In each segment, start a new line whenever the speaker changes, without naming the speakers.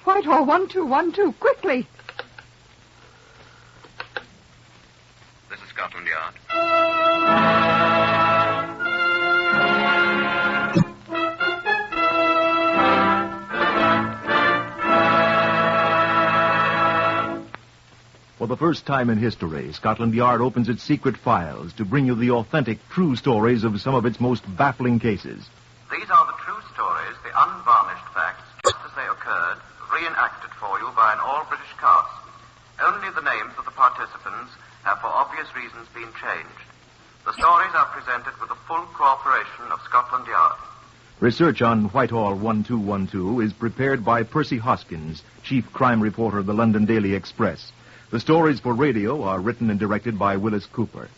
Whitehall 1212, quickly.
This is Scotland Yard.
For the first time in history, Scotland Yard opens its secret files to bring you the authentic, true stories of some of its most baffling cases.
These are the true stories, the unvarnished facts, just as they occurred, reenacted for you by an all-British cast. Only the names of the participants have, for obvious reasons, been changed. The stories are presented with the full cooperation of Scotland Yard.
Research on Whitehall 1212 is prepared by Percy Hoskins, chief crime reporter of the London Daily Express. The stories for radio are written and directed by Willis Cooper.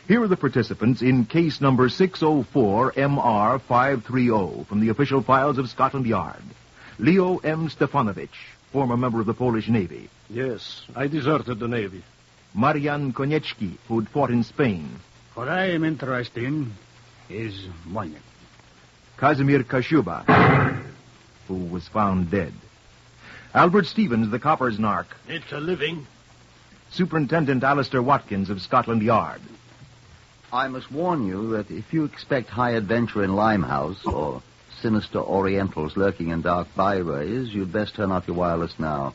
Here are the participants in case number 604MR530 from the official files of Scotland Yard. Leo M. Stefanovich, former member of the Polish Navy.
Yes, I deserted the Navy.
Marian Koniecki, who'd fought in Spain.
What I am interested in is money.
Kazimir Kashuba, who was found dead. Albert Stevens, the copper's narc.
It's a living.
Superintendent Alistair Watkins of Scotland Yard.
I must warn you that if you expect high adventure in Limehouse or sinister Orientals lurking in dark byways, you'd best turn off your wireless now.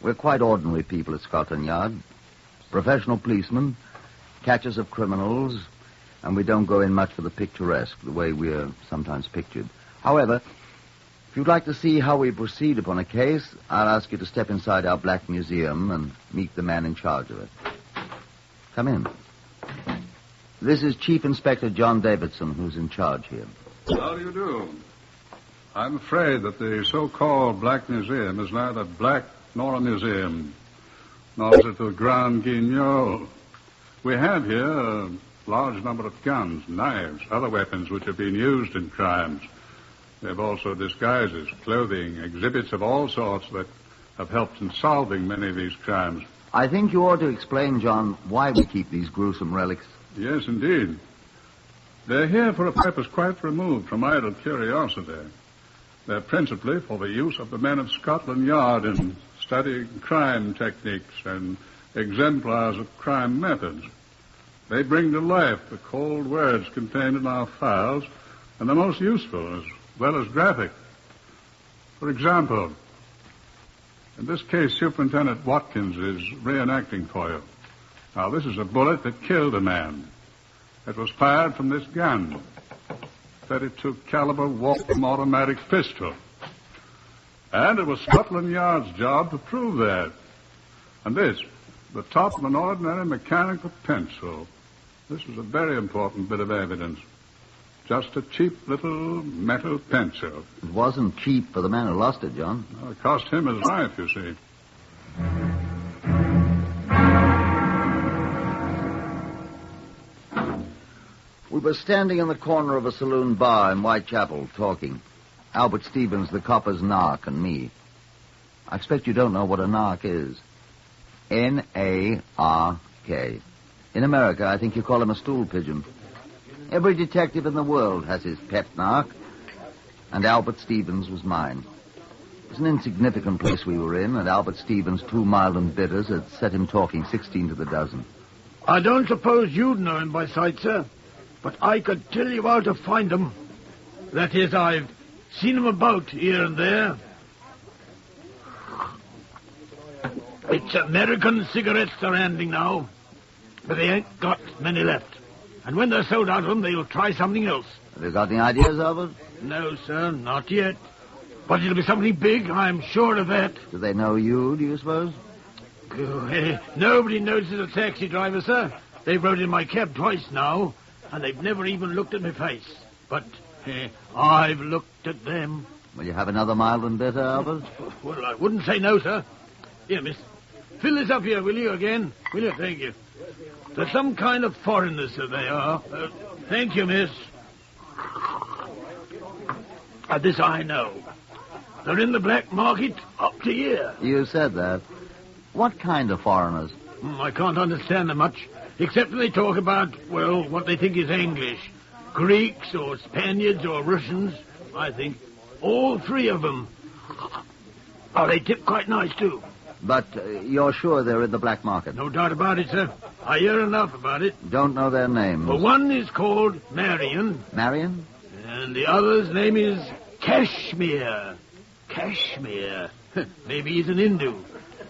We're quite ordinary people at Scotland Yard. Professional policemen, catchers of criminals, and we don't go in much for the picturesque, the way we're sometimes pictured. However, if you'd like to see how we proceed upon a case, I'll ask you to step inside our Black Museum and meet the man in charge of it. Come in. This is Chief Inspector John Davidson, who's in charge here.
How do you do? I'm afraid that the so-called Black Museum is neither black nor a museum, nor is it the Grand Guignol. We have here a large number of guns, knives, other weapons which have been used in crimes. We have also disguises, clothing, exhibits of all sorts that have helped in solving many of these crimes.
I think you ought to explain, John, why we keep these gruesome relics.
Yes, indeed. They're here for a purpose quite removed from idle curiosity. They're principally for the use of the men of Scotland Yard in studying crime techniques and exemplars of crime methods. They bring to life the cold words contained in our files, and the most useful as well as graphic. For example, in this case, Superintendent Watkins is reenacting for you. Now, this is a bullet that killed a man. It was fired from this gun, 32 caliber Waltham automatic pistol. And it was Scotland Yard's job to prove that. And this, the top of an ordinary mechanical pencil. This is a very important bit of evidence. Just a cheap little metal pencil.
It wasn't cheap for the man who lost it, John.
Well, it cost him his life, you see.
We were standing in the corner of a saloon bar in Whitechapel, talking. Albert Stevens, the copper's narc, and me. I expect you don't know what a narc is. N-A-R-K. In America, I think you call him a stool pigeon. Every detective in the world has his pet narc, and Albert Stevens was mine. It was an insignificant place we were in, and Albert Stevens' 2 mild and bitters had set him talking 16 to the dozen.
I don't suppose you'd know him by sight, sir, but I could tell you how to find him. That is, I've seen him about here and there. It's American cigarettes they're handing now, but they ain't got many left. And when they're sold out of them, they'll try something else.
Have you got any ideas, Albert?
No, sir, not yet. But it'll be something big, I'm sure of that.
Do they know you, do you suppose?
Nobody notices a taxi driver, sir. They've rode in my cab twice now, and they've never even looked at my face. But I've looked at them.
Will you have another mild and bitter, Albert?
Well, I wouldn't say no, sir. Here, miss. Fill this up here, will you, again? Will you? Thank you. They're some kind of foreigners, sir, they are. Thank you, miss. This I know. They're in the black market up to here.
You said that. What kind of foreigners?
I can't understand them much, except when they talk about, well, what they think is English. Greeks or Spaniards or Russians, I think. All 3 of them. Oh, they tip quite nice, too.
But you're sure they're in the black market?
No doubt about it, sir. I hear enough about it.
Don't know their names.
Well, one is called Marion.
Marion?
And the other's name is Kashmir. Kashmir. Maybe he's an Hindu.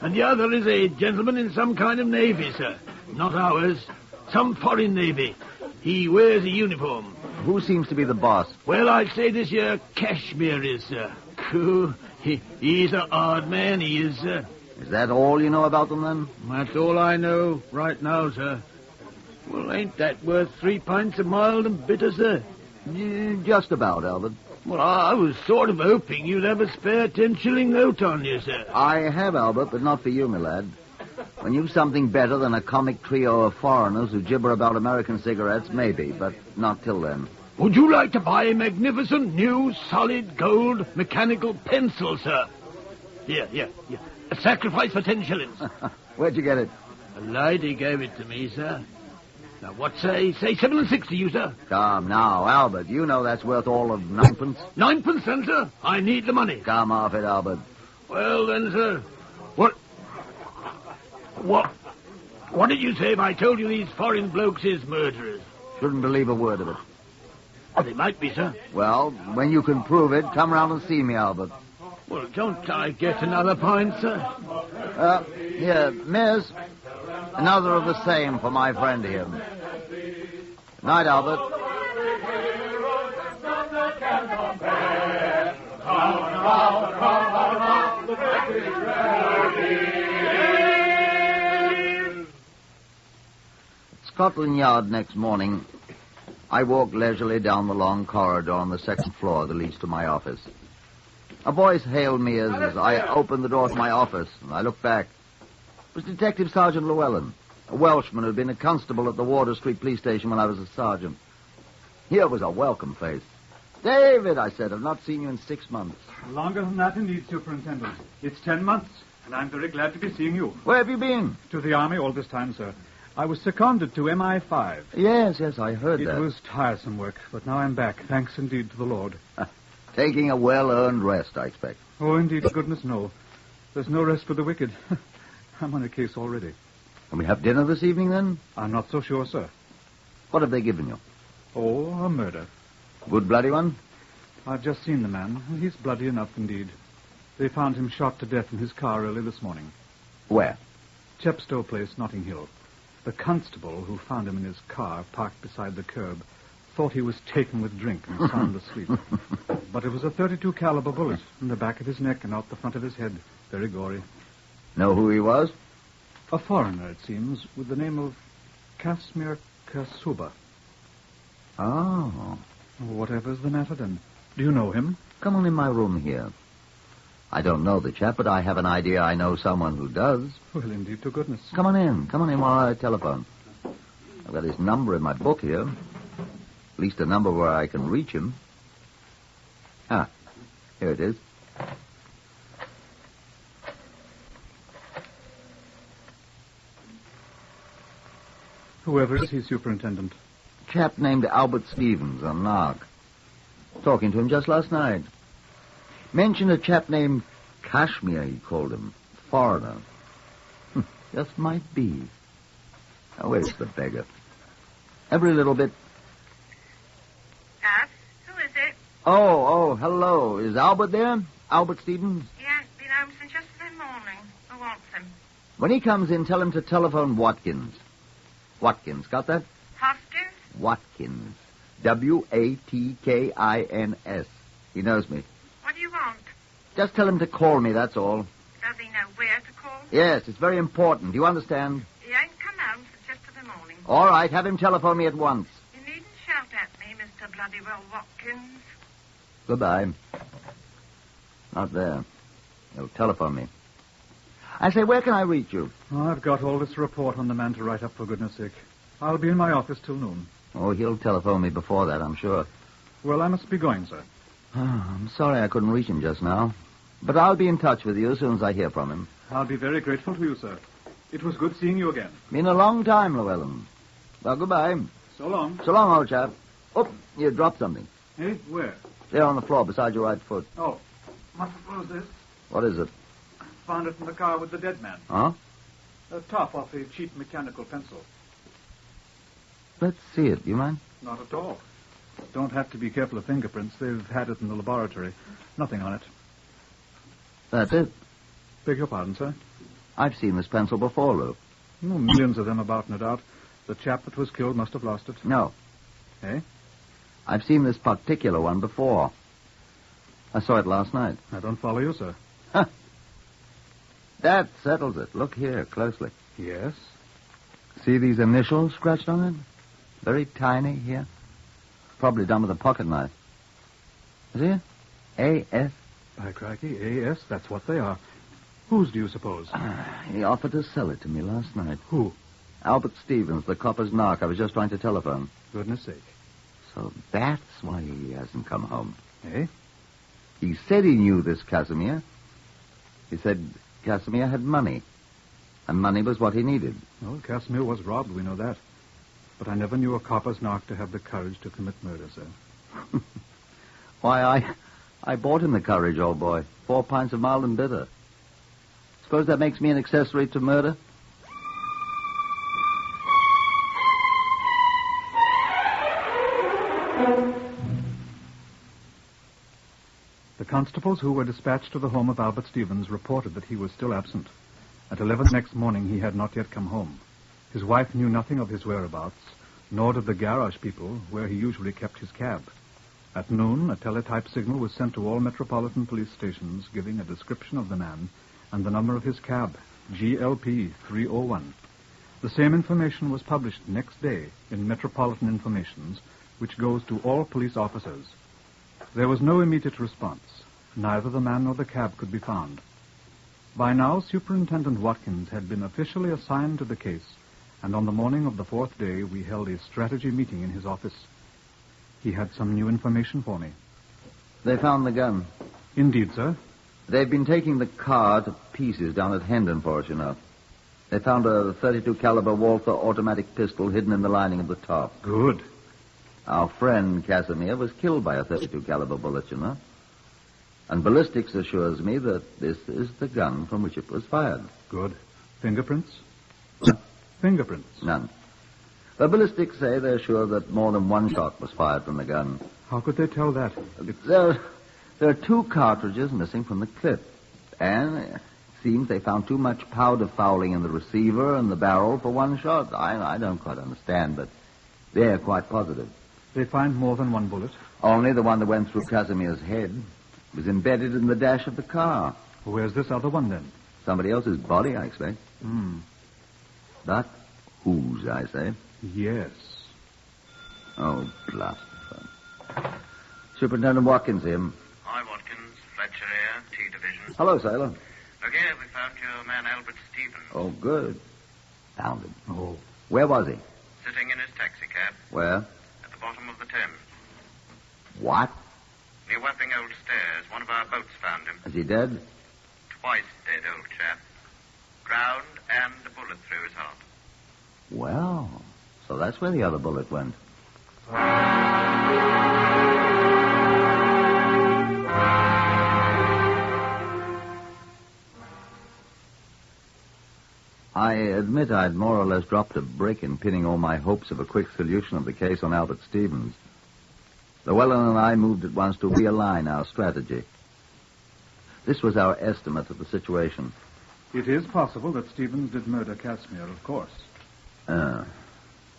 And the other is a gentleman in some kind of navy, sir. Not ours. Some foreign navy. He wears a uniform.
Who seems to be the boss?
Well, I'd say this here Kashmir is, sir. He's an odd man, he is, sir.
Is that all you know about them, then?
That's all I know right now, sir. Well, ain't that worth 3 pints of mild and bitter, sir?
Just about, Albert.
Well, I was sort of hoping you'd have a spare 10-shilling note on you, sir.
I have, Albert, but not for you, my lad. When you've something better than a comic trio of foreigners who gibber about American cigarettes, maybe, but not till then.
Would you like to buy a magnificent new solid gold mechanical pencil, sir? Here. A sacrifice for 10 shillings.
Where'd you get it?
A lady gave it to me, sir. Now, what say 7 and 6 to you, sir?
Come now, Albert. You know that's worth all of 9 pence.
9 pence, then, sir? I need the money.
Come off it, Albert.
Well, then, sir, What did you say if I told you these foreign blokes is murderers?
Shouldn't believe a word of it.
Oh, they might be, sir.
Well, when you can prove it, come round and see me, Albert.
Well, don't I get another pint, sir?
Here, miss. Another of the same for my friend here. Night, Albert. Scotland Yard next morning, I walked leisurely down the long corridor on the second floor that leads to my office. A voice hailed me as I opened the door to my office, and I looked back. It was Detective Sergeant Llewellyn, a Welshman who had been a constable at the Wardour Street Police Station when I was a sergeant. Here was a welcome face. David, I said, I've not seen you in 6 months.
Longer than that, indeed, Superintendent. It's 10 months, and I'm very glad to be seeing you.
Where have you been?
To the Army all this time, sir. I was seconded to MI5.
Yes, I heard that.
It was tiresome work, but now I'm back, thanks indeed to the Lord.
Taking a well-earned rest, I expect.
Oh, indeed, goodness, no. There's no rest for the wicked. I'm on a case already.
Can we have dinner this evening, then?
I'm not so sure, sir.
What have they given you?
Oh, a murder.
Good bloody one?
I've just seen the man. He's bloody enough, indeed. They found him shot to death in his car early this morning.
Where?
Chepstow Place, Notting Hill. The constable who found him in his car parked beside the curb thought he was taken with drink and sound asleep. But it was a .32 caliber bullet in the back of his neck and out the front of his head. Very gory.
Know who he was?
A foreigner, it seems, with the name of Kashmir Kasuba.
Oh.
Whatever's the matter, then? Do you know him?
Come on in my room here. I don't know the chap, but I have an idea I know someone who does.
Well, indeed, to goodness.
Come on in while I telephone. I've got his number in my book here. At least a number where I can reach him. Ah, here it is.
Whoever is he, Superintendent?
Chap named Albert Stevens on Nark. Talking to him just last night. Mentioned a chap named Kashmir, he called him. Foreigner. Just might be. Now, where's the beggar? Every little bit...
Yes? Who is it?
Oh, hello. Is Albert there? Albert Stevens?
He hasn't been home since yesterday morning. Who wants him?
When he comes in, tell him to telephone Watkins. Watkins, got that?
Hoskins?
Watkins. Watkins. He knows me.
What do you want?
Just tell him to call me, that's all.
Does he know where to call?
Yes, it's very important. Do you understand?
He ain't come home since yesterday morning.
All right, have him telephone me at once.
You needn't shout at me, Mr. Bloody Well Watkins.
Goodbye. Not there. He'll telephone me. I say, where can I reach you?
Oh, I've got all this report on the man to write up, for goodness sake. I'll be in my office till noon.
Oh, he'll telephone me before that, I'm sure.
Well, I must be going, sir.
I'm sorry I couldn't reach him just now. But I'll be in touch with you as soon as I hear from him.
I'll be very grateful to you, sir. It was good seeing you again.
Been a long time, Llewellyn. Well, goodbye.
So long.
So long, old chap. Oh, you dropped something.
Eh? Where?
There on the floor beside your right foot.
Oh. What was this?
What is it?
Found it in the car with the dead man.
Huh?
A top off a cheap mechanical pencil.
Let's see it. You mind?
Not at all. Don't have to be careful of fingerprints. They've had it in the laboratory. Nothing on it.
That's it.
Beg your pardon, sir?
I've seen this pencil before, Lou.
Oh, millions of them about, no doubt. The chap that was killed must have lost it.
No.
Eh?
I've seen this particular one before. I saw it last night.
I don't follow you, sir.
Huh. That settles it. Look here, closely.
Yes?
See these initials scratched on it? Very tiny here. Probably done with a pocket knife. See it? A.S.
By crikey, A.S., that's what they are. Whose do you suppose?
He offered to sell it to me last night.
Who?
Albert Stevens, the copper's narc. I was just trying to telephone.
Goodness sake.
So that's why he hasn't come home.
Eh?
He said he knew this Casimir. He said Casimir had money. And money was what he needed.
Well, Casimir was robbed, we know that. But I never knew a copper's narc to have the courage to commit murder, sir.
Why, I bought him the courage, old boy. 4 pints of mild and bitter. Suppose that makes me an accessory to murder?
The constables who were dispatched to the home of Albert Stevens reported that he was still absent. At 11 next morning, he had not yet come home. His wife knew nothing of his whereabouts, nor did the garage people, where he usually kept his cab. At noon, a teletype signal was sent to all metropolitan police stations giving a description of the man and the number of his cab, GLP 301. The same information was published next day in Metropolitan Informations, which goes to all police officers. There was no immediate response. Neither the man nor the cab could be found. By now, Superintendent Watkins had been officially assigned to the case, and on the morning of the 4th day, we held a strategy meeting in his office. He had some new information for me.
They found the gun.
Indeed, sir.
They've been taking the car to pieces down at Hendon for us, you know. They found a .32 caliber Walther automatic pistol hidden in the lining of the top.
Good.
Our friend Casimir was killed by a .32 caliber bullet, you know. And ballistics assures me that this is the gun from which it was fired.
Good. Fingerprints?
What?
Fingerprints?
None. The ballistics say they're sure that more than one shot was fired from the gun.
How could they tell that?
There are 2 cartridges missing from the clip. And it seems they found too much powder fouling in the receiver and the barrel for one shot. I don't quite understand, but they're quite positive.
They find more than one bullet?
Only the one that went through Casimir's head. It was embedded in the dash of the car.
Where's this other one, then?
Somebody else's body, I expect. But whose, I say?
Yes.
Oh, blast the fun. Superintendent Watkins here.
Hi, Watkins. Fletcher here, T Division.
Hello, Sailor.
Look here, we found your man Albert Stevens.
Oh, good. Found him.
Oh.
Where was he?
Sitting in his taxicab
Where?
at the bottom of the Thames.
What?
Near Wapping Old Stairs. One of our boats found him.
Is he dead?
Twice dead, old chap. Drowned and a bullet through his heart.
Well, so that's where the other bullet went. I admit I'd more or less dropped a brick in pinning all my hopes of a quick solution of the case on Albert Stevens. Llewellyn and I moved at once to realign our strategy. This was our estimate of the situation.
It is possible that Stevens did murder Casimir, of course.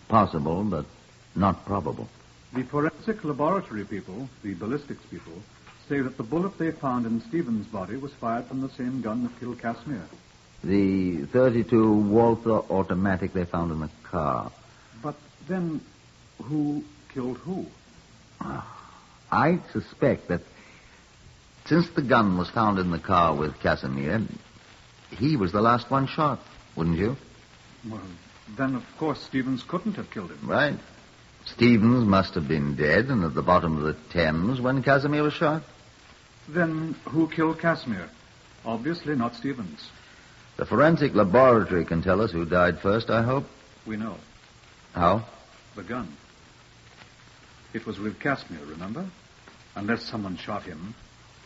Possible, but not probable.
The forensic laboratory people, the ballistics people, say that the bullet they found in Stevens' body was fired from the same gun that killed Casimir.
The .32 Walther automatic they found in the car.
But then, who killed who?
I suspect that since the gun was found in the car with Casimir, he was the last one shot, wouldn't you?
Well, then, of course, Stevens couldn't have killed him.
Right. Stevens must have been dead and at the bottom of the Thames when Casimir was shot.
Then who killed Casimir? Obviously not Stevens.
The forensic laboratory can tell us who died first, I hope.
We know.
How?
The gun. It was with Casimir, remember? Unless someone shot him,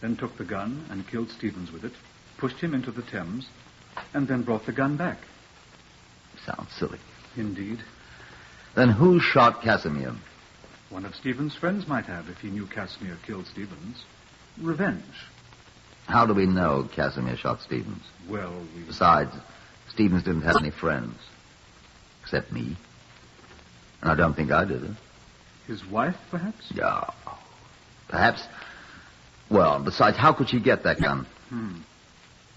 then took the gun and killed Stevens with it, pushed him into the Thames, and then brought the gun back.
Sounds silly.
Indeed.
Then who shot Casimir?
One of Stephen's friends might have if he knew Casimir killed Stevens. Revenge.
How do we know Casimir shot Stevens?
Well,
Besides, Stevens didn't have any friends. Except me. And I don't think I did it.
His wife, perhaps?
Yeah. Perhaps. Well, besides, how could she get that gun?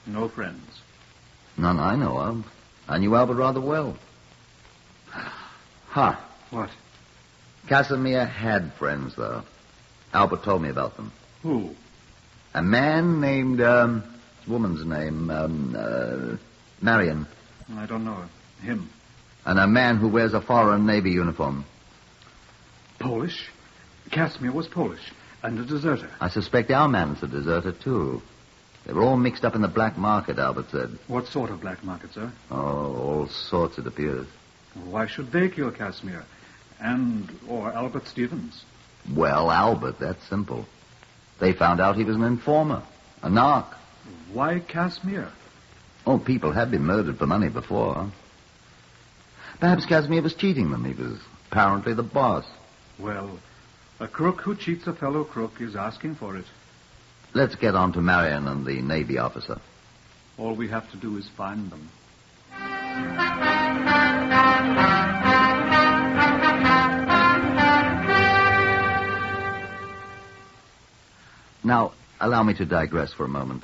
No friends.
None I know of. I knew Albert rather well.
What?
Casimir had friends, though. Albert told me about them.
Who?
A man named, woman's name, Marion.
I don't know him.
And a man who wears a foreign Navy uniform.
Polish? Casimir was Polish, and a deserter.
I suspect our man's a deserter, too. They were all mixed up in the black market, Albert said.
What sort of black market, sir?
Oh, all sorts, it appears.
Why should they kill Casimir? Or Albert Stevens?
Well, Albert, that's simple. They found out he was an informer, a narc.
Why Casimir?
Oh, people had been murdered for money before. Perhaps Casimir was cheating them. He was apparently the boss.
Well, a crook who cheats a fellow crook is asking for it.
Let's get on to Marion and the Navy officer.
All we have to do is find them.
Now, allow me to digress for a moment.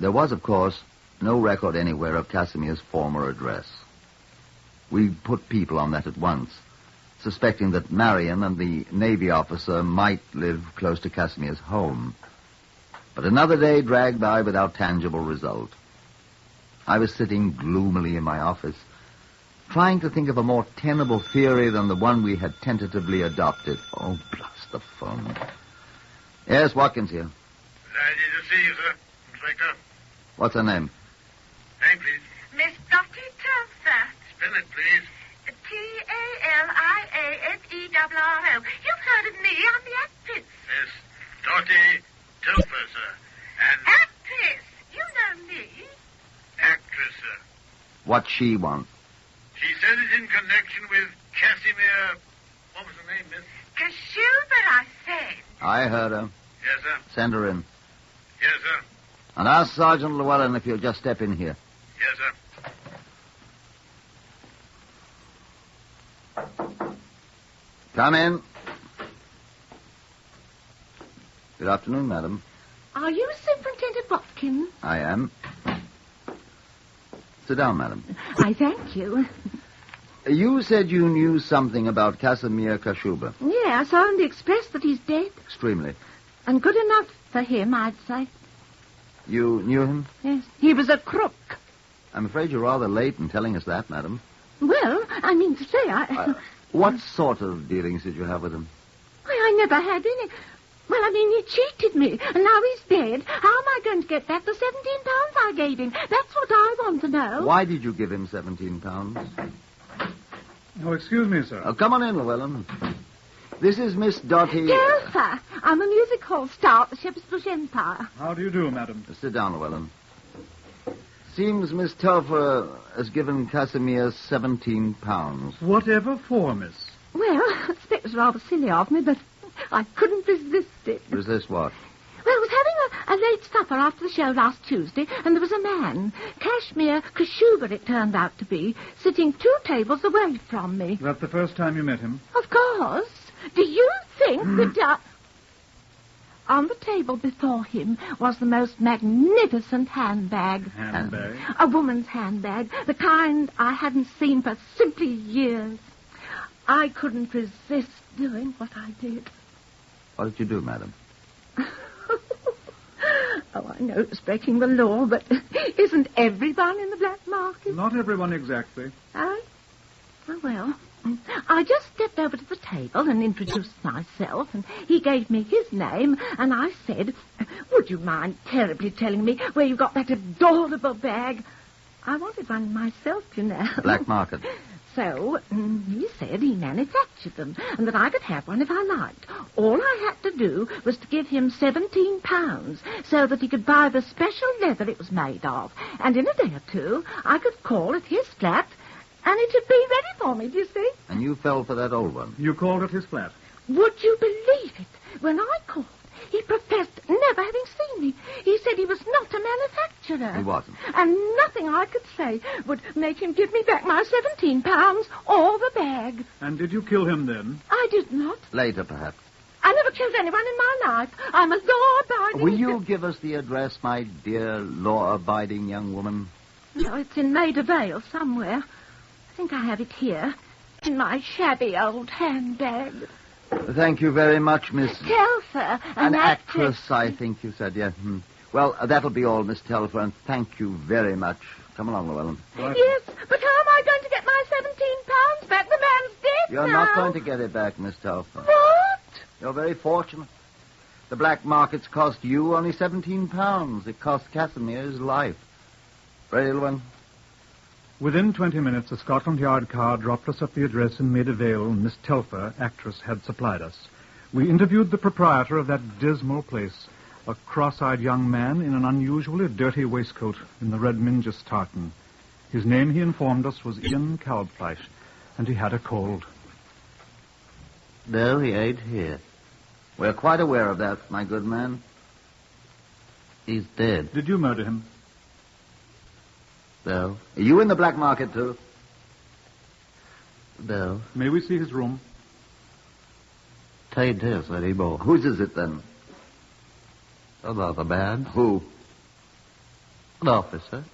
There was, of course, no record anywhere of Casimir's former address. We put people on that at once, suspecting that Marion and the Navy officer might live close to Casimir's home. But another day dragged by without tangible result. I was sitting gloomily in my office, trying to think of a more tenable theory than the one we had tentatively adopted. Oh, blast the phone. Yes, Watkins here.
Glad to see you, sir. Inspector.
What's her name?
Name, please.
Miss Dottie Telfer.
Spell it, please.
Taliaferrol. You've heard of me. I'm the actress.
Miss Dottie Telfer, sir. And...
Actress. You know me.
Actress, sir.
What's she want?
She said it in connection with Casimir... What was her name, miss?
Kashuba, I said.
I heard her.
Yes, sir.
Send her in.
Yes, sir.
And ask Sergeant Llewellyn if he'll just step in here.
Yes, sir.
Come in. Good afternoon, madam.
Are you Superintendent Watkins?
I am. Sit down, madam.
I thank you.
You said you knew something about Casimir Kashuba.
Yeah, I saw in the Express that he's dead.
Extremely.
And good enough for him, I'd say.
You knew him?
Yes. He was a crook.
I'm afraid you're rather late in telling us that, madam.
Well, I mean to say,
What sort of dealings did you have with him?
Why, I never had any. Well, I mean, he cheated me, and now he's dead. How am I going to get back the £17 I gave him? That's what I want to know.
Why did you give him £17?
Oh, excuse me, sir.
Oh, come on in, Llewellyn. This is Miss Dottie...
Telfer. I'm a music hall star at the Shepherd's Bush Empire.
How do you do, madam?
Sit down, Llewellyn. Seems Miss Telfer has given Casimir £17.
Whatever for, miss?
Well, I expect it was rather silly of me, but I couldn't resist it.
Resist what?
Well, I was having a late supper after the show last Tuesday, and there was a man, Kashmir Kashuba it turned out to be, sitting 2 tables away from me.
That the first time you met him?
Of course. Do you think that... On the table before him was the most magnificent handbag.
Handbag?
A woman's handbag, the kind I hadn't seen for simply years. I couldn't resist doing what I did.
What did you do, madam?
Oh, I know it's breaking the law, but isn't everyone in the black market?
Not everyone exactly.
Oh? Oh, well, I just stepped over to the table and introduced myself, and he gave me his name, and I said, would you mind terribly telling me where you got that adorable bag? I wanted one myself, you know.
Black market.
So, he said he manufactured them and that I could have one if I liked. All I had to do was to give him £17 so that he could buy the special leather it was made of. And in a day or two, I could call at his flat and it would be ready for me, do you see?
And you fell for that old one?
You called at his flat?
Would you believe it? When I called, he professed never having seen me. He said he was not a manufacturer.
He wasn't.
And nothing I could say would make him give me back my £17 or the bag.
And did you kill him then?
I did not.
Later, perhaps.
I never killed anyone in my life. I'm a law-abiding...
Will you give us the address, my dear law-abiding young woman?
No, it's in Maida Vale somewhere. I think I have it here, in my shabby old handbag.
Thank you very much, Miss...
Telfer.
An actress, I think you said, yeah. Well, that'll be all, Miss Telfer, and thank you very much. Come along, Llewellyn.
Right. Yes, but how am I going to get my £17 back? The man's dead
You're
now.
not going to get it back, Miss Telfer.
What?
You're very fortunate. The black markets cost you only £17. It cost Casimir his life. Ready, Llewellyn?
Within 20 minutes, a Scotland Yard car dropped us at the address in Maida Vale Miss Telfer, actress, had supplied us. We interviewed the proprietor of that dismal place, a cross-eyed young man in an unusually dirty waistcoat in the Red Mingus tartan. His name, he informed us, was Ian Kalbfleisch, and he had a cold.
No, he ain't here. We're quite aware of that, my good man. He's dead.
Did you murder him?
No. Are you in the black market, too? No.
May we see his room?
Tain't his anymore. Whose is it, then? Another man. Who? An officer.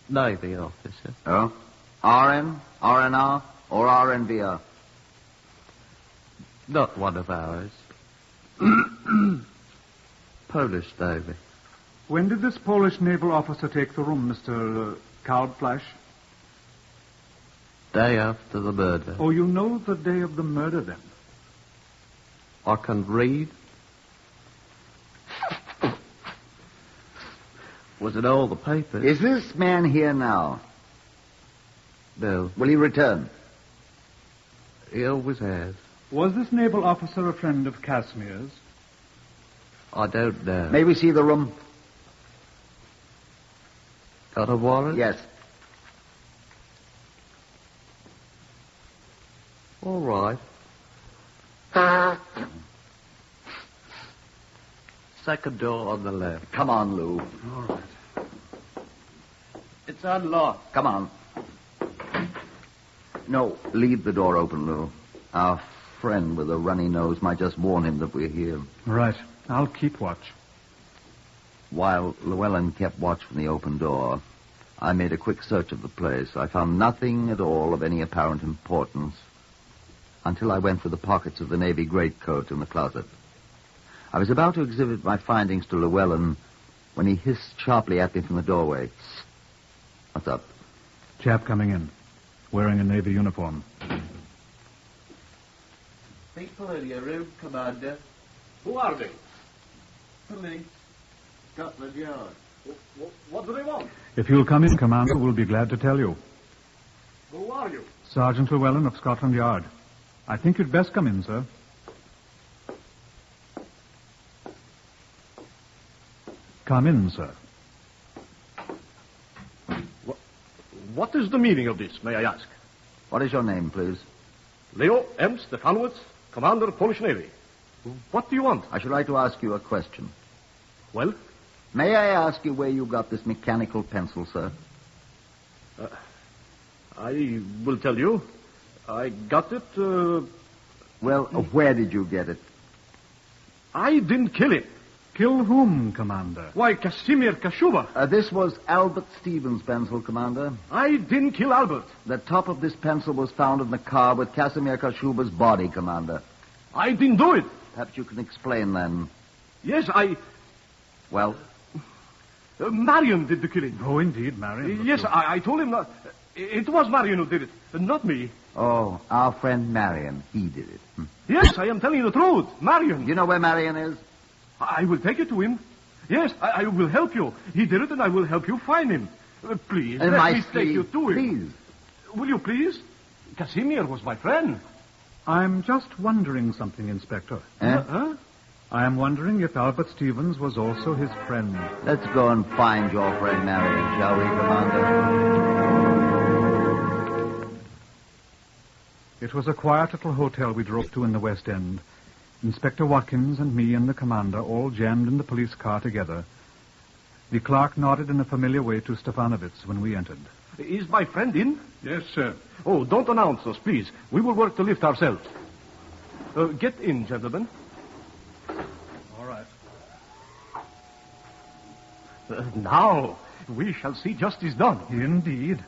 Navy officer. Oh? RN, RNR, or RNVR? Not one of ours. Polish Navy.
When did this Polish naval officer take the room, Mr. Kalbfleisch?
Day after the murder.
Oh, you know the day of the murder, then?
I can read. Was it all the papers? Is this man here now? No. Will he return? He always has.
Was this naval officer a friend of Casimir's?
I don't know. May we see the room? Got a warrant? Yes. All right. Second door on the left. Come on, Lou.
All right.
It's unlocked. Come on. No, leave the door open, Lou. Our friend with a runny nose might just warn him that we're here.
Right. I'll keep watch.
While Llewellyn kept watch from the open door, I made a quick search of the place. I found nothing at all of any apparent importance until I went for the pockets of the navy greatcoat in the closet. I was about to exhibit my findings to Llewellyn when he hissed sharply at me from the doorway. What's up?
Chap coming in, wearing a navy uniform.
People in your room, Commander.
Who are they?
Police. Scotland Yard.
What do they want?
If you'll come in, Commander, we'll be glad to tell you.
Who are you?
Sergeant Llewellyn of Scotland Yard. I think you'd best come in, sir. Come in, sir.
What is the meaning of this, may I ask?
What is your name, please?
Leo M. Stefanowicz, Commander, Polish Navy. What do you want?
I should like to ask you a question.
Well?
May I ask you where you got this mechanical pencil, sir?
I will tell you. I got it,
Well, where did you get it?
I didn't kill him.
Kill whom, Commander?
Why, Casimir Kashuba.
This was Albert Stevens' pencil, Commander.
I didn't kill Albert.
The top of this pencil was found in the car with Casimir Kashuba's body, Commander.
I didn't do it.
Perhaps you can explain, then.
Yes, I...
Well?
Marion did the killing.
Oh, indeed, Marion.
Yes, I told him not... It was Marion who did it, not me.
Oh, our friend Marion. He did it.
Yes, I am telling you the truth. Marion.
You know where Marion is?
I will take you to him. Yes, I will help you. He did it, and I will help you find him. Please, let me take you to him.
Please.
Will you please? Casimir was my friend.
I'm just wondering something, Inspector.
Huh?
I am wondering if Albert Stevens was also his friend.
Let's go and find your friend Marion, shall we, Commander?
It was a quiet little hotel we drove to in the West End. Inspector Watkins and me and the commander all jammed in the police car together. The clerk nodded in a familiar way to Stefanovitz when we entered.
Is my friend in?
Yes, sir.
Oh, don't announce us, please. We will work the lift ourselves. Get in, gentlemen.
All right.
Now, we shall see justice done.
Indeed.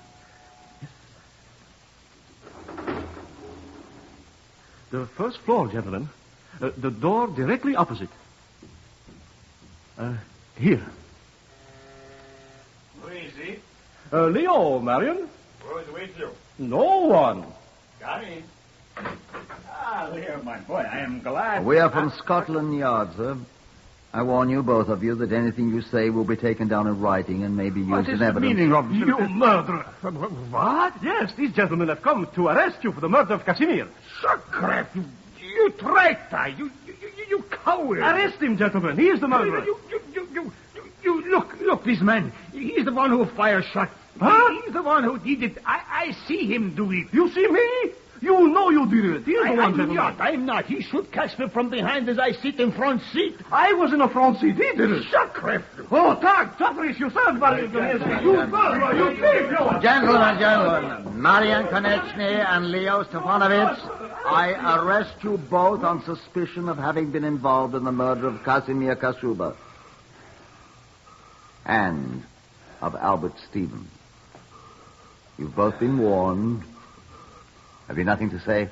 The first floor, gentlemen. The door directly opposite. Here.
Who is he?
Leo, Marion.
Who is with you?
No one.
Got in. Leo, my boy, I am glad.
We are from Scotland Yard, sir. I warn you, both of you, that anything you say will be taken down in writing and may be used in evidence.
What is the meaning of you murderer? What? Yes, these gentlemen have come to arrest you for the murder of Casimir.
Sacre, you traitor! You coward!
Arrest him, gentlemen. He is the murderer.
You look, this man. He's the one who fired shot.
Huh?
He's the one who did it. I see him do it.
You see me? You know you did it. He is the one, gentlemen.
I'm not. He should catch me from behind as I sit in front seat.
I was in a front seat. He did it.
Sacre!
Oh, tak, Topris, you son, you murderer, you thief, you...
Gentlemen, Marian Konechny and Leo Stefanovitz, I arrest you both on suspicion of having been involved in the murder of Casimir Kashuba and of Albert Stevens. You've both been warned. Have you nothing to say?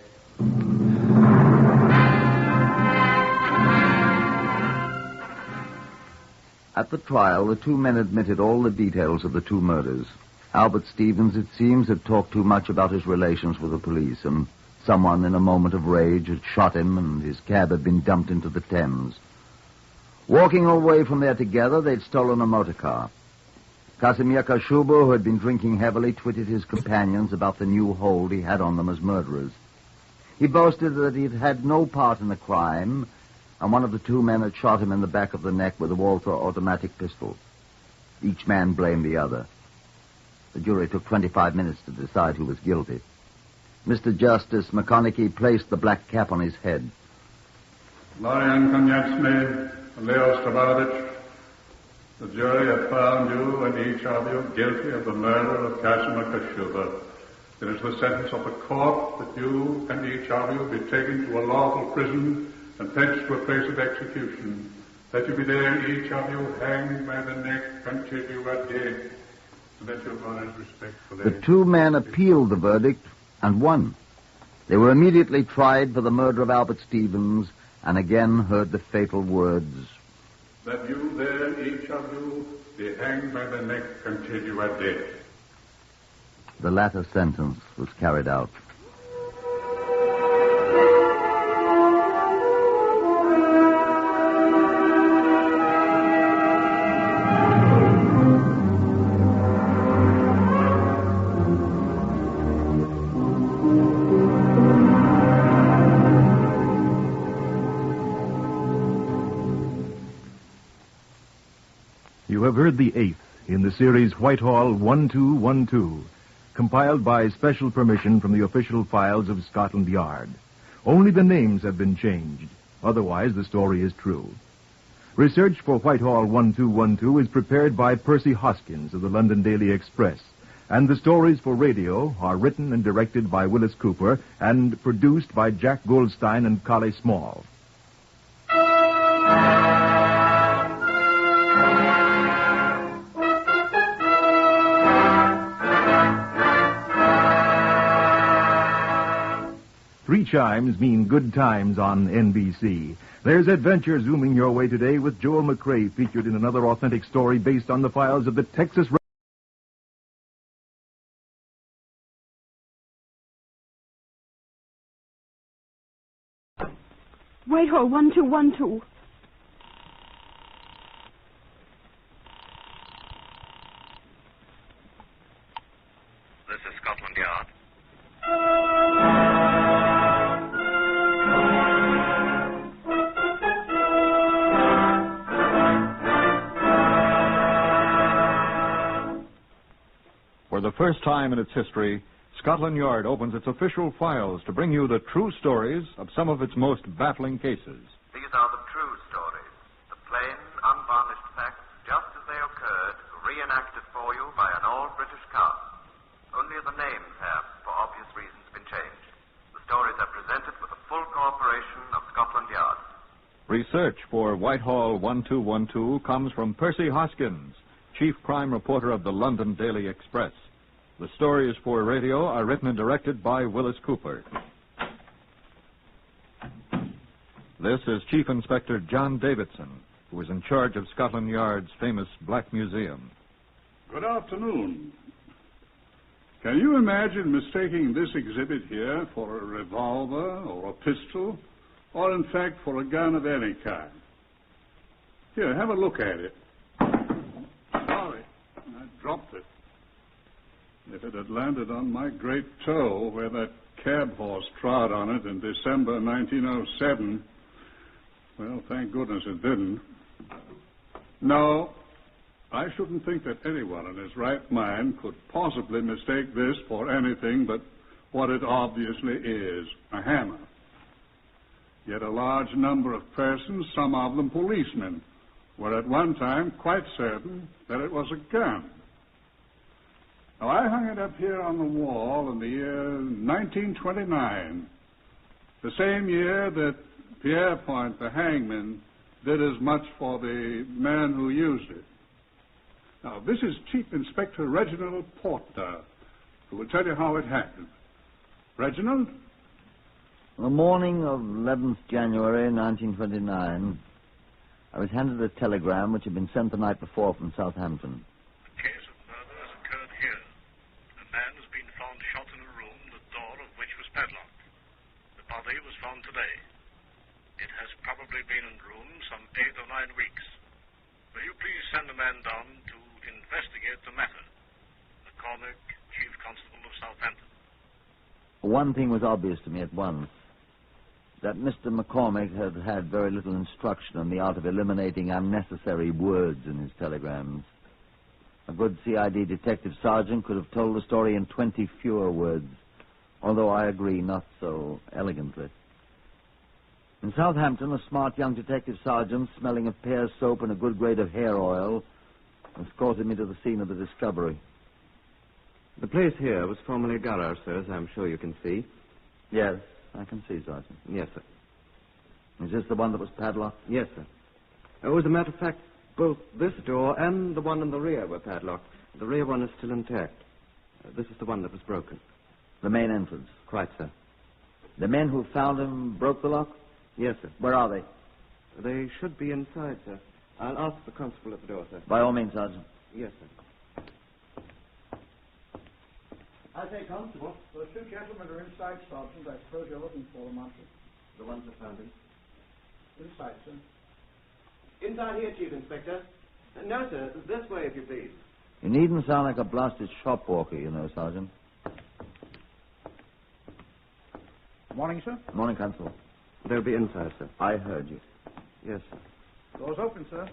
At the trial, the two men admitted all the details of the two murders. Albert Stevens, it seems, had talked too much about his relations with the police, and someone in a moment of rage had shot him, and his cab had been dumped into the Thames. Walking away from there together, they'd stolen a motor car. Casimir Kashuba, who had been drinking heavily, twitted his companions about the new hold he had on them as murderers. He boasted that he'd had no part in the crime, and one of the two men had shot him in the back of the neck with a Walther automatic pistol. Each man blamed the other. The jury took 25 minutes to decide who was guilty. Mr. Justice McConaughey placed the black cap on his head.
Marian Konechny and Leo Stefanovitch, the jury have found you and each of you guilty of the murder of Casimir Kashuba. It is the sentence of the court that you and each of you be taken to a lawful prison and fetched to a place of execution, that you be there, each of you, hanged by the neck until you are dead, and that your honors respectfully...
The two men appealed the verdict and won. They were immediately tried for the murder of Albert Stevens and again heard the fatal words,
that you there, each of you, be hanged by the neck until you are dead.
The latter sentence was carried out.
You have heard the eighth in the series Whitehall 1212, compiled by special permission from the official files of Scotland Yard. Only the names have been changed. Otherwise, the story is true. Research for Whitehall 1212 is prepared by Percy Hoskins of the London Daily Express, and the stories for radio are written and directed by Willis Cooper and produced by Jack Goldstein and Collie Small. Three chimes mean good times on NBC. There's adventure zooming your way today with Joel McRae featured in another authentic story based on the files of the Texas...
Whitehall 1212.
This is Scotland Yard.
For the first time in its history, Scotland Yard opens its official files to bring you the true stories of some of its most baffling cases.
These are the true stories, the plain, unvarnished facts, just as they occurred, reenacted for you by an all-British cast. Only the names have, for obvious reasons, been changed. The stories are presented with the full cooperation of Scotland Yard.
Research for Whitehall 1212 comes from Percy Hoskins, chief crime reporter of the London Daily Express. The stories for radio are written and directed by Willis Cooper. This is Chief Inspector John Davidson, who is in charge of Scotland Yard's famous Black Museum.
Good afternoon. Can you imagine mistaking this exhibit here for a revolver or a pistol, or in fact for a gun of any kind? Here, have a look at it. Sorry, I dropped it. If it had landed on my great toe where that cab horse trod on it in December 1907, well, thank goodness it didn't. No, I shouldn't think that anyone in his right mind could possibly mistake this for anything but what it obviously is, a hammer. Yet a large number of persons, some of them policemen, were at one time quite certain that it was a gun. Now, I hung it up here on the wall in the year 1929, the same year that Pierrepoint, the hangman, did as much for the man who used it. Now, this is Chief Inspector Reginald Porter, who will tell you how it happened. Reginald?
On the morning of 11th January 1929, I was handed a telegram which had been sent the night before from Southampton.
A case of murder has occurred here. A man has been found shot in a room, the door of which was padlocked. The body was found today. It has probably been in the room some 8 or 9 weeks. Will you please send a man down to investigate the matter? McCormick, Chief Constable of Southampton.
One thing was obvious to me at once. That Mr. McCormick had had very little instruction on the art of eliminating unnecessary words in his telegrams. A good CID detective sergeant could have told the story in 20 fewer words, although I agree not so elegantly. In Southampton, a smart young detective sergeant, smelling of pear soap and a good grade of hair oil, escorted me to the scene of the discovery.
The place here was formerly a garage, sir, as I'm sure you can see.
Yes, I can see, Sergeant.
Yes, sir.
Is this the one that was padlocked?
Yes, sir. Oh, as a matter of fact, both this door and the one in the rear were padlocked. The rear one is still intact. This is the one that was broken.
The main entrance?
Quite, sir.
The men who found him broke the lock?
Yes, sir.
Where are they?
They should be inside, sir. I'll ask the constable at the door, sir.
By all means, Sergeant.
Yes, sir.
I say, Constable, those 2 gentlemen are inside, Sergeant. I suppose you're looking for them, aren't you?
The ones that found him?
Inside, sir.
Inside here, Chief Inspector. No, sir. This way, if you please.
You needn't sound like a blasted shop walker, you know, Sergeant.
Morning, sir.
Morning, Constable.
They'll be inside, sir.
I heard you.
Yes, sir.
Door's open, sir.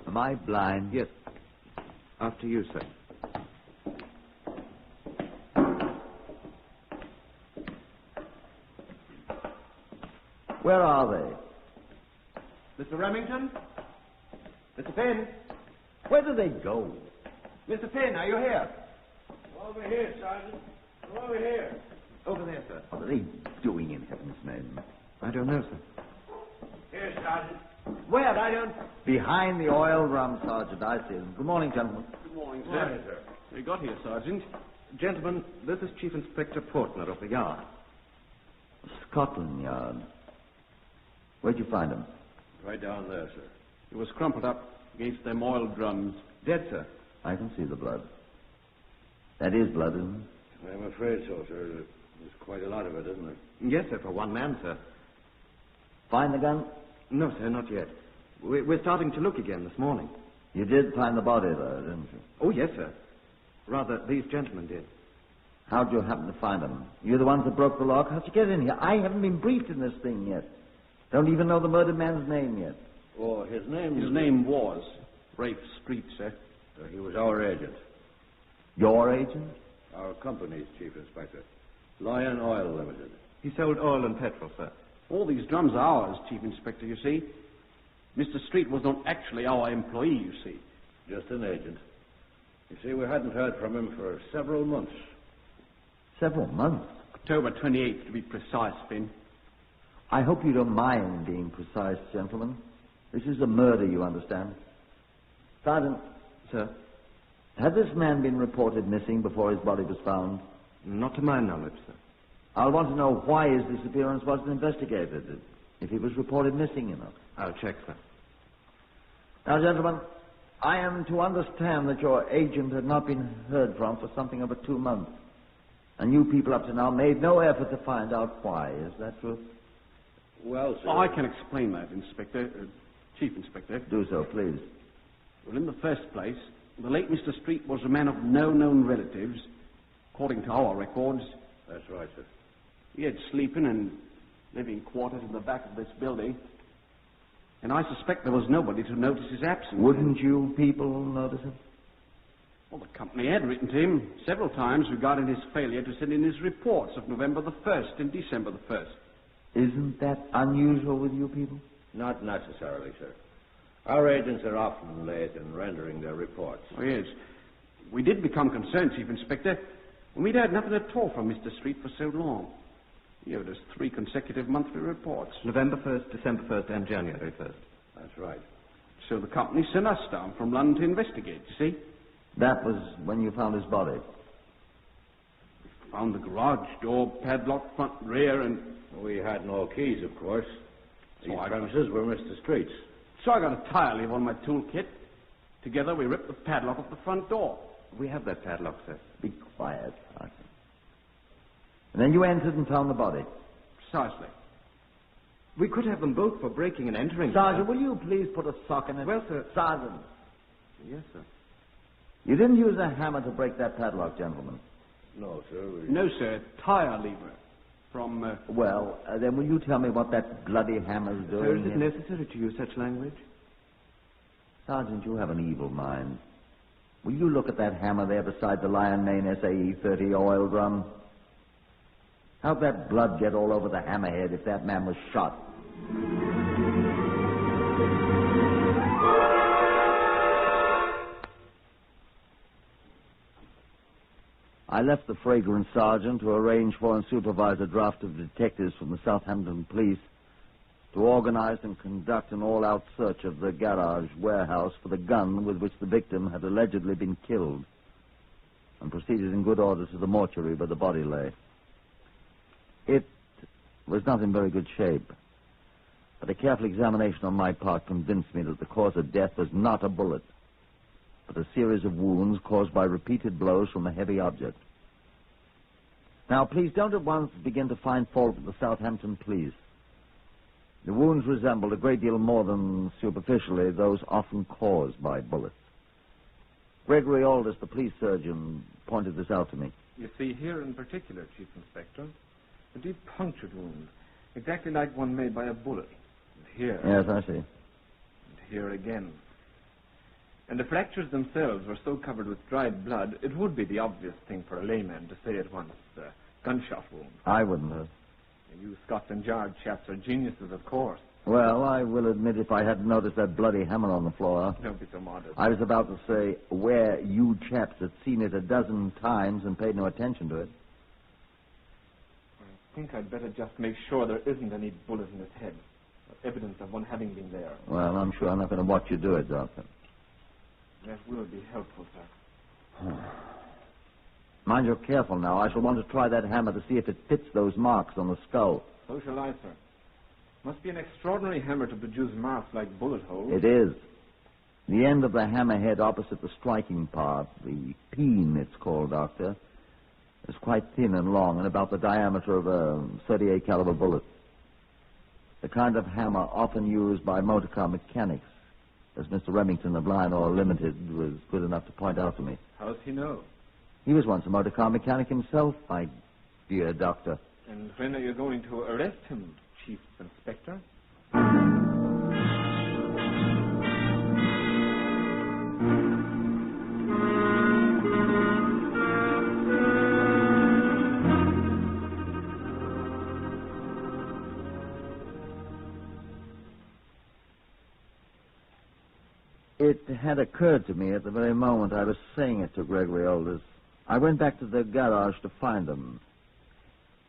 Am I blind?
Yes. After you, sir.
Where are they?
Mr. Remington? Mr. Finn?
Where do they go?
Mr. Finn, are you here?
Over here, Sergeant. Over here.
Over there, sir.
What are they doing in heaven's name?
I don't know, sir.
Here, Sergeant.
Where? I don't...
Behind the oil drum, Sergeant. I see them. Good morning, gentlemen.
Good morning, sir.
Morning, sir. We got here, Sergeant. Gentlemen, this is Chief Inspector Portner of the Yard.
Scotland Yard. Where'd you find him?
Right down there, sir. He was crumpled up against them oil drums.
Dead, sir.
I can see the blood. That is blood, isn't it?
I'm afraid so, sir. There's quite a lot of it, isn't there?
Yes, sir, for one man, sir.
Find the gun?
No, sir, not yet. We're starting to look again this morning.
You did find the body, though, didn't you?
Oh, yes, sir. Rather, these gentlemen did.
How'd you happen to find them? You're the ones that broke the lock? How'd you get in here? I haven't been briefed in this thing yet. Don't even know the murdered man's name yet.
Oh, his name...
His name was Rafe Street, sir.
He was our agent.
Your agent?
Our company's, Chief Inspector. Lion Oil Limited.
He sold oil and petrol, sir.
All these drums are ours, Chief Inspector, you see. Mr. Street was not actually our employee, you see.
Just an agent. You see, we hadn't heard from him for several months.
Several months?
October 28th, to be precise, Finn.
I hope you don't mind being precise, gentlemen. This is a murder, you understand. Sergeant.
Sir?
Had this man been reported missing before his body was found?
Not to my knowledge, sir.
I'll want to know why his disappearance wasn't investigated, if he was reported missing, you know.
I'll check, sir.
Now, gentlemen, I am to understand that your agent had not been heard from for something over 2 months. And you people up to now made no effort to find out why. Is that true?
Well, sir...
I can explain that, Chief Inspector.
Do so, please.
Well, in the first place, the late Mr. Street was a man of no known relatives, according to our records.
That's right, sir.
He had sleeping and living quarters in the back of this building. And I suspect there was nobody to notice his absence.
Wouldn't you people notice him?
Well, the company had written to him several times regarding his failure to send in his reports of November the 1st and December the 1st.
Isn't that unusual with you people?
Not necessarily, sir. Our agents are often late in rendering their reports.
Oh, yes. We did become concerned, Chief Inspector, when we'd heard nothing at all from Mr. Street for so long. He owed us 3 consecutive monthly reports.
November 1st, December 1st, and January 1st.
That's right.
So the company sent us down from London to investigate, you see.
That was when you found his body?
We found the garage door padlocked front and rear, and...
We had no keys, of course. These
So
premises were Mr. Street's.
So I got a tire lever on my toolkit. Together we ripped the padlock off the front door.
We have that padlock, sir.
Be quiet, Sergeant. And then you entered and found the body?
Precisely.
We could have them both for breaking and entering.
Sergeant, will you please put a sock in it?
Well, sir.
Sergeant.
Yes, sir.
You didn't use a hammer to break that padlock, gentlemen?
No, sir.
No, sir. Tire lever. From,
Well, then will you tell me what that bloody hammer's doing?
Sir, is it necessary to use such language?
Sergeant, you have an evil mind. Will you look at that hammer there beside the Lion Mane SAE-30 oil drum? How'd that blood get all over the hammerhead if that man was shot? I left the fragrant sergeant to arrange for and supervise a draft of detectives from the Southampton police to organize and conduct an all-out search of the garage warehouse for the gun with which the victim had allegedly been killed, and proceeded in good order to the mortuary where the body lay. It was not in very good shape, but a careful examination on my part convinced me that the cause of death was not a bullet, but a series of wounds caused by repeated blows from a heavy object. Now, please don't at once begin to find fault with the Southampton police. The wounds resembled a great deal more than superficially those often caused by bullets. Gregory Aldous, the police surgeon, pointed this out to me.
You see here in particular, Chief Inspector, a deep punctured wound, exactly like one made by a bullet. And here...
Yes, I see.
And here again. And the fractures themselves were so covered with dried blood, it would be the obvious thing for a layman to say at once, gunshot wound.
I wouldn't have.
You Scotland Yard chaps are geniuses, of course.
Well, I will admit if I hadn't noticed that bloody hammer on the floor.
Don't be so modest.
I was about to say where you chaps had seen it a dozen times and paid no attention to it.
I think I'd better just make sure there isn't any bullet in his head. Evidence of one having been there.
Well, I'm sure I'm not going to watch you do it, Doctor.
That will be helpful, sir.
Mind you're careful now. I shall want to try that hammer to see if it fits those marks on the skull.
So shall I, sir. Must be an extraordinary hammer to produce marks like bullet holes.
It is. The end of the hammerhead opposite the striking part, the peen it's called, Doctor, is quite thin and long and about the diameter of a 38 caliber bullet. The kind of hammer often used by motorcar mechanics, as Mr. Remington of Lion Oil Limited was good enough to point out to me.
How's he know?
He was once a motorcar mechanic himself, my dear Doctor.
And when are you going to arrest him, Chief Inspector?
It had occurred to me at the very moment I was saying it to Gregory Aldous. I went back to the garage to find him.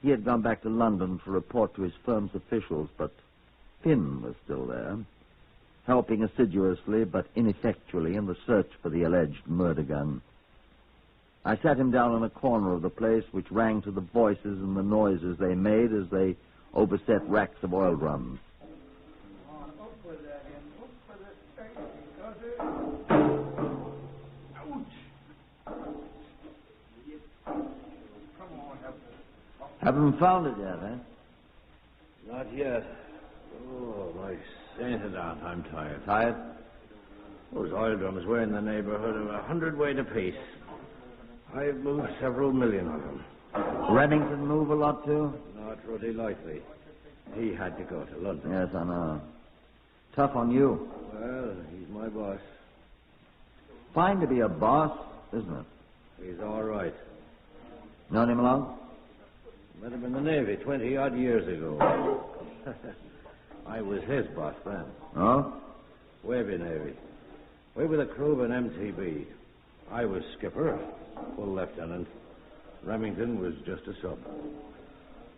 He had gone back to London to report to his firm's officials, but Finn was still there, helping assiduously but ineffectually in the search for the alleged murder gun. I sat him down in a corner of the place, which rang to the voices and the noises they made as they overset racks of oil drums. Haven't found it yet, eh?
Not yet. Oh, my sainted aunt, I'm tired.
Tired?
Those oil drums were in the neighborhood of 100 weight apiece. I've moved several million of them.
Remington move a lot, too?
Not really likely. He had to go to London.
Yes, I know. Tough on you.
Well, he's my boss.
Fine to be a boss, isn't it?
He's all right.
Known him long?
Met him in the Navy 20-odd years ago. I was his boss then.
Oh?
Wavy Navy. We were the crew of an MTB. I was skipper, full lieutenant. Remington was just a sub.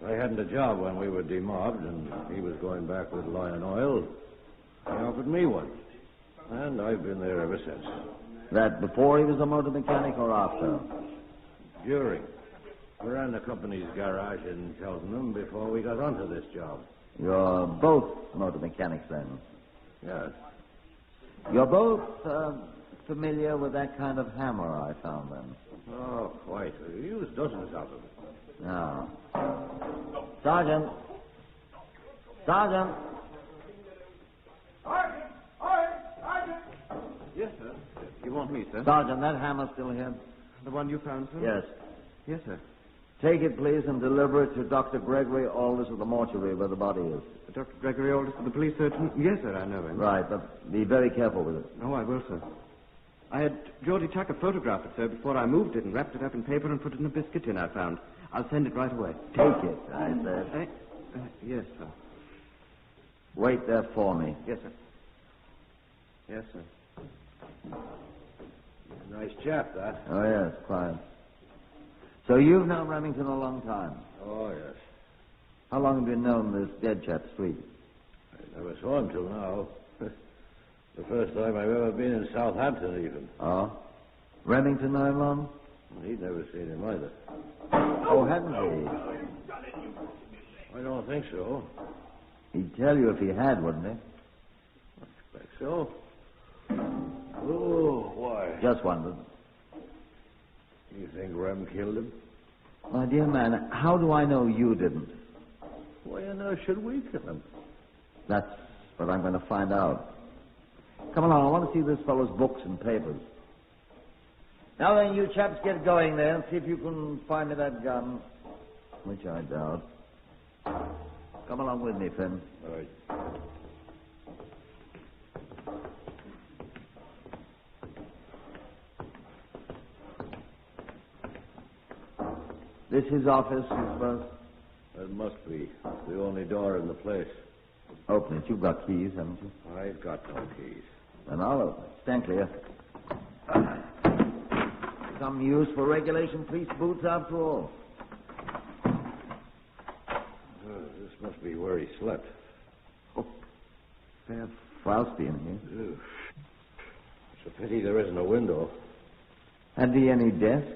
I hadn't a job when we were demobbed, and he was going back with Lion Oil. He offered me one, and I've been there ever since.
That before he was a motor mechanic or after?
During. We ran the company's garage in Cheltenham before we got onto this job.
You're both motor mechanics, then?
Yes.
You're both familiar with that kind of hammer I found, then?
Oh, quite. We used dozens of them.
No. Sergeant! Sergeant!
Sergeant! Yes, sir. You want me, sir?
Sergeant, that hammer's still here?
The one you found, sir?
Yes.
Yes, sir.
Take it, please, and deliver it to Dr. Gregory Aldous of the mortuary where the body is.
Dr. Gregory Aldous of the police surgeon? Yes, sir, I know him.
Right, but be very careful with it.
Oh, I will, sir. I had Geordie Tucker photograph it, sir, before I moved it and wrapped it up in paper and put it in a biscuit tin I found. I'll send it right away.
Take it, I said.
Yes, sir.
Wait there for me.
Yes, sir. Yes, sir.
Nice chap, that.
Oh, yes, quite. So you've known Remington a long time?
Oh, yes.
How long have you known this dead chap, Street?
I never saw him till now. The first time I've ever been in Southampton, even.
Oh? Remington know him long?
He'd never seen him either.
Oh, hadn't he?
I don't think so.
He'd tell you if he had, wouldn't he?
I expect so. Oh, why?
Just wondered.
You think Rem killed him?
My dear man, how do I know you didn't?
Why on earth should we kill him?
That's what I'm going to find out. Come along, I want to see this fellow's books and papers. Now then, you chaps get going there and see if you can find me that gun, which I doubt. Come along with me, Finn.
All right.
This his office, you suppose?
That must be. It's the only door in the place.
Open it. You've got keys, haven't you?
I've got no keys.
Then I'll open it. Stand clear. Some use for regulation police boots, after all.
This must be where he slept.
Oh, fair frosty in here.
It's a pity there isn't a window.
Had he any desk?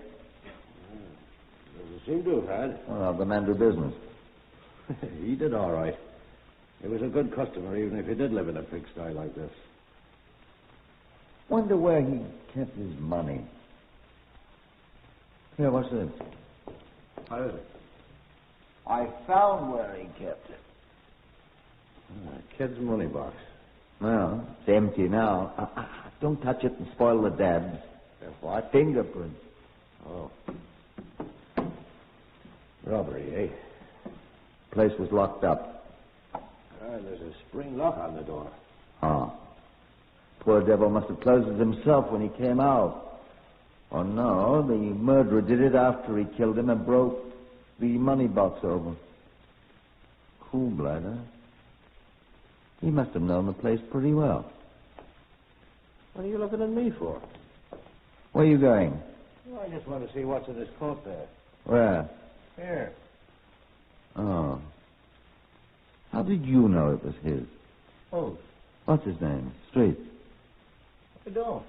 Doesn't seem to have had.
Oh, the man do business.
He did all right. He was a good customer, even if he did live in a pigsty like this.
Wonder where he kept his money. Here, what's this?
How is it?
I found where he kept it.
Kid's money box.
Well, it's empty now. Don't touch it and spoil the dabs.
What?
Fingerprints.
Oh. Robbery, eh?
Place was locked up.
There's a spring lock on the door.
Ah. Poor devil must have closed it himself when he came out. Oh, no, the murderer did it after he killed him and broke the money box over. Cool blood, huh? He must have known the place pretty well.
What are you looking at me for?
Where are you going?
Well, I just want to see what's in this coat there.
Where?
Here.
Oh. How did you know it was his?
Oh,
What's his name? Street?
I don't.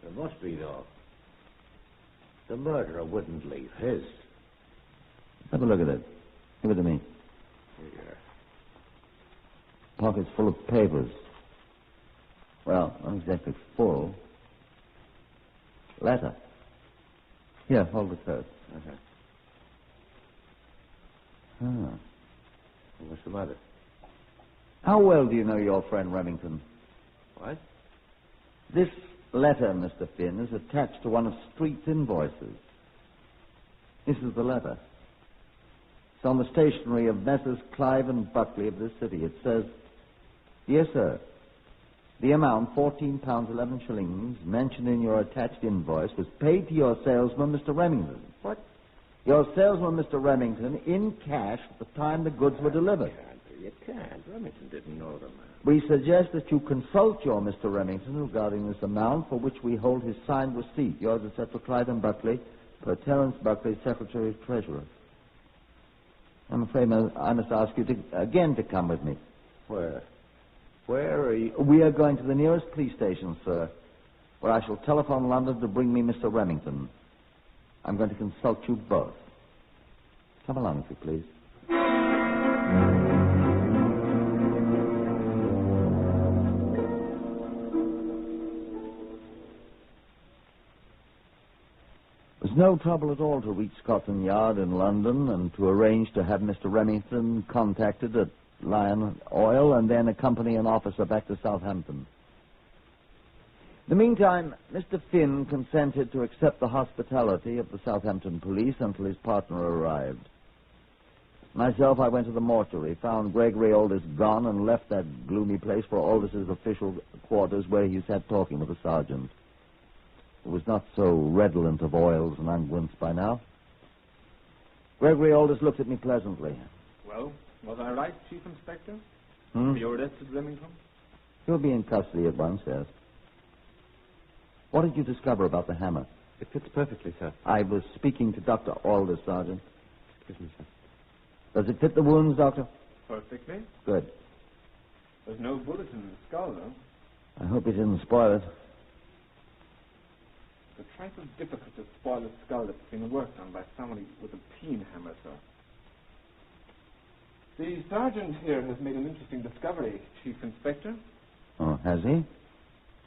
There must be, though. The murderer wouldn't leave his.
Have a look at it. Give it to me.
Here.
Pockets full of papers. Well, not exactly full. Letter. Here, hold it first.
Okay.
Ah.
What's the matter?
How well do you know your friend Remington?
What?
This letter, Mr. Finn, is attached to one of Street's invoices. This is the letter. It's on the stationery of Messrs. Clive and Buckley of this city. It says, "Dear sir, the amount, £14.11, mentioned in your attached invoice, was paid to your salesman, Mr. Remington."
What?
Your salesman, Mr. Remington, in cash at the time the goods were delivered.
You can't. Remington didn't know the man.
We suggest that you consult your Mr. Remington regarding this amount, for which we hold his signed receipt. Yours, etc., Clive and Buckley, per Terence Buckley, Secretary of Treasurer. I'm afraid I must ask you again to come with me.
Where? Where are you?
We are going to the nearest police station, sir, where I shall telephone London to bring me Mr. Remington. I'm going to consult you both. Come along, if you please. There's no trouble at all to reach Scotland Yard in London and to arrange to have Mr. Remington contacted at Lion Oil and then accompany an officer back to Southampton. In the meantime, Mr. Finn consented to accept the hospitality of the Southampton police until his partner arrived. Myself, I went to the mortuary, found Gregory Aldous gone, and left that gloomy place for Aldous' official quarters, where he sat talking with the sergeant, who was not so redolent of oils and unguents by now. Gregory Aldous looked at me pleasantly.
Well, was I right, Chief Inspector? You arrested Remington?
He'll be in custody at once, yes. What did you discover about the hammer?
It fits perfectly, sir.
I was speaking to Dr. Aldous, Sergeant.
Excuse me, sir.
Does it fit the wounds, Doctor?
Perfectly.
Good.
There's no bullet in the skull, though.
I hope he didn't spoil it.
It's a trifle difficult to spoil a skull that's been worked on by somebody with a peen hammer, sir. The sergeant here has made an interesting discovery, Chief Inspector.
Oh, has he?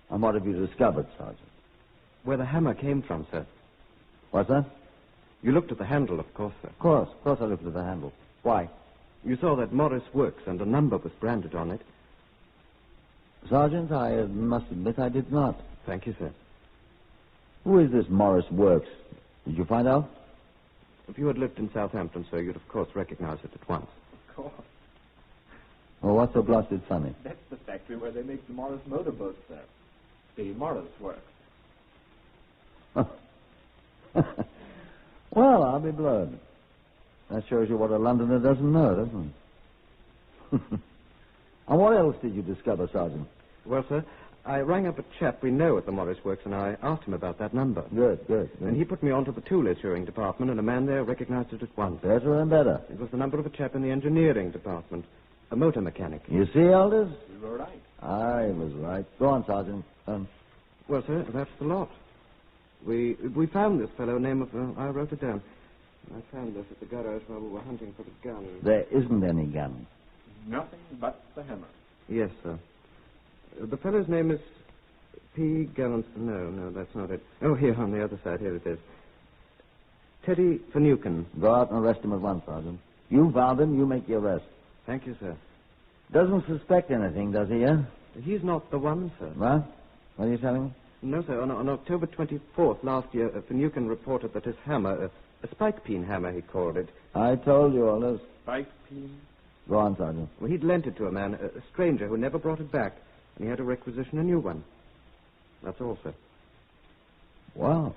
And what have you discovered, Sergeant?
Where the hammer came from, sir.
What's that?
You looked at the handle, of course, sir.
Of course I looked at the handle. Why?
You saw that Morris Works and a number was branded on it.
Sergeant, I must admit I did not.
Thank you, sir.
Who is this Morris Works? Did you find out?
If you had lived in Southampton, sir, you'd of course recognize it at once.
Of course.
Well, what's so blasted funny?
That's the factory where they make the Morris motorboats, sir. The Morris Works.
Well, I'll be blowed. That shows you what a Londoner doesn't know, doesn't it? And what else did you discover, Sergeant?
Well, sir, I rang up a chap we know at the Morris Works, and I asked him about that number.
Good.
And he put me on to the tool issuing department, and a man there recognized it at once.
Better and better.
It was the number of a chap in the engineering department, a motor mechanic.
You see, Aldous?
You were right.
I was right. Go on, Sergeant.
Well, sir, that's the lot. We found this fellow, name of... I wrote it down. I found this at the garage while we were hunting for the gun.
There isn't any gun.
Nothing but the hammer.
Yes, sir. The fellow's name is P. Gallants. No, that's not it. Oh, here, on the other side. Here it is. Teddy Finucane.
Go out and arrest him at once, Sergeant. You found him, you make the arrest.
Thank you, sir.
Doesn't suspect anything, does he, eh?
He's not the one, sir.
What? What are you telling me?
No, sir. On October 24th last year, Finucane reported that his hammer, a spike peen hammer, he called it.
I told you, Aldous.
Spike peen?
Go on, Sergeant.
Well, he'd lent it to a man, a stranger, who never brought it back, and he had to requisition a new one. That's all, sir.
Wow.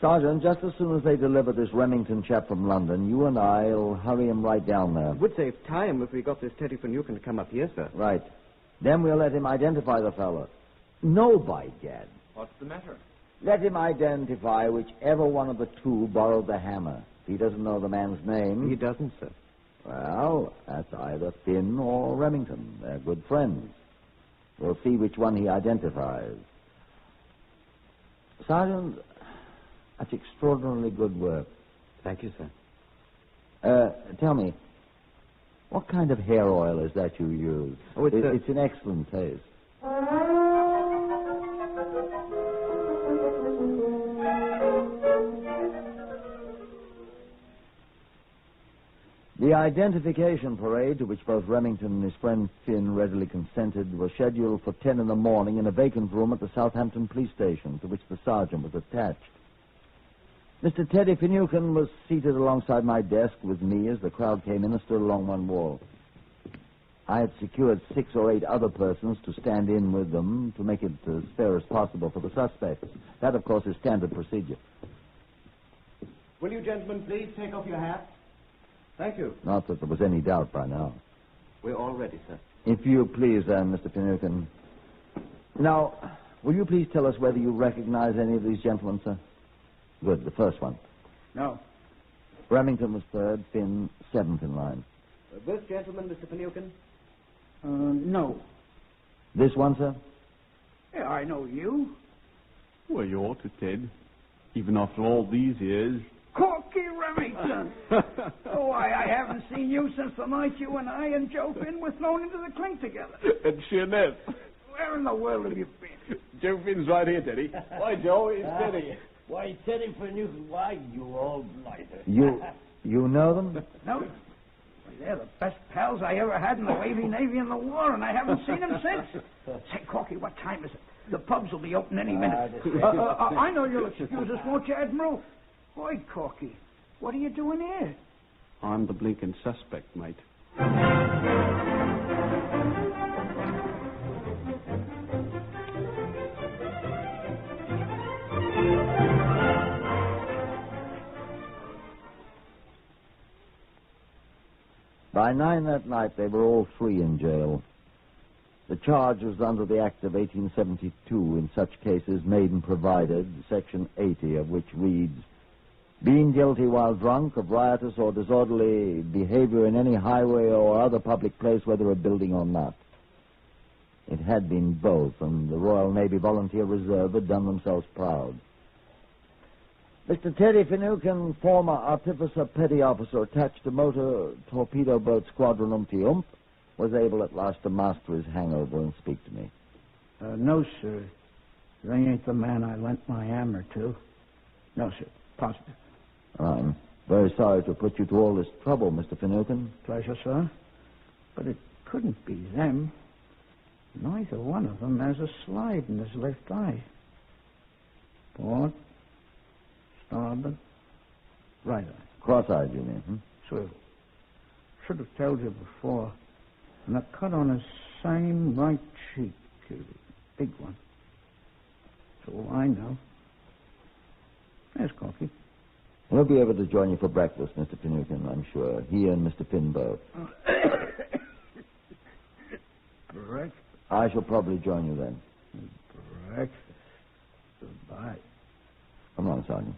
Sergeant, just as soon as they deliver this Remington chap from London, you and I'll hurry him right down there.
It would save time if we got this Teddy Finucane to come up here, sir.
Right.
Then we'll let him identify the fellow. No, by gad.
What's the matter?
Let him identify whichever one of the two borrowed the hammer. He doesn't know the man's name.
He doesn't, sir.
Well, that's either Finn or Remington. They're good friends. We'll see which one he identifies. Sergeant, that's extraordinarily good work.
Thank you, sir.
Tell me, what kind of hair oil is that you use?
Oh,
it's an excellent taste. The identification parade, to which both Remington and his friend Finn readily consented, was scheduled for 10 in the morning in a vacant room at the Southampton police station, to which the sergeant was attached. Mr. Teddy Finucane was seated alongside my desk with me as the crowd came in and stood along one wall. I had secured 6 or 8 other persons to stand in with them to make it as fair as possible for the suspects. That, of course, is standard procedure.
Will you gentlemen please take off your hats? Thank you.
Not that there was any doubt by now.
We're all ready, sir.
If you please, Mr. Finucane. Now, will you please tell us whether you recognize any of these gentlemen, sir? Good, the first one.
No.
Remington was third, Finn seventh in line.
This gentleman, Mr. Finucane?
No.
This one, sir?
Yeah, I know you.
Well, you ought to, Ted. Even after all these years.
Corky Remington! Oh, I haven't seen you since the night you and I and Joe Finn were thrown into the clink together.
And Sheerness.
Where in the world have you been?
Joe Finn's right here, Teddy. Why, Joe, it's Teddy.
Why, Teddy Finucane, why, you old blighter.
You know them?
No. They're the best pals I ever had in the Wavy Navy in the war, and I haven't seen them since. Say, Corky, what time is it? The pubs will be open any minute. I know you'll excuse us, won't you, Admiral? Boy, Corky, what are you doing here?
I'm the blinking suspect, mate.
By 9 that night, they were all 3 in jail. The charge was under the Act of 1872 in such cases made and provided, Section 80 of which reads, being guilty while drunk of riotous or disorderly behavior in any highway or other public place, whether a building or not. It had been both, and the Royal Navy Volunteer Reserve had done themselves proud. Mr. Teddy Finucane, former artificer petty officer attached to motor torpedo boat squadron Ump, was able at last to master his hangover and speak to me.
No, sir. They ain't the man I lent my hammer to. No, sir. Positive.
I'm very sorry to put you to all this trouble, Mr. Finucane.
Pleasure, sir. But it couldn't be them. Neither one of them has a slide in his left eye. Port, starboard, right eye.
Cross-eyed, you mean?
Swivel. Should have told you before. And a cut on his same right cheek. Big one. That's all I know. There's Corky.
He'll be able to join you for breakfast, Mr. Finucane, I'm sure. He and Mr. Finn both.
Breakfast?
I shall probably join you then.
Breakfast. Goodbye.
Come on, Sergeant.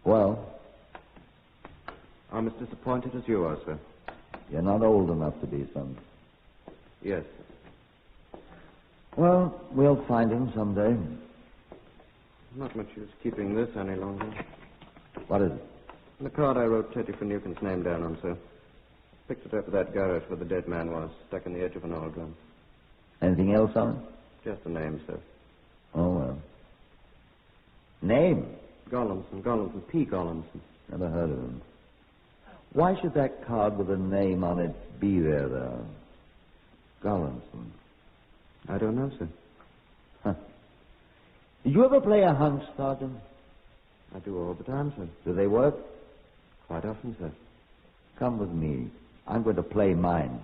Well?
I'm as disappointed as you are, sir.
You're not old enough to be, son.
Yes.
Well, we'll find him someday.
Not much use keeping this any longer.
What is it?
The card I wrote Teddy Finucane's name down on, sir. Picked it up at that garage where the dead man was, stuck in the edge of an oil drum.
Anything else on it?
Just a name, sir.
Oh, well. Name?
Gollinson, P. Gollinson.
Never heard of him. Why should that card with a name on it be there, though? Gollinson.
I don't know, sir.
Huh. Did you ever play a hunch, Sergeant?
I do all the time, sir.
Do they work?
Quite often, sir.
Come with me. I'm going to play mine.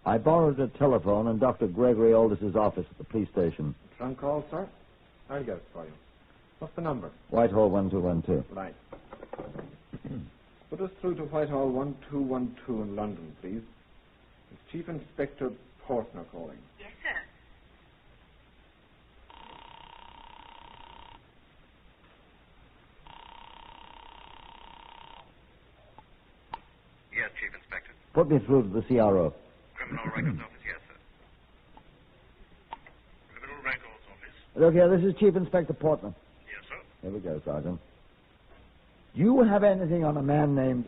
I borrowed a telephone in Dr. Gregory Aldis's office at the police station.
Trunk call, sir? I'll get it for you. What's the number?
Whitehall 1212.
Right. Put us through to Whitehall 1212 in London, please. It's Chief Inspector Portner calling.
Yes, sir.
Yes, Chief Inspector.
Put me through to the CRO.
Criminal Records Office, yes, sir.
Criminal Records Office.
Look here, this is Chief Inspector Portner.
Yes, sir.
Here we go, Sergeant. Do you have anything on a man named...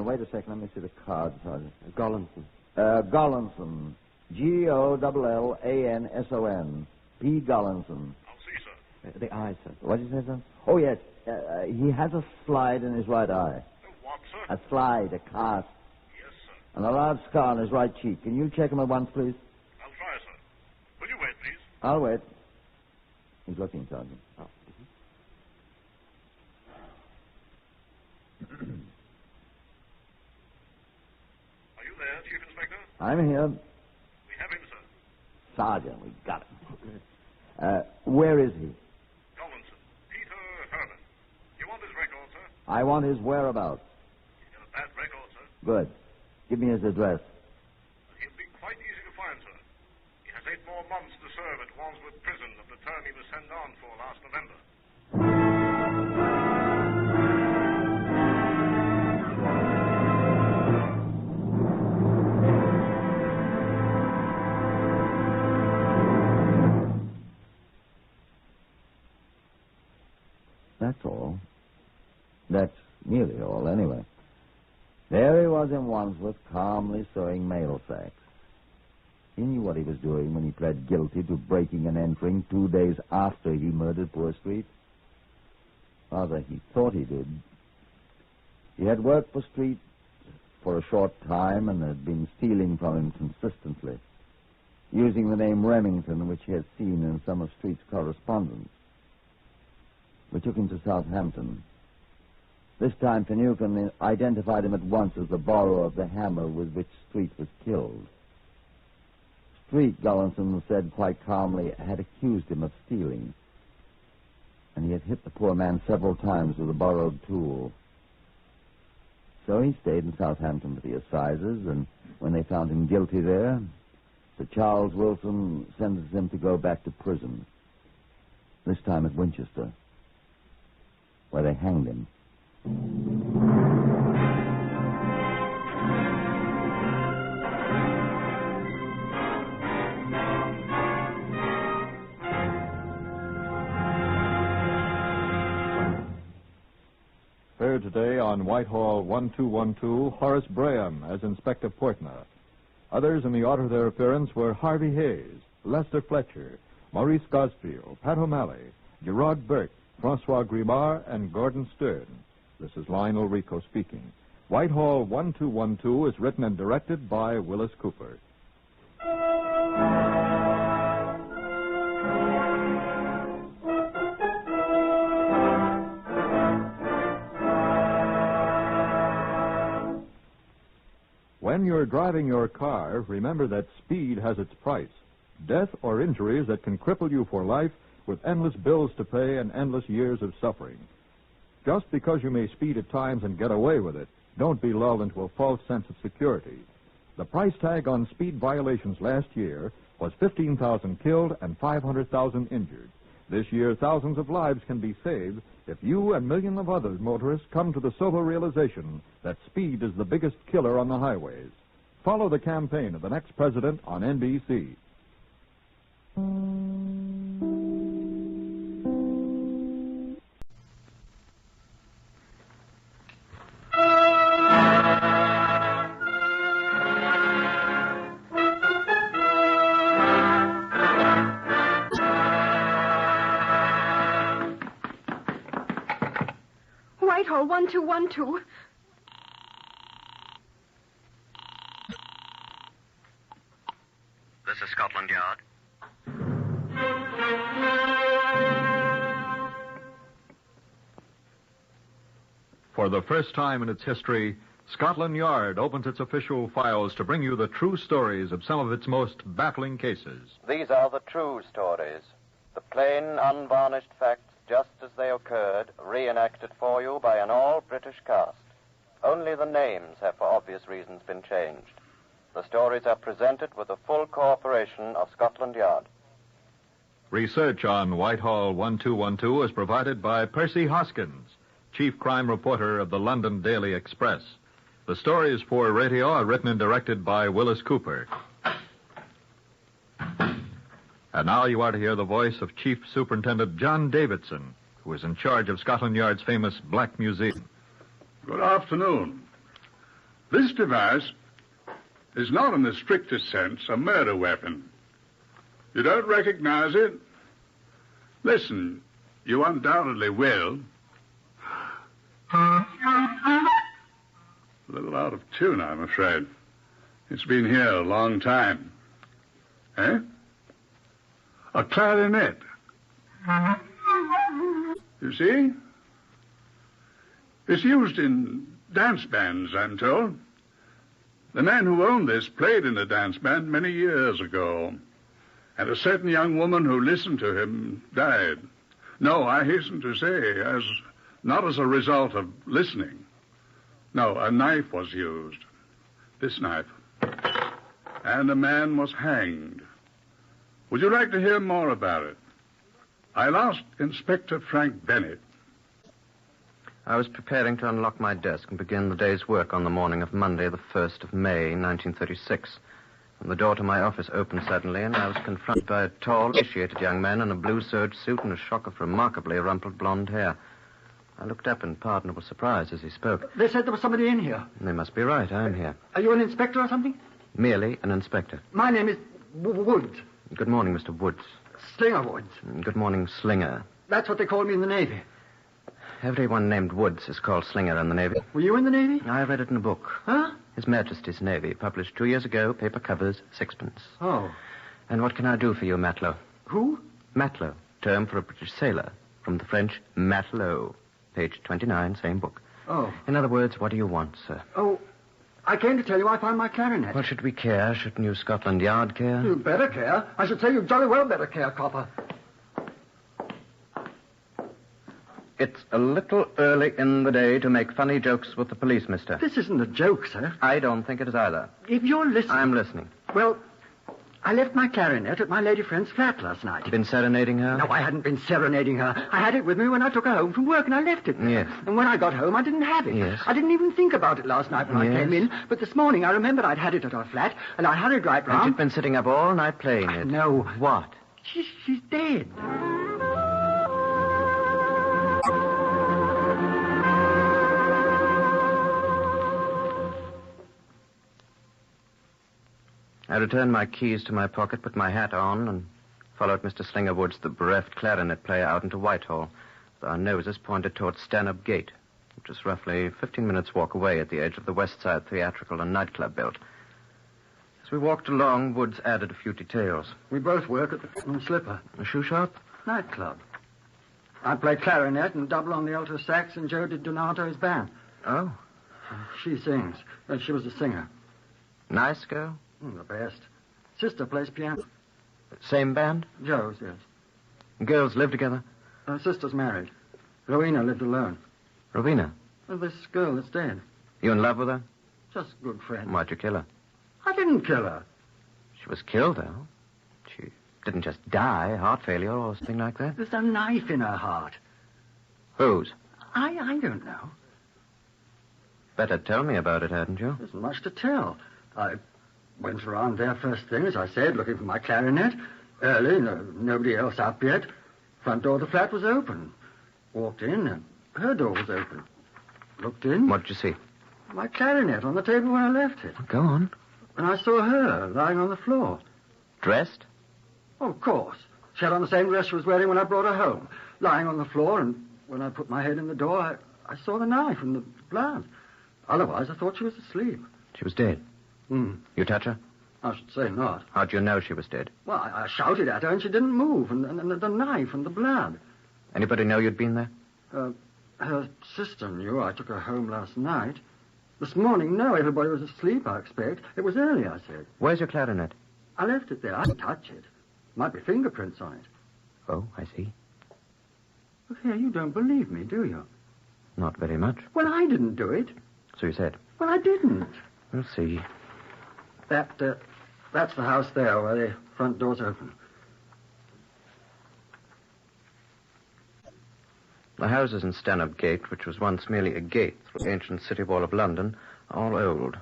Wait a second, let me see the card, Sergeant.
Gollinson.
Gollinson. Gollanson. P. Gollinson.
I'll see, sir.
The eye, sir.
What did you say, sir? Oh, yes. He has a slide in his right eye.
What, sir?
A slide, a cast.
Yes, sir.
And a large scar on his right cheek. Can you check him at once, please?
I'll try, sir. Will you wait, please?
I'll wait. He's looking, Sergeant.
Oh. Are you there, Chief Inspector?
I'm here.
We have him, sir.
Sergeant, we got him. Where is he?
Collinson. Peter Herman. You want his record, sir?
I want his whereabouts.
He's got a bad record, sir.
Good. Give me his address.
He'll be quite easy to find, sir. He has 8 more months to serve at Wandsworth Prison of the term he was sent on for last November.
That's all. That's nearly all, anyway. There he was in Wandsworth, calmly sewing mail sacks. He knew what he was doing when he pled guilty to breaking and entering 2 days after he murdered poor Street. Rather, he thought he did. He had worked for Street for a short time and had been stealing from him consistently, using the name Remington, which he had seen in some of Street's correspondence. We took him to Southampton. This time, Finucane identified him at once as the borrower of the hammer with which Street was killed. Street, Gollinson said quite calmly, had accused him of stealing, and he had hit the poor man several times with a borrowed tool. So he stayed in Southampton for the assizes, and when they found him guilty there, Sir Charles Wilson sentenced him to go back to prison, this time at Winchester, where they hanged him.
Heard today on Whitehall 1212, Horace Braham as Inspector Portner. Others in the order of their appearance were Harvey Hayes, Lester Fletcher, Maurice Gosfield, Pat O'Malley, Gerard Burke, Francois Grimard, and Gordon Stern. This is Lionel Rico speaking. Whitehall 1212 is written and directed by Willis Cooper. When you're driving your car, remember that speed has its price. Death or injuries that can cripple you for life with endless bills to pay and endless years of suffering. Just because you may speed at times and get away with it, don't be lulled into a false sense of security. The price tag on speed violations last year was 15,000 killed and 500,000 injured. This year, thousands of lives can be saved if you and millions of other motorists come to the sober realization that speed is the biggest killer on the highways. Follow the campaign of the next president on NBC.
Whitehall 1212.
This is Scotland Yard.
For the first time in its history,
Scotland Yard opens its official files to bring you the true stories of some of its most baffling cases.
These are the true stories. The plain, unvarnished facts, just as they occurred, reenacted for you by an all-British cast. Only the names have, for obvious reasons, been changed. The stories are presented with the full cooperation of Scotland Yard.
Research on Whitehall 1212 is provided by Percy Hoskins, chief crime reporter of the London Daily Express. The stories for radio are written and directed by Willis Cooper. And now you are to hear the voice of Chief Superintendent John Davidson, who is in charge of Scotland Yard's famous Black Museum.
Good afternoon. This device is not in the strictest sense a murder weapon. You don't recognize it? Listen, you undoubtedly will. A little out of tune, I'm afraid. It's been here a long time. Eh? A clarinet. You see? It's used in dance bands, I'm told. The man who owned this played in a dance band many years ago. And a certain young woman who listened to him died. No, I hasten to say, not as a result of listening. No, a knife was used. This knife. And a man was hanged. Would you like to hear more about it? I'll ask Inspector Frank Bennett.
I was preparing to unlock my desk and begin the day's work on the morning of Monday, the 1st of May, 1936. When the door to my office opened suddenly, and I was confronted by a tall, emaciated young man in a blue serge suit and a shock of remarkably rumpled blonde hair. I looked up in pardonable surprise as he spoke.
They said there was somebody in here.
They must be right. I'm here.
Are you an inspector or something?
Merely an inspector.
My name is Woods.
Good morning, Mr. Woods.
Slinger Woods.
Good morning, Slinger.
That's what they call me in the Navy.
Everyone named Woods is called Slinger in the Navy.
Were you in the Navy?
I read it in a book.
Huh?
His Majesty's Navy, published 2 years ago, paper covers, 6pence.
Oh.
And what can I do for you, matelot?
Who?
Matelot, term for a British sailor. From the French, matelot. Page 29, same book.
Oh.
In other words, what do you want, sir?
Oh, I came to tell you I found my clarinet.
Well, should we care? Shouldn't you Scotland Yard care?
You better care. I should say you jolly well better care, copper.
It's a little early in the day to make funny jokes with the police, mister.
This isn't a joke, sir.
I don't think it is either.
If you're listening...
I'm listening.
Well, I left my clarinet at my lady friend's flat last night.
Been serenading her?
No, I hadn't been serenading her. I had it with me when I took her home from work, and I left it there.
Yes.
And when I got home, I didn't have it.
Yes.
I didn't even think about it last night when I came in. But this morning, I remembered I'd had it at her flat, and I hurried right round.
And you'd been sitting up all night playing it.
No.
What?
She's dead.
I returned my keys to my pocket, put my hat on, and followed Mr. Slinger Woods, the bereft clarinet player, out into Whitehall. Our noses pointed towards Stanhope Gate, which is roughly 15 minutes' walk away at the edge of the West Side theatrical and nightclub belt. As we walked along, Woods added a few details.
We both work at the Slipper.
A shoe shop?
Nightclub. I play clarinet and double on the alto sax, and Joe did Donato's band.
Oh?
She sings. She was a singer.
Nice girl?
The best. Sister plays piano.
Same band?
Joe's, yes.
Girls live together?
Her sister's married. Rowena lived alone.
Rowena?
This girl that's dead.
You in love with her?
Just good friends.
Why'd you kill her?
I didn't kill her.
She was killed, though. She didn't just die, heart failure or something like that.
There's a knife in her heart.
Whose?
I don't know.
Better tell me about it, hadn't you?
There isn't much to tell. I went around there first thing, as I said, looking for my clarinet. Early, nobody else up yet. Front door of the flat was open. Walked in, and her door was open. Looked in.
What did you see?
My clarinet on the table where I left it.
Go on.
And I saw her lying on the floor.
Dressed?
Oh, of course. She had on the same dress she was wearing when I brought her home. Lying on the floor, and when I put my head in the door, I saw the knife and the blood. Otherwise, I thought she was asleep.
She was dead? You touch her?
I should say not.
How'd you know she was dead?
Well, I shouted at her, and she didn't move, and the knife and the blood.
Anybody know you'd been there?
Her sister knew. I took her home last night.
This morning, no. Everybody was asleep, I expect. It was early, I said.
Where's your clarinet?
I left it there. I didn't touch it. Might be fingerprints on it.
Oh, I see.
Look here, you don't believe me, do you?
Not very much.
Well, I didn't do it.
So you said.
Well, I didn't.
We'll see.
That's the house there where the front door's open.
The houses in Stanhope Gate, which was once merely a gate through the ancient city wall of London, are all old.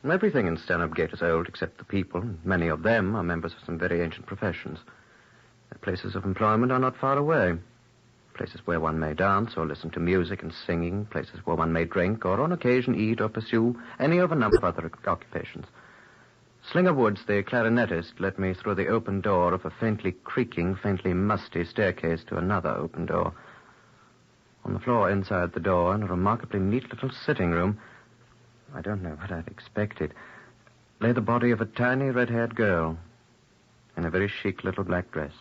And everything in Stanhope Gate is old except the people, and many of them are members of some very ancient professions. Their places of employment are not far away. Places where one may dance or listen to music and singing, places where one may drink or on occasion eat or pursue any of a number of other occupations. Slinger Woods, the clarinetist, led me through the open door of a faintly creaking, faintly musty staircase to another open door. On the floor inside the door, in a remarkably neat little sitting room, I don't know what I'd expected, lay the body of a tiny red-haired girl in a very chic little black dress.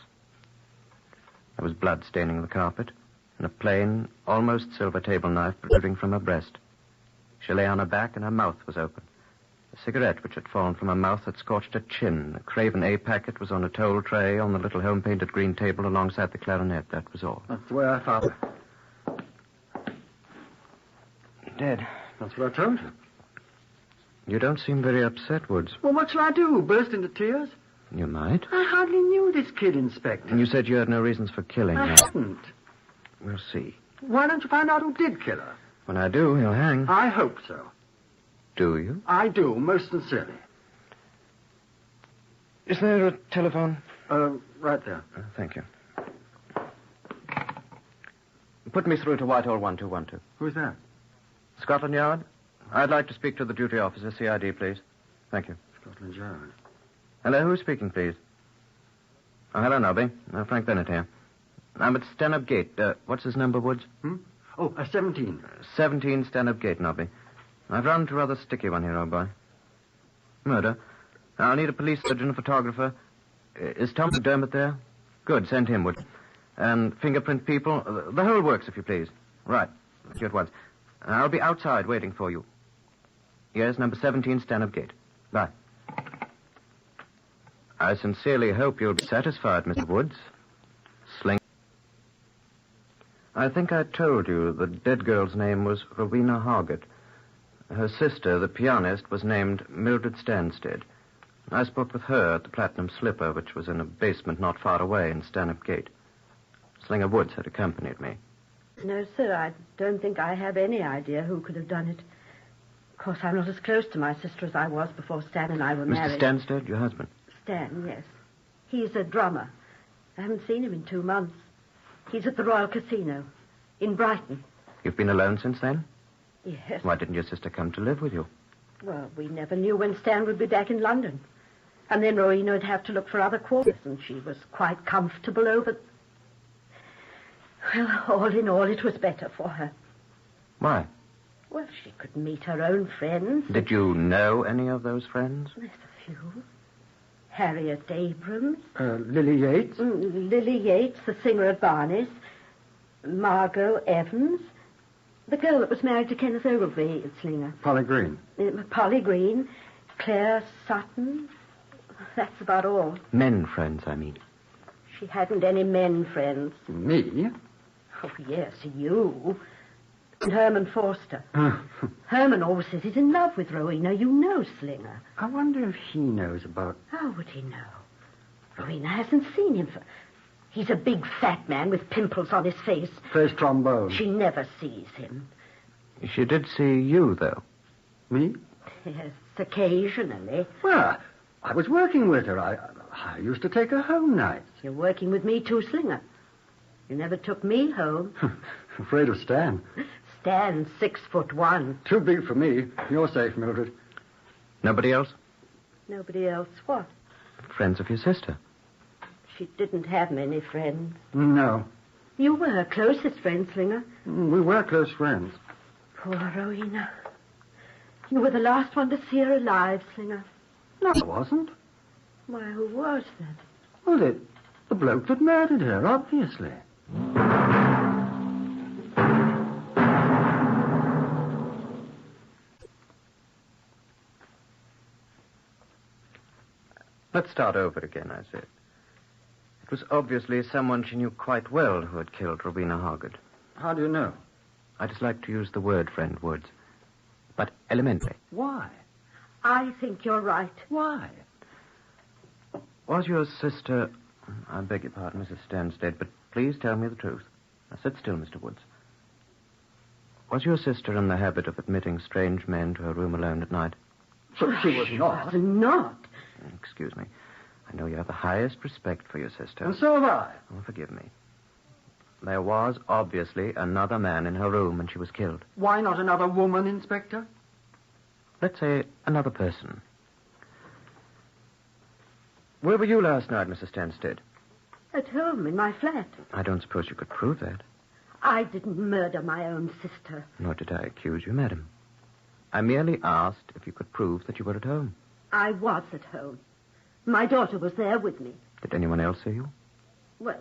There was blood staining the carpet, and a plain, almost silver table knife protruding from her breast. She lay on her back, and her mouth was open. A cigarette which had fallen from her mouth had scorched her chin. A Craven A packet was on a toll tray on the little home-painted green table alongside the clarinet. That was all.
That's the way I found her.
Dead.
That's what I told you.
You don't seem very upset, Woods.
Well, what shall I do? Burst into tears?
You might.
I hardly knew this kid, Inspector.
And you said you had no reasons for killing her.
I hadn't.
We'll see.
Why don't you find out who did kill her?
When I do, he'll hang.
I hope so.
Do you?
I do, most sincerely.
Is there a telephone?
Right there.
Thank you. Put me through to Whitehall 1212.
Who's that?
Scotland Yard? I'd like to speak to the duty officer, CID, please. Thank you.
Scotland Yard.
Hello, who's speaking, please? Oh, hello, Nobby. Frank Bennett here. I'm at Stanhope Gate. What's his number, Woods?
17.
17 Stanhope Gate, Nobby. I've run into a rather sticky one here, old boy. Murder. I'll need a police surgeon, a photographer. Is Tom McDermott there? Good, send him, Wood. And fingerprint people. The whole works, if you please. Right. See you at once. I'll be outside waiting for you. Yes, number 17 Stanhope Gate. Bye. I sincerely hope you'll be satisfied, Mr. Woods. Sling. I think I told you the dead girl's name was Rowena Hargett. Her sister, the pianist, was named Mildred Stanstead. I spoke with her at the Platinum Slipper, which was in a basement not far away in Stanhope Gate. Slinger Woods had accompanied me.
No, sir, I don't think I have any idea who could have done it. Of course, I'm not as close to my sister as I was before Stan and I were married.
Mr. Stanstead, your husband?
Stan, yes. He's a drummer. I haven't seen him in 2 months. He's at the Royal Casino in Brighton.
You've been alone since then?
Yes.
Why didn't your sister come to live with you?
Well, we never knew when Stan would be back in London. And then Rowena would have to look for other quarters, and she was quite comfortable over... Well, all in all, it was better for her.
Why?
Well, she could meet her own friends.
Did you know any of those friends?
There's a few. Harriet Abrams.
Lily Yates?
Lily Yates, the singer at Barney's. Margot Evans. The girl that was married to Kenneth Ogilvy, Slinger.
Polly Green.
Polly Green. Claire Sutton. That's about all.
Men friends, I mean.
She hadn't any men friends.
Me?
Oh, yes, you. And Herman Forster. Herman always says he's in love with Rowena. You know, Slinger.
I wonder if he knows about...
How would he know? Rowena hasn't seen him for... He's a big fat man with pimples on his face.
Plays trombone.
She never sees him.
She did see you, though.
Me?
Yes, occasionally.
Well, I was working with her. I used to take her home nights.
You're working with me too, Slinger. You never took me home.
Afraid of Stan.
Stan's 6'1".
Too big for me. You're safe, Mildred.
Nobody else?
Nobody else what?
Friends of your sister.
She didn't have many friends.
No.
You were her closest friend, Slinger.
We were close friends.
Poor Rowena. You were the last one to see her alive, Slinger.
No, I wasn't.
Why, who was then?
Well, the bloke that murdered her, obviously.
Let's start over again, I said. It was obviously someone she knew quite well who had killed Rowena Hoggett.
How do you know?
I dislike to use the word, friend Woods, but elementary.
Why?
I think you're right.
Why?
Was your sister... I beg your pardon, Mrs. Stanstead, but please tell me the truth. Now, sit still, Mr. Woods. Was your sister in the habit of admitting strange men to her room alone at night?
She was not.
Not.
Excuse me. I know you have the highest respect for your sister.
And so have I.
Oh, forgive me. There was obviously another man in her room when she was killed.
Why not another woman, Inspector?
Let's say another person. Where were you last night, Mrs. Stanstead?
At home, in my flat.
I don't suppose you could prove that.
I didn't murder my own sister.
Nor did I accuse you, madam. I merely asked if you could prove that you were at home.
I was at home. My daughter was there with me.
Did anyone else see you?
Well,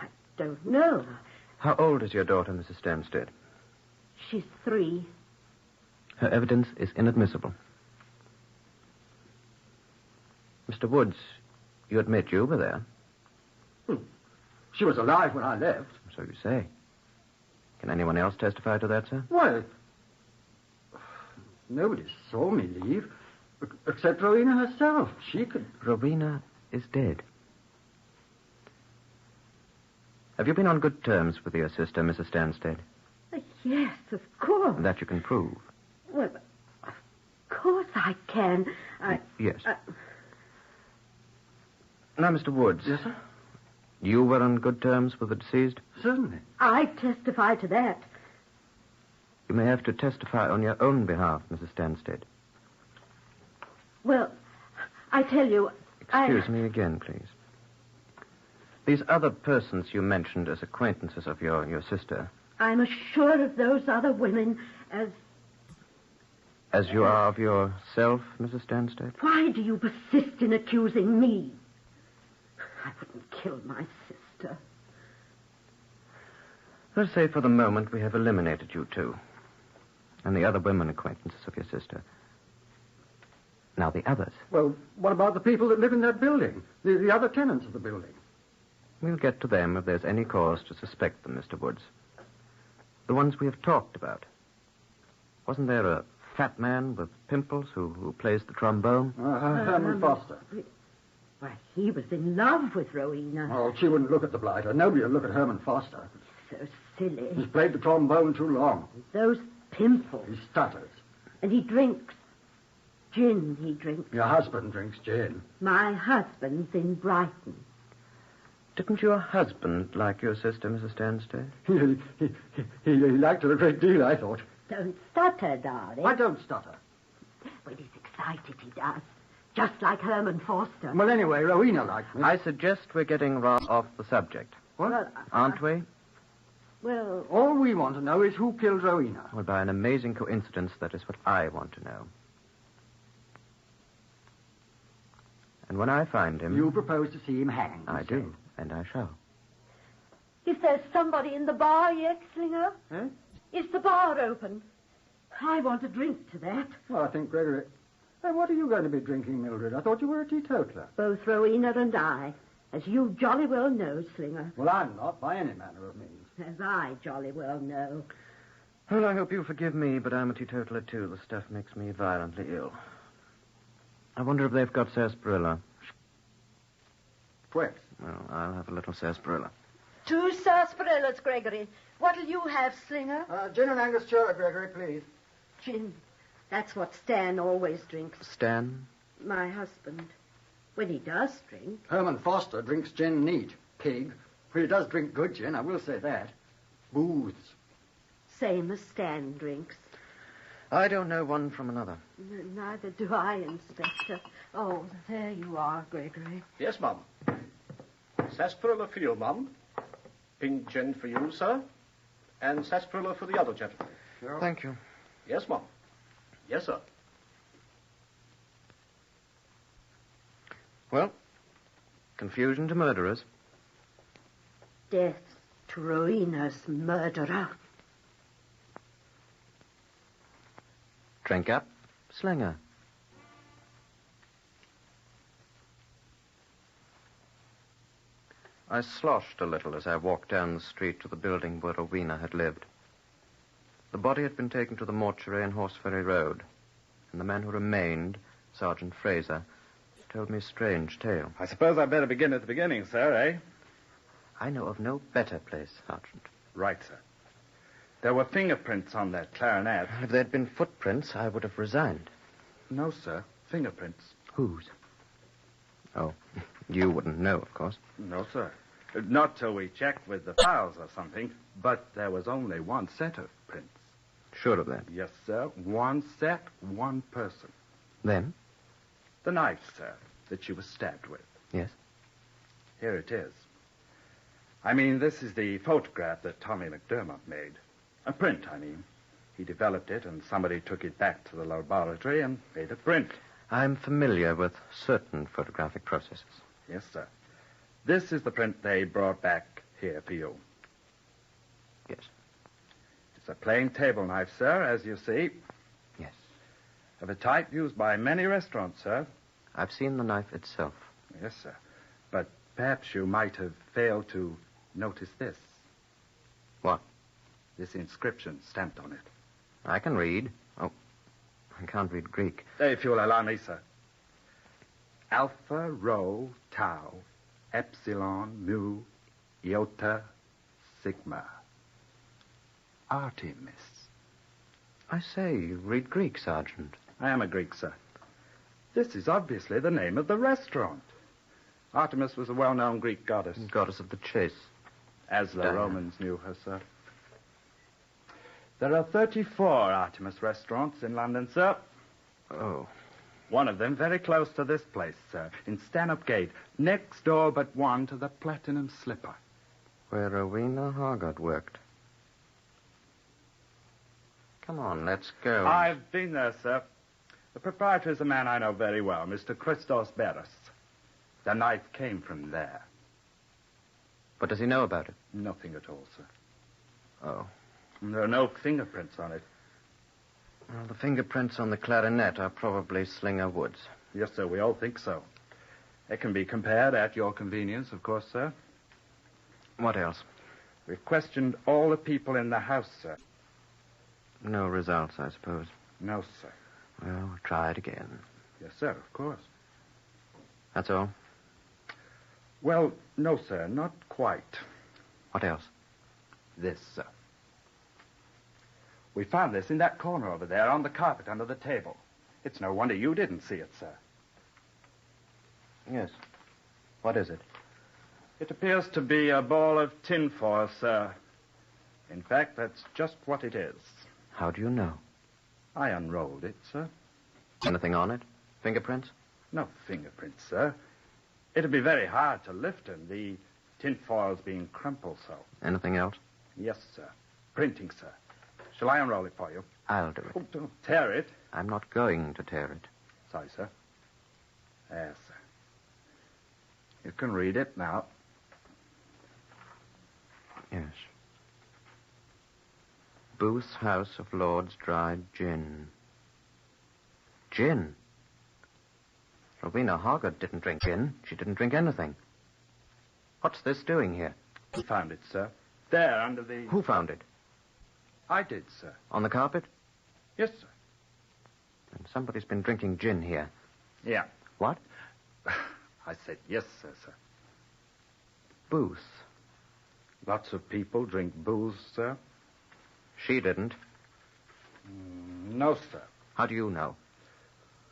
I don't know.
How old is your daughter, Mrs. Stanstead?
She's 3.
Her evidence is inadmissible. Mr. Woods, you admit you were there?
She was alive when I left.
So you say. Can anyone else testify to that, sir?
Well, nobody saw me leave, except Rowena herself. She could...
Rowena is dead. Have you been on good terms with your sister, Mrs. Stanstead?
Yes, of course.
That you can prove.
Well, of course I can.
Yes. Now, Mr. Woods.
Yes, sir?
You were on good terms with the deceased?
Certainly.
I testify to that.
You may have to testify on your own behalf, Mrs. Stanstead.
Well, I tell you,
Excuse me again, please. These other persons you mentioned as acquaintances of your sister...
I'm as sure of those other women as...
As you are of yourself, Mrs. Stanstead?
Why do you persist in accusing me? I wouldn't kill my sister.
Let's say for the moment we have eliminated you two. And the other women acquaintances of your sister. Now the others.
Well, what about the people that live in that building? The other tenants of the building?
We'll get to them if there's any cause to suspect them, Mr. Woods. The ones we have talked about. Wasn't there a fat man with pimples who plays the trombone?
Herman Foster.
Why, he was in love with Rowena.
Oh, she wouldn't look at the blighter. Nobody would look at Herman Foster.
So silly.
He's played the trombone too long.
Those pimples.
He stutters.
And he drinks. Gin he drinks.
Your husband drinks gin.
My husband's in Brighton.
Didn't your husband like your sister, Mrs. Stanstead?
He liked her a great deal, I thought.
Don't stutter, darling.
I don't stutter.
When he's excited, he does. Just like Herman Foster.
Well, anyway, Rowena liked me.
I suggest we're getting right off the subject.
What?
Well,
aren't we?
Well...
All we want to know is who killed Rowena.
Well, by an amazing coincidence, that is what I want to know. And when I find him...
You propose to see him hanged.
I do, and I shall.
Is there somebody in the bar yet, Slinger?
Eh?
Is the bar open? I want a drink to that.
Well, I think Gregory... Hey, what are you going to be drinking, Mildred? I thought you were a teetotaler.
Both Rowena and I. As you jolly well know, Slinger.
Well, I'm not, by any manner of means.
As I jolly well know.
Well, I hope you forgive me, but I'm a teetotaler, too. The stuff makes me violently ill. I wonder if they've got sarsaparilla.
Twix.
Well, I'll have a little sarsaparilla.
2 sarsaparillas, Gregory. What'll you have, Slinger?
Gin and Angostura, Gregory, please.
Gin. That's what Stan always drinks.
Stan?
My husband. When he does drink.
Herman Foster drinks gin neat. Pig. Well, he does drink good gin, I will say that. Booths.
Same as Stan drinks.
I don't know one from another.
Neither do I, Inspector. Oh, there you are, Gregory.
Yes, Mum. Sarsaparilla for you, Mum. Pink gin for you, sir. And sarsaparilla for the other gentleman.
Sure.
Thank you.
Yes, Mum. Yes, sir.
Well, confusion to murderers.
Death to Rowena's murderer.
Drink up, Slinger. I sloshed a little as I walked down the street to the building where Rowena had lived. The body had been taken to the mortuary on Horseferry Road, and the man who remained, Sergeant Fraser, told me a strange tale.
I suppose I'd better begin at the beginning, sir, eh?
I know of no better place, Sergeant.
Right, sir. There were fingerprints on that clarinet.
If there'd been footprints, I would have resigned.
No, sir. Fingerprints.
Whose? Oh, you wouldn't know, of course.
No, sir. Not till we checked with the files or something. But there was only one set of prints.
Sure of that?
Yes, sir. One set, one person.
Then?
The knife, sir, that she was stabbed with.
Yes?
Here it is. I mean, this is the photograph that Tommy McDermott made. A print, I mean. He developed it, and somebody took it back to the laboratory and made a print.
I'm familiar with certain photographic processes.
Yes, sir. This is the print they brought back here for you.
Yes.
It's a plain table knife, sir, as you see.
Yes.
Of a type used by many restaurants, sir.
I've seen the knife itself.
Yes, sir. But perhaps you might have failed to notice this.
What?
This inscription stamped on it.
I can read. Oh, I can't read Greek.
If you'll allow me, sir. Alpha, Rho, Tau, Epsilon, Mu, Iota, Sigma. Artemis.
I say, you read Greek, Sergeant.
I am a Greek, sir. This is obviously the name of the restaurant. Artemis was a well-known Greek goddess.
Goddess of the chase.
As the Romans knew her, sir. There are 34 Artemis restaurants in London, sir.
Oh.
One of them very close to this place, sir, in Stanhope Gate, next door but one to the Platinum Slipper.
Where Rowena Hargard worked. Come on, let's go.
I've been there, sir. The proprietor is a man I know very well, Mr. Christos Beres. The knife came from there.
What does he know about it?
Nothing at all, sir.
Oh.
There are no fingerprints on it.
Well, the fingerprints on the clarinet are probably Slinger Wood's.
Yes, sir, we all think so. They can be compared at your convenience, of course, sir.
What else?
We've questioned all the people in the house, sir.
No results, I suppose.
No, sir.
Well, we'll try it again.
Yes, sir, of course.
That's all?
Well, no, sir, not quite.
What else?
This, sir. We found this in that corner over there on the carpet under the table. It's no wonder you didn't see it, sir.
Yes. What is it?
It appears to be a ball of tinfoil, sir. In fact, that's just what it is.
How do you know?
I unrolled it, sir.
Anything on it? Fingerprints?
No fingerprints, sir. It'd be very hard to lift them, the tinfoil's being crumpled so.
Anything else?
Yes, sir. Printing, sir. Shall I unroll it for you?
I'll do it.
Oh, don't tear it.
I'm not going to tear it.
Sorry, sir. Yes, sir. You can read it now.
Yes. Booth's House of Lords dried gin. Gin? Rowena Hargard didn't drink gin. She didn't drink anything. What's this doing here?
I found it, sir. There, under the...
Who found it?
I did, sir.
On the carpet?
Yes, sir.
And somebody's been drinking gin here.
Yeah.
What?
I said yes, sir.
Booth.
Lots of people drink booze, sir.
She didn't.
No, sir.
How do you know?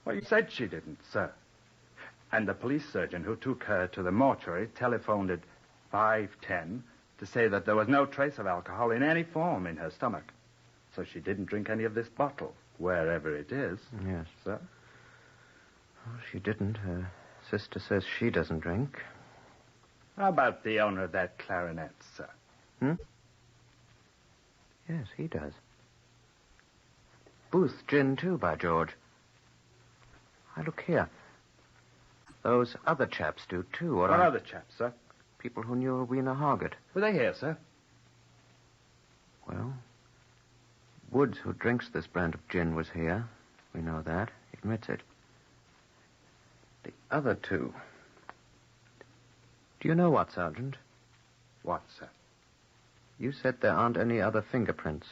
Well, you said she didn't, sir. And the police surgeon who took her to the mortuary telephoned at 5:10 to say that there was no trace of alcohol in any form in her stomach. So she didn't drink any of this bottle, wherever it is.
Yes.
Sir?
Oh, she didn't. Her sister says she doesn't drink.
How about the owner of that clarinet, sir?
Yes, he does. Booth gin, too, by George. Why, look here. Those other chaps do, too.
What other chaps, sir?
People who knew Rowena Hargard.
Were they here, sir?
Well, Woods, who drinks this brand of gin, was here. We know that. He admits it. The other two. Do you know what, Sergeant?
What, sir?
You said there aren't any other fingerprints.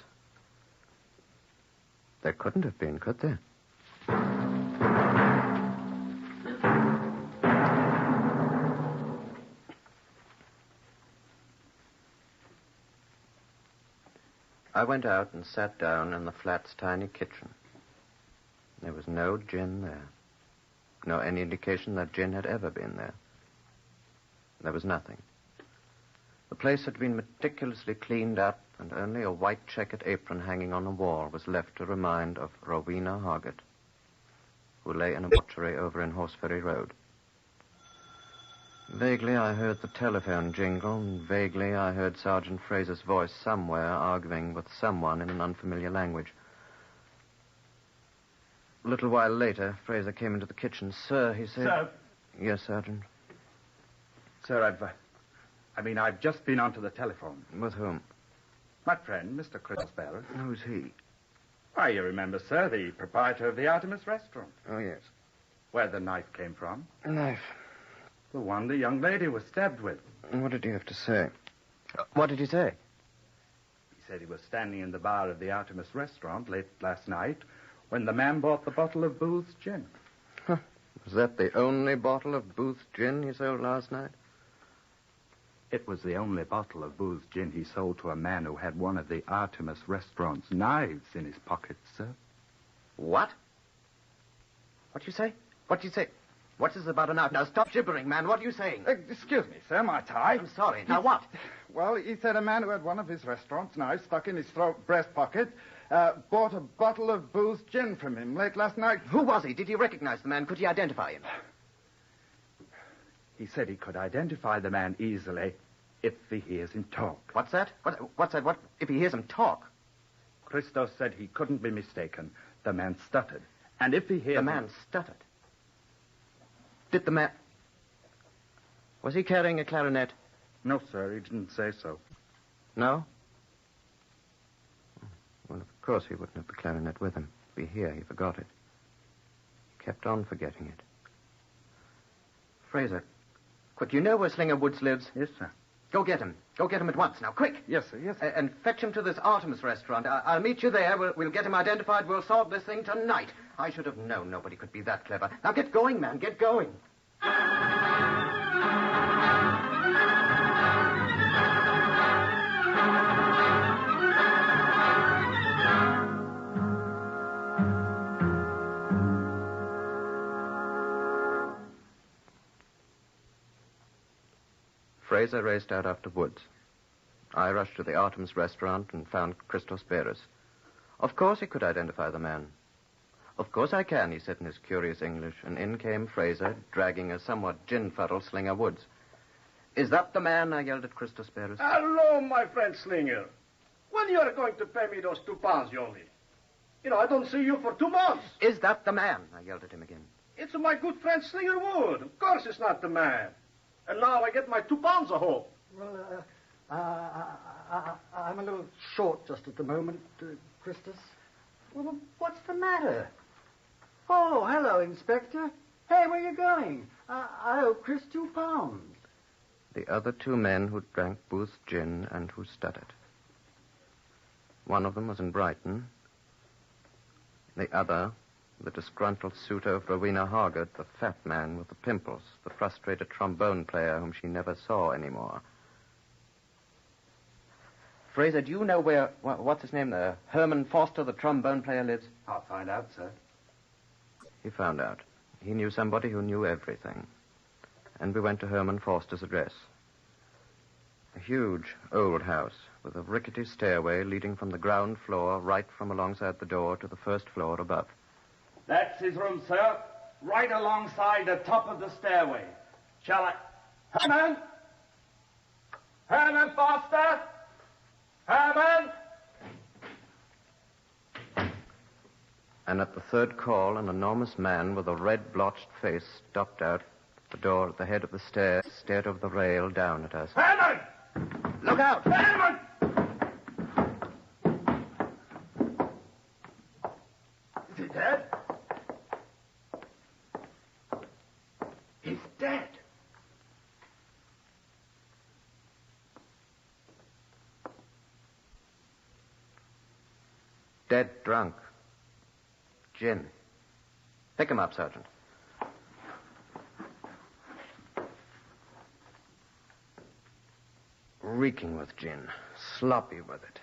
There couldn't have been, could there? I went out and sat down in the flat's tiny kitchen. There was no gin there. No any indication that gin had ever been there. There was nothing. The place had been meticulously cleaned up, and only a white checkered apron hanging on the wall was left to remind of Rowena Hargett, who lay in a mortuary over in Horseferry Road. Vaguely I heard the telephone jingle, and vaguely I heard Sergeant Fraser's voice somewhere arguing with someone in an unfamiliar language. A little while later, Fraser came into the kitchen. Sir, he said...
Sir?
Yes, Sergeant?
Sir, I've just been onto the telephone.
With whom?
My friend, Mr. Chris Bell.
Who's he?
Why, you remember, sir, the proprietor of the Artemis restaurant.
Oh, yes.
Where the knife came from.
A knife.
The one the young lady was stabbed with.
And what did he have to say? What did he say?
He said he was standing in the bar of the Artemis restaurant late last night when the man bought the bottle of Booth's gin.
Huh. Was that the only bottle of Booth's gin he sold last night?
It was the only bottle of Booth's gin he sold to a man who had one of the Artemis restaurant's knives in his pocket, sir.
What? What do you say? What do you say? What is this about a knife? Now, stop gibbering, man. What are you saying?
Excuse me, sir, my tie.
I'm sorry. Now, what?
Well, he said a man who had one of his restaurant's knives stuck in his breast pocket bought a bottle of Booth's gin from him late last night.
Who was he? Did you recognize the man? Could you identify him?
He said he could identify the man easily if he hears him talk.
What's that? What's that? What? If he hears him talk?
Christos said he couldn't be mistaken. The man stuttered. And if he hears...
The man stuttered? Did the man... Was he carrying a clarinet?
No, sir, he didn't say so.
No? Well, of course he wouldn't have the clarinet with him. Be here, he forgot it. He kept on forgetting it. Fraser, quick, you know where Slinger Woods lives?
Yes, sir.
Go get him. Go get him at once. Now, quick.
Yes, sir, yes, sir.
And fetch him to this Artemis restaurant. I'll meet you there. We'll get him identified. We'll solve this thing tonight. I should have known nobody could be that clever. Now, get going, man. Get going. Fraser raced out after Woods. I rushed to the Artemis restaurant and found Christos Beres. Of course he could identify the man. Of course I can, he said in his curious English, and in came Fraser, dragging a somewhat gin-fuddled Slinger Woods. Is that the man? I yelled at Christos Beres.
Hello, my friend Slinger. When you are going to pay me those £2 you owe me? You know, I don't see you for 2 months.
Is that the man? I yelled at him again.
It's my good friend Slinger Wood. Of course it's not the man. And now I get my £2 a hole.
Well, I'm a little short just at the moment, Christus. Well, what's the matter? Oh, hello, Inspector. Hey, where are you going? I owe Chris £2.
The other 2 men who drank Booth's gin and who stuttered. One of them was in Brighton. The other, the disgruntled suitor of Rowena Hargett, the fat man with the pimples, the frustrated trombone player whom she never saw anymore. Fraser, do you know where, what's his name, Herman Foster, the trombone player, lives?
I'll find out, sir.
He found out. He knew somebody who knew everything. And we went to Herman Foster's address. A huge, old house with a rickety stairway leading from the ground floor right from alongside the door to the first floor above.
That's his room, sir. Right alongside the top of the stairway. Shall I... Herman? Herman Foster? Herman?
And at the third call, an enormous man with a red blotched face stopped out the door at the head of the stairs, stared over the rail down at us.
Herman!
Look out!
Herman! Is he dead? He's dead.
Dead drunk. Gin. Pick him up, Sergeant. Reeking with gin. Sloppy with it.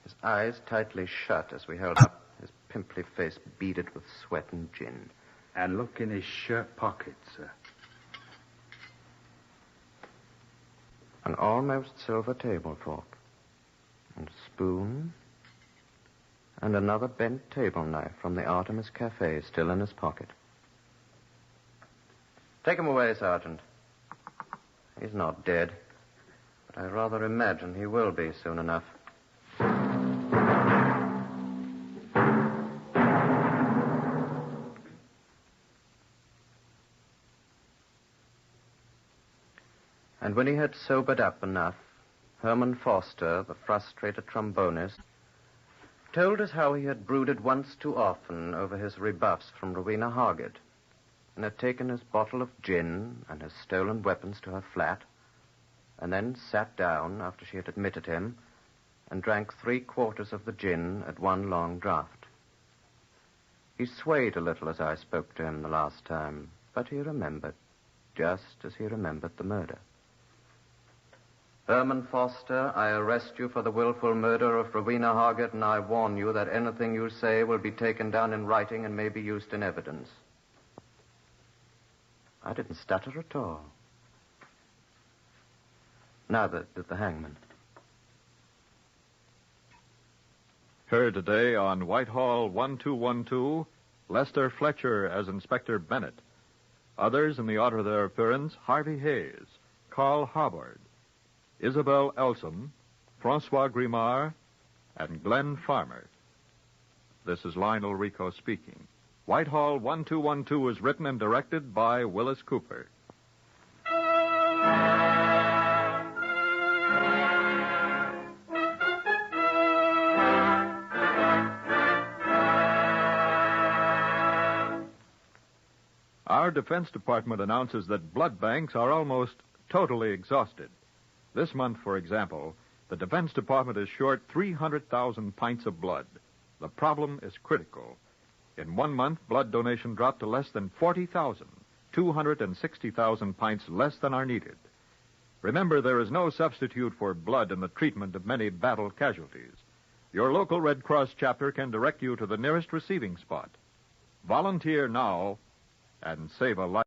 His eyes tightly shut as we held up, his pimply face beaded with sweat and gin.
And look in his shirt pocket, sir.
An almost silver table fork. And a spoon. And another bent table knife from the Artemis Cafe still in his pocket. Take him away, Sergeant. He's not dead. But I rather imagine he will be soon enough. And when he had sobered up enough, Herman Foster, the frustrated trombonist, told us how he had brooded once too often over his rebuffs from Rowena Hargett, and had taken his bottle of gin and his stolen weapons to her flat, and then sat down after she had admitted him and drank 3/4 of the gin at one long draught. He swayed a little as I spoke to him the last time, but he remembered, just as he remembered the murder. Herman Foster, I arrest you for the willful murder of Rowena Hargett, and I warn you that anything you say will be taken down in writing and may be used in evidence. I didn't stutter at all. Now the hangman.
Heard today on Whitehall 1212, Lester Fletcher as Inspector Bennett. Others in the order of their appearance, Harvey Hayes, Carl Harbord, Isabel Elsom, Francois Grimard, and Glenn Farmer. This is Lionel Rico speaking. Whitehall 1212 is written and directed by Willis Cooper. Our Defense Department announces that blood banks are almost totally exhausted. This month, for example, the Defense Department is short 300,000 pints of blood. The problem is critical. In 1 month, blood donation dropped to less than 40,000, 260,000 pints less than are needed. Remember, there is no substitute for blood in the treatment of many battle casualties. Your local Red Cross chapter can direct you to the nearest receiving spot. Volunteer now and save a life.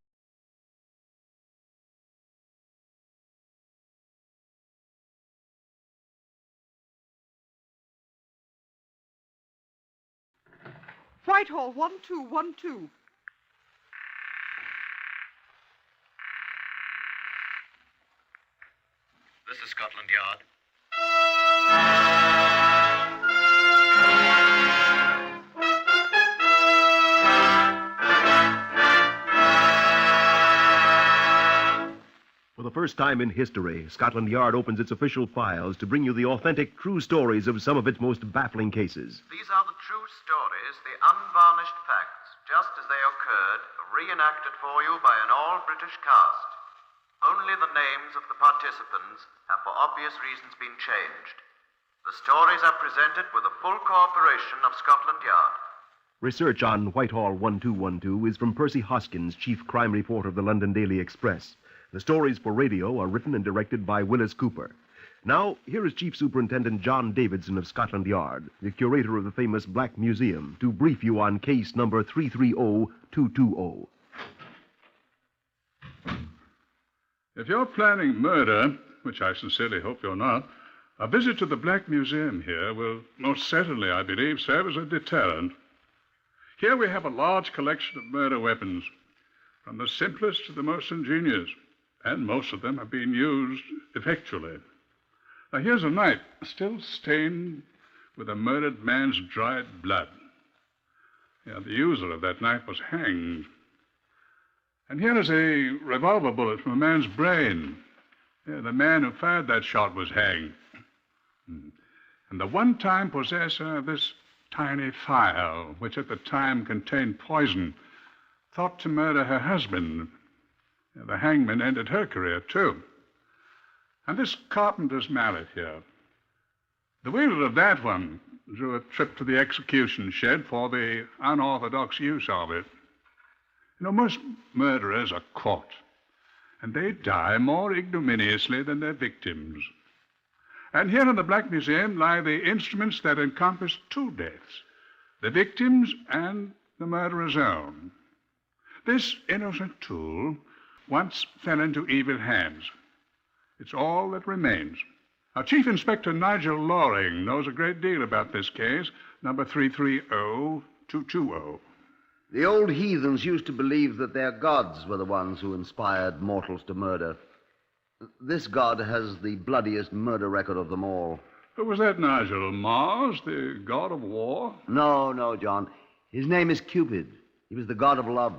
Whitehall 1212.
This is Scotland Yard.
For the first time in history, Scotland Yard opens its official files to bring you the authentic, true stories of some of its most baffling cases.
These are the true stories, the unvarnished facts, just as they occurred, reenacted for you by an all-British cast. Only the names of the participants have for obvious reasons been changed. The stories are presented with the full cooperation of Scotland Yard.
Research on Whitehall 1212 is from Percy Hoskins, chief crime reporter of the London Daily Express. The stories for radio are written and directed by Willis Cooper. Now, here is Chief Superintendent John Davidson of Scotland Yard, the curator of the famous Black Museum, to brief you on case number 330220.
If you're planning murder, which I sincerely hope you're not, a visit to the Black Museum here will most certainly, I believe, serve as a deterrent. Here we have a large collection of murder weapons, from the simplest to the most ingenious, and most of them have been used effectually. Now, here's a knife, still stained with a murdered man's dried blood. Yeah, the user of that knife was hanged. And here is a revolver bullet from a man's brain. Yeah, the man who fired that shot was hanged. And the one-time possessor of this tiny phial, which at the time contained poison, thought to murder her husband. The hangman ended her career, too. And this carpenter's mallet here, the wielder of that one drew a trip to the execution shed for the unorthodox use of it. Most murderers are caught, and they die more ignominiously than their victims. And here in the Black Museum lie the instruments that encompass two deaths, the victim's and the murderer's own. This innocent tool once fell into evil hands. It's all that remains. Now, Chief Inspector Nigel Loring knows a great deal about this case, number 330220.
The old heathens used to believe that their gods were the ones who inspired mortals to murder. This god has the bloodiest murder record of them all.
Who was that, Nigel? Mars, the god of war?
No, John. His name is Cupid. He was the god of love.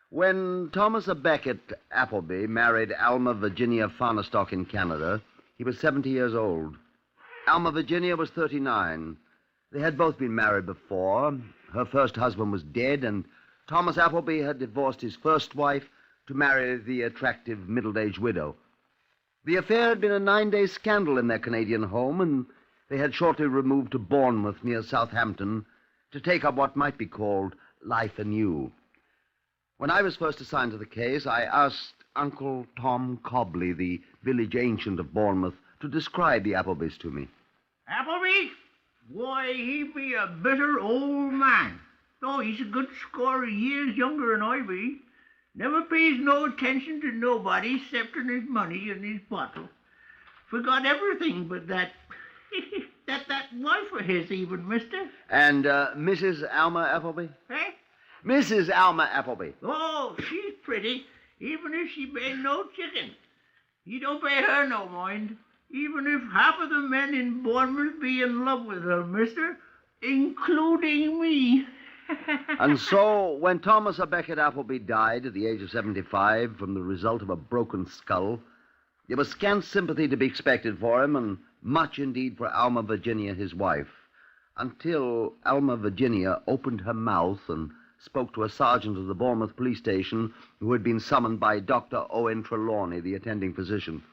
When Thomas A. Becket Appleby married Alma Virginia Farnestock in Canada, he was 70 years old. Alma Virginia was 39. They had both been married before. Her first husband was dead, and Thomas Appleby had divorced his first wife to marry the attractive middle-aged widow. The affair had been a 9-day scandal in their Canadian home, and they had shortly removed to Bournemouth near Southampton to take up what might be called life anew. When I was first assigned to the case, I asked Uncle Tom Cobley, the village ancient of Bournemouth, to describe the Applebys to me.
Appleby? Why, he be a bitter old man. Oh, he's a good score of years younger than I be. Never pays no attention to nobody excepting his money and his bottle. Forgot everything but that that wife of his even, mister.
And Mrs. Alma Appleby?
Eh?
Mrs. Alma Appleby.
Oh, she's pretty, even if she ain't no chicken. You don't pay her no mind, even if half of the men in Bournemouth be in love with her, mister, including me.
And so, when Thomas A. Becket Appleby died at the age of 75 from the result of a broken skull, there was scant sympathy to be expected for him, and much indeed for Alma Virginia, his wife, until Alma Virginia opened her mouth and spoke to a sergeant of the Bournemouth police station who had been summoned by Dr. Owen Trelawney, the attending physician.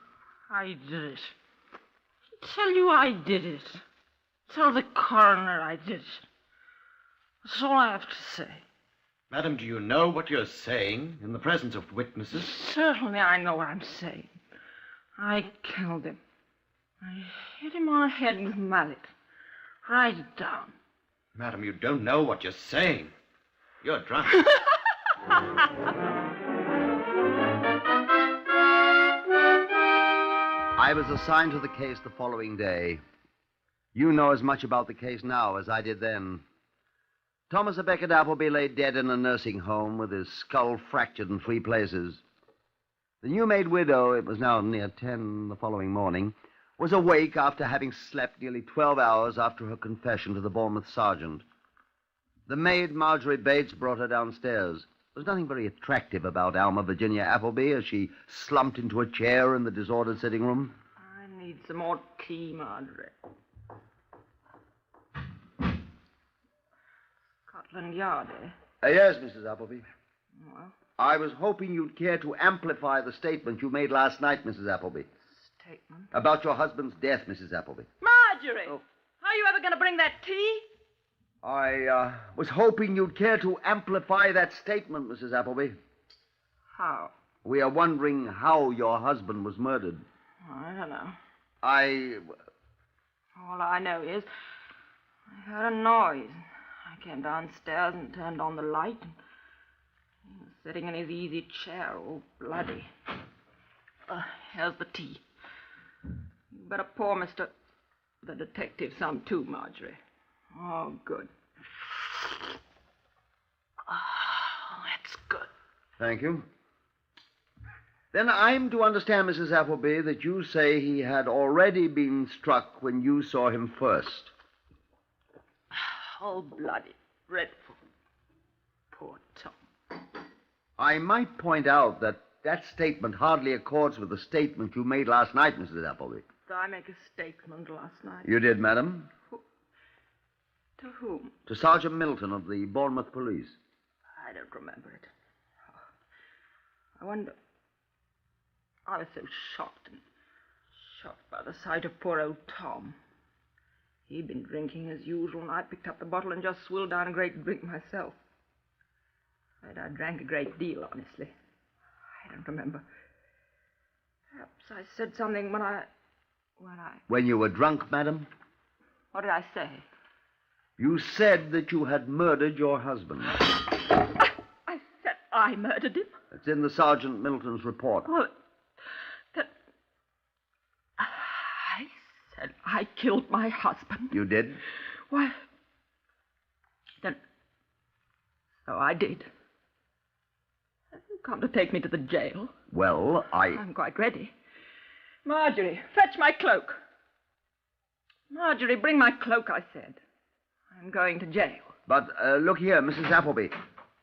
I did it. I tell you I did it. Tell the coroner I did it. That's all I have to say.
Madam, do you know what you're saying in the presence of witnesses?
Certainly I know what I'm saying. I killed him. I hit him on the head with a mallet. Write it down.
Madam, you don't know what you're saying. You're drunk.
I was assigned to the case the following day. You know as much about the case now as I did then. Thomas A. Becket Appleby lay dead in a nursing home with his skull fractured in 3 places. The new-made widow, it was now near 10 the following morning, was awake after having slept nearly 12 hours after her confession to the Bournemouth sergeant. The maid, Marjorie Bates, brought her downstairs. There was nothing very attractive about Alma Virginia Appleby as she slumped into a chair in the disordered sitting room.
I need some more tea, Marjorie. Scotland Yard, eh?
Yes, Mrs. Appleby.
Well,
I was hoping you'd care to amplify the statement you made last night, Mrs. Appleby.
statement?
About your husband's death, Mrs. Appleby.
Marjorie! Oh. How are you ever going to bring that tea?
I was hoping you'd care to amplify that statement, Mrs. Appleby.
How?
We are wondering how your husband was murdered.
I don't know.
All
I know is I heard a noise. I came downstairs and turned on the light. And he was sitting in his easy chair, all bloody. Here's the tea. You better pour the detective some too, Marjorie. Oh, good. Oh, that's good.
Thank you. Then I'm to understand, Mrs. Appleby, that you say he had already been struck when you saw him first.
All bloody, dreadful. Poor Tom.
I might point out that statement hardly accords with the statement you made last night, Mrs. Appleby.
Did I make a statement last night?
You did, madam.
To whom?
To Sergeant Milton of the Bournemouth Police.
I don't remember it. I wonder... I was so shocked and
Shocked by the sight of poor old Tom. He'd been drinking as usual, and I picked up the bottle and just swilled down a great drink myself. I drank a great deal, honestly. I don't remember. Perhaps I said something when I...
When you were drunk, madam?
What did I say?
You said that you had murdered your husband.
I said I murdered him.
It's in the Sergeant Middleton's report.
Well, I said I killed my husband.
You did?
Why, then... So I did. You come to take me to the jail.
Well,
I'm quite ready. Marjorie, fetch my cloak. Marjorie, bring my cloak, I said. I'm going to jail.
But, look here, Mrs. Appleby.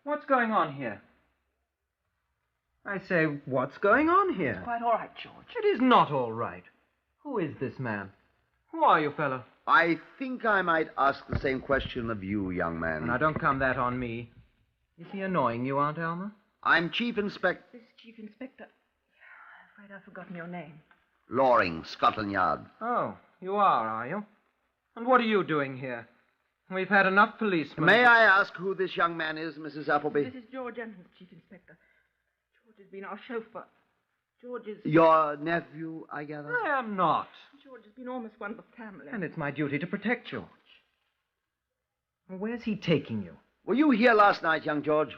What's going on here? I say, what's going on here?
It's quite all right, George.
It is not all right. Who is this man? Who are you, fellow?
I think I might ask the same question of you, young man.
Now, don't come that on me. Is he annoying you, Aunt Alma?
I'm Chief Inspector...
This is Chief Inspector. I'm afraid I've forgotten your name.
Loring, Scotland Yard.
Oh, you are you? And what are you doing here? We've had enough policemen.
May I ask who this young man is, Mrs. Appleby?
This is George Evans, Chief Inspector. George has been our chauffeur. George is...
Your nephew, I gather?
I am not.
George has been almost one of the family.
And it's my duty to protect George. Where's he taking you?
Were you here last night, young George?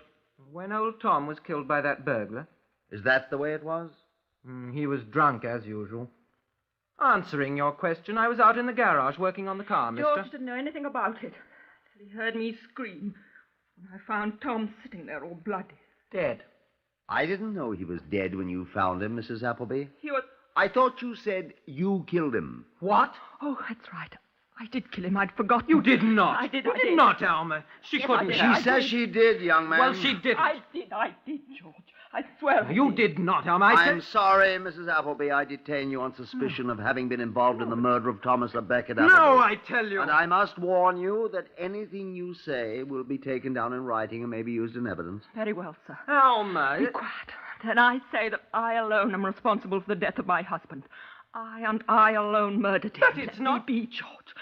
When old Tom was killed by that burglar.
Is that the way it was?
He was drunk, as usual. Answering your question, I was out in the garage working on the car, mister.
George didn't know anything about it till he heard me scream. When I found Tom sitting there all bloody.
Dead.
I didn't know he was dead when you found him, Mrs. Appleby.
He was...
I thought you said you killed him.
What?
Oh, that's right. I did kill him. I'd forgotten.
You did not.
I did.
You did not, Alma. She couldn't.
She says she did, young man.
Well, she didn't.
I did, George. I swear
You did not, Alma.
I'm sorry, Mrs. Appleby. I detain you on suspicion of having been involved in the murder of Thomas Beckett Appleby.
No, I tell you.
And I must warn you that anything you say will be taken down in writing and may be used in evidence.
Very well, sir.
Alma.
Be quiet. Then I say that I alone am responsible for the death of my husband. I and I alone murdered him.
But it's not...
Be, George.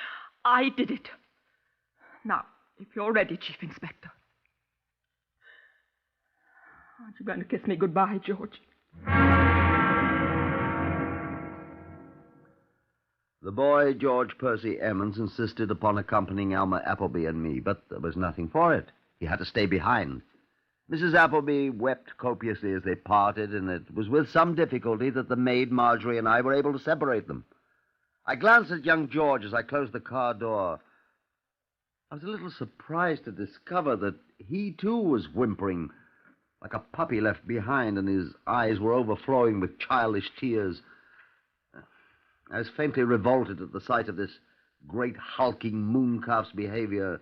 I did it. Now, if you're ready, Chief Inspector. Aren't you going to kiss me goodbye, George?
The boy, George Percy Emmons, insisted upon accompanying Alma Appleby and me, but there was nothing for it. He had to stay behind. Mrs. Appleby wept copiously as they parted, and it was with some difficulty that the maid, Marjorie, and I were able to separate them. I glanced at young George as I closed the car door. I was a little surprised to discover that he, too, was whimpering, like a puppy left behind, and his eyes were overflowing with childish tears. I was faintly revolted at the sight of this great hulking mooncalf's behavior,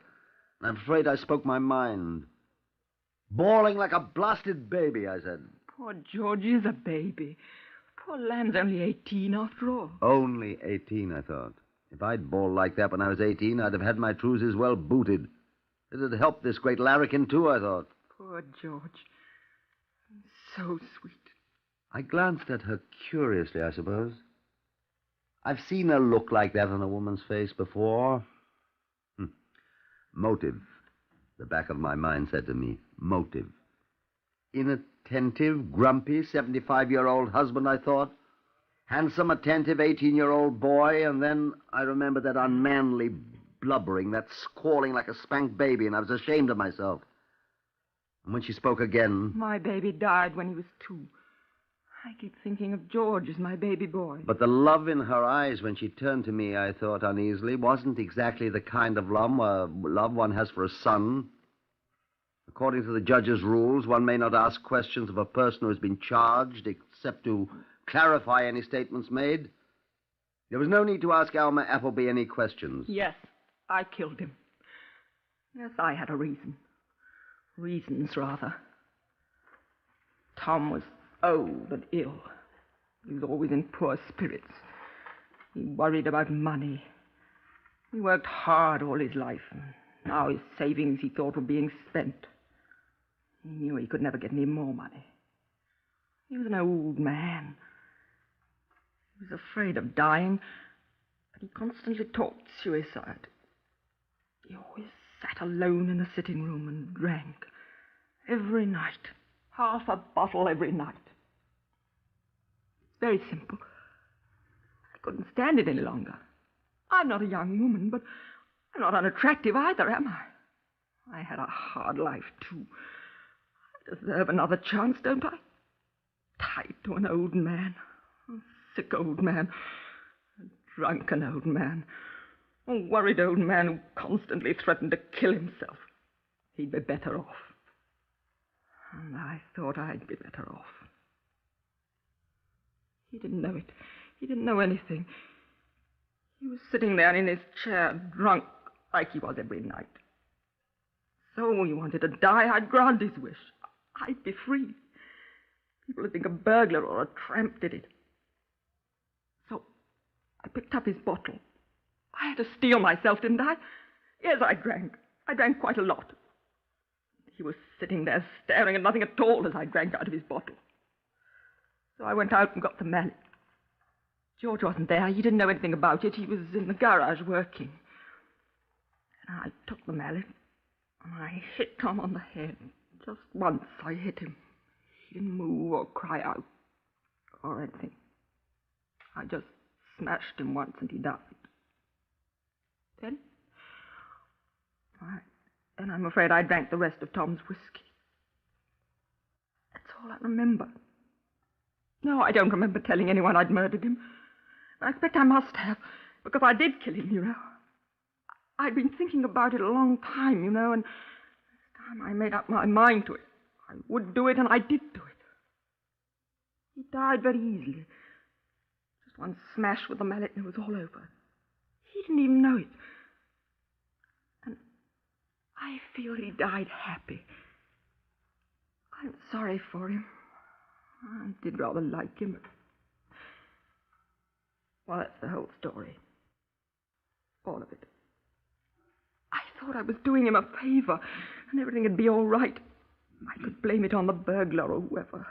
and I'm afraid I spoke my mind. Bawling like a blasted baby, I said.
Poor George is a baby. Poor lamb's only 18 after all.
Only 18, I thought. If I'd bawled like that when I was 18, I'd have had my trousers well booted. It had helped this great larrikin, too, I thought.
Poor George. So sweet.
I glanced at her curiously, I suppose. I've seen a look like that on a woman's face before. Motive. The back of my mind said to me, motive. Inattentive, grumpy, 75-year-old husband, I thought. Handsome, attentive, 18-year-old boy, and then I remembered that unmanly blubbering, that squalling like a spanked baby, and I was ashamed of myself. And when she spoke again...
My baby died when he was 2. I keep thinking of George as my baby boy.
But the love in her eyes when she turned to me, I thought uneasily, wasn't exactly the kind of love one has for a son. According to the judge's rules, one may not ask questions of a person who has been charged, except to clarify any statements made. There was no need to ask Alma Appleby any questions.
Yes, I killed him. Yes, I had a reason. Reasons, rather. Tom was old and ill. He was always in poor spirits. He worried about money. He worked hard all his life, and now his savings, he thought, were being spent. He knew he could never get any more money. He was an old man. He was afraid of dying, but he constantly talked suicide. He always sat alone in the sitting room and drank. Every night. Half a bottle every night. It's very simple. I couldn't stand it any longer. I'm not a young woman, but I'm not unattractive either, am I? I had a hard life, too. I deserve another chance, don't I? Tied to an old man. A sick old man. A drunken old man. A worried old man who constantly threatened to kill himself. He'd be better off. And I thought I'd be better off. He didn't know it. He didn't know anything. He was sitting there in his chair, drunk, like he was every night. So he wanted to die. I'd grant his wish. I'd be free. People would think a burglar or a tramp did it. So I picked up his bottle. I had to steel myself, didn't I? Yes, I drank. I drank quite a lot. He was sitting there staring at nothing at all as I drank out of his bottle. So I went out and got the mallet. George wasn't there. He didn't know anything about it. He was in the garage working. And I took the mallet and I hit Tom on the head. Just once I hit him. He didn't move or cry out or anything. I just smashed him once and he died. Then I'm afraid I drank the rest of Tom's whiskey. That's all I remember. No, I don't remember telling anyone I'd murdered him. I expect I must have, because I did kill him, you know. I'd been thinking about it a long time, you know, and this time I made up my mind to it. I would do it, and I did do it. He died very easily. Just one smash with the mallet, and it was all over. He didn't even know it. And I feel he died happy. I'm sorry for him. I did rather like him, but... Well, that's the whole story. All of it. I thought I was doing him a favor, and everything would be all right. I could blame it on the burglar or whoever.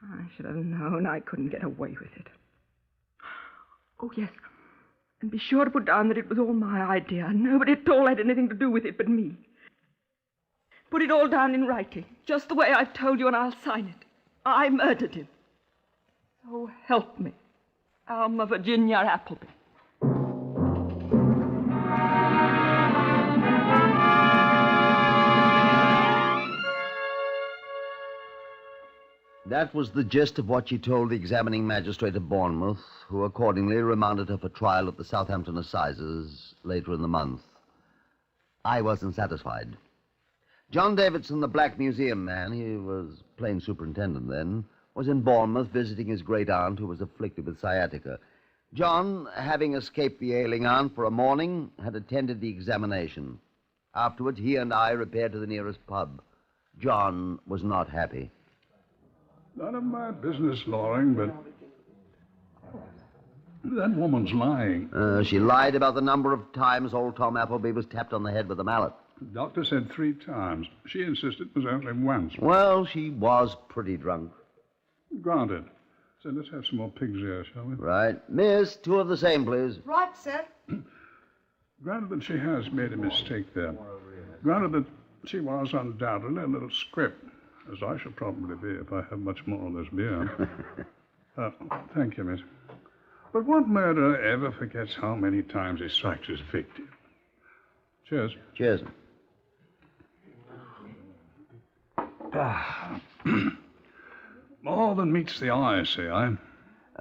I should have known I couldn't get away with it. Oh, yes. And be sure to put down that it was all my idea. Nobody at all had anything to do with it but me. Put it all down in writing, just the way I've told you, and I'll sign it. I murdered him. So help me, Alma Virginia Appleby.
That was the gist of what she told the examining magistrate of Bournemouth, who accordingly remanded her for trial at the Southampton Assizes later in the month. I wasn't satisfied. John Davidson, the Black Museum man, he was plain superintendent then, was in Bournemouth visiting his great-aunt who was afflicted with sciatica. John, having escaped the ailing aunt for a morning, had attended the examination. Afterwards, he and I repaired to the nearest pub. John was not happy.
None of my business, Loring, but that woman's lying.
She lied about the number of times old Tom Appleby was tapped on the head with a mallet.
The doctor said 3 times. She insisted it was only once.
Well, she was pretty drunk.
Granted. So let's have some more pig's ear, shall we?
Right. Miss, 2 of the same, please.
Right, sir.
Granted that she has made a mistake there. Granted that she was undoubtedly a little script, as I shall probably be if I have much more of this beer. Thank you, miss. But what murderer ever forgets how many times he strikes his victim? Cheers.
Cheers.
More than meets the eye, say I.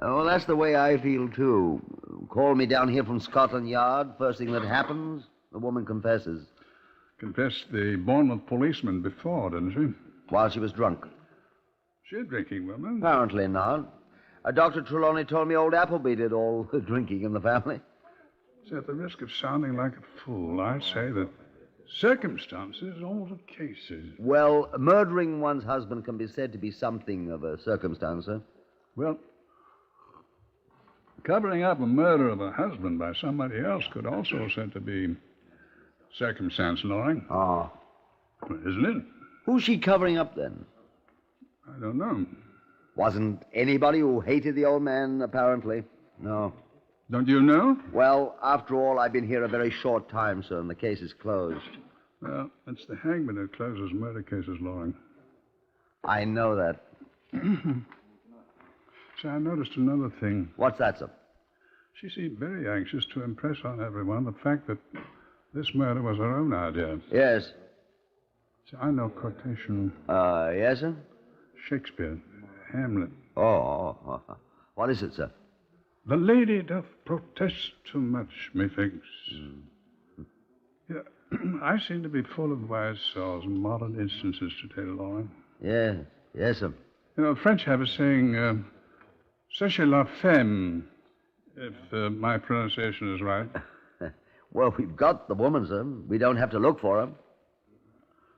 Oh, that's the way I feel, too. Call me down here from Scotland Yard. First thing that happens, the woman confesses.
Confessed the Bournemouth policeman before, didn't she?
While she was drunk.
She a drinking woman?
Apparently not. Dr. Trelawney told me old Appleby did all the drinking in the family.
So at the risk of sounding like a fool, I'd say that circumstances alter cases.
Well, murdering one's husband can be said to be something of a circumstance, sir.
Well, covering up a murder of a husband by somebody else could also be said to be circumstance, Loring.
Ah.
Isn't it?
Who's she covering up, then?
I don't know.
Wasn't anybody who hated the old man, apparently? No.
Don't you know?
Well, after all, I've been here a very short time, sir, and the case is closed.
Well, it's the hangman who closes murder cases, Loring.
I know that.
See, I noticed another thing.
What's that, sir?
She seemed very anxious to impress on everyone the fact that this murder was her own idea.
Yes.
See, I know quotation.
Yes, sir?
Shakespeare, Hamlet.
Oh. What is it, sir?
The lady doth protest too much, methinks. Yeah, I seem to be full of wise saws and modern instances today, Loring.
Yes, sir.
You know, French have a saying, sachez la femme, if my pronunciation is right.
Well, we've got the woman, sir. We don't have to look for her.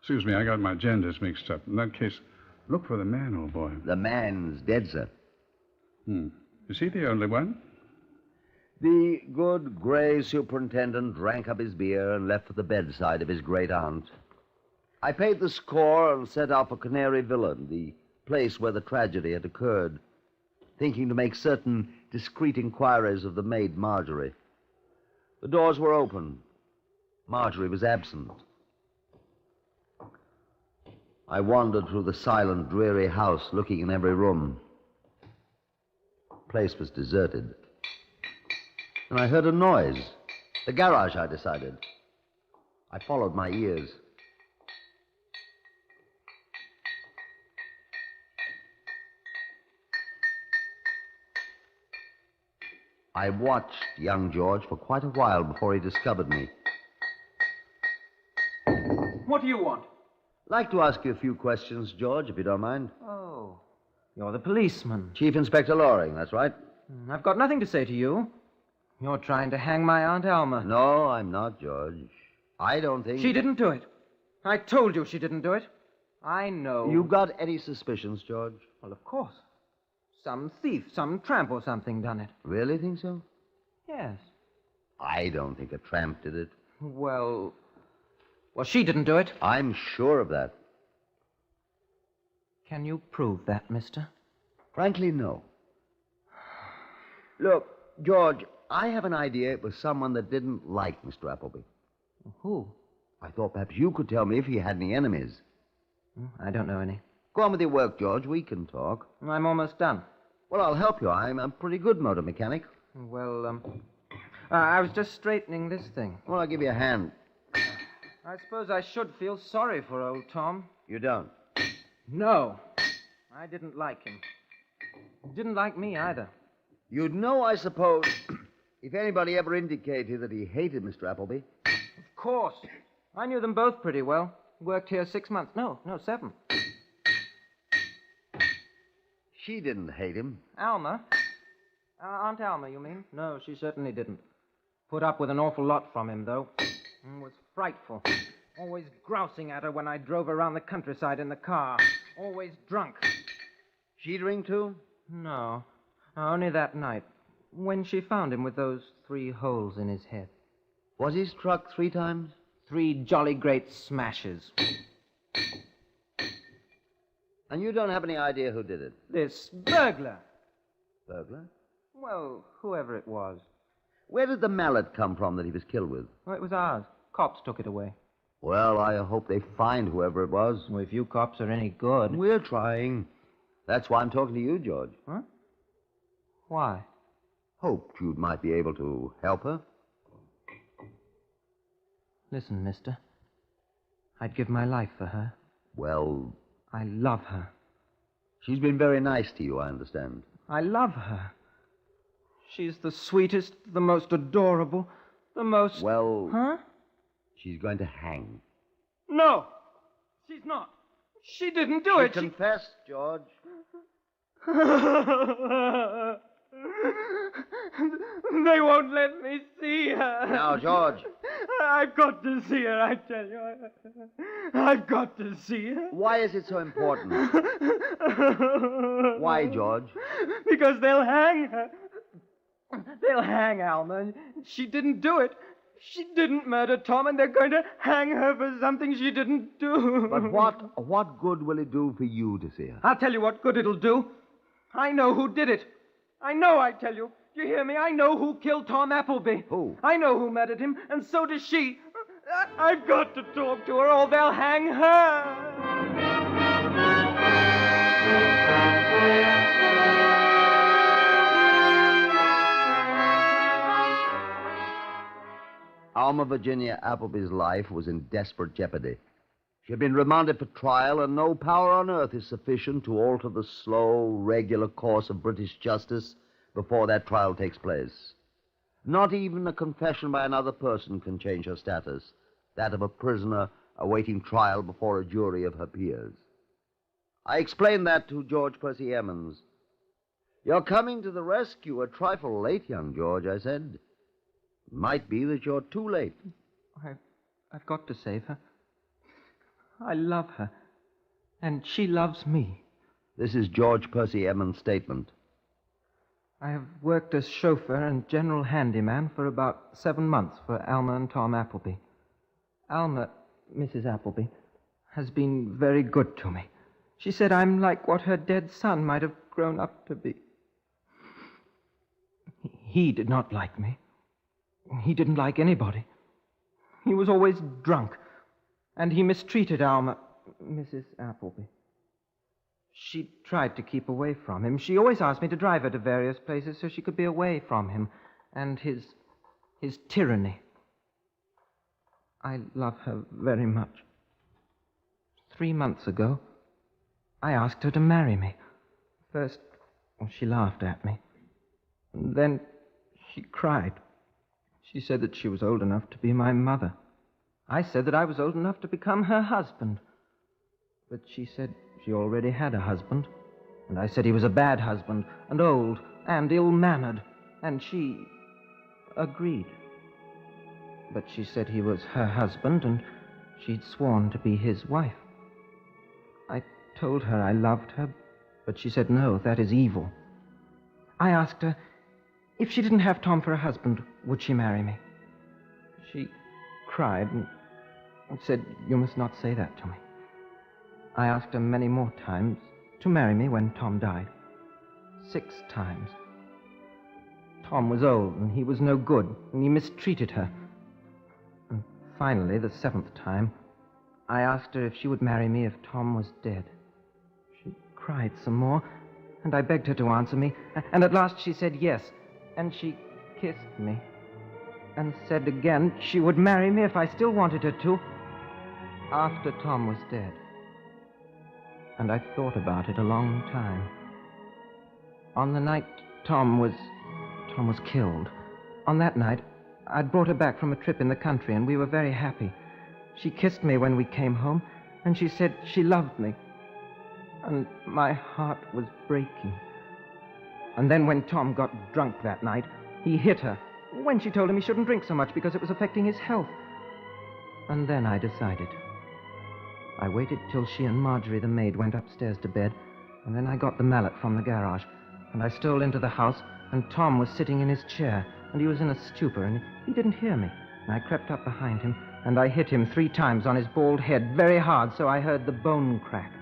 Excuse me, I got my genders mixed up. In that case, look for the man, old boy.
The man's dead, sir.
Is he the only one?
The good gray superintendent drank up his beer and left for the bedside of his great aunt. I paid the score and set out for Canary Villa, the place where the tragedy had occurred, thinking to make certain discreet inquiries of the maid Marjorie. The doors were open. Marjorie was absent. I wandered through the silent, dreary house, looking in every room. The place was deserted. And I heard a noise. The garage, I decided. I followed my ears. I watched young George for quite a while before he discovered me.
What do you want?
Like to ask you a few questions, George, if you don't mind.
Oh, you're the policeman.
Chief Inspector Loring, that's right.
I've got nothing to say to you. You're trying to hang my Aunt Alma.
No, I'm not, George. I don't think...
She didn't do it. I told you she didn't do it. I know.
You got any suspicions, George?
Well, of course. Some thief, some tramp or something done it.
Really think so?
Yes.
I don't think a tramp did it.
Well, she didn't do it.
I'm sure of that.
Can you prove that, mister?
Frankly, no. Look, George, I have an idea it was someone that didn't like Mr. Appleby.
Who?
I thought perhaps you could tell me if he had any enemies.
I don't know any.
Go on with your work, George. We can talk.
I'm almost done.
Well, I'll help you. I'm a pretty good motor mechanic.
Well, I was just straightening this thing.
Well, I'll give you a hand.
I suppose I should feel sorry for old Tom.
You don't?
No. I didn't like him. He didn't like me either.
You'd know, I suppose, if anybody ever indicated that he hated Mr. Appleby.
Of course. I knew them both pretty well. Worked here 6 months. No, 7.
She didn't hate him.
Alma? Aunt Alma, you mean? No, she certainly didn't. Put up with an awful lot from him, though. It was frightful. Always grousing at her when I drove around the countryside in the car. Always drunk.
She drink, too?
No. Only that night. When she found him with those 3 holes in his head.
Was he struck 3 times?
3 jolly great smashes.
And you don't have any idea who did it?
This burglar.
Burglar?
Well, whoever it was.
Where did the mallet come from that he was killed with?
Well, it was ours. Cops took it away.
Well, I hope they find whoever it was.
Well, if you cops are any good.
We're trying. That's why I'm talking to you, George.
Huh? Why?
Hoped you might be able to help her.
Listen, mister. I'd give my life for her.
Well...
I love her.
She's been very nice to you, I understand.
I love her. She's the sweetest, the most adorable, the most...
Well...
Huh?
She's going to hang.
No! She's not. She didn't do it.
She confessed, George.
They won't let me see her.
Now, George.
I've got to see her, I tell you. I've got to see her.
Why is it so important? Why, George?
Because they'll hang her. They'll hang Alma. She didn't do it. She didn't murder Tom, and they're going to hang her for something she didn't do.
But what good will it do for you to see her?
I'll tell you what good it'll do. I know who did it. I know, I tell you. Do you hear me? I know who killed Tom Appleby.
Who?
I know who murdered him, and so does she. I've got to talk to her, or they'll hang her.
Alma Virginia Appleby's life was in desperate jeopardy. She had been remanded for trial, and no power on earth is sufficient to alter the slow, regular course of British justice before that trial takes place. Not even a confession by another person can change her status, that of a prisoner awaiting trial before a jury of her peers. I explained that to George Percy Emmons. "You're coming to the rescue a trifle late, young George," I said. "It might be that you're too late."
I've got to save her. I love her, and she loves me.
This is George Percy Emmons' statement.
I have worked as chauffeur and general handyman for about 7 months for Alma and Tom Appleby. Alma, Mrs. Appleby, has been very good to me. She said I'm like what her dead son might have grown up to be. He did not like me. He didn't like anybody. He was always drunk, and he mistreated Alma, Mrs. Appleby. She tried to keep away from him. She always asked me to drive her to various places so she could be away from him and his tyranny. I love her very much. 3 months ago, I asked her to marry me. First, she laughed at me. And then she cried. She said that she was old enough to be my mother. I said that I was old enough to become her husband. But she said she already had a husband. And I said he was a bad husband, and old, and ill-mannered. And she agreed. But she said he was her husband, and she'd sworn to be his wife. I told her I loved her, but she said, no, that is evil. I asked her, if she didn't have Tom for a husband, would she marry me? She cried and said, you must not say that to me. I asked her many more times to marry me when Tom died. 6 times. Tom was old, and he was no good, and he mistreated her. And finally, the 7th time, I asked her if she would marry me if Tom was dead. She cried some more, and I begged her to answer me, and at last she said yes, and she kissed me, and said again she would marry me if I still wanted her to, after Tom was dead. And I thought about it a long time. On the night Tom was killed, on that night, I'd brought her back from a trip in the country, and we were very happy. She kissed me when we came home, and she said she loved me. And my heart was breaking. And then when Tom got drunk that night, he hit her, when she told him he shouldn't drink so much because it was affecting his health. And then I decided. I waited till she and Marjorie, the maid, went upstairs to bed, and then I got the mallet from the garage, and I stole into the house, and Tom was sitting in his chair, and he was in a stupor, and he didn't hear me. And I crept up behind him, and I hit him 3 times on his bald head, very hard, so I heard the bone crack.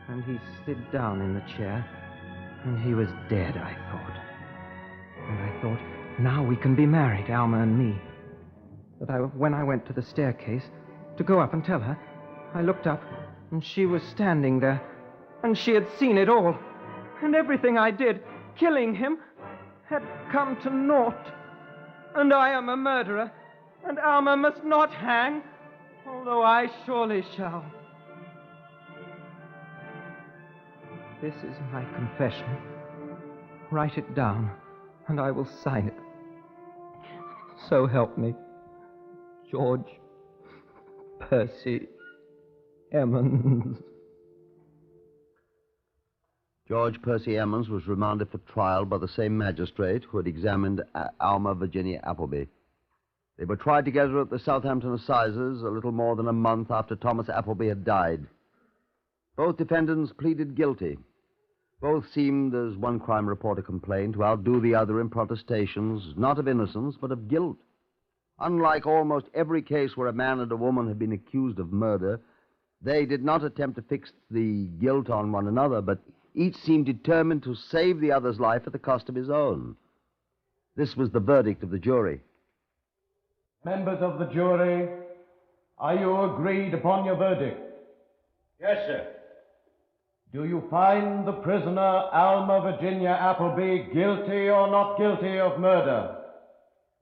And he slid down in the chair, and he was dead, I thought. And I thought, now we can be married, Alma and me. But when I went to the staircase to go up and tell her, I looked up, and she was standing there, and she had seen it all. And everything I did, killing him, had come to naught. And I am a murderer, and Alma must not hang, although I surely shall. This is my confession. Write it down, and I will sign it. So help me, George Percy Emmons.
George Percy Emmons was remanded for trial by the same magistrate who had examined Alma Virginia Appleby. They were tried together at the Southampton Assizes a little more than a month after Thomas Appleby had died. Both defendants pleaded guilty. Both seemed, as one crime reporter complained, to outdo the other in protestations, not of innocence, but of guilt. Unlike almost every case where a man and a woman had been accused of murder, they did not attempt to fix the guilt on one another, but Each seemed determined to save the other's life at the cost of his own. This was the verdict of the jury.
Members of the jury, are you agreed upon your verdict?
Yes, sir.
Do you find the prisoner, Alma Virginia Appleby, guilty or not guilty of murder?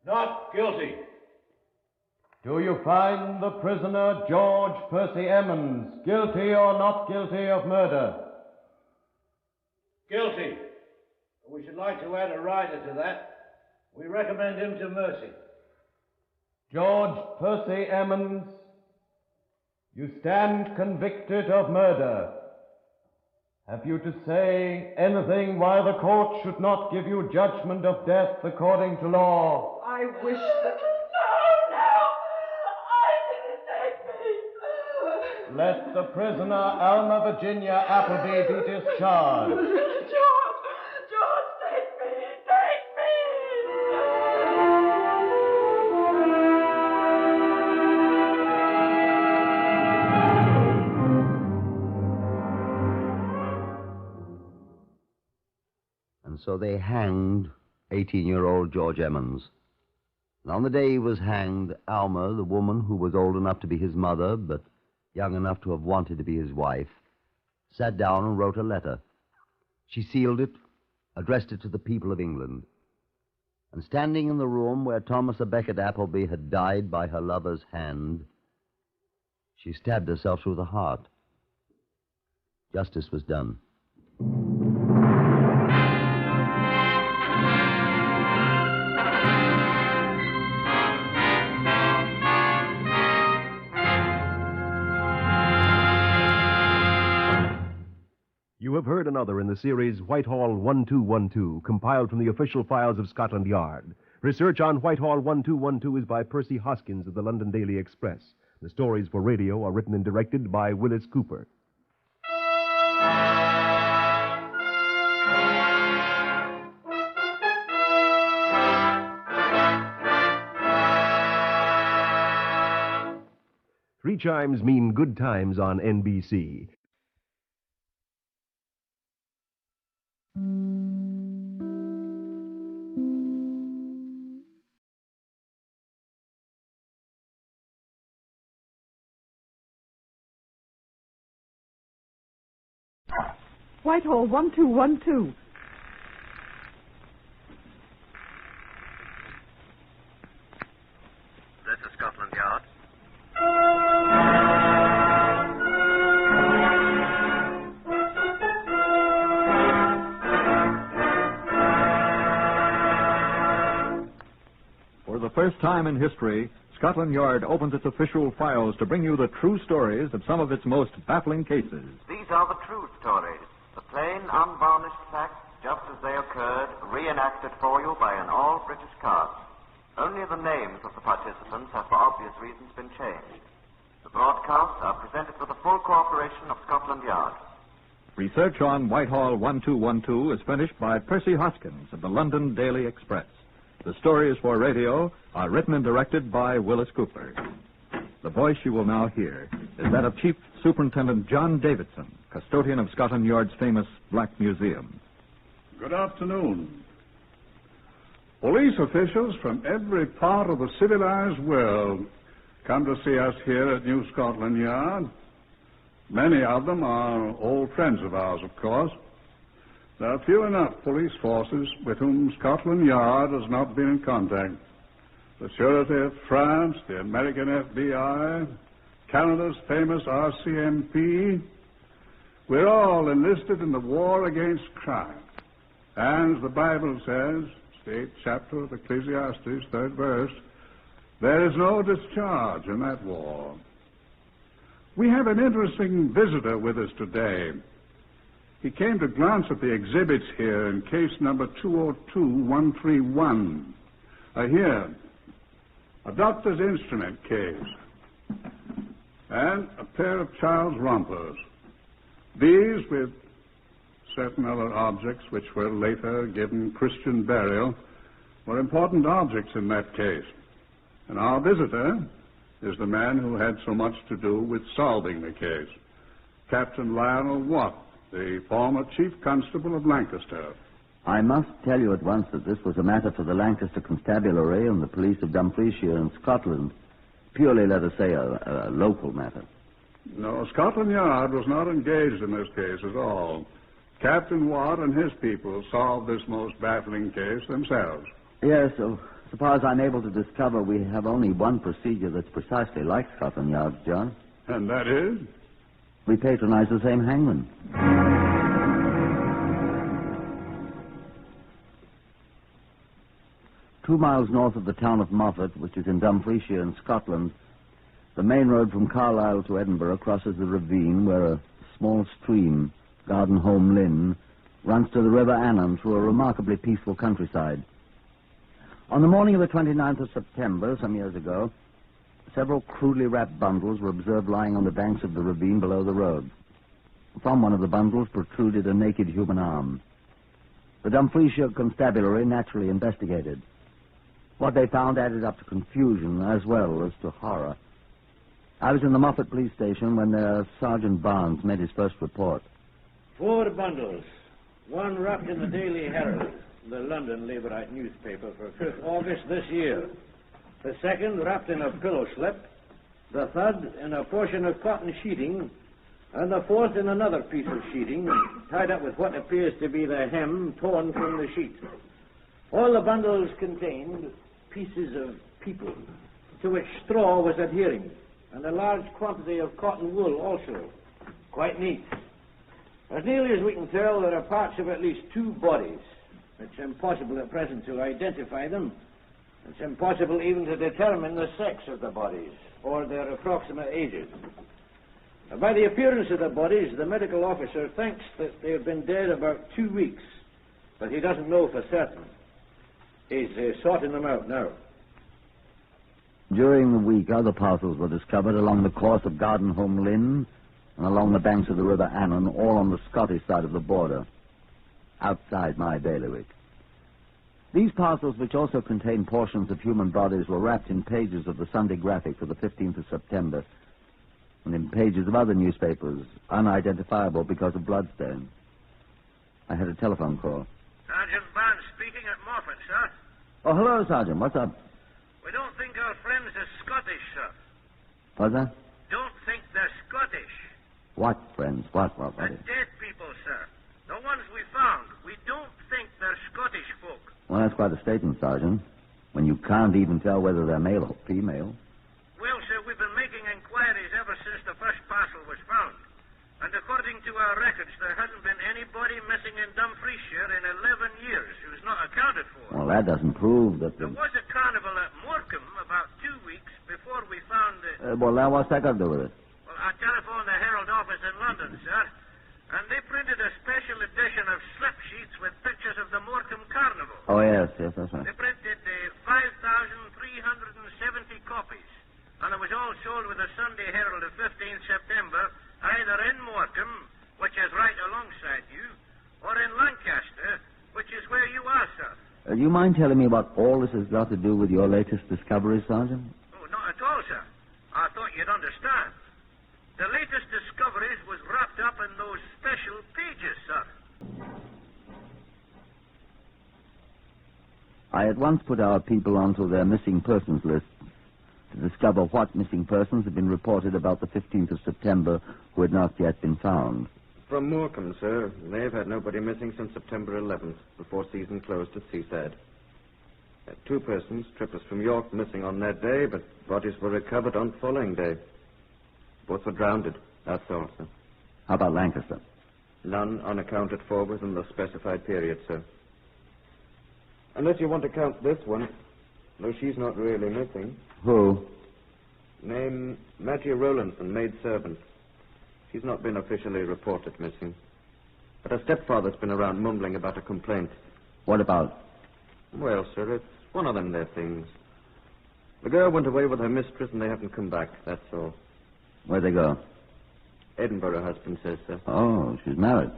Not guilty.
Do you find the prisoner, George Percy Emmons, guilty or not guilty of murder?
Guilty. We should like to add a rider to that. We recommend him to mercy.
George Percy Emmons, you stand convicted of murder. Have you to say anything why the court should not give you judgment of death according to law?
I wish that...
Let the prisoner, Alma Virginia Appleby, be discharged.
George, take me!
And so they hanged 18-year-old George Emmons. And on the day he was hanged, Alma, the woman who was old enough to be his mother, but young enough to have wanted to be his wife, sat down and wrote a letter. She sealed it, addressed it to the people of England. And standing in the room where Thomas à Becket Appleby had died by her lover's hand, she stabbed herself through the heart. Justice was done.
You have heard another in the series Whitehall 1212, compiled from the official files of Scotland Yard. Research on Whitehall 1212 is by Percy Hoskins of the London Daily Express. The stories for radio are written and directed by Willis Cooper. Three chimes mean good times on NBC.
Whitehall 1212.
This is Scotland Yard.
For the first time in history, Scotland Yard opens its official files to bring you the true stories of some of its most baffling cases.
These are the true stories, the plain, unvarnished facts, just as they occurred, reenacted for you by an all-British cast. Only the names of the participants have, for obvious reasons, been changed. The broadcasts are presented with the full cooperation of Scotland Yard.
Research on Whitehall 1212 is finished by Percy Hoskins of the London Daily Express. The stories for radio are written and directed by Willis Cooper. The voice you will now hear is that of Chief Superintendent John Davidson, custodian of Scotland Yard's famous Black Museum.
Good afternoon. Police officials from every part of the civilized world come to see us here at New Scotland Yard. Many of them are old friends of ours, of course. There are few enough police forces with whom Scotland Yard has not been in contact. The Sûreté of France, the American FBI, Canada's famous RCMP. We're all enlisted in the war against crime. And as the Bible says, the 8th chapter of Ecclesiastes, 3rd verse, there is no discharge in that war. We have an interesting visitor with us today. He came to glance at the exhibits here in case number 202131. Here, a doctor's instrument case, and a pair of child's rompers. These, with certain other objects which were later given Christian burial, were important objects in that case. And our visitor is the man who had so much to do with solving the case, Captain Lionel Watt, the former Chief Constable of Lancaster.
I must tell you at once that this was a matter for the Lancaster Constabulary and the police of Dumfriesshire in Scotland. Purely, let us say, a local matter.
No, Scotland Yard was not engaged in this case at all. Captain Watt and his people solved this most baffling case themselves.
Yes, so far as I'm able to discover, we have only one procedure that's precisely like Scotland Yard's, John.
And that is?
We patronize the same hangman. 2 miles north of the town of Moffat, which is in Dumfriesshire in Scotland, the main road from Carlisle to Edinburgh crosses the ravine where a small stream, Gardenholme Lynn, runs to the River Annan through a remarkably peaceful countryside. On the morning of the 29th of September, some years ago, several crudely wrapped bundles were observed lying on the banks of the ravine below the road. From one of the bundles protruded a naked human arm. The Dumfriesshire Constabulary naturally investigated. What they found added up to confusion as well as to horror. I was in the Moffat police station when Sergeant Barnes made his first report.
4 bundles. One wrapped in the Daily Herald, the London Labourite newspaper, for 5th August this year. The second wrapped in a pillow slip. The third in a portion of cotton sheeting. And the fourth in another piece of sheeting, tied up with what appears to be the hem torn from the sheet. All the bundles contained pieces of people, to which straw was adhering, and a large quantity of cotton wool also. Quite neat. As nearly as we can tell, there are parts of at least 2 bodies. It's impossible at present to identify them. It's impossible even to determine the sex of the bodies, or their approximate ages. By the appearance of the bodies, the medical officer thinks that they have been dead about 2 weeks, but he doesn't know for certain. He's sorting them out now.
During the week, other parcels were discovered along the course of Gardenholme Lynn and along the banks of the River Annan, all on the Scottish side of the border, outside my bailiwick. These parcels, which also contained portions of human bodies, were wrapped in pages of the Sunday Graphic for the 15th of September and in pages of other newspapers, unidentifiable because of bloodstains. I had a telephone call.
Sergeant Barnes speaking at Moffat, sir.
Oh, hello, Sergeant. What's up?
We don't think our friends are Scottish, sir.
What's that?
Don't think they're Scottish.
What friends? What?
The dead people, sir. The ones we found. We don't think they're Scottish folk.
Well, that's quite a statement, Sergeant, when you can't even tell whether they're male or female.
Well, sir, we've been making inquiries ever since the first parcel was found. And according to our records, there hasn't been anybody missing in Dumfriesshire in 11 years who's not accounted for.
Well, that doesn't prove that...
There was a carnival at Morecambe about 2 weeks before we found the...
well, now what's that got to do with it?
Well, I telephoned the Herald office in London, sir, and they printed a special edition of slip sheets with pictures of the Morecambe Carnival.
Oh, yes, that's right.
They printed 5,370 copies, and it was all sold with the Sunday Herald of 15th September, either in Morecambe, which is right alongside you, or in Lancaster, which is where you are, sir.
Do you mind telling me what all this has got to do with your latest discovery, Sergeant?
Oh, not at all, sir. I thought you'd understand. The latest discoveries was wrapped up in those special pages, sir.
I at once put our people onto their missing persons list to discover what missing persons had been reported about the 15th of September who had not yet been found.
From Morecambe, sir. They've had nobody missing since September 11th, before season closed at Seaside. 2 persons, trippers from York, missing on that day, but bodies were recovered on the following day. Both were drowned, that's all, sir.
How about Lancaster?
None unaccounted for within the specified period, sir. Unless you want to count this one, though she's not really missing.
Who?
Name Maggie Rowlandson, maid servant. She's not been officially reported missing. But her stepfather's been around mumbling about a complaint.
What about?
Well, sir, it's one of them there things. The girl went away with her mistress and they haven't come back, that's all.
Where'd they go?
Edinburgh, husband says, sir.
Oh, she's married.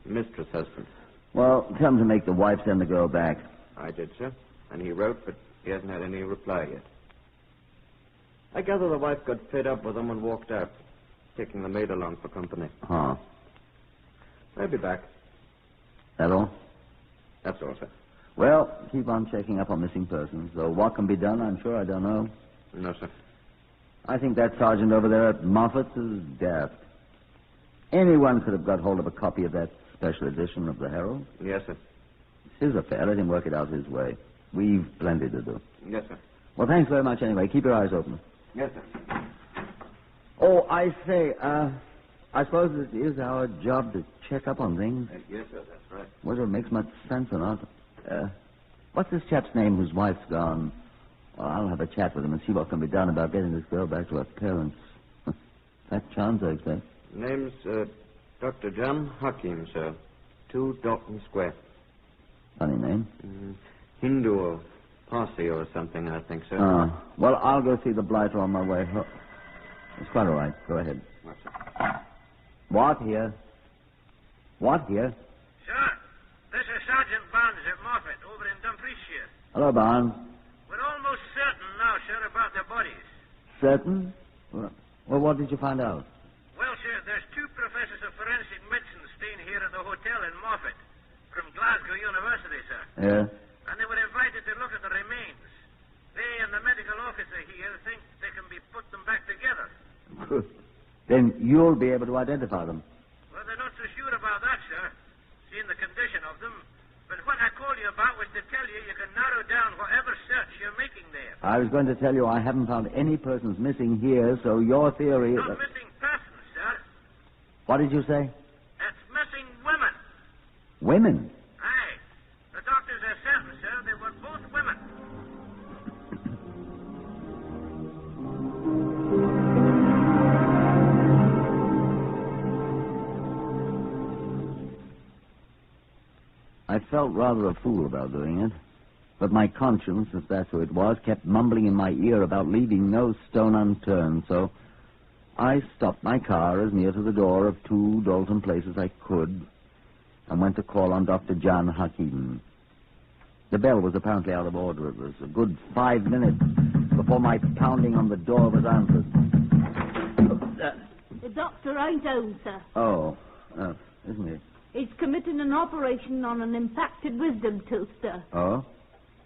Mistress, husband.
Well, tell him to make the wife send the girl back.
I did, sir. And he wrote, but he hasn't had any reply yet. I gather the wife got fed up with them and walked out, taking the maid along for company.
Huh.
I'll be back.
That all?
That's all, sir.
Well, keep on checking up on missing persons. Though what can be done, I'm sure I don't know.
No, sir.
I think that sergeant over there at Moffat's is daft. Anyone could have got hold of a copy of that special edition of the Herald.
Yes, sir.
It's his affair. Let him work it out his way. We've plenty to do.
Yes, sir.
Well, thanks very much anyway. Keep your eyes open.
Yes, sir.
Oh, I say, I suppose it is our job to check up on things.
Yes, sir, that's right.
Whether it makes much sense or not. What's this chap's name whose wife's gone? Well, I'll have a chat with him and see what can be done about getting this girl back to her parents. That chance, I expect.
Name's Dr. John Hakim, sir. 2 Dalton Square.
Funny name.
Hindu or Parsi or something, I think, sir.
Well, I'll go see the blighter on my way home. It's quite all right. Go ahead. What here? What here?
Sir, this is Sergeant Barnes at Moffat over in Dumfriesshire.
Hello, Barnes.
We're almost certain now, sir, about their bodies.
Certain? Well, what did you find out?
Well, sir, there's 2 professors of forensic medicine staying here at the hotel in Moffat from Glasgow University, sir.
Yeah?
And they were invited to look at the remains. They and the medical officer here think they can be put them back together.
Good. Then you'll be able to identify them.
Well, they're not so sure about that, sir, seeing the condition of them. But what I called you about was to tell you can narrow down whatever search you're making there.
I was going to tell you I haven't found any persons missing here, so your theory is...
Not missing persons, sir.
What did you say?
It's missing women.
Women?
Aye. The doctors are certain, sir, they were both women.
I felt rather a fool about doing it. But my conscience, if that's who it was, kept mumbling in my ear about leaving no stone unturned, so I stopped my car as near to the door of 2 Dalton places I could and went to call on Dr. John Hakim. The bell was apparently out of order. It was a good 5 minutes before my pounding on the door was answered.
The doctor ain't home, sir.
Oh, isn't he?
He's committing an operation on an impacted wisdom tooth, sir.
Oh?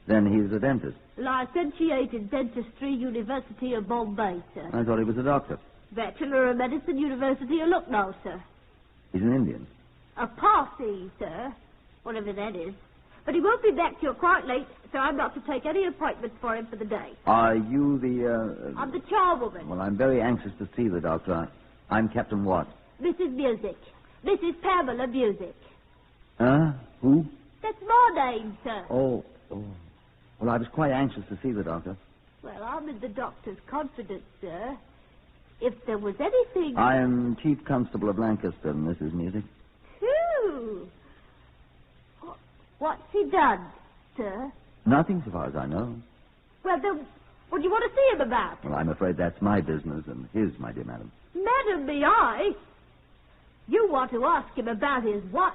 Then he's a dentist.
Licentiated Dentistry, University of Bombay, sir.
I thought he was a doctor.
Bachelor of Medicine, University of Lucknow, sir.
He's an Indian.
A Parsi, sir. Whatever that is. But he won't be back till quite late, so I'm not to take any appointments for him for the day.
Are you the,
I'm the charwoman.
Well, I'm very anxious to see the doctor. I'm Captain Watt.
Mrs. Music. Mrs. Pamela Music.
Who?
That's my name, sir.
Oh. Well, I was quite anxious to see the doctor.
Well, I'm in the doctor's confidence, sir. If there was anything...
I am Chief Constable of Lancaster, Mrs. Music.
Phew. What's he done, sir?
Nothing, so far as I know.
Well, then, what do you want to see him about?
Well, I'm afraid that's my business and his, my dear madam.
Madam, be I? You want to ask him about his wife,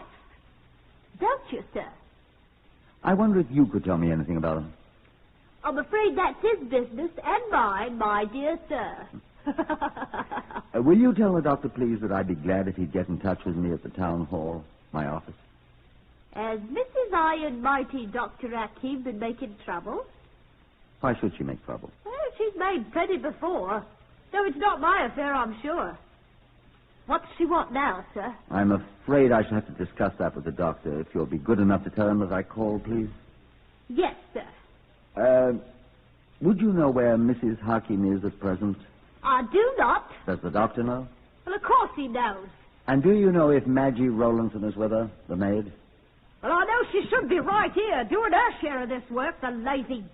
don't you, sir?
I wonder if you could tell me anything about him.
I'm afraid that's his business and mine, my dear sir.
Will you tell the doctor, please, that I'd be glad if he'd get in touch with me at the town hall, my office?
Has Mrs. Iron Mighty Dr. Hakim been making trouble?
Why should she make trouble?
Well, she's made plenty before. So it's not my affair, I'm sure. What does she want now, sir?
I'm afraid I shall have to discuss that with the doctor. If you'll be good enough to tell him that I called, please.
Yes, sir.
Would you know where Mrs. Hakim is at present?
I do not.
Does the doctor know?
Well, of course he knows.
And do you know if Maggie Rowlandson is with her, the maid?
Well, I know she should be right here, doing her share of this work, the lazy...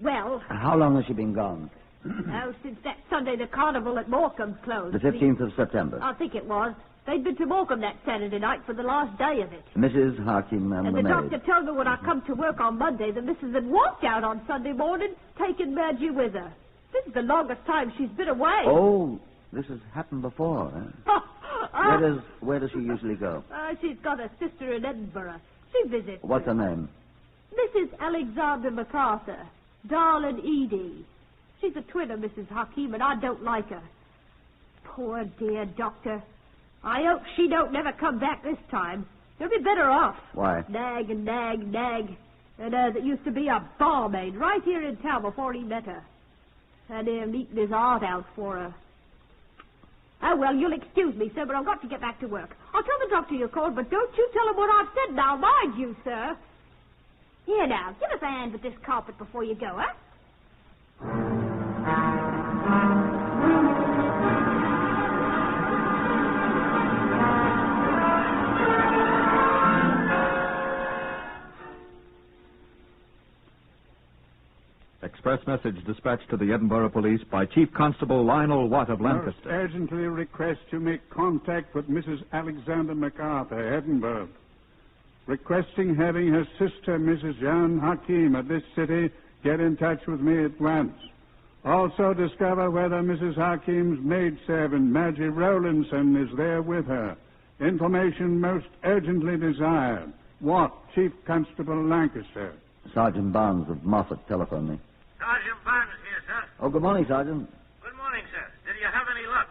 Well...
How long has she been gone?
Oh, since that Sunday the carnival at Morecambe closed.
The 15th of September.
I think it was. They'd been to Morecambe that Saturday night for the last day of it.
Mrs. Hakim and the
the
maid.
doctor told me when I come to work on Monday that Mrs. had walked out on Sunday morning, taking Maggie with her. This is the longest time she's been away.
Oh, this has happened before, eh? Where does she usually go?
She's got a sister in Edinburgh. She visits.
What's her name?
Mrs. Alexander MacArthur. Darling Edie. She's a twin of Mrs. Hakim, and I don't like her. Poor dear doctor. I hope she don't never come back this time. She'll be better off.
Why?
Nag and nag and nag. And that used to be a barmaid right here in town before he met her. Had him eating his heart out for her. Oh, well, you'll excuse me, sir, but I've got to get back to work. I'll tell the doctor you called, but don't you tell him what I've said now, mind you, sir. Here now, give us a hand with this carpet before you go, huh?
Express message dispatched to the Edinburgh Police by Chief Constable Lionel Watt of Lancaster.
Most urgently request you make contact with Mrs. Alexander MacArthur, Edinburgh. Requesting having her sister, Mrs. Jan Hakim, at this city, get in touch with me at once. Also discover whether Mrs. Hakim's maidservant, Maggie Rowlandson, is there with her. Information most urgently desired. Watt, Chief Constable Lancaster.
Sergeant Barnes of Moffat telephoned me.
Sergeant Barnes here, sir.
Oh, good morning, Sergeant.
Good morning, sir. Did you have any luck?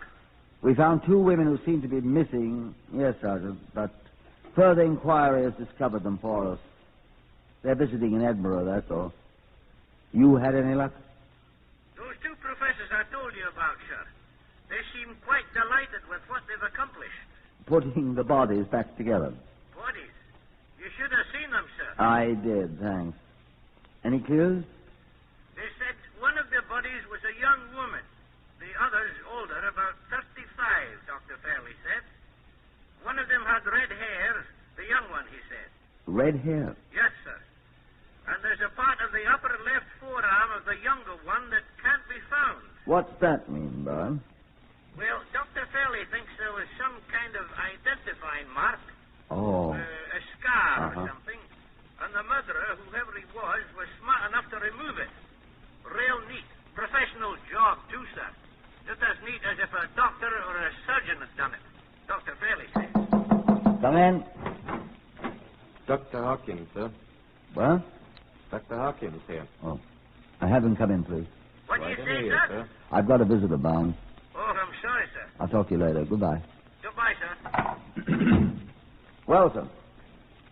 We found 2 women who seem to be missing. Yes, Sergeant, but further inquiry has discovered them for us. They're visiting in Edinburgh, that's all. You had any luck?
Those 2 professors I told you about, sir. They seem quite delighted with what they've accomplished.
Putting the bodies back together.
Bodies? You should have seen them, sir.
I did, thanks. Any clues?
They said one of the bodies was a young woman. The others older, about 35, Dr. Fairley said. One of them had red hair, the young one, he said.
Red hair?
Yes, sir. And there's a part of the upper left forearm of the younger one that can't be found.
What's that mean, Barnes?
Well, Dr. Fairley thinks there was some kind of identifying mark.
Oh.
A scar or something. And the murderer, whoever he was smart enough to remove it. Real neat. Professional job, too, sir. Just as neat as if a doctor or a surgeon had done it. Dr. Fairley says.
Come in.
Dr. Hawkins, sir.
What?
Dr. Hawkins here.
Oh. I have him come in, please.
What do you say, sir?
I've got a visitor, Barnes.
Oh, I'm sorry, sir.
I'll talk to you later. Goodbye.
Goodbye, sir.
Well, sir.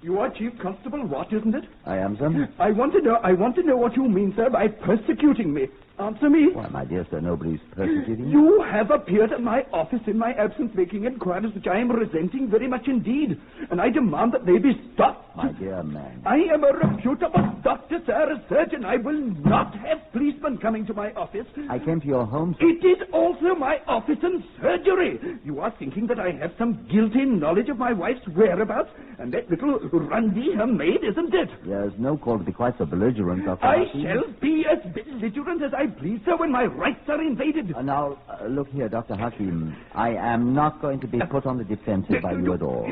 You are Chief Constable Watt, isn't it?
I am, sir.
I want to know what you mean, sir, by persecuting me. Answer me.
Why, my dear sir, nobody's persecuting you.
You have appeared at my office in my absence making inquiries which I am resenting very much indeed, and I demand that they be stopped.
My dear man.
I am a reputable doctor, sir, a surgeon. I will not have policemen coming to my office.
I came to your home, sir.
It is also my office and surgery. You are thinking that I have some guilty knowledge of my wife's whereabouts, and that little Rundy, her maid, isn't it?
There's no call to be quite so belligerent, Dr.
I
Hakim.
shall be as belligerent as I please, sir, when my rights are invaded.
Now, look here, Dr. Hakim. I am not going to be put on the defensive by you at all.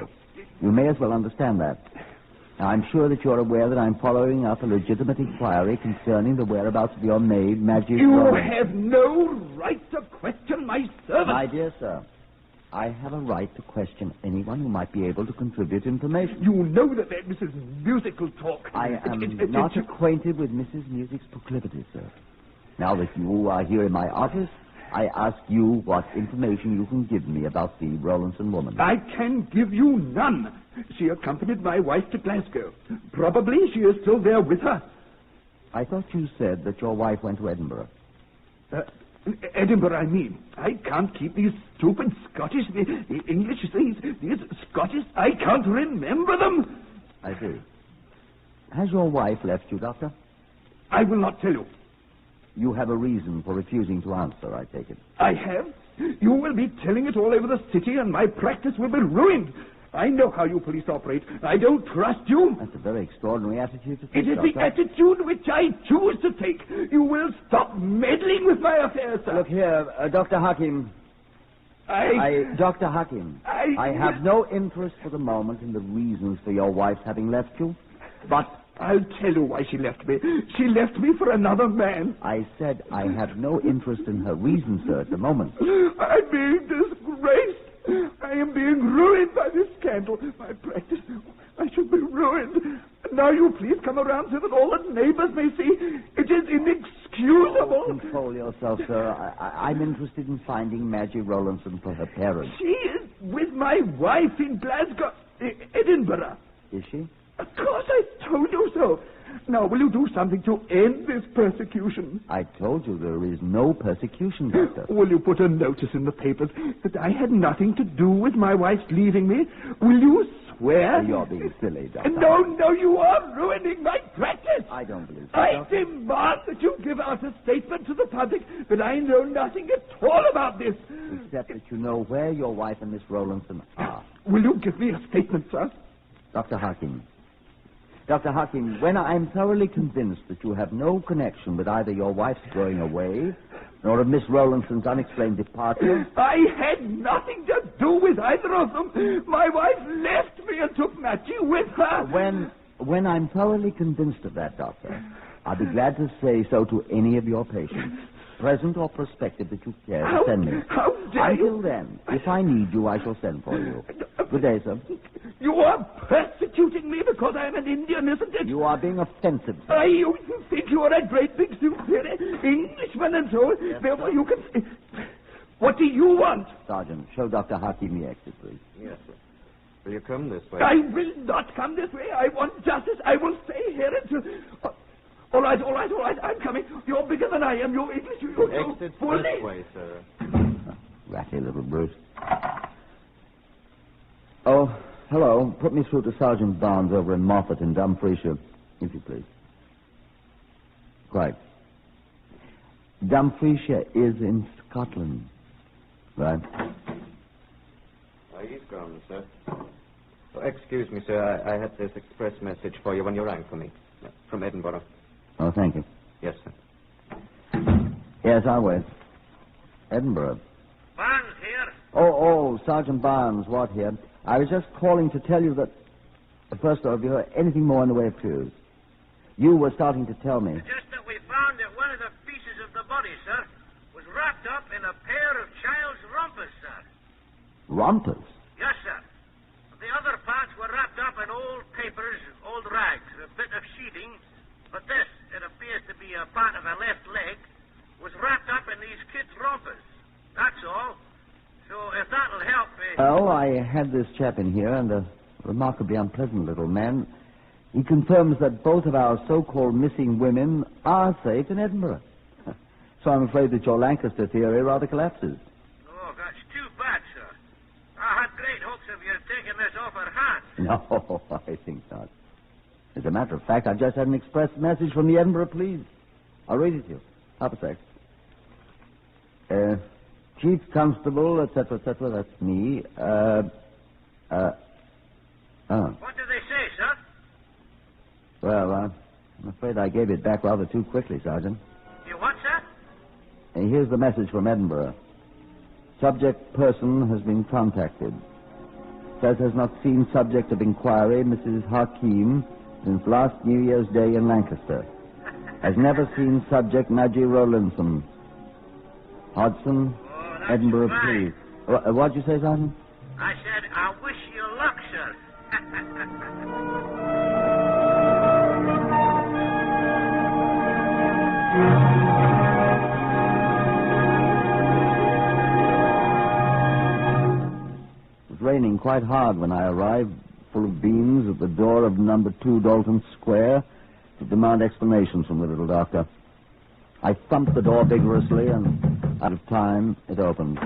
You may as well understand that. Now, I'm sure that you're aware that I'm following up a legitimate inquiry concerning the whereabouts of your maid, Maggie.
You have no right to question my servant.
My dear sir, I have a right to question anyone who might be able to contribute information.
You know that Mrs. Musical talk.
I am not acquainted with Mrs. Music's proclivities, sir. Now that you are here in my office, I ask you what information you can give me about the Rowlandson woman.
I can give you none. She accompanied my wife to Glasgow. Probably she is still there with her.
I thought you said that your wife went to Edinburgh.
Edinburgh, I mean. I can't keep these stupid Scottish, the English, these Scottish, I can't remember them.
I see. Has your wife left you, Doctor?
I will not tell you.
You have a reason for refusing to answer, I take it.
I have. You will be telling it all over the city, and my practice will be ruined. I know how you police operate. I don't trust you.
That's a very extraordinary attitude to take,
It is
Doctor.
the attitude which I choose to take. You will stop meddling with my affairs, sir.
Look here, Dr. Hakim. Dr. Hakim, I have no interest for the moment in the reasons for your wife having left you, but
I'll tell you why she left me. She left me for another man.
I said I have no interest in her reasons, sir, at the moment.
I'm being disgraced. I am being ruined by this scandal. My practice, I should be ruined. Now you please come around so that all the neighbors may see. It is inexcusable.
Control yourself, sir. I'm interested in finding Maggie Rowlandson for her parents.
She is with my wife in Glasgow, Edinburgh.
Is she?
Of course I told you so. Now, will you do something to end this persecution?
I told you there is no persecution, Doctor.
Will you put a notice in the papers that I had nothing to do with my wife's leaving me? Will you swear?
You're being silly, Doctor.
No, you are ruining my practice.
I don't believe so,
I
Doctor.
demand that you give out a statement to the public that I know nothing at all about this.
Except that you know where your wife and Miss Rowlandson are.
Will you give me a statement, sir?
Dr. Hakim, when I'm thoroughly convinced that you have no connection with either your wife's going away nor of Miss Rowlandson's unexplained departure...
I had nothing to do with either of them. My wife left me and took Mattie with her.
When I'm thoroughly convinced of that, Doctor, I'll be glad to say so to any of your patients, present or prospective, that you care to send me.
How dare you?
Until then, if I need you, I shall send for you. Good day, sir.
You are persecuting me because I'm an Indian, isn't it?
You are being offensive, sir.
You think you are a great big superior Englishman and so, therefore you can... What do you want?
Sergeant, show Dr. Hakim the exit, please.
Yes, sir. Will you come this way?
I will not come this way. I want justice. I will stay here until... All right. I'm coming. You're bigger than I am. You're English. You're
exit
fully...
this way, sir.
Ratty little brute. Oh, hello. Put me through to Sergeant Barnes over in Moffat in Dumfriesshire, if you please. Right. Dumfriesshire is in Scotland. Right.
He's gone, sir. Oh, excuse me, sir. I had this express message for you when you rang for me. From Edinburgh.
Oh, thank you.
Yes, sir.
Yes, I'll wait. Edinburgh.
Barnes here.
Oh, Sergeant Barnes, Watt here. I was just calling to tell you that... First of all, have you heard anything more in the way of clues? You were starting to tell me.
Just that we found that one of the pieces of the body, sir, was wrapped up in a pair of child's rompers, sir.
Rompers?
Yes, sir. The other parts were wrapped up in old papers, old rags, a bit of sheeting. But this, it appears to be a part of a left leg, was wrapped up in these kids' rompers. That's all. So if that'll help...
Well, I had this chap in here, and a remarkably unpleasant little man. He confirms that both of our so-called missing women are safe in Edinburgh. So I'm afraid that your Lancaster theory rather collapses.
Oh, that's too bad, sir. I had great hopes of you taking this off our hands.
No, I think not. As a matter of fact, I've just had an express message from the Edinburgh police. I'll read it to you. Half a sec. Chief Constable, etc., that's me.
What do they say, sir?
Well, I'm afraid I gave it back rather too quickly, Sergeant.
You what, sir?
And here's the message from Edinburgh. Subject person has been contacted. Says has not seen subject of inquiry, Mrs. Hakim, since last New Year's Day in Lancaster. Has never seen subject Maggie Rowlandson. Hodgson, Edinburgh Police. What'd you say, Sergeant?
I said, I wish you luck, sir.
It was raining quite hard when I arrived, full of beans, at the door of number 2 Dalton Square to demand explanations from the little doctor. I thumped the door vigorously, and out of time, it opened.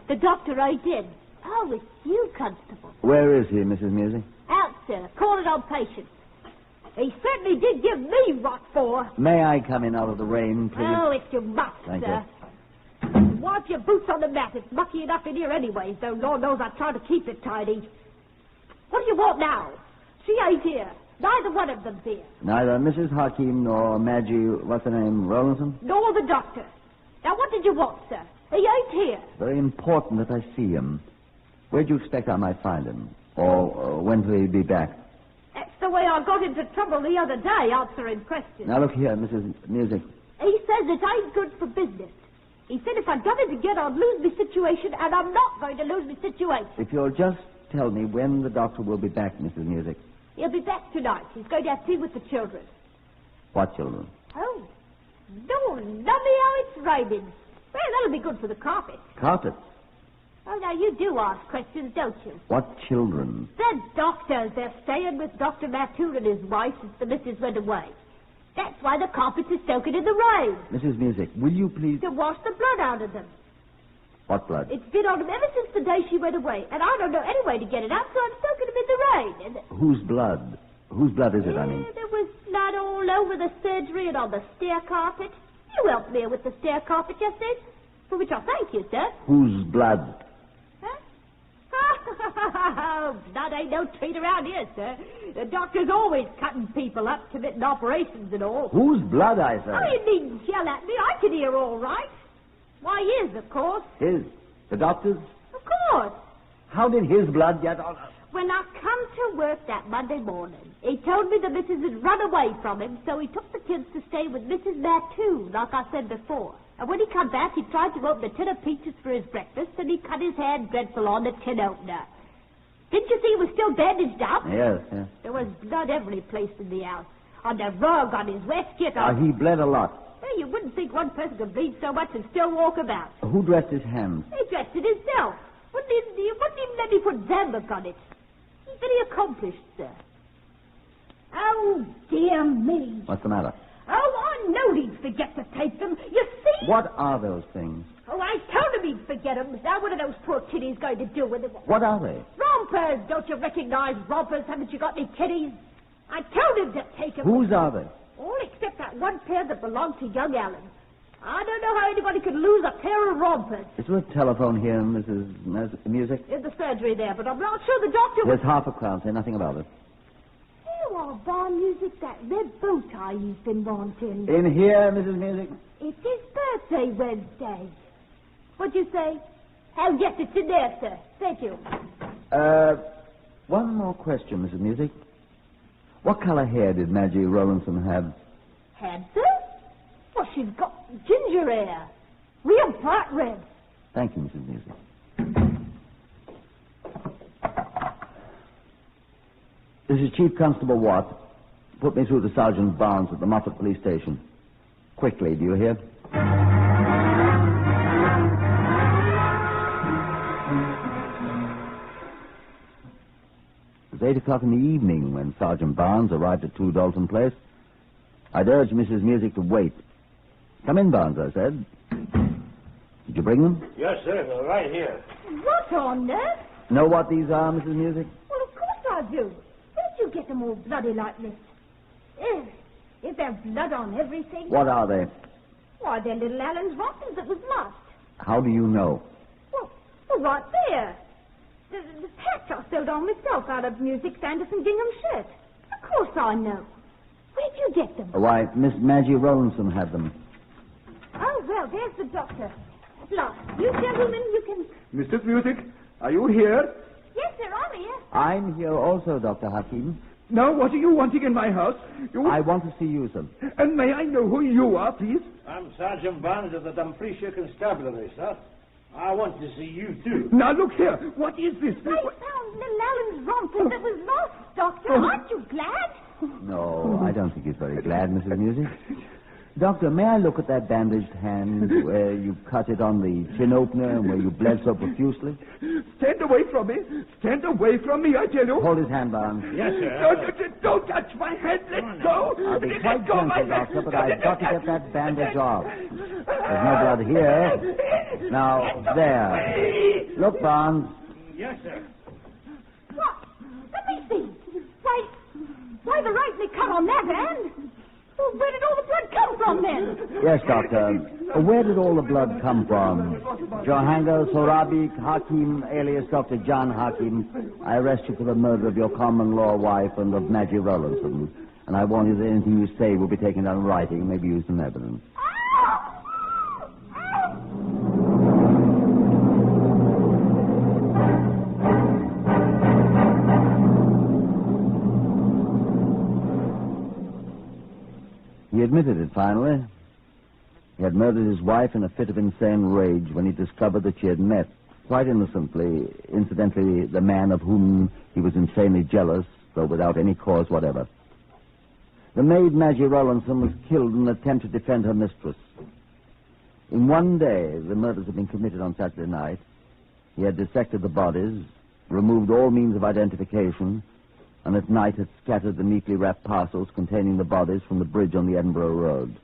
The doctor, I did. Oh, it's you, Constable.
Where is he, Mrs. Music?
Out, sir. Calling on patients. He certainly did give me what for.
May I come in out of the rain, please?
Oh, if you must,
Thank
sir. Wipe your boots on the mat. It's mucky enough in here anyway, though Lord knows I try to keep it tidy. What do you want now? She ain't here. Neither one of them's here.
Neither Mrs. Hakim nor Maggie, what's her name, Rowlandson?
Nor the doctor. Now, what did you want, sir? He ain't here.
Very important that I see him. Where do you expect I might find him? Or when will he be back?
That's the way I got into trouble the other day, answering questions.
Now, look here, Mrs. Music.
He says it ain't good for business. He said if I got it again, I'd lose my situation, and I'm not going to lose my situation.
If you'll just tell me when the doctor will be back, Mrs. Music.
He'll be back tonight. He's going to have tea with the children.
What children?
Oh, no, lummy how it's raining. Well, that'll be good for the carpet.
Carpet?
Oh, now you do ask questions, don't you?
What children?
The doctors. They're staying with Dr. Mattoon and his wife since the missus went away. That's why the carpets are soaking in the rain.
Mrs. Music, will you please...
To wash the blood out of them.
What blood?
It's been on them ever since the day she went away, and I don't know any way to get it out, so I'm soaking them in the rain. And...
Whose blood? Whose blood is it, I mean?
There was blood all over the surgery and on the stair carpet. You helped me with the stair carpet yesterday, for which I thank you, sir.
Whose blood?
Blood ain't no treat around here, sir. The doctor's always cutting people up, committing operations and all.
Whose blood, I say?
Oh, you needn't yell at me. I can hear all right. Why, his, of course.
His? The doctor's?
Of course.
How did his blood get on...
When I come to work that Monday morning, he told me the missus had run away from him, so he took the kids to stay with Mrs. Mattoon, like I said before. And when he come back, he tried to open a tin of peaches for his breakfast, and he cut his hand dreadful on the tin opener. Didn't you see he was still bandaged up?
Yes, yes.
There was blood every place in the house. On the rug, on his waistcoat.
He bled a lot.
Well, you wouldn't think one person could bleed so much and still walk about.
Who dressed his hand?
He dressed it himself. Wouldn't even let me put Zambuck on it. He's very accomplished, sir. Oh, dear me.
What's the matter?
Oh, I knowed he'd forget to take them. You see?
What are those things?
Oh, I told him he'd forget them. Now, what are those poor kiddies going to do with them?
What are they?
Rompers. Don't you recognize rompers? Haven't you got any kiddies? I told him to take them.
Whose are they?
All except that one pair that belonged to young Allen. I don't know how anybody could lose a pair of rompers.
Is there a telephone here, Mrs. Music?
In the surgery there, but I'm not sure the doctor...
There's half a crown. Say nothing about it.
You are bar music, that red bow tie you've been wanting.
In here, Mrs. Music?
It's his birthday Wednesday. What'd you say? Oh, yes, it's in there, sir. Thank you.
One more question, Mrs. Music. What color hair did Maggie Rowlandson have?
Had, sir? Well, she's got ginger hair. Real bright red.
Thank you, Mrs. Music. This is Chief Constable Watt. Put me through to Sergeant Barnes at the Moffat Police Station. Quickly, do you hear? It was 8 o'clock in the evening when Sergeant Barnes arrived at 2 Dalton Place. I'd urged Mrs. Music to wait. Come in, Barnes, I said. Did you bring them?
Yes, sir. They're right here.
What on earth?
Know what these are, Mrs. Music?
Well, of course I do. Where'd you get them all bloody like this? Is there blood on everything?
What are they?
Why, they're little Allen's rompers that was lost.
How do you know?
Well, right there. The patch I sewed on myself out of Music Sanderson Gingham's shirt. Of course I know. Where'd you get them?
Why, Miss Maggie Rowlandson had them.
Oh, well, there's the doctor. Look, you gentlemen, you can...
Mrs. Music, are you here?
Yes, sir, I'm here.
I'm here also, Dr. Hakim.
Now, what are you wanting in my house?
I want to see you, sir.
And may I know who you are, please?
I'm Sergeant Barnes of the Dumfriesshire Constabulary, sir. I want to see you, too.
Now, look here. What is this?
They found little Allen's rompers that was lost, Doctor. Aren't you glad?
No, I don't think he's very glad, Mrs. Music. Doctor, may I look at that bandaged hand where you cut it on the tin opener and where you bled so profusely?
Stand away from me. Stand away from me, I tell you.
Hold his hand, Barnes.
Yes, sir.
Don't touch my hand. Let go.
I'll be quite gentle, Doctor, but I've got to get that bandage off. There's no blood here. Now, there. Look, Barnes.
Yes, sir.
What? Let me see. Why the rightly cut on that hand? Well, where did all the blood come from, then?
Yes, Doctor. Where did all the blood come from? Johanga Sorabi Hakim, alias Dr. John Hakim, I arrest you for the murder of your common law wife and of Maggie Rowlandson. And I warn you that anything you say will be taken down in writing and may be used in evidence. He admitted it, finally. He had murdered his wife in a fit of insane rage when he discovered that she had met, quite innocently, incidentally, the man of whom he was insanely jealous, though without any cause whatever. The maid, Maggie Rowlandson, was killed in an attempt to defend her mistress. In one day, the murders had been committed on Saturday night. He had dissected the bodies, removed all means of identification, and at night had scattered the neatly wrapped parcels containing the bodies from the bridge on the Edinburgh Road.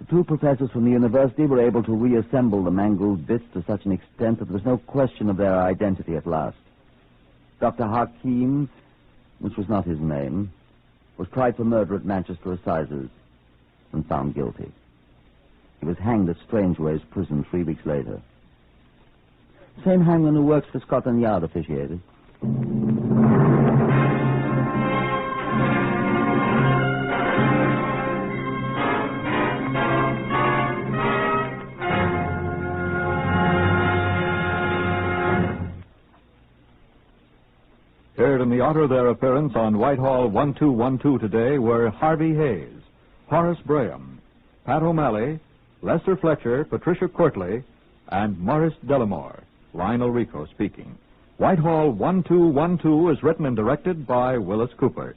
The two professors from the university were able to reassemble the mangled bits to such an extent that there was no question of their identity at last. Dr. Hakim, which was not his name, was tried for murder at Manchester Assizes and found guilty. He was hanged at Strangeways Prison 3 weeks later. Same hangman who works for Scotland Yard officiated.
Heard in the honor of their appearance on Whitehall 1212 today were Harvey Hayes, Horace Braham, Pat O'Malley, Lester Fletcher, Patricia Courtley, and Morris Delamore. Lionel Rico speaking. Whitehall 1212 is written and directed by Willis Cooper.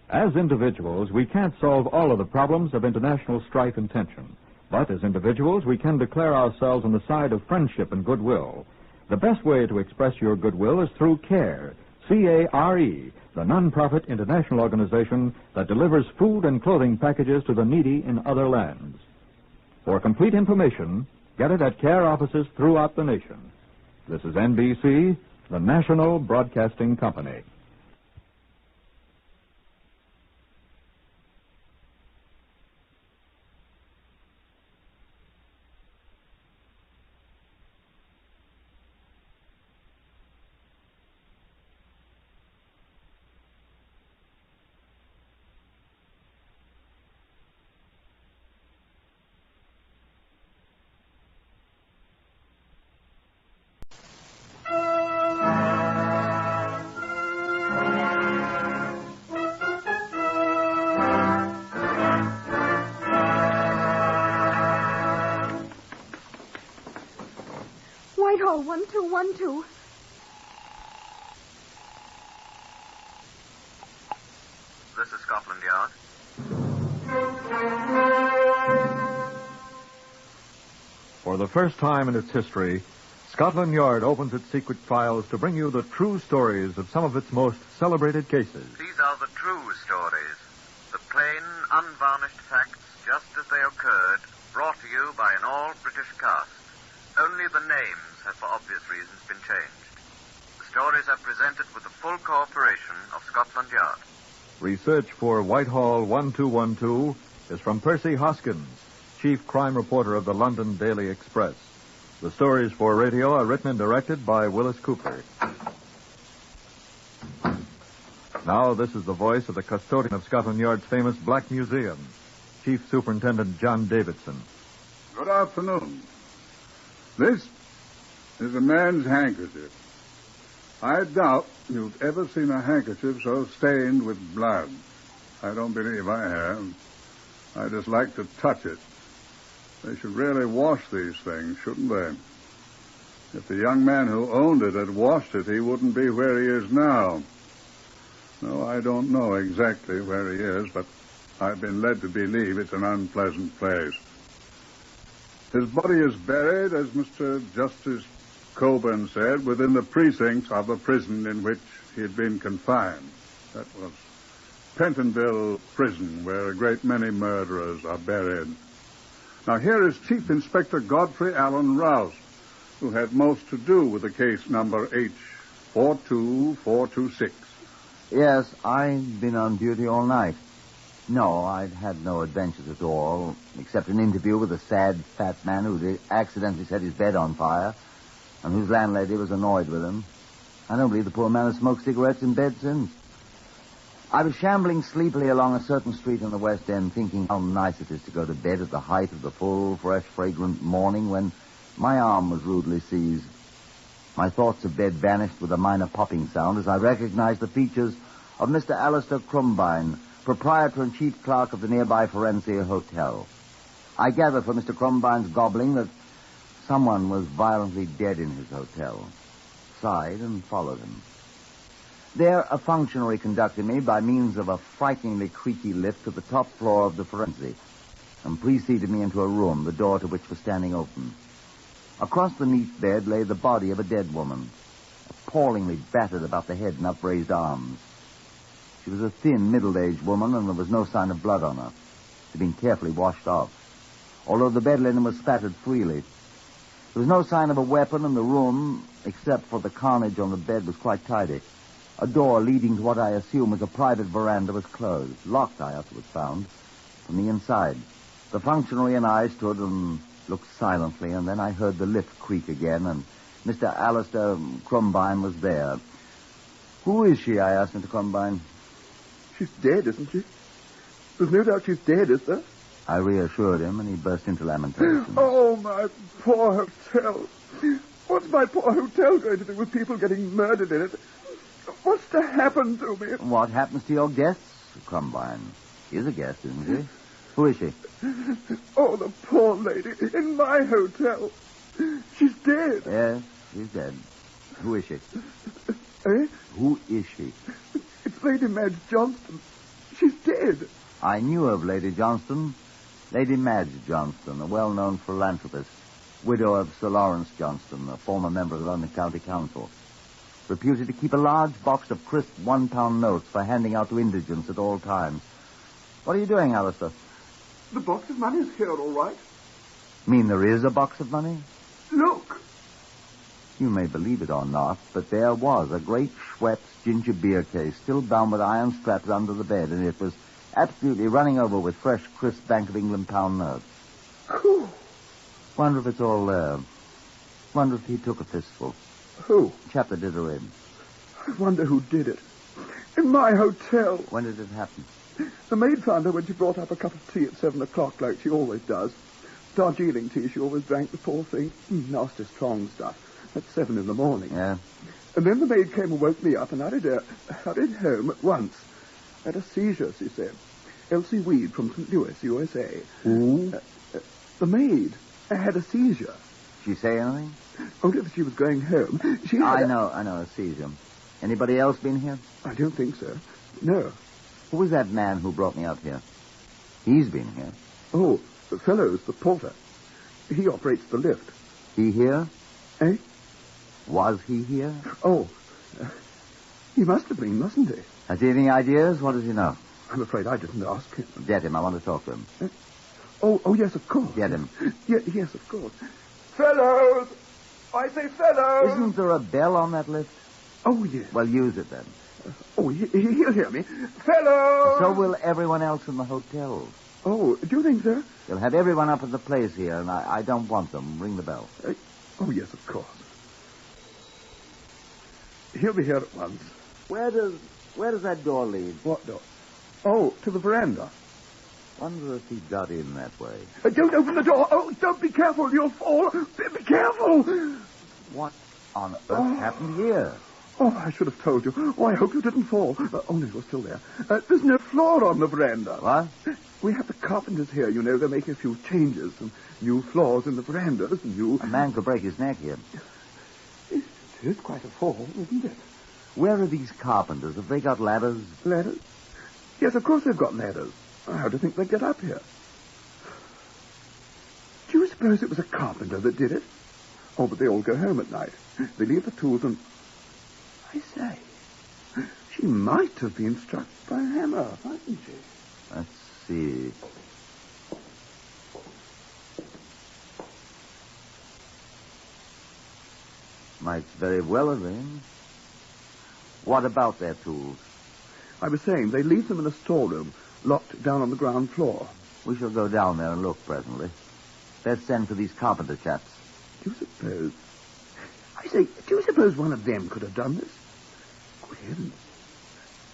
As individuals, we can't solve all of the problems of international strife and tension. But as individuals, we can declare ourselves on the side of friendship and goodwill. The best way to express your goodwill is through CARE, C-A-R-E, the non-profit international organization that delivers food and clothing packages to the needy in other lands. For complete information, get it at CARE offices throughout the nation. This is NBC, the National Broadcasting Company.
Whitehall 1212.
This is Scotland Yard.
For the first time in its history, Scotland Yard opens its secret files to bring you the true stories of some of its most celebrated cases.
These are the true stories, the plain, unvarnished facts just as they occurred, brought to you by an all-British cast. Only the names have, for obvious reasons, been changed. The stories are presented with the full cooperation of Scotland Yard.
Research for Whitehall 1212 is from Percy Hoskins, chief crime reporter of the London Daily Express. The stories for radio are written and directed by Willis Cooper. Now, this is the voice of the custodian of Scotland Yard's famous Black Museum, Chief Superintendent John Davidson.
Good afternoon. This is a man's handkerchief. I doubt you've ever seen a handkerchief so stained with blood. I don't believe I have. I just like to touch it. They should really wash these things, shouldn't they? If the young man who owned it had washed it, he wouldn't be where he is now. No, I don't know exactly where he is, but I've been led to believe it's an unpleasant place. His body is buried, as Mr. Justice Coburn said, within the precincts of the prison in which he had been confined. That was Pentonville Prison, where a great many murderers are buried. Now, here is Chief Inspector Godfrey Allen Rouse, who had most to do with the case number H42426.
Yes, I've been on duty all night. No, I'd had no adventures at all, except an interview with a sad, fat man who accidentally set his bed on fire, and whose landlady was annoyed with him. I don't believe the poor man has smoked cigarettes in bed since. I was shambling sleepily along a certain street in the West End, thinking how nice it is to go to bed at the height of the full, fresh, fragrant morning, when my arm was rudely seized. My thoughts of bed vanished with a minor popping sound as I recognized the features of Mr. Alistair Crumbine, proprietor and chief clerk of the nearby Forensia Hotel. I gathered from Mr. Crumbine's gobbling that someone was violently dead in his hotel. Sighed and followed him. There, a functionary conducted me by means of a frighteningly creaky lift to the top floor of the forensic and preceded me into a room, the door to which was standing open. Across the neat bed lay the body of a dead woman, appallingly battered about the head and upraised arms. She was a thin, middle-aged woman, and there was no sign of blood on her. She'd been carefully washed off, although the bed linen was spattered freely. There was no sign of a weapon, and the room, except for the carnage on the bed, was quite tidy. A door leading to what I assume was a private veranda was closed. Locked, I afterwards found, from the inside. The functionary and I stood and looked silently, and then I heard the lift creak again, and Mr. Alistair Crumbine was there. Who is she, I asked Mr. Crumbine.
She's dead, isn't she? There's no doubt she's dead, is there?
I reassured him, and he burst into lamentations.
Oh, my poor hotel. What's my poor hotel going to do with people getting murdered in it? What's to happen to me?
What happens to your guests, Crumbine? She's a guest, isn't she? Who is she?
Oh, the poor lady in my hotel. She's dead.
Yes, she's dead. Who is she?
Eh?
Who is she?
It's Lady Madge Johnston. She's dead.
I knew of Lady Johnston. Lady Madge Johnston, a well-known philanthropist, widow of Sir Lawrence Johnston, a former member of the London County Council, reputed to keep a large box of crisp £1 notes for handing out to indigents at all times. What are you doing, Alistair?
The box of money's here, all right.
Mean there is a box of money?
Look.
You may believe it or not, but there was a great Schweppes ginger beer case still bound with iron straps under the bed, and it was absolutely running over with fresh, crisp Bank of England pound notes.
Whew.
Wonder if it's all there. Wonder if he took a fistful.
Who?
Chap that did her in.
I wonder who did it. In my hotel.
When did it happen?
The maid found her when she brought up a cup of tea at 7 o'clock, like she always does. Darjeeling tea she always drank, the poor thing. Nasty strong stuff. At 7 in the morning.
Yeah.
And then the maid came and woke me up and hurried home at once. Had a seizure, she said. Elsie Weed from St. Louis, USA.
Who?
The maid had a seizure.
She say anything?
Only that she was going home.
I know, a seizure. Anybody else been here?
I don't think so. No.
Who was that man who brought me up here? He's been here.
Oh, Fellows, the porter. He operates the lift.
He here?
Eh?
Was he here?
Oh, he must have been, mustn't he?
Has he any ideas? What does he know?
I'm afraid I didn't ask him.
Get him. I want to talk to him.
Oh, yes, of course.
Get him.
Yes, of course. Fellows! I say fellows!
Isn't there a bell on that lift?
Oh, yes.
Well, use it then.
He'll hear me. Fellows!
So will everyone else in the hotel.
Oh, do you think so?
They'll have everyone up at the place here, and I don't want them. Ring the bell.
Oh, yes, of course. He'll be here at once.
Where does that door lead?
What door? Oh, to the veranda.
Wonder if he got in that way.
Don't open the door. Oh, don't be careful. You'll fall. Be careful.
What on earth happened here?
Oh, I should have told you. Oh, I hope you didn't fall. Oh, no, you're still there. There's no floor on the veranda.
What?
We have the carpenters here, you know. They're making a few changes. Some new floors in the verandas.
A man could break his neck here.
It is quite a fall, isn't it?
Where are these carpenters? Have they got ladders?
Ladders? Yes, of course they've got ladders. How do you think they'd get up here? Do you suppose it was a carpenter that did it? Oh, but they all go home at night. They leave the tools and... I say, she might have been struck by a hammer, mightn't she?
Let's see. Might very well have been. What about their tools?
I was saying, they leave them in a storeroom, locked down on the ground floor.
We shall go down there and look presently. Let's send for these carpenter chaps.
Do you suppose... I say, do you suppose one of them could have done this? Good heavens.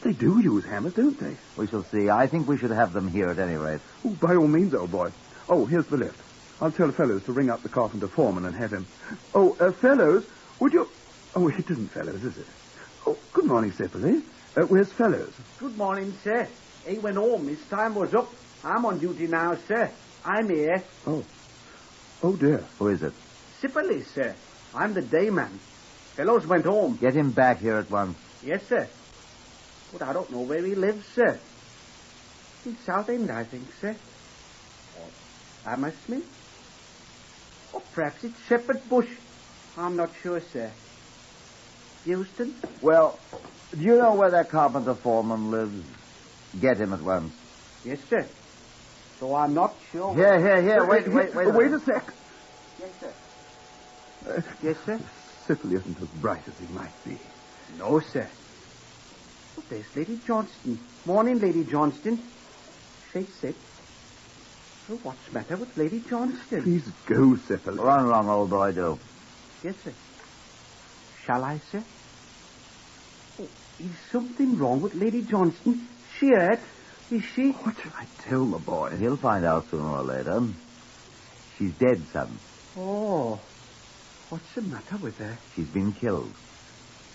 They do use hammers, don't they?
We shall see. I think we should have them here at any rate.
Oh, by all means, old boy. Oh, here's the lift. I'll tell Fellows to ring up the carpenter foreman and have him... Oh, Fellows, would you... Oh, it isn't Fellows, is it? Oh, good morning, Sepperly. Where's Fellows?
Good morning, sir. He went home. His time was up. I'm on duty now, sir. I'm here.
Oh. Oh, dear.
Who is it?
Sipperley, sir. I'm the day man. Fellows went home.
Get him back here at once.
Yes, sir. But I don't know where he lives, sir. In Southend, I think, sir. Or Hammersmith. Or perhaps it's Shepherd Bush. I'm not sure, sir. Houston?
Well, do you know where that carpenter foreman lives? Get him at once.
Yes, sir. So I'm not sure.
Here. Wait
Wait a sec.
Yes, sir. Yes, sir?
Syphil isn't as bright as he might be.
No, sir. But there's Lady Johnston. Morning, Lady Johnston. She's sick. Well, what's the matter with Lady Johnston?
Please go, Syphil.
Run along, old boy, do.
Yes, sir. Shall I, sir? Oh, is something wrong with Lady Johnston? She hurt? Is she?
What shall I tell the boy?
He'll find out sooner or later. She's dead, son.
Oh. What's the matter with her?
She's been killed.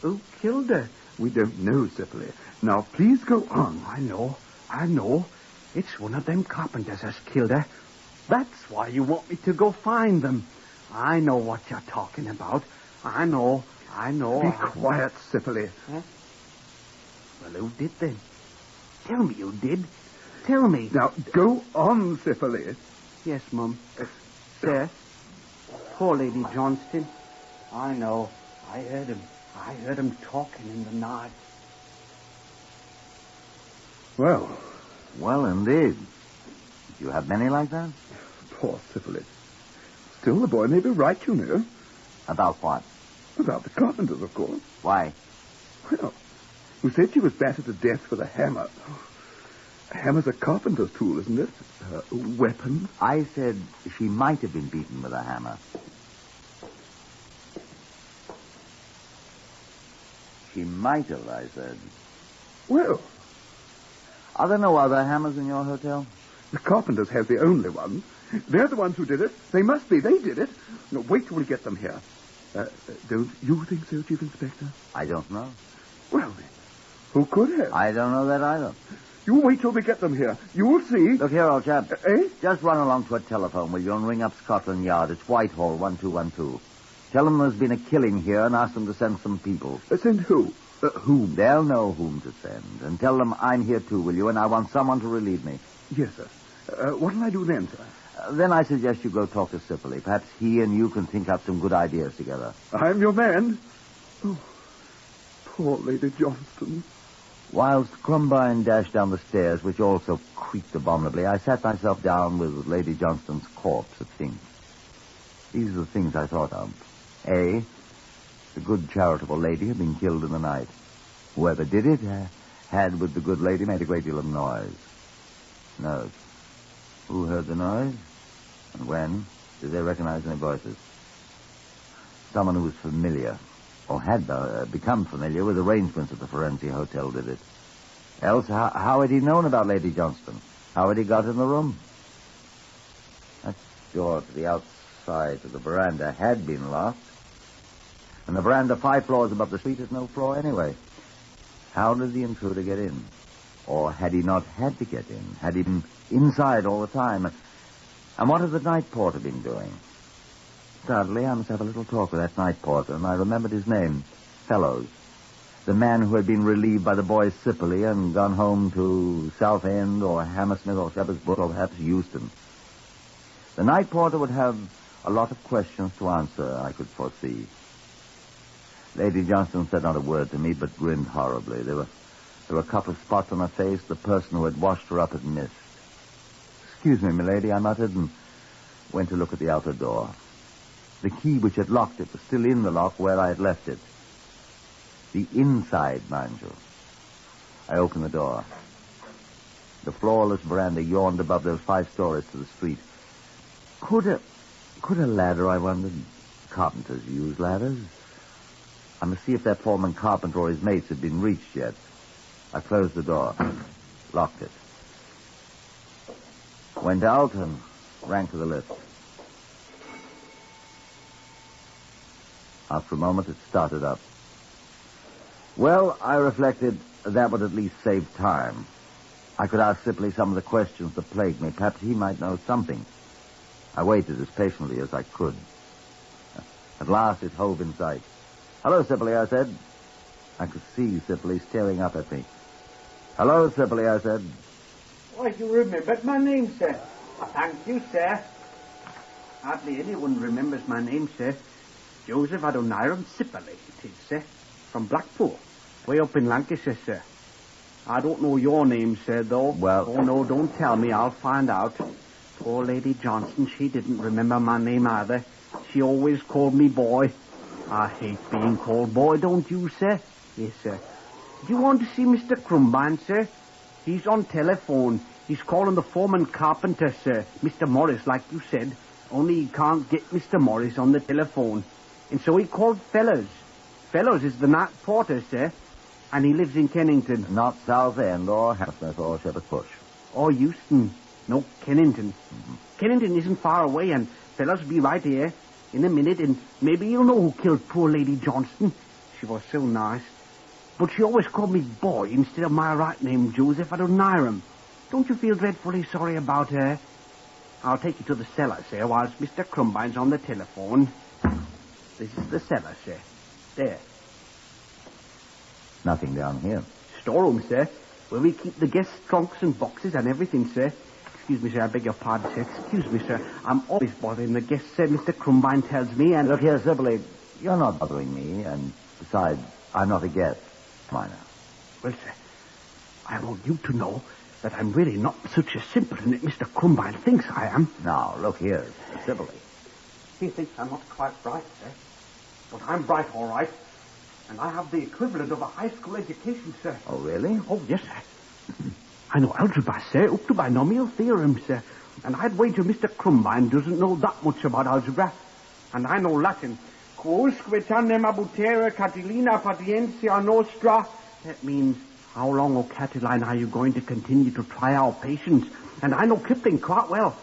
Who killed her?
We don't know, Syphil. Now, please go on.
I know. It's one of them carpenters has killed her. That's why you want me to go find them. I know what you're talking about. I know.
Be quiet, Syphil.
Huh? Well, who did then? Tell me who did. Tell me.
Now, go on, Syphil.
Yes, Mum. Sir. Poor Lady Johnston. I know. I heard him talking in the night.
Well, indeed. Do you have many like that?
Poor Syphil. Still, the boy may be right, you know.
About what?
About the carpenters, of course.
Why?
Well, you said she was battered to death with a hammer. A hammer's a carpenter's tool, isn't it? A weapon.
I said she might have been beaten with a hammer. She might have, I said.
Well.
Are there no other hammers in your hotel?
The carpenters have the only one. They're the ones who did it. They must be. They did it. No, wait till we get them here. Don't you think so, Chief Inspector?
I don't know.
Well, then, who could have?
I don't know that either.
You wait till we get them here. You'll see.
Look here, old chap.
Eh?
Just run along to a telephone, will you, and ring up Scotland Yard. It's Whitehall, 1212. Tell them there's been a killing here and ask them to send some people.
Send who? Whom?
They'll know whom to send. And tell them I'm here too, will you, and I want someone to relieve me.
Yes, sir. What'll I do then, sir?
Then I suggest you go talk to Syphil. Perhaps he and you can think up some good ideas together.
I'm your man. Oh, poor Lady Johnston.
Whilst Crumbine dashed down the stairs, which also creaked abominably, I sat myself down with Lady Johnston's corpse to think. These are the things I thought of. A, the good charitable lady had been killed in the night. Whoever did it had, with the good lady, made a great deal of noise. Note. Who heard the noise? And when? Did they recognize any voices? Someone who was familiar, or had become familiar with arrangements at the Forensic Hotel did it. Else, how had he known about Lady Johnston? How had he got in the room? That door to the outside of the veranda had been locked. And the veranda 5 floors above the street is no floor anyway. How did the intruder get in? Or had he not had to get in? Had he been inside all the time? And what had the night porter been doing? Suddenly, I must have a little talk with that night porter, and I remembered his name, Fellows. The man who had been relieved by the boys Syphil and gone home to Southend or Hammersmith or Shepherd's Bush or perhaps Euston. The night porter would have a lot of questions to answer, I could foresee. Lady Johnston said not a word to me, but grinned horribly. There were a couple of spots on her face the person who had washed her up had missed. "Excuse me, milady," I muttered, and went to look at the outer door. The key which had locked it was still in the lock where I had left it. The inside, mind you. I opened the door. The floorless veranda yawned above those 5 stories to the street. Could a ladder, I wondered? Carpenters use ladders. I must see if that foreman carpenter or his mates had been reached yet. I closed the door, locked it. Went out and ran to the lift. After a moment, it started up. Well, I reflected, that would at least save time. I could ask Syphil some of the questions that plagued me. Perhaps he might know something. I waited as patiently as I could. At last, it hove in sight. "Hello, Syphil," I said. I could see Syphil staring up at me. Hello, Sibley, I said.
Why, you remembered my name, sir. Thank you, sir. Hardly anyone remembers my name, sir. Joseph Adoniram Sibley, it is, sir. From Blackpool, way up in Lancashire, sir. I don't know your name, sir, though.
Well...
Oh, no, don't tell me. I'll find out. Poor Lady Johnson, she didn't remember my name either. She always called me boy. I hate being called boy, don't you, sir? Yes, sir. Do you want to see Mr. Crumbine, sir? He's on telephone. He's calling the foreman carpenter, sir. Mr. Morris, like you said. Only he can't get Mr. Morris on the telephone. And so he called Fellows. Fellows is the night porter, sir. And he lives in Kennington.
Not Southend or Hammersmith or Shepherd's Bush.
Or Euston. No, Kennington. Mm-hmm. Kennington isn't far away, and Fellows will be right here in a minute, and maybe you'll know who killed poor Lady Johnston. She was so nice. But she always called me boy instead of my right name, Joseph Adoniram. Don't you feel dreadfully sorry about her? I'll take you to the cellar, sir, whilst Mr. Crumbine's on the telephone. This is the cellar, sir. There.
Nothing down here.
Storeroom, sir, where we keep the guests' trunks and boxes and everything, sir. Excuse me, sir, I beg your pardon, sir. Excuse me, sir. I'm always bothering the guests, sir, Mr. Crumbine tells me, and...
Look here, Sibley, you're not bothering me, and besides, I'm not a guest. Minor.
Well, sir, I want you to know that I'm really not such a simpleton that Mr. Crumbine thinks I am.
Now, look here, Sibley.
He thinks I'm not quite bright, sir. But I'm bright, all right. And I have the equivalent of a high school education, sir.
Oh, really?
Oh, yes, sir. I know algebra, sir, up to binomial theorem, sir. And I'd wager Mr. Crumbine doesn't know that much about algebra. And I know Latin. Quousque tandem abutera Catilina patientia nostra. That means, how long, O Catiline, are you going to continue to try our patience? And I know Kipling quite well.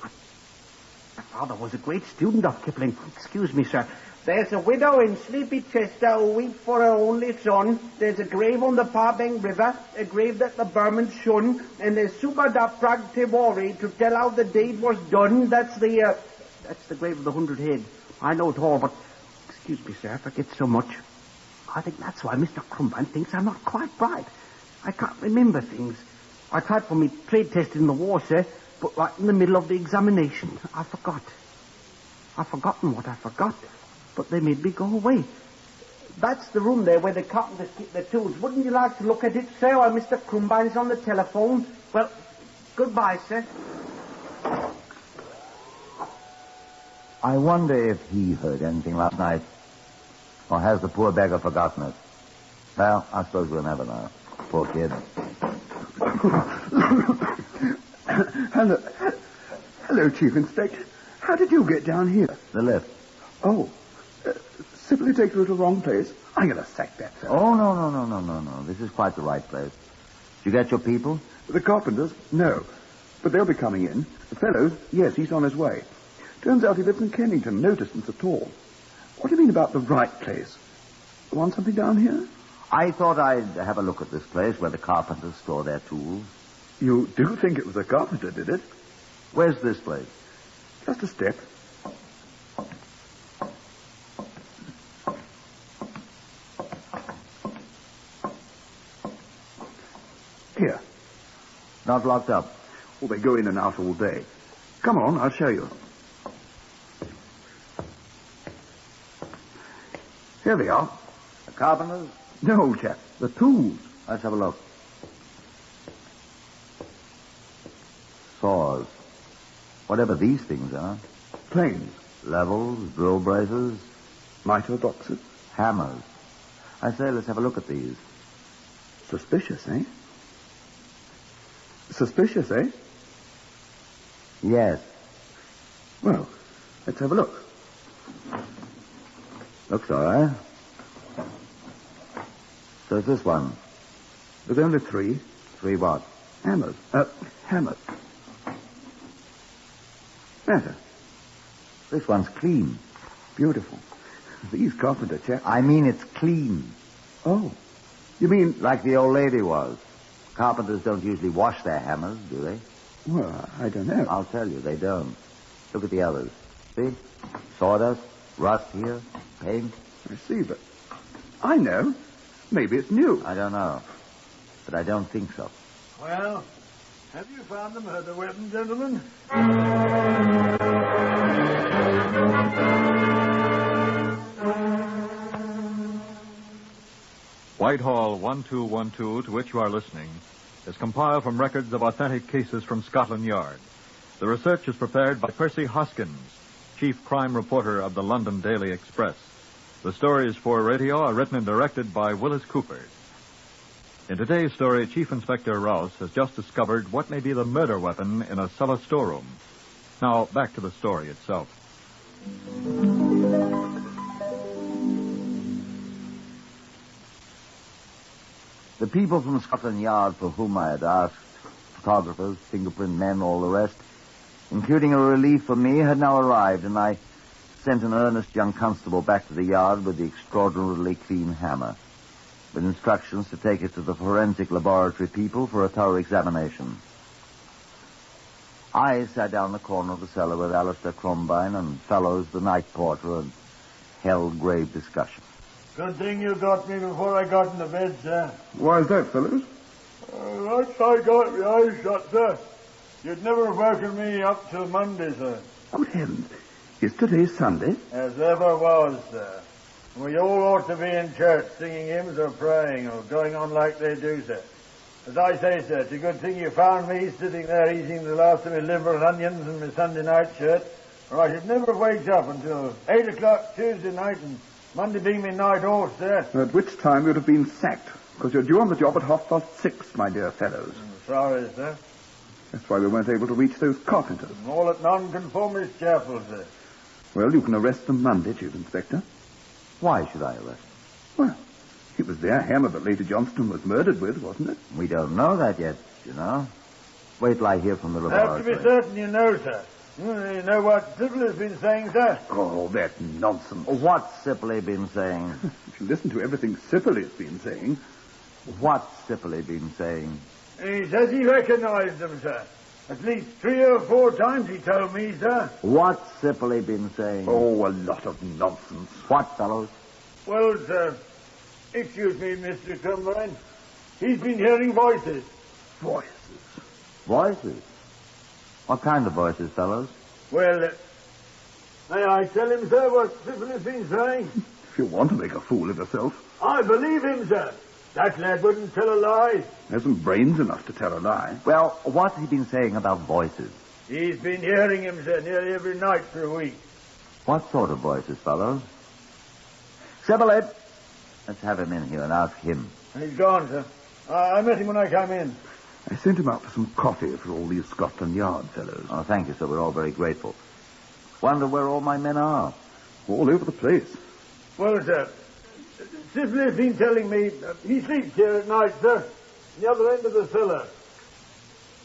My father was a great student of Kipling. Excuse me, sir. There's a widow in sleepy Chester who weeps for her only son. There's a grave on the Parbeng River, a grave that the Burmans shun, and there's Super da Prag Tivori to tell how the deed was done. That's the grave of the 100 Head. I know it all, but excuse me, sir, I forget so much. I think that's why Mr. Crumbine thinks I'm not quite bright. I can't remember things. I tried for me trade test in the war, sir, but right in the middle of the examination, I forgot. I've forgotten what I forgot. But they made me go away. That's the room there where the carpenters keep their tools. Wouldn't you like to look at it, sir, while Mr. Crumbine's on the telephone? Well, goodbye, sir.
I wonder if he heard anything last night. Or has the poor beggar forgotten it? Well, I suppose we'll never know. Poor kid.
Hello, Chief Inspector. How did you get down here?
The lift.
Oh. Simply take you to the wrong place. I'm going to sack that, sir.
Oh, no. This is quite the right place. Did you get your people?
The carpenters? No. But they'll be coming in. The fellows? Yes, he's on his way. Turns out he lives in Kennington. No distance at all. What do you mean about the right place? Want something down here?
I thought I'd have a look at this place where the carpenters store their tools.
You do think it was a carpenter, did it?
Where's this place?
Just a step. Here.
Not locked up?
Well, they go in and out all day. Come on, I'll show you. Here they are.
The carpenters?
No, old chap. The tools.
Let's have a look. Saws. Whatever these things are.
Planes.
Levels, drill braces.
Miter boxes.
Hammers. I say, let's have a look at these.
Suspicious, eh? Suspicious, eh?
Yes.
Well, let's have a look.
Looks all right. So it's this one.
There's only 3.
3 what?
Hammers. Hammers. Matter.
This one's clean.
Beautiful. These carpenter chaps...
I mean it's clean.
Oh. You mean...
Like the old lady was. Carpenters don't usually wash their hammers, do they?
Well, I don't know.
I'll tell you, they don't. Look at the others. See? Sawdust, rust here, paint.
I see, but I know. Maybe it's new.
I don't know. but I don't think so.
Well, have you found the murder weapon, gentlemen?
Whitehall 1212, to which you are listening, is compiled from records of authentic cases from Scotland Yard. The research is prepared by Percy Hoskins, chief crime reporter of the London Daily Express. The stories for radio are written and directed by Willis Cooper. In today's story, Chief Inspector Rouse has just discovered what may be the murder weapon in a cellar storeroom. Now, back to the story itself.
The people from Scotland Yard for whom I had asked, photographers, fingerprint men, all the rest, including a relief for me, had now arrived, and I sent an earnest young constable back to the yard with the extraordinarily clean hammer, with instructions to take it to the forensic laboratory people for a thorough examination. I sat down in the corner of the cellar with Alistair Crombine and Fellows, the night porter, and held grave discussion.
Good thing you got me before I got into bed, sir.
Why is that, fellows?
Once I got my eyes shut, sir, you'd never have woken me up till Monday, sir.
Good heavens. Is today Sunday?
As ever was, sir. We all ought to be in church singing hymns or praying or going on like they do, sir. As I say, sir, it's a good thing you found me sitting there eating the last of my liver and onions and my Sunday night shirt, or I should never have waked up until 8 o'clock Tuesday night and Monday being my night off, sir.
At which time you'd have been sacked, because you're due on the job at 6:30, my dear fellows.
I'm sorry, sir.
That's why we weren't able to reach those carpenters.
I'm all at Nonconformist Chapel, sir.
Well, you can arrest them Monday, Chief Inspector.
Why should I arrest?
Well, it was their hammer that Lady Johnston was murdered with, wasn't it?
We don't know that yet, you know. Wait till I hear from the
I have
laboratory.
to be certain you know, sir. You know what Sybil has been saying, sir?
Oh, that nonsense.
What's Sipley been saying?
If you listen to everything Syphilis been saying...
What's Sipley been saying?
He says he recognized them, sir. At least 3 or 4 times he told me, sir.
What's Sipley been saying?
Oh, a lot of nonsense.
What, fellows?
Well, sir, excuse me, Mr. Crombine. He's been hearing voices.
Voices?
Voices? What kind of voices, fellows?
Well, may I tell him, sir, what Sybil has been saying?
If you want to make a fool of yourself.
I believe him, sir. That lad wouldn't tell a lie.
Hasn't brains enough to tell a lie.
Well, what's he been saying about voices?
He's been hearing him, sir, nearly every night for a week.
What sort of voices, fellows? Sibylle, let's have him in here and ask him.
He's gone, sir. I met him when I came in.
I sent him out for some coffee for all these Scotland Yard fellows.
Oh, thank you, sir. We're all very grateful. Wonder where all my men are.
All over the place.
Well, sir, Sybil has been telling me he sleeps here at night, sir, the other end of the cellar.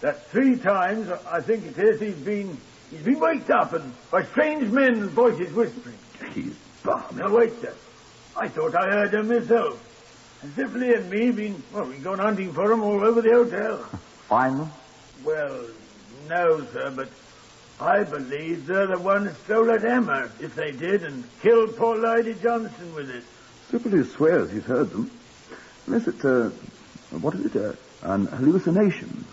That 3 times, I think it is, he's been waked up and by strange men and voices whispering.
He's balmy.
Now, wait, sir. I thought I heard them myself. And Sybil and me we've gone hunting for them all over the hotel.
Find them?
Well, no, sir, but I believe they're the ones stole that hammer, if they did, and killed poor Lady Johnston with it.
Sybil swears he's heard them. Unless it's an hallucination.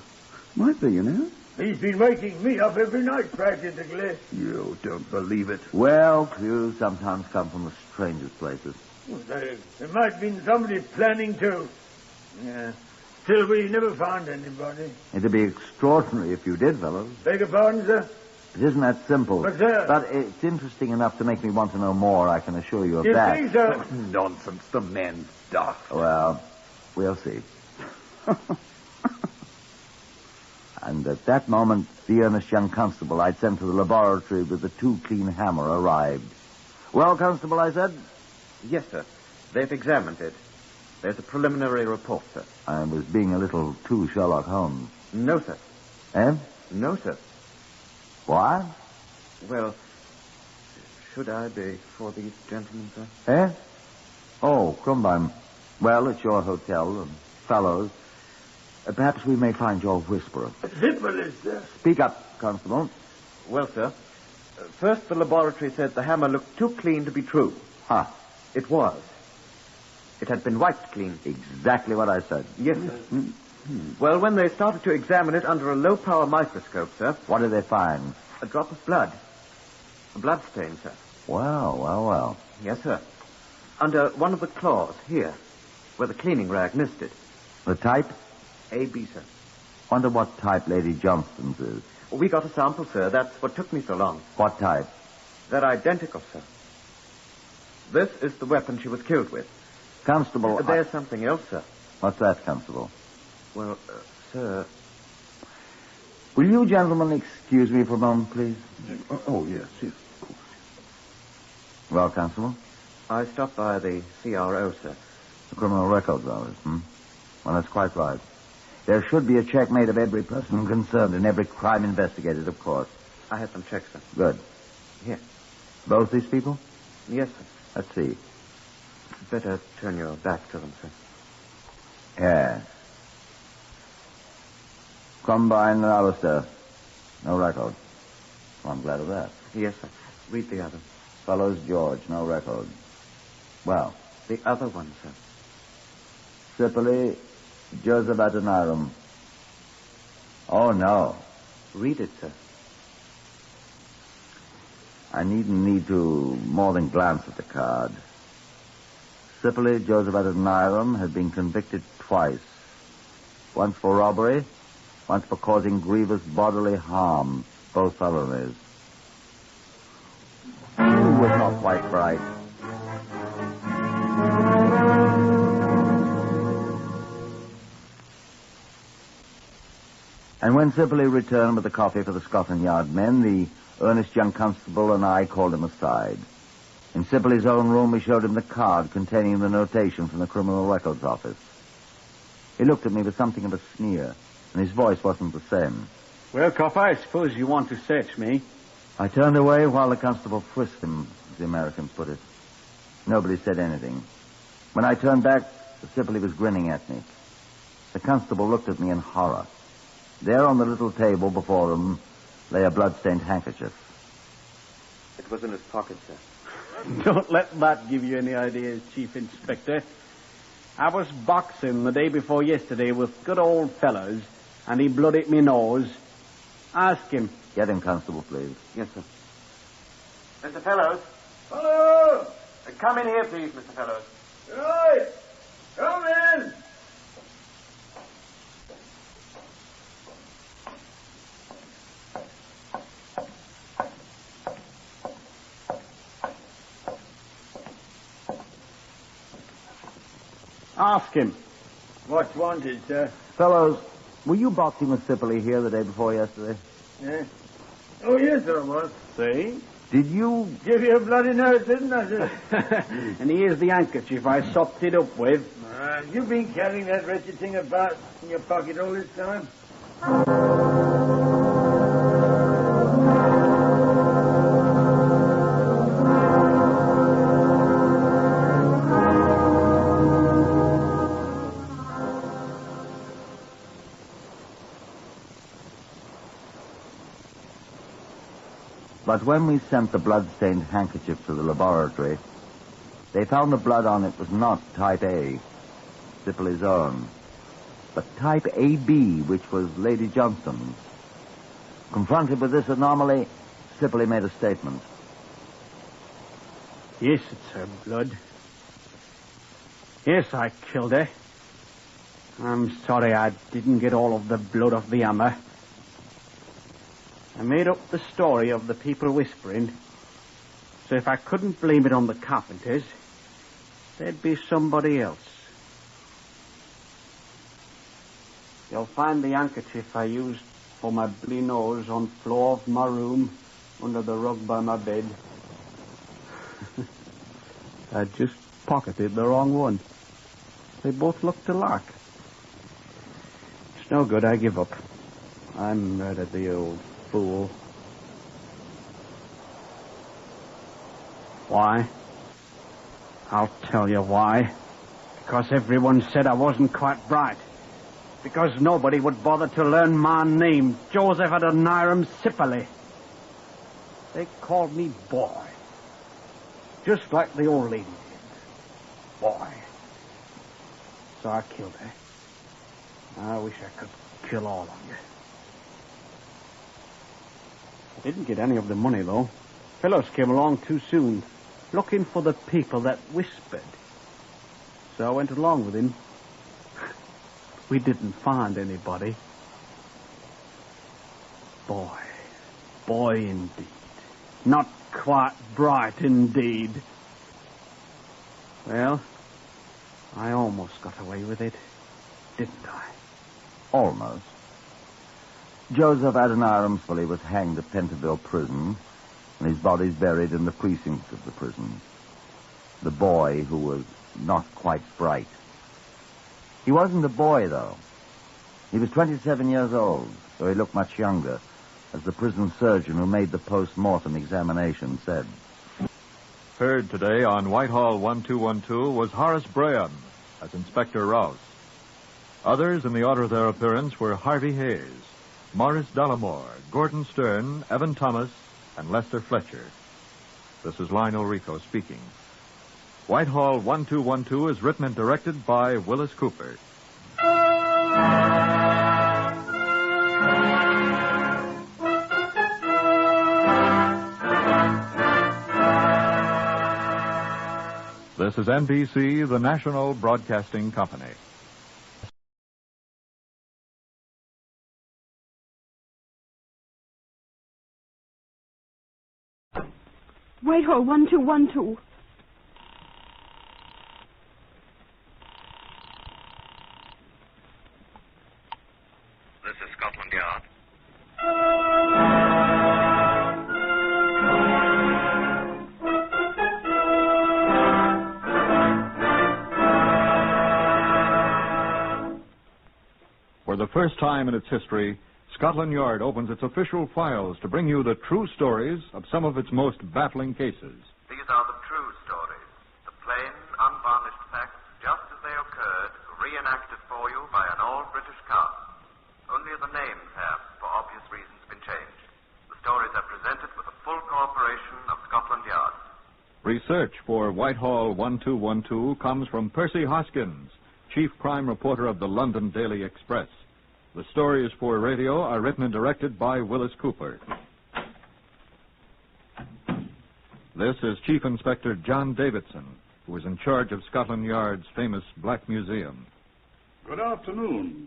Might be, you know.
He's been waking me up every night, practically.
You don't believe it.
Well, clues sometimes come from the strangest places.
Well, there might have been somebody planning to. Yeah. Still, we never found anybody.
It'd be extraordinary if you did, fellows.
Beg your pardon, sir?
It isn't that simple.
But, sir...
But it's interesting enough to make me want to know more, I can assure you of
You
that.
see, sir...
Nonsense. The man's daft.
Well, we'll see. And at that moment, the earnest young constable I'd sent to the laboratory with the 2 clean hammer arrived. Well, Constable, I said?
Yes, sir. They've examined it. There's a preliminary report, sir.
I was being a little too Sherlock Holmes.
No, sir.
Eh?
No, sir.
What?
Well, should I be for these gentlemen, sir?
Eh? Oh, Crombine. Well, it's your hotel, and fellows. Perhaps we may find your whisperer.
Sybil, sir.
Speak up, Constable.
Well, sir, first the laboratory said the hammer looked too clean to be true.
Huh.
It was.
It had been wiped clean.
Exactly what I said.
Yes, sir. Well, when they started to examine it under a low-power microscope, sir...
What did they find?
A drop of blood. A blood stain, sir.
Well.
Yes, sir. Under one of the claws, here, where the cleaning rag missed it.
The type?
AB, sir.
Wonder what type Lady Johnston's is.
We got a sample, sir. That's what took me so long.
What type?
They're identical, sir. This is the weapon she was killed with.
Constable...
There's something else, sir.
What's that, Constable?
Well, sir...
Will you gentlemen excuse me for a moment, please?
Oh, yes, of course.
Well, Constable?
I stopped by the CRO, sir.
The Criminal Records Office, Well, that's quite right. There should be a check made of every person concerned and every crime investigated, of course.
I had them checked, sir.
Good.
Here.
Both these people?
Yes, sir.
Let's see.
Better turn your back to them, sir.
Yes. Combine and Alistair. No record. Well, I'm glad of that.
Yes, sir. Read the other.
Fellows George, no record. Well.
The other one, sir.
Sipperley, Joseph Adoniram. Oh, no.
Read it, sir.
I needn't need to more than glance at the card. Sipperley, Joseph Adoniram, had been convicted twice. Once for robbery, once for causing grievous bodily harm. Both felonies. It was not quite bright. And when Sipperley returned with the coffee for the Scotland Yard men, the earnest young constable and I called him aside. In Sipperley's own room, we showed him the card containing the notation from the Criminal Records Office. He looked at me with something of a sneer, and his voice wasn't the same.
Well, Copper, I suppose you want to search me.
I turned away while the constable frisked him, as the Americans put it. Nobody said anything. When I turned back, Sipperley was grinning at me. The constable looked at me in horror. There on the little table before him lay a blood-stained handkerchief.
It was in his pocket, sir.
Don't let that give you any ideas, Chief Inspector. I was boxing the day before yesterday with good old fellows, and he blooded me nose. Ask him.
Get him, Constable, please.
Yes, sir.
Mr. Fellows.
Hello!
Come in here, please, Mr. Fellows.
Right! Come in!
Ask him.
What's wanted, sir?
Fellows, were you boxing with Sipperley here the day before yesterday?
Yeah. Oh, yes, sir, I was.
See?
Did you...
Give you a bloody nose, didn't I, sir?
And here's the handkerchief I sopped it up with.
You've been carrying that wretched thing about in your pocket all this time?
But when we sent the blood-stained handkerchief to the laboratory, they found the blood on it was not type A, Sipperley's own, but type AB, which was Lady Johnston's. Confronted with this anomaly, Sipperley made a statement.
Yes, it's her blood. Yes, I killed her. I'm sorry I didn't get all of the blood off the hammer. I made up the story of the people whispering, so if I couldn't blame it on the carpenters, there'd be somebody else. You'll find the handkerchief I used for my bloody nose on floor of my room under the rug by my bed. I just pocketed the wrong one. They both looked alike. It's no good, I give up. I murdered the old fool. Why? I'll tell you why. Because everyone said I wasn't quite bright. Because nobody would bother to learn my name, Joseph Adoniram Sipperley. They called me boy. Just like the old lady did. Boy. so I killed her. I wish I could kill all of you. I didn't get any of the money, though. Fellows came along too soon, looking for the people that whispered. So I went along with him. We didn't find anybody. Boy indeed. Not quite bright indeed. Well, I almost got away with it, didn't I?
Almost. Joseph Adoniram Scully was hanged at Pentonville Prison, and his body's buried in the precincts of the prison. The boy who was not quite bright. He wasn't a boy, though. He was 27 years old, though he looked much younger, as the prison surgeon who made the post-mortem examination said.
Heard today on Whitehall 1212 was Horace Braham as Inspector Rouse. Others in the order of their appearance were Harvey Hayes, Morris Dollamore, Gordon Stern, Evan Thomas, and Lester Fletcher. This is Lionel Rico speaking. Whitehall 1212 is written and directed by Willis Cooper. This is NBC, the National Broadcasting Company.
Whitehall 1212.
This is Scotland Yard.
For the first time in its history, Scotland Yard opens its official files to bring you the true stories of some of its most baffling cases.
These are the true stories, the plain, unvarnished facts, just as they occurred, reenacted for you by an all-British cast. Only the names have, for obvious reasons, been changed. The stories are presented with the full cooperation of Scotland Yard.
Research for Whitehall 1212 comes from Percy Hoskins, chief crime reporter of the London Daily Express. The stories for radio are written and directed by Willis Cooper. This is Chief Inspector John Davidson, who is in charge of Scotland Yard's famous Black Museum.
Good afternoon.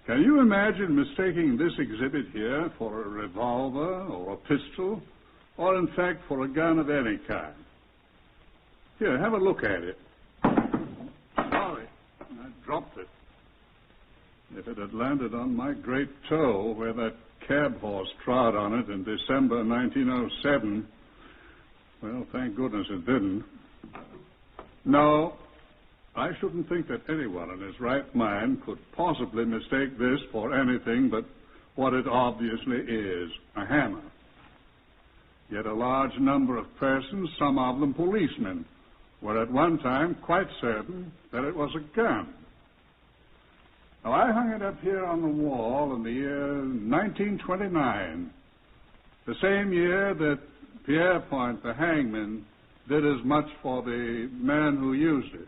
Can you imagine mistaking this exhibit here for a revolver or a pistol, or in fact for a gun of any kind? Here, have a look at it. Sorry, I dropped it. If it had landed on my great toe where that cab horse trod on it in December 1907, well, thank goodness it didn't. No, I shouldn't think that anyone in his right mind could possibly mistake this for anything but what it obviously is, a hammer. Yet a large number of persons, some of them policemen, were at one time quite certain that it was a gun. Now, I hung it up here on the wall in the year 1929, the same year that Pierrepoint, the hangman, did as much for the man who used it.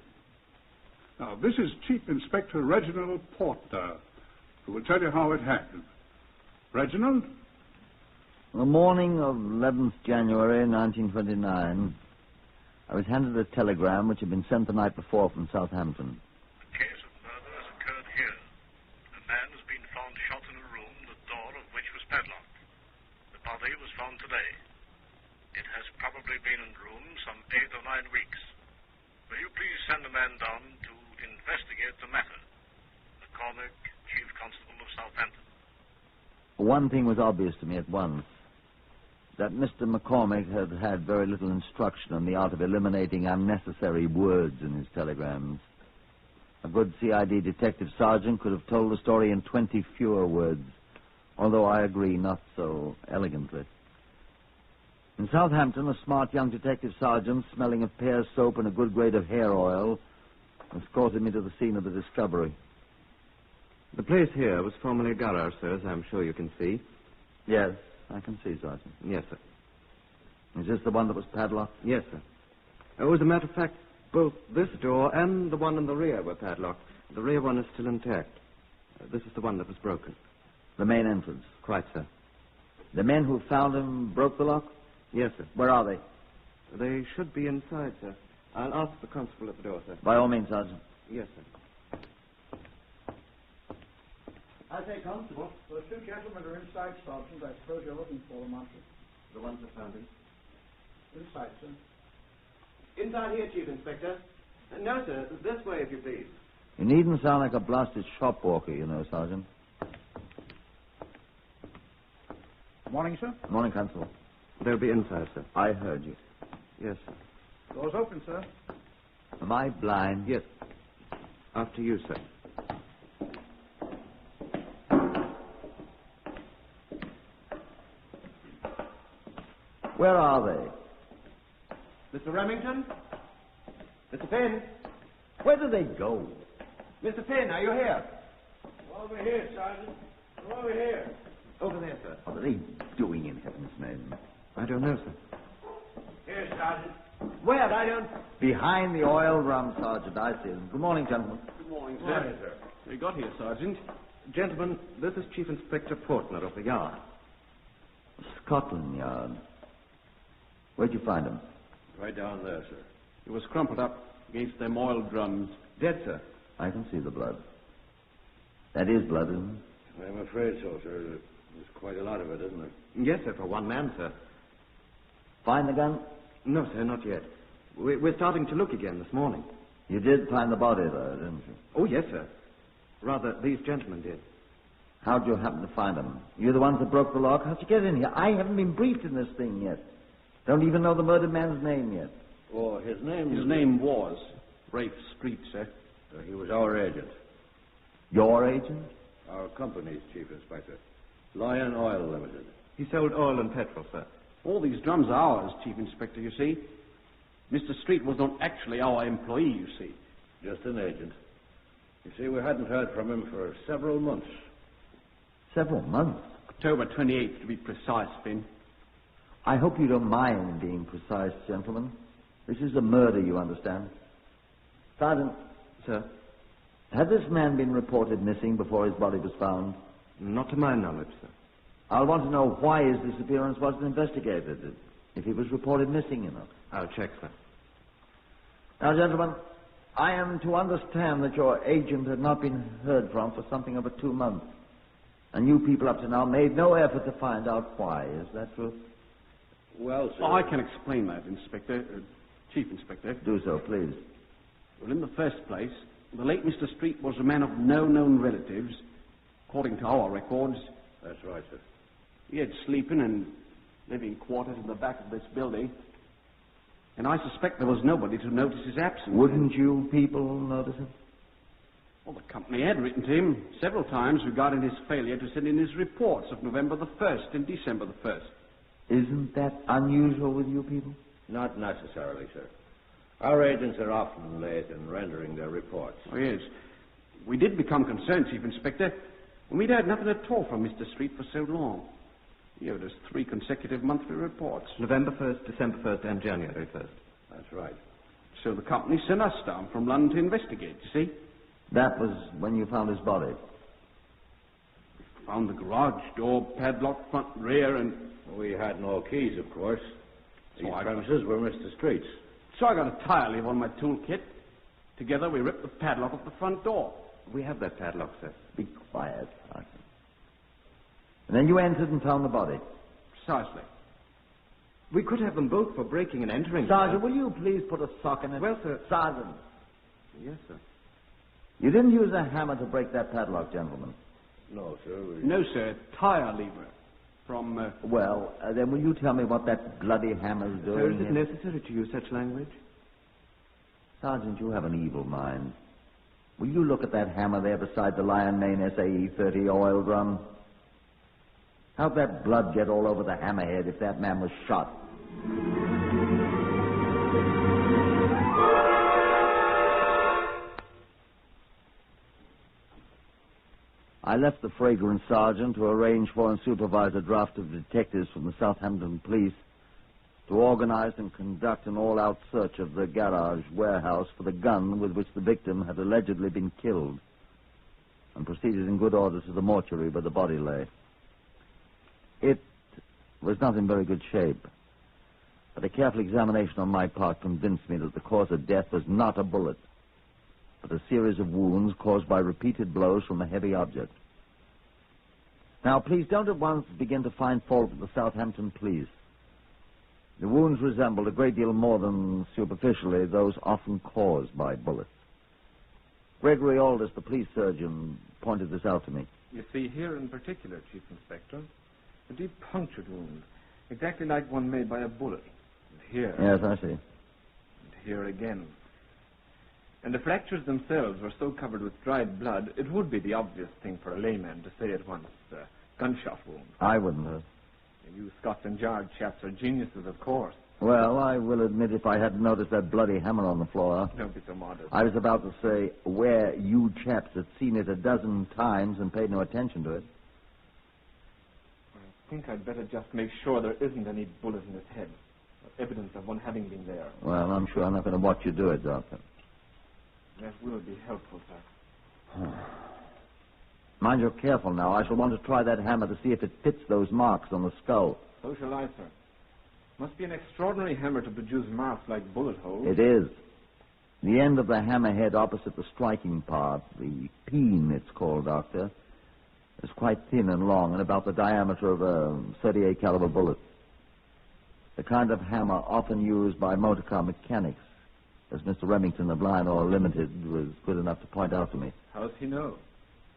Now, this is Chief Inspector Reginald Porter, who will tell you how it happened. Reginald?
The morning of 11th January 1929, I was handed a telegram which had been sent the night before from Southampton.
A case of murder has occurred here. A man has been found shot in a room, the door of which was padlocked. The body was found today. It has probably been in the room some 8 or 9 weeks. Will you please send a man down to investigate the matter? McCormick, Chief Constable of Southampton.
One thing was obvious to me at once. That Mr. McCormick had had very little instruction on the art of eliminating unnecessary words in his telegrams. A good CID detective sergeant could have told the story in 20 fewer words, although I agree not so elegantly. In Southampton, a smart young detective sergeant, smelling of pear soap and a good grade of hair oil, escorted me to the scene of the discovery.
The place here was formerly a garage, sir, as I'm sure you can see.
Yes, I can see, Sergeant.
Yes, sir.
Is this the one that was padlocked?
Yes, sir. Oh, as a matter of fact, Both this door and the one in the rear were padlocked. The rear one is still intact. This is the one that was broken.
The main entrance?
Quite, sir.
The men who found him broke the lock?
Yes, sir.
Where are they?
They should be inside, sir. I'll ask the constable at the door, sir.
By all means, Sergeant.
Yes, sir.
I say, Constable, those two gentlemen are inside, Sergeant. I suppose you're looking for them, aren't you?
The ones that found him?
Inside, sir.
Inside here, Chief Inspector. No, sir. This way, if you please.
You needn't sound like a blasted shop walker, you know, Sergeant.
Morning, sir.
Morning, Constable.
They'll be inside, sir.
I heard you.
Yes, sir.
Door's open, sir.
Am I blind?
Yes. After you, sir.
Where are they?
Mr. Remington? Mr. Finn?
Where do they go?
Mr. Finn, are you here?
Over here, Sergeant. Over here.
Over there, sir.
What are they doing in heaven's name?
I don't know, sir.
Here, Sergeant.
Where? I don't...
Behind the oil drum, Sergeant. I see them. Good morning, gentlemen.
Good morning,
sir. Morning, sir.
We got here, Sergeant.
Gentlemen, this is Chief Inspector Portner of the Yard.
Scotland Yard. Where'd you find him?
Right down there, sir.
He was crumpled up against them oil drums.
Dead, sir.
I can see the blood. That is blood, isn't it?
I'm afraid so, sir. There's quite a lot of it, isn't there?
Yes, sir, for one man, sir.
Find the gun?
No, sir, not yet. We're starting to look again this morning.
You did find the body, though, didn't you?
Oh, yes, sir. Rather, these gentlemen did.
How'd you happen to find them? You're the ones that broke the lock? How'd you get in here? I haven't been briefed in this thing yet. Don't even know the murdered man's name yet.
Oh, his name...
His name was Rafe Street, sir.
He was our agent.
Your agent?
Our company's chief inspector. Lion Oil Limited.
He sold oil and petrol, sir.
All these drums are ours, Chief Inspector, you see. Mr. Street was not actually our employee, you see.
Just an agent. You see, we hadn't heard from him for several months.
Several months?
October 28th, to be precise, Finn.
I hope you don't mind being precise, gentlemen. This is a murder, you understand. Sergeant.
Sir?
Had this man been reported missing before his body was found?
Not to my knowledge, sir.
I'll want to know why his disappearance wasn't investigated, if he was reported missing, you know.
I'll check, sir.
Now, gentlemen, I am to understand that your agent had not been heard from for something over 2 months. And you people up to now made no effort to find out why. Is that true?
Well, sir...
I can explain that, Inspector. Chief Inspector.
Do so, please.
Well, in the first place, the late Mr. Street was a man of no known relatives, according to our records.
That's right, sir.
He had sleeping and living quarters in the back of this building. And I suspect there was nobody to notice his absence.
Wouldn't you people notice him?
Well, the company had written to him several times regarding his failure to send in his reports of November the 1st and December the 1st.
Isn't that unusual with you people?
Not necessarily, sir. Our agents are often late in rendering their reports.
Oh, yes. We did become concerned, Chief Inspector, when we'd heard nothing at all from Mr. Street for so long. He owed us 3 consecutive monthly reports.
November 1st, December 1st, and January 1st.
That's right.
So the company sent us down from London to investigate, you see.
That was when you found his body?
We found the garage door padlocked front and rear, and...
We had no keys, of course. These
So
premises were Mr. Street's.
So I got a tire lever on my toolkit. Together we ripped the padlock off the front door.
We have that padlock, sir.
Be quiet, Sergeant. And then you entered and found the body?
Precisely.
We could have them both for breaking and entering.
Sergeant, will you please put a sock in it?
Well, sir.
Sergeant.
Yes, sir.
You didn't use a hammer to break that padlock, gentlemen?
No, sir.
No, sir. Tire lever. From,
Well, then will you tell me what that bloody hammer's doing?
Sir, is it necessary to use such language?
Sergeant, you have an evil mind. Will you look at that hammer there beside the Lion Main SAE-30 oil drum? How'd that blood get all over the hammerhead if that man was shot? I left the fragrant sergeant to arrange for and supervise a draft of detectives from the Southampton police to organize and conduct an all-out search of the garage warehouse for the gun with which the victim had allegedly been killed, and proceeded in good order to the mortuary where the body lay. It was not in very good shape, but a careful examination on my part convinced me that the cause of death was not a bullet, but a series of wounds caused by repeated blows from a heavy object. Now, please don't at once begin to find fault with the Southampton police. The wounds resembled a great deal more than superficially those often caused by bullets. Gregory Aldous, the police surgeon, pointed this out to me.
You see here in particular, Chief Inspector, a deep punctured wound, exactly like one made by a bullet. And here...
Yes, I see.
And here again. And the fractures themselves were so covered with dried blood, it would be the obvious thing for a layman to say at once, gunshot wound.
I wouldn't have.
You Scotland Yard chaps are geniuses, of course.
Well, I will admit if I hadn't noticed that bloody hammer on the floor.
Don't be so modest.
I was about to say where you chaps had seen it a dozen times and paid no attention to it.
I think I'd better just make sure there isn't any bullet in his head. Or evidence of one having been there.
Well, I'm sure I'm not going to watch you do it, Doctor.
That will be helpful, sir.
Mind you're careful now. I shall want to try that hammer to see if it fits those marks on the skull.
So shall I, sir. Must be an extraordinary hammer to produce marks like bullet holes.
It is. The end of the hammerhead opposite the striking part, the peen it's called, Doctor, is quite thin and long and about the diameter of a .38 caliber bullet. The kind of hammer often used by motor car mechanics, as Mr. Remington of Lionel Limited was good enough to point out to me.
How's he know?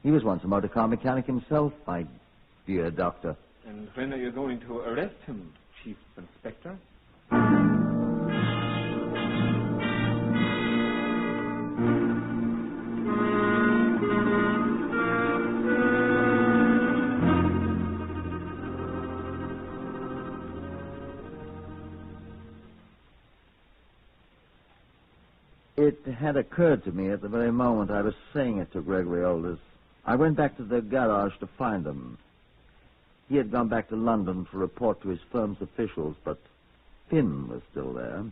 He was once a motor car mechanic himself, my dear Doctor.
And when are you going to arrest him, Chief Inspector?
It had occurred to me at the very moment I was saying it to Gregory Aldous. I went back to the garage to find him. He had gone back to London to report to his firm's officials, but Finn was still there,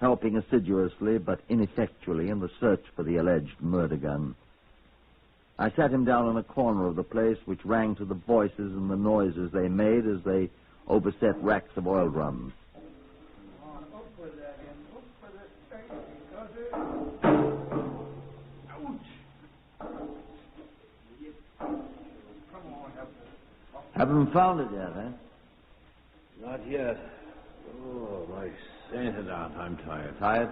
helping assiduously but ineffectually in the search for the alleged murder gun. I sat him down in a corner of the place which rang to the voices and the noises they made as they overset racks of oil drums. Haven't found it yet, eh?
Not yet. Oh, my sainted aunt, I'm tired.
Tired?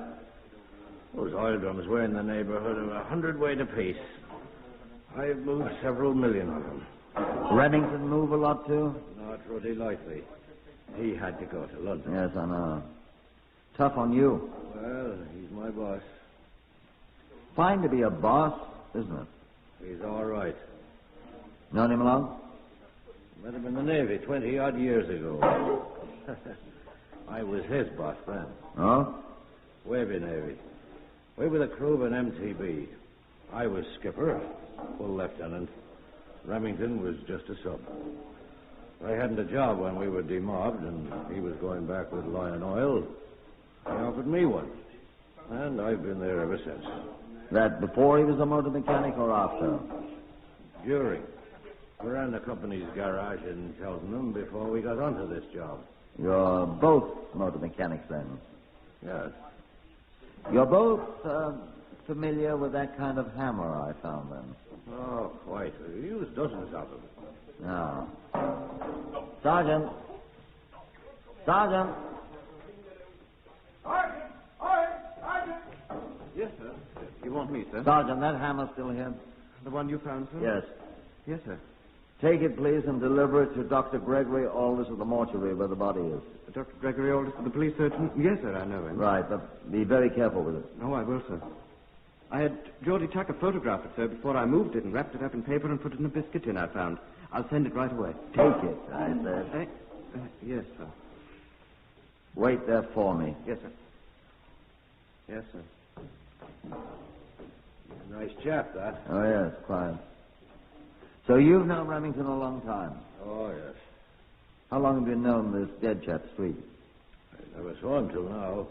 Those oil drums were in the neighborhood of 100 weight apiece. I've moved several million of them.
Remington move a lot, too?
Not really likely. He had to go to London.
Yes, I know. Tough on you.
Well, he's my boss.
Fine to be a boss, isn't it?
He's all right.
Known him long?
Met him in the Navy 20-odd years ago. I was his boss then.
Oh?
Wavy Navy. We were the crew of an MTB. I was skipper, full lieutenant. Remington was just a sub. I hadn't a job when we were demobbed, and he was going back with Lion Oil. He offered me one, and I've been there ever since.
That before he was a motor mechanic or after?
During. We ran the company's garage in Cheltenham before we got onto this job.
You're both motor mechanics, then?
Yes.
You're both familiar with that kind of hammer I found, then?
Oh, quite. We used dozens of them.
No. Sergeant! Sergeant!
Yes, sir. You want me, sir?
Sergeant, that hammer's still here?
The one you found, sir?
Yes.
Yes, sir.
Take it, please, and deliver it to Dr. Gregory Aldous of the mortuary where the body is.
Dr. Gregory Aldous, the police surgeon? Yes, sir, I know him.
Right, but be very careful with it.
Oh, I will, sir. I had Geordie Tucker photograph it, sir, before I moved it and wrapped it up in paper and put it in a biscuit tin I found. I'll send it right away.
Take it, I said.
Yes, sir.
Wait there for me.
Yes, sir. Yes, sir.
Nice chap, that.
Oh, yes, quite. So you've known Remington a long time?
Oh, yes.
How long have you known this dead chap, Street?
I never saw him till now.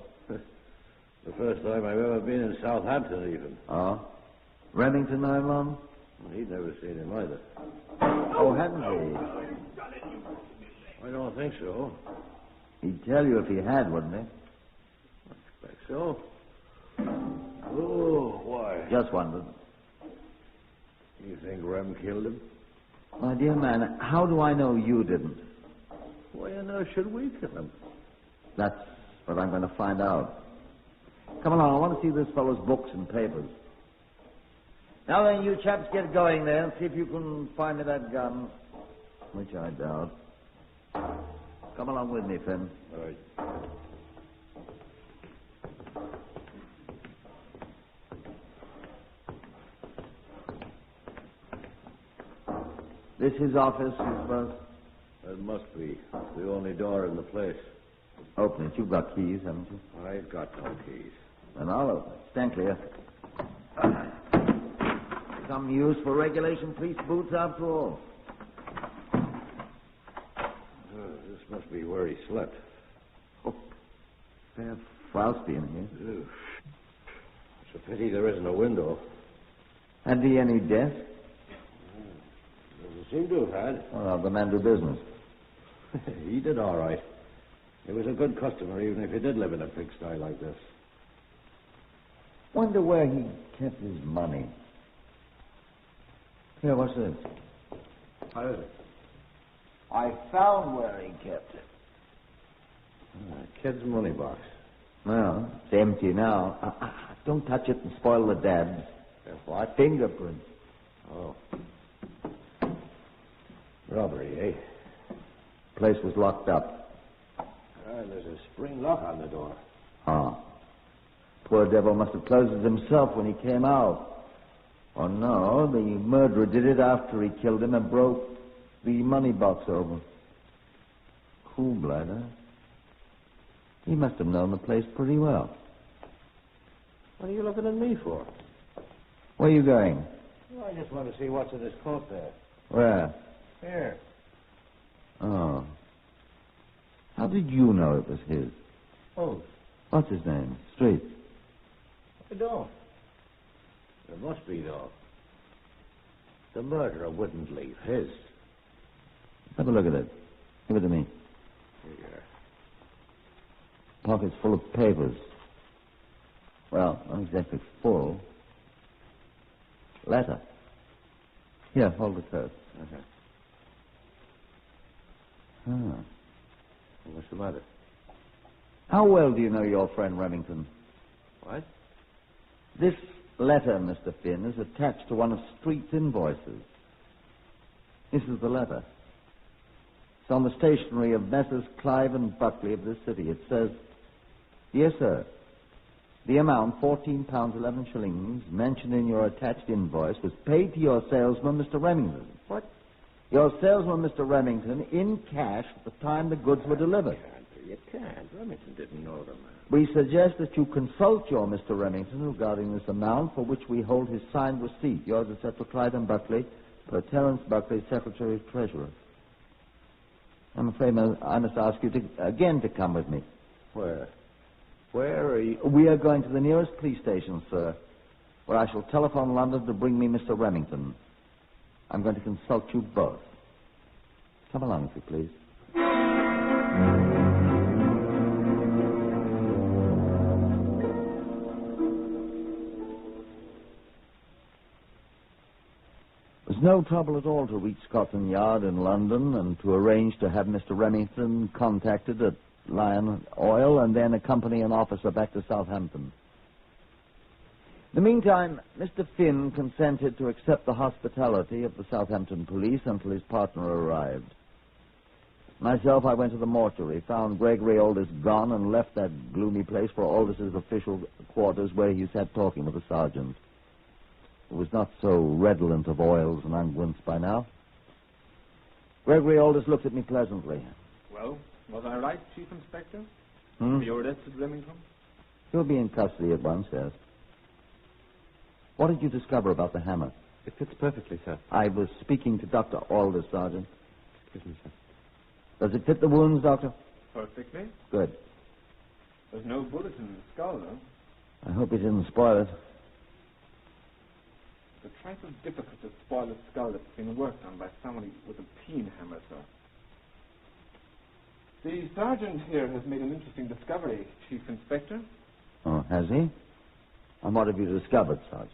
The first time I've ever been in Southampton, even.
Oh? Remington, I'm on?
Well, he'd never seen him either.
Oh, hadn't he?
I don't think so.
He'd tell you if he had, wouldn't he?
I expect so. Oh, why?
Just wondered.
You think Rem killed him?
My dear man, how do I know you didn't?
Why on earth should we kill him?
That's what I'm going to find out. Come along, I want to see this fellow's books and papers. Now then, you chaps get going there and see if you can find me that gun, which I doubt. Come along with me, Finn.
All right.
This his office, you suppose?
That must be. It's the only door in the place.
Open it. You've got keys, haven't you?
I've got no keys.
Then I'll open it. Stand clear. Some use for regulation police boots, after all.
This must be where he slept.
Oh, fair frosty in here.
It's a pity there isn't a window.
Had he any desk?
Doesn't seem to have had.
Well, the man do business.
He did all right. He was a good customer, even if he did live in a pigsty like this.
Wonder where he kept his money. Here, what's this?
How is it?
I found where he kept it.
Kid's money box.
Well, it's empty now. Don't touch it and spoil the dabs.
What?
Fingerprints.
Oh. Robbery, eh?
Place was locked up.
There's a spring lock on the door.
Ah. Poor devil must have closed it himself when he came out. Oh, no, the murderer did it after he killed him and broke the money box open. Cool blood, huh? He must have known the place pretty well.
What are you looking at me for?
Where are you going?
Well, I just want to see what's in his coat there.
Where?
Here.
Oh. How did you know it was his?
Oh.
What's his name? Street?
I don't. There must be, though. The murderer wouldn't leave his.
Have a look at it. Give it to me.
Here.
Pockets full of papers. Well, not exactly full. Letter. Here, hold it first.
Okay.
Ah.
What's the matter?
How well do you know your friend Remington?
What?
This letter, Mr. Finn, is attached to one of Street's invoices. This is the letter. It's on the stationery of Messrs. Clive and Buckley of this city. It says, "Dear sir, the amount, £14.11, mentioned in your attached invoice was paid to your salesman, Mr. Remington."
What?
Your salesman, Mr. Remington, in cash at the time the goods were delivered.
You can't. Remington didn't know the man.
We suggest that you consult your Mr. Remington regarding this amount, for which we hold his signed receipt. Yours is set for Clyde and Buckley, per Terence Buckley, Secretary of Treasurer. I'm afraid I must ask you again to come with me.
Where? Where are you?
We are going to the nearest police station, sir, where I shall telephone London to bring me Mr. Remington. I'm going to consult you both. Come along, if you please. There's no trouble at all to reach Scotland Yard in London and to arrange to have Mr. Remington contacted at Lion Oil and then accompany an officer back to Southampton. In the meantime, Mr. Finn consented to accept the hospitality of the Southampton police until his partner arrived. Myself, I went to the mortuary, found Gregory Aldous gone, and left that gloomy place for Aldous' official quarters where he sat talking with the sergeant, who was not so redolent of oils and unguents by now. Gregory Aldous looked at me pleasantly.
Well, was I right, Chief Inspector?
Hmm?
You arrested Remington?
He'll be in custody at once, yes. What did you discover about the hammer?
It fits perfectly, sir.
I was speaking to Dr. Aldous, Sergeant.
Excuse me, sir.
Does it fit the wounds, Doctor?
Perfectly.
Good.
There's no bullet in the skull, though.
I hope he didn't spoil it.
It's a trifle difficult to spoil a skull that's been worked on by somebody with a peen hammer, sir. The sergeant here has made an interesting discovery, Chief Inspector.
Oh, has he? And what have you discovered, Sergeant?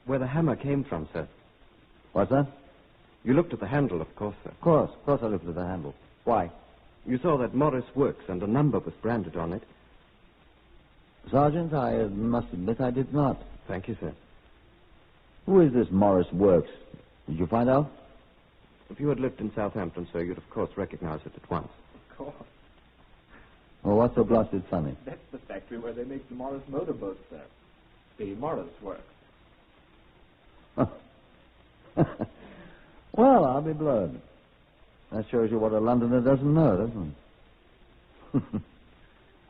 Where the hammer came from, sir.
What's that?
You looked at the handle, of course, sir.
Of course I looked at the handle. Why?
You saw that Morris Works and a number was branded on it.
Sergeant, I must admit I did not.
Thank you, sir.
Who is this Morris Works? Did you find out?
If you had lived in Southampton, sir, you'd of course recognize it at once.
Of course.
Well, what's so blasted funny?
That's the factory where they make the Morris motorboats, sir. The Morris Works.
Well, I'll be blowed. That shows you what a Londoner doesn't know, doesn't it?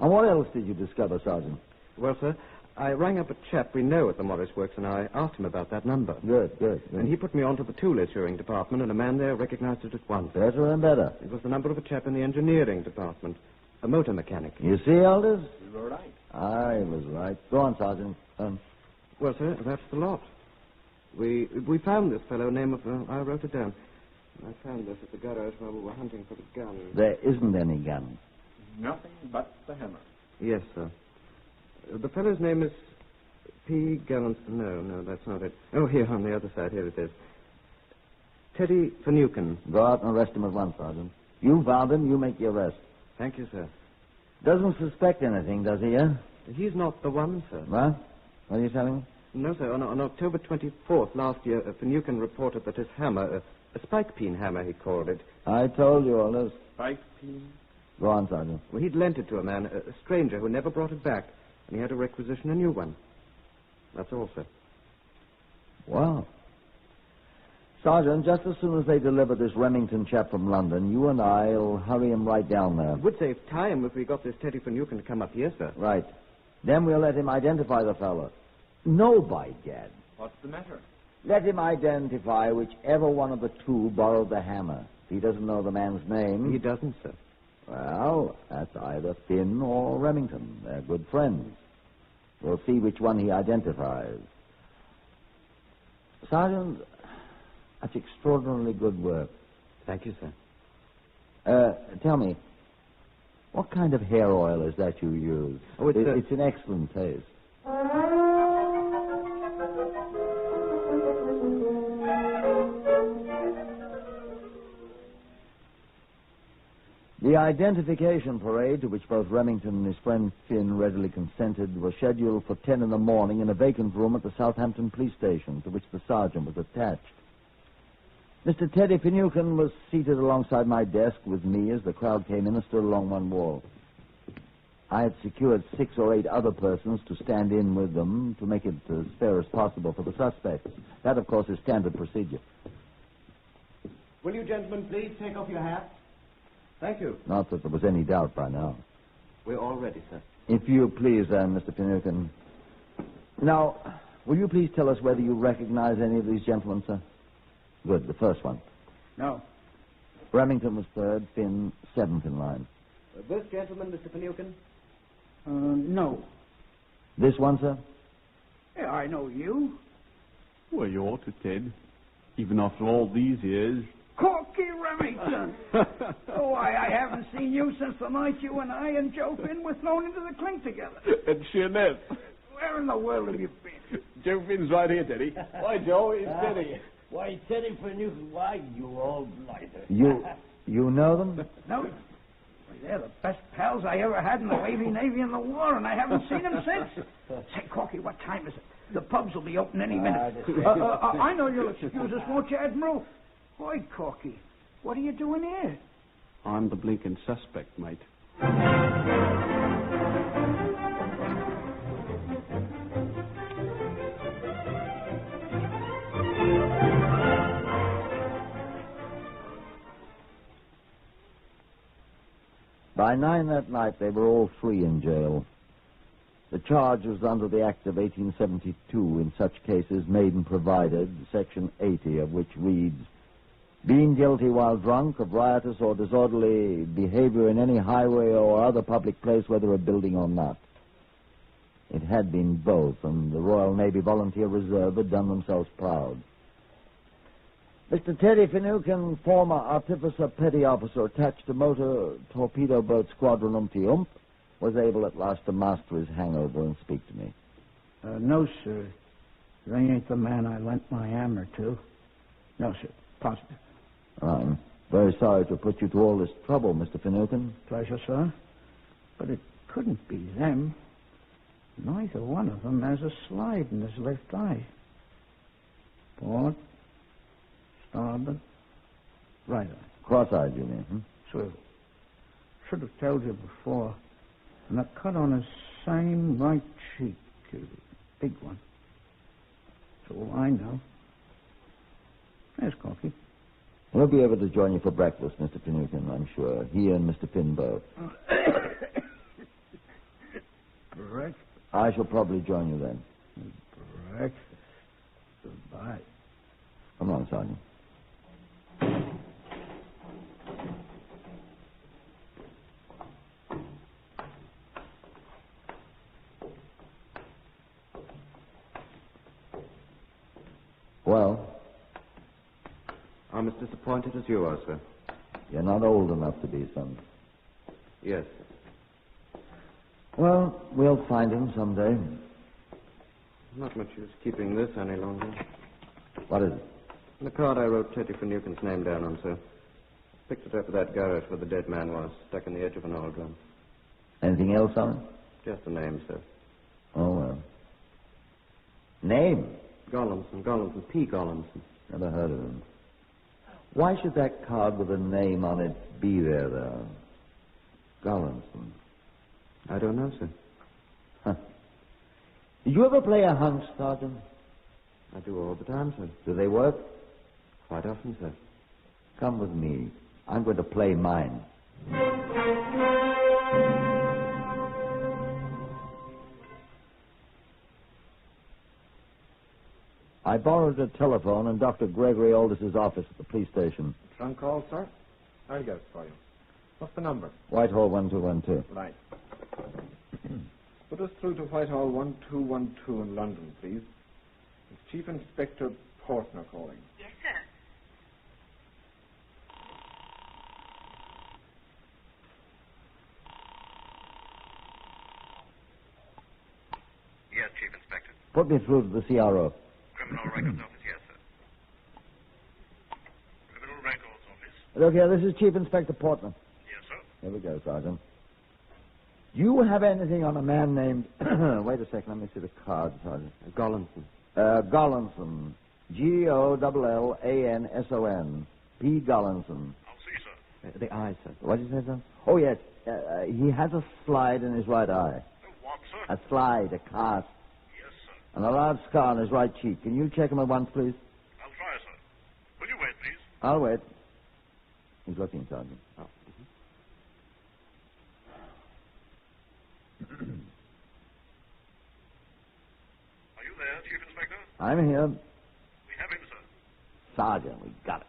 And what else did you discover, Sergeant?
Well, sir, I rang up a chap we know at the Morris Works, and I asked him about that number.
Good.
And he put me on to the tool issuing department, and a man there recognized it at once.
Better and better.
It was the number of a chap in the engineering department, a motor mechanic.
You see, Elders?
You were right.
I was right. Go on, Sergeant.
Well, sir, that's the lot. We found this fellow, name of... I wrote it down. I found this at the garage while we were hunting for the gun.
There isn't any gun.
Nothing but the hammer.
Yes, sir. The fellow's name is P. Gallant... No, that's not it. Oh, here, on the other side. Here it is. Teddy Finucane.
Go out and arrest him at once, Sergeant. You found him, you make the arrest.
Thank you, sir.
Doesn't suspect anything, does he, eh?
He's not the one, sir.
What? What are you telling me?
No, sir. On October 24th last year, Finucane reported that his hammer, a spike peen hammer, he called it.
I told you all this.
Spike peen?
Go on, Sergeant.
Well, he'd lent it to a man, a stranger who never brought it back, and he had to requisition a new one. That's all, sir.
Well, Sergeant, just as soon as they deliver this Remington chap from London, you and I'll hurry him right down there.
It would save time if we got this Teddy Finucane to come up here, sir.
Right. Then we'll let him identify the fellow. No, by gad.
What's the matter?
Let him identify whichever one of the two borrowed the hammer. If he doesn't know the man's name...
He doesn't, sir.
Well, that's either Finn or Remington. They're good friends. We'll see which one he identifies. Sergeant, that's extraordinarily good work.
Thank you, sir.
Tell me, what kind of hair oil is that you use?
Oh,
it's an excellent taste. The identification parade, to which both Remington and his friend Finn readily consented, was scheduled for 10 in the morning in a vacant room at the Southampton police station, to which the sergeant was attached. Mr. Teddy Finucane was seated alongside my desk with me as the crowd came in and stood along one wall. I had secured 6 or 8 other persons to stand in with them to make it as fair as possible for the suspects. That, of course, is standard procedure.
Will you gentlemen please take off your hats? Thank you.
Not that there was any doubt by now.
We're all ready, sir.
If you please, Mr. Finucane. Now, will you please tell us whether you recognize any of these gentlemen, sir? Good, the first one.
No.
Remington was third, Finn seventh in line.
This gentleman, Mr. Finucane?
No.
This one, sir?
Yeah, I know you.
Well, you ought to, Ted. Even after all these years.
Corky Remington! Oh, I haven't seen you since the night you and I and Joe Finn were thrown into the clink together.
And Sheerness.
Where in the world have you been?
Joe Finn's right here, Teddy. Why, Joe, it's Teddy.
Why, Teddy Finucane, why, you old blighter.
You know them?
No. Well, they're the best pals I ever had in the Wavy Navy in the war, and I haven't seen them since. Say, Corky, what time is it? The pubs will be open any minute. I know you'll excuse us, won't you, Admiral? Boy, Corky, what are you doing here?
I'm the blinking suspect, mate.
By 9 that night, they were all three in jail. The charge was under the Act of 1872, in such cases made and provided, Section 80 of which reads, Being guilty while drunk of riotous or disorderly behavior in any highway or other public place, whether a building or not. It had been both, and the Royal Navy Volunteer Reserve had done themselves proud. Mr. Teddy Finucane, former artificer petty officer attached to motor torpedo boat squadron Ump, was able at last to master his hangover and speak to me.
No, sir. They ain't the man I lent my hammer to. No, sir. Positive.
I'm very sorry to put you to all this trouble, Mr. Finucane.
Pleasure, sir. But it couldn't be them. Neither one of them has a slide in his left eye. Port, starboard, right eye.
Cross-eyed, you mean?
Swivel. Should have told you before. And a cut on his same right cheek. Big one. That's all I know. There's coffee.
We'll be able to join you for breakfast, Mr. Finucane, I'm sure. He and Mr. Finn both.
Breakfast?
I shall probably join you then.
Breakfast. Goodbye.
Come on, Sergeant. Well?
I'm as disappointed as you are, sir.
You're not old enough to be, son.
Yes.
Well, we'll find him someday.
Not much use keeping this any longer.
What is it?
The card I wrote Teddy Finucane's name down on, sir. Picked it up at that garage where the dead man was, stuck in the edge of an oil drum.
Anything else on it?
Just the name, sir.
Oh, well. Name?
Gollinson, P. Gollinson.
Never heard of him. Why should that card with a name on it be there, though? Gollinson.
I don't know, sir.
Huh. Did you ever play a hunch, Sergeant?
I do all the time, sir.
Do they work?
Quite often, sir.
Come with me. I'm going to play mine. I borrowed a telephone in Dr. Gregory Aldis's office at the police station.
Trunk call, sir? I'll get it for you. What's the number?
Whitehall 1212.
Right. Put us through to Whitehall 1212 in London, please. It's Chief Inspector Portner calling.
Yes, sir.
Yes, Chief Inspector.
Put me through to the CRO.
Criminal Records Office, yes, sir. Criminal Records Office.
Look here, this is Chief Inspector Portner.
Yes, sir.
Here we go, Sergeant. Do you have anything on a man named... Wait a second, let me see the card, Sergeant.
Gollinson.
Gollinson. Gollanson. P. Gollinson.
I'll see, sir.
The eye, sir.
What did you say, sir? Oh, yes. He has a slide in his right eye.
What, sir?
A slide, a cast.
Yes, sir.
And a large scar on his right cheek. Can you check him at once, please?
I'll try, sir. Will you wait, please?
I'll wait. He's looking, Sergeant.
Oh. Are you there, Chief Inspector?
I'm here.
We have him, sir.
Sergeant, we got him.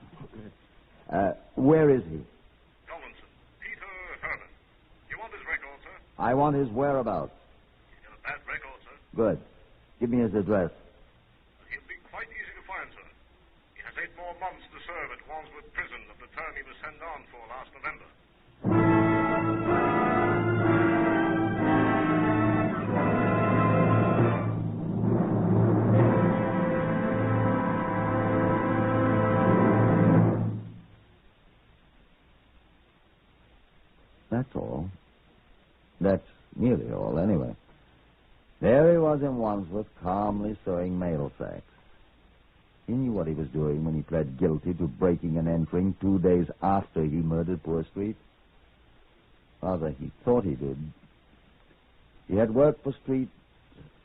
Where is he?
Gollinson. Peter Herman. You want his record, sir?
I want his whereabouts.
He's got a bad record, sir.
Good. Give me his address.
He'll be quite easy to find, sir. He has 8 more months to serve at Wandsworth Prison of the term he was sent on for last November.
That's all. That's nearly all, anyway. There he was in Wandsworth, calmly sewing mail sacks. He knew what he was doing when he pled guilty to breaking and entering 2 days after he murdered poor Street. Rather, he thought he did. He had worked for Street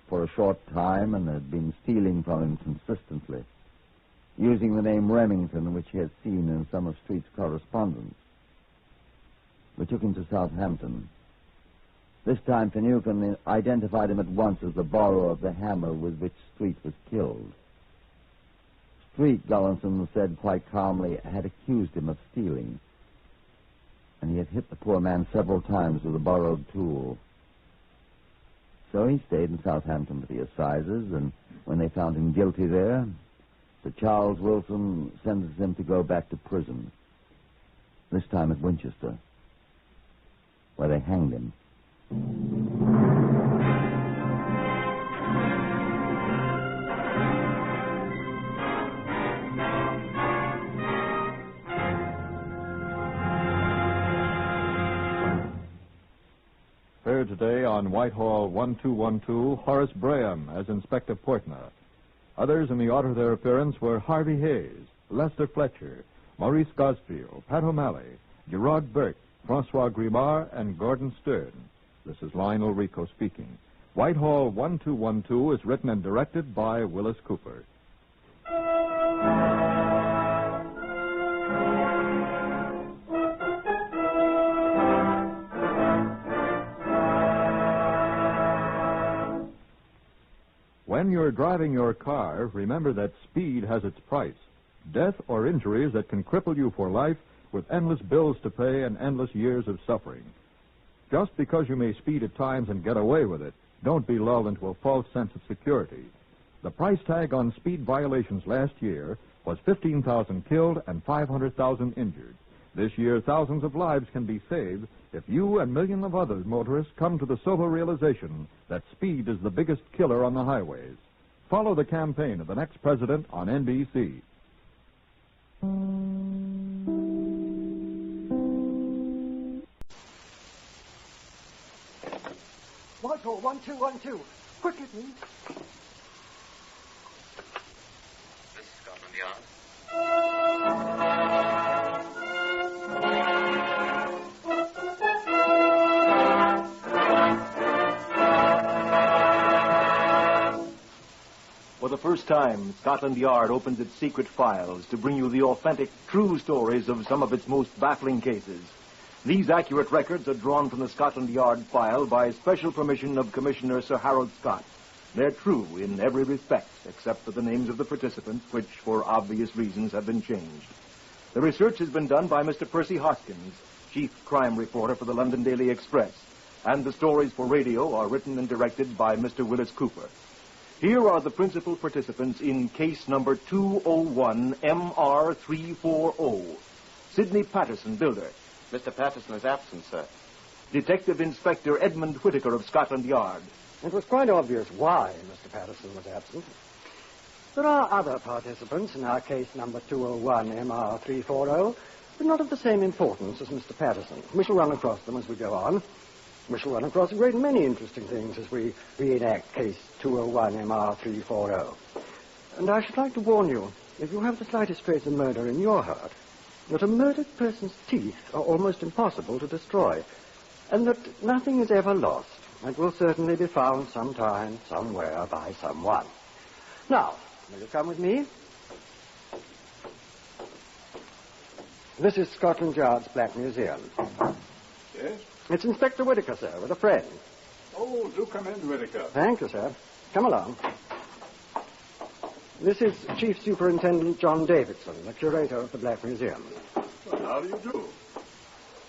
for a short time and had been stealing from him consistently, using the name Remington, which he had seen in some of Street's correspondence. We took him to Southampton. This time, Finucane identified him at once as the borrower of the hammer with which Street was killed. street, Gullinson said quite calmly, had accused him of stealing. And he had hit the poor man several times with a borrowed tool. So he stayed in Southampton for the assizes, and when they found him guilty there, Sir Charles Wilson sentenced him to go back to prison, this time at Winchester, where they hanged him.
Heard today on Whitehall 1212, Horace Braham as Inspector Portner. Others in the order of their appearance were Harvey Hayes, Lester Fletcher, Maurice Gosfield, Pat O'Malley, Gerard Burke, Francois Grimard, and Gordon Stern. This is Lionel Rico speaking. Whitehall 1212 is written and directed by Willis Cooper. When you're driving your car, remember that speed has its price. Death or injuries that can cripple you for life with endless bills to pay and endless years of suffering. Just because you may speed at times and get away with it, don't be lulled into a false sense of security. The price tag on speed violations last year was 15,000 killed and 500,000 injured. This year, thousands of lives can be saved if you and millions of other motorists come to the sober realization that speed is the biggest killer on the highways. Follow the campaign of the next president on NBC.
Whitehall 1212. Quickly, please.
This is Scotland Yard.
For the first time, Scotland Yard opens its secret files to bring you the authentic, true stories of some of its most baffling cases. These accurate records are drawn from the Scotland Yard file by special permission of Commissioner Sir Harold Scott. They're true in every respect, except for the names of the participants, which, for obvious reasons, have been changed. The research has been done by Mr. Percy Hoskins, chief crime reporter for the London Daily Express, and the stories for radio are written and directed by Mr. Willis Cooper. Here are the principal participants in case number 201-MR340. Sidney Patterson, builder.
Mr. Patterson is absent, sir.
Detective Inspector Edmund Whittaker of Scotland Yard.
It was quite obvious why Mr. Patterson was absent. There are other participants in our case number 201-MR340, but not of the same importance as Mr. Patterson. We shall run across them as we go on. We shall run across a great many interesting things as we reenact case 201-MR340. And I should like to warn you, if you have the slightest trace of murder in your heart, that a murdered person's teeth are almost impossible to destroy, and that nothing is ever lost, and will certainly be found sometime, somewhere, by someone. Now, will you come with me? This is Scotland Yard's Black Museum.
Yes?
It's Inspector Whittaker, sir, with a friend.
Oh, do come in, Whittaker.
Thank you, sir. Come along. This is Chief Superintendent John Davidson, the curator of the Black Museum.
Well, how do you do?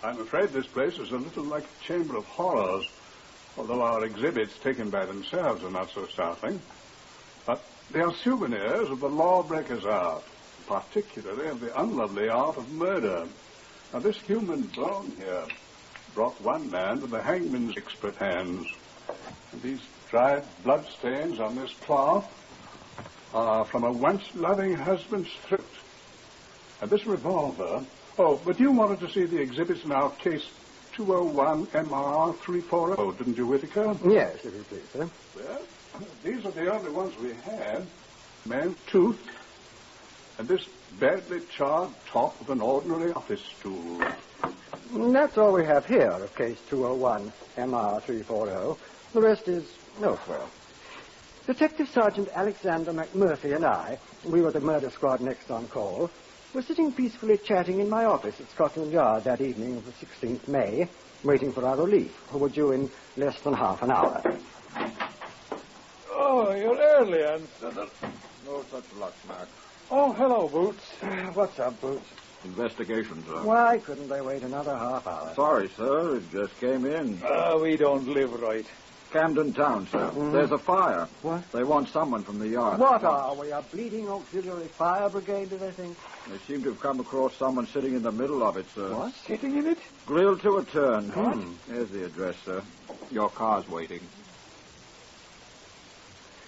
I'm afraid this place is a little like a chamber of horrors, although our exhibits taken by themselves are not so startling. But they are souvenirs of the lawbreaker's art, particularly of the unlovely art of murder. Now, this human bone here brought one man to the hangman's expert hands. And these dried bloodstains on this cloth are from a once-loving husband's throat. And this revolver... Oh, but you wanted to see the exhibits in our case 201-MR340, didn't you, Whittaker?
Yes, if you please, sir.
Well, these are the only ones we had. Man's tooth, and this badly charred top of an ordinary office stool.
That's all we have here of case 201-MR340. The rest is elsewhere. Detective Sergeant Alexander McMurphy and I, we were the murder squad next on call, were sitting peacefully chatting in my office at Scotland Yard that evening of the 16th May, waiting for our relief, who were due in less than half an hour.
Oh, you're early, Anson.
No such luck, Mark.
Oh, hello, Boots.
What's up, Boots?
Investigation, sir.
Why couldn't they wait another half hour?
Sorry, sir. It just came in.
We don't live right.
Camden Town, sir.
Mm-hmm.
There's a fire.
What?
They want someone from the yard.
What are we, a bleeding auxiliary fire brigade, do they think?
They seem to have come across someone sitting in the middle of it, sir.
What?
Sitting in it?
Grilled to a turn.
What?
Here's the address, sir. Your car's waiting.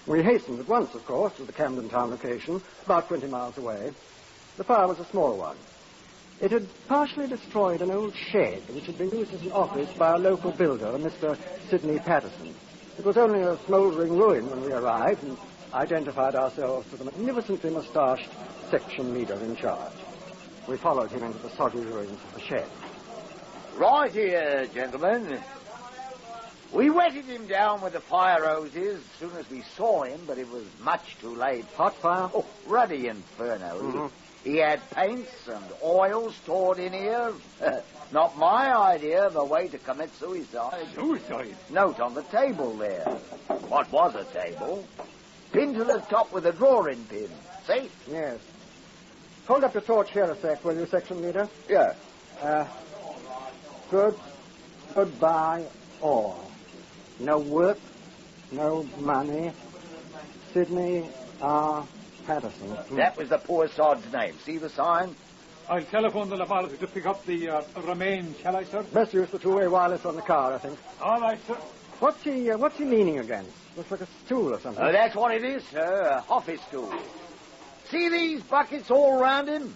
We hastened at once, of course, to the Camden Town location, about 20 miles away. The fire was a small one. It had partially destroyed an old shed which had been used as an office by a local builder, Mr. Sidney Patterson. It was only a smouldering ruin when we arrived and identified ourselves to the magnificently moustached section leader in charge. We followed him into the soggy ruins of the shed.
Right here, gentlemen. We wetted him down with the fire hoses as soon as we saw him, but it was much too late.
Hot fire?
Oh, ruddy inferno.
Mm-hmm.
He had paints and oil stored in here. Not my idea of a way to commit suicide.
Suicide?
Note on the table there. What was a table? Pinned to the top with a drawing pin. See?
Yes. Hold up your torch here a sec, will you, section leader?
Yeah.
Goodbye, all. No work, no money. Sidney R. Patterson.
That was the poor sod's name. See the sign?
I'll telephone the laboratory to pick up the remains, shall I, sir?
Best use the two-way wireless on the car, I think.
All right, sir.
What's he leaning against? Looks like a stool or something.
That's what it is, sir. A office stool. See these buckets all round him?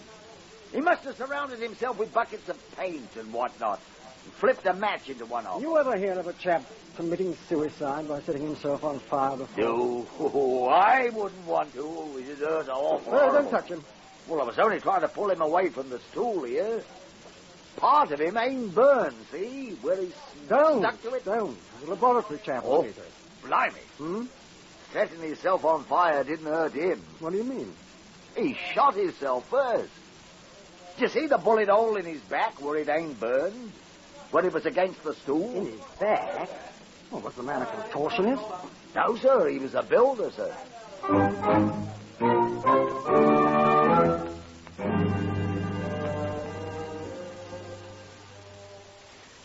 He must have surrounded himself with buckets of paint and whatnot. And flipped a match into one of them.
You ever hear of a chap committing suicide by setting himself on fire before?
No, I wouldn't want to. It'd hurt awful.
Well, don't touch him.
Well, I was only trying to pull him away from the stool here. Part of him ain't burned, see? Where he's stuck to it.
Don't. The laboratory chap will see it.
Blimey. Setting himself on fire didn't hurt him.
What do you mean?
He shot himself first. Did you see the bullet hole in his back where it ain't burned? When it was against the stool?
In his back? Oh, was the man a contortionist?
No, sir. He was a builder, sir.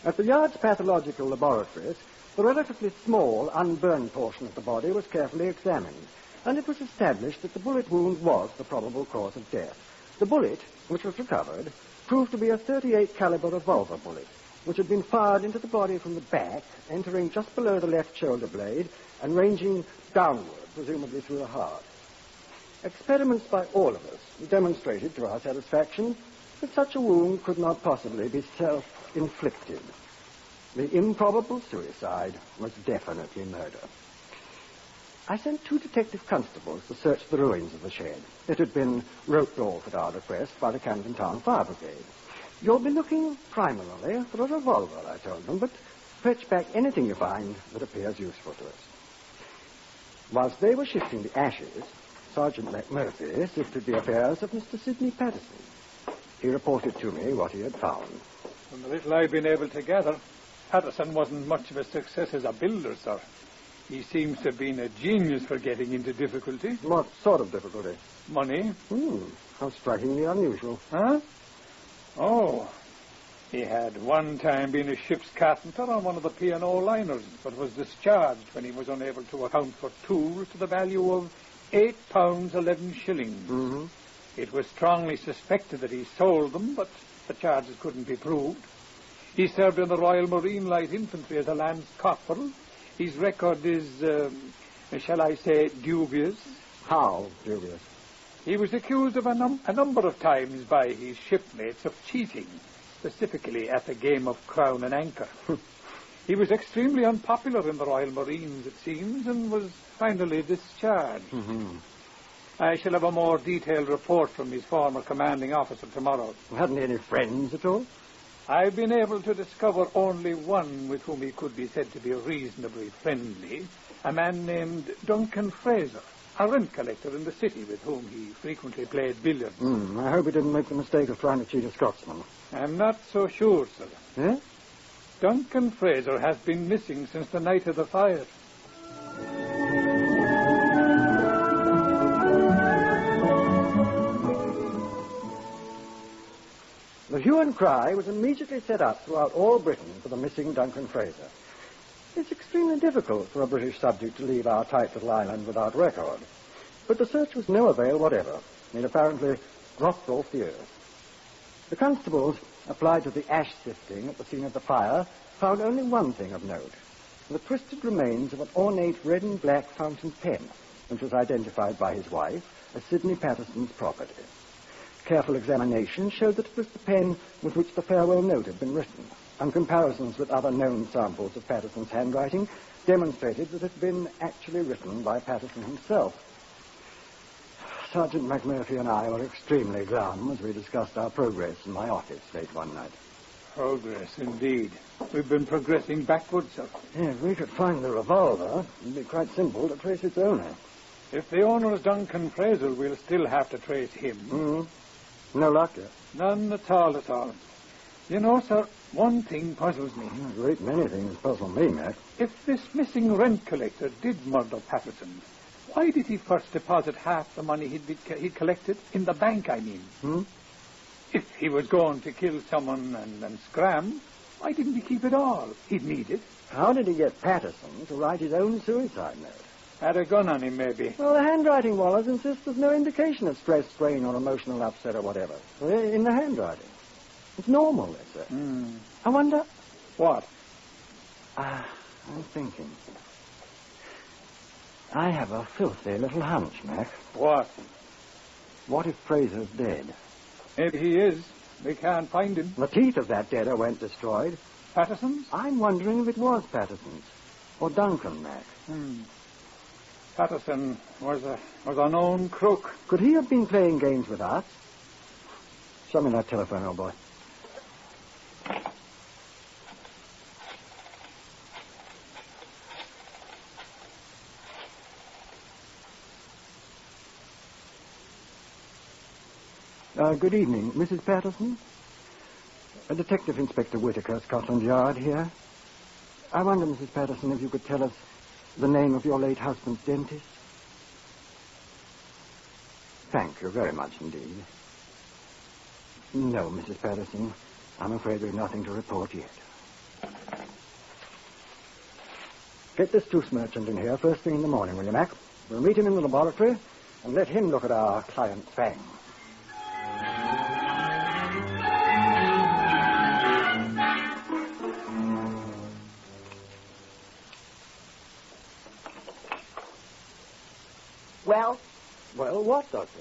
At the Yard's pathological laboratories, the relatively small, unburned portion of the body was carefully examined, and it was established that the bullet wound was the probable cause of death. The bullet, which was recovered, proved to be a .38 caliber revolver bullet, which had been fired into the body from the back, entering just below the left shoulder blade and ranging downward, presumably through the heart. Experiments by all of us demonstrated to our satisfaction that such a wound could not possibly be self-inflicted. The improbable suicide was definitely murder. I sent 2 detective constables to search the ruins of the shed. It had been roped off at our request by the Camden Town Fire Brigade. You'll be looking primarily for a revolver, I told them, but fetch back anything you find that appears useful to us. Whilst they were shifting the ashes, Sergeant McMurphy sifted the affairs of Mr. Sidney Patterson. He reported to me what he had found.
From the little I've been able to gather, Patterson wasn't much of a success as a builder, sir. He seems to have been a genius for getting into difficulty.
What sort of difficulty?
Money.
How strikingly unusual.
Huh? Oh, he had one time been a ship's carpenter on one of the P&O liners, but was discharged when he was unable to account for tools to the value of £8 11 shillings. It was strongly suspected that he sold them, but the charges couldn't be proved. He served in the Royal Marine Light Infantry as a Lance Corporal. His record is, shall I say, dubious.
How dubious?
He was accused of a number of times by his shipmates of cheating, specifically at the game of Crown and Anchor. He was extremely unpopular in the Royal Marines, it seems, and was finally discharged. I shall have a more detailed report from his former commanding officer tomorrow.
Hadn't he any friends at all?
I've been able to discover only one with whom he could be said to be reasonably friendly, a man named Duncan Fraser, a rent collector in the city with whom he frequently played billiards.
I hope he didn't make the mistake of trying to cheat a Scotsman.
I'm not so sure, sir.
Eh?
Duncan Fraser has been missing since the night of the fire.
and cry was immediately set up throughout all Britain for the missing Duncan Fraser. It's extremely difficult for a British subject to leave our tight little island without record. But the search was no avail whatever. It apparently dropped off the earth. The constables applied to the ash sifting at the scene of the fire found only one thing of note: the twisted remains of an ornate red and black fountain pen, which was identified by his wife as Sidney Patterson's property. Careful examination showed that it was the pen with which the farewell note had been written, and comparisons with other known samples of Patterson's handwriting demonstrated that it had been actually written by Patterson himself. Sergeant McMurphy and I were extremely glum as we discussed our progress in my office late one night.
Progress, indeed. We've been progressing backwards, sir.
If we could find the revolver, it'd be quite simple to trace its owner.
If the owner is Duncan Fraser, we'll still have to trace him.
Mm-hmm. No luck yet?
None at all, at all. You know, sir, one thing puzzles me.
A great many things puzzle me, Mac.
If this missing rent collector did murder Patterson, why did he first deposit half the money he'd collected in the bank, I mean? If he was going to kill someone and scram, why didn't he keep it all? He'd need it.
How did he get Patterson to write his own suicide note?
Had a gun on him, maybe.
Well, the handwriting, Wallace, insists there's no indication of stress, strain, or emotional upset or whatever. In the handwriting. It's normal, they say. I wonder...
What?
I'm thinking. I have a filthy little hunch, Mac.
What?
What if Fraser's dead?
Maybe he is. We can't find him.
The teeth of that deader weren't destroyed.
Patterson's?
I'm wondering if it was Patterson's. Or Duncan, Mac.
Patterson was a known crook.
Could he have been playing games with us? Show me that telephone, old boy. Good evening, Mrs. Patterson. Detective Inspector Whitaker, Scotland Yard here. I wonder, Mrs. Patterson, if you could tell us the name of your late husband's dentist? Thank you very much indeed. No, Mrs. Patterson, I'm afraid we've nothing to report yet. Get this juice merchant in here first thing in the morning, will you, Mac? We'll meet him in the laboratory and let him look at our client's fang.
Well?
Well, what, Doctor?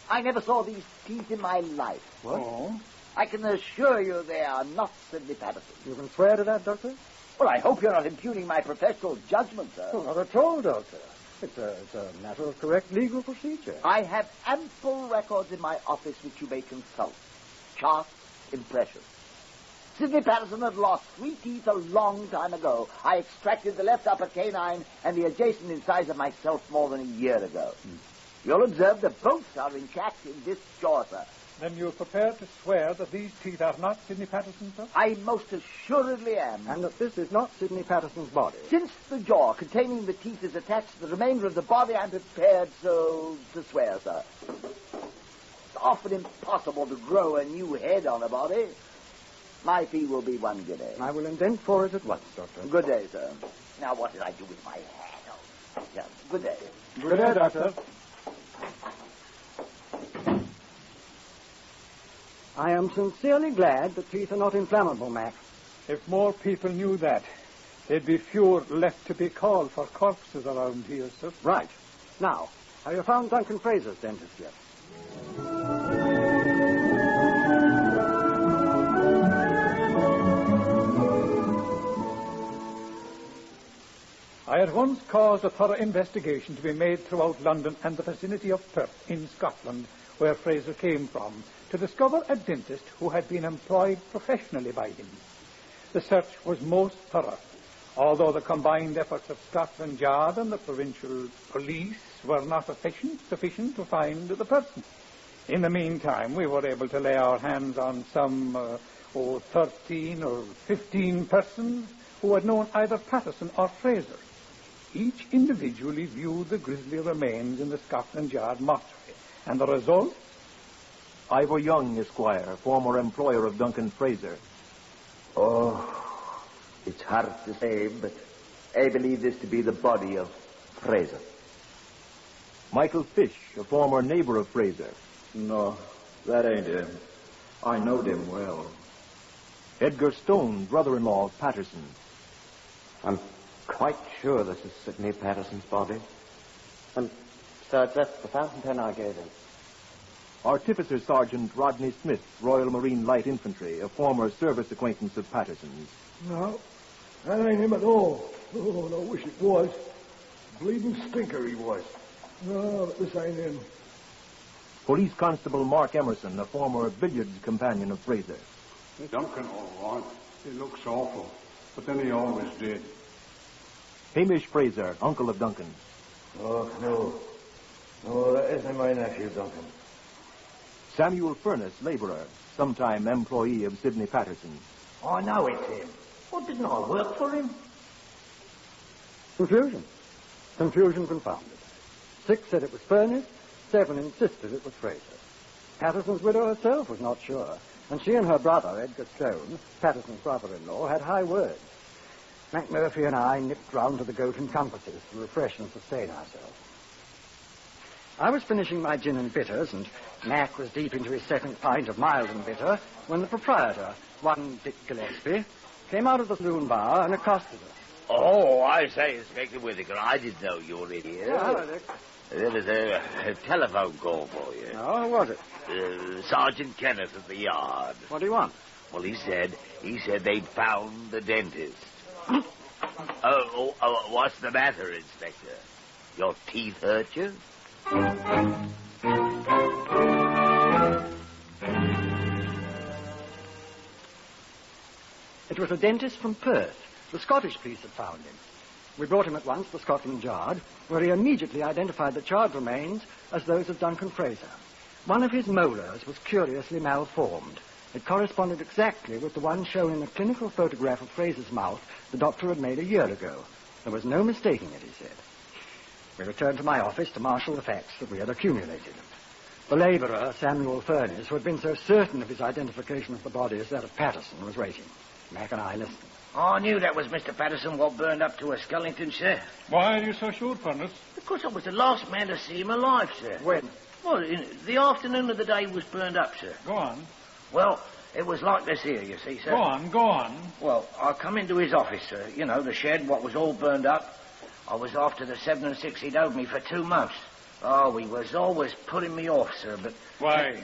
I never saw these teeth in my life.
What?
Oh? I can assure you they are not Sidney Patterson.
You can swear to that, Doctor?
Well, I hope you're not impugning my professional judgment, sir.
Oh, not at all, Doctor. It's a matter of correct legal procedure.
I have ample records in my office which you may consult. Charts, impressions. Sidney Patterson had lost 3 teeth a long time ago. I extracted the left upper canine and the adjacent incisor myself more than a year ago. You'll observe that both are intact in this jaw, sir.
Then you're prepared to swear that these teeth are not Sidney Patterson's, sir?
I most assuredly am.
And that this is not Sidney Patterson's body?
Since the jaw containing the teeth is attached to the remainder of the body, I'm prepared so to swear, sir. It's often impossible to grow a new head on a body. My fee will be 1 guinea.
I will indent for it at once, Doctor.
Good day, sir. Now, what did I do with my hand? Oh, yeah, good day.
Good day, Doctor. I am sincerely glad that teeth are not inflammable, Mac.
If more people knew that, there'd be fewer left to be called for corpses around here, sir.
Right. Now, have you found Duncan Fraser's dentist yet?
I at once caused a thorough investigation to be made throughout London and the vicinity of Perth in Scotland, where Fraser came from, to discover a dentist who had been employed professionally by him. The search was most thorough, although the combined efforts of Scotland Yard and the provincial police were not sufficient to find the person. In the meantime, we were able to lay our hands on some 13 or 15 persons who had known either Patterson or Fraser. Each individually viewed the grisly remains in the Scotland Yard mortuary, and the result
Ivor Young, Esquire, former employer of Duncan Fraser.
Oh, it's hard to say, but I believe this to be the body of Fraser.
Michael Fish, a former neighbor of Fraser.
No, that ain't him. I knowed him well.
Edgar Stone, brother-in-law of Patterson.
I'm quite sure this is Sidney Patterson's body. And so it's the fountain pen I gave him.
Artificer Sergeant Rodney Smith, Royal Marine Light Infantry, a former service acquaintance of Patterson's.
No, that ain't him at all. Oh, I wish it was. Bleeding stinker he was. No, but this ain't him.
Police Constable Mark Emerson, a former billiards companion of Fraser.
Duncan, all right. He looks awful, but then he always did.
Hamish Fraser, uncle of Duncan.
Oh, no. No, that isn't my nephew, Duncan.
Samuel Furness, labourer, sometime employee of Sidney Patterson.
I know it's him. What, didn't I work for him?
Confusion. Confusion confounded. 6 said it was Furness, 7 insisted it was Fraser. Patterson's widow herself was not sure, and she and her brother, Edgar Stone, Patterson's brother-in-law, had high words. McMurphy and I nipped round to the Goat and Compasses to refresh and sustain ourselves. I was finishing my gin and bitters, and Mac was deep into his second pint of mild and bitter, when the proprietor, one Dick Gillespie, came out of the saloon bar and accosted us.
Oh, I say, Inspector Whittaker, I didn't know you were in here.
Oh, hello, Dick.
There was a telephone call for you.
Oh, who was it?
Sergeant Kenneth at the yard.
What do you want?
Well, he said they'd found the dentist. What's the matter, Inspector? Your teeth hurt you?
It was a dentist from Perth. The Scottish police had found him. We brought him at once to Scotland Yard, where he immediately identified the charred remains as those of Duncan Fraser. One of his molars was curiously malformed. It corresponded exactly with the one shown in the clinical photograph of Fraser's mouth the doctor had made a year ago. There was no mistaking it, he said. We returned to my office to marshal the facts that we had accumulated. The labourer, Samuel Furness, who had been so certain of his identification of the body as that of Patterson, was waiting. Mac and I listened.
I knew that was Mr. Patterson what burned up to a skeleton, sir.
Why are you so sure, Furness?
Because I was the last man to see him alive, sir.
When?
Well, in the afternoon of the day he was burned up, sir.
Go on.
Well, it was like this here, you see, sir.
Go on.
Well, I come into his office, sir. You know, the shed, what was all burned up. I was after the 7 and 6 he'd owed me for 2 months. Oh, he was always putting me off, sir, but...
Why?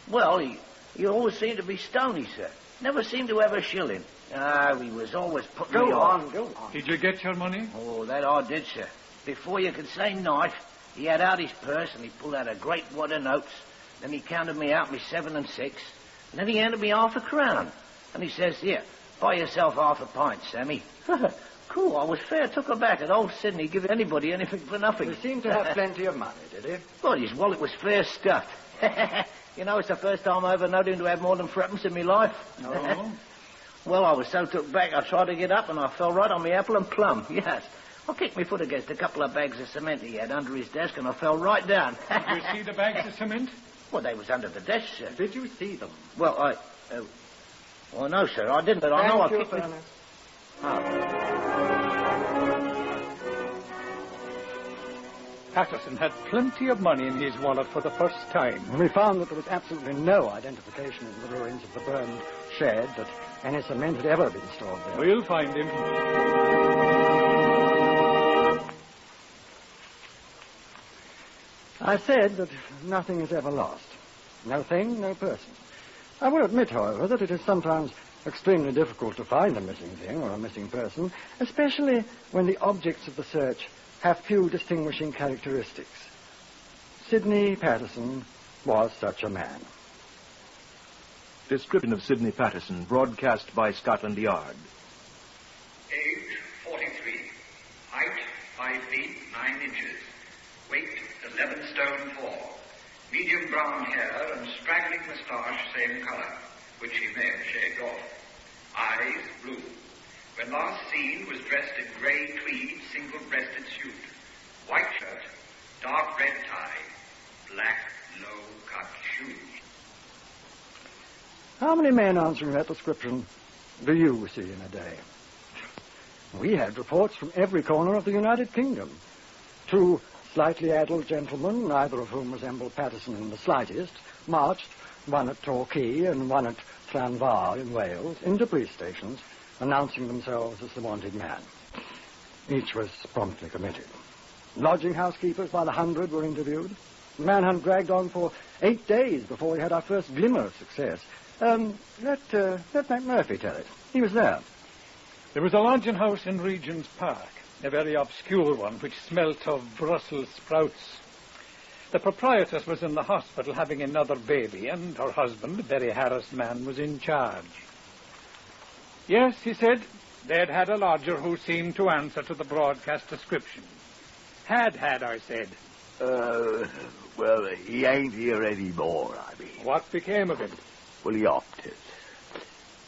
Well, he always seemed to be stony, sir. Never seemed to have a shilling. He was always putting me off.
Go on.
Did you get your money?
Oh, that I did, sir. Before you could say knife, he had out his purse and he pulled out a great wad of notes. Then he counted me out me 7 and 6. And then he handed me half a crown. And he says, here, buy yourself half a pint, Sammy. Cool, I was fair took aback at old Sidney giving anybody anything for nothing.
He seemed to have plenty of money, did he?
Well, his wallet was fair stuffed. You know, it's the first time I ever known him to have more than threepence in my life.
Oh?
Well, I was so took back, I tried to get up and I fell right on my apple and plum, yes. I kicked my foot against a couple of bags of cement he had under his desk and I fell right down.
Did you see the bags of cement?
Well, they was under the desk, sir.
Did you see them?
Well, well, no, sir, I didn't, but I know I kicked them.
Patterson had plenty of money in his wallet for the first time.
And we found that there was absolutely no identification in the ruins of the burned shed that any cement had ever been stored there.
We'll find him.
I said that nothing is ever lost. No thing, no person. I will admit, however, that it is sometimes extremely difficult to find a missing thing or a missing person, especially when the objects of the search have few distinguishing characteristics. Sidney Patterson was such a man.
Description of Sidney Patterson, broadcast by Scotland Yard.
Age, 43. Height, 5 feet, 9 inches. Weight, 11 stone 4. Medium brown hair and straggling moustache, same color, which he may have shaved off. Eyes, blue. When last seen, was dressed in grey tweed, single-breasted suit. White shirt, dark red tie, black, low-cut shoes.
How many men answering that description do you see in a day? We had reports from every corner of the United Kingdom. 2 slightly addled gentlemen, neither of whom resembled Patterson in the slightest, marched, one at Torquay and one at Llanfair in Wales, into police stations, announcing themselves as the wanted man. Each was promptly committed. Lodging housekeepers by the 100 were interviewed. The manhunt dragged on for 8 days before we had our first glimmer of success. Let McMurphy tell it. He was there.
There was a lodging house in Regent's Park, a very obscure one which smelt of Brussels sprouts. The proprietress was in the hospital having another baby, and her husband, a very harassed man, was in charge. Yes, he said, they'd had a lodger who seemed to answer to the broadcast description. Had, I said.
Well, he ain't here anymore, I mean.
What became of him?
Well, he opted.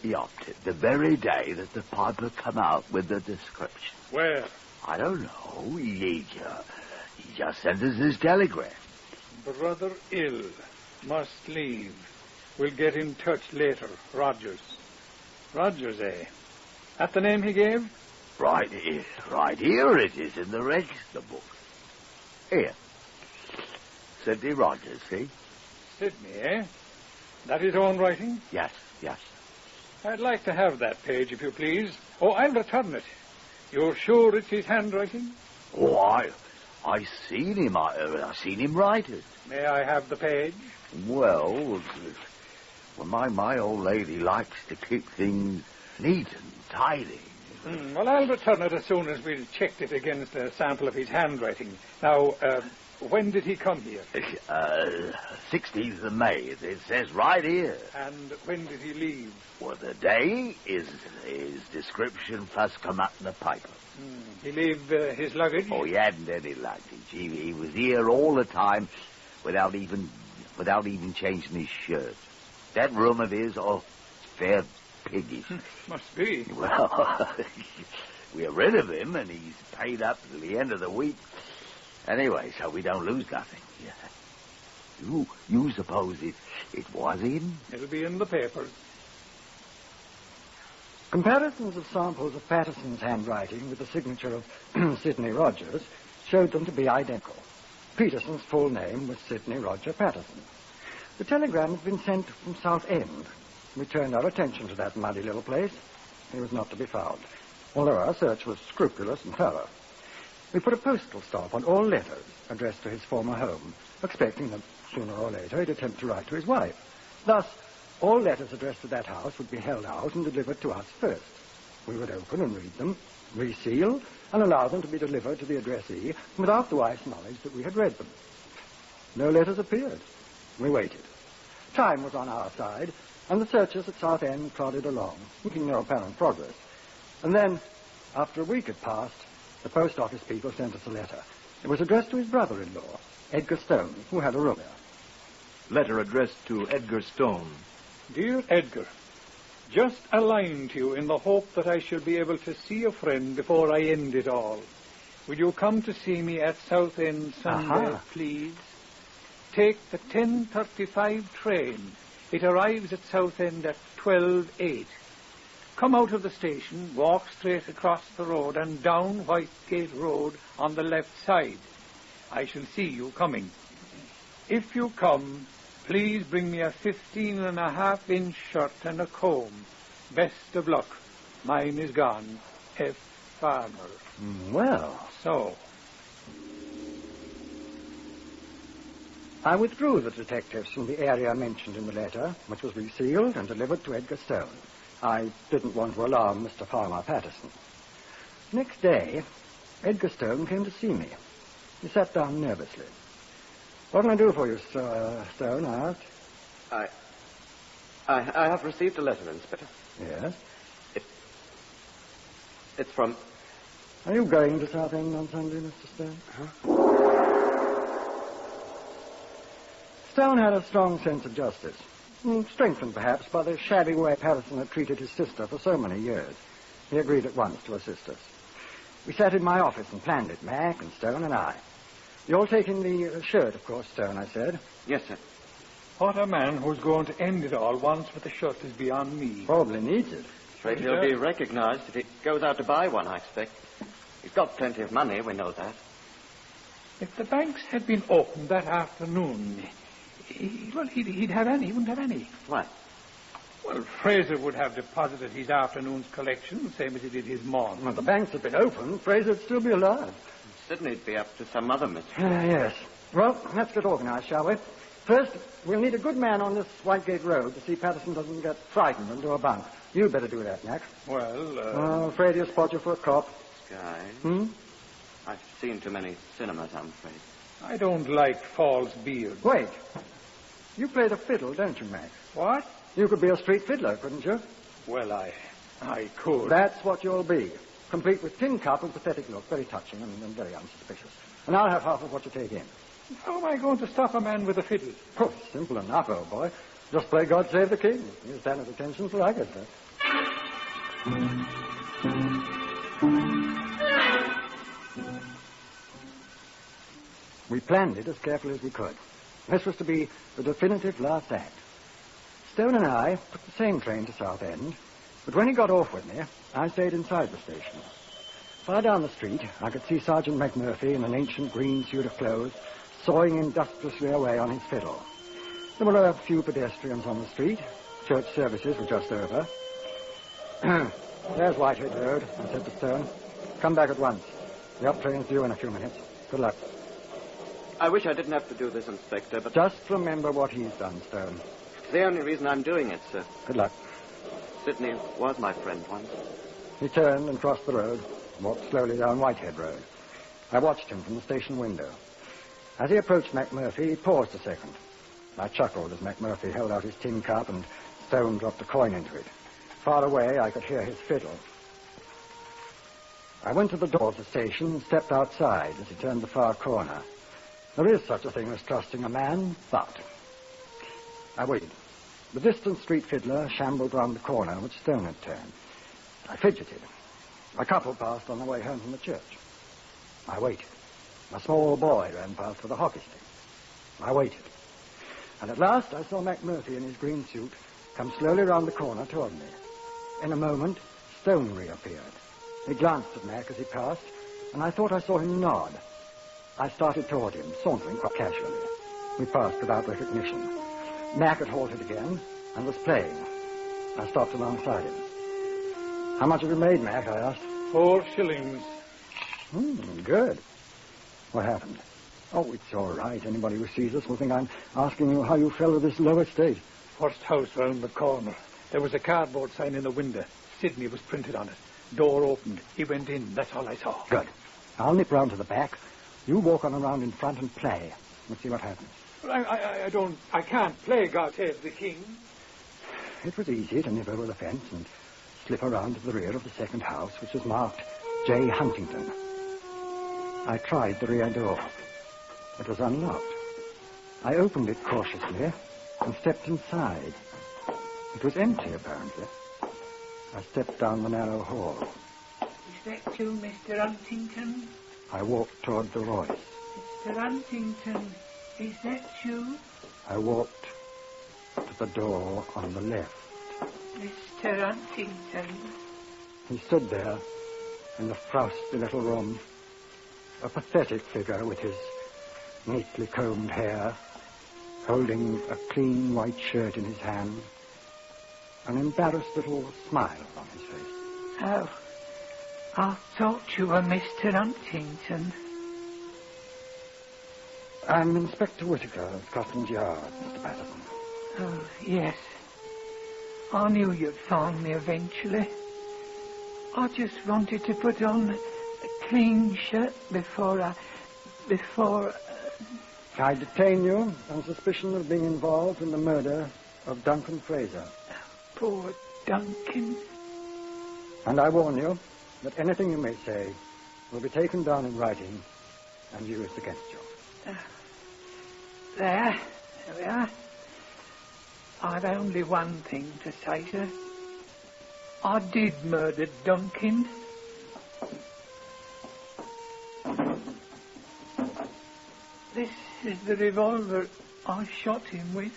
He opted the very day that the piper come out with the description.
Where?
I don't know. He just sent us his telegram.
Brother ill. Must leave. We'll get in touch later. Rogers. Rogers, eh? That the name he gave?
Right here it is in the register book. Here. Sidney Rogers, see?
Sidney, eh? That his own writing?
Yes.
I'd like to have that page, if you please. Oh, I'll return it. You're sure it's his handwriting?
Oh, I seen him. I seen him write it.
May I have the page?
Well, my old lady likes to keep things neat and tidy.
Well, I'll return it as soon as we've checked it against a sample of his handwriting. Now, when did he come here?
16th of May. It says right here.
And when did he leave?
Well, the day his description first come up in the paper.
He leave his luggage?
Oh, he hadn't any luggage. He was here all the time without even changing his shirt. That room of his, fair piggish.
Must be.
Well, we're rid of him, and he's paid up till the end of the week. Anyway, so we don't lose nothing. You suppose it was him?
It'll be in the papers.
Comparisons of samples of Patterson's handwriting with the signature of Sidney Rogers showed them to be identical. Peterson's full name was Sidney Roger Patterson. The telegram had been sent from Southend. We turned our attention to that muddy little place. He was not to be found, although our search was scrupulous and thorough. We put a postal stamp on all letters addressed to his former home, expecting that sooner or later he'd attempt to write to his wife. Thus, all letters addressed to that house would be held out and delivered to us first. We would open and read them, reseal, and allow them to be delivered to the addressee without the wife's knowledge that we had read them. No letters appeared. We waited. Time was on our side, and the searchers at Southend plodded along, making no apparent progress. And then, after a week had passed, the post office people sent us a letter. It was addressed to his brother-in-law, Edgar Stone, who had a room there.
Letter addressed to Edgar Stone.
Dear Edgar, just a line to you in the hope that I shall be able to see a friend before I end it all. Will you come to see me at Southend Sunday, please? Take the 10:35 train. It arrives at Southend at 12:08. Come out of the station, walk straight across the road and down Whitegate Road on the left side. I shall see you coming. If you come, please bring me a 15.5-inch shirt and a comb. Best of luck. Mine is gone. F. Farmer.
Well.
So.
I withdrew the detectives from the area mentioned in the letter, which was resealed and delivered to Edgar Stone. I didn't want to alarm Mr. Farmer Patterson. Next day, Edgar Stone came to see me. He sat down nervously. What can I do for you, Stone? I asked.
I have received a letter, Inspector.
Yes?
It's from...
Are you going to Southend on Sunday, Mr. Stone? Stone had a strong sense of justice, strengthened perhaps by the shabby way Patterson had treated his sister for so many years. He agreed at once to assist us. We sat in my office and planned it, Mac and Stone and I. You're taking the shirt, of course, Stone, I said.
Yes, sir.
What a man who's going to end it all once with a shot is beyond me.
Probably needs it.
Afraid he'll be recognized if he goes out to buy one, I expect. He's got plenty of money, we know that.
If the banks had been opened that afternoon, he'd have any. He wouldn't have any.
What?
Well, Fraser would have deposited his afternoon's collection, the same as he did his morning.
Well, the banks had been open. Fraser'd still be alive.
Sydney'd be up to some other mystery.
Yes. Well, let's get organized, shall we? First, we'll need a good man on this Whitegate Road to see Patterson doesn't get frightened and do a bunk. You'd better do that, Max.
Well,
afraid he'll spot you for a cop.
Sky? I've seen too many cinemas, I'm afraid.
I don't like false beards.
Wait. You play the fiddle, don't you, Max?
What?
You could be a street fiddler, couldn't you?
Well, I could.
That's what you'll be. Complete with tin cup and pathetic look. Very touching and very unsuspicious. And I'll have half of what you take in.
How am I going to stop a man with a fiddle?
Oh, simple enough, old boy. Just play God Save the King. He'll stand at attention till I get there. We planned it as carefully as we could. This was to be the definitive last act. Stone and I took the same train to Southend, but when he got off with me, I stayed inside the station. Far down the street, I could see Sergeant McMurphy in an ancient green suit of clothes, sawing industriously away on his fiddle. There were a few pedestrians on the street. Church services were just over. There's Whitehead Road, I said to Stone. Come back at once. The up train's due in a few minutes. Good luck.
I wish I didn't have to do this, Inspector, but...
Just remember what he's done, Stone.
It's the only reason I'm doing it, sir.
Good luck.
Sidney was my friend once.
He turned and crossed the road, and walked slowly down Whitehead Road. I watched him from the station window. As he approached McMurphy, he paused a second. I chuckled as McMurphy held out his tin cup and Stone dropped a coin into it. Far away, I could hear his fiddle. I went to the door of the station and stepped outside as he turned the far corner. There is such a thing as trusting a man, but... I waited. The distant street fiddler shambled round the corner which Stone had turned. I fidgeted. A couple passed on the way home from the church. I waited. A small boy ran past with a hockey stick. I waited. And at last I saw McMurphy in his green suit come slowly round the corner toward me. In a moment, Stone reappeared. He glanced at Mac as he passed, and I thought I saw him nod. I started toward him, sauntering quite casually. We passed without recognition. Mac had halted again and was playing. I stopped alongside him. How much have you made, Mac? I asked.
4 shillings.
Good. What happened? Oh, it's all right. Anybody who sees us will think I'm asking you how you fell to this low estate.
First house round the corner. There was a cardboard sign in the window. Sydney was printed on it. Door opened. He went in. That's all I saw.
Good. I'll nip round to the back. You walk on around in front and play. We'll see what happens.
I can't play God Save the King.
It was easy to nip over the fence and slip around to the rear of the second house, which was marked J. Huntington. I tried the rear door. It was unlocked. I opened it cautiously and stepped inside. It was empty, apparently. I stepped down the narrow hall.
Is that you, Mr. Huntington?
I walked toward the voice.
Mr. Huntington, is that you?
I walked to the door on the left.
Mr. Huntington.
He stood there in the frosty little room, a pathetic figure with his neatly combed hair, holding a clean white shirt in his hand, an embarrassed little smile on his face.
Oh, I thought you were Mr. Huntington.
I'm Inspector Whittaker of Scotland Yard, Mr. Patterson.
Oh, yes. I knew you'd find me eventually. I just wanted to put on a clean shirt before
I detain you on suspicion of being involved in the murder of Duncan Fraser.
Poor Duncan.
And I warn you that anything you may say will be taken down in writing and used against you.
There we are. I've only one thing to say, sir. I did murder Duncan. This is the revolver I shot him with.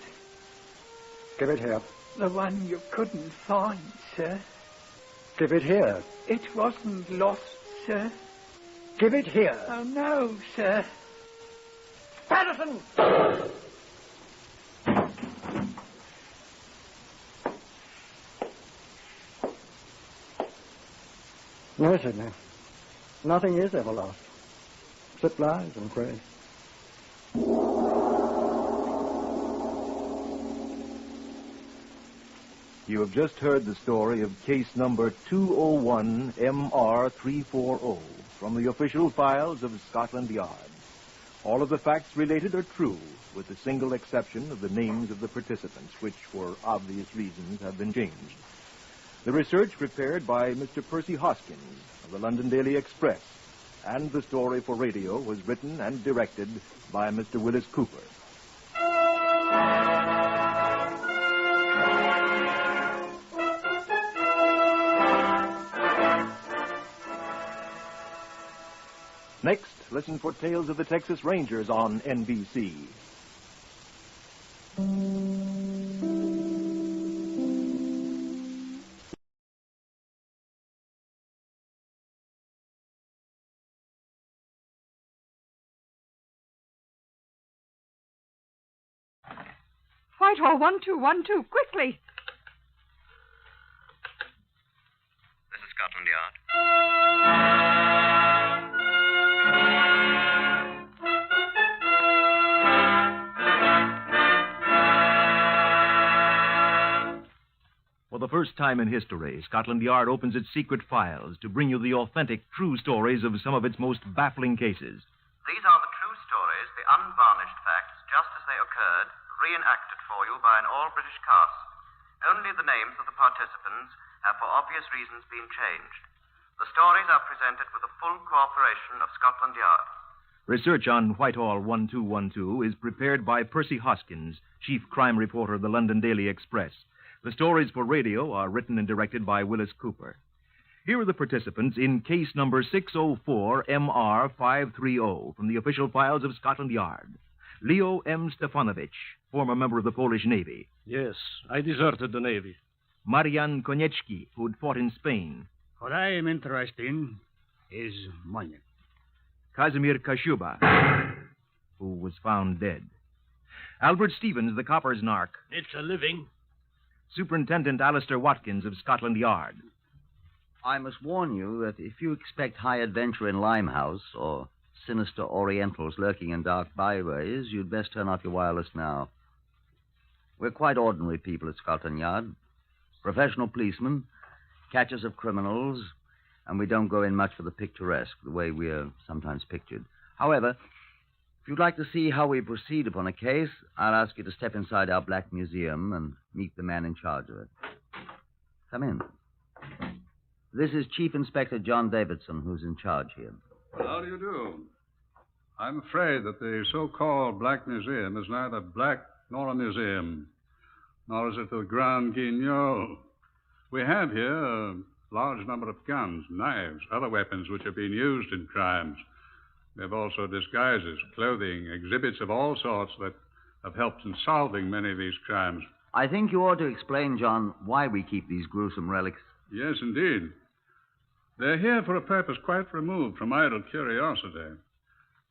Give it here.
The one you couldn't find, sir.
Give it here.
It wasn't lost, sir.
Give it here.
Oh, no, sir.
Patterson! No, Sidney. Nothing is ever lost. Except lies and pray.
You have just heard the story of case number 201 MR340 from the official files of Scotland Yard. All of the facts related are true, with the single exception of the names of the participants, which, for obvious reasons, have been changed. The research prepared by Mr. Percy Hoskins of the London Daily Express, and the story for radio was written and directed by Mr. Willis Cooper. Next, listen for Tales of the Texas Rangers on NBC.
Whitehall 1212, quickly.
This is Scotland Yard.
For the first time in history, Scotland Yard opens its secret files to bring you the authentic, true stories of some of its most baffling cases.
These are the true stories, the unvarnished facts, just as they occurred, reenacted for you by an all-British cast. Only the names of the participants have, for obvious reasons, been changed. The stories are presented with the full cooperation of Scotland Yard.
Research on Whitehall 1212 is prepared by Percy Hoskins, chief crime reporter of the London Daily Express. The stories for radio are written and directed by Willis Cooper. Here are the participants in case number 604 MR530 from the official files of Scotland Yard. Leo M. Stefanovich, former member of the Polish Navy.
Yes, I deserted the Navy.
Marian Konieczki, who'd fought in Spain.
What I am interested in is money.
Kazimir Kashuba, who was found dead. Albert Stevens, the copper's narc.
It's a living.
Superintendent Alistair Watkins of Scotland Yard.
I must warn you that if you expect high adventure in Limehouse or sinister Orientals lurking in dark byways, you'd best turn off your wireless now. We're quite ordinary people at Scotland Yard. Professional policemen, catchers of criminals, and we don't go in much for the picturesque, the way we're sometimes pictured. However, if you'd like to see how we proceed upon a case, I'll ask you to step inside our Black Museum and meet the man in charge of it. Come in. This is Chief Inspector John Davidson, who's in charge here.
Well, how do you do? I'm afraid that the so-called Black Museum is neither black nor a museum, nor is it the Grand Guignol. We have here a large number of guns, knives, other weapons which have been used in crimes. We have also disguises, clothing, exhibits of all sorts that have helped in solving many of these crimes.
I think you ought to explain, John, why we keep these gruesome relics.
Yes, indeed. They're here for a purpose quite removed from idle curiosity.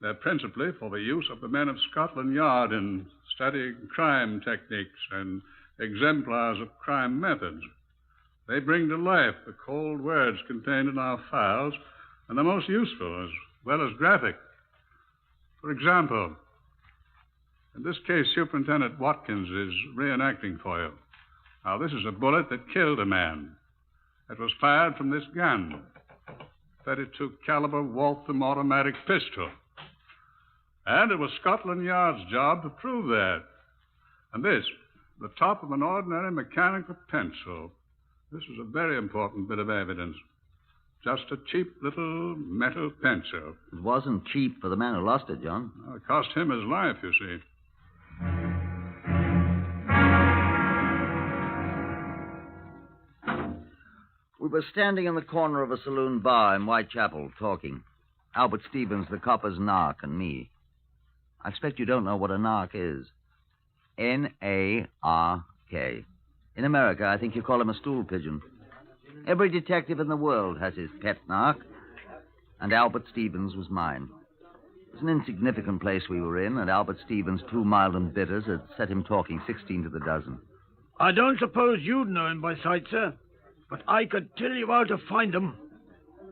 They're principally for the use of the men of Scotland Yard in studying crime techniques and exemplars of crime methods. They bring to life the cold words contained in our files, and the most useful as well as graphic. For example, in this case, Superintendent Watkins is reenacting for you. Now, this is a bullet that killed a man. It was fired from this gun, 32 caliber Waltham automatic pistol. And it was Scotland Yard's job to prove that. And this, the top of an ordinary mechanical pencil. This is a very important bit of evidence. Just a cheap little metal pencil.
It wasn't cheap for the man who lost it, John.
Well, it cost him his life, you see.
We were standing in the corner of a saloon bar in Whitechapel talking. Albert Stevens, the copper's narc, and me. I expect you don't know what a narc is. N-A-R-K. Okay. In America, I think you call him a stool pigeon. Every detective in the world has his pet narc, and Albert Stevens was mine. It was an insignificant place we were in, and Albert Stevens' 2 mild and bitters had set him talking 16 to the dozen.
I don't suppose you'd know him by sight, sir, but I could tell you how to find him.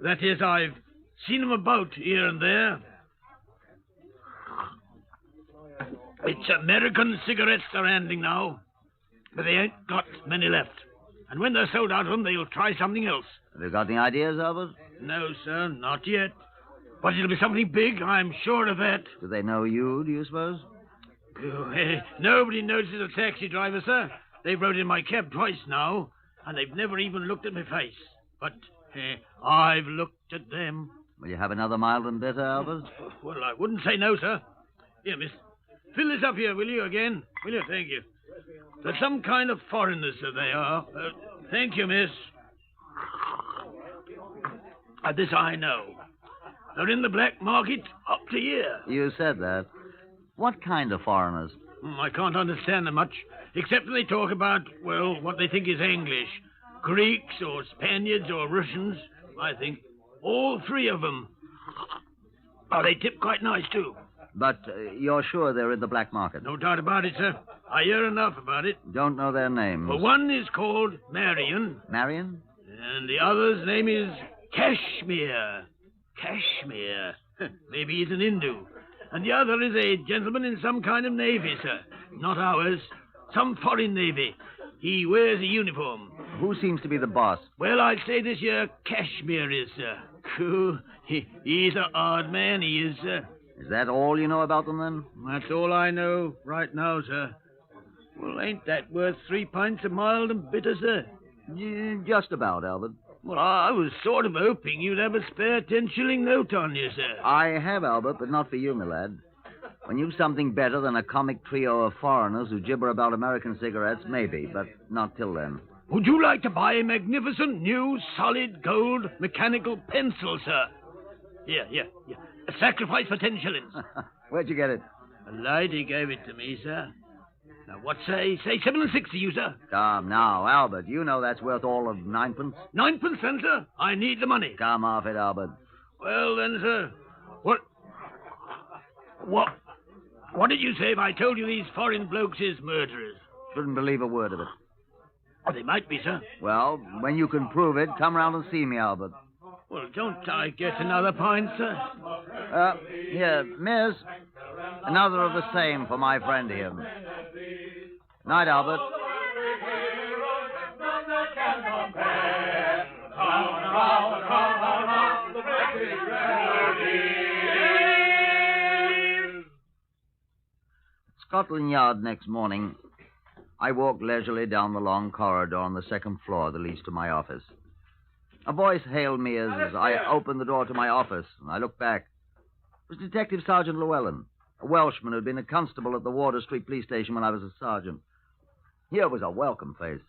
That is, I've seen him about here and there. It's American cigarettes they're handing now, but they ain't got many left. And when they're sold out of them, they'll try something else.
Have you got any ideas, Albert?
No, sir, not yet. But it'll be something big, I'm sure of that.
Do they know you, do you suppose?
Oh, nobody notices a taxi driver, sir. They've rode in my cab twice now, and they've never even looked at my face. But I've looked at them.
Will you have another mild and bitter, Albert?
Well, I wouldn't say no, sir. Here, miss. Fill this up here, will you, again? Will you? Thank you. They're some kind of foreigners, sir, they are. Thank you, miss. This I know. They're in the black market up to here.
You said that. What kind of foreigners?
I can't understand them much, except when they talk about, well, what they think is English. Greeks or Spaniards or Russians, I think. All 3 of them. Oh, they tip quite nice, too.
But you're sure they're in the black market?
No doubt about it, sir. I hear enough about it.
Don't know their names?
Well, one is called Marion.
Marion?
And the other's name is Kashmir. Kashmir. Maybe he's an Hindu. And the other is a gentleman in some kind of navy, sir. Not ours. Some foreign navy. He wears a uniform.
Who seems to be the boss?
Well, I'd say this year Kashmir is, sir. He's an odd man, he is, sir.
Is that all you know about them, then?
That's all I know right now, sir. Well, ain't that worth 3 pints of mild and bitter, sir?
Yeah, just about, Albert.
Well, I was sort of hoping you'd have a spare 10-shilling note on you, sir.
I have, Albert, but not for you, my lad. When you've something better than a comic trio of foreigners who gibber about American cigarettes, maybe, but not till then.
Would you like to buy a magnificent new solid gold mechanical pencil, sir? Here. A sacrifice for 10 shillings.
Where'd you get it?
A lady gave it to me, sir. Now, what say 7 and 6 to you, sir?
Come now, Albert. You know that's worth all of 9 pence.
9 pence, then, sir? I need the money.
Come off it, Albert.
Well, then, sir, What did you say if I told you these foreign blokes is murderers?
Shouldn't believe a word of it.
Oh, they might be, sir.
Well, when you can prove it, come round and see me, Albert.
Well, don't I get another pint, sir?
Here, miss. Another of the same for my friend here. Night, Albert. Scotland Yard next morning, I walked leisurely down the long corridor on the 2nd floor that leads to my office. A voice hailed me as I opened the door to my office, and I looked back. It was Detective Sergeant Llewellyn, a Welshman who'd been a constable at the Water Street police station when I was a sergeant. Here was a welcome face.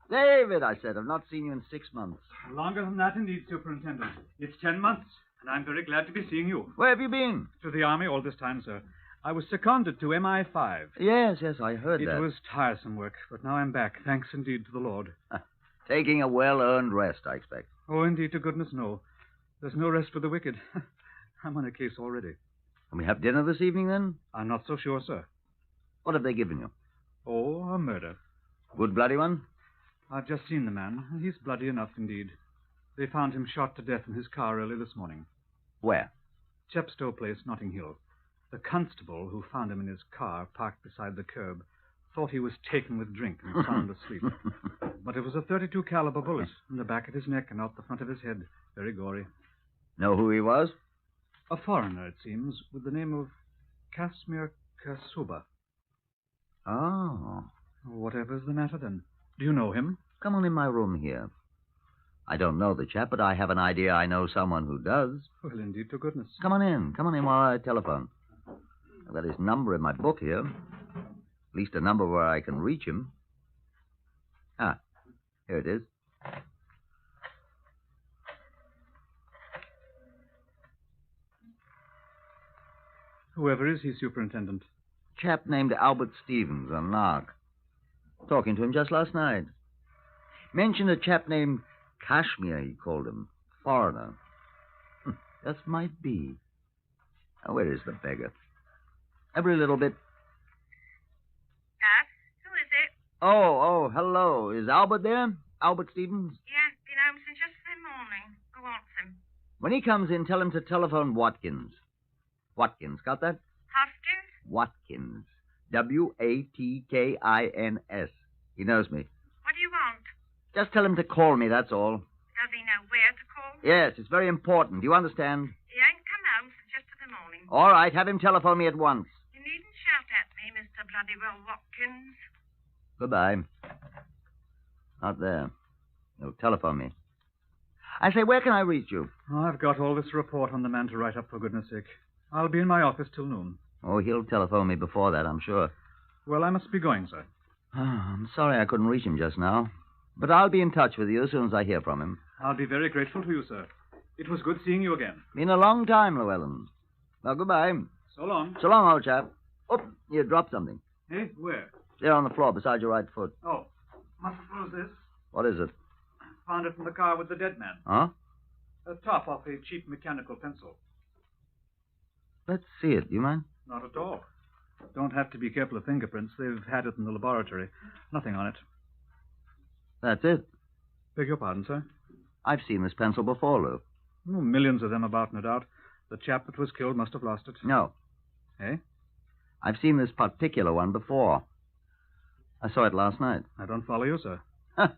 David, I said, I've not seen you in 6 months.
Longer than that, indeed, Superintendent. It's 10 months, and I'm very glad to be seeing you.
Where have you been?
To the Army all this time, sir. I was seconded to MI5.
Yes, I heard that.
It was tiresome work, but now I'm back. Thanks indeed to the Lord.
Taking a well-earned rest, I expect.
Oh, indeed, to goodness, no. There's no rest for the wicked. I'm on a case already.
Can we have dinner this evening, then?
I'm not so sure, sir.
What have they given you?
Oh, a murder.
Good bloody one?
I've just seen the man. He's bloody enough, indeed. They found him shot to death in his car early this morning.
Where?
Chepstow Place, Notting Hill. The constable who found him in his car, parked beside the curb, thought he was taken with drink and sound asleep. But it was a .32 caliber bullet in the back of his neck and out the front of his head. Very gory.
Know who he was?
A foreigner, it seems, with the name of Kashmir Kasuba.
Oh.
Whatever's the matter, then? Do you know him?
Come on in my room here. I don't know the chap, but I have an idea I know someone who does.
Well, indeed, to goodness.
Come on in while I telephone. I've got his number in my book here. At least a number where I can reach him. Ah, here it is.
Whoever is he, Superintendent?
Chap named Albert Stevens, a narc. Talking to him just last night. Mentioned a chap named Kashmir, he called him. Foreigner. Just might be. Now, where is the beggar? Every little bit.
Yes? Who is it?
Oh, hello. Is Albert there? Albert Stevens?
He hasn't been home since yesterday morning. Who wants him?
When he comes in, tell him to telephone Watkins. Watkins, got that?
Hoskins?
Watkins. Watkins. He knows me.
What do you want?
Just tell him to call me, that's all.
Does he know where to call?
Yes, it's very important. Do you understand?
He ain't come home since yesterday morning.
All right, have him telephone me at once.
You needn't shout at me, Mr. Bloodywell Watkins.
Goodbye. Not there. No, telephone me. I say, where can I reach you?
Oh, I've got all this report on the man to write up, for goodness sake. I'll be in my office till noon.
Oh, he'll telephone me before that, I'm sure.
Well, I must be going, sir.
Oh, I'm sorry I couldn't reach him just now. But I'll be in touch with you as soon as I hear from him.
I'll be very grateful to you, sir. It was good seeing you again.
Been a long time, Llewellyn. Well, goodbye.
So long.
So long, old chap. Oh, you dropped something.
Eh? Where?
There on the floor beside your right foot.
Oh, mustn't lose this.
What is it?
Found it in the car with the dead man.
Huh?
A top off a cheap mechanical pencil.
Let's see it. Do you mind?
Not at all. Don't have to be careful of fingerprints. They've had it in the laboratory. Nothing on it.
That's it.
Beg your pardon, sir?
I've seen this pencil before, Lou.
Oh, millions of them about, no doubt. The chap that was killed must have lost it.
No.
Eh?
I've seen this particular one before. I saw it last night.
I don't follow you, sir.
Huh.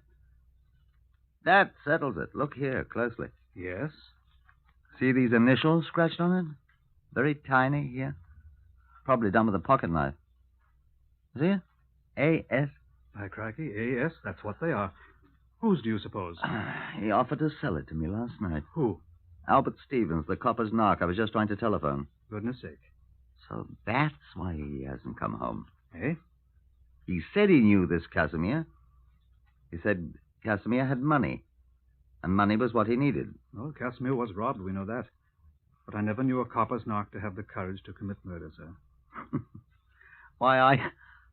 That settles it. Look here, closely.
Yes?
See these initials scratched on it? Very tiny here. Probably done with a pocket knife. See it? A.S.
By crikey, A.S., that's what they are. Whose do you suppose?
He offered to sell it to me last night.
Who?
Albert Stevens, the copper's narc. I was just trying to telephone.
Goodness sake.
So that's why he hasn't come home.
Eh?
He said he knew this Casimir. He said Casimir had money. And money was what he needed.
Well, Casimir was robbed, we know that. But I never knew a copper's narc to have the courage to commit murder, sir.
Why,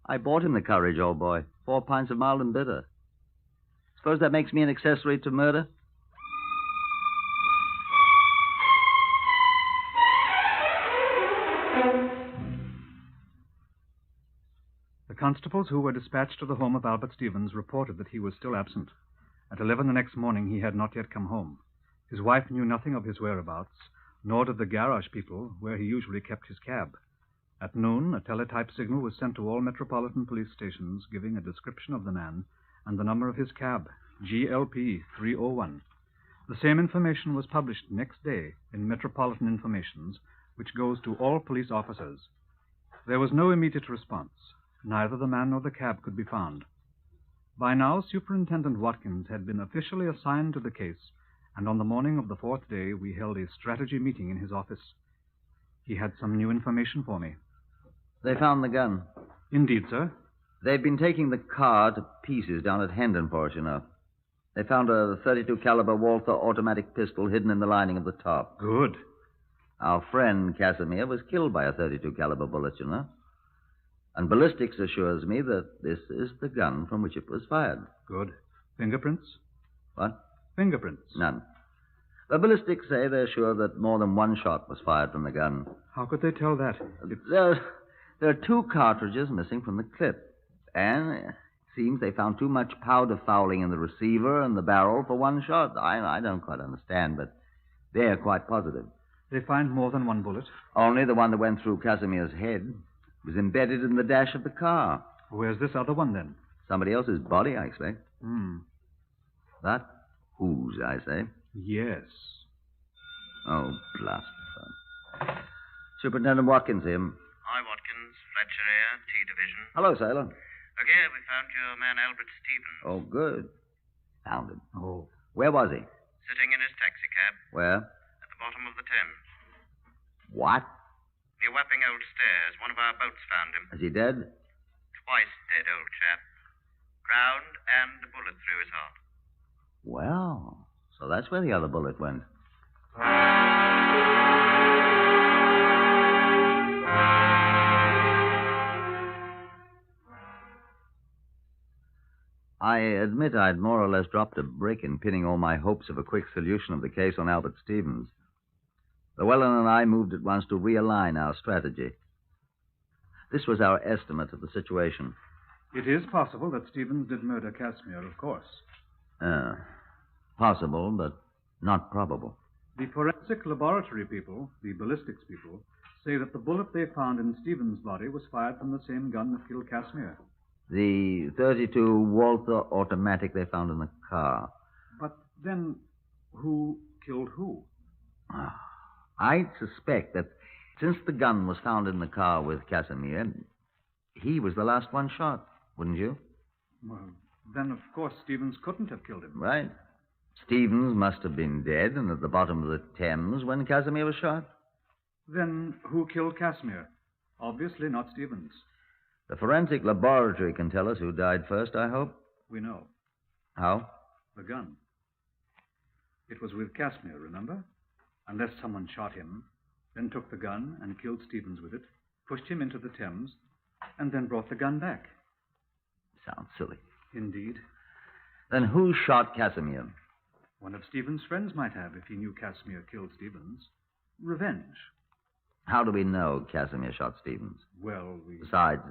I bought him the courage, old boy. 4 pints of mild and bitter. Suppose that makes me an accessory to murder?
The constables who were dispatched to the home of Albert Stevens reported that he was still absent. At 11 the next morning, he had not yet come home. His wife knew nothing of his whereabouts, nor did the garage people where he usually kept his cab. At noon, a teletype signal was sent to all metropolitan police stations giving a description of the man and the number of his cab, GLP 301. The same information was published next day in Metropolitan Informations, which goes to all police officers. There was no immediate response. Neither the man nor the cab could be found. By now, Superintendent Watkins had been officially assigned to the case, and on the morning of the 4th day, we held a strategy meeting in his office. He had some new information for me.
They found the gun.
Indeed, sir.
They'd been taking the car to pieces down at Hendon for us, you know. They found a .32 caliber Walther automatic pistol hidden in the lining of the top.
Good.
Our friend Casimir was killed by a .32 caliber bullet, you know. And ballistics assures me that this is the gun from which it was fired.
Good. Fingerprints?
What?
Fingerprints.
None. The ballistics say they're sure that more than one shot was fired from the gun.
How could they tell that?
There are 2 cartridges missing from the clip. And it seems they found too much powder fouling in the receiver and the barrel for one shot. I don't quite understand, but they're quite positive.
They find more than one bullet?
Only the one that went through Casimir's head. It was embedded in the dash of the car.
Where's this other one, then?
Somebody else's body, I expect. That? Whose, I say?
Yes.
Oh, blast the fun. Superintendent Watkins here.
Hi, Watkins. Fletcher here, T Division.
Hello, sailor.
Okay, we found your man Albert Stevens.
Oh, good. Found him.
Oh.
Where was he?
Sitting in his taxicab.
Where?
At the bottom of the Thames.
What?
Near Wapping Old Stairs. One of our boats found him.
Is he dead?
Twice dead, old chap. Drowned and a bullet through his heart.
Well, so that's where the other bullet went. I admit I'd more or less dropped a brick in pinning all my hopes of a quick solution of the case on Albert Stevens. Llewellyn and I moved at once to realign our strategy. This was our estimate of the situation.
It is possible that Stevens did murder Casimir, of course.
Possible, but not probable.
The forensic laboratory people, the ballistics people, say that the bullet they found in Stevens' body was fired from the same gun that killed Casimir.
The .32 Walther automatic they found in the car.
But then, who killed who?
I'd suspect that since the gun was found in the car with Casimir, he was the last one shot, wouldn't you?
Well, then, of course, Stevens couldn't have killed him.
Right. Stevens must have been dead and at the bottom of the Thames when Casimir was shot.
Then who killed Casimir? Obviously not Stevens.
The forensic laboratory can tell us who died first, I hope.
We know.
How?
The gun. It was with Casimir, remember? Unless someone shot him, then took the gun and killed Stevens with it, pushed him into the Thames, and then brought the gun back.
Sounds silly.
Indeed.
Then who shot Casimir?
One of Stevens' friends might have if he knew Casimir killed Stevens. Revenge.
How do we know Casimir shot Stevens?
Well,
Besides,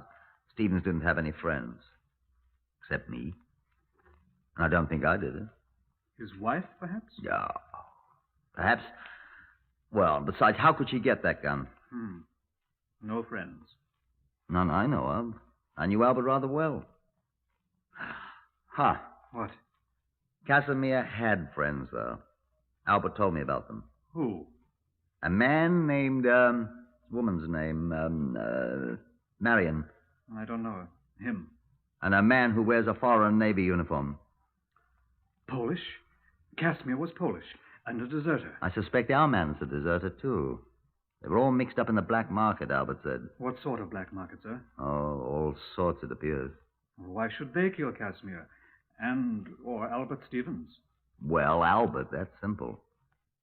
Stevens didn't have any friends. Except me. And I don't think I did it.
His wife, perhaps?
Yeah. Perhaps. Well, besides, how could she get that gun?
No friends.
None I know of. I knew Albert rather well.
What?
Casimir had friends, though. Albert told me about them.
Who?
A man named, woman's name, Marion.
I don't know. Him.
And a man who wears a foreign Navy uniform.
Polish? Casimir was Polish, and a deserter.
I suspect our man's a deserter, too. They were all mixed up in the black market, Albert said.
What sort of black market, sir?
Oh, all sorts, it appears.
Why should they kill Casimir? Or Albert Stevens?
Well, Albert, that's simple.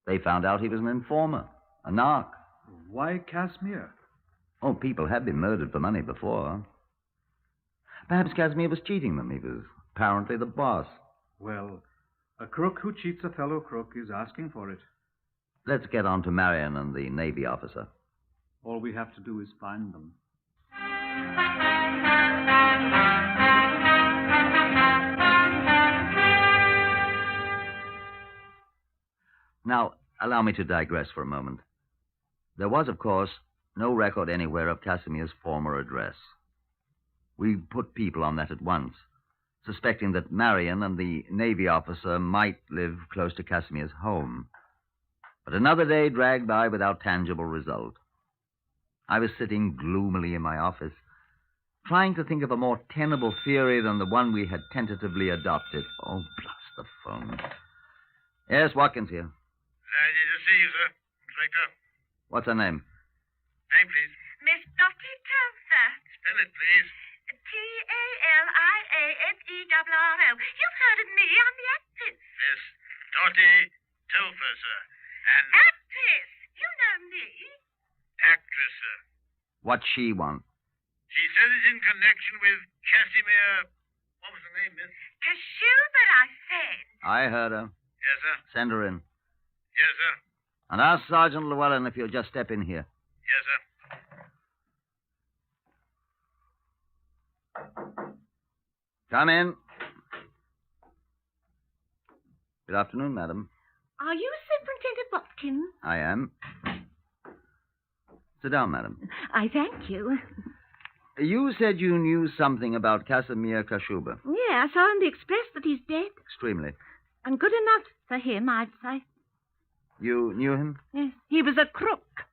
They found out he was an informer, a narc.
Why Casimir?
Oh, people had been murdered for money before. Perhaps Casimir was cheating them. He was apparently the boss.
Well, a crook who cheats a fellow crook is asking for it.
Let's get on to Marion and the Navy officer.
All we have to do is find them.
Now, allow me to digress for a moment. There was, of course, no record anywhere of Casimir's former address. We put people on that at once, suspecting that Marion and the Navy officer might live close to Casimir's home. But another day dragged by without tangible result. I was sitting gloomily in my office, trying to think of a more tenable theory than the one we had tentatively adopted. Oh, blast the phone. Yes, Watkins here.
Delighted to see you, sir. Inspector.
What's her name?
Name, please.
Miss Dottie Telfer.
Spell it, please.
Taliaferro. You've heard of me. I'm the actress.
Miss Dottie Telfer, sir. And...
Actress. You know me.
Actress, sir.
What's she want?
She says it's in connection with Casimir... What was the name, miss?
Kashuba, I said.
I heard her.
Yes, sir.
Send her in.
Yes, sir.
And ask Sergeant Llewellyn if you'll just step in here.
Yes, sir.
Come in. Good afternoon, madam.
Are you Superintendent Watkins?
I am. Sit down, madam.
I thank you.
You said you knew something about Casimir Kashuba.
Yeah, I saw in the Express that he's dead.
Extremely.
And good enough for him, I'd say.
You knew him?
Yes, he was a crook.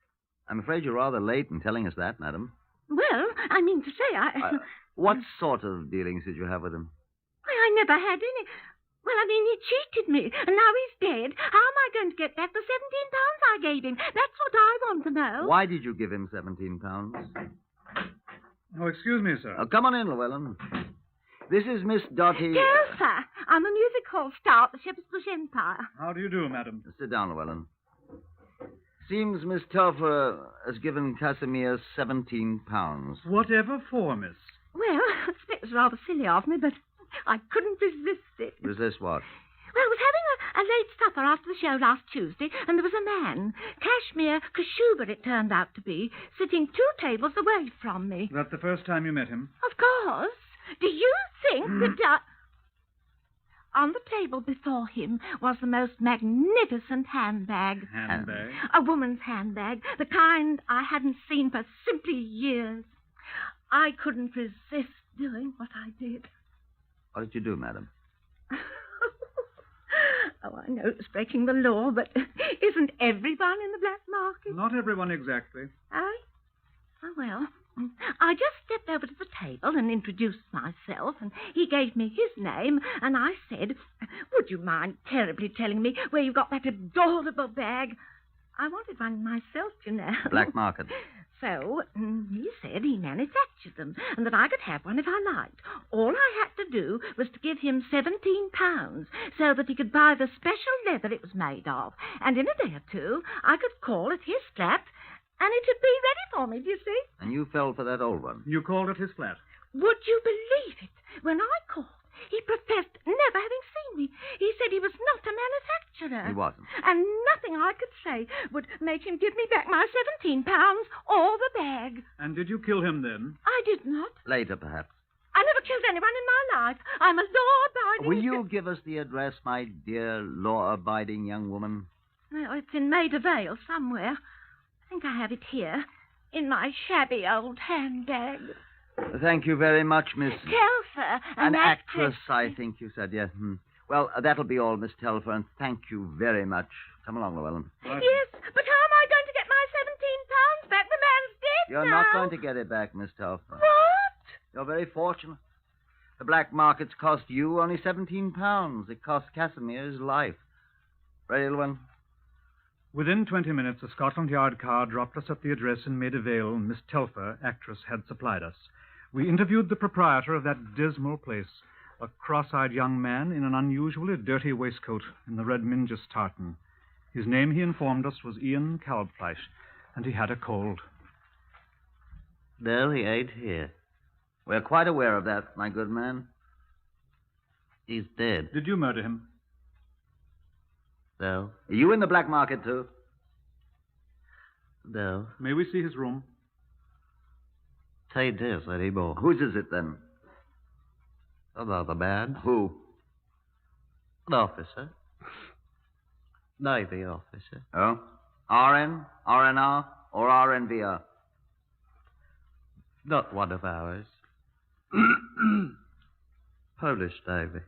I'm afraid you're rather late in telling us that, madam.
Well, I mean to say,
What sort of dealings did you have with him?
Why, I never had any. Well, I mean, he cheated me, and now he's dead. How am I going to get back the £17 I gave him? That's what I want to know.
Why did you give him £17?
Oh, excuse me, sir.
Oh, come on in, Llewellyn. This is Miss Dottie...
Telfer. I'm a music hall star at the Shepherd's Bush Empire.
How do you do, madam?
Sit down, Llewellyn. Seems Miss Telfer has given Casimir £17.
Whatever for, miss?
Well, I expect it's rather silly of me, but I couldn't resist it.
Resist what?
Well, I was having a late supper after the show last Tuesday, and there was a man, Kashmir Kashuba it turned out to be, sitting 2 tables away from me.
That's the first time you met him?
Of course. Do you think that... On the table before him was the most magnificent handbag.
Handbag?
A woman's handbag, the kind I hadn't seen for simply years. I couldn't resist doing what I did.
What did you do, madam?
Oh, I know it's breaking the law, but isn't everyone in the black market?
Not everyone exactly.
Oh? Oh, well, I just stepped over to the table and introduced myself, and he gave me his name, and I said, would you mind terribly telling me where you got that adorable bag? I wanted one myself, you know.
Black market.
So he said he manufactured them and that I could have one if I liked. All I had to do was to give him £17 so that he could buy the special leather it was made of. And in a day or 2, I could call at his flat and it'd be ready for me, do you see?
And you fell for that old one?
You called at his flat?
Would you believe it? When I called, he professed never having seen me. He said he was not a manufacturer.
He wasn't.
And nothing I could say would make him give me back my £17 or the bag.
And did you kill him then?
I did not.
Later, perhaps.
I never killed anyone in my life. I'm a law-abiding...
Will you give us the address, my dear law-abiding young woman?
Oh, it's in Maida Vale somewhere. I think I have it here, in my shabby old handbag.
Thank you very much, Miss...
Telfer.
An actress, I think you said, yes. Well, that'll be all, Miss Telfer, and thank you very much. Come along, Llewellyn.
Right. Yes, but how am I going to get my £17 back? The man's dead
You're
now.
not going to get it back, Miss Telfer.
What?
You're very fortunate. The black market's cost you only £17. It cost Casimir his life. Ready, Llewellyn?
Within 20 minutes, a Scotland Yard car dropped us at the address in Maida Vale Miss Telfer, actress, had supplied us. We interviewed the proprietor of that dismal place, a cross-eyed young man in an unusually dirty waistcoat in the red Mingus tartan. His name, he informed us, was Ian Kalbfleisch, and he had a cold.
No, he ain't here. We're quite aware of that, my good man. He's dead.
Did you murder him?
No. Are you in the black market, too? No.
May we see his room?
Tain't his anymore. Whose is it, then?
Another man.
Who?
An officer. Navy officer.
Oh? RN, RNR, or RNVR?
Not one of ours. Polish Navy.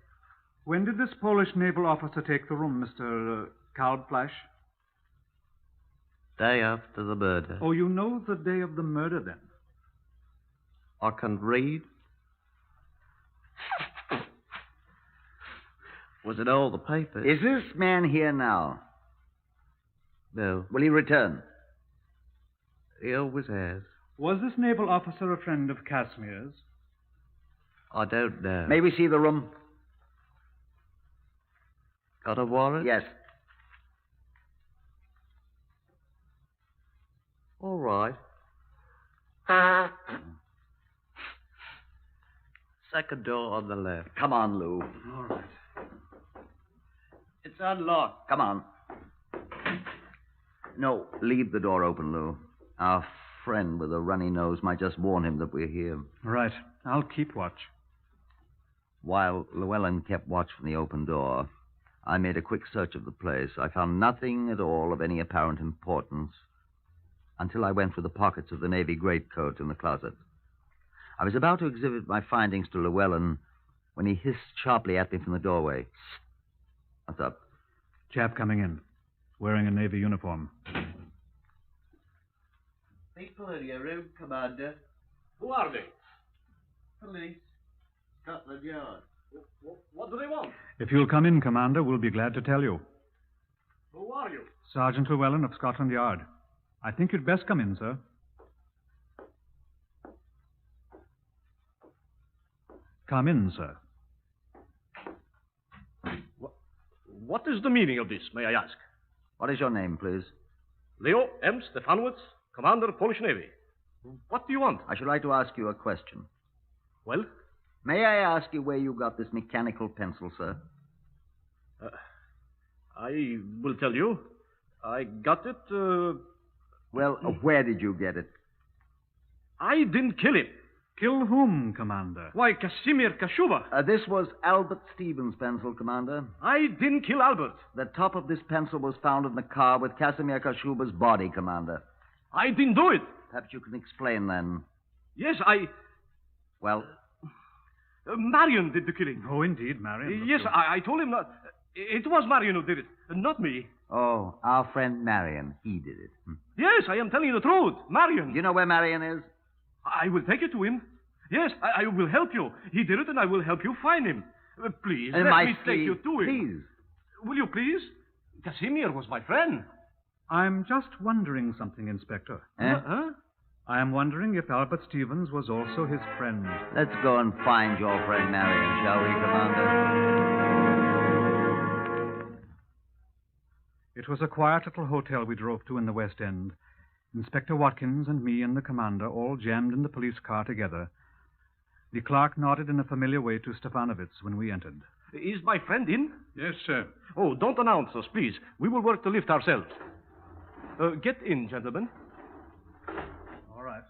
When did this Polish naval officer take the room, Mr. Kalbfleisch?
Day after the murder.
Oh, you know the day of the murder, then?
I can read. Was in all the papers.
Is this man here now?
No.
Will he return?
He always has.
Was this naval officer a friend of Casimir's?
I don't know.
May we see the room?
Got a warrant?
Yes.
All right. Second door on the left.
Come on, Lou.
All right.
It's unlocked.
Come on. No, leave the door open, Lou. Our friend with a runny nose might just warn him that we're here.
Right. I'll keep watch.
While Llewellyn kept watch from the open door, I made a quick search of the place. I found nothing at all of any apparent importance until I went through the pockets of the navy greatcoat in the closet. I was about to exhibit my findings to Llewellyn when he hissed sharply at me from the doorway. What's up?
Chap coming in, wearing a navy uniform.
People in your room, Commander.
Who are they?
Police. Scotland Yard.
What do they want?
If you'll come in, Commander, we'll be glad to tell you.
Who are you?
Sergeant Llewellyn of Scotland Yard. I think you'd best come in, sir. Come in, sir.
What is the meaning of this, may I ask?
What is your name, please?
Leo M. Stefanowitz, Commander, Polish Navy. What do you want?
I should like to ask you a question.
Well?
May I ask you where you got this mechanical pencil, sir?
I will tell you. I got it,
Well, where did you get it?
I didn't kill him.
Kill whom, Commander?
Why, Casimir Kashuba.
This was Albert Stevens' pencil, Commander.
I didn't kill Albert.
The top of this pencil was found in the car with Casimir Kashuba's body, Commander.
I didn't do it.
Perhaps you can explain, then.
Yes, I...
Well?
Marion did the killing.
Oh, indeed, Marion.
Yes, I told him not... It was Marion who did it, not me.
Oh, our friend Marion. He did it.
Yes, I am telling you the truth. Marion.
You know where Marion is?
I will take you to him. Yes, I will help you. He did it, and I will help you find him. Please, let me take you to him.
Please.
Will you please? Casimir was my friend.
I'm just wondering something, Inspector.
Huh?
I am wondering if Albert Stevens was also his friend.
Let's go and find your friend Marion, shall we, Commander?
It was a quiet little hotel we drove to in the West End. Inspector Watkins and me and the commander all jammed in the police car together. The clerk nodded in a familiar way to Stefanovitz when we entered.
Is my friend in?
Yes, sir.
Oh, don't announce us, please. We will work the lift ourselves. Get in, gentlemen.
All right.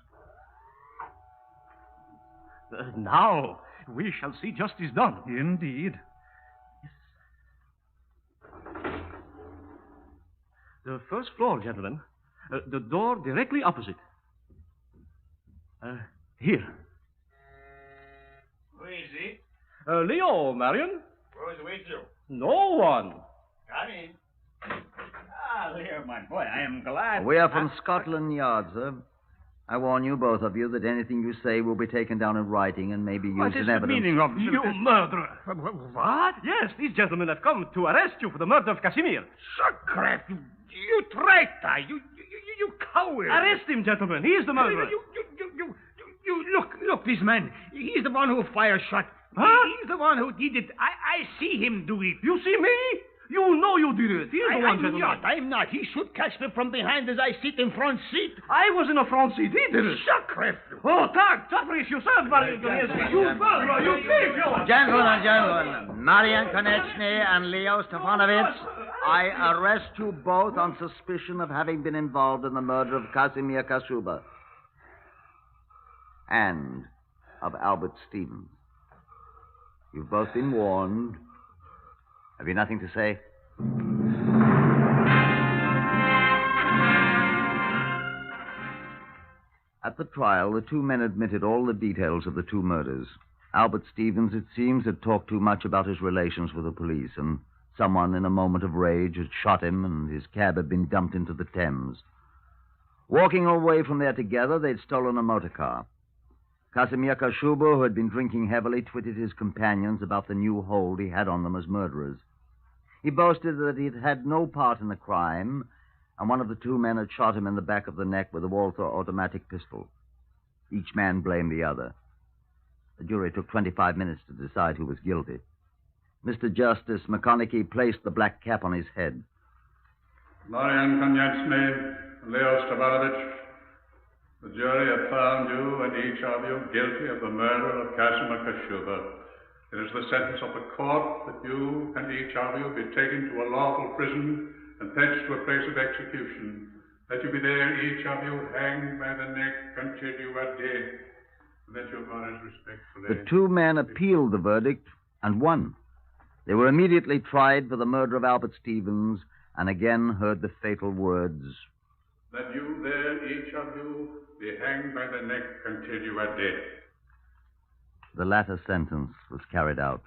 Now, we shall see justice done.
Indeed.
The first floor, gentlemen. The door directly opposite. Here.
Who is he?
Leo, Marion.
Who is with you?
No one.
Come in. Ah, Leo, my boy, I am glad.
We are from Scotland Yard, sir. I warn you, both of you, that anything you say will be taken down in writing and may be used in evidence.
What is the meaning of
you murderer? What? Yes, these gentlemen have come to arrest you for the murder of Casimir.
Sacre, you traitor! You coward!
Arrest him, gentlemen. He is the murderer.
You look, this man. He's the one who fired shot.
Huh?
He's the one who did it. I see him do it.
You see me? You know you did it. He is the one, gentlemen.
I'm not. He should catch me from behind as I sit in front seat.
I was in a front seat. He did it.
Sacre!
Oh, tak, tafrish yourself, Marian Konechny. You murderer, you thief, you...
Gentlemen, Marian Konechny and Leo Stefanovitz, I arrest you both on suspicion of having been involved in the murder of Casimir Kashuba and of Albert Stevens. You've both been warned. Have you nothing to say? At the trial, the two men admitted all the details of the two murders. Albert Stevens, it seems, had talked too much about his relations with the police, and someone in a moment of rage had shot him, and his cab had been dumped into the Thames. Walking away from there together, they'd stolen a motor car. Casimir Kashuba, who had been drinking heavily, twitted his companions about the new hold he had on them as murderers. He boasted that he'd had no part in the crime, and one of the two men had shot him in the back of the neck with a Walther automatic pistol. Each man blamed the other. The jury took 25 minutes to decide who was guilty. Mr. Justice McConaughey placed the black cap on his head.
Marian Konechny, Leo Stefanovitch, the jury have found you and each of you guilty of the murder of Casimir Kashuba. It is the sentence of the court that you and each of you be taken to a lawful prison and thence to a place of execution, that you be there, each of you, hanged by the neck until you are dead, and that your honors respectfully...
The two men appealed the verdict and won. They were immediately tried for the murder of Albert Stevens and again heard the fatal words,
that you there, each of you, be hanged by the neck until you are dead.
The latter sentence was carried out.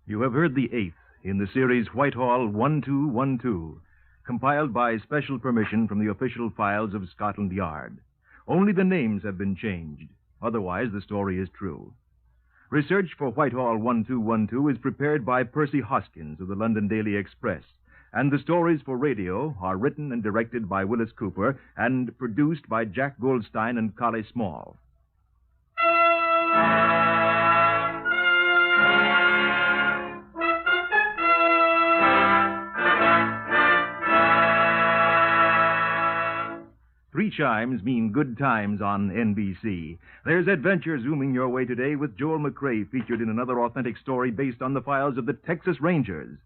You have heard the eighth in the series Whitehall 1212, compiled by special permission from the official files of Scotland Yard. Only the names have been changed. Otherwise, the story is true. Research for Whitehall 1212 is prepared by Percy Hoskins of the London Daily Express
And the stories for radio are written and directed by Willis Cooper and produced by Jack Goldstein and Collie Small. Three chimes mean good times on NBC. There's adventure zooming your way today with Joel McRae featured in another authentic story based on the files of the Texas Rangers.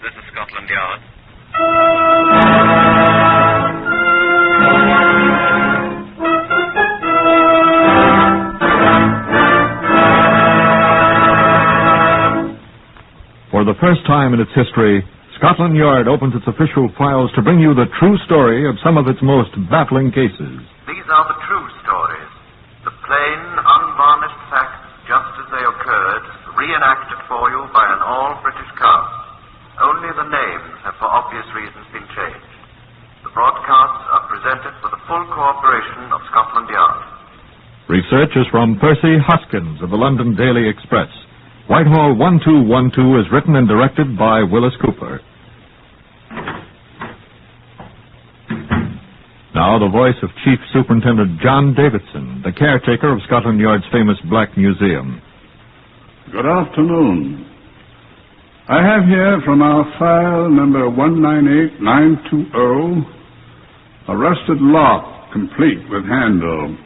This is Scotland Yard.
For the first time in its history, Scotland Yard opens its official files to bring you the true story of some of its most baffling cases.
These are the true stories, the plain, unvarnished facts just as they occurred, reenacted for you by an all-British cast. Only the names have for obvious reasons been changed. The broadcasts are presented with the full cooperation of Scotland Yard.
Research is from Percy Hoskins of the London Daily Express. Whitehall 1212 is written and directed by Willis Cooper. Now the voice of Chief Superintendent John Davidson, the caretaker of Scotland Yard's famous Black Museum.
Good afternoon. I have here from our file number 198920 a rusted lock complete with handle.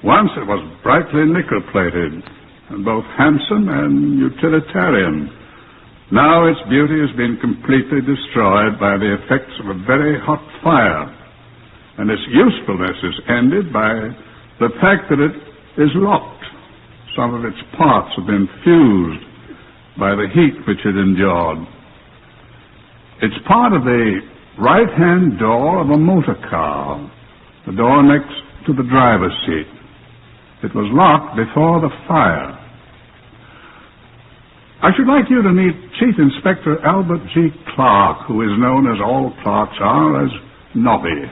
Once it was brightly nickel-plated and both handsome and utilitarian. Now its beauty has been completely destroyed by the effects of a very hot fire, and its usefulness is ended by the fact that it is locked. Some of its parts have been fused by the heat which it endured. It's part of the right-hand door of a motor car, the door next to the driver's seat. It was locked before the fire. I should like you to meet Chief Inspector Albert G. Clark, who is known, as all clerks are, as Nobby.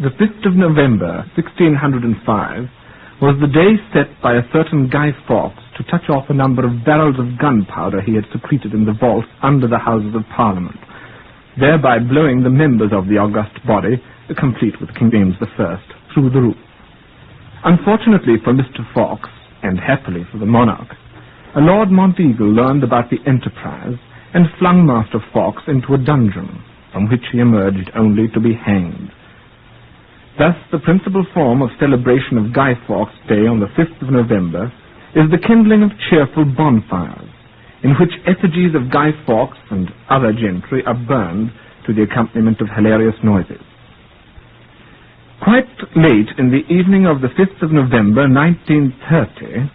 The 5th of November, 1605, was the day set by a certain Guy Fawkes to touch off a number of barrels of gunpowder he had secreted in the vaults under the Houses of Parliament, thereby blowing the members of the august body, complete with King James I, through the roof. Unfortunately for Mr. Fawkes, and happily for the monarch, a Lord Monteagle learned about the enterprise and flung Master Fawkes into a dungeon, from which he emerged only to be hanged. Thus, the principal form of celebration of Guy Fawkes' Day on the 5th of November is the kindling of cheerful bonfires, in which effigies of Guy Fawkes and other gentry are burned to the accompaniment of hilarious noises. Quite late in the evening of the 5th of November, 1930,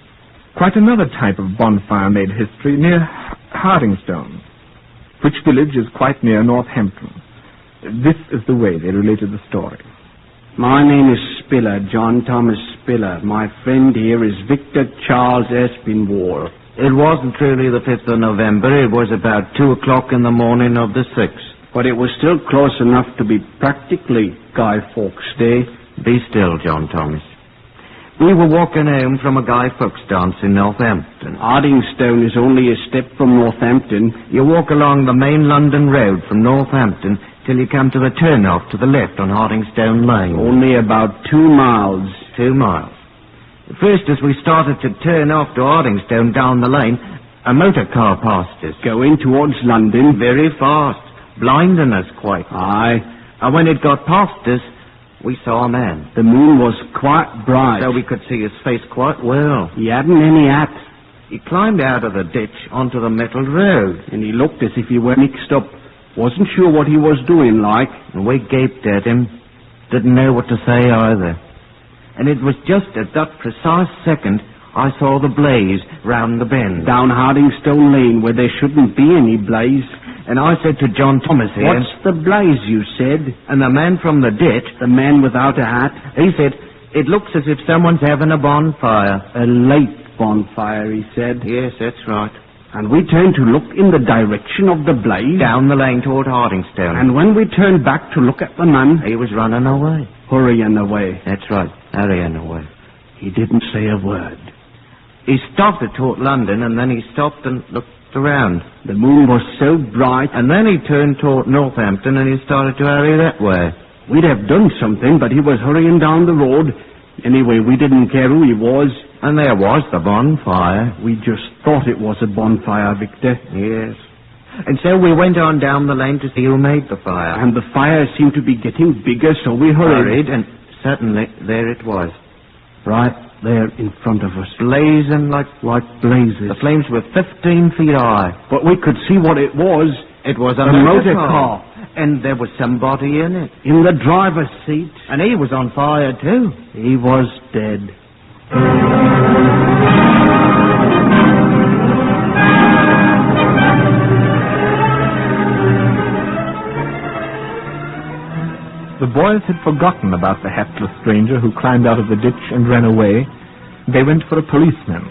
quite another type of bonfire made history near Hardingstone, which village is quite near Northampton. This is the way they related the story.
My name is Spiller, John Thomas Spiller. My friend here is Victor Charles Espinwall.
It wasn't truly the 5th of November. It was about 2 o'clock in the morning of the 6th.
But it was still close enough to be practically Guy Fawkes' Day.
Be still, John Thomas. We were walking home from a Guy Fawkes dance in Northampton.
Hardingstone is only a step from Northampton.
You walk along the main London road from Northampton till you come to the turn-off to the left on Hardingstone Lane.
Only about 2 miles.
2 miles. First, as we started to turn off to Hardingstone down the lane, a motor car passed us.
Going towards London?
Very fast, blinding us quite.
Aye.
And when it got past us, we saw a man.
The moon was quite bright.
So we could see his face quite well.
He hadn't any hat.
He climbed out of the ditch onto the metal road.
And he looked as if he were mixed up. Wasn't sure what he was doing, like.
And we gaped at him. Didn't know what to say either. And it was just at that precise second I saw the blaze round the bend.
Down Hardingstone Lane, where there shouldn't be any blaze.
And I said to John Thomas here...
What's the blaze, you said?
And the man from the ditch...
The man without a hat?
He said, it looks as if someone's having a bonfire.
A late bonfire, he said.
Yes, that's right.
And we turned to look in the direction of the blaze.
Down the lane toward Hardingstone.
And when we turned back to look at the man...
He was running away.
Hurrying away.
That's right, hurrying away.
He didn't say a word.
He stopped at Tort London, and then he stopped and looked around.
The moon was so bright.
And then he turned toward Northampton, and he started to hurry that way.
We'd have done something, but he was hurrying down the road. Anyway, we didn't care who he was.
And there was the bonfire.
We just thought it was a bonfire, Victor.
Yes. And so we went on down the lane to see who made the fire.
And the fire seemed to be getting bigger, so we hurried.
And suddenly, there it was.
Right there in front of us.
Blazing like
blazes.
The flames were 15 feet high.
But we could see what it was.
It was a
motor car.
And there was somebody in it.
In the driver's seat.
And he was on fire, too.
He was dead.
The boys had forgotten about the hapless stranger who climbed out of the ditch and ran away. They went for a policeman.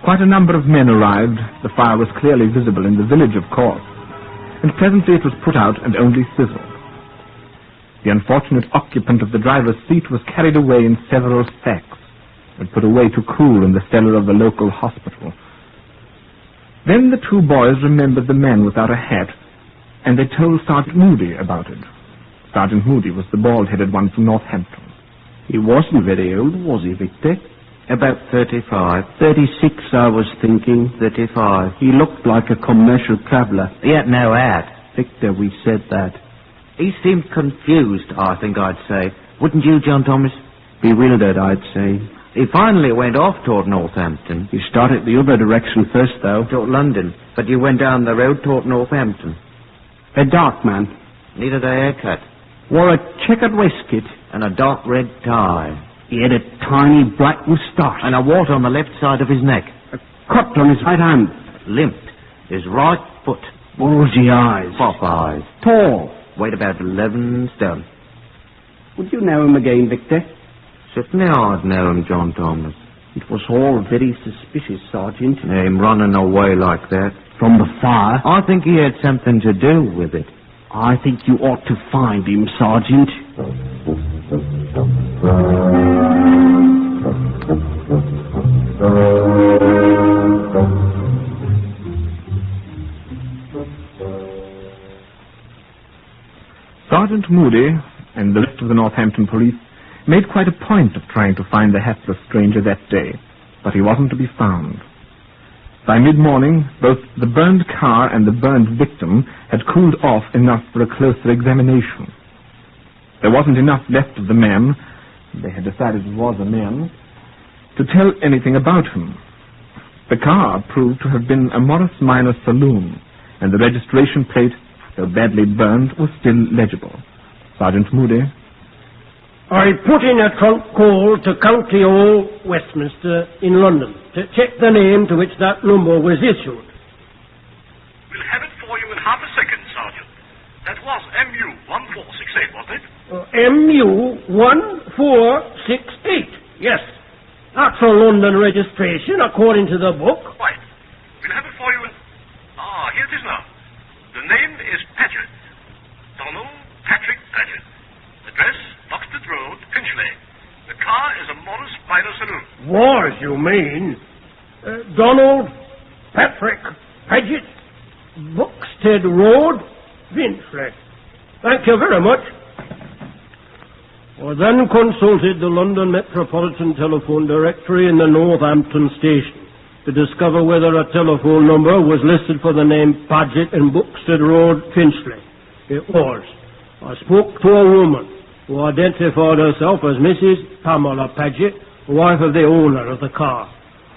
Quite a number of men arrived. The fire was clearly visible in the village, of course. And presently it was put out and only sizzled. The unfortunate occupant of the driver's seat was carried away in several sacks and put away to cool in the cellar of the local hospital. Then the two boys remembered the man without a hat, and they told Sergeant Moody about it. Sergeant Moody was the bald-headed one from Northampton.
He wasn't very old, was he, Victor?
About 35.
36, I was thinking.
35.
He looked like a commercial traveller.
He had no hat.
Victor, we said that.
He seemed confused, I think I'd say. Wouldn't you, John Thomas?
Bewildered, I'd say.
He finally went off toward Northampton.
You started the other direction first, though.
Toward London. But you went down the road toward Northampton.
A dark man.
Needed a haircut.
Wore a checkered waistcoat.
And a dark red tie.
He had a tiny black moustache.
And a wart on the left side of his neck.
A cut on his right hand.
Limped. His right foot.
Bulgy eyes.
Pop eyes.
Tall.
Weighed about 11 stone.
Would you know him again, Victor?
Certainly I'd know him, John Thomas.
It was all very suspicious, Sergeant.
Him running away like that.
From the fire?
I think he had something to do with it.
I think you ought to find him, Sergeant.
Sergeant Moody and the rest of the Northampton police made quite a point of trying to find the hapless stranger that day, but he wasn't to be found. By mid-morning, both the burned car and the burned victim had cooled off enough for a closer examination. There wasn't enough left of the man, they had decided it was a man, to tell anything about him. The car proved to have been a Morris Minor saloon, and the registration plate, though badly burned, was still legible. Sergeant Moody.
I put in a trunk call to County Hall, Westminster, in London, to check the name to which that number was issued.
We'll have it for you in half a second, Sergeant. That was MU-1468, wasn't it?
MU-1468, yes. That's a London registration, according to the book.
Right. We'll have it for you in... here it is now. The name is Paget. Donald Patrick Paget. Address, Buxted Road, Finchley. The car is a Morris Minor saloon.
Was, you mean? Donald Patrick Paget, Buxted Road, Finchley. Thank you very much. I then consulted the London Metropolitan Telephone Directory in the Northampton station to discover whether a telephone number was listed for the name Paget in Buxted Road, Finchley. It was. I spoke to a woman who identified herself as Mrs. Pamela Paget, wife of the owner of the car.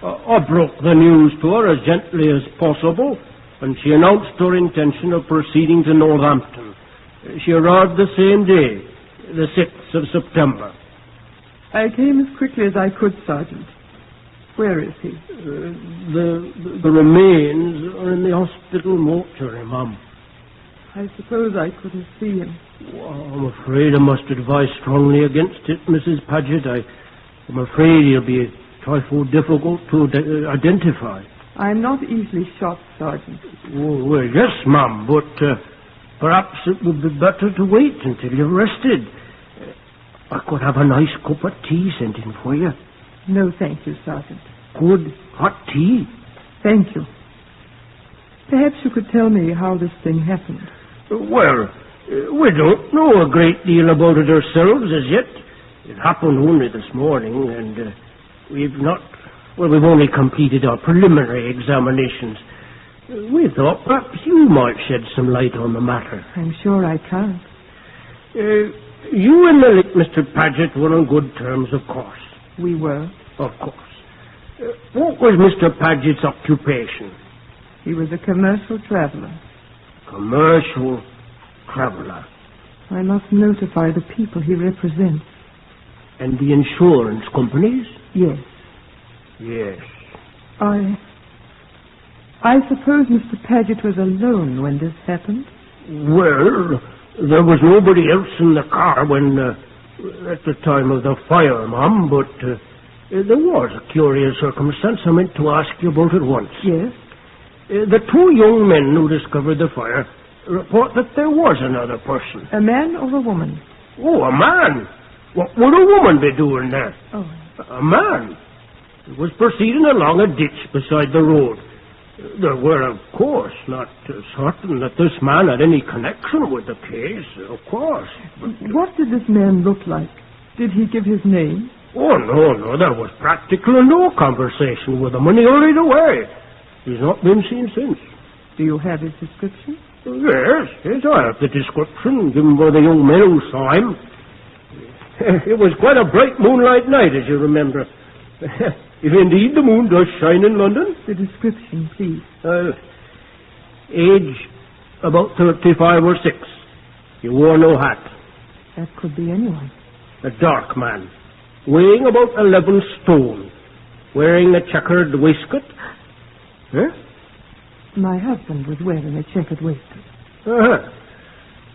I broke the news to her as gently as possible, and she announced her intention of proceeding to Northampton. She arrived the same day, the 6th of September.
I came as quickly as I could, Sergeant. Where is he?
The remains are in the hospital mortuary, Mum.
I suppose I couldn't see him.
Well, I'm afraid I must advise strongly against it, Mrs. Paget. I'm afraid he'll be a trifle difficult to identify.
I'm not easily shocked, Sergeant.
Oh, well, yes, ma'am, but perhaps it would be better to wait until you're rested. I could have a nice cup of tea sent in for you.
No, thank you, Sergeant.
Good hot tea.
Thank you. Perhaps you could tell me how this thing happened.
Well, we don't know a great deal about it ourselves as yet. It happened only this morning, and we've only completed our preliminary examinations. We thought perhaps you might shed some light on the matter.
I'm sure I can't.
You and the late Mr. Paget were on good terms, of course.
We were.
Of course. What was Mr. Paget's occupation?
He was a commercial traveler.
Commercial traveler.
I must notify the people he represents.
And the insurance companies?
Yes.
Yes.
I suppose Mr. Paget was alone when this happened?
Well, there was nobody else in the car when, at the time of the fire, Ma'am, but there was a curious circumstance I meant to ask you about at once.
Yes?
The two young men who discovered the fire report that there was another person.
A man or a woman?
Oh, a man? What would a woman be doing there?
Oh.
A man. He was proceeding along a ditch beside the road. There were, of course, not certain that this man had any connection with the case, of course. But,
what did this man look like? Did he give his name?
Oh, no, there was practically no conversation with him, and he hurried away. He's not been seen since.
Do you have his description?
Yes, I have the description given by the young men who saw him. It was quite a bright moonlight night, as you remember. If indeed the moon does shine in London.
The description, please.
Age about 35 or 6. He wore no hat.
That could be anyone.
A dark man, weighing about 11 stone, wearing a checkered waistcoat. Huh?
My husband was wearing a checkered waistcoat.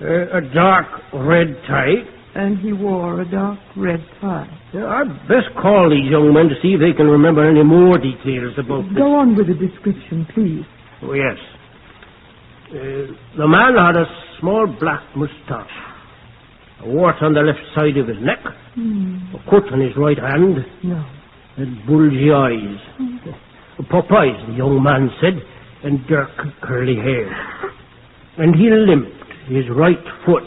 A dark red tie.
And he wore a dark red tie.
I'd best call these young men to see if they can remember any more details about this.
Go on with the description, please.
Oh, yes. The man had a small black moustache, a wart on the left side of his neck, a cut on his right hand, and bulgy eyes. Popeyes, the young man said, and dark curly hair. And he limped, his right foot.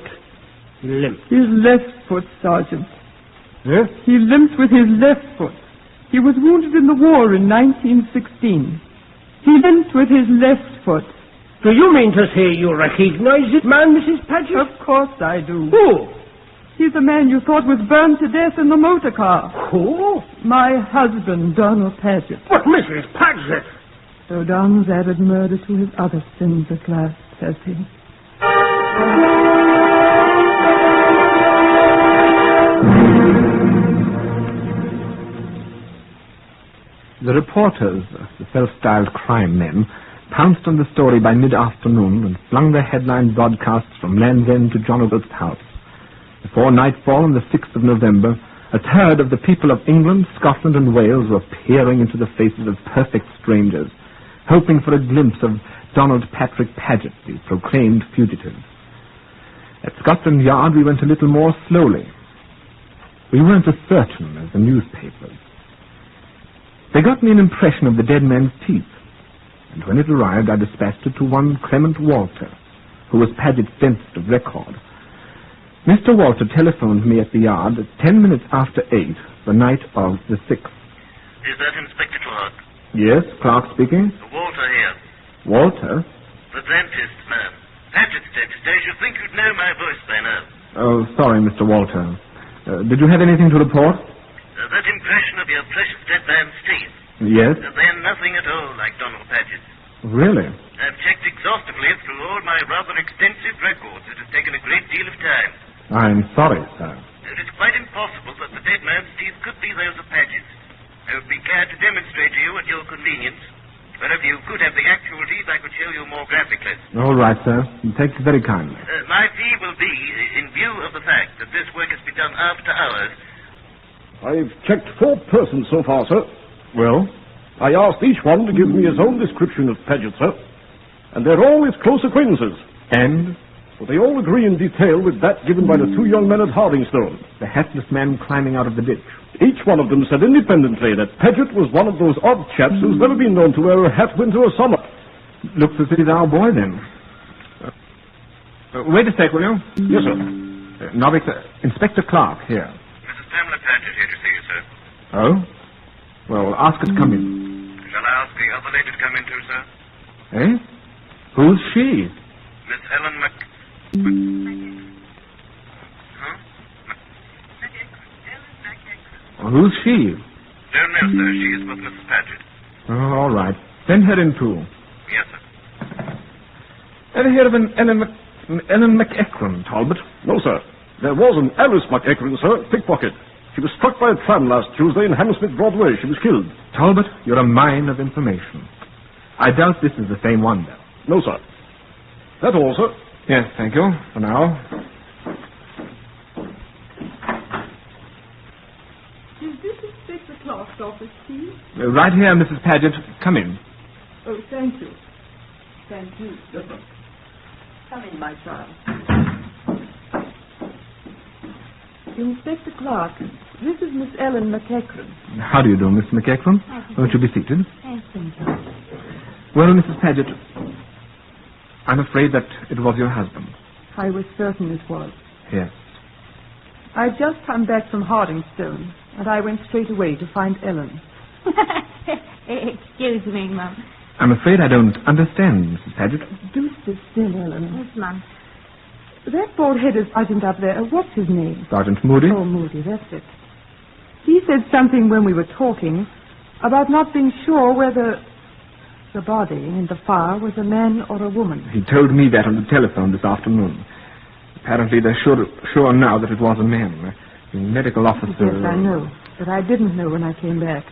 He limped.
His left foot, Sergeant.
Huh?
He limped with his left foot. He was wounded in the war in 1916. He limped with his left foot.
Do you mean to say you recognize this man, Mrs. Paget?
Of course I do.
Who?
He's the man you thought was burned to death in the motor car.
Who?
My husband, Donald Paget.
But Mrs. Paget!
So Don's added murder to his other sins at last, has he?
The reporters, the self-styled crime men, pounced on the story by mid-afternoon and flung their headline broadcasts from Land's End to John O'Groats' house. Before nightfall on the 6th of November, a third of the people of England, Scotland, and Wales were peering into the faces of perfect strangers, hoping for a glimpse of Donald Patrick Paget, the proclaimed fugitive. At Scotland Yard, we went a little more slowly. We weren't as certain as the newspapers. They got me an impression of the dead man's teeth, and when it arrived, I dispatched it to one Clement Walter, who was Paget's dentist of record. Mr. Walter telephoned me at the Yard at 10 minutes after 8, the night of the 6th.
Is that Inspector Clark?
Yes, Clark speaking.
Walter here.
Walter?
The dentist, ma'am. Paget's dentist. I should think you'd know my voice by now.
Oh, sorry, Mr. Walter. Did you have anything to report?
That impression of your precious dead man's teeth.
Yes?
They're nothing at all like Donald Paget's.
Really?
I've checked exhaustively through all my rather extensive records. It has taken a great deal of time.
I'm sorry, sir.
It's quite impossible that the dead man's teeth could be those of Paget's. I would be glad to demonstrate to you at your convenience. But if you could have the actual teeth, I could show you more graphically.
All right, sir. Thank you very kindly.
My fee will be, in view of the fact that this work has been done after hours.
I've checked 4 persons so far, sir.
Well?
I asked each one to give me his own description of Paget, sir. And they're all his close acquaintances.
And?
Well, they all agree in detail with that given by the two young men at Hardingstone.
The hatless man climbing out of the ditch.
Each one of them said independently that Paget was one of those odd chaps who's never been known to wear a hat winter or summer.
Looks as if he's our boy, then. Wait a sec, will you?
Yes, sir.
Novick, Inspector Clark, here.
Mrs. Pamela Paget here to see you, sir.
Oh? Well, ask her to come in.
Shall I ask the other lady to come in too, sir?
Eh? Who's she?
Miss Ellen
Who's she?
Don't know, sir. She is with Mrs. Paget.
Oh, all right. Send her in, too.
Yes, sir.
Ever hear of an Ellen McEachran, Talbot?
No, sir. There was an Alice McEachran, sir, pickpocket. She was struck by a tram last Tuesday in Hammersmith Broadway. She was killed.
Talbot, you're a mine of information. I doubt this is the same one, though.
No, sir. That's all, sir.
Yes, thank you. For now.
Is this Inspector Clark's office, please?
Right here, Mrs. Paget. Come in.
Oh, thank you. Thank you.
Yes, sir.
Come in, my child. Inspector Clark, this is Miss Ellen McEachran.
How do you do, Miss McEachran? Won't you be seated?
Yes, thank you.
Well, Mrs. Paget, I'm afraid that it was your husband.
I was certain it was.
Yes.
I'd just come back from Hardingstone, and I went straight away to find Ellen.
Excuse me, Mum.
I'm afraid I don't understand, Mrs. Paget.
Do sit still, Ellen.
Yes, Mum.
That bald-headed sergeant up there, what's his name?
Sergeant Moody?
Oh, Moody, that's it. He said something when we were talking about not being sure whether the body in the fire was a man or a woman.
He told me that on the telephone this afternoon. Apparently they're sure now that it was a man. The medical officer...
Yes, I know, but I didn't know when I came back.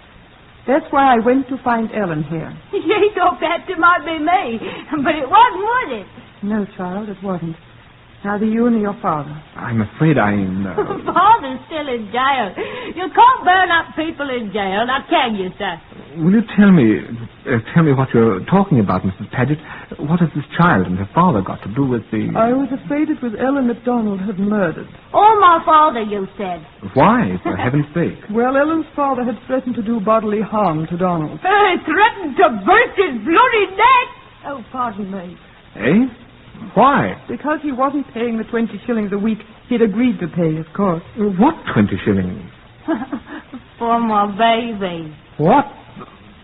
That's why I went to find Ellen here.
You thought perhaps it might be me, but it wasn't, was it?
No, child, it wasn't. Neither you nor your father.
I'm afraid I'm...
Father's still in jail. You can't burn up people in jail, now can you, sir?
Will you tell me what you're talking about, Mrs. Paget? What has this child and her father got to do with the...
I was afraid it was Ellen MacDonald had murdered.
Or my father, you said.
Why, for heaven's sake?
Well, Ellen's father had threatened to do bodily harm to Donald.
Threatened to burst his bloody neck?
Oh, pardon me.
Eh? Why?
Because he wasn't paying the 20 shillings a week he'd agreed to pay, of course.
What 20 shillings?
For my baby.
What?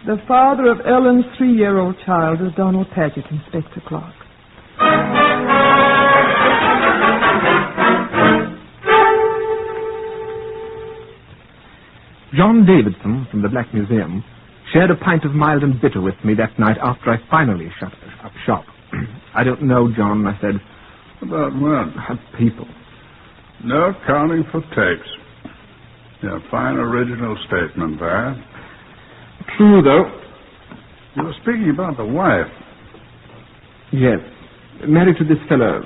The father of Ellen's 3-year-old child is Donald Paget, Inspector Clark.
John Davidson from the Black Museum shared a pint of mild and bitter with me that night after I finally shut up shop. I don't know, John, I said.
About what?
People.
No accounting for tapes. Yeah, fine original statement there.
True, though.
You were speaking about the wife.
Yes. Married to this fellow.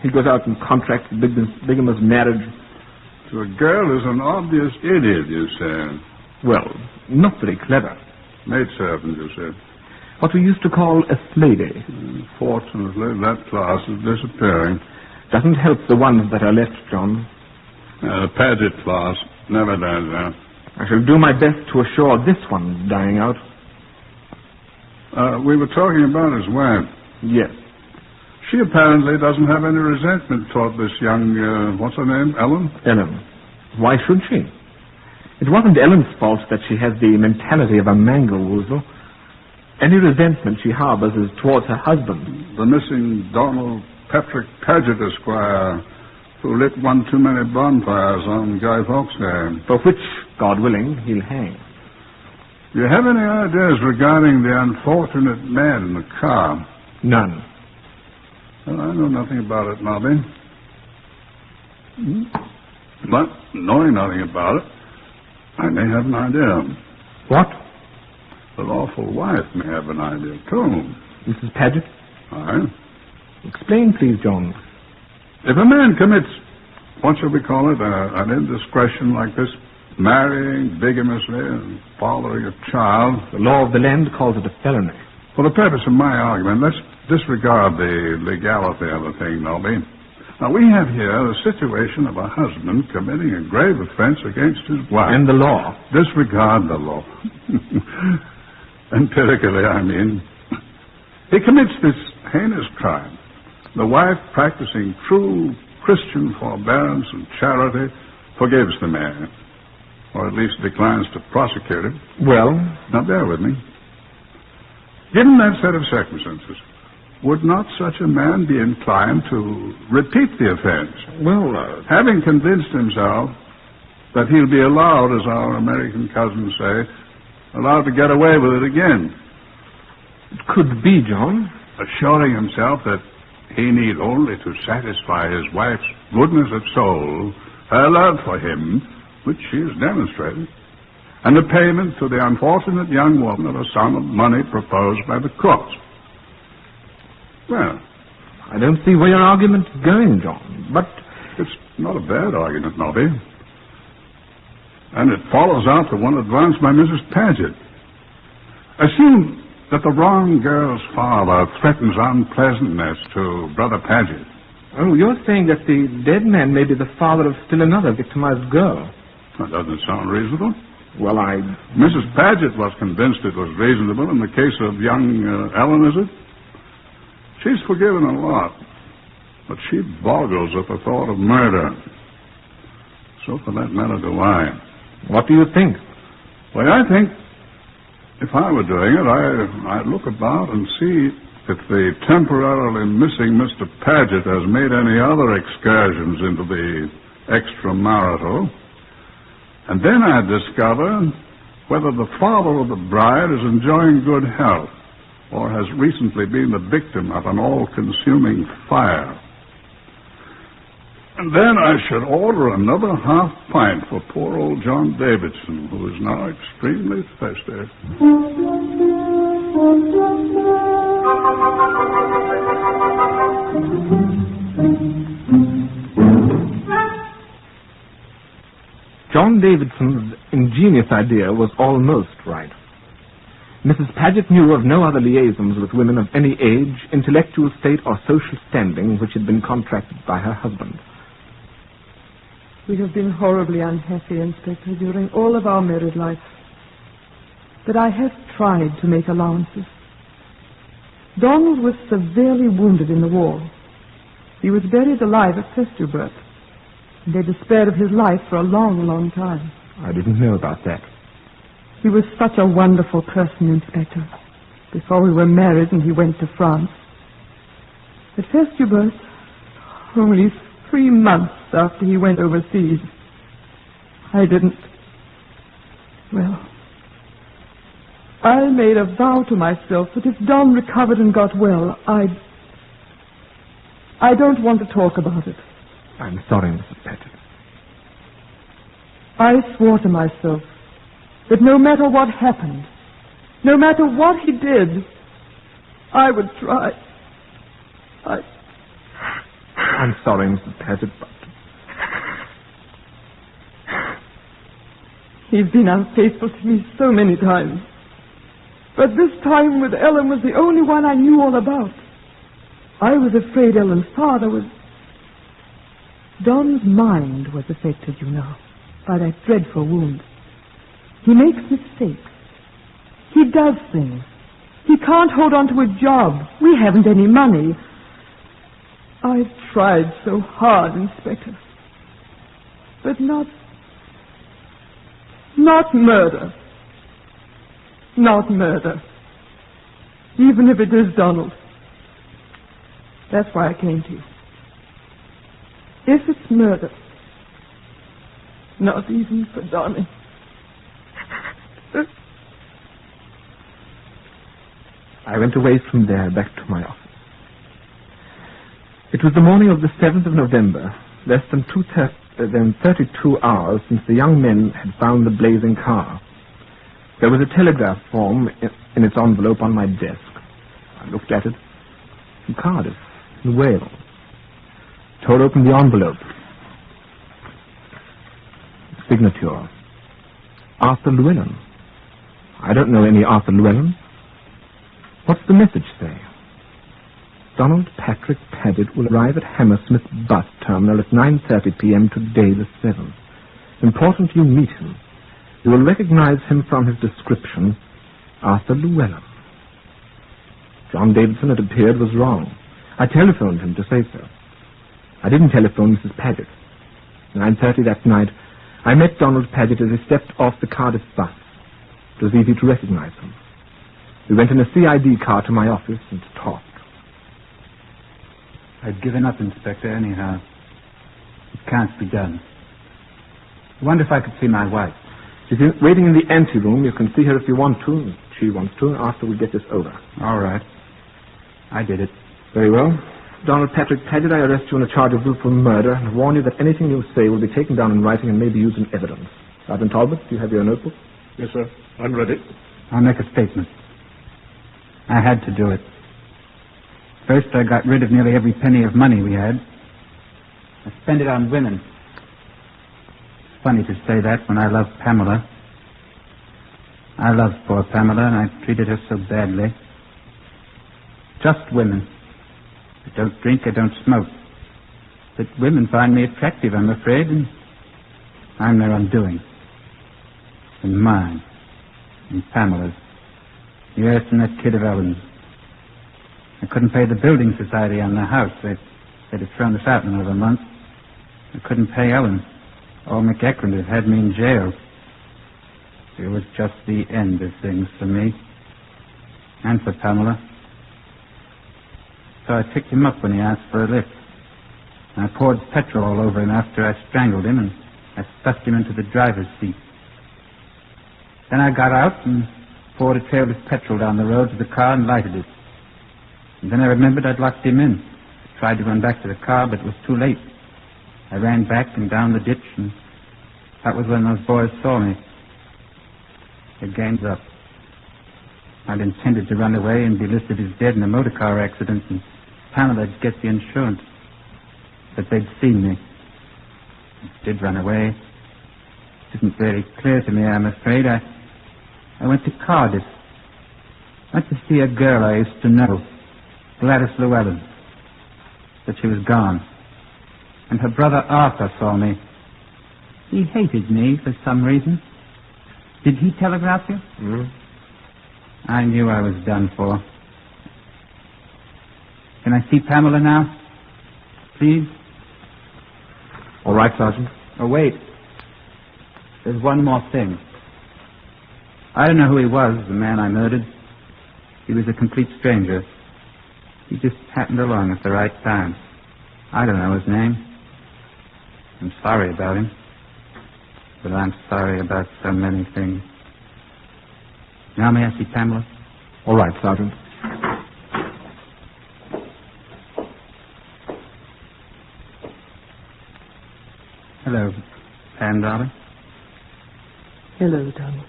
He goes out and contracts bigamous marriage.
To a girl who's an obvious idiot, you say.
Well, not very clever.
Maidservant, you said.
What we used to call a slavey.
Fortunately, that class is disappearing.
Doesn't help the ones that are left, John.
The Paget class never does that.
I shall do my best to assure this one's dying out.
We were talking about his wife.
Yes.
She apparently doesn't have any resentment toward this young, what's her name, Ellen?
Ellen. Why should she? It wasn't Ellen's fault that she has the mentality of a mangle-woozle. Any resentment she harbors is towards her husband.
The missing Donald Patrick Paget, Esquire, who lit one too many bonfires on Guy Fawkes Day.
For which, God willing, he'll hang.
Do you have any ideas regarding the unfortunate man in the car?
None.
Well, I know nothing about it, Nobby. But, knowing nothing about it, I may have an idea.
What?
The lawful wife may have an idea, too.
Mrs. Paget?
Aye.
Explain, please, John.
If a man commits, what shall we call it, an indiscretion like this, marrying bigamously and fathering a child.
The law of the land calls it a felony.
For the purpose of my argument, let's disregard the legality of the thing, Nobby. Now, we have here the situation of a husband committing a grave offense against his wife.
And the law.
Disregard the law. Empirically, I mean. He commits this heinous crime. The wife, practicing true Christian forbearance and charity, forgives the man, or at least declines to prosecute him.
Well?
Now, bear with me. Given that set of circumstances, would not such a man be inclined to repeat the offense?
Well,
having convinced himself that he'll be allowed, as our American cousins say, allowed to get away with it again.
It could be, John.
Assuring himself that he need only to satisfy his wife's goodness of soul, her love for him, which she has demonstrated, and the payment to the unfortunate young woman of a sum of money proposed by the court. Well,
I don't see where your argument's going, John, but...
It's not a bad argument, Nobby. And it follows out the one advanced by Mrs. Paget. Assume that the wrong girl's father threatens unpleasantness to Brother Paget.
Oh, you're saying that the dead man may be the father of still another victimized girl.
That doesn't sound reasonable.
Well,
Mrs. Paget was convinced it was reasonable in the case of young Ellen, is it? She's forgiven a lot, but she boggles at the thought of murder. So, for that matter, do I.
What do you think?
Well, I think if I were doing it, I'd look about and see if the temporarily missing Mr. Paget has made any other excursions into the extramarital. And then I'd discover whether the father of the bride is enjoying good health or has recently been the victim of an all-consuming fire. And then I should order another half pint for poor old John Davidson, who is now extremely thirsty.
John Davidson's ingenious idea was almost right. Mrs. Paget knew of no other liaisons with women of any age, intellectual state, or social standing which had been contracted by her husband.
We have been horribly unhappy, Inspector, during all of our married life. But I have tried to make allowances. Donald was severely wounded in the war. He was buried alive at Chesterton. They despaired of his life for a long, long time.
I didn't know about that.
He was such a wonderful person, Inspector. Before we were married and he went to France. At Chesterton, only 3 months after he went overseas, I didn't... Well, I made a vow to myself that if Don recovered and got well, I don't want to talk about it.
I'm sorry, Mrs. Paget.
I swore to myself that no matter what happened, no matter what he did, I would try.
I'm sorry, Mrs. Paget, but...
He's been unfaithful to me so many times. But this time with Ellen was the only one I knew all about. I was afraid Ellen's father was... Don's mind was affected, you know, by that dreadful wound. He makes mistakes. He does things. He can't hold on to a job. We haven't any money. I've tried so hard, Inspector. But not murder. Not murder. Even if it is Donald. That's why I came to you. If it's murder, not even for Donnie.
I went away from there back to my office. It was the morning of the 7th of November, less than 32 hours since the young men had found the blazing car. There was a telegraph form in its envelope on my desk. I looked at it. From Cardiff, in Wales. Tore open the envelope. Signature, Arthur Llewellyn. I don't know any Arthur Llewellyn. What's the message say? Donald Patrick Paget will arrive at Hammersmith bus terminal at 9:30 p.m. today the 7th. Important you meet him. You will recognize him from his description, Arthur Llewellyn. John Davidson, it appeared, was wrong. I telephoned him to say so. I didn't telephone Mrs. Paget. 9:30 that night, I met Donald Paget as he stepped off the Cardiff bus. It was easy to recognize him. We went in a CID car to my office and talked.
I've given up, Inspector, anyhow. It can't be done. I wonder if I could see my wife.
She's waiting in the anteroom. You can see her if you want to, and she wants to, after we get this over.
All right. I did it.
Very well. Donald Patrick Paget, I arrest you on a charge of willful murder and warn you that anything you say will be taken down in writing and may be used in evidence. Sergeant Talbot, do you have your notebook?
Yes, sir. I'm ready.
I'll make a statement. I had to do it. First, I got rid of nearly every penny of money we had. I spent it on women. It's funny to say that when I love Pamela. I love poor Pamela, and I treated her so badly. Just women. I don't drink, I don't smoke. But women find me attractive, I'm afraid, and I'm their undoing. And mine. And Pamela's. Yes, and that kid of Ellen's. I couldn't pay the building society on the house. They'd have thrown us out in another month. I couldn't pay Ellen. Old McEachran had had me in jail. It was just the end of things for me. And for Pamela. So I picked him up when he asked for a lift. And I poured petrol all over him after I strangled him, and I stuffed him into the driver's seat. Then I got out and poured a trail of petrol down the road to the car and lighted it. And then I remembered I'd locked him in. I tried to run back to the car, but it was too late. I ran back and down the ditch, and that was when those boys saw me. The game's up. I'd intended to run away and be listed as dead in a motor car accident, and Pamela'd get the insurance. But they'd seen me. I did run away. It isn't very clear to me, I'm afraid. I went to Cardiff. Went to see a girl I used to know, Gladys Llewellyn. But she was gone. And her brother Arthur saw me. He hated me for some reason. Did he telegraph you? I knew I was done for. Can I see Pamela now? Please?
All right, Sergeant.
Oh, wait. There's one more thing. I don't know who he was, the man I murdered. He was a complete stranger. He just happened along at the right time. I don't know his name. I'm sorry about him. But I'm sorry about so many things. Now may I see Pamela?
All right, Sergeant.
Hello, Pam, darling.
Hello, darling.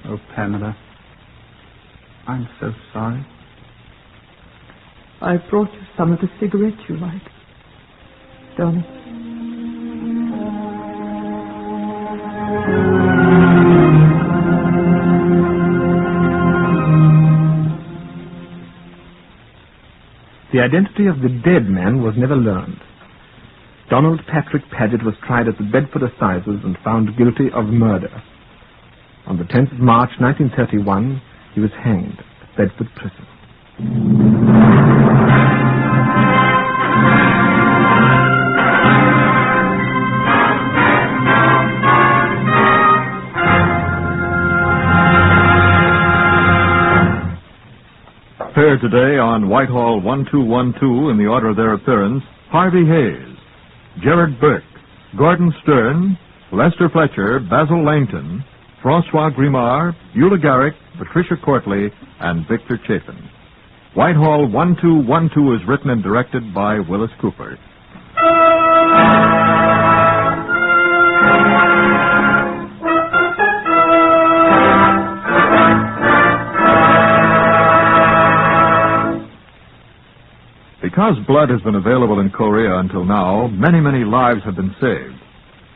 Oh, Pamela. I'm so sorry.
I brought you some of the cigarettes you like. Darling.
The identity of the dead man was never learned. Donald Patrick Paget was tried at the Bedford Assizes and found guilty of murder. On the 10th of March, 1931, he was hanged at Bedford Prison.
Appeared today on Whitehall 1212 in the order of their appearance, Harvey Hayes, Gerard Burke, Gordon Stern, Lester Fletcher, Basil Langton, Francois Grimard, Eula Garrick, Patricia Courtley, and Victor Chapin. Whitehall 1212 is written and directed by Willis Cooper. Because blood has been available in Korea until now, many lives have been saved.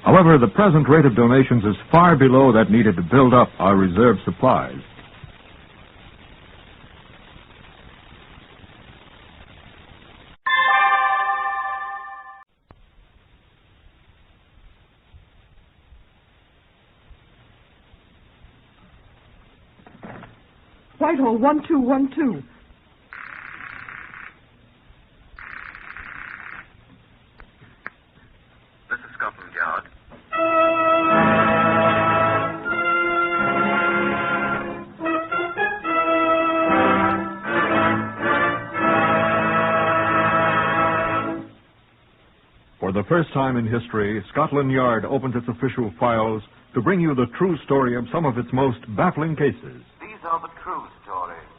However, the present rate of donations is far below that needed to build up our reserve supplies.
Whitehall 1212.
This is Scotland Yard.
For the first time in history, Scotland Yard opens its official files to bring you the true story of some of its most baffling cases.
These are the true stories.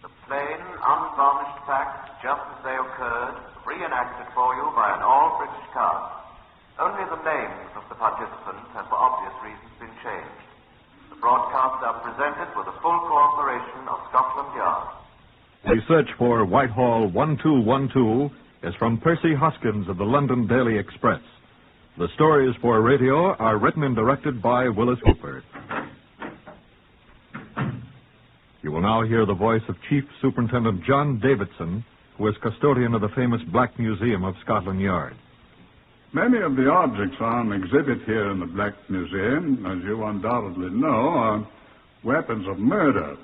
The plain, unvarnished facts, just as they occurred, reenacted for you by an all-British cast. Only the names of the participants have, for obvious reasons, been changed. The broadcasts are presented with the full cooperation of Scotland Yard.
The search for Whitehall 1212 is from Percy Hoskins of the London Daily Express. The stories for radio are written and directed by Willis Cooper. You will now hear the voice of Chief Superintendent John Davidson, who is custodian of the famous Black Museum of Scotland Yard.
Many of the objects on exhibit here in the Black Museum, as you undoubtedly know, are weapons of murder.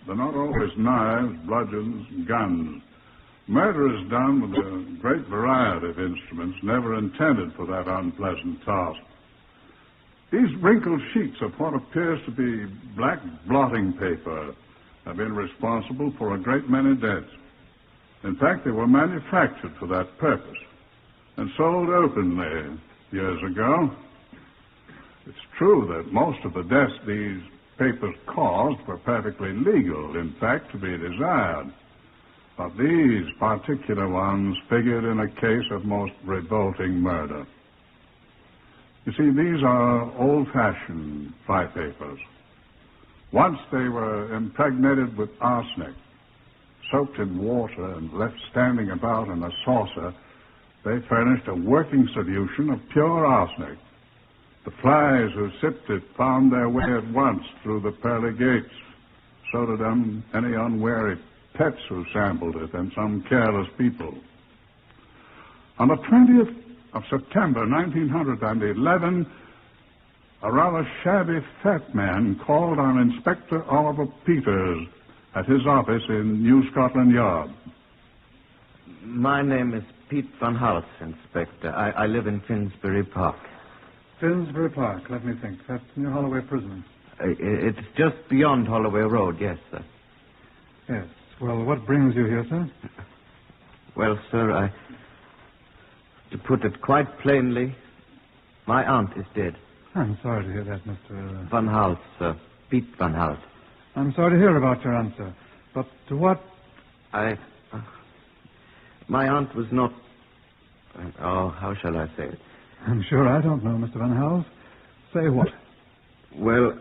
They're not always knives, bludgeons, guns. Murder is done with a great variety of instruments never intended for that unpleasant task. These wrinkled sheets of what appears to be black blotting paper have been responsible for a great many deaths. In fact, they were manufactured for that purpose and sold openly years ago. It's true that most of the deaths these papers caused were perfectly legal, in fact, to be desired. But these particular ones figured in a case of most revolting murder. You see, these are old-fashioned flypapers. Once they were impregnated with arsenic, soaked in water and left standing about in a saucer, they furnished a working solution of pure arsenic. The flies who sipped it found their way at once through the pearly gates. So did any unwary pets who sampled it and some careless people. On the 20th of September, 1911, a rather shabby fat man called on Inspector Oliver Peters at his office in New Scotland Yard.
My name is Pete Van House, Inspector. I live in Finsbury Park.
Finsbury Park, let me think. That's near Holloway Prison.
It's just beyond Holloway Road, yes, sir.
Yes. Well, what brings you here, sir?
Well, sir, to put it quite plainly, my aunt is dead.
I'm sorry to hear that, Mr.
Van House, sir. Pete Van House.
I'm sorry to hear about your aunt, sir. But to what...
My aunt was not... how shall I say it?
I'm sure I don't know, Mr. Van House. Say what?
Well,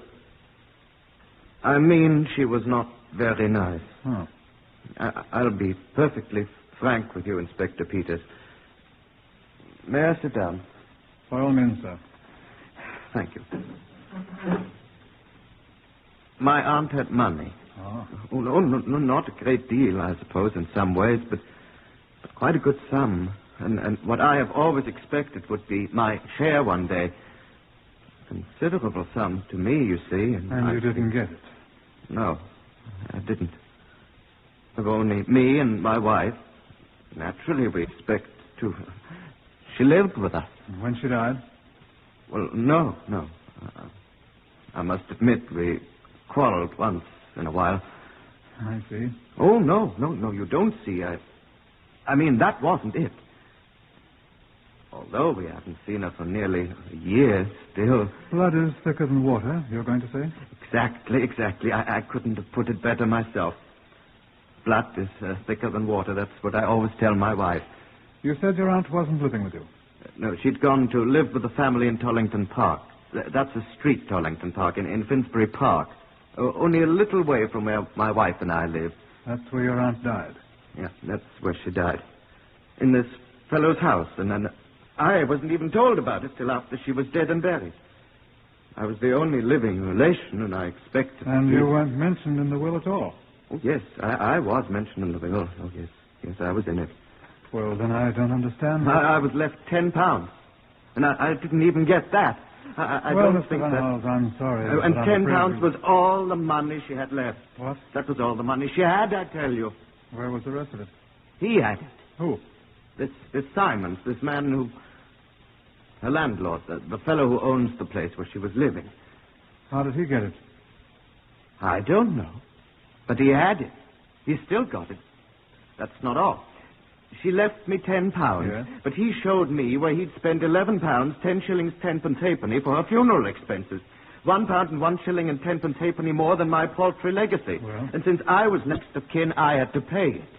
I mean she was not very nice.
Oh.
I'll be perfectly frank with you, Inspector Peters. May I sit down?
By all means, sir.
Thank you. My aunt had money.
Oh.
Oh, no, not a great deal, I suppose, in some ways, but quite a good sum. And what I have always expected would be my share one day. Considerable sum to me, you see.
And you didn't get it?
No, I didn't. Of only me and my wife. Naturally, we expect to... She lived with us.
And when she died?
Well, no. I must admit we quarreled once in a while.
I see.
Oh, no, you don't see. I mean, that wasn't it. Although we haven't seen her for nearly a year, still...
Blood is thicker than water, you're going to say?
Exactly. I couldn't have put it better myself. Blood is thicker than water. That's what I always tell my wife.
You said your aunt wasn't living with you?
No, she'd gone to live with the family in Tollington Park. That's a street, Tollington Park, in Finsbury Park. Only a little way from where my wife and I live.
That's where your aunt died?
Yeah, that's where she died. In this fellow's house, and then I wasn't even told about it till after she was dead and buried. I was the only living relation, and I expected...
And you weren't mentioned in the will at all?
Oh, yes, I was mentioned in the will. Oh, yes. Yes, I was in it.
Well, then I don't understand.
I was left £10, and I didn't even get that. I
well,
don't
Mr.
think
Van
that...
Hals, I'm sorry.
And £10 was all the money she had left.
What?
That was all the money she had, I tell you.
Where was the rest of it?
He had it.
Who?
This Simons, this man who... Her landlord, the fellow who owns the place where she was living.
How did he get it?
I don't know. But he had it. He still got it. That's not all. She left me £10,
yes.
But he showed me where he'd spent £11, 10 shillings, 10pence halfpenny for her funeral expenses. £1 and 1 shilling and 10pence halfpenny more than my paltry legacy.
Well?
And since I was next of kin, I had to pay it.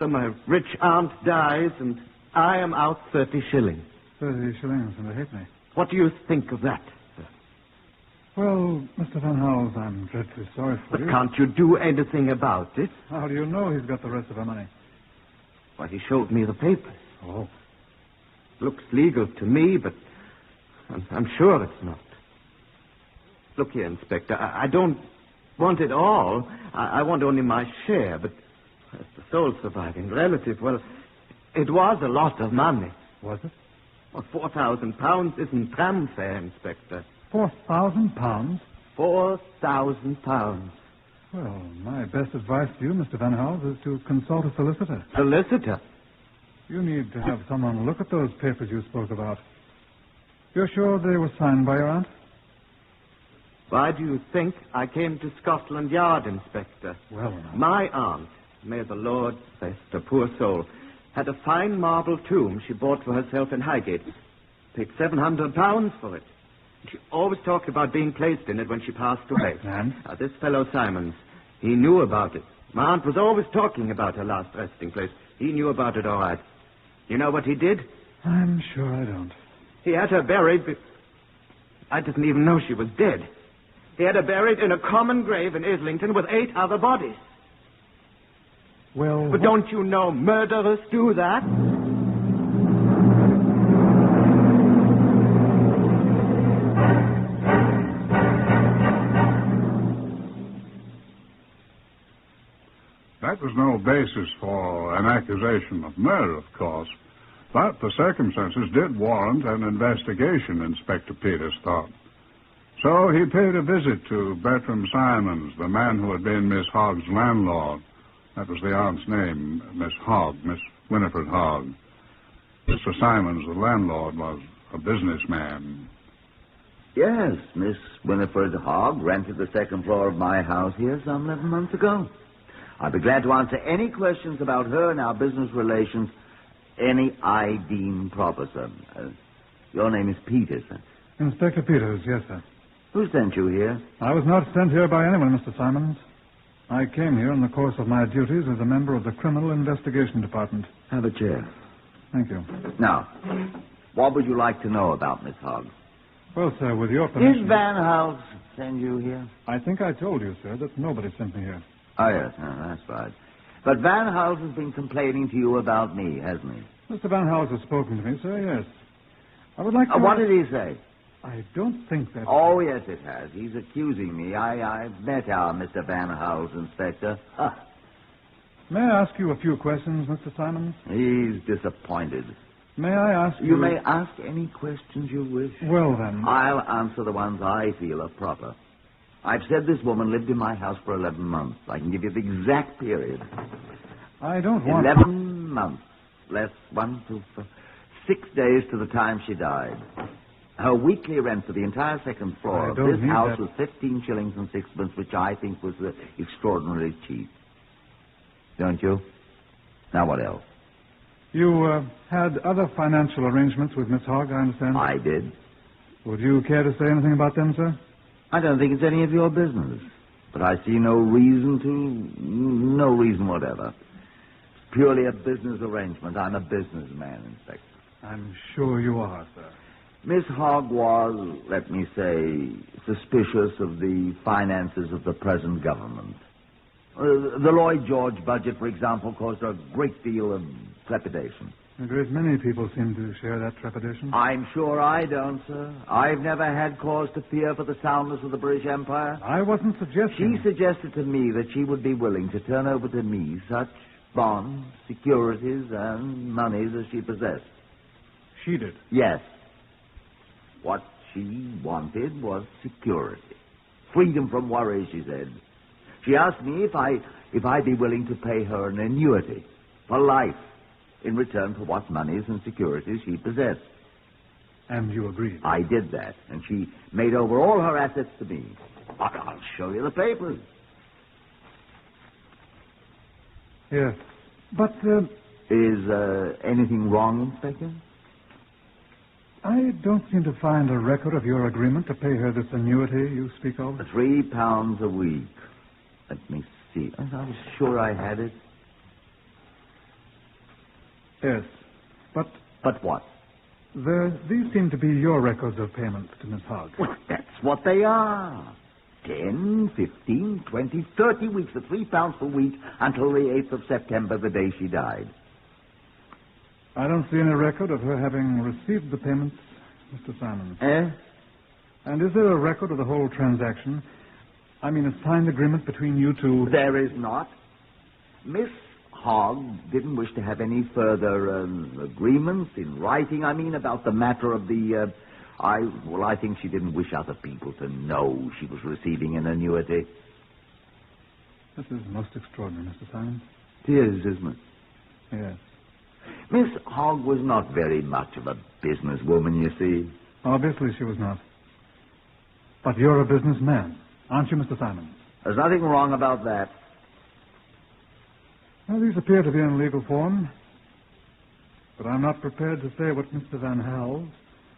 So my rich aunt dies, and I am out 30 shillings.
30 shillings and a halfpenny.
What do you think of that, sir?
Well, Mr. Van Hals, I'm dreadfully sorry for you.
But can't you do anything about it?
How do you know he's got the rest of her money?
Why, he showed me the papers.
Oh.
Looks legal to me, but I'm sure it's not. Look here, Inspector, I don't want it all. I want only my share, but as the sole surviving relative, well, it was a lot of money.
Was it?
Well, £4,000 isn't tram fare, Inspector.
£4,000?
£4,000.
Well, my best advice to you, Mr. Van Hals, is to consult a solicitor.
Solicitor?
You need to have someone look at those papers you spoke about. You're sure they were signed by your aunt?
Why do you think I came to Scotland Yard, Inspector?
Well, now.
My aunt, may the Lord rest her poor soul, had a fine marble tomb she bought for herself in Highgate. Paid £700 for it. She always talked about being placed in it when she passed away.
And?
This fellow Simons, he knew about it. My aunt was always talking about her last resting place. He knew about it all right. You know what he did?
I'm sure I don't.
He had her buried... I didn't even know she was dead. He had her buried in a common grave in Islington with 8 other bodies.
Well...
But don't you know murderers do that?
That was no basis for an accusation of murder, of course. But the circumstances did warrant an investigation, Inspector Peters thought. So he paid a visit to Bertram Simons, the man who had been Miss Hogg's landlord. That was the aunt's name, Miss Hogg, Miss Winifred Hogg. Mr. Simons, the landlord, was a businessman.
Yes, Miss Winifred Hogg rented the second floor of my house here some 11 months ago. I'd be glad to answer any questions about her and our business relations, any I deem proper, sir. Your name is Peters, sir?
Inspector Peters, yes, sir.
Who sent you here?
I was not sent here by anyone, Mr. Simons. I came here in the course of my duties as a member of the Criminal Investigation Department.
Have a chair.
Thank you.
Now, what would you like to know about Miss Hogg?
Well, sir, with your permission...
Did Van Hals send you here?
I think I told you, sir, that nobody sent me here.
Oh, yes, that's right. But Van Hals has been complaining to you about me, hasn't he?
Mr. Van Hals has spoken to me, sir, yes. I would like to...
What did he say?
I don't think that...
Oh, yes, it has. He's accusing me. I've met our Mr. Van Hals, Inspector.
May I ask you a few questions, Mr. Simons?
He's disappointed.
May I ask you...
You may ask any questions you wish.
Well, then...
I'll answer the ones I feel are proper. I've said this woman lived in my house for 11 months. I can give you the exact period.
I don't want...
11 months. Less 1, 2, 4, 6 days to the time she died. Her weekly rent for the entire second floor of this house was 15 shillings and 6pence, which I think was extraordinarily cheap. Don't you? Now, what else?
You had other financial arrangements with Miss Hogg, I understand?
I did.
Would you care to say anything about them, sir?
I don't think it's any of your business. But I see no reason whatever. It's purely a business arrangement. I'm a businessman, Inspector.
I'm sure you are, sir.
Miss Hogg was, let me say, suspicious of the finances of the present government. The Lloyd George budget, for example, caused a great deal of trepidation.
A great many people seem to share that trepidation.
I'm sure I don't, sir. I've never had cause to fear for the soundness of the British Empire.
I wasn't suggesting...
She suggested to me that she would be willing to turn over to me such bonds, securities, and monies as she possessed.
She did?
Yes. What she wanted was security. Freedom from worry, she said. She asked me if I'd be willing to pay her an annuity for life in return for what monies and securities she possessed.
And you agreed?
I did that, and she made over all her assets to me. I'll show you the papers.
Yes, but...
Is anything wrong, Inspector?
I don't seem to find a record of your agreement to pay her this annuity you speak of.
£3 a week. Let me see. I was sure I had it.
Yes, but...
But what?
These seem to be your records of payment to Miss Hogg.
Well, that's what they are. 10, 15, 20, 30 weeks at £3 per week until the 8th of September, the day she died.
I don't see any record of her having received the payments, Mr. Simons. And is there a record of the whole transaction? I mean, a signed agreement between you two?
There is not. Miss Hogg didn't wish to have any further agreements in writing, about the matter of the... I think she didn't wish other people to know she was receiving an annuity.
This is most extraordinary, Mr. Simons.
It is, isn't it?
Yes.
Miss Hogg was not very much of a businesswoman, you see.
Obviously she was not. But you're a businessman, aren't you, Mr. Simons?
There's nothing wrong about that.
Well, these appear to be in legal form. But I'm not prepared to say what Mr. Van Hals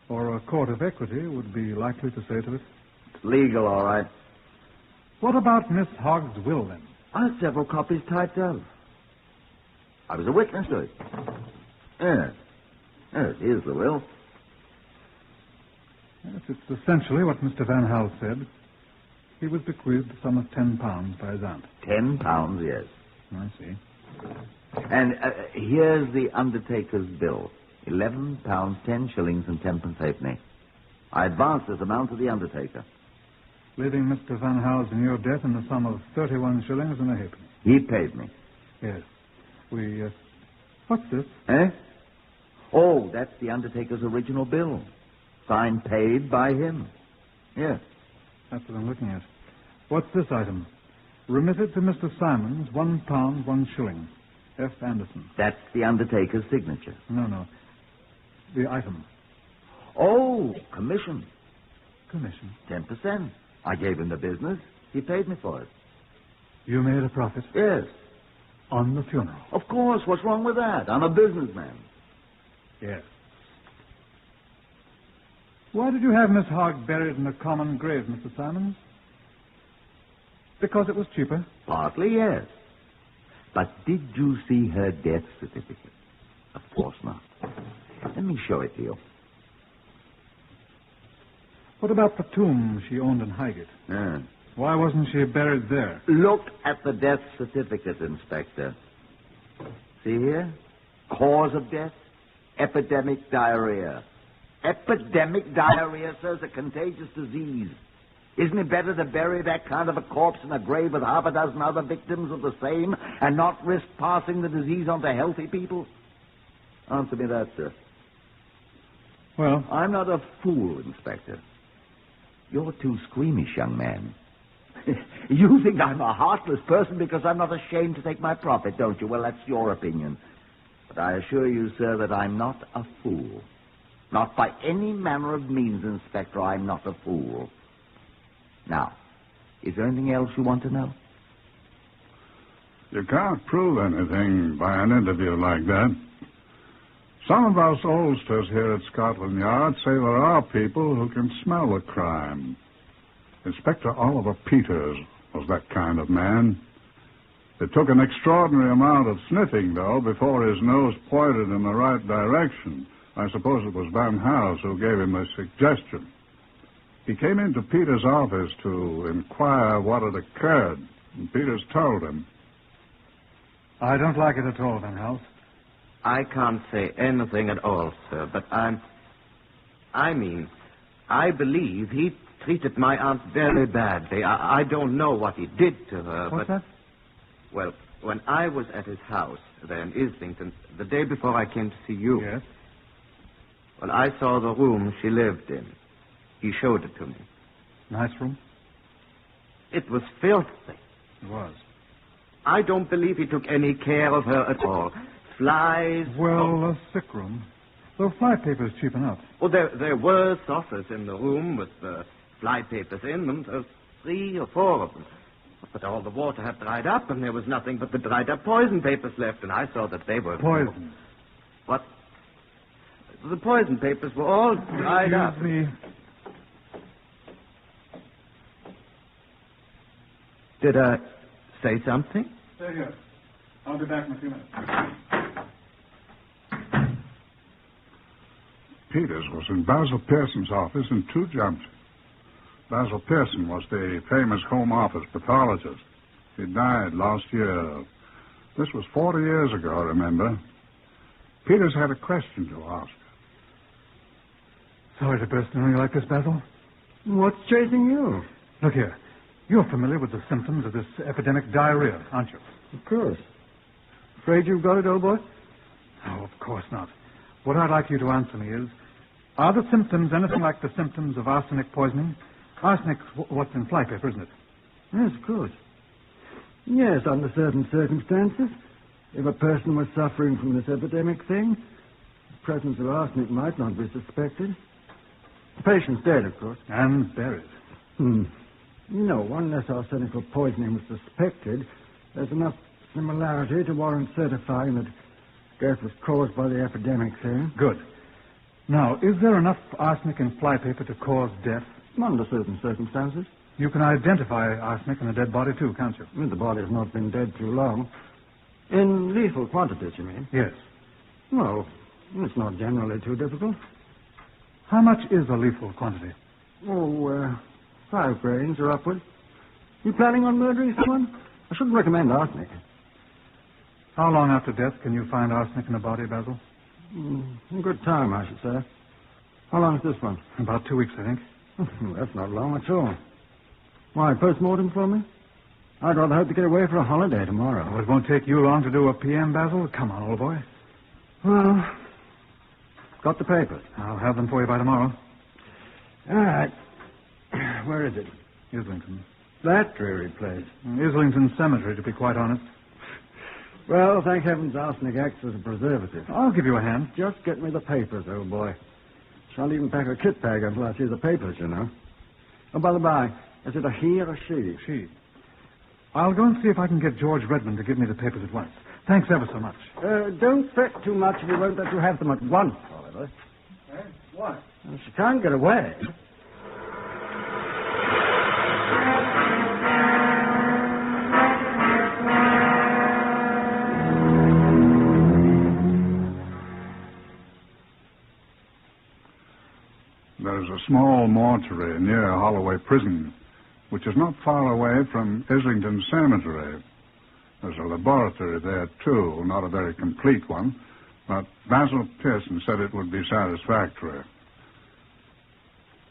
or a court of equity would be likely to say to it.
It's legal, all right.
What about Miss Hogg's will, then?
I had several copies typed up. I was a witness to it. Yes. Yes, here's the will.
Yes, it's essentially what Mr. Van Hals said. He was bequeathed the sum of £10 by his aunt.
£10, yes.
I see.
And here's the undertaker's bill. £11, 10 shillings and 10 halfpenny. I advanced this amount to the undertaker.
Leaving Mr. Van Hals in your debt in the sum of 31 shillings and a halfpenny.
He paid me.
Yes. What's this?
Oh, that's the undertaker's original bill. Signed paid by him. Yes.
That's what I'm looking at. What's this item? Remitted to Mr. Simons, £1, 1 shilling. F. Anderson.
That's the undertaker's signature.
No. The item.
Oh, commission.
Commission?
10%. I gave him the business. He paid me for it.
You made a profit?
Yes.
On the funeral?
Of course. What's wrong with that? I'm a businessman.
Yes. Why did you have Miss Hogg buried in a common grave, Mr. Simons? Because it was cheaper?
Partly, yes. But did you see her death certificate? Of course not. Let me show it to you.
What about the tomb she owned in Highgate? Why wasn't she buried there?
Look at the death certificate, Inspector. See here? Cause of death? Epidemic diarrhea. Epidemic diarrhea, sir, is a contagious disease. Isn't it better to bury that kind of a corpse in a grave with half a dozen other victims of the same and not risk passing the disease on to healthy people? Answer me that, sir.
Well?
I'm not a fool, Inspector. You're too squeamish, young man. You think I'm a heartless person because I'm not ashamed to take my profit, don't you? Well, that's your opinion. But I assure you, sir, that I'm not a fool. Not by any manner of means, Inspector, I'm not a fool. Now, is there anything else you want to know?
You can't prove anything by an interview like that. Some of us oldsters here at Scotland Yard say there are people who can smell a crime. Inspector Oliver Peters was that kind of man. It took an extraordinary amount of sniffing, though, before his nose pointed in the right direction. I suppose it was Van Hals who gave him the suggestion. He came into Peters' office to inquire what had occurred, and Peters told him.
I don't like it at all, Van Hals.
I can't say anything at all, sir, but I believe he treated my aunt very badly. I don't know what he did to her,
What's that?
Well, when I was at his house there in Islington, the day before I came to see you...
Yes?
Well, I saw the room she lived in. He showed it to me.
Nice room?
It was filthy.
It was.
I don't believe he took any care of her at all. Flies...
Well, a sick room. Though flypaper's cheap enough.
Well, there were saucers in the room with fly papers in them. There were 3 or 4 of them. But all the water had dried up, and there was nothing but the dried-up poison papers left, and I saw that they were...
Poison?
What? The poison papers were all dried up.
Excuse me.
Did I say something?
Stay here. I'll be back in a few minutes.
Peters was in Basil Pearson's office in 2 jumps. Basil Pearson was the famous Home Office pathologist. He died last year. This was 40 years ago, remember? Peters had a question to ask.
Sorry to burst in on you like this, Basil.
What's chasing you?
Look here. You're familiar with the symptoms of this epidemic diarrhea, aren't you?
Of course. Afraid you've got it, old boy?
Oh, of course not. What I'd like you to answer me is, are the symptoms anything like the symptoms of arsenic poisoning? Arsenic's what's in flypaper, isn't it?
Yes, of course. Yes, under certain circumstances. If a person was suffering from this epidemic thing, the presence of arsenic might not be suspected. The patient's dead, of course.
And buried.
No, unless arsenical poisoning was suspected, there's enough similarity to warrant certifying that death was caused by the epidemic thing.
Good. Now, is there enough arsenic in flypaper to cause death?
Under certain circumstances.
You can identify arsenic in a dead body, too, can't you?
The body has not been dead too long. In lethal quantities, you mean?
Yes.
Well, it's not generally too difficult.
How much is a lethal quantity?
5 grains or upward. You planning on murdering someone? I shouldn't recommend arsenic.
How long after death can you find arsenic in a body, Basil?
A good time, I should say. How long is this one?
About 2 weeks, I think.
That's not long at all. Why, post-mortem for me? I'd rather hope to get away for a holiday tomorrow.
Oh, it won't take you long to do a PM, Basil. Come on, old boy.
Well, got the papers.
I'll have them for you by tomorrow.
All right. Where is it?
Islington.
That dreary place.
Islington Cemetery, to be quite honest.
Well, thank heavens arsenic acts as a preservative.
I'll give you a hand.
Just get me the papers, old boy. Shan't even pack a kit bag until I see the papers, you know. Oh, by the by, is it a he or a she?
She. I'll go and see if I can get George Redmond to give me the papers at once. Thanks ever so much.
Don't fret too much if he won't let you have them at once, Oliver.
What?
Well, she can't get away.
There's a small mortuary near Holloway Prison, which is not far away from Islington Cemetery. There's a laboratory there, too, not a very complete one, but Basil Pearson said it would be satisfactory.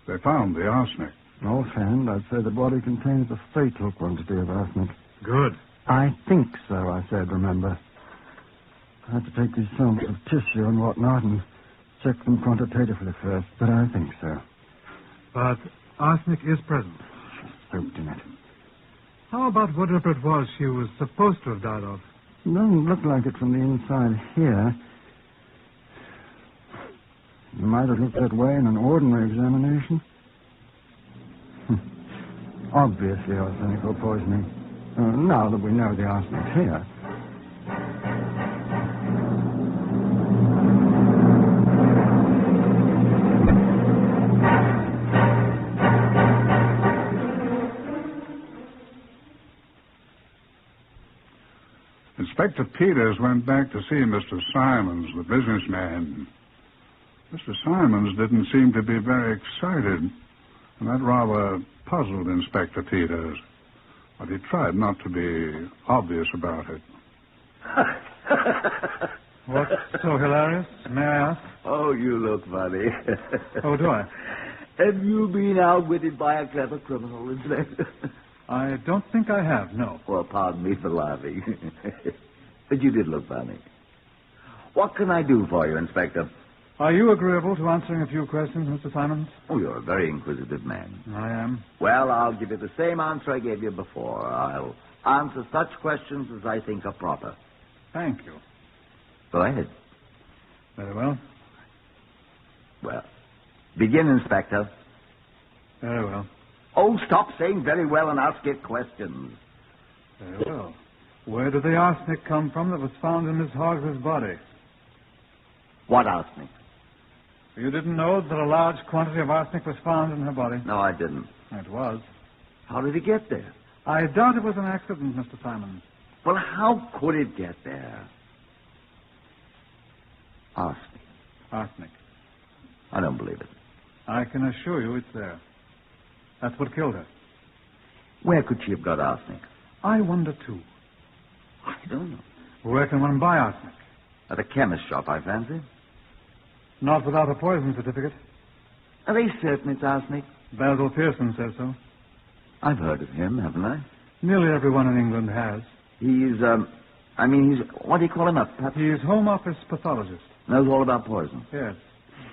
They found the arsenic.
Offhand, I'd say the body contains a fatal quantity of arsenic.
Good.
I think so, I said, remember. I had to take these samples of tissue and whatnot and check them quantitatively first, but I think so.
But arsenic is present.
Soaked in it.
How about whatever it was she was supposed to have died of?
It doesn't look like it from the inside here. It might have looked that way in an ordinary examination. Obviously arsenical poisoning. Now that we know the arsenic's here.
Inspector Peters went back to see Mr. Simons, the businessman. Mr. Simons didn't seem to be very excited, and that rather puzzled Inspector Peters. But he tried not to be obvious about it.
What's
funny.
Oh, do I?
Have you been outwitted by a clever criminal, Inspector?
I don't think I have, no.
Well, pardon me for laughing. But you did look funny. What can I do for you, Inspector?
Are you agreeable to answering a few questions, Mr. Simons?
Oh, you're a very inquisitive man.
I am.
Well, I'll give you the same answer I gave you before. I'll answer such questions as I think are proper.
Thank you.
Go ahead.
Very well.
Well, begin, Inspector.
Very well.
Oh, stop saying very well and ask it questions.
Very well. Where did the arsenic come from that was found in Miss Hoggs' body?
What arsenic?
You didn't know that a large quantity of arsenic was found in her body?
No, I didn't.
It was.
How did it get there?
I doubt it was an accident, Mr. Simons.
Well, how could it get there? Arsenic.
Arsenic.
I don't believe it.
I can assure you it's there. That's what killed her.
Where could she have got arsenic?
I wonder, too.
I don't know.
Where can one buy arsenic?
At a chemist shop, I fancy.
Not without a poison certificate.
Are they certain it's arsenic?
Basil Pearson says so.
I've heard of him, haven't I?
Nearly everyone in England has.
He's, what do you call him?
He's Home Office pathologist.
Knows all about poison.
Yes.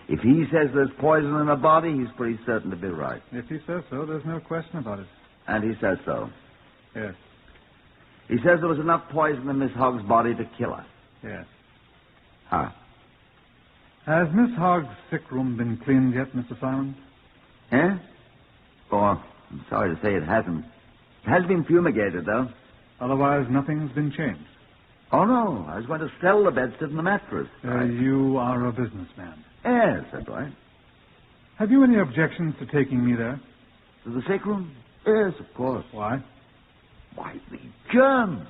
If he says there's poison in her body, he's pretty certain to be right.
If he says so, there's no question about it.
And he says so.
Yes.
He says there was enough poison in Miss Hoggs' body to kill her.
Yes.
Huh.
Has Miss Hoggs' sick room been cleaned yet, Mr. Simons?
Eh? Oh, I'm sorry to say it hasn't. It has been fumigated, though.
Otherwise, nothing's been changed.
Oh, no. I was going to sell the bedstead and the mattress.
You are a businessman.
Yes, that's right.
Have you any objections to taking me there?
To the sick room? Yes, of course.
Why?
Why, the germs.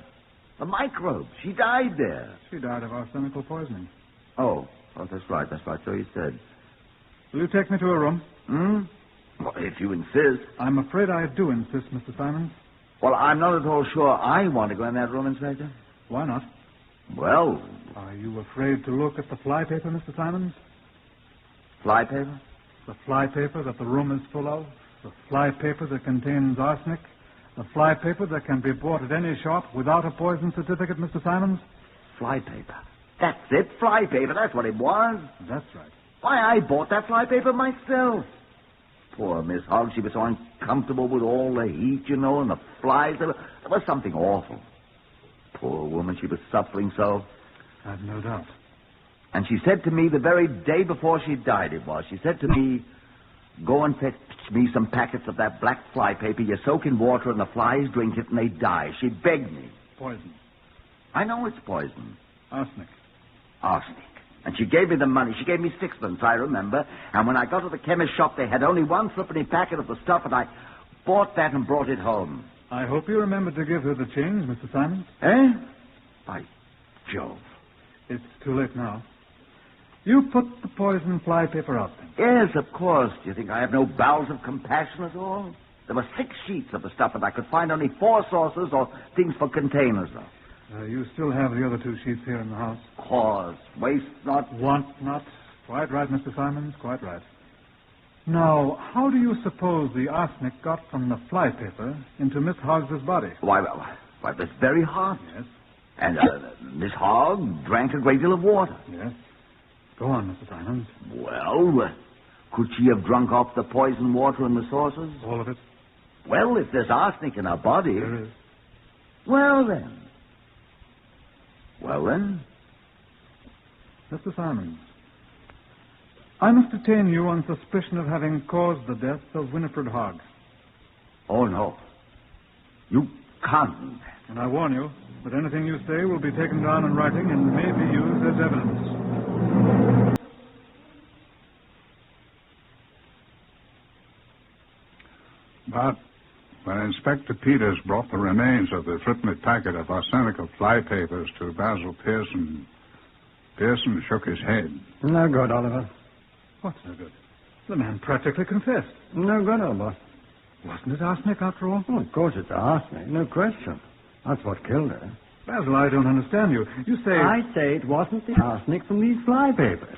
The microbes. She died there.
She died of arsenical poisoning.
Oh, that's right. So you said.
Will you take me to her room?
Well, if you insist.
I'm afraid I do insist, Mr. Simons.
Well, I'm not at all sure I want to go in that room, Inspector.
Why not?
Well...
Are you afraid to look at the flypaper, Mr. Simons?
Flypaper?
The flypaper that the room is full of. The flypaper that contains arsenic. The flypaper that can be bought at any shop without a poison certificate, Mr. Simons.
Flypaper. That's it, flypaper. That's what it was.
That's right.
Why, I bought that flypaper myself. Poor Miss Hoggs, she was so uncomfortable with all the heat, and the flies. There was something awful. Poor woman, she was suffering so.
I've no doubt.
And she said to me the very day before she died, she said to me, go and fetch me some packets of that black flypaper. You soak in water and the flies drink it and they die. She begged me.
Poison.
I know it's poison.
Arsenic.
Arsenic. And she gave me the money. She gave me 6pence, I remember. And when I got to the chemist shop, they had only 1 threepenny packet of the stuff, and I bought that and brought it home.
I hope you remembered to give her the change, Mr. Simons.
Eh? By Jove.
It's too late now. You put the poison flypaper out then?
Yes, of course. Do you think I have no bowels of compassion at all? There were 6 sheets of the stuff, and I could find only 4 saucers or things for containers, though.
You still have the other 2 sheets here in the house?
Cause, waste not.
Want not. Quite right, Mr. Simons, quite right. Now, how do you suppose the arsenic got from the flypaper into Miss Hoggs' body?
Why, that's very hot.
Yes.
And Miss Hoggs drank a great deal of water.
Yes. Go on, Mr. Simons.
Well, could she have drunk off the poison water in the saucers?
All of it?
Well, if there's arsenic in her body...
There is.
Well, then.
Mr. Simons, I must detain you on suspicion of having caused the death of Winifred Hoggs.
Oh, no. You can't mean that.
And I warn you that anything you say will be taken down in writing and may be used as evidence.
But when Inspector Peters brought the remains of the threepenny packet of arsenical flypapers to Basil Pearson, Pearson shook his head.
No good, Oliver.
What's no good? The man practically confessed.
No good, Oliver.
Wasn't it arsenic after all?
Oh, of course it's arsenic, no question. That's what killed her.
Basil, I don't understand you. You say...
I say it wasn't the arsenic from these flypapers.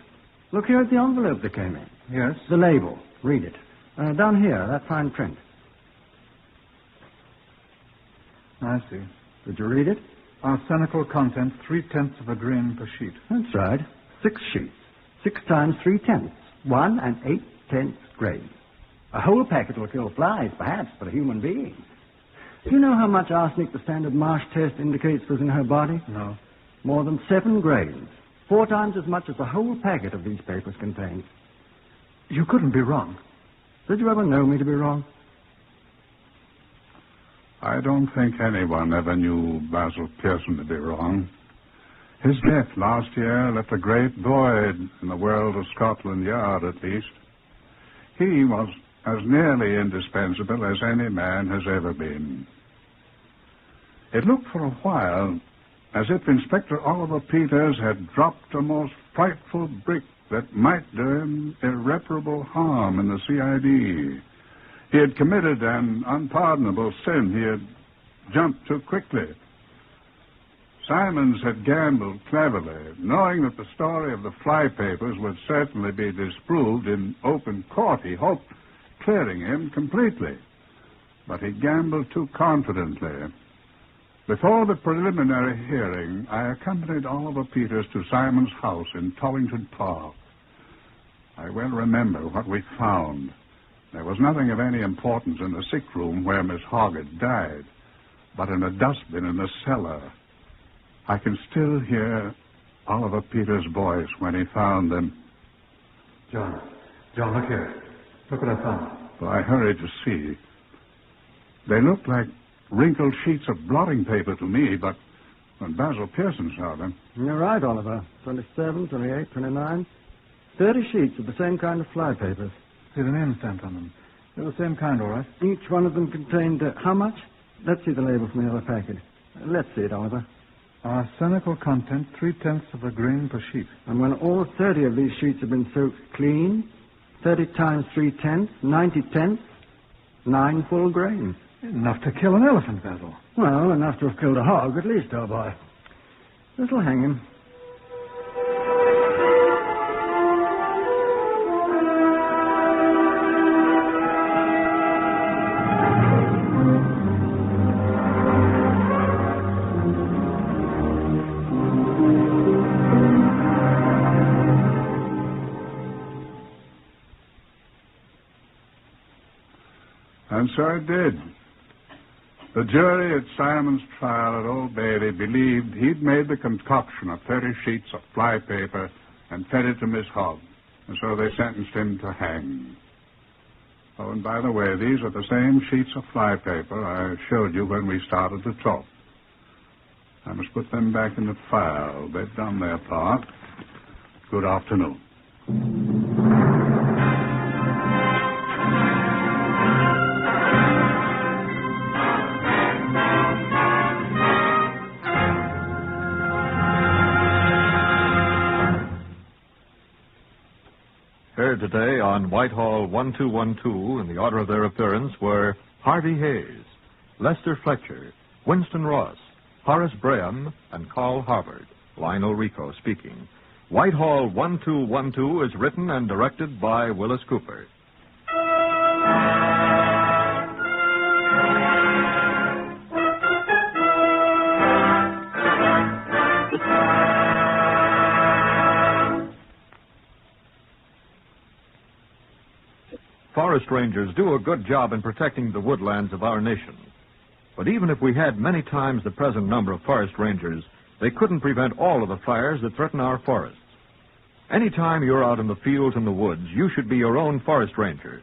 Look here at the envelope that came in.
Yes?
The label. Read it. Down here, that fine print.
I see.
Did you read it?
Arsenical content, 3/10 of a grain per sheet.
That's right. 6 sheets. 6 times 3/10. 1 8/10 grains. A whole packet will kill flies, perhaps, but a human being. Do you know how much arsenic the standard Marsh test indicates was in her body?
No.
More than 7 grains. 4 times as much as the whole packet of these papers contains.
You couldn't be wrong.
Did you ever know me to be wrong?
I don't think anyone ever knew Basil Pearson to be wrong. His death last year left a great void in the world of Scotland Yard, at least. He was as nearly indispensable as any man has ever been. It looked for a while as if Inspector Oliver Peters had dropped a most frightful brick that might do him irreparable harm in the CID. He had committed an unpardonable sin. He had jumped too quickly. Simons had gambled cleverly, knowing that the story of the flypapers would certainly be disproved in open court. He hoped clearing him completely. But he gambled too confidently. Before the preliminary hearing, I accompanied Oliver Peters to Simon's house in Tollington Park. I well remember what we found. There was nothing of any importance in the sick room where Miss Hoggett died, but in a dustbin in the cellar. I can still hear Oliver Peters' voice when he found them.
John, look here. Look what I found.
So I hurried to see. They looked like wrinkled sheets of blotting paper to me, but when Basil Pearson saw them...
You're right, Oliver. 27, 28, 29. 30 sheets of the same kind of flypapers.
See the name stamped on them. They're the same kind, all right.
Each one of them contained how much? Let's see the label from the other packet. Let's see it, Oliver.
Arsenical content, 3/10 of a grain per sheet.
And when all 30 of these sheets have been soaked clean, 30 times 3/10, 90/10, 9 full grains.
Enough to kill an elephant, Basil.
Well, enough to have killed a hog, at least, old boy. This'll hang him.
And so it did. The jury at Simon's trial at Old Bailey believed he'd made the concoction of 30 sheets of flypaper and fed it to Miss Hogg, and so they sentenced him to hang. Oh, and by the way, these are the same sheets of flypaper I showed you when we started to talk. I must put them back in the file. They've done their part. Good afternoon.
Heard today on Whitehall 1212 in the order of their appearance were Harvey Hayes, Lester Fletcher, Winston Ross, Horace Braham, and Carl Harvard. Lionel Rico speaking. Whitehall 1212 is written and directed by Willis Cooper. Forest rangers do a good job in protecting the woodlands of our nation. But even if we had many times the present number of forest rangers, they couldn't prevent all of the fires that threaten our forests. Anytime you're out in the fields and the woods, you should be your own forest ranger.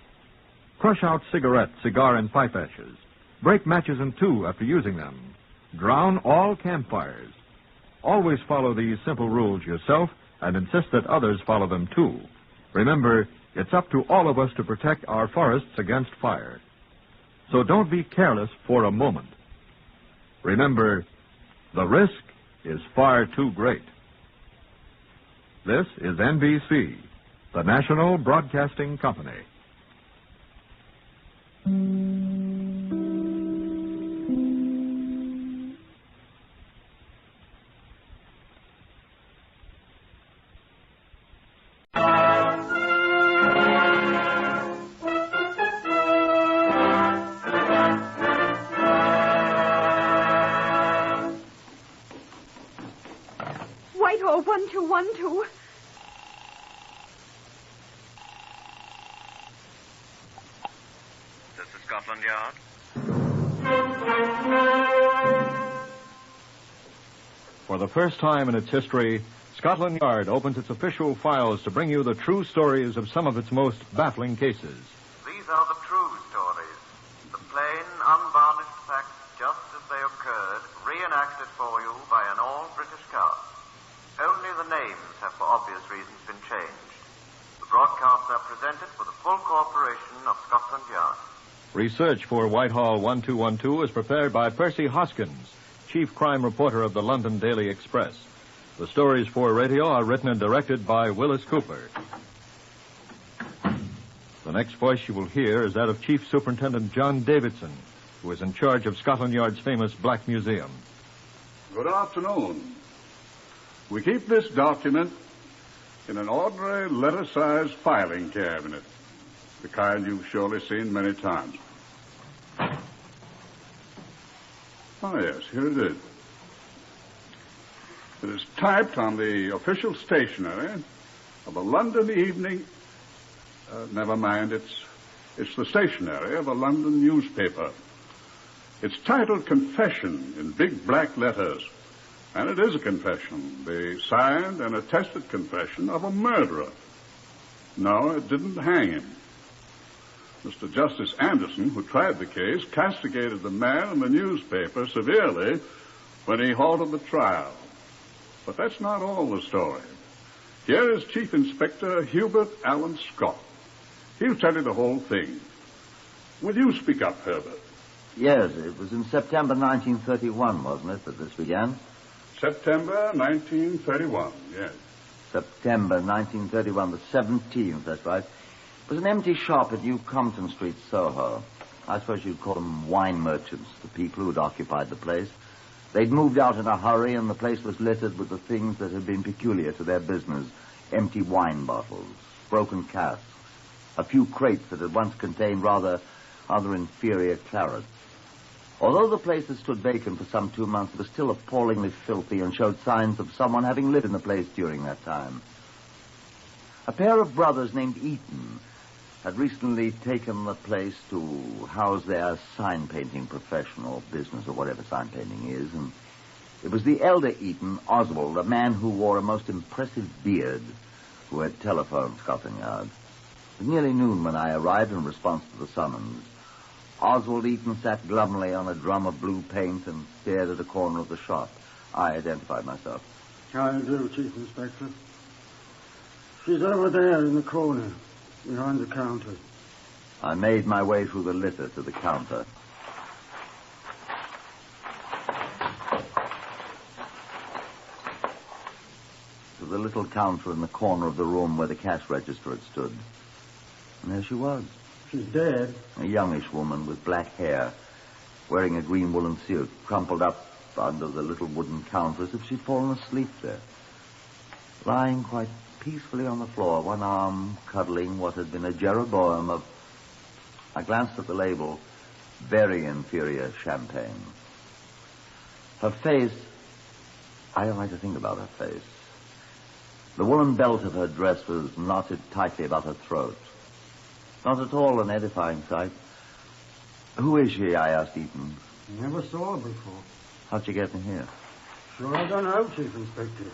Crush out cigarette, cigar, and pipe ashes. Break matches in two after using them. Drown all campfires. Always follow these simple rules yourself and insist that others follow them too. Remember, it's up to all of us to protect our forests against fire. So don't be careless for a moment. Remember, the risk is far too great. This is NBC, the National Broadcasting Company.
1212.
This is Scotland Yard.
For the first time in its history, Scotland Yard opens its official files to bring you the true stories of some of its most baffling cases.
These are the true stories. The plain, unvarnished facts just as they occurred, reenacted for you by an all-British cast. Only the names have for obvious reasons been changed. The broadcasts are presented for the full cooperation of Scotland Yard.
Research for Whitehall 1212 is prepared by Percy Hoskins, chief crime reporter of the London Daily Express. The stories for radio are written and directed by Willis Cooper. The next voice you will hear is that of Chief Superintendent John Davidson, who is in charge of Scotland Yard's famous Black Museum.
Good afternoon. We keep this document in an ordinary letter-sized filing cabinet, the kind you've surely seen many times. Oh, yes, here it is. It is typed on the official stationery of a London evening... never mind, it's the stationery of a London newspaper. It's titled Confession in big black letters. And it is a confession, the signed and attested confession of a murderer. No, it didn't hang him. Mr. Justice Anderson, who tried the case, castigated the man in the newspaper severely when he halted the trial. But that's not all the story. Here is Chief Inspector Hubert Allen Scott. He'll tell you the whole thing. Will you speak up, Herbert?
Yes, it was in September 1931, wasn't it, that this began?
September 1931, yes.
September 1931, the 17th, that's right. It was an empty shop at New Compton Street, Soho. I suppose you'd call them wine merchants, the people who'd occupied the place. They'd moved out in a hurry, and the place was littered with the things that had been peculiar to their business. Empty wine bottles, broken casks, a few crates that had once contained rather inferior claret. Although the place had stood vacant for some 2 months, it was still appallingly filthy and showed signs of someone having lived in the place during that time. A pair of brothers named Eaton had recently taken the place to house their sign painting profession or business or whatever sign painting is, and it was the elder Eaton, Oswald, a man who wore a most impressive beard, who had telephoned Scotland Yard. It was nearly noon when I arrived in response to the summons. Oswald Eaton sat glumly on a drum of blue paint and stared at a corner of the shop. I identified myself.
How do you do, Chief Inspector? She's over there in the corner, behind the counter.
I made my way through the litter to the counter. To the little counter in the corner of the room where the cash register had stood. And there she was.
She's dead.
A youngish woman with black hair, wearing a green woolen suit, crumpled up under the little wooden counter as if she'd fallen asleep there. Lying quite peacefully on the floor, one arm cuddling what had been a Jeroboam of... I glanced at the label, very inferior champagne. Her face... I don't like to think about her face. The woolen belt of her dress was knotted tightly about her throat. Not at all an edifying sight. Who is she, I asked Eaton.
Never saw her before.
How'd you get in here?
Sure, I don't know, Chief Inspector.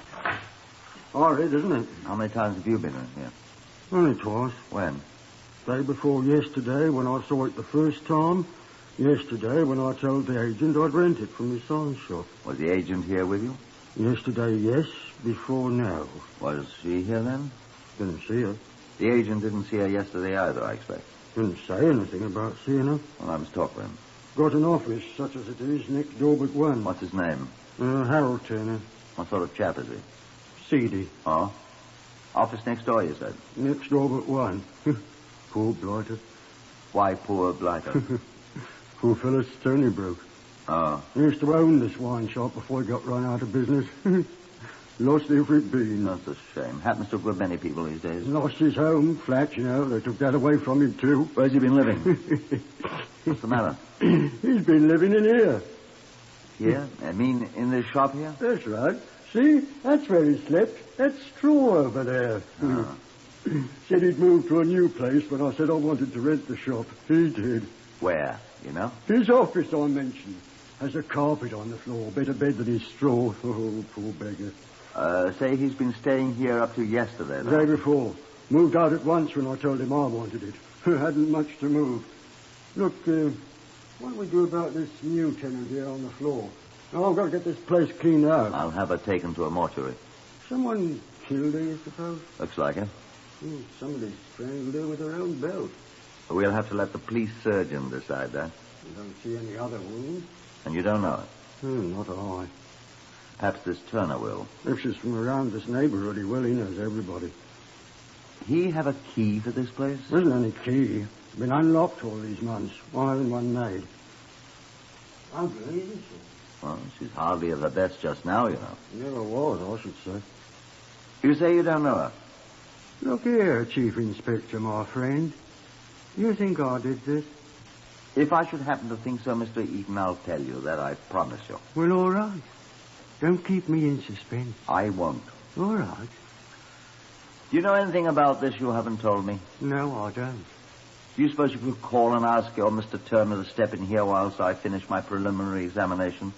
Horrid, isn't it?
How many times have you been in here?
Only twice.
When?
Day before yesterday, when I saw it the first time. Yesterday, when I told the agent I'd rent it from the sign shop.
Was the agent here with you?
Yesterday, yes. Before, no.
Was she here then?
Didn't see her.
The agent didn't see her yesterday either, I expect.
Didn't say anything about seeing her.
Well, I must talk with him.
Got an office, such as it is, next door but one.
What's his name?
Harold Turner.
What sort of chap is he?
Seedy.
Oh? Office next door, you said?
Next door but one. Poor blighter.
Why poor blighter?
Poor fellow's Stony Brook.
Oh.
He used to own this wine shop before he got run out of business. Lost every bean.
That's a shame. Happens to a good many people these days.
Lost his home, flat, you know. They took that away from him, too.
Where's he been living? What's the matter?
He's been living in here.
Here? I mean, in this shop here?
That's right. See? That's where he slept. That's straw over there. Said he'd moved to a new place when I said I wanted to rent the shop. He did.
Where, you know?
His office, I mentioned. Has a carpet on the floor. Better bed than his straw. Oh, poor beggar.
Say he's been staying here up to yesterday,
The day before. Moved out at once when I told him I wanted it. Hadn't much to move. Look, what do we do about this new tenant here on the floor? Oh, I've got to get this place cleaned out.
I'll have her taken to a mortuary.
Someone killed her, you suppose?
Looks like it.
Somebody strangled her with her own belt.
We'll have to let the police surgeon decide that.
You don't see any other wounds?
And you don't know it?
Not I.
Perhaps this Turner will.
If she's from around this neighborhood, he will. He knows everybody.
He have a key for this place?
There isn't any key. It's been unlocked all these months. Why hasn't one made? Ugly, isn't she?
Well, she's hardly at her best just now, you know.
Never was, I should say.
You say you don't know her?
Look here, Chief Inspector, my friend. You think I did this?
If I should happen to think so, Mr. Eaton, I'll tell you that, I promise you.
Well, all right. Don't keep me in suspense.
I won't.
All right.
Do you know anything about this you haven't told me?
No, I don't.
Do you suppose you could call and ask your Mr. Turner to step in here whilst I finish my preliminary examination?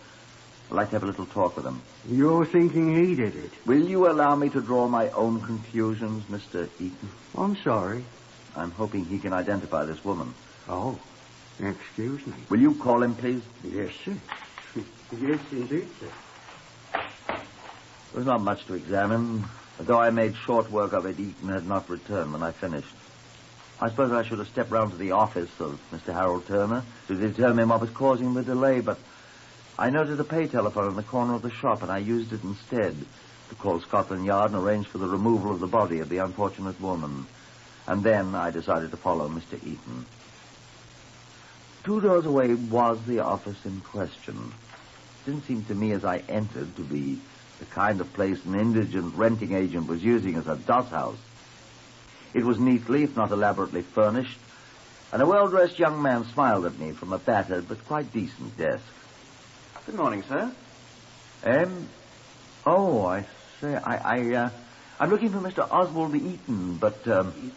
I'd like to have a little talk with him.
You're thinking he did it?
Will you allow me to draw my own conclusions, Mr. Eaton?
I'm sorry.
I'm hoping he can identify this woman.
Oh, excuse me.
Will you call him, please?
Yes, sir. Yes, indeed, sir.
There was not much to examine. Though I made short work of it, Eaton had not returned when I finished. I suppose I should have stepped round to the office of Mr. Harold Turner to determine what was causing the delay, but I noted a pay telephone in the corner of the shop, and I used it instead to call Scotland Yard and arrange for the removal of the body of the unfortunate woman. And then I decided to follow Mr. Eaton. 2 doors away was the office in question. It didn't seem to me as I entered to be the kind of place an indigent renting agent was using as a doss house. It was neatly, if not elaborately, furnished, and a well-dressed young man smiled at me from a battered but quite decent desk.
Good morning, sir.
Oh, I say, I'm looking for Mr. Oswald Eaton, but,
Eaton?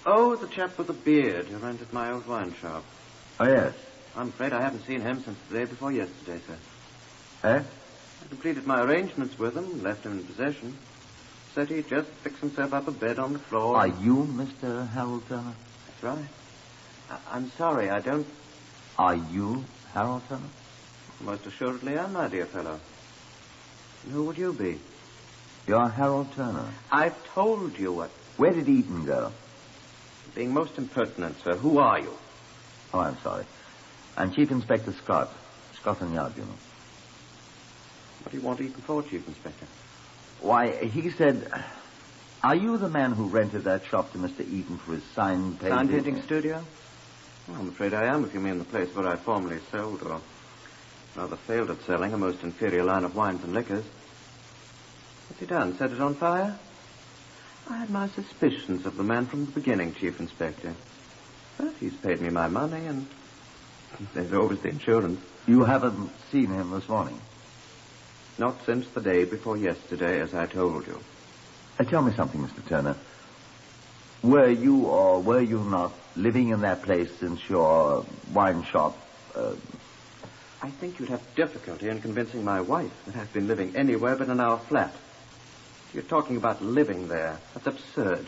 Oh, the chap with the beard who rented my old wine shop.
Oh, yes.
I'm afraid I haven't seen him since the day before yesterday, sir.
Eh?
I completed my arrangements with him, left him in possession. Said he'd just fix himself up a bed on the floor.
Are you Mr. Harold Turner?
That's right. I'm sorry, I don't...
Are you Harold Turner?
Most assuredly am, my dear fellow. And who would you be?
You're Harold Turner.
I've told you what...
Where did Eaton go?
Being most impertinent, sir. Who are you?
Oh, I'm sorry. I'm Chief Inspector Scott. Scotland Yard, you know.
What do you want Eaton for, Chief Inspector?
Why, he said... Are you the man who rented that shop to Mr. Eaton for his sign painting?
Sign painting studio? Well, I'm afraid I am, if you mean the place where I formerly sold, or rather failed at selling, a most inferior line of wines and liquors. What's he done? Set it on fire? I had my suspicions of the man from the beginning, Chief Inspector. But he's paid me my money, and there's always the insurance.
You haven't seen him this morning?
Not since the day before yesterday, as I told you.
Tell me something, Mr. Turner. Were you or were you not living in that place since your wine shop...
I think you'd have difficulty in convincing my wife that I've been living anywhere but in our flat. You're talking about living there. That's absurd.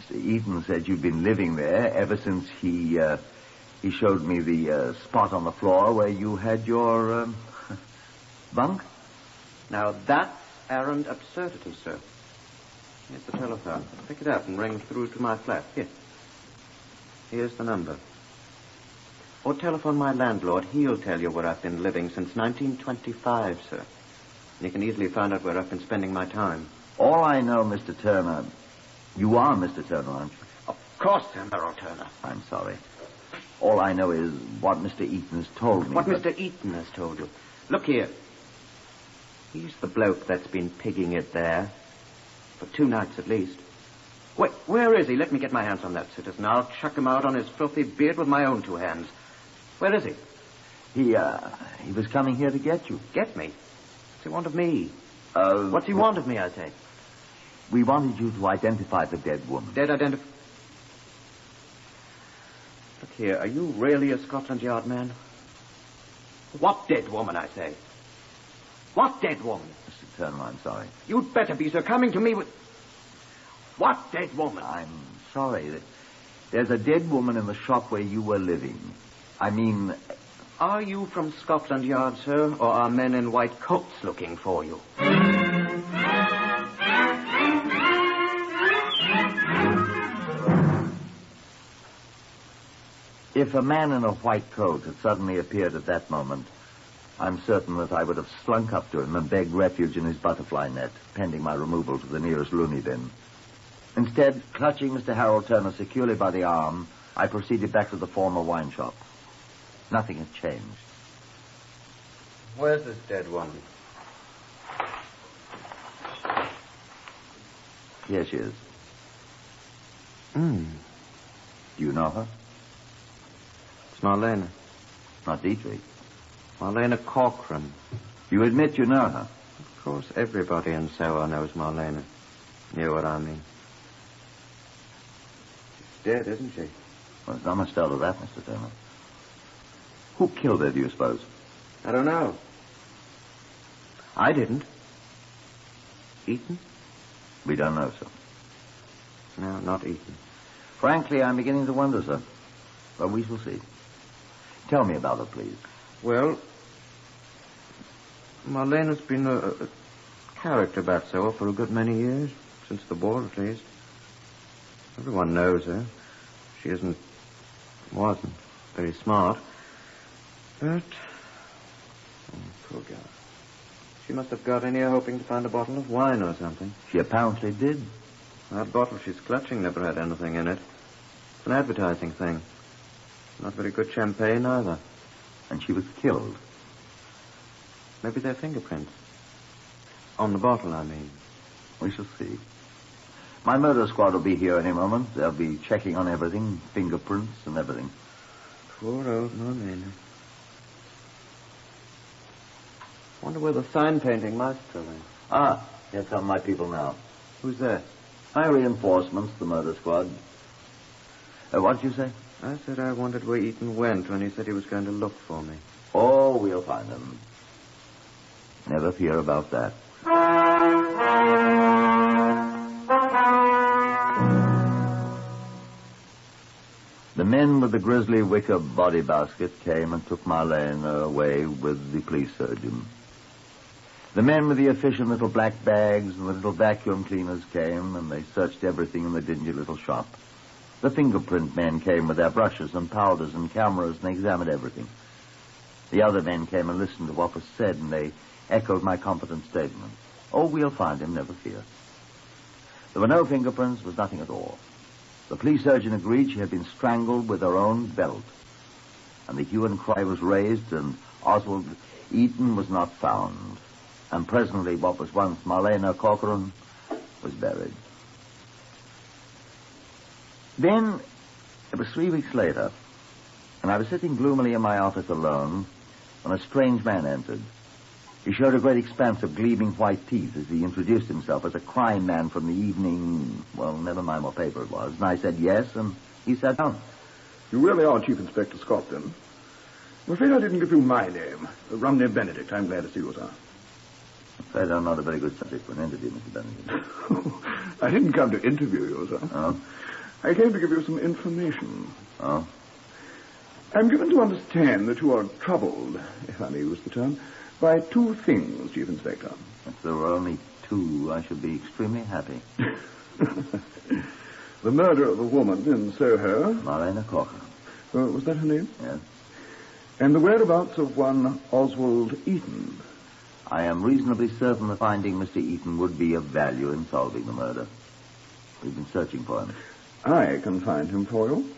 Mr. Eaton said you'd been living there ever since he showed me the spot on the floor where you had your bunk.
Now, that's arrant absurdity, sir. Here's the telephone. Pick it up and ring through to my flat. Here. Here's the number. Or telephone my landlord. He'll tell you where I've been living since 1925, sir. And you can easily find out where I've been spending my time.
All I know, Mr. Turner... You are Mr. Turner, aren't you?
Of course I'm Harold Turner.
I'm sorry. All I know is what Mr. Eaton has told me.
What Mr. Eaton has told you. Look here. He's the bloke that's been pigging it there. For 2 nights at least. Where is he? Let me get my hands on that citizen. I'll chuck him out on his filthy beard with my own 2 hands. Where is he?
He was coming here to get you.
Get me? he want of me? What's he want of me, I say?
We wanted you to identify the dead woman.
Look here, are you really a Scotland Yard man? What dead woman, I say? What dead woman?
Mr. Turner, I'm sorry.
You'd better be, sir, coming to me with... What dead woman?
I'm sorry. There's a dead woman in the shop where you were living. I mean...
Are you from Scotland Yard, sir, or are men in white coats looking for you?
If a man in a white coat had suddenly appeared at that moment, I'm certain that I would have slunk up to him and begged refuge in his butterfly net, pending my removal to the nearest loony bin. Instead, clutching Mr. Harold Turner securely by the arm, I proceeded back to the former wine shop. Nothing had changed.
Where's this dead woman?
Here she is.
Hmm.
Do you know her?
It's Marlena.
Not Dietrich.
Marlena Corcoran.
You admit you know her?
Of course, everybody in Soho knows Marlena. You know what I mean. She's dead, isn't she?
Well, there's not much doubt of that, Mr. Turner. Who killed her, do you suppose?
I don't know. I didn't. Eaton?
We don't know, sir.
No, not Eaton.
Frankly, I'm beginning to wonder, sir. But we shall see. Tell me about her, please.
Well, Marlena's been a character about Soho for a good many years. Since the war, at least. Everyone knows her. She wasn't very smart. But, poor girl. She must have got in here hoping to find a bottle of wine or something.
She apparently did.
That bottle she's clutching never had anything in it. It's an advertising thing. Not very good champagne, either.
And she was killed.
Maybe they're fingerprints. On the bottle, I mean.
We shall see. My murder squad will be here any moment. They'll be checking on everything, fingerprints and everything.
Poor old Marlena. Wonder where the sign painting maestro is.
Ah, here come my people now.
Who's there?
My reinforcements, the murder squad. What did you say?
I said I wondered where Eaton went when he said he was going to look for me.
Oh, we'll find him. Never fear about that. The men with the grisly wicker body basket came and took Marlena away with the police surgeon. The men with the efficient little black bags and the little vacuum cleaners came, and they searched everything in the dingy little shop. The fingerprint men came with their brushes and powders and cameras, and they examined everything. The other men came and listened to what was said, and they echoed my confident statement. Oh, we'll find him, never fear. There were no fingerprints, was nothing at all. The police surgeon agreed she had been strangled with her own belt. And the hue and cry was raised, and Oswald Eaton was not found. And presently what was once Marlena Corcoran was buried. Then, it was 3 weeks later, and I was sitting gloomily in my office alone when a strange man entered. He showed a great expanse of gleaming white teeth as he introduced himself as a crime man from the evening, well, never mind what paper it was. And I said yes, and he sat down.
You really are Chief Inspector Scott, then? I'm afraid I didn't give you my name. Romney Benedict. I'm glad to see you, sir.
I'm afraid I'm not a very good subject for an interview, Mr. Benedict.
I didn't come to interview you, sir.
Oh?
I came to give you some information.
Oh?
I'm given to understand that you are troubled, if I may use the term, by 2 things, Chief Inspector.
If there were only 2, I should be extremely happy.
The murder of a woman in Soho.
Marlena Corcoran.
Was that her name?
Yes.
And the whereabouts of one Oswald Eaton.
I am reasonably certain that finding Mr. Eaton would be of value in solving the murder. We've been searching for him.
I can find him for you.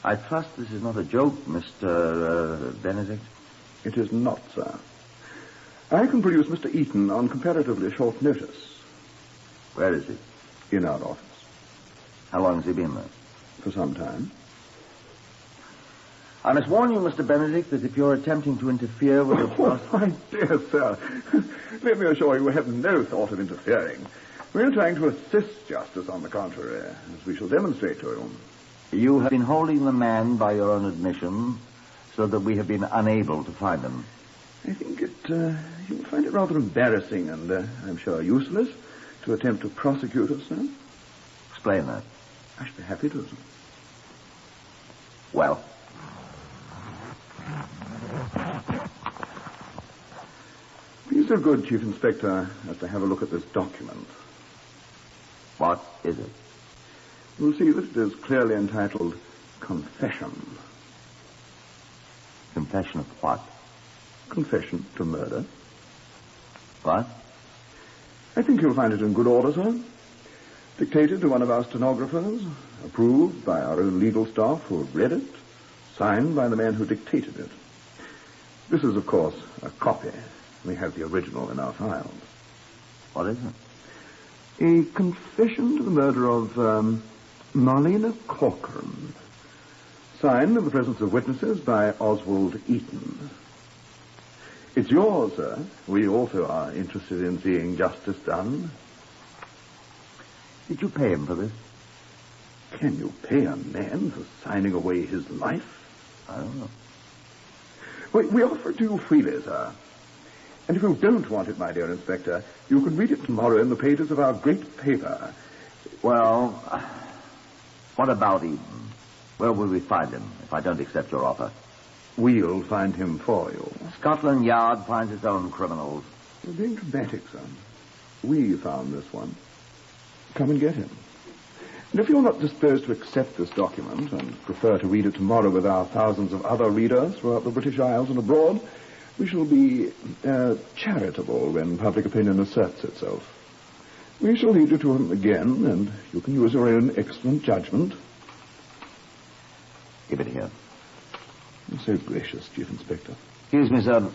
I trust this is not a joke, Mr. Benedict?
It is not, sir. I can produce Mr. Eaton on comparatively short notice.
Where is he?
In our office.
How long has he been there?
For some time.
I must warn you, Mr. Benedict, that if you're attempting to interfere with the process...
Oh, my dear sir, let me assure you we have no thought of interfering. We're trying to assist justice, on the contrary, as we shall demonstrate to you.
You have been holding the man by your own admission, so that we have been unable to find him.
I think you'll find it rather embarrassing and, I'm sure, useless to attempt to prosecute us, sir.
Explain that.
I should be happy to, sir.
Well?
Be so good, Chief Inspector, as to have a look at this document.
What is it?
You'll see that it is clearly entitled Confession.
Confession of what?
Confession to murder.
What?
I think you'll find it in good order, sir. Dictated to one of our stenographers, approved by our own legal staff who have read it, signed by the man who dictated it. This is, of course, a copy. We have the original in our files.
What is it?
A confession to the murder of Marlena Corcoran. Signed in the presence of witnesses by Oswald Eaton. It's yours, sir. We also are interested in seeing justice done.
Did you pay him for this?
Can you pay a man for signing away his life?
I don't know.
We offer it to you freely, sir. And if you don't want it, my dear Inspector, you can read it tomorrow in the pages of our great paper.
Well, what about Eden? Where will we find him if I don't accept your offer?
We'll find him for you.
Scotland Yard finds its own criminals.
You're being dramatic, son. We found this one. Come and get him. And if you're not disposed to accept this document and prefer to read it tomorrow with our thousands of other readers throughout the British Isles and abroad, we shall be charitable when public opinion asserts itself. We shall lead you to him again, and you can use your own excellent judgment.
Give it here.
You're so gracious, Chief Inspector.
Excuse me, sir.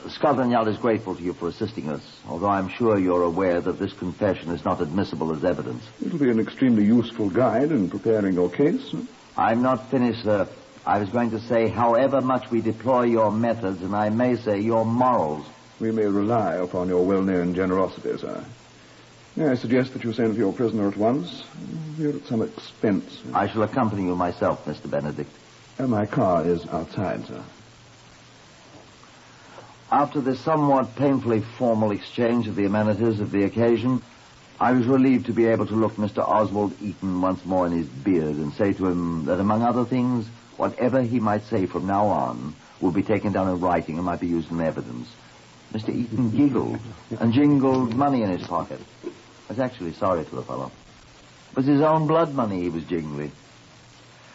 Scotland Yard is grateful to you for assisting us, although I'm sure you're aware that this confession is not admissible as evidence.
It'll be an extremely useful guide in preparing your case.
I'm not finished, sir. I was going to say, however much we deploy your methods, and I may say your morals.
We may rely upon your well-known generosity, sir. May I suggest that you send for your prisoner at once? We're at some expense.
I shall accompany you myself, Mr. Benedict.
My car is outside, sir.
After this somewhat painfully formal exchange of the amenities of the occasion, I was relieved to be able to look Mr. Oswald Eaton once more in his beard and say to him that, among other things, whatever he might say from now on would be taken down in writing and might be used in evidence. Mr. Eaton giggled and jingled money in his pocket. I was actually sorry for the fellow. It was his own blood money he was jingling.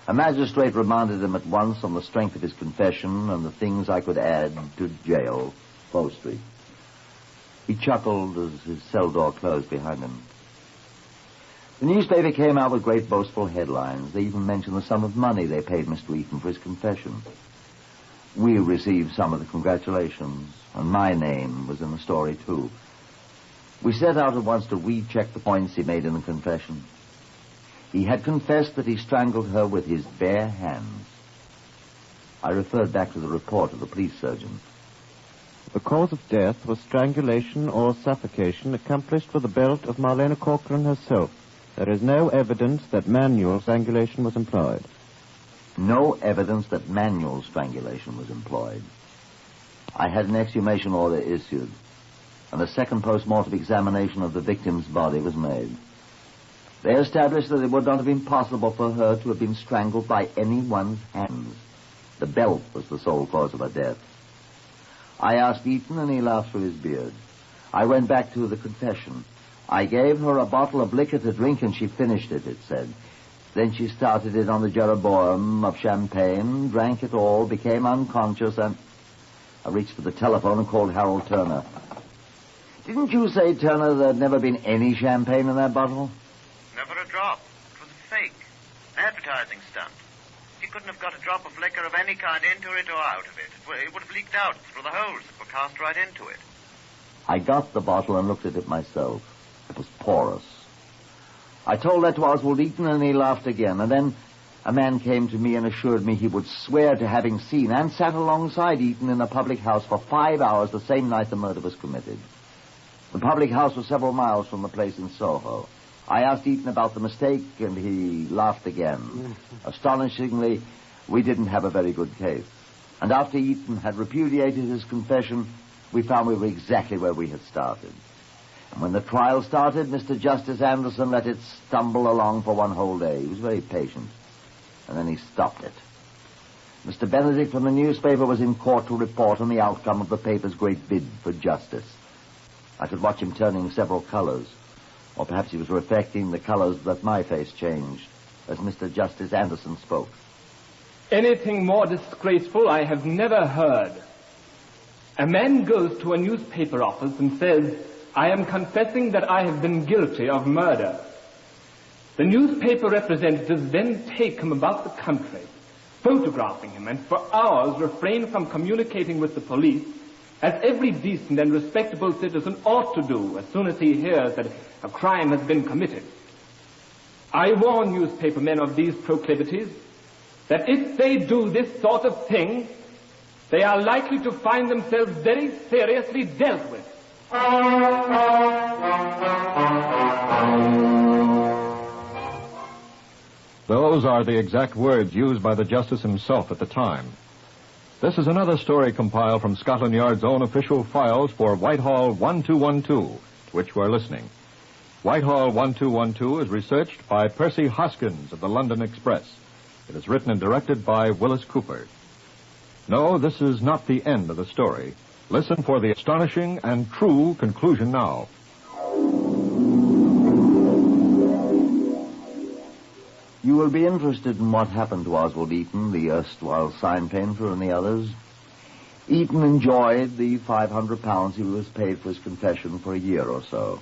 A magistrate remanded him at once on the strength of his confession and the things I could add to jail, Bow Street. He chuckled as his cell door closed behind him. The newspaper came out with great boastful headlines. They even mentioned the sum of money they paid Mr. Eaton for his confession. We received some of the congratulations, and my name was in the story, too. We set out at once to recheck the points he made in the confession. He had confessed that he strangled her with his bare hands. I referred back to the report of the police surgeon.
The cause of death was strangulation or suffocation accomplished with the belt of Marlena Corcoran herself. There is no evidence that manual strangulation was employed.
No evidence that manual strangulation was employed. I had an exhumation order issued, and a second post-mortem examination of the victim's body was made. They established that it would not have been possible for her to have been strangled by anyone's hands. The belt was the sole cause of her death. I asked Eaton, and he laughed through his beard. I went back to the confession. I gave her a bottle of liquor to drink, and she finished it, it said. Then she started it on the Jeroboam of champagne, drank it all, became unconscious, and... I reached for the telephone and called Harold Turner. Didn't you say, Turner, there'd never been any champagne in that bottle?
Never a drop. It was a fake. An advertising stunt. She couldn't have got a drop of liquor of any kind into it or out of it. It would have leaked out through the holes that were cast right into it.
I got the bottle and looked at it myself. It was porous. I told that to Oswald Eaton, and he laughed again. And then, a man came to me and assured me he would swear to having seen and sat alongside Eaton in a public house for 5 hours the same night the murder was committed. The public house was several miles from the place in Soho. I asked Eaton about the mistake, and he laughed again. Astonishingly, we didn't have a very good case. And after Eaton had repudiated his confession, we found we were exactly where we had started. And when the trial started, Mr. Justice Anderson let it stumble along for one whole day. He was very patient. And then he stopped it. Mr. Benedict from the newspaper was in court to report on the outcome of the paper's great bid for justice. I could watch him turning several colors. Or perhaps he was reflecting the colors that my face changed as Mr. Justice Anderson spoke.
Anything more disgraceful I have never heard. A man goes to a newspaper office and says, "I am confessing that I have been guilty of murder." The newspaper representatives then take him about the country, photographing him, and for hours refrain from communicating with the police, as every decent and respectable citizen ought to do as soon as he hears that a crime has been committed. I warn newspapermen of these proclivities, that if they do this sort of thing, they are likely to find themselves very seriously dealt with.
Those are the exact words used by the justice himself at the time. This is another story compiled from Scotland Yard's own official files for Whitehall 1212, to which we're listening. Whitehall 1212 is researched by Percy Hoskins of the London Express. It is written and directed by Willis Cooper. No, this is not the end of the story. Listen for the astonishing and true conclusion now.
You will be interested in what happened to Oswald Eaton, the erstwhile sign painter, and the others. Eaton enjoyed the £500 he was paid for his confession for a year or so.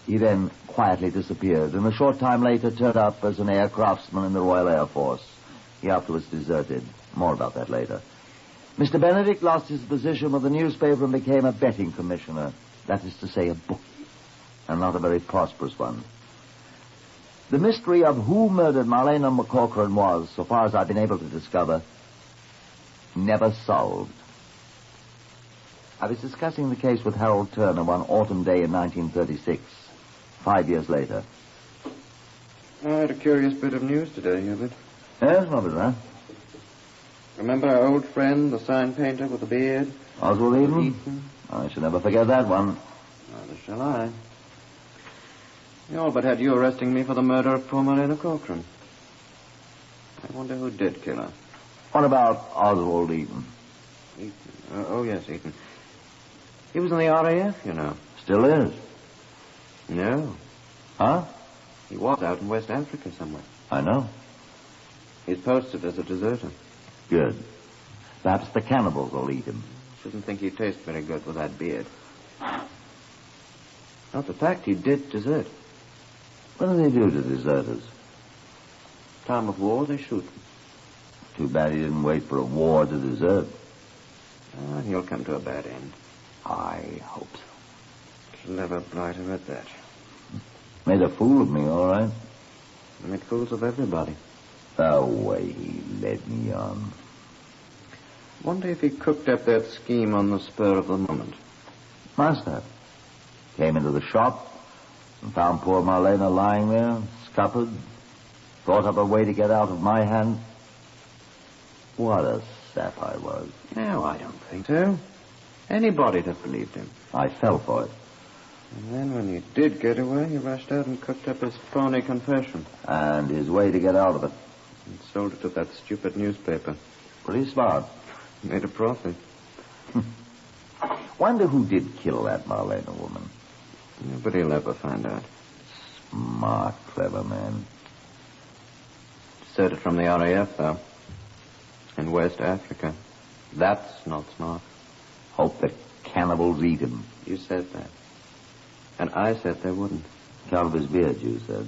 He then quietly disappeared, and a short time later turned up as an air craftsman in the Royal Air Force. He afterwards deserted. More about that later. Mr. Benedict lost his position with the newspaper and became a betting commissioner. That is to say, a bookie, and not a very prosperous one. The mystery of who murdered Marlena McCaughrean was, so far as I've been able to discover, never solved. I was discussing the case with Harold Turner one autumn day in 1936, 5 years later.
I had a curious bit of news today, Hubert.
Yes, what was that?
Remember our old friend, the sign painter with the beard?
Oswald Eaton? I shall never forget that one.
Neither shall I. He all but had you arresting me for the murder of poor Marlena Corcoran. I wonder who did kill her.
What about Oswald Eaton?
Eaton? Oh, yes, Eaton. He was in the RAF, you know.
Still is?
No.
Huh?
He was out in West Africa somewhere.
I know.
He's posted as a deserter.
Good. Perhaps the cannibals will eat him.
Shouldn't think he'd taste very good with that beard. Not the fact he did desert.
What do they do to deserters?
Time of war, they shoot them.
Too bad he didn't wait for a war to desert.
He'll come to a bad end.
I hope so.
Clever blighter at that.
Made a fool of me, all right.
Made fools of everybody.
The way he led me on.
Wonder if he cooked up that scheme on the spur of the moment.
Must have. Came into the shop and found poor Marlena lying there, scuppered. Thought up a way to get out of my hand. What a sap I was.
No, I don't think so. Anybody'd have believed him.
I fell for it.
And then when he did get away, he rushed out and cooked up his phony confession.
And his way to get out of it.
And sold it to that stupid newspaper.
Pretty smart.
Made a profit.
Wonder who did kill that Marlena woman.
Nobody'll ever find out.
Smart, clever man.
Deserted from the RAF, though. In West Africa. That's not smart.
Hope the cannibals eat him.
You said that. And I said they wouldn't.
Count of his beard, you said.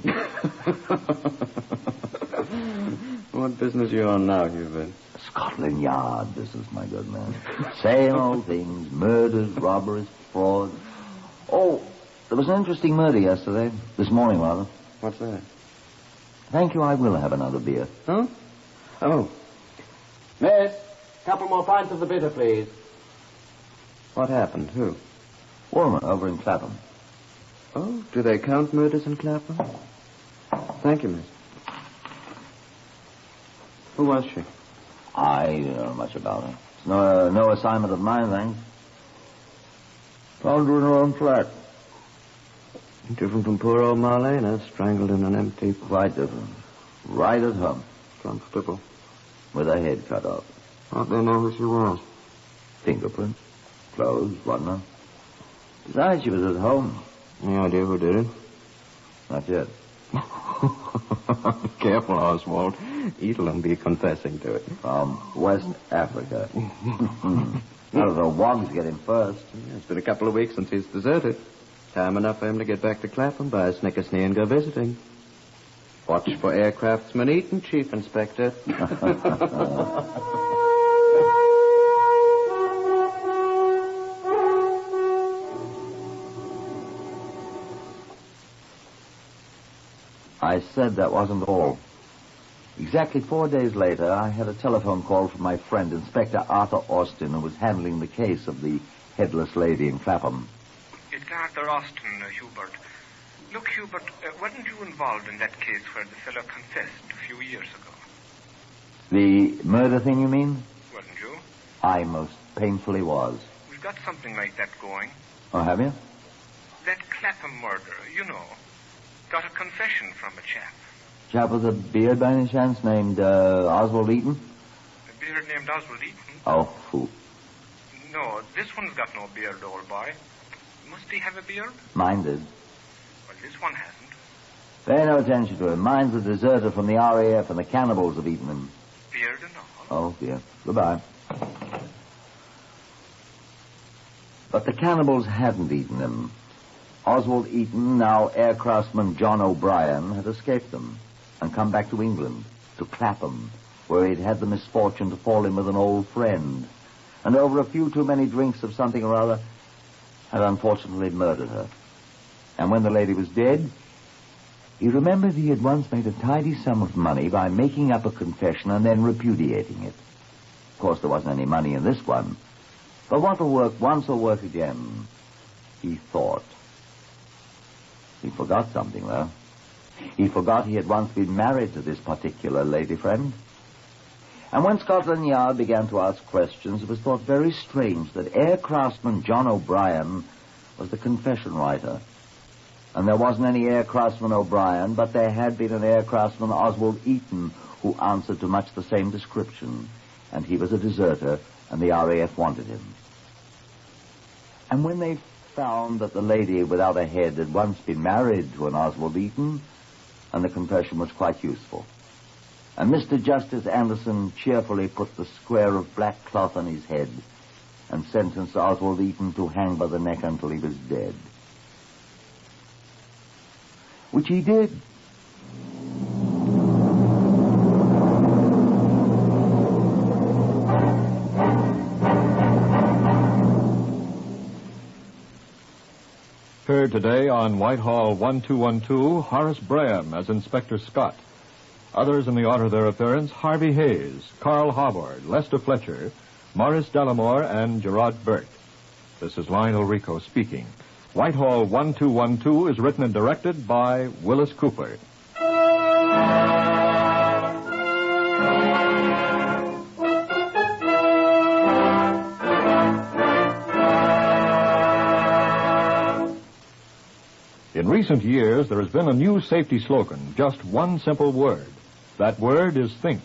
What business are you on now, Hubert?
Scotland Yard business, my good man. Same old things. Murders, robberies, frauds. Oh, there was an interesting murder yesterday. This morning, rather.
What's that?
Thank you, I will have another beer.
Huh? Oh.
Miss, couple more pints of the bitter, please.
What happened? Who?
Woman over in Clapham.
Oh, do they count murders in Clapham? Thank you, miss. Who was she?
I don't know much about her. It's no assignment of mine, thanks. Found her in her own flat.
Different from poor old Marlena, strangled in an empty...
Quite different. Right at home.
Comfortable.
With her head cut off.
How'd they know who she was?
Fingerprints. Clothes, whatnot. Besides, she was at home.
Any idea who did it?
Not yet.
Be careful, Oswald. Edel'll be confessing to it.
From West Africa. None of the wogs get him first.
Yeah, it's been a couple of weeks since he's deserted. Time enough for him to get back to Clapham, buy a Snickersnee and go visiting. Watch for aircraftsman Eaton, Chief Inspector.
I said that wasn't all. Exactly 4 days later, I had a telephone call from my friend, Inspector Arthur Austin, who was handling the case of the headless lady in Clapham.
It's Arthur Austin, Hubert. Look, Hubert, weren't you involved in that case where the fellow confessed a few years ago?
The murder thing, you mean?
Wasn't you?
I most painfully was.
We've got something like that going.
Oh, have you?
That Clapham murder, you know. Got a confession from a chap.
Chap with a beard by any chance named Oswald Eaton?
A beard named Oswald Eaton?
Oh, fool.
No, this one's got no beard, old boy. Must he have a beard?
Mine did.
Well, this one hasn't.
Pay no attention to him. Mine's a deserter from the RAF and the cannibals have eaten him.
Beard and all?
Oh, dear. Goodbye. But the cannibals hadn't eaten him. Oswald Eaton, now aircraftsman John O'Brien, had escaped them and come back to England, to Clapham, where he'd had the misfortune to fall in with an old friend, and over a few too many drinks of something or other, had unfortunately murdered her. And when the lady was dead, he remembered he had once made a tidy sum of money by making up a confession and then repudiating it. Of course, there wasn't any money in this one, but what will work once will work again, he thought. He forgot something, though. He forgot he had once been married to this particular lady friend. And when Scotland Yard began to ask questions, it was thought very strange that aircraftsman John O'Brien was the confession writer. And there wasn't any aircraftsman O'Brien, but there had been an aircraftsman Oswald Eaton who answered to much the same description. And he was a deserter, and the RAF wanted him. And when they found that the lady without a head had once been married to an Oswald Eaton, and the confession was quite useful. And Mr. Justice Anderson cheerfully put the square of black cloth on his head and sentenced Oswald Eaton to hang by the neck until he was dead. Which he did.
Heard today on Whitehall 1212, Horace Braham as Inspector Scott. Others in the order of their appearance, Harvey Hayes, Carl Howard, Lester Fletcher, Morris Delamore, and Gerard Burke. This is Lionel Rico speaking. Whitehall 1212 is written and directed by Willis Cooper. In recent years, there has been a new safety slogan, just one simple word. That word is think.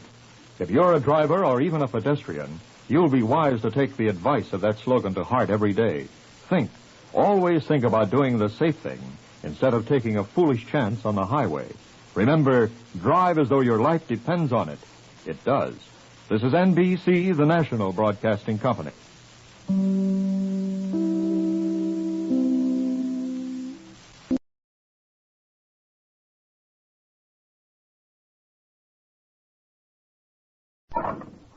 If you're a driver or even a pedestrian, you'll be wise to take the advice of that slogan to heart every day. Think. Always think about doing the safe thing instead of taking a foolish chance on the highway. Remember, drive as though your life depends on it. It does. This is NBC, the National Broadcasting Company.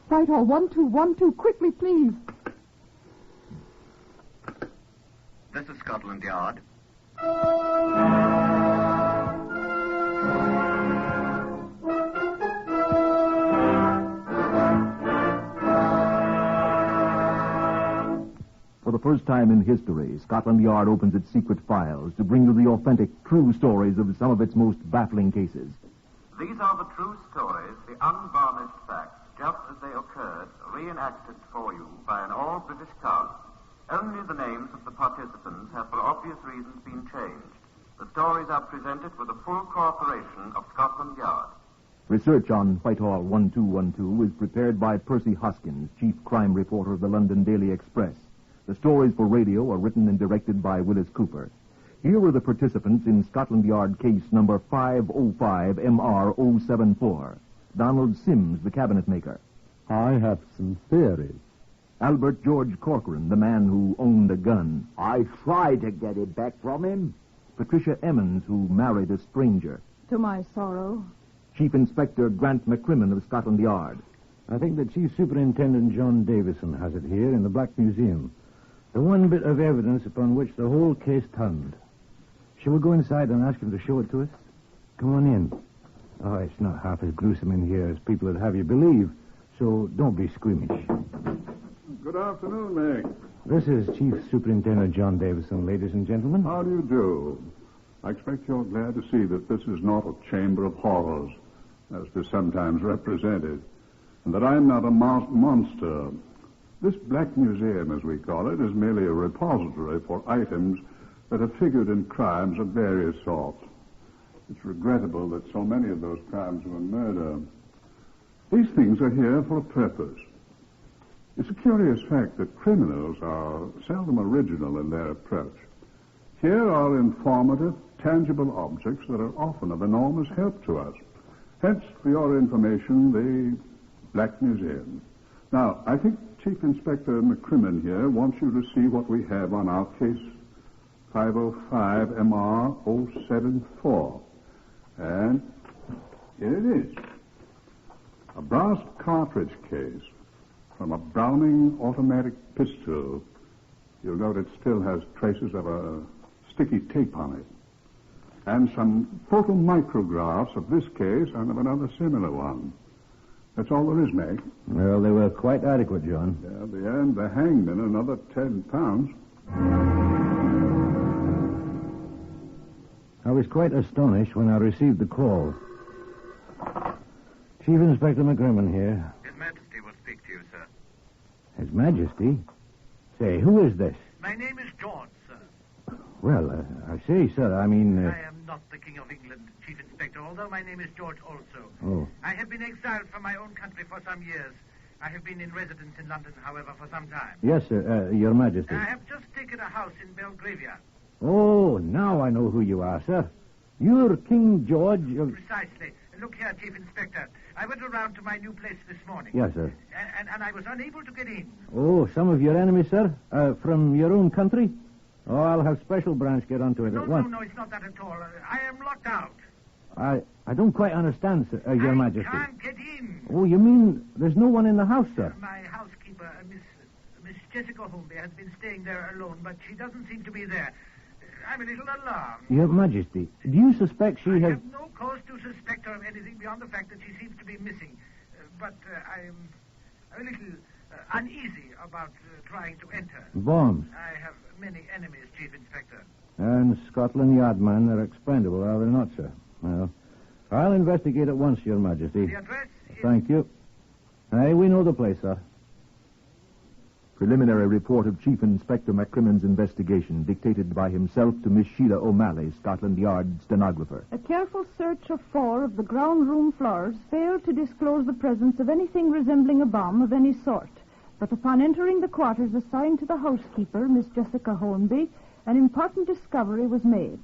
Whitehall 1212, quickly, please.
This is Scotland Yard.
first time in history, Scotland Yard opens its secret files to bring you the authentic, true stories of some of its most baffling cases.
These are the true stories, the unvarnished facts, just as they occurred, reenacted for you by an all-British cast. Only the names of the participants have for obvious reasons been changed. The stories are presented with the full cooperation of Scotland Yard.
Research on Whitehall 1212 is prepared by Percy Hoskins, chief crime reporter of the London Daily Express. The stories for radio are written and directed by Willis Cooper. Here are the participants in Scotland Yard case number 505MR074. Donald Sims, the cabinet maker.
I have some theories.
Albert George Corcoran, the man who owned a gun.
I tried to get it back from him.
Patricia Emmons, who married a stranger.
To my sorrow.
Chief Inspector Grant McCrimmon of Scotland Yard.
I think that Chief Superintendent John Davison has it here in the Black Museum. The one bit of evidence upon which the whole case turned. Shall we go inside and ask him to show it to us? Come on in. Oh, it's not half as gruesome in here as people would have you believe, so don't be squeamish.
Good afternoon, Meg.
This is Chief Superintendent John Davison, ladies and gentlemen.
How do you do? I expect you're glad to see that this is not a chamber of horrors, as it is sometimes represented, and that I'm not a monster. This Black Museum, as we call it, is merely a repository for items that have figured in crimes of various sorts. It's regrettable that so many of those crimes were murder. These things are here for a purpose. It's a curious fact that criminals are seldom original in their approach. Here are informative, tangible objects that are often of enormous help to us. Hence, for your information, the Black Museum. Now, I think Chief Inspector McCrimmon here wants you to see what we have on our case 505MR074. And here it is. A brass cartridge case from a Browning automatic pistol. You'll note it still has traces of a sticky tape on it. And some photomicrographs of this case and of another similar one. That's all there is, Meg.
Well, they were quite adequate, John.
Yeah, they earned the hangman another 10 pounds.
I was quite astonished when I received the call. Chief Inspector McCrimmon here.
His Majesty will speak to you, sir.
His Majesty? Say, who is this?
My name is George, sir.
Well, I say, sir, I mean...
I am not the King of England, Chief Inspector, although my name is George also.
Oh.
I have been exiled from my own country for some years. I have been in residence in London, however, for some time.
Yes, sir, Your Majesty.
I have just taken a house in Belgravia.
Oh, now I know who you are, sir. You're King George of...
Precisely. Look here, Chief Inspector. I went around to my new place this morning.
Yes, sir.
And I was unable to get in.
Oh, some of your enemies, sir? From your own country? Oh, I'll have special branch get onto it at once.
No, it's not that at all. I am locked out.
I don't quite understand, sir, Your Majesty.
I can't get in.
Oh, you mean there's no one in the house, sir?
My housekeeper, Miss Jessica Holmby, has been staying there alone, but she doesn't seem to be there. I'm a little alarmed.
Your Majesty, do you suspect she
I
has...
have no cause to suspect her of anything beyond the fact that she seems to be missing. But I'm a little uneasy about trying to enter.
Bombs.
I have many enemies, Chief Inspector.
And Scotland Yard men are expendable, are they not, sir? Well, I'll investigate at once, Your Majesty.
The address is...
Thank you. Hey, we know the place, sir.
Preliminary report of Chief Inspector McCrimmon's investigation, dictated by himself to Miss Sheila O'Malley, Scotland Yard stenographer.
A careful search of 4 of the ground room floors failed to disclose the presence of anything resembling a bomb of any sort. But upon entering the quarters assigned to the housekeeper, Miss Jessica Holmby, an important discovery was made.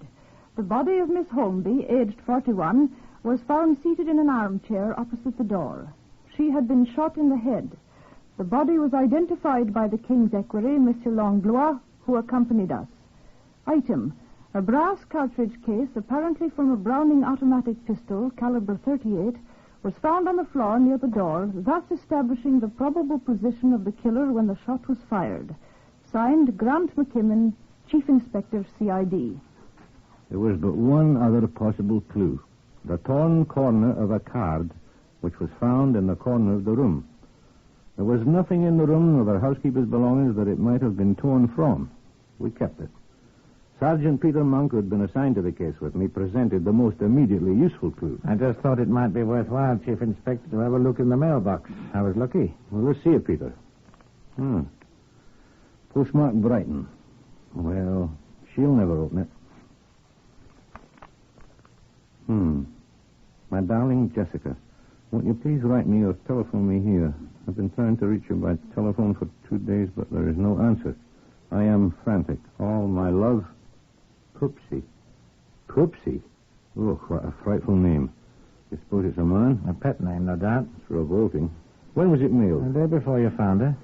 The body of Miss Holmby, aged 41, was found seated in an armchair opposite the door. She had been shot in the head. The body was identified by the King's Equerry, Monsieur Langlois, who accompanied us. Item, a brass cartridge case, apparently from a Browning automatic pistol, caliber .38, was found on the floor near the door, thus establishing the probable position of the killer when the shot was fired. Signed, Grant McKimmon, Chief Inspector, CID.
There was but one other possible clue. The torn corner of a card which was found in the corner of the room. There was nothing in the room of our housekeeper's belongings that it might have been torn from. We kept it. Sergeant Peter Monk, who had been assigned to the case with me, presented the most immediately useful clue. I just thought it might be worthwhile, Chief Inspector, to have a look in the mailbox. I was lucky. Well, let's see it, Peter. Postmark Brighton. Well, she'll never open it. My darling Jessica, won't you please write me or telephone me here? I've been trying to reach you by telephone for 2 days, but there is no answer. I am frantic. All my love, Poopsie. Poopsie? Oh, what a frightful name. You suppose it's a man? A pet name, no doubt. It's revolting. When was it mailed? The day before you found her.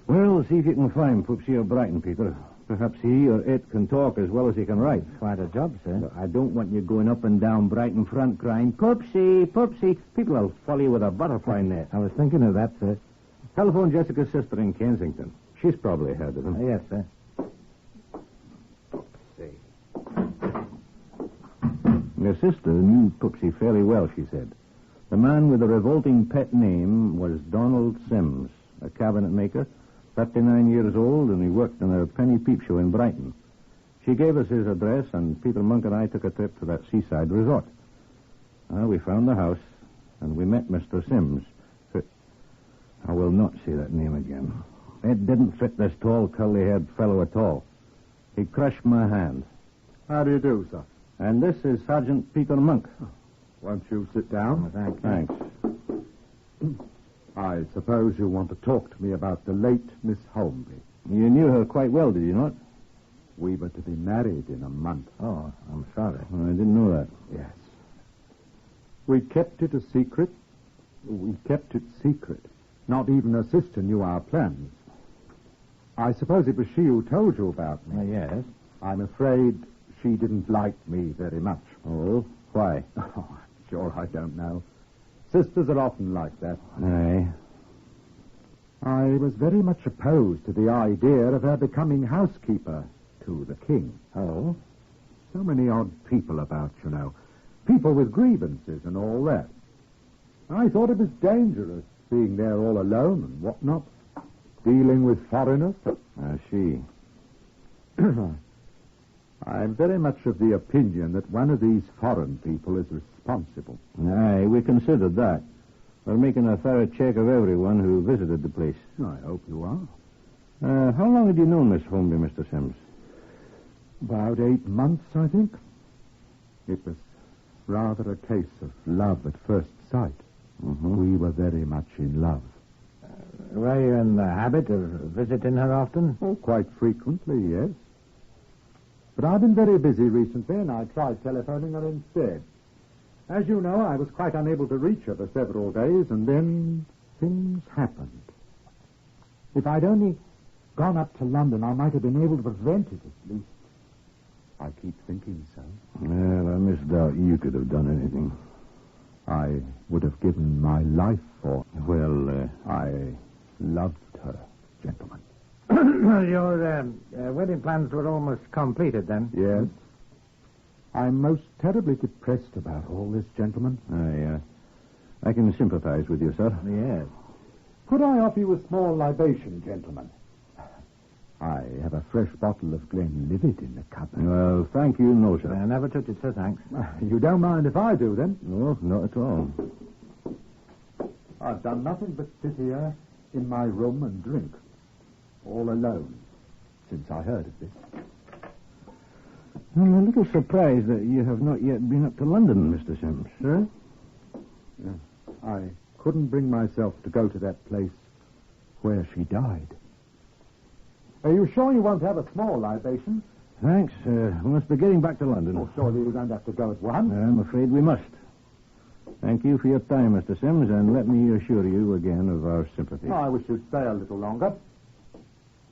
Well, see if you can find Poopsie or Brighton, Peter. Perhaps he or it can talk as well as he can write. Quite a job, sir. But I don't want you going up and down Brighton front crying, Poopsie, Poopsie. People will follow you with a butterfly net. I was thinking of that, sir. Telephone Jessica's sister in Kensington. She's probably heard of him. Yes, sir. Your sister knew Poopsie fairly well, she said. The man with the revolting pet name was Donald Sims, a cabinet maker, 39 years old, and he worked in a penny peep show in Brighton. She gave us his address, and Peter Monk and I took a trip to that seaside resort. We found the house, and we met Mr. Sims. I will not say that name again. It didn't fit this tall, curly-haired fellow at all. He crushed my hand.
How do you do, sir?
And this is Sergeant Peter Monk.
Won't you sit down?
Thanks.
I suppose you want to talk to me about the late Miss Holmby.
You knew her quite well, did you not?
We were to be married in a month.
Oh, I'm sorry. I didn't know that.
Yes. We kept it a secret. We kept it secret. Not even her sister knew our plans. I suppose it was she who told you about me.
Yes.
I'm afraid she didn't like me very much.
Oh? Why?
Oh, I'm sure I don't know. Sisters are often like that.
Aye.
I was very much opposed to the idea of her becoming housekeeper to the king.
Oh?
So many odd people about, you know. People with grievances and all that. I thought it was dangerous, being there all alone and whatnot. Dealing with foreigners.
I see.
I'm very much of the opinion that one of these foreign people is responsible.
Aye, we considered that. We're making a thorough check of everyone who visited the place.
I hope you are.
How long had you known Miss Holmby, Mr. Sims?
About 8 months, I think. It was rather a case of love at first sight.
Mm-hmm.
We were very much in love.
Were you in the habit of visiting her often?
Oh, quite frequently, yes. But I've been very busy recently, and I tried telephoning her instead. As you know, I was quite unable to reach her for several days, and then things happened. If I'd only gone up to London, I might have been able to prevent it, at least. I keep thinking so.
Well, I misdoubt you could have done anything.
I would have given my life for...
Well,
I loved her, gentlemen.
Your wedding plans were almost completed, then?
Yes. I'm most terribly depressed about all this, gentlemen.
I can sympathize with you, sir.
Yes. Could I offer you a small libation, gentlemen? I have a fresh bottle of Glenlivet in the cupboard.
Well, thank you, no, sir. I never took it, sir, thanks.
You don't mind if I do, then?
No, not at all.
I've done nothing but sit here in my room and drink. All alone, since I heard of this.
I'm a little surprised that you have not yet been up to London, Mr. Sims. Sir?
I couldn't bring myself to go to that place where she died. Are you sure you won't have a small libation?
Thanks. We must be getting back to London.
Oh, surely we don't have to go at once.
I'm afraid we must. Thank you for your time, Mr. Sims, and let me assure you again of our sympathy.
I wish you'd stay a little longer.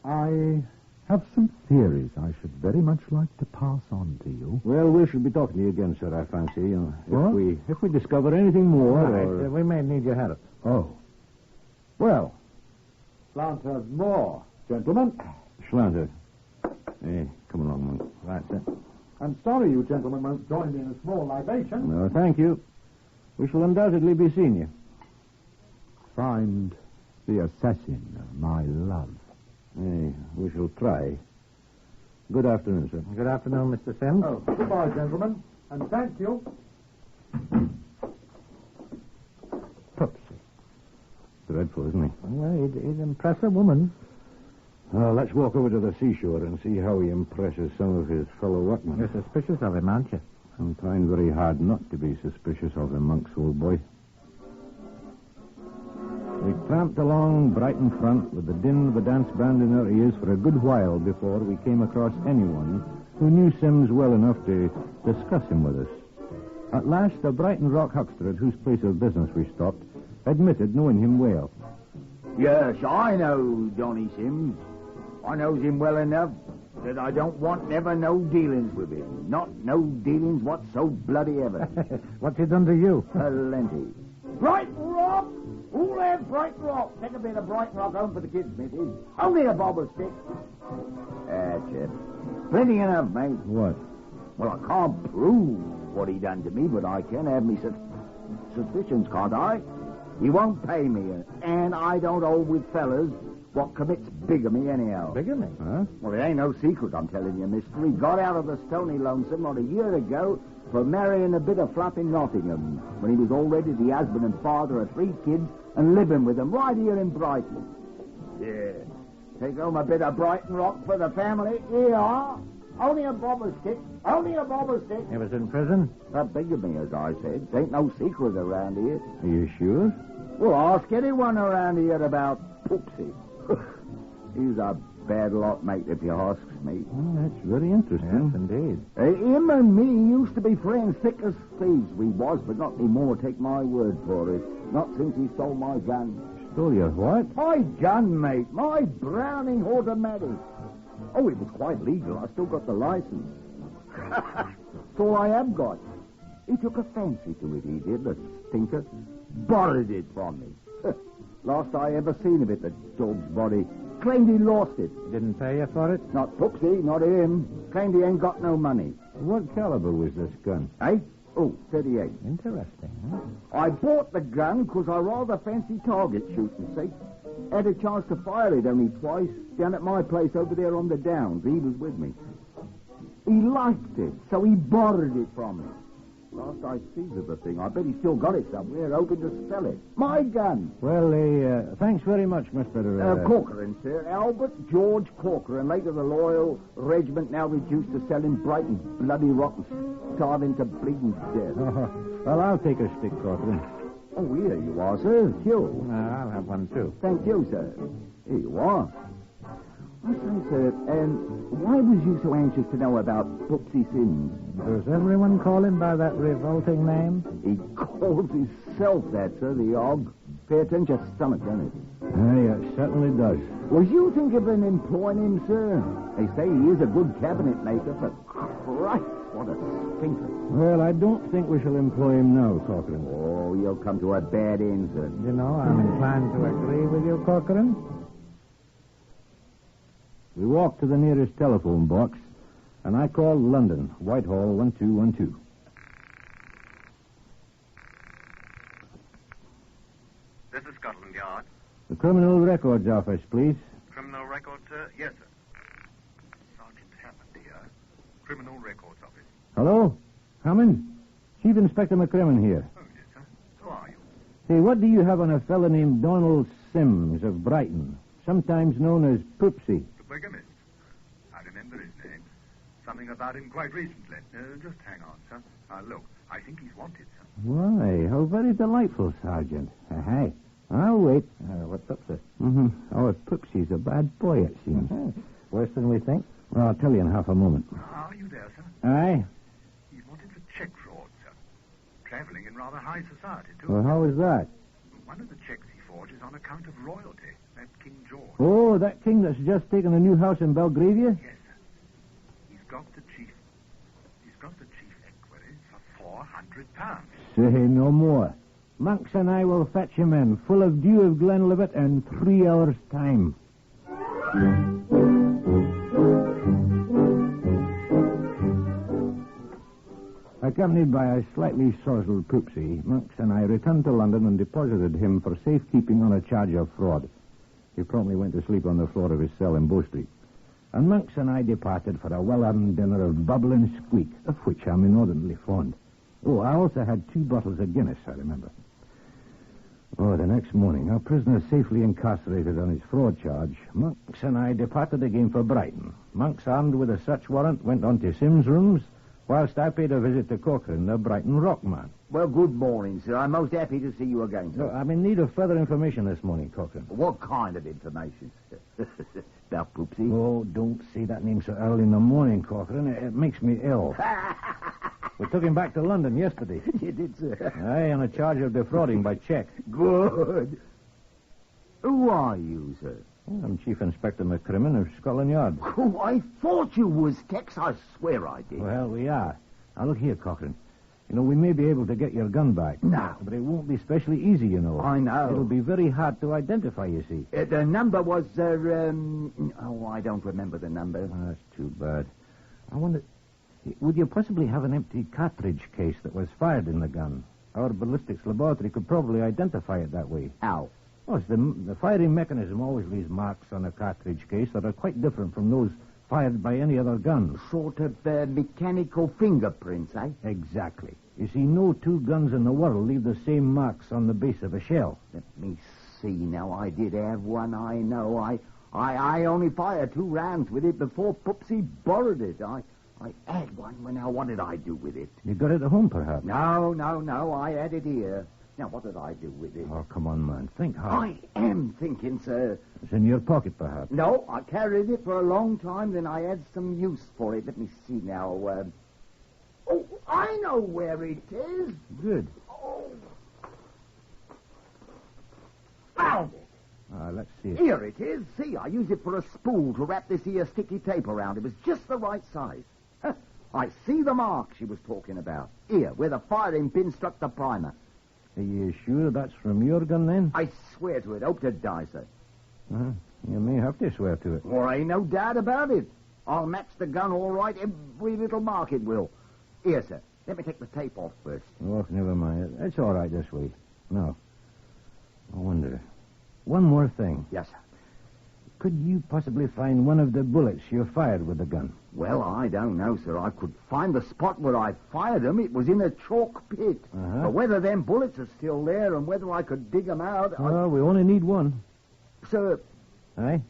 I have some theories I should very much like to pass on to you.
Well, we should be talking to you again, sir, I fancy.
What?
If we discover anything more... Right. We may need your help.
Oh. Well, Slanter more, gentlemen.
Slanter. Hey, come along, Monk.
Right, sir. I'm sorry you gentlemen won't join me in a small libation.
No, thank you. We shall undoubtedly be seeing you.
Find
the assassin of my love. We shall try. Good afternoon, sir.
Good afternoon, Mr. Sims.
Oh, goodbye, gentlemen, and thank you.
Pupsy. Dreadful, isn't he?
Well, he'd impress a woman.
Let's walk over to the seashore and see how he impresses some of his fellow workmen.
You're suspicious of him, aren't you?
I'm trying very hard not to be suspicious of him, Monks, old boy. We tramped along Brighton front with the din of the dance band in our ears for a good while before we came across anyone who knew Sims well enough to discuss him with us. At last, a Brighton rock huckster at whose place of business we stopped admitted knowing him well.
Yes, I know Johnny Sims. I knows him well enough that I don't want never no dealings with him. Not no dealings what so bloody ever.
What's he done to you?
Plenty. Brighton Rock! Who'll have Brighton Rock? Take a bit of Brighton Rock home for the kids, missus. Only a bobble stick. That's it. Plenty enough, mate.
What?
Well, I can't prove what he done to me, but I can have me suspicions, can't I? He won't pay me, and I don't hold with fellas what commits bigamy anyhow.
Bigamy? Huh?
Well, it ain't no secret, I'm telling you, mister. He got out of the Stony Lonesome not a year ago for marrying a bit of flap in Nottingham when he was already the husband and father of 3 kids and living with them right here in Brighton. Yeah. Take home a bit of Brighton Rock for the family. Here you are. Only a bobber stick. Only a bobber stick.
He was in prison?
For bigamy, as I said. Ain't no secret around here.
Are you sure?
Well, ask anyone around here about Poopsie. He's a bad lot, mate, if you asks me.
Oh, that's very interesting. Yes, indeed.
Him and me used to be friends thick as thieves. We was, but not anymore, take my word for it. Not since he stole my gun.
Stole your what?
My gun, mate. My Browning automatic. Oh, it was quite legal. I still got the license. That's all I have got. He took a fancy to it, he did, the stinker. Borrowed it from me. Last I ever seen of it, the dog's body. Claimed he lost it.
Didn't pay you for it?
Not Poopsie, not him. Claimed he ain't got no money.
What caliber was this gun?
Eh? Oh, 38.
Interesting, huh?
I bought the gun because I rather fancy target shooting, see? Had a chance to fire it only twice, down at my place over there on the Downs. He was with me. He liked it, so he borrowed it from me. Last I seen of the thing, I bet he still got it somewhere, hoping to sell it. My gun.
Well, thanks very much, Mr.
Corcoran, sir. Albert George Corcoran, late of the Loyal Regiment, now reduced to selling Brighton bloody rotten, starving to bleeding death.
Well, I'll take a stick, Corcoran.
Oh, here you are, sir. You.
I'll have one, too.
Thank you, sir. Here you are. I say, sir, why was you so anxious to know about Poopsie Sims?
Does everyone call him by that revolting name?
He calls himself that, sir, the hog. Pay attention to your stomach, doesn't it?
It certainly does.
Was you thinking of employing him, sir? They say he is a good cabinet maker, but Christ, what a stinker.
Well, I don't think we shall employ him now, Corcoran.
Oh, you'll come to a bad end, sir.
You know, I'm inclined to agree with you, Corcoran.
We walked to the nearest telephone box, and I called London, Whitehall 1212.
This is Scotland Yard.
The Criminal Records Office, please.
Criminal Records, sir? Yes, sir. Sergeant Hammond here. Criminal Records Office.
Hello? Hammond? Chief Inspector McCrimmon here.
Oh, yes, sir. Who are you?
Say, what do you have on a fellow named Donald Sims of Brighton, sometimes known as Poopsie?
Bigamist. I remember his name. Something about him quite recently. Just hang on, sir. Look, I think he's wanted, sir.
Why, how very delightful, Sergeant. Hi. I'll wait.
What's up, sir?
Our Poopsie's a bad boy, it seems.
Worse than we think?
Well, I'll tell you in half a moment.
Are you there, sir?
Aye.
He's wanted for check fraud, sir. Traveling in rather high society, too.
Well, how is that?
One of the checks he forged is on account of royalty. That King George.
Oh, that king that's just taken a new house in Belgravia?
Yes, sir. He's got the chief equerry for £400.
Say no more. Monks and I will fetch him in, full of dew of Glenlivet in 3 hours' time. Accompanied by a slightly sozzled Poopsie, Monks and I returned to London and deposited him for safekeeping on a charge of fraud. He promptly went to sleep on the floor of his cell in Bow Street. And Monks and I departed for a well-earned dinner of bubbling squeak, of which I'm inordinately fond. Oh, I also had 2 bottles of Guinness, I remember. Oh, the next morning, our prisoner safely incarcerated on his fraud charge, Monks and I departed again for Brighton. Monks, armed with a search warrant, went on to Sim's rooms, whilst I paid a visit to Corcoran, the Brighton rockman.
Well, good morning, sir. I'm most happy to see you again, sir.
No, I'm in need of further information this morning, Corcoran.
What kind of information, sir? About Poopsie?
Oh, don't say that name so early in the morning, Corcoran. It makes me ill. We took him back to London yesterday.
You did, sir?
Aye, on a charge of defrauding by cheque.
Good. Who are you, sir?
I'm Chief Inspector McCrimmon of Scotland Yard.
Oh, I thought you was Tex. I swear I did.
Well, we are. Now, look here, Corcoran. You know, we may be able to get your gun back.
No.
But it won't be especially easy, you know.
I know.
It'll be very hard to identify, you see.
The number was, I don't remember the number.
Oh, that's too bad. I wonder, would you possibly have an empty cartridge case that was fired in the gun? Our ballistics laboratory could probably identify it that way.
How?
Oh, the firing mechanism always leaves marks on a cartridge case that are quite different from those fired by any other gun.
Sort of mechanical fingerprints, eh?
Exactly. You see, no 2 guns in the world leave the same marks on the base of a shell.
Let me see now. I did have one, I know. I only fired 2 rounds with it before Poopsie borrowed it. I had one. Well, now, what did I do with it?
You got it at home, perhaps?
No. I had it here. Now, what did I do with it?
Oh, come on, man. Think hard.
I am thinking, sir.
It's in your pocket, perhaps?
No, I carried it for a long time, then I had some use for it. Let me see now. Oh, I know where it is.
Good.
Oh. Found it.
Let's see it.
Here it is. See, I used it for a spool to wrap this here sticky tape around. It was just the right size. I see the mark she was talking about. Here, where the firing pin struck the primer.
Are you sure that's from your gun, then?
I swear to it. Hope to die, sir.
You may have to swear to it.
Well, ain't no doubt about it. I'll match the gun all right. Every little mark it will. Here, sir. Let me take the tape off first.
Oh, never mind. It's all right this way. No. I wonder. One more thing.
Yes, sir.
Could you possibly find one of the bullets you fired with the gun?
Well, I don't know, sir. I could find the spot where I fired them. It was in a chalk pit. But whether them bullets are still there and whether I could dig them out...
Well, we only need one.
Sir.
Aye?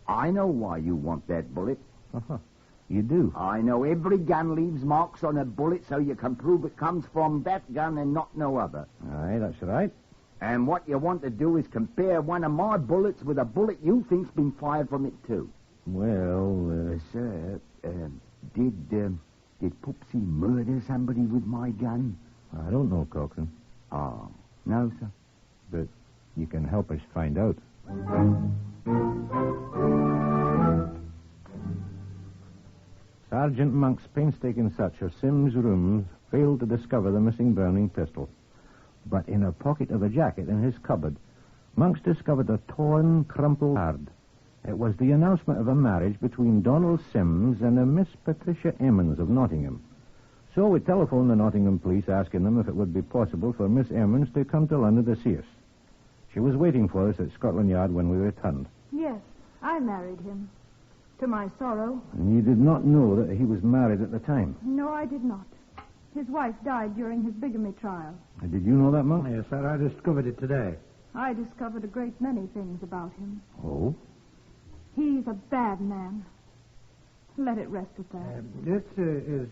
I know why you want that bullet.
You do?
I know every gun leaves marks on a bullet so you can prove it comes from that gun and not no other.
Aye, that's right.
And what you want to do is compare one of my bullets with a bullet you think's been fired from it, too.
Well,
sir, did Poopsie murder somebody with my gun?
I don't know, Corcoran.
Oh, no, sir.
But you can help us find out. Sergeant Monk's painstaking search of Sim's rooms failed to discover the missing Browning pistol. But in a pocket of a jacket in his cupboard, Monks discovered a torn, crumpled card. It was the announcement of a marriage between Donald Sims and a Miss Patricia Emmons of Nottingham. So we telephoned the Nottingham police asking them if it would be possible for Miss Emmons to come to London to see us. She was waiting for us at Scotland Yard when we returned.
Yes, I married him. To my sorrow.
And you did not know that he was married at the time?
No, I did not. His wife died during his bigamy trial.
Did you know that, Monk?
Yes, sir. I discovered it today.
I discovered a great many things about him.
Oh?
He's a bad man. Let it rest at that.
This is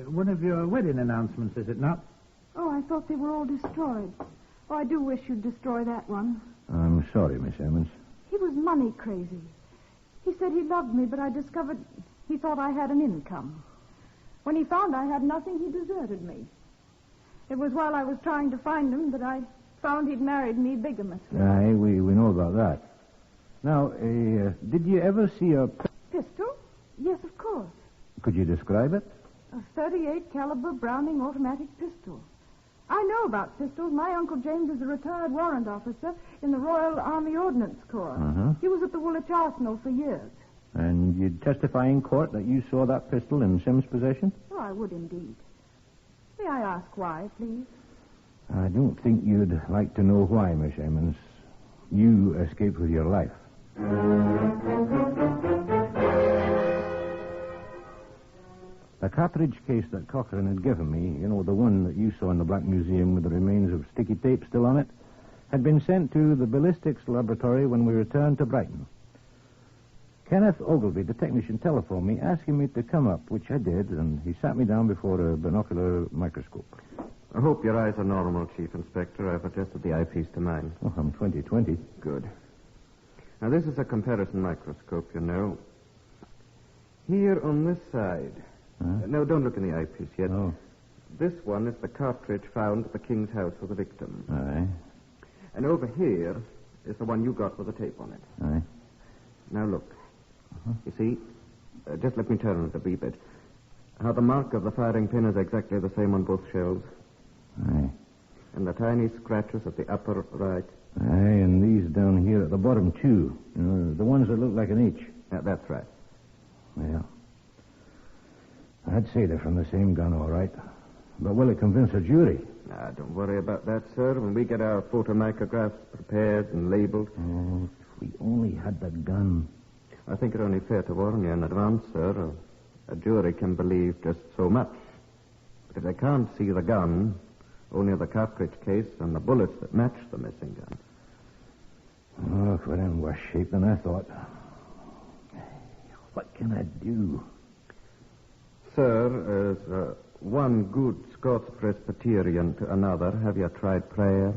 one of your wedding announcements, is it not?
Oh, I thought they were all destroyed. Oh, I do wish you'd destroy that one.
I'm sorry, Miss Emmons.
He was money crazy. He said he loved me, but I discovered he thought I had an income. When he found I had nothing, he deserted me. It was while I was trying to find him that I found he'd married me bigamously.
Aye, we know about that. Now, did you ever see a...
Pistol? Yes, of course.
Could you describe it?
A .38 caliber Browning automatic pistol. I know about pistols. My Uncle James is a retired warrant officer in the Royal Army Ordnance Corps. He was at the Woolwich Arsenal for years.
And you'd testify in court that you saw that pistol in Sim's possession?
Oh, I would indeed. May I ask why, please?
I don't think you'd like to know why, Miss Emmons. You escaped with your life. The cartridge case that Cochrane had given me, you know, the one that you saw in the Black Museum with the remains of sticky tape still on it, had been sent to the ballistics laboratory when we returned to Brighton. Kenneth Ogilvy, the technician, telephoned me asking me to come up, which I did, and he sat me down before a binocular microscope.
I hope your eyes are normal, Chief Inspector. I've adjusted the eyepiece to mine.
Oh, I'm 20/20.
Good. Now, this is a comparison microscope, you know. Here on this side... No, don't look in the eyepiece yet.
Oh.
This one is the cartridge found at the King's house with the victim.
Aye.
And over here is the one you got with the tape on it.
Aye.
Now, look. You see? Just let me turn it a wee bit. How the mark of the firing pin is exactly the same on both shells.
Aye.
And the tiny scratches at the upper right.
Aye, and these down here at the bottom, too. You know, the ones that look like an H.
Yeah, that's right.
Yeah. I'd say they're from the same gun, all right. But will it convince a jury?
Don't worry about that, sir. When we get our photomicrographs prepared and labeled...
Oh, if we only had the gun.
I think it only fair to warn you in advance, sir. A jury can believe just so much. But if they can't see the gun, only the cartridge case and the bullets that match the missing gun.
Oh, we're in worse shape than I thought. What can I do?
Sir, as one good Scots Presbyterian to another, have you tried prayer?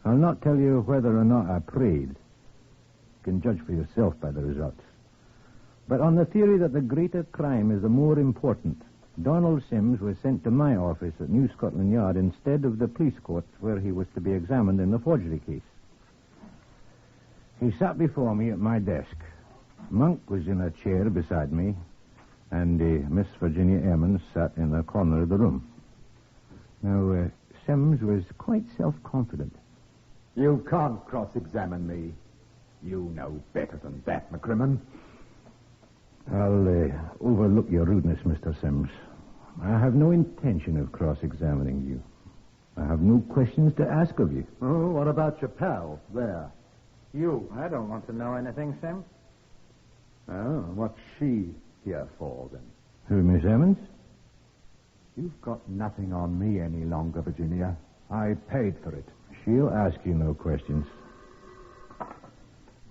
I'll not tell you whether or not I prayed. You can judge for yourself by the results. But on the theory that the greater crime is the more important, Donald Sims was sent to my office at New Scotland Yard instead of the police court where he was to be examined in the forgery case. He sat before me at my desk. Monk was in a chair beside me, and Miss Virginia Emmons sat in a corner of the room. Now, Sims was quite self-confident.
You can't cross-examine me. You know better than that, McCrimmon.
I'll overlook your rudeness, Mr. Sims. I have no intention of cross-examining you. I have no questions to ask of you.
Oh, what about your pal there?
You. I don't want to know anything, Sims.
Oh, what's she here for, then?
Who, Miss Emmons?
You've got nothing on me any longer, Virginia. I paid for it.
She'll ask you no questions.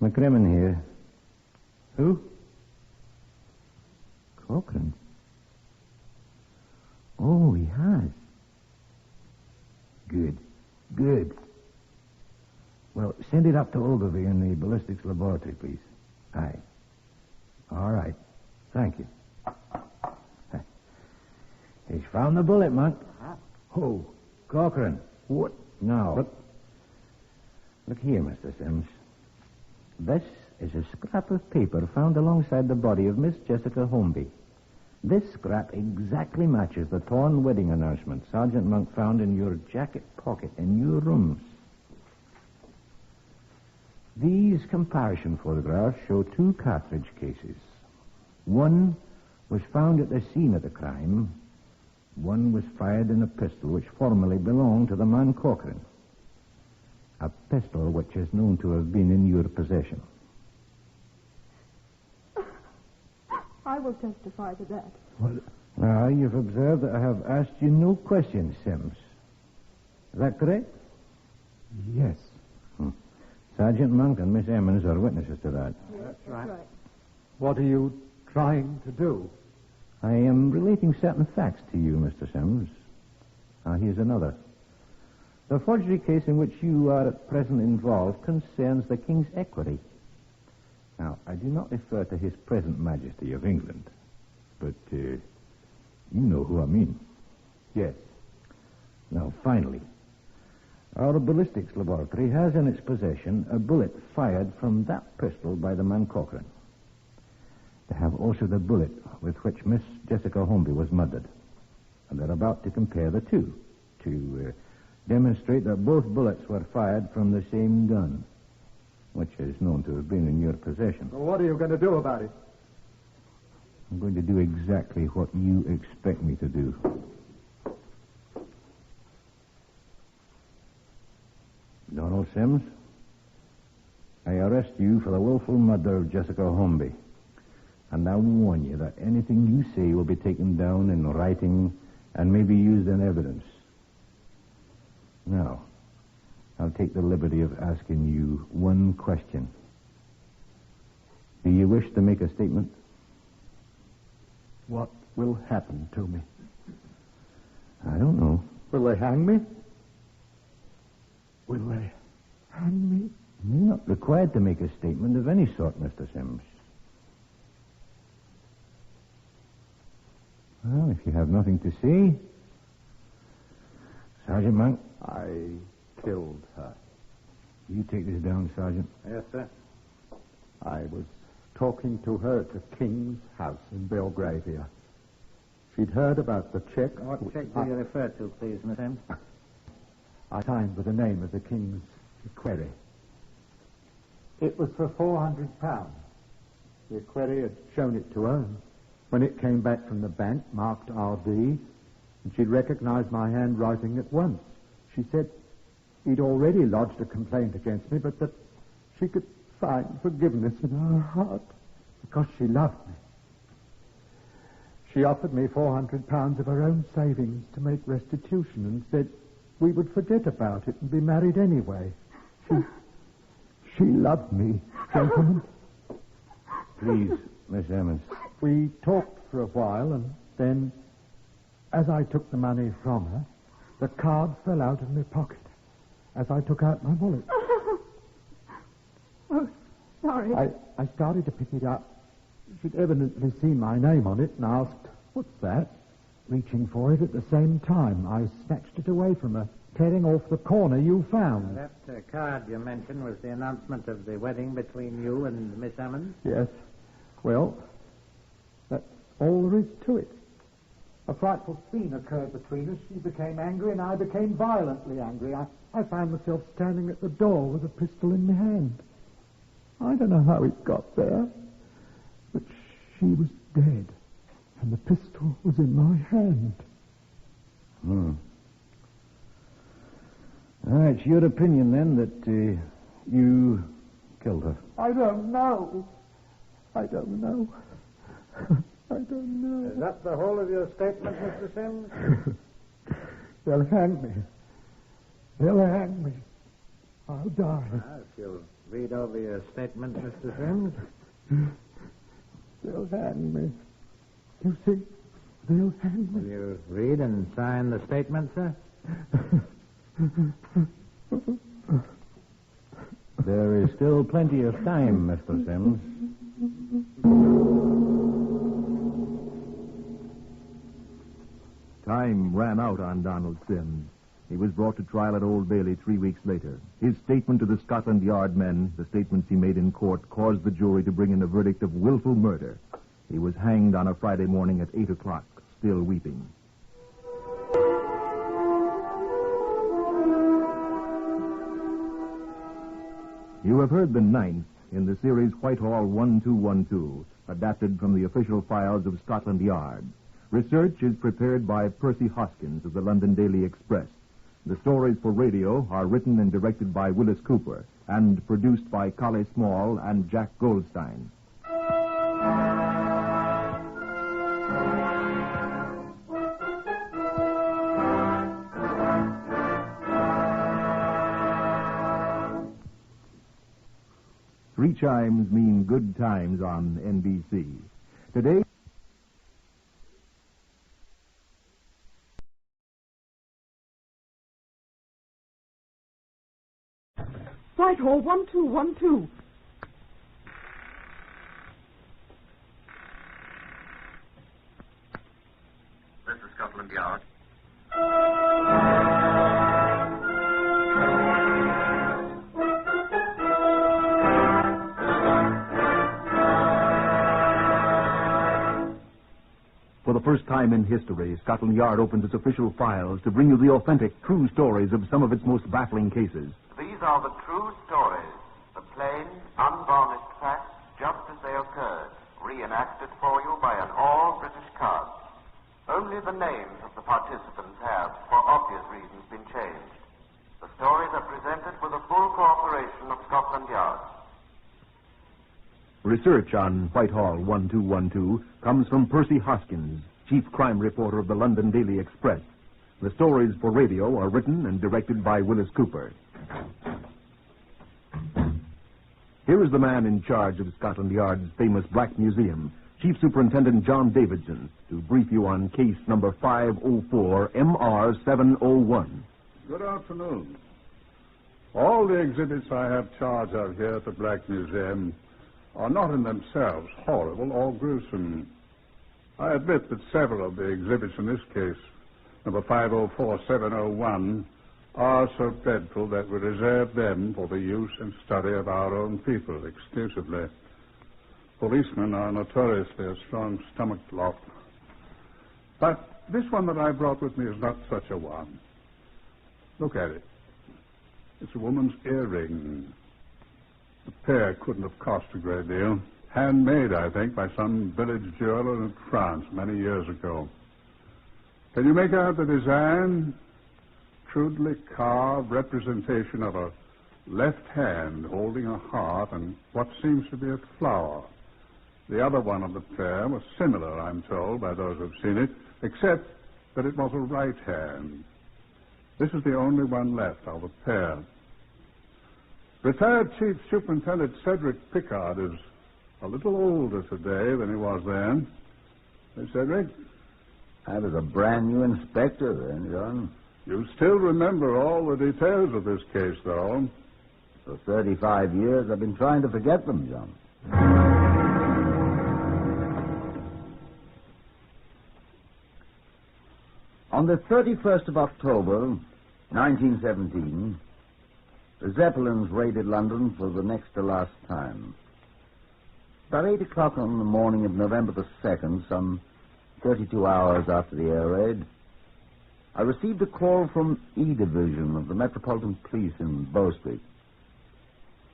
McCrimmon here. Who? Cochrane. Oh, he has. Good. Good. Well, send it up to Ogilvy in the ballistics laboratory, please. Aye. All right. Thank you. He's found the bullet, Monk. Who? Cochrane. What? Now.
But...
Look here, Mr. Sims. This is a scrap of paper found alongside the body of Miss Jessica Holmby. This scrap exactly matches the torn wedding announcement Sergeant Monk found in your jacket pocket in your rooms. These comparison photographs show two cartridge cases. One was found at the scene of the crime. One was fired in a pistol which formerly belonged to the man Cochrane. A pistol which is known to have been in your possession.
I will testify to that.
Well, now, you've observed that I have asked you no questions, Sims. Is that correct?
Yes.
Sergeant Monk and Miss Emmons are witnesses to that.
Yes, that's right.
What are you trying to do?
I am relating certain facts to you, Mr. Sims. Now, here's another. The forgery case in which you are at present involved concerns the King's equity. Now, I do not refer to His present Majesty of England, but you know who I mean.
Yes.
Now, finally, our ballistics laboratory has in its possession a bullet fired from that pistol by the man Cochrane. They have also the bullet with which Miss Jessica Holmby was murdered. And they're about to compare the two to demonstrate that both bullets were fired from the same gun. which is known to have been in your possession.
Well, what are you going to do about it?
I'm going to do exactly what you expect me to do. Donald Sims, I arrest you for the willful murder of Jessica Holmby. And I warn you that anything you say will be taken down in writing and may be used in evidence. Now, I'll take the liberty of asking you one question. Do you wish to make a statement?
What will happen to me?
I don't know.
Will they hang me? Will they hang me?
You're not required to make a statement of any sort, Mr. Sims. Well, if you have nothing to say... Sergeant Monk?
I killed her.
You take this down, Sergeant.
Yes, sir. I was talking to her at the King's House in Belgravia. She'd heard about the check.
What check do you refer to, please, Miss Sims?
I signed with the name of the King's equerry. It was for £400. The equerry had shown it to her. When it came back from the bank, marked R.D., and she'd recognized my handwriting at once. She said he'd already lodged a complaint against me, but that she could find forgiveness in her heart because she loved me. She offered me £400 of her own savings to make restitution and said we would forget about it and be married anyway. She loved me, gentlemen.
Please, Miss Emmons.
We talked for a while, and then, as I took the money from her, the card fell out of my pocket as I took out my wallet.
Oh, sorry.
I started to pick it up. She'd evidently seen my name on it and asked, "What's that?" Reaching for it at the same time, I snatched it away from her, tearing off the corner you found.
That card you mentioned was the announcement of the wedding between you and Miss Emmons?
Yes. Well, that's all there is to it. A frightful scene occurred between us. She became angry and I became violently angry. I found myself standing at the door with a pistol in my hand. I don't know how it got there, but she was dead and the pistol was in my hand.
It's your opinion, then, that you killed her.
I don't know. I don't know. I don't know.
Is that the whole of your statement, Mr. Sims?
They'll hang me. They'll hang me. I'll die.
If you'll read over your statement, Mr. Sims.
They'll hang me. You see, they'll hang me.
Will you read and sign the statement, sir? There is still plenty of time, Mr. Sims.
Time ran out on Donald Sims. He was brought to trial at Old Bailey 3 weeks later. His statement to the Scotland Yard men, the statements he made in court, caused the jury to bring in a verdict of willful murder. He was hanged on a Friday morning at 8 o'clock, still weeping. You have heard the ninth in the series Whitehall 1212, adapted from the official files of Scotland Yard. Research is prepared by Percy Hoskins of the London Daily Express. The stories for radio are written and directed by Willis Cooper and produced by Collie Small and Jack Goldstein. Three chimes mean good times on NBC. Today...
Whitehall 1212.
This is Scotland Yard.
For the first time in history, Scotland Yard opens its official files to bring you the authentic, true stories of some of its most baffling cases.
These are the true stories, the plain, unvarnished facts just as they occurred, reenacted for you by an all-British cast. Only the names of the participants have, for obvious reasons, been changed. The stories are presented with the full cooperation of Scotland Yard.
Research on Whitehall 1212 comes from Percy Hoskins, chief crime reporter of the London Daily Express. The stories for radio are written and directed by Willis Cooper. Here is the man in charge of Scotland Yard's famous Black Museum, Chief Superintendent John Davidson, to brief you on case number 504 MR701.
Good afternoon. All the exhibits I have charge of here at the Black Museum are not in themselves horrible or gruesome. I admit that several of the exhibits in this case, number 504701, are so dreadful that we reserve them for the use and study of our own people exclusively. Policemen are notoriously a strong-stomached lot. But this one that I brought with me is not such a one. Look at it. It's a woman's earring. The pair couldn't have cost a great deal. Handmade, I think, by some village jeweler in France many years ago. Can you make out the design? Crudely carved representation of a left hand holding a heart and what seems to be a flower. The other one of the pair was similar, I'm told, by those who've seen it, except that it was a right hand. This is the only one left of the pair. Retired Chief Superintendent Cedric Pickard is a little older today than he was then. Hey, Cedric?
I was a brand new inspector then, John.
You still remember all the details of this case, though.
For 35 years, I've been trying to forget them, John. On the 31st of October, 1917, the Zeppelins raided London for the next to last time. About 8 o'clock on the morning of November the 2nd, some 32 hours after the air raid, I received a call from E Division of the Metropolitan Police in Bow Street.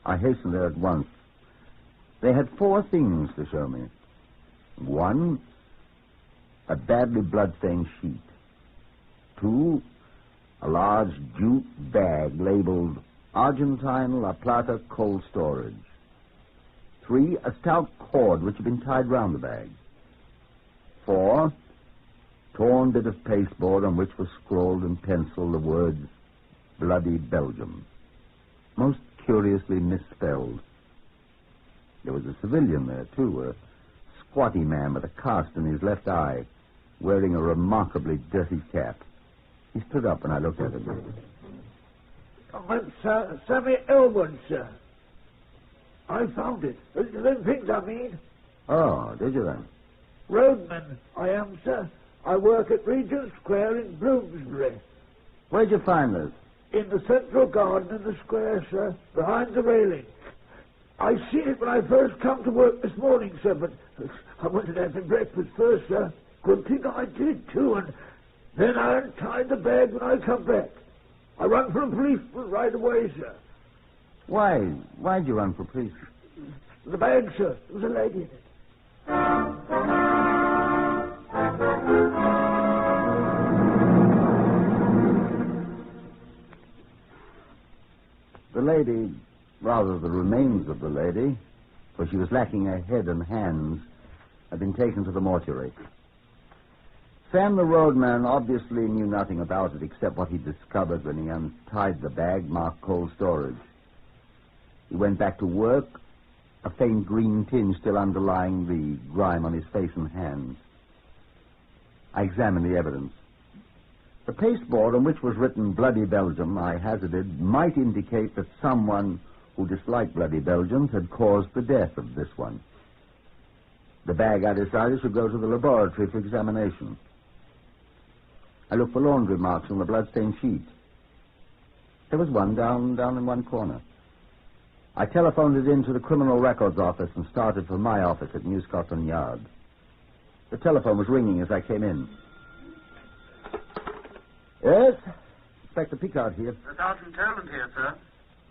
I hastened there at once. They had 4 things to show me. 1, a badly blood-stained sheet. 2, a large jute bag labeled Argentine La Plata Cold Storage. 3, a stout cord which had been tied round the bag. 4, torn bit of pasteboard on which was scrawled in pencil the words Bloody Belgium, most curiously misspelled. There was a civilian there, too, a squatty man with a cast in his left eye, wearing a remarkably dirty cap. He stood up and I looked at him.
Sir, Sammy Elwood, sir. I found it. The things I mean.
Oh, did you then?
Roadman, I am, sir. I work at Regent Square in Bloomsbury.
Where'd you find this?
In the central garden in the square, sir, behind the railing. I seen it when I first come to work this morning, sir, but I wanted to have some breakfast first, sir. Good thing I did, too, and then I untied the bag when I come back. I run for a policeman right away, sir.
Why'd you run for police?
The bag, sir. There was a lady in it.
The lady, rather the remains of the lady, for she was lacking a head and hands, had been taken to the mortuary. Sam the roadman obviously knew nothing about it except what he discovered when he untied the bag marked cold storage. He went back to work, a faint green tinge still underlying the grime on his face and hands. I examined the evidence. The pasteboard on which was written Bloody Belgium, I hazarded, might indicate that someone who disliked Bloody Belgians had caused the death of this one. The bag, I decided, should go to the laboratory for examination. I looked for laundry marks on the bloodstained sheet. There was one down in one corner. I telephoned it into the Criminal Records Office and started for my office at New Scotland Yard. The telephone was ringing as I came in. Yes? Inspector Pickard here.
Sergeant Toland here, sir.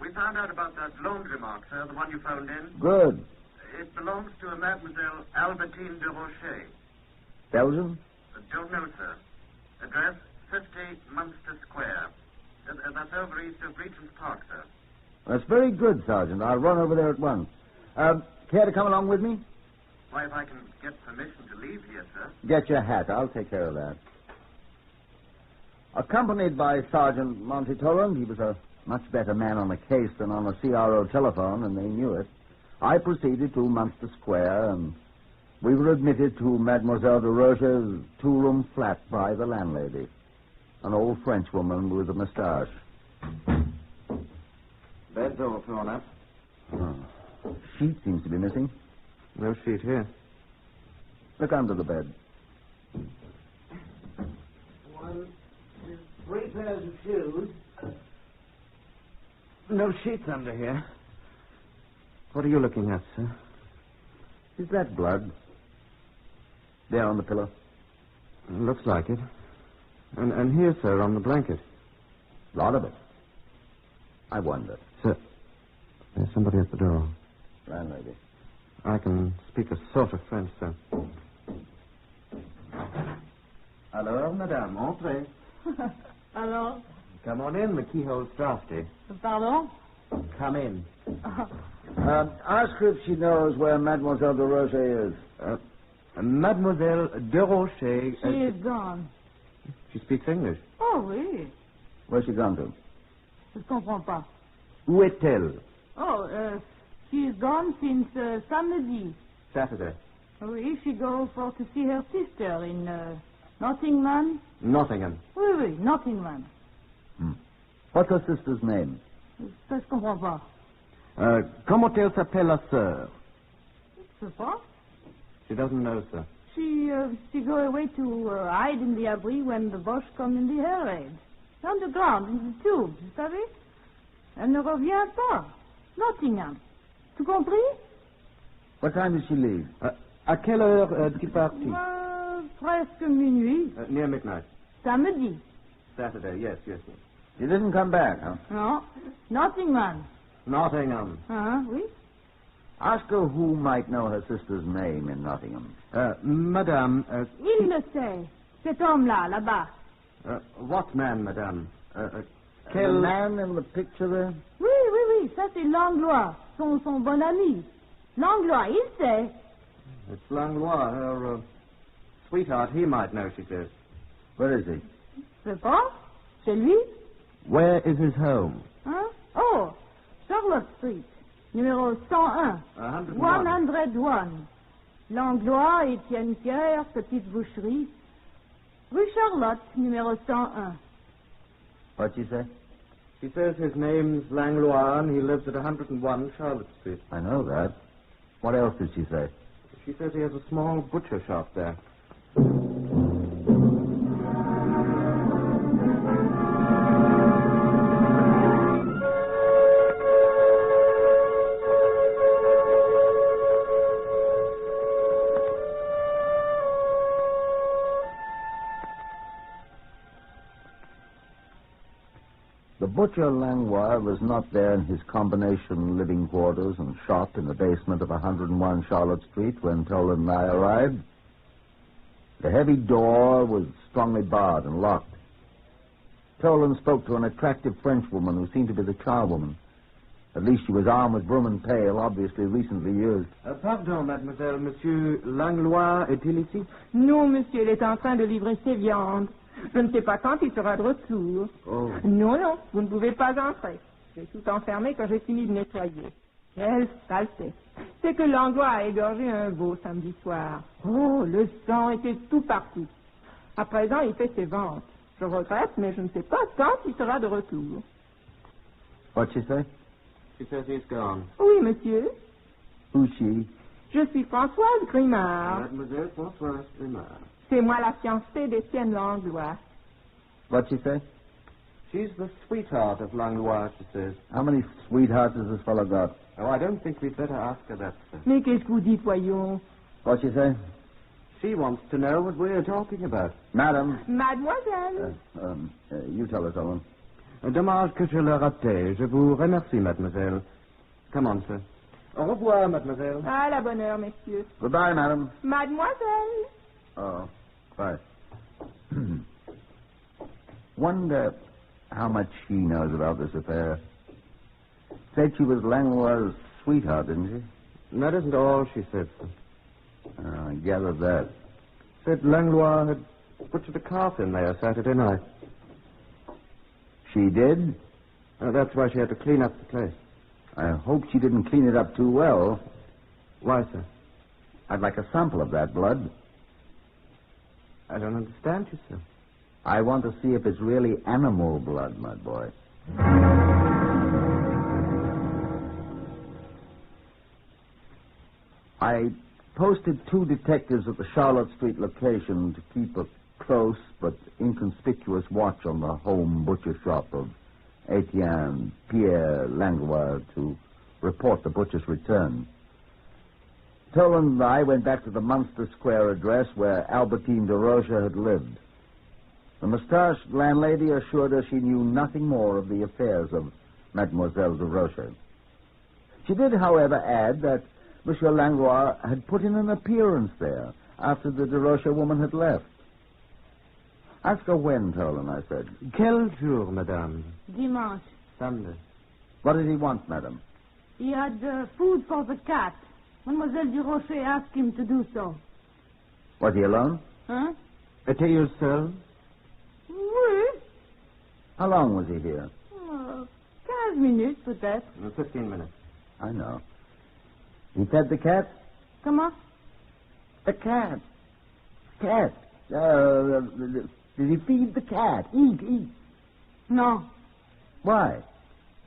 We found out about that laundry-mark, sir, the one you phoned in.
Good.
It belongs to a Mademoiselle Albertine de Rocher.
Belgium?
Don't know, sir. Address 50 Munster Square. That's over east of Regent's Park, sir.
That's very good, Sergeant. I'll run over there at once. Care to come along with me?
Why, if I can get permission to leave here, sir.
Get your hat. I'll take care of that. Accompanied by Sergeant Monty Toland, he was a much better man on the case than on a CRO telephone, and they knew it. I proceeded to Munster Square, and we were admitted to Mademoiselle de Rocher's two-room flat by the landlady, an old Frenchwoman with a moustache.
Bed's all torn up.
Oh. Sheet seems to be missing.
No sheet here.
Look under the bed.
1, 2, 3 pairs of shoes. No sheets under here. What are you looking at, sir?
Is that blood? There on the pillow.
Looks like it. And here, sir, on the blanket.
A lot of it. I wonder.
Sir, there's somebody at the door.
Landlady.
I can speak a sort of French, sir. Alors, madame, entrez.
Alors?
Come on in, the keyhole's drafty.
Pardon?
Come in.
Ask her if she knows where Mademoiselle de Rocher is.
Mademoiselle de Rocher...
She is gone.
She speaks English.
Oh, oui.
Where's she gone to?
Je ne comprends pas.
Où est-elle?
Oh, she is gone since samedi.
Saturday.
Oui, she goes for to see her sister in Nottingham.
Nottingham.
Oui, oui, Nottingham.
What's her sister's name?
Ça, je comprends pas.
Comment elle s'appelle la sœur?
Je sais pas.
She doesn't know, sir.
She go away to hide in the abri when the Boches come in the air raid. Underground, in the tube, vous savez? Elle ne revient pas. Nottingham. Tu compris?
What time does she leave?
À quelle heure est-elle partie?
Presque minuit.
Near midnight.
Samedi.
Saturday, yes.
She didn't come back, huh?
No. Nottingham.
Nottingham.
Oui.
Ask her who might know her sister's name in Nottingham.
Madame...
Il le sait. Cet homme-là, là-bas.
What man, madame?
The man in the picture there?
Oui. Ça, c'est Langlois, son bon ami. Langlois, il sait.
It's Langlois, her sweetheart. He might know, she says.
Where is he?
Je sais pas. Chez lui.
Where is his home?
Hein? Oh, Charlotte Street, numéro 101. 101. Langlois, Étienne Pierre, Petite Boucherie. Rue Charlotte, numéro 101.
What'd she say?
She says his name's Langlois and he lives at 101 Charlotte Street.
I know that. What else did she say?
She says he has a small butcher shop there.
The butcher Langlois was not there in his combination living quarters and shop in the basement of 101 Charlotte Street when Toland and I arrived. The heavy door was strongly barred and locked. Toland spoke to an attractive Frenchwoman who seemed to be the charwoman. At least she was armed with broom and pail, obviously recently used.
Pardon, mademoiselle. Monsieur Langlois est-il ici?
Non, monsieur, il est en train de livrer ses viandes. Je ne sais pas quand il sera de retour.
Oh.
Non, vous ne pouvez pas entrer. J'ai tout enfermé quand j'ai fini de nettoyer. Quelle saleté. C'est que Langlois a égorgé un veau samedi soir. Oh, le sang était tout partout. À présent, il fait ses ventes. Je regrette, mais je ne sais pas quand il sera de retour.
What'd she say?
She says he's gone.
Oui, monsieur.
Who's she?
Je suis Françoise Grimard.
Mademoiselle Françoise Grimard.
C'est moi la fiancée d'Étienne Langlois.
What'd she say?
She's the sweetheart of Langlois, she says.
How many sweethearts has this fellow got?
Oh, I don't think we'd better ask her that, sir.
Mais qu'est-ce que vous dites, voyons?
What'd she say?
She wants to know what we're talking about.
Madam.
Mademoiselle.
You tell her, Toland.
Dommage que je l'ai raté. Je vous remercie, mademoiselle. Come on, sir. Au revoir, mademoiselle.
À la bonne heure, messieurs.
Goodbye, madam.
Mademoiselle.
Oh, right. Wonder how much she knows about this affair. Said she was Langlois' sweetheart, didn't she?
That isn't all she said, sir.
I gathered that.
Said Langlois had butchered a calf in there Saturday night.
She did?
That's why she had to clean up the place.
I hope she didn't clean it up too well.
Why, sir?
I'd like a sample of that blood.
I don't understand you, sir.
I want to see if it's really animal blood, my boy. I posted 2 detectives at the Charlotte Street location to keep a close but inconspicuous watch on the home butcher shop of Etienne Pierre Langlois to report the butcher's return. Toland and I went back to the Munster Square address where Albertine de Rocha had lived. The mustached landlady assured us she knew nothing more of the affairs of Mademoiselle de Rocha. She did, however, add that Monsieur Langlois had put in an appearance there after the de Rocha woman had left. Ask her when, Toland, I said.
Quel jour, madame?
Dimanche.
Sunday.
What did he want, madame?
He had food for the cat. Mademoiselle de Rocha asked him to do so.
Was he alone?
Huh?
Était you seul?
Oui.
How long was he here?
15 minutes, peut-être.
15 minutes.
I know. He fed the cat?
Comment?
The cat. Cat. Did he feed the cat? Eat.
No.
Why?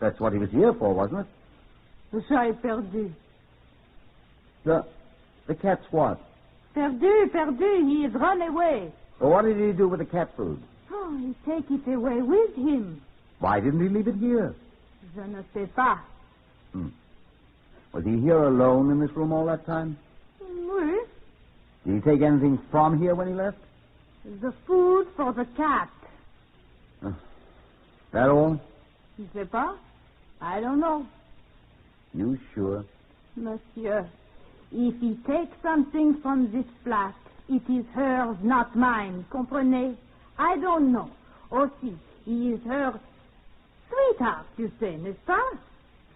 That's what he was here for, wasn't it?
Le chat est perdu.
The cat's what?
Perdu. He has run away.
Well, what did he do with the cat food?
Oh, he take it away with him.
Why didn't he leave it here?
Je ne sais pas.
Was he here alone in this room all that time?
Oui.
Did he take anything from here when he left?
The food for the cat.
That all?
Je ne sais pas. I don't know.
You sure?
Monsieur, if he takes something from this flat, it is hers, not mine. Comprenez? I don't know. Aussi, he is her sweetheart, you say, n'est-ce pas?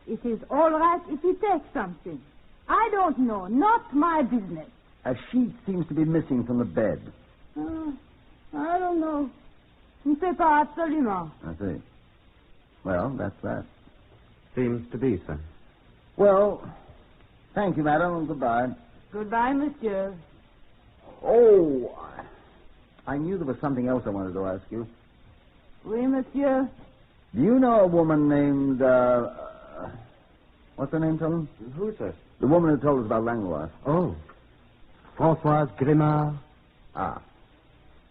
It is all right if he takes something. I don't know. Not my business.
A sheet seems to be missing from the bed.
I don't know. Je ne sais pas absolument.
I see. Well, that's that.
Seems to be, sir.
Well, thank you, madam, and goodbye.
Goodbye, monsieur.
Oh, I knew there was something else I wanted to ask you.
Oui, monsieur.
Do you know a woman named, what's her name, Tom?
Who's that?
The woman who told us about Langlois.
Oh, Françoise Grimard.
Ah.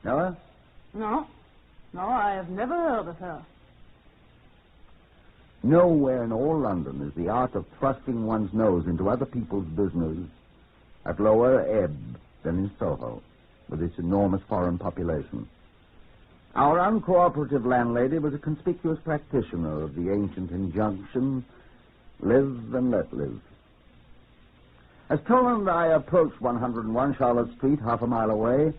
Know her?
No, I have never heard of her.
Nowhere in all London is the art of thrusting one's nose into other people's business at lower ebb than in Soho, with its enormous foreign population. Our uncooperative landlady was a conspicuous practitioner of the ancient injunction, live and let live. As Toland and I approached 101 Charlotte Street, half a mile away,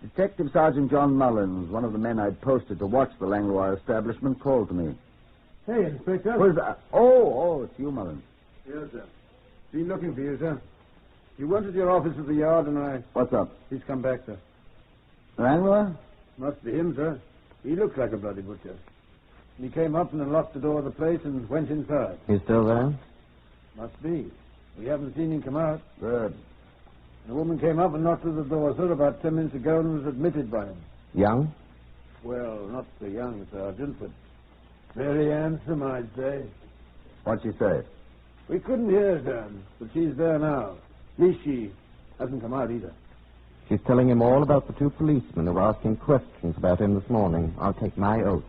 Detective Sergeant John Mullins, one of the men I'd posted to watch the Langlois establishment, called to me.
Hey, Inspector.
Who's that? Oh, it's you, Mullins.
Yes, sir. Been looking for you, sir. You went to your office at the yard and I...
What's up?
He's come back, sir.
Langlois?
Must be him, sir. He looks like a bloody butcher. He came up and unlocked the door of the place and went inside.
He's still there?
Must be. We haven't seen him come out.
Good.
The woman came up and knocked at the door, sir, about 10 minutes ago and was admitted by him.
Young?
Well, not so young, Sergeant, but very handsome, I'd say.
What'd she say?
We couldn't hear, sir, but she's there now. At least she hasn't come out either.
She's telling him all about the 2 policemen who were asking questions about him this morning. I'll take my oath.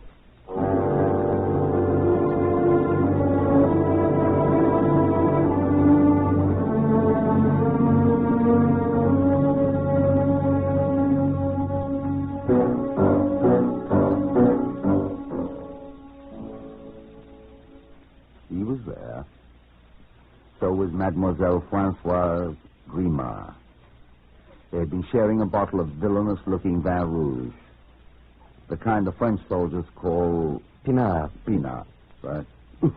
Mademoiselle Francoise Grimard. They had been sharing a bottle of villainous-looking vin rouge, the kind the French soldiers call pinard. Pinard, right? It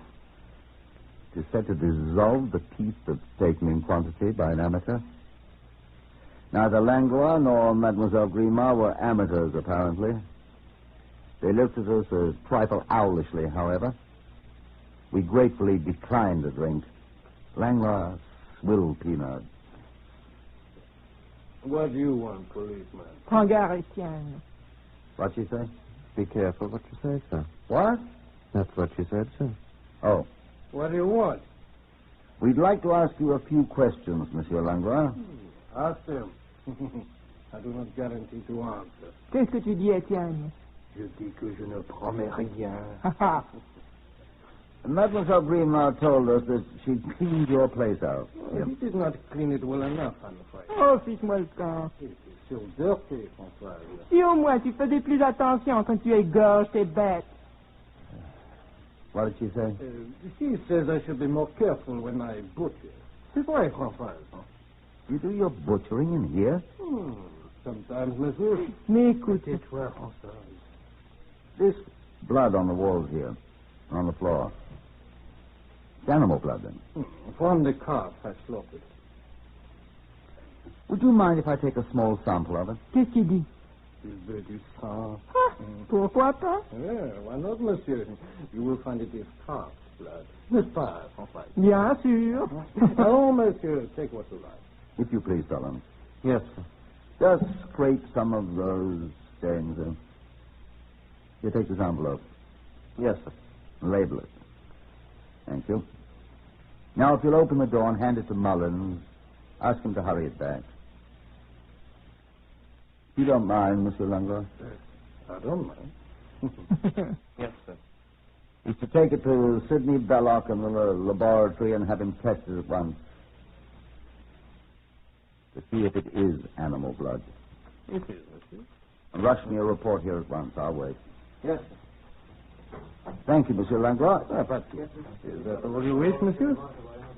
is said to dissolve the teeth that's taken in quantity by an amateur. Neither Langlois nor Mademoiselle Grimard were amateurs, apparently. They looked at us a trifle owlishly, however. We gratefully declined the drink. Langlois swilled Pinard.
What do you want, policeman?
Prends garde, Etienne.
What'd she say?
Be careful what you say, sir.
What?
That's what she said, sir.
Oh.
What do you want?
We'd like to ask you a few questions, Monsieur Langlois.
Ask them. I do not guarantee to answer.
Qu'est-ce que tu dis, Etienne?
Je dis que je ne promets rien.
Mademoiselle Grimard told us that she cleaned your place out.
He did not clean it well enough, I'm afraid.
Oh, fiche-moi le camp.
It is so dirty, François.
Si au moins tu faisais plus attention quand tu égorges tes bêtes.
What did she say?
She says I should be more careful when I butcher. C'est vrai, François.
You do your butchering in here?
Sometimes, monsieur.
Mais écoute.
Tais-toi, François.
This blood on the walls here, on the floor. It's animal blood, then?
From the calf I slaughtered.
Would you mind if I take a small sample of it?
Qu'est-ce qu'il dit?
Il veut du sang.
Pourquoi pas?
Yeah, why not, monsieur? You will find it is calf's blood. N'est-ce pas, François?
Bien sûr.
Oh, monsieur, take what you like.
If you please, Solomon.
Yes, sir.
Just scrape some of those stains in. Here, take this envelope.
Yes, sir.
Label it. Thank you. Now, if you'll open the door and hand it to Mullins, ask him to hurry it back. You don't mind, Mr. Langlois?
I don't mind.
Yes, sir.
He's to take it to Sidney Belloc in the laboratory and have him tested at once to see if it is animal blood.
It is, monsieur.
And rush me a report here at once. I'll wait.
Yes, sir.
Thank you, Monsieur Langlois.
But is that all you wish, monsieur?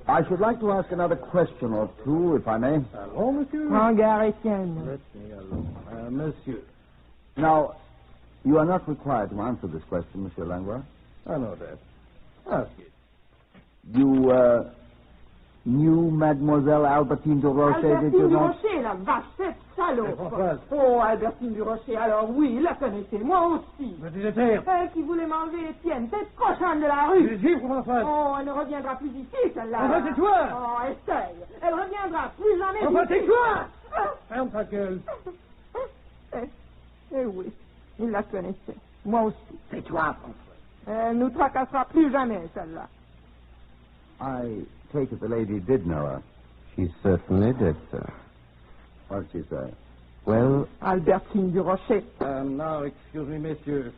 I should like to ask another question or two, if I may.
Hello, monsieur?
Prends garde, Etienne.
Let me alone. Monsieur.
Now, you are not required to answer this question, Monsieur Langlois.
I know that. Ask it.
You, knew Mademoiselle Albertine de Rocher, did you
Albertine du
not?
Rocher, la vache, cette salope. Oh, Albertine du Rocher, alors oui, la connaissez, moi aussi.
Petit-étère.
Elle qui voulait m'enlever Étienne, cette cochonne de la rue.
Ici, François.
Oh, elle ne reviendra plus ici, celle-là.
Enfin, c'est toi.
Oh, essaye. Elle reviendra plus jamais
Enfin,
ici.
c'est toi. Ferme ta gueule.
Eh oui, il la connaissait. Moi aussi.
C'est toi, François.
Elle nous tracassera plus jamais, celle-là.
I take it the lady did know her.
She certainly did, sir.
What did she say?
Well,
Albertine du Rocher.
Now, excuse me, monsieur.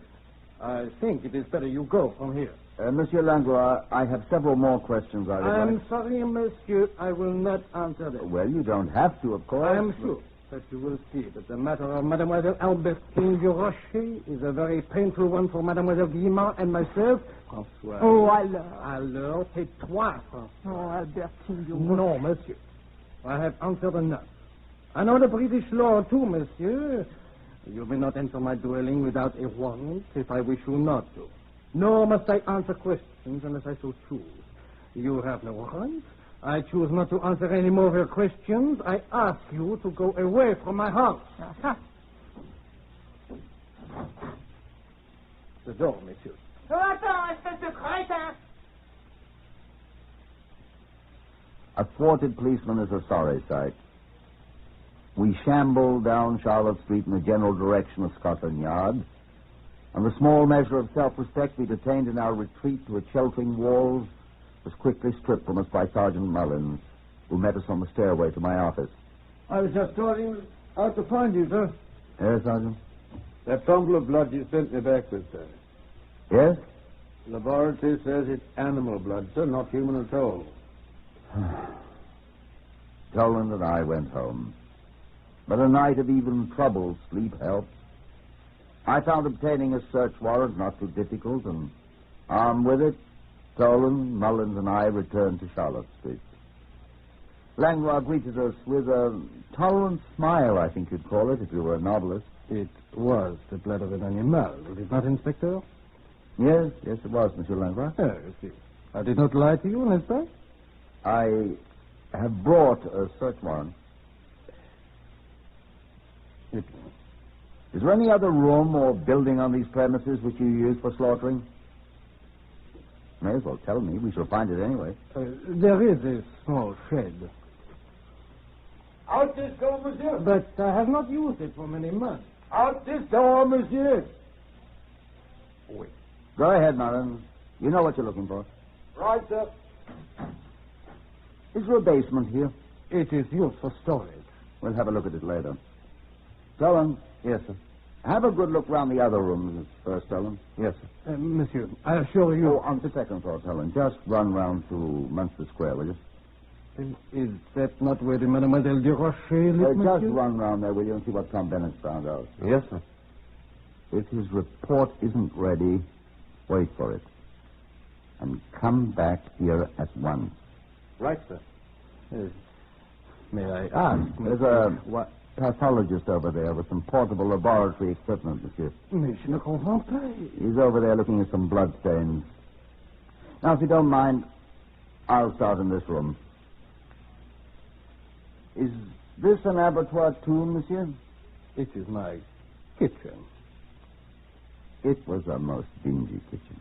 I think it is better you go from here.
Monsieur Langlois, I have several more questions I would
I am
like.
sorry, monsieur. I will not answer them.
Well, you don't have to, of course.
I am sure that you will see that the matter of Mademoiselle Albertine du Rocher is a very painful one for Mademoiselle Guillemard and myself. François.
Oh, alors.
Alors, tais-toi, François.
Oh, Albertine du Rocher.
No, monsieur. I have answered enough. I know the British law, too, monsieur. You may not enter my dwelling without a warrant if I wish you not to. Nor must I answer questions unless I so choose. You have no warrant. I choose not to answer any more of your questions. I ask you to go away from my house. The door, monsieur.
Oh, attends, espèce de crétin.
A thwarted policeman is a sorry sight. We shambled down Charlotte Street in the general direction of Scotland Yard, and the small measure of self-respect we detained in our retreat to its sheltering walls was quickly stripped from us by Sergeant Mullins, who met us on the stairway to my office.
I was just going out to find you, sir.
Yes, Sergeant?
That bundle of blood you sent me back with, sir.
Yes?
The laboratory says it's animal blood, sir, not human at all.
Toland and I went home. But a night of even troubled sleep helped. I found obtaining a search warrant not too difficult, and armed with it, Toland, Mullins, and I returned to Charlotte Street. Langlois greeted us with a tolerant smile, I think you'd call it, if you were a novelist.
It was the blood of an animal, was it not, Inspector?
Yes, it was, Monsieur Langlois.
Yes. I did not lie to you, n'est-ce pas?
I have brought a search warrant. Is there any other room or building on these premises which you use for slaughtering? May as well tell me. We shall find it anyway.
There is a small shed.
Out this door, monsieur.
But I have not used it for many months.
Out this door, monsieur.
Wait.
Go ahead, Mullins. You know what you're looking for.
Right, sir.
Is there a basement here?
It is used for storage.
We'll have a look at it later. Sullen.
Yes, sir.
Have a good look round the other rooms first, Sullen.
Yes, sir. Monsieur, I assure you...
Oh, on the second floor, Sullen. Just run round to Munster Square, will you?
Is that not where the Mademoiselle de Rocher lives,
Just
monsieur?
run round there, will you, and see what Tom Bennett's found out.
Yes, sir.
If his report isn't ready, wait for it. And come back here at once.
Right, sir. May I ask?
There's a pathologist over there with some portable laboratory equipment, monsieur.
Mais je ne comprends pas.
He's over there looking at some blood stains. Now, if you don't mind, I'll start in this room. Is this an abattoir too, monsieur?
It is my kitchen.
It was a most dingy kitchen.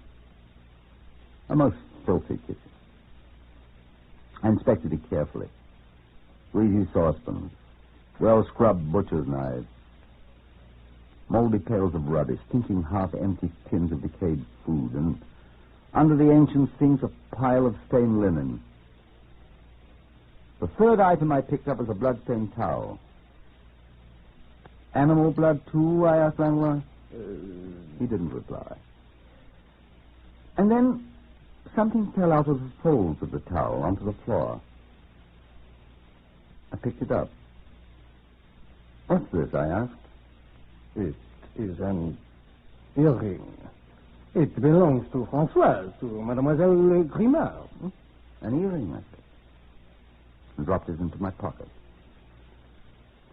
A most filthy kitchen. I inspected it carefully. Greasy saucepans, well-scrubbed butcher's knives, moldy pails of rubbish, stinking half-empty tins of decayed food, and under the ancient sinks a pile of stained linen. The third item I picked up was a blood-stained towel. Animal blood, too, I asked Langlois. He didn't reply. And then something fell out of the folds of the towel onto the floor. I picked it up. What's this, I asked.
It is an earring. It belongs to Françoise, to Mademoiselle Grimard.
An earring, I said. And dropped it into my pocket.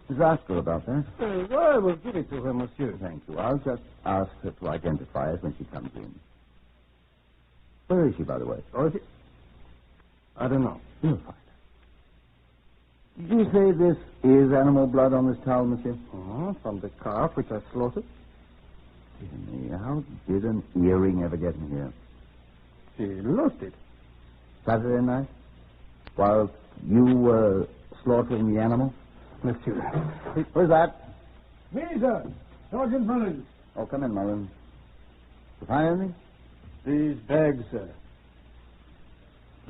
Just ask her about that.
I will give it to her, monsieur.
Thank you. I'll just ask her to identify it when she comes in. Where is she, by the way?
Oh, is it? I don't know.
You'll find her. Did you say this is animal blood on this towel, monsieur?
From the calf which I slaughtered.
Dear me, how did an earring ever get in here?
She lost it.
Saturday night? While you were slaughtering the animal?
Monsieur.
Who's that?
Me, sir. Sergeant Mullins.
Oh, come in, Mullins. You find anything?
These bags, sir.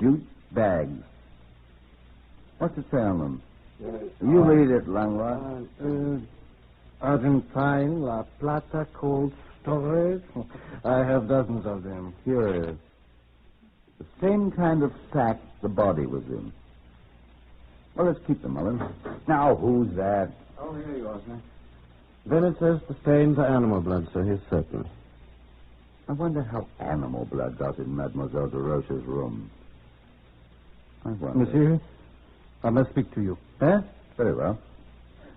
Jute bags. What's it say on them? You read it, Langlois.
Argentine, La Plata, cold storage. I have dozens of them.
Curious. The same kind of sack the body was in. Well, let's keep them, Mullins. Now, who's that?
Oh, here you are, sir. Bennett says the stains are animal blood, sir. He's certain.
I wonder how animal blood got in Mademoiselle de Roche's room. I wonder.
Monsieur, I must speak to you.
Eh? Very well.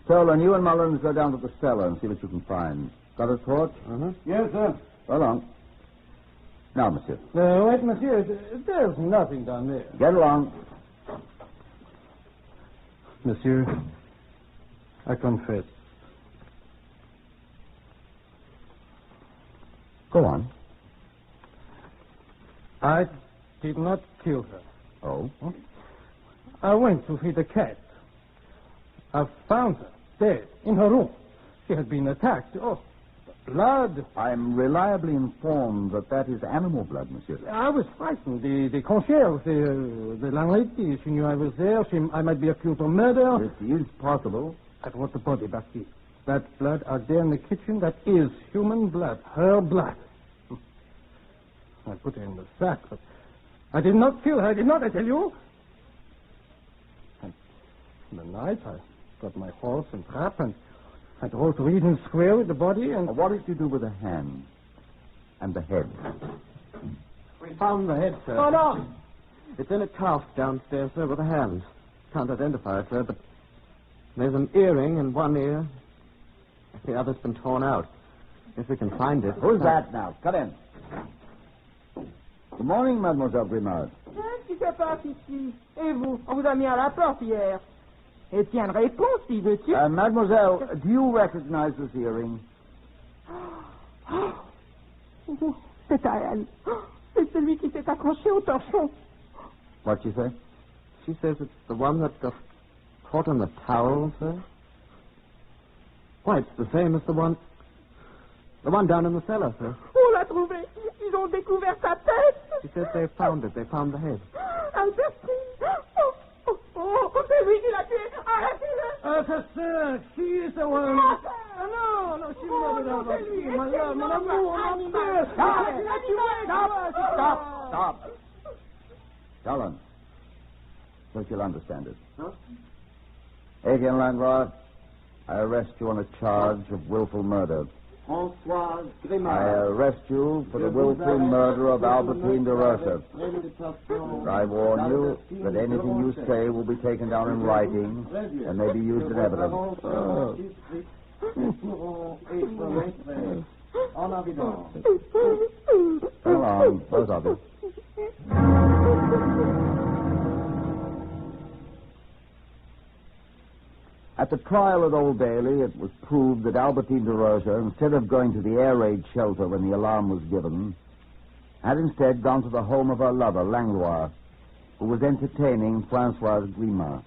Tolan, you and Mullins go down to the cellar and see what you can find. Got a torch?
Yes, sir.
So long. Now, monsieur.
Wait, monsieur. There's nothing down there.
Get along.
Monsieur, I confess.
Go on.
I did not kill her.
Oh?
I went to feed the cat. I found her dead in her room. She had been attacked. Oh, blood.
I'm reliably informed that is animal blood, monsieur.
I was frightened. The concierge, the landlady, she knew I was there. I might be accused of murder.
It is possible.
I brought the body back here. That blood out there in the kitchen, that is human blood. Her blood. I put her in the sack, but I did not kill her. I did not, I tell you. And in the night, I got my horse and trap, and I drove to Regent Square with the body, and...
What did you do with the hand and the head?
We found the head, sir.
Hold on.
It's in a cask downstairs, sir, with the hands. Can't identify it, sir, but there's an earring in one ear. The other's been torn out. If we can find it.
Who's that now? Come in. Good morning, Mademoiselle Grimard.
Qu'est-ce qui se passe ici? Et vous? On vous a mis à la porte hier. Et tiens, réponse, si veux-tu.
Mademoiselle, do you recognize this earring?
C'est à elle. C'est celui qui s'est accroché au torchon.
What'd she say?
She says it's the one that got caught on the towel, sir. Why, it's the same as the one down in the cellar, sir.
On l'a trouvé. Ils ont découvert sa tête.
She says they found it. They found the head.
Albertine. Oh, c'est lui qui l'a tué. Arrêtez-le.
Sister, she is the one. No, she never done that. My love, mon amour, mon amour.
Stop. Helen. So she'll understand it.
Huh?
Etienne Langlois, I arrest you on a charge of willful murder.
François Grimard.
I arrest you for the willful murder of Albertine de Rosa. I warn you that anything you say will be taken down in writing and may be used in evidence. Come along, both of you. At the trial at Old Bailey, it was proved that Albertine de Rosa, instead of going to the air raid shelter when the alarm was given, had instead gone to the home of her lover, Langlois, who was entertaining Françoise Grimard.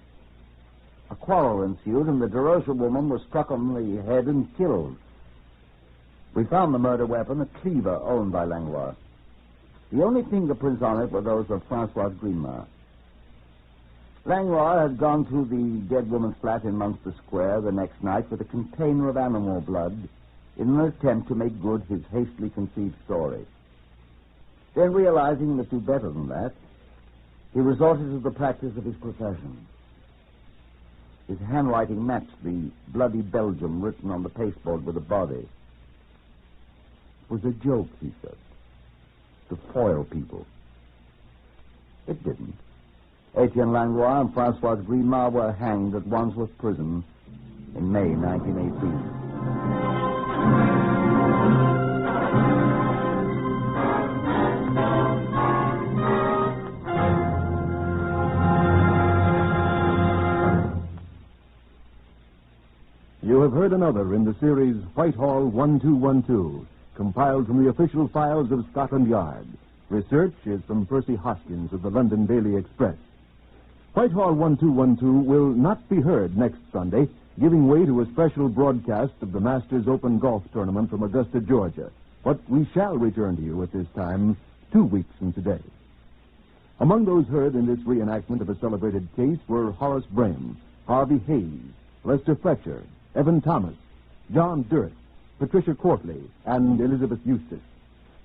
A quarrel ensued, and the de Rosa woman was struck on the head and killed. We found the murder weapon, a cleaver owned by Langlois. The only fingerprints on it were those of Françoise Grimard. Langlois had gone to the dead woman's flat in Munster Square the next night with a container of animal blood in an attempt to make good his hastily conceived story. Then, realizing he must do better than that, he resorted to the practice of his profession. His handwriting matched the bloody Belgium written on the pasteboard with the body. It was a joke, he said, to foil people. It didn't. Etienne Langlois and Françoise Grimard were hanged at Wandsworth Prison in May 1918.
You have heard another in the series Whitehall 1212, compiled from the official files of Scotland Yard. Research is from Percy Hoskins of the London Daily Express. Whitehall 1212 will not be heard next Sunday, giving way to a special broadcast of the Masters Open Golf Tournament from Augusta, Georgia. But we shall return to you at this time 2 weeks from today. Among those heard in this reenactment of a celebrated case were Horace Brame, Harvey Hayes, Lester Fletcher, Evan Thomas, John Dirk, Patricia Courtley, and Elizabeth Eustace.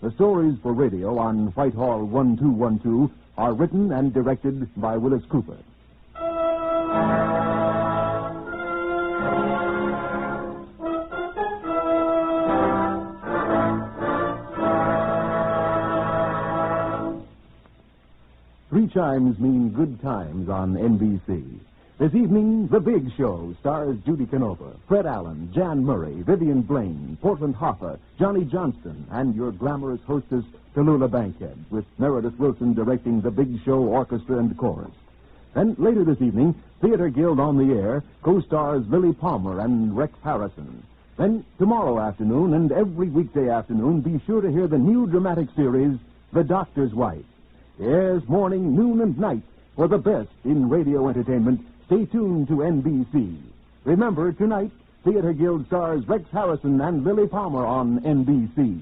The stories for radio on Whitehall 1212 are written and directed by Willis Cooper. Three chimes mean good times on NBC. This evening, The Big Show stars Judy Canova, Fred Allen, Jan Murray, Vivian Blaine, Portland Hoffa, Johnny Johnston, and your glamorous hostess, Tallulah Bankhead, with Meredith Wilson directing The Big Show Orchestra and Chorus. Then, later this evening, Theater Guild on the Air co-stars Lily Palmer and Rex Harrison. Then, tomorrow afternoon and every weekday afternoon, be sure to hear the new dramatic series, The Doctor's Wife. Yes, morning, noon, and night for the best in radio entertainment. Stay tuned to NBC. Remember, tonight, Theater Guild stars Rex Harrison and Lily Palmer on NBC.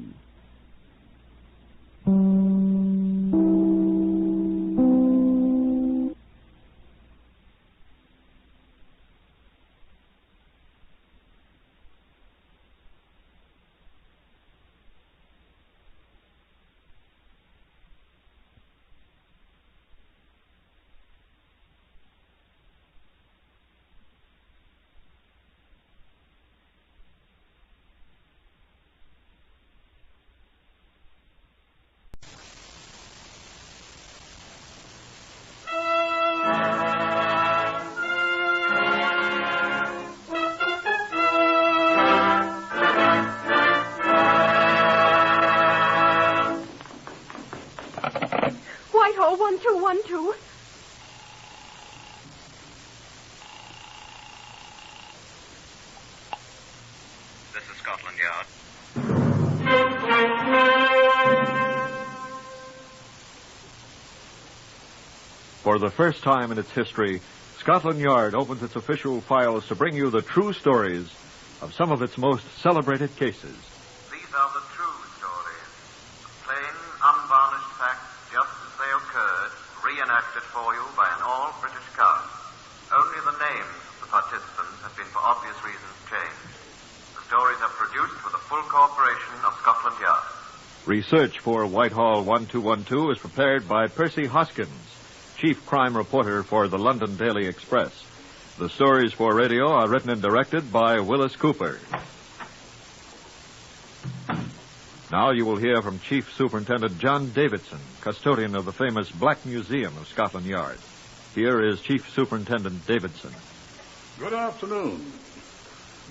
for the first time in its history, Scotland Yard opens its official files to bring you the true stories of some of its most celebrated cases.
These are the true stories. Plain, unvarnished facts just as they occurred, reenacted for you by an all-British cast. Only the names of the participants have been, for obvious reasons, changed. The stories are produced with the full cooperation of Scotland Yard.
Research for Whitehall 1212 is prepared by Percy Hoskins, chief crime reporter for the London Daily Express. The stories for radio are written and directed by Willis Cooper. Now you will hear from Chief Superintendent John Davidson, custodian of the famous Black Museum of Scotland Yard. Here is Chief Superintendent Davidson.
Good afternoon.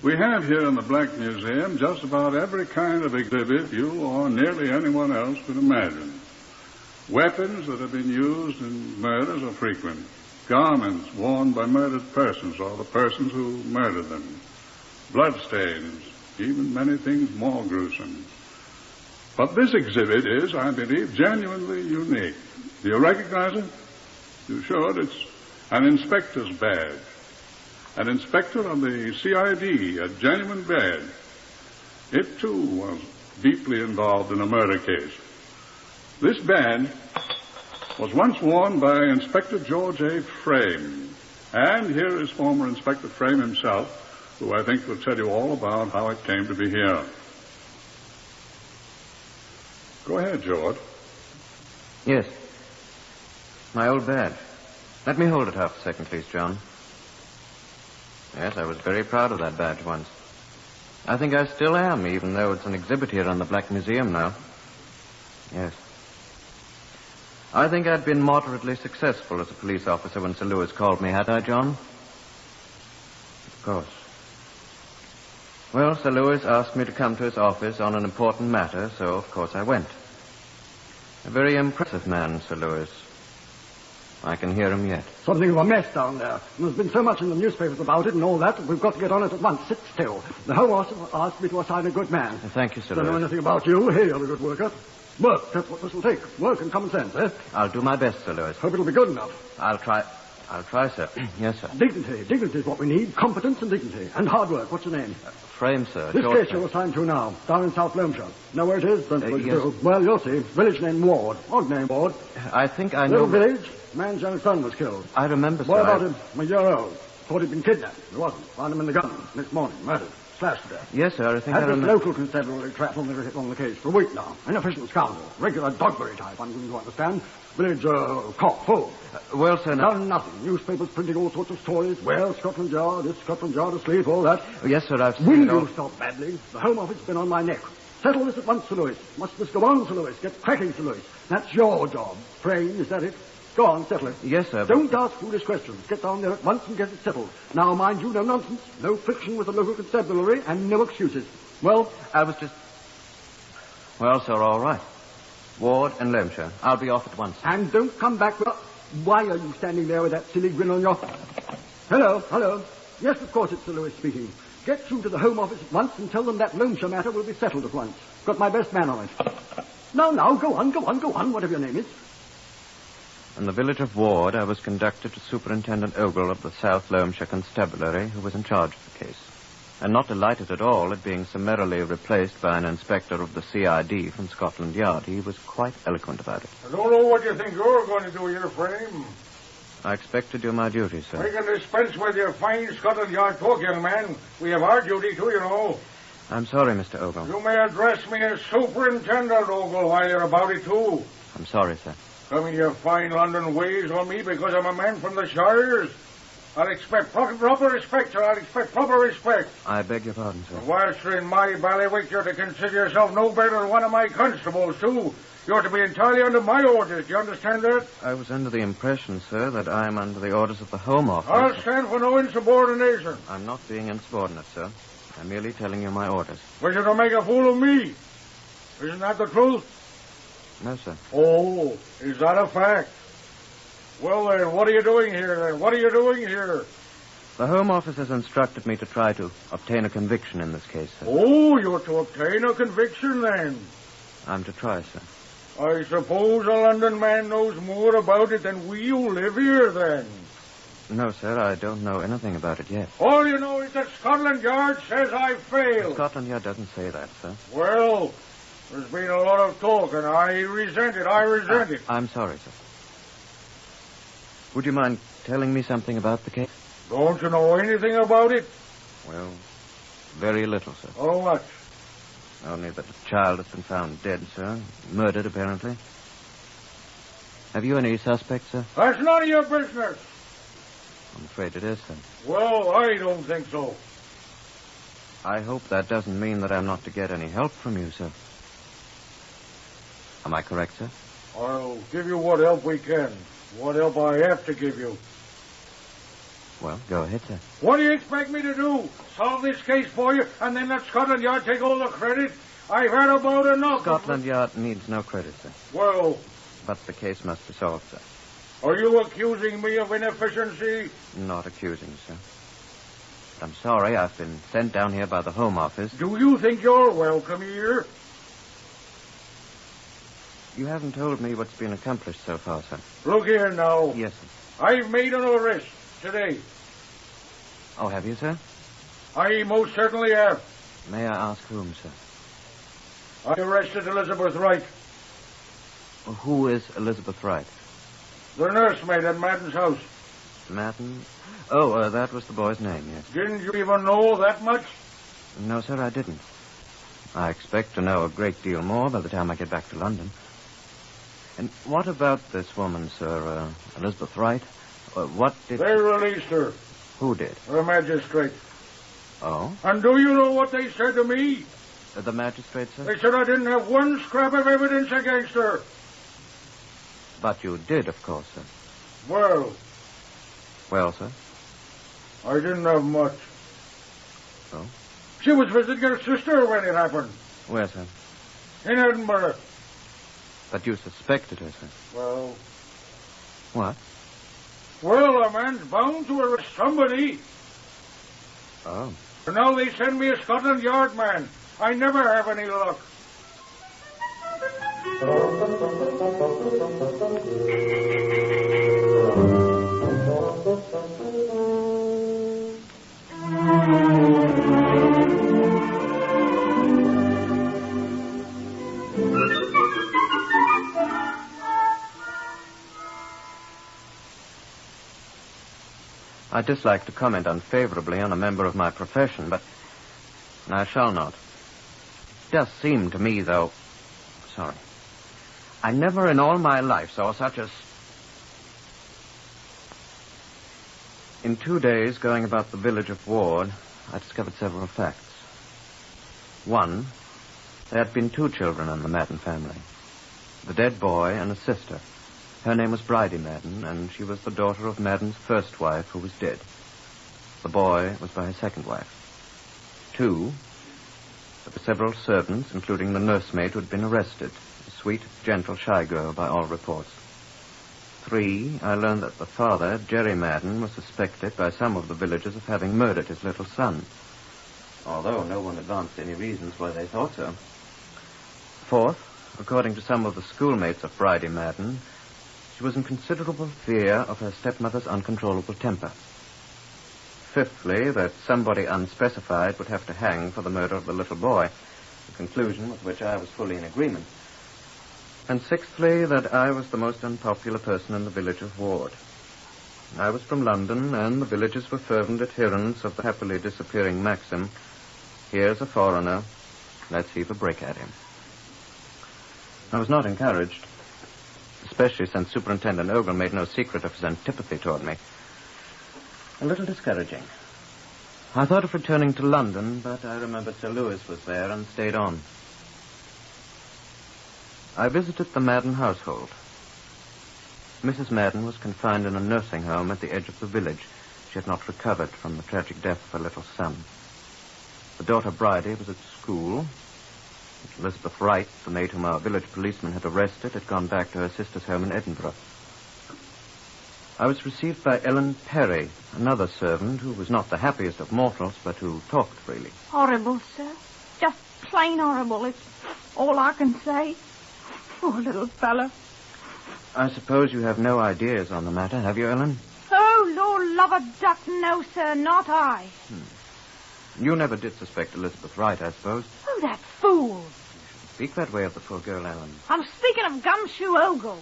We have here in the Black Museum just about every kind of exhibit you or nearly anyone else could imagine. Weapons that have been used in murders are frequent. Garments worn by murdered persons or the persons who murdered them. Bloodstains, even many things more gruesome. But this exhibit is, I believe, genuinely unique. Do you recognize it? You should. It's an inspector's badge. An inspector of the CID, a genuine badge. It, too, was deeply involved in a murder case. This badge was once worn by Inspector George A. Frame. And here is former Inspector Frame himself, who I think will tell you all about how it came to be here. Go ahead, George.
Yes. My old badge. Let me hold it half a second, please, John. Yes, I was very proud of that badge once. I think I still am, even though it's an exhibit here on the Black Museum now. Yes. I think I'd been moderately successful as a police officer when Sir Lewis called me, had I, John? Of course. Well, Sir Lewis asked me to come to his office on an important matter, so of course I went. A very impressive man, Sir Lewis. I can hear him yet.
Something of a mess down there. There's been so much in the newspapers about it and all that we've got to get on it at once. Sit still. The Home Office asked me to assign a good man.
Thank you, Sir
Don't
Lewis.
know anything about you. Hey, you're a good worker. Work, that's what this will take. Work and common sense, eh?
I'll do my best, Sir Lewis.
Hope it'll be good enough.
I'll try, sir. Yes, sir.
Dignity is what we need. Competence and dignity. And hard work. What's your name?
Frame, sir.
This
George
case you're assigned to now, down in South Loamshire. Know where it is? Don't suppose you
yes.
do. Well, you'll see. Village named Ward. Odd name, Ward.
I think I know...
Little village. Man's young son was killed.
I remember, sir.
Boy about him, a year old. Thought he'd been kidnapped. He wasn't. Found him in the gun. Next morning, murdered. Slashed to death.
Yes, sir, I think I
Had this
remember...
local constabulary trap on the case for a week now. Inefficient scoundrel. Regular Dogberry type, I'm going to understand. Village, cop, full.
Well, sir, no...
Done nothing. Newspapers printing all sorts of stories. Well, Scotland Yard, this Scotland Yard asleep, all that.
Yes, sir, I've seen
Will
it all...
you stop babbling? The Home Office has been on my neck. Settle this at once, Sir Lewis. Must this go on, Sir Lewis? Get cracking, Sir Lewis. That's your job. Frame, is that it? Go on, settle it.
Yes, sir.
Don't ask foolish questions. Get down there at once and get it settled. Now, mind you, no nonsense, no friction with the local constabulary, and no excuses. Well,
I was just... Well, sir, all right. Ward and Loamshire. I'll be off at once.
And don't come back with... Why are you standing there with that silly grin on your... Hello. Yes, of course, it's Sir Lewis speaking. Get through to the Home Office at once and tell them that Loamshire matter will be settled at once. Got my best man on it. Now, go on, whatever your name is.
In the village of Ward, I was conducted to Superintendent Ogle of the South Loamshire Constabulary, who was in charge of the case. And not delighted at all at being summarily replaced by an inspector of the CID from Scotland Yard. He was quite eloquent about it.
I don't know what you think you're going to do here, Frame.
I expect to do my duty, sir.
We can dispense with your fine Scotland Yard talk, young man. We have our duty, too, you know.
I'm sorry, Mr. Ogle.
You may address me as Superintendent Ogle while you're about it, too.
I'm sorry, sir.
Coming your fine London ways on me because I'm a man from the Shires. I'll expect proper respect, sir. I'll expect proper respect.
I beg your pardon, sir.
Whilst you're in my bailiwick, you're to consider yourself no better than one of my constables, too. You're to be entirely under my orders. Do you understand that?
I was under the impression, sir, that I am under the orders of the Home Office.
I'll stand for no insubordination.
I'm not being insubordinate, sir. I'm merely telling you my orders.
Wish you to make a fool of me. Isn't that the truth?
No, sir.
Oh, is that a fact? Well, then, what are you doing here, then? What are you doing here?
The Home Office has instructed me to try to obtain a conviction in this case, sir.
Oh, you're to obtain a conviction, then?
I'm to try, sir.
I suppose a London man knows more about it than we who live here, then.
No, sir, I don't know anything about it yet.
All you know is that Scotland Yard says I failed.
Scotland Yard doesn't say that, sir.
Well, there's been a lot of talk, and I resent it.
I'm sorry, sir. Would you mind telling me something about the case?
Don't you know anything about it?
Well, very little, sir.
Oh, what?
Only that a child has been found dead, sir. Murdered, apparently. Have you any suspects, sir?
That's none of your business.
I'm afraid it is, sir.
Well, I don't think so.
I hope that doesn't mean that I'm not to get any help from you, sir. Am I correct, sir?
I'll give you what help we can. What help I have to give you.
Well, go ahead, sir.
What do you expect me to do? Solve this case for you and then let Scotland Yard take all the credit? I've had about enough.
Scotland Yard needs no credit, sir.
Well...
But the case must be solved, sir.
Are you accusing me of inefficiency?
Not accusing, sir. But I'm sorry, I've been sent down here by the Home Office.
Do you think you're welcome here?
You haven't told me what's been accomplished so far, sir.
Look here now.
Yes, sir.
I've made an arrest today.
Oh, have you, sir?
I most certainly have.
May I ask whom, sir?
I arrested Elizabeth Wright.
Who is Elizabeth Wright?
The nursemaid at Madden's house.
Madden? Oh, that was the boy's name, yes.
Didn't you even know that much?
No, sir, I didn't. I expect to know a great deal more by the time I get back to London. And what about this woman, sir, Elizabeth Wright? What did...
They released her.
Who did?
The magistrate.
Oh?
And do you know what they said to me?
The magistrate, sir?
They said I didn't have one scrap of evidence against her.
But you did, of course, sir.
Well?
Well, sir?
I didn't have much.
Oh?
She was visiting her sister when it happened.
Where, sir?
In Edinburgh.
But you suspected her, sir.
Well?
What?
Well, a man's bound to arrest somebody.
Oh.
And now they send me a Scotland Yard man. I never have any luck.
I dislike to comment unfavorably on a member of my profession, but I shall not. It does seem to me, though... Sorry. I never in all my life saw such a... In 2 days going about the village of Ward, I discovered several facts. One, there had been 2 children in the Madden family. The dead boy and a sister. Her name was Bridie Madden, and she was the daughter of Madden's first wife, who was dead. The boy was by his second wife. 2, there were several servants, including the nursemaid who had been arrested, a sweet, gentle, shy girl by all reports. 3, I learned that the father, Jerry Madden, was suspected by some of the villagers of having murdered his little son, although no one advanced any reasons why they thought so. 4th, according to some of the schoolmates of Bridie Madden, she was in considerable fear of her stepmother's uncontrollable temper. 5thly, that somebody unspecified would have to hang for the murder of the little boy, a conclusion with which I was fully in agreement. And 6thly, that I was the most unpopular person in the village of Ward. I was from London, and the villagers were fervent adherents of the happily disappearing maxim, here's a foreigner, let's heave a brick at him. I was not encouraged, especially since Superintendent Ogle made no secret of his antipathy toward me. A little discouraging. I thought of returning to London, but I remembered Sir Lewis was there and stayed on. I visited the Madden household. Mrs. Madden was confined in a nursing home at the edge of the village. She had not recovered from the tragic death of her little son. The daughter Bridie was at school. Elizabeth Wright, the maid whom our village policeman had arrested, had gone back to her sister's home in Edinburgh. I was received by Ellen Perry, another servant who was not the happiest of mortals, but who talked freely.
Horrible, sir. Just plain horrible. It's all I can say.
Poor little fellow.
I suppose you have no ideas on the matter, have you, Ellen?
Oh, Lord love a duck, no, sir, not I.
You never did suspect Elizabeth Wright, I suppose.
Oh, that fool.
Speak that way of the poor girl, Ellen.
I'm speaking of Gumshoe Ogle.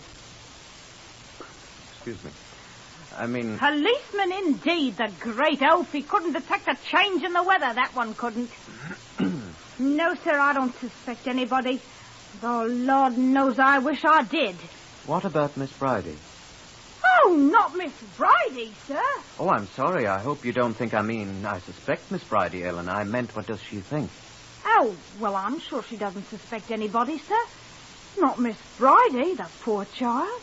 Excuse me. I mean...
Policeman indeed, the great oaf. He couldn't detect a change in the weather, that one couldn't. No, sir, I don't suspect anybody. Though Lord knows I wish I did.
What about Miss Bridie?
Oh, not Miss Bridie, sir.
Oh, I'm sorry. I hope you don't think I suspect Miss Bridie, Ellen. I meant, what does she think?
Oh, well, I'm sure she doesn't suspect anybody, sir. Not Miss Bridie, the poor child.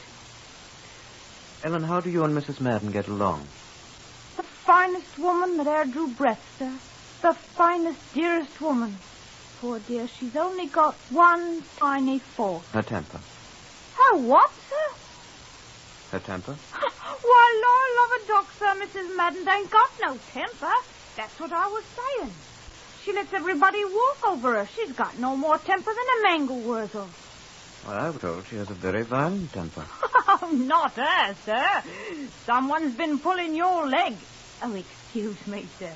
Ellen, how do you and Mrs. Madden get along?
The finest woman that e'er drew breath, sir. The finest, dearest woman. Poor dear, she's only got one tiny fault.
Her temper.
Her what, sir?
Her temper?
Why, Lord love a duck, sir, Mrs. Madden ain't got no temper. That's what I was saying. She lets everybody walk over her. She's got no more temper than a mangle wurzel.
Well, I was told she has a very violent temper.
Oh, not her, sir. Someone's been pulling your leg. Oh, excuse me, sir.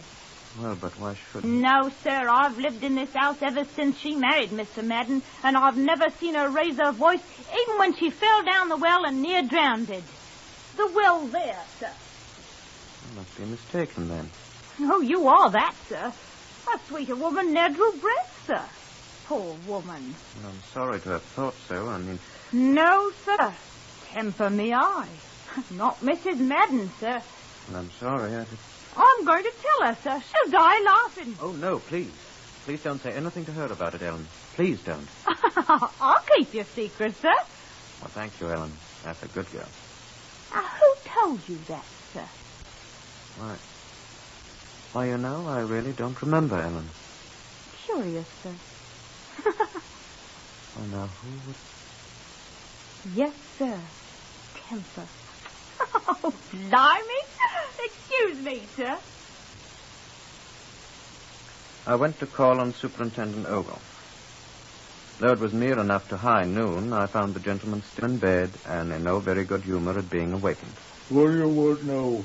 Well, but why should...
No, sir, I've lived in this house ever since she married Mr. Madden, and I've never seen her raise her voice, even when she fell down the well and near drowned. The well there, sir.
I must be mistaken, then.
Oh, you are that, sir. A sweeter woman never drew breath, sir. Poor woman.
Well, I'm sorry to have thought so. I mean...
No, sir. Temper me eye. Not Mrs. Madden, sir.
Well, I'm sorry.
I'm going to tell her, sir. She'll die laughing.
Oh, no, please. Please don't say anything to her about it, Ellen. Please don't.
I'll keep your secret, sir.
Well, thank you, Ellen. That's a good girl.
Who told you that, sir?
Why, you know, I really don't remember, Ellen.
Curious, sir.
Oh, now, who would...
Yes, sir. Temper. Oh, blimey. Excuse me, sir.
I went to call on Superintendent Ogle. Though it was near enough to high noon, I found the gentleman still in bed and in no very good humor at being awakened.
What do you want now?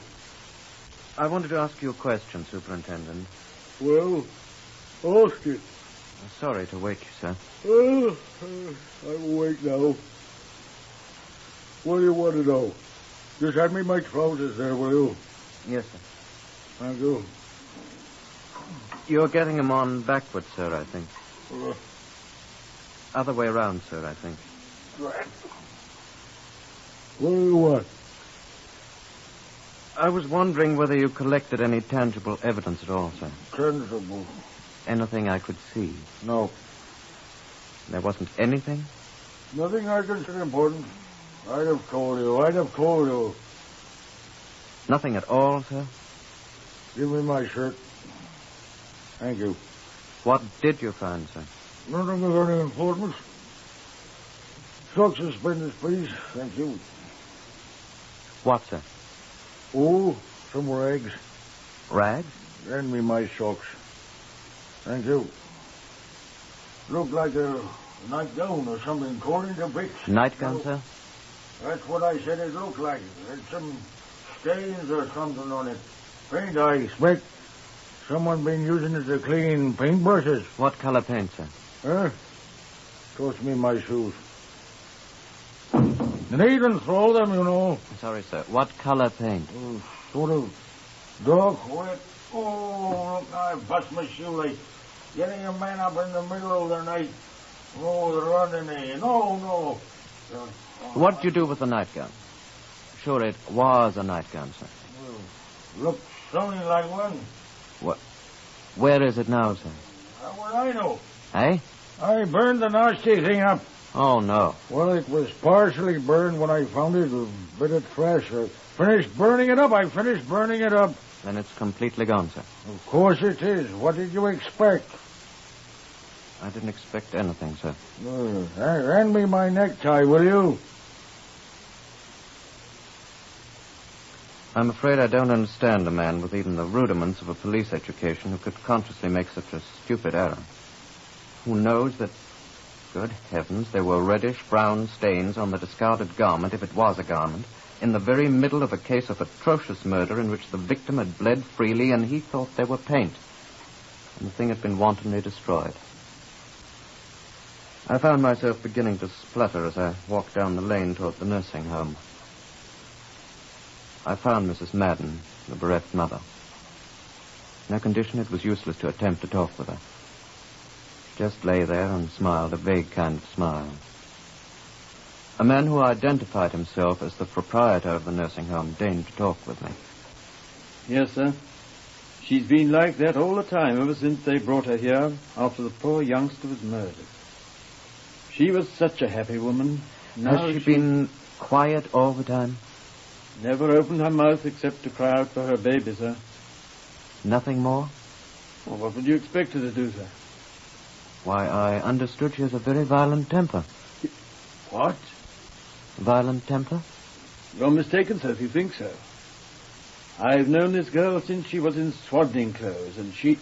I wanted to ask you a question, Superintendent.
Well, ask it.
I'm sorry to wake you, sir.
I'm awake now. What do you want to know? Just hand me my trousers there, will you?
Yes, sir.
Thank you.
You're getting them on backwards, sir, I think. Other way around, sir, I think.
Right. What do you want?
I was wondering whether you collected any tangible evidence at all, sir.
Tangible?
Anything I could see?
No.
There wasn't anything?
Nothing I consider important. I'd have told you.
Nothing at all, sir?
Give me my shirt. Thank you.
What did you find, sir?
Nothing of any importance. Socks suspenders, please. Thank you.
What, sir?
Oh, some rags.
Rags?
Lend me my socks. Thank you. Look like a nightgown or something, according to Vicks.
Nightgown, sir?
That's what I said it looked like. There's some stains or something on it. Paint, I expect. Someone been using it to clean paintbrushes.
What color paint, sir?
Huh? Toss me my shoes. You needn't throw them, you know.
Sorry, sir. What color paint?
Sort of dark, wet. Oh, look, I bust my shoelace. Getting a man up in the middle of the night. Oh, running in. No.
What did you do with the nightgown? Sure, it was a nightgown, sir.
Well, looks something like one.
What? Where is it now, sir?
How would I know?
Eh?
I burned the nasty thing up.
Oh, no.
Well, it was partially burned when I found it. A bit of trash. I finished burning it up.
Then it's completely gone, sir.
Of course it is. What did you expect?
I didn't expect anything, sir.
Hand me my necktie, will you?
I'm afraid I don't understand a man with even the rudiments of a police education who could consciously make such a stupid error. Who knows that
Good heavens, there were reddish-brown stains on the discarded garment, if it was a garment, in the very middle of a case of atrocious murder in which the victim had bled freely and he thought they were paint. And the thing had been wantonly destroyed. I found myself beginning to splutter as I walked down the lane toward the nursing home. I found Mrs. Madden, the bereft mother. In her condition, it was useless to attempt to talk with her. She just lay there and smiled, a vague kind of smile. A man who identified himself as the proprietor of the nursing home deigned to talk with me.
Yes, sir. She's been like that all the time, ever since they brought her here after the poor youngster was murdered. She was such a happy woman. Now
Has she been quiet all the time?
Never opened her mouth except to cry out for her baby, sir.
Nothing more?
Well, what would you expect her to do, sir?
Why, I understood she has a very violent temper.
What?
Violent temper?
You're mistaken, sir, if you think so. I've known this girl since she was in swaddling clothes, and she...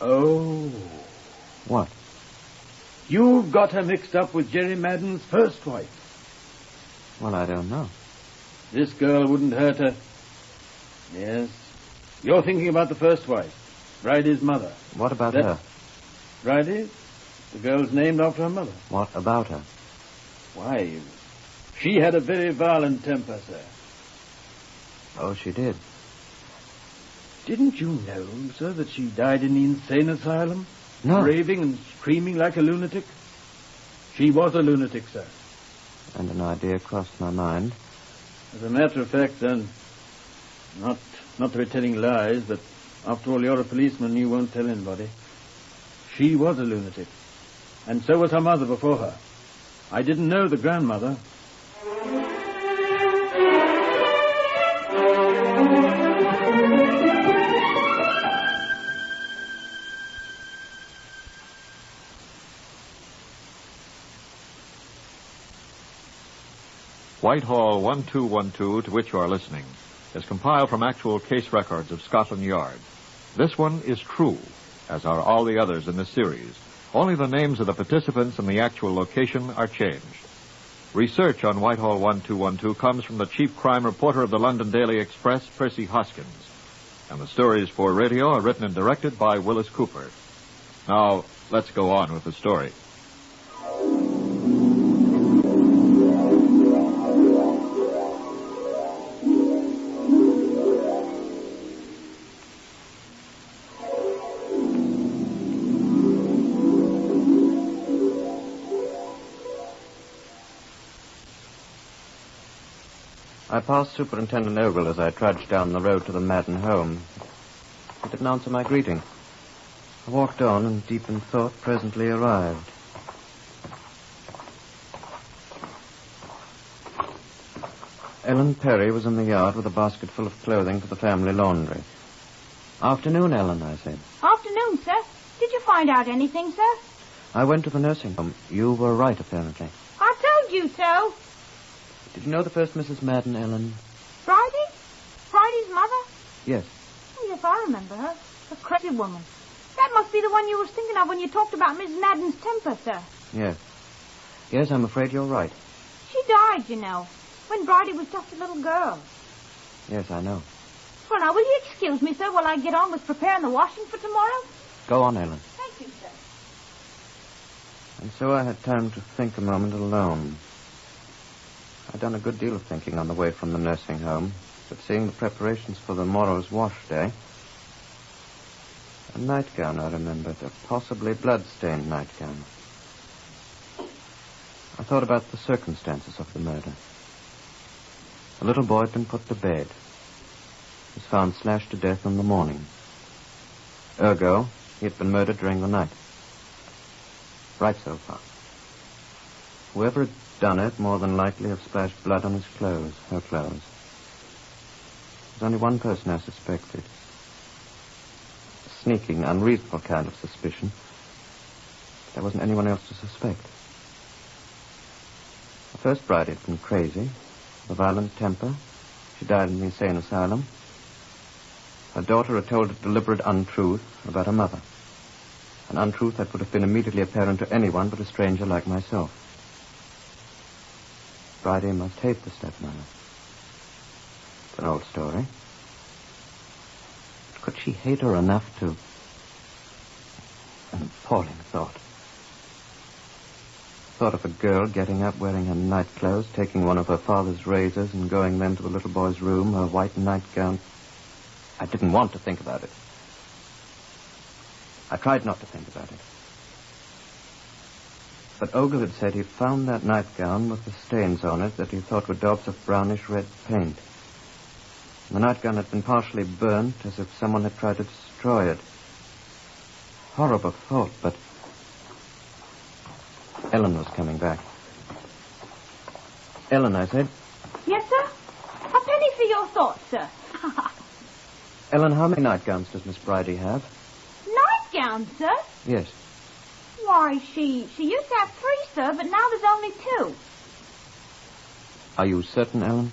Oh.
What?
You've got her mixed up with Jerry Madden's first wife.
Well, I don't know.
This girl wouldn't hurt her. Yes. You're thinking about the first wife, Bridie's mother.
What about her?
Bridie? The girl's named after her mother.
What about her?
Why, she had a very violent temper, sir.
Oh, she did.
Didn't you know, sir, that she died in the insane asylum?
No.
Raving and screaming like a lunatic? She was a lunatic, sir.
And an idea crossed my mind.
As a matter of fact, then, not to be telling lies, but after all, you're a policeman, you won't tell anybody. She was a lunatic. And so was her mother before her. I didn't know the grandmother.
Whitehall 1212, to which you are listening, is compiled from actual case records of Scotland Yard. This one is true, as are all the others in this series. Only the names of the participants and the actual location are changed. Research on Whitehall 1212 comes from the chief crime reporter of the London Daily Express, Percy Hoskins. And the stories for radio are written and directed by Willis Cooper. Now, let's go on with the story.
I passed Superintendent Ogle as I trudged down the road to the Madden home. He didn't answer my greeting. I walked on and, deep in thought, presently arrived. Ellen Perry was in the yard with a basket full of clothing for the family laundry. Afternoon, Ellen, I said.
Afternoon, sir. Did you find out anything, sir?
I went to the nursing home. You were right, apparently.
I told you so.
Did you know the first Mrs. Madden, Ellen?
Bridie? Bridie's mother?
Yes.
Oh, yes, I remember her. A crazy woman. That must be the one you were thinking of when you talked about Miss Madden's temper, sir.
Yes. Yes, I'm afraid you're right.
She died, you know, when Bridie was just a little girl.
Yes, I know.
Well, now, will you excuse me, sir, while I get on with preparing the washing for tomorrow?
Go on, Ellen.
Thank you, sir.
And so I had time to think a moment alone. I'd done a good deal of thinking on the way from the nursing home, but seeing the preparations for the morrow's wash day... A nightgown, I remembered, a possibly blood-stained nightgown. I thought about the circumstances of the murder. The little boy had been put to bed. He was found slashed to death in the morning. Ergo, he had been murdered during the night. Right so far. Whoever had done it more than likely have splashed blood on his clothes, her clothes. There's only one person I suspected. A sneaking, unreasonable kind of suspicion. But there wasn't anyone else to suspect. The first bride had been crazy, with a violent temper. She died in the insane asylum. Her daughter had told a deliberate untruth about her mother.
An untruth that would have been immediately apparent to anyone but a stranger like myself. Bridie must hate the stepmother. It's an old story. But could she hate her enough to... An appalling thought. Thought of a girl getting up, wearing her night clothes, taking one of her father's razors, and going then to the little boy's room, her white nightgown. I didn't want to think about it. I tried not to think about it. But Ogle had said he found that nightgown with the stains on it that he thought were daubs of brownish-red paint. The nightgown had been partially burnt, as if someone had tried to destroy it. Horrible thought, but... Ellen was coming back. Ellen, I said.
Yes, sir? A penny for your thoughts, sir.
Ellen, how many nightgowns does Miss Bridie have?
Nightgowns, sir?
Yes.
Why, she used to have 3, sir, but now there's only 2.
Are you certain, Ellen?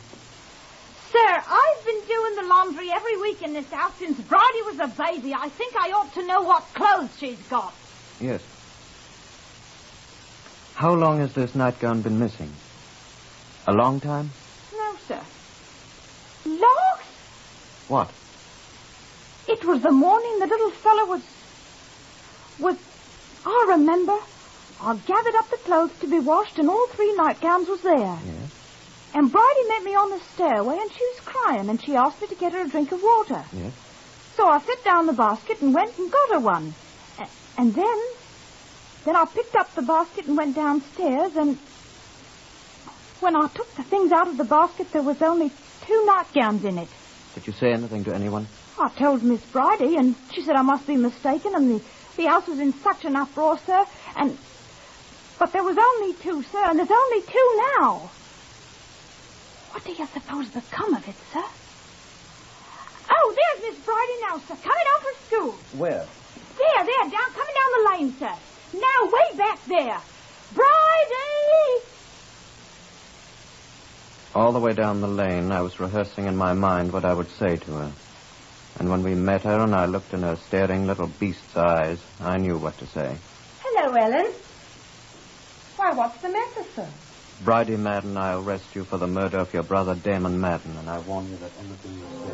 Sir, I've been doing the laundry every week in this house since Bridie was a baby. I think I ought to know what clothes she's got.
Yes. How long has this nightgown been missing? A long time?
No, sir. Lost?
What?
It was the morning the little fellow was... I remember. I gathered up the clothes to be washed, and all 3 nightgowns was there.
Yes.
And Bridie met me on the stairway, and she was crying, and she asked me to get her a drink of water.
Yes.
So I set down the basket and went and got her one. And then I picked up the basket and went downstairs, and when I took the things out of the basket, there was only 2 nightgowns in it.
Did you say anything to anyone?
I told Miss Bridie, and she said I must be mistaken, and the house was in such an uproar, sir, but there was only 2, sir, and there's only 2 now. What do you suppose become of it, sir? Oh, there's Miss Bridie now, sir, coming out of school.
Where?
There, coming down the lane, sir. Now, way back there. Bridie!
All the way down the lane, I was rehearsing in my mind what I would say to her. And when we met her and I looked in her staring little beast's eyes, I knew what to say.
Hello, Ellen. Why, what's the matter, sir?
Bridie Madden, I'll arrest you for the murder of your brother Damon Madden, and I warn you that anything you say...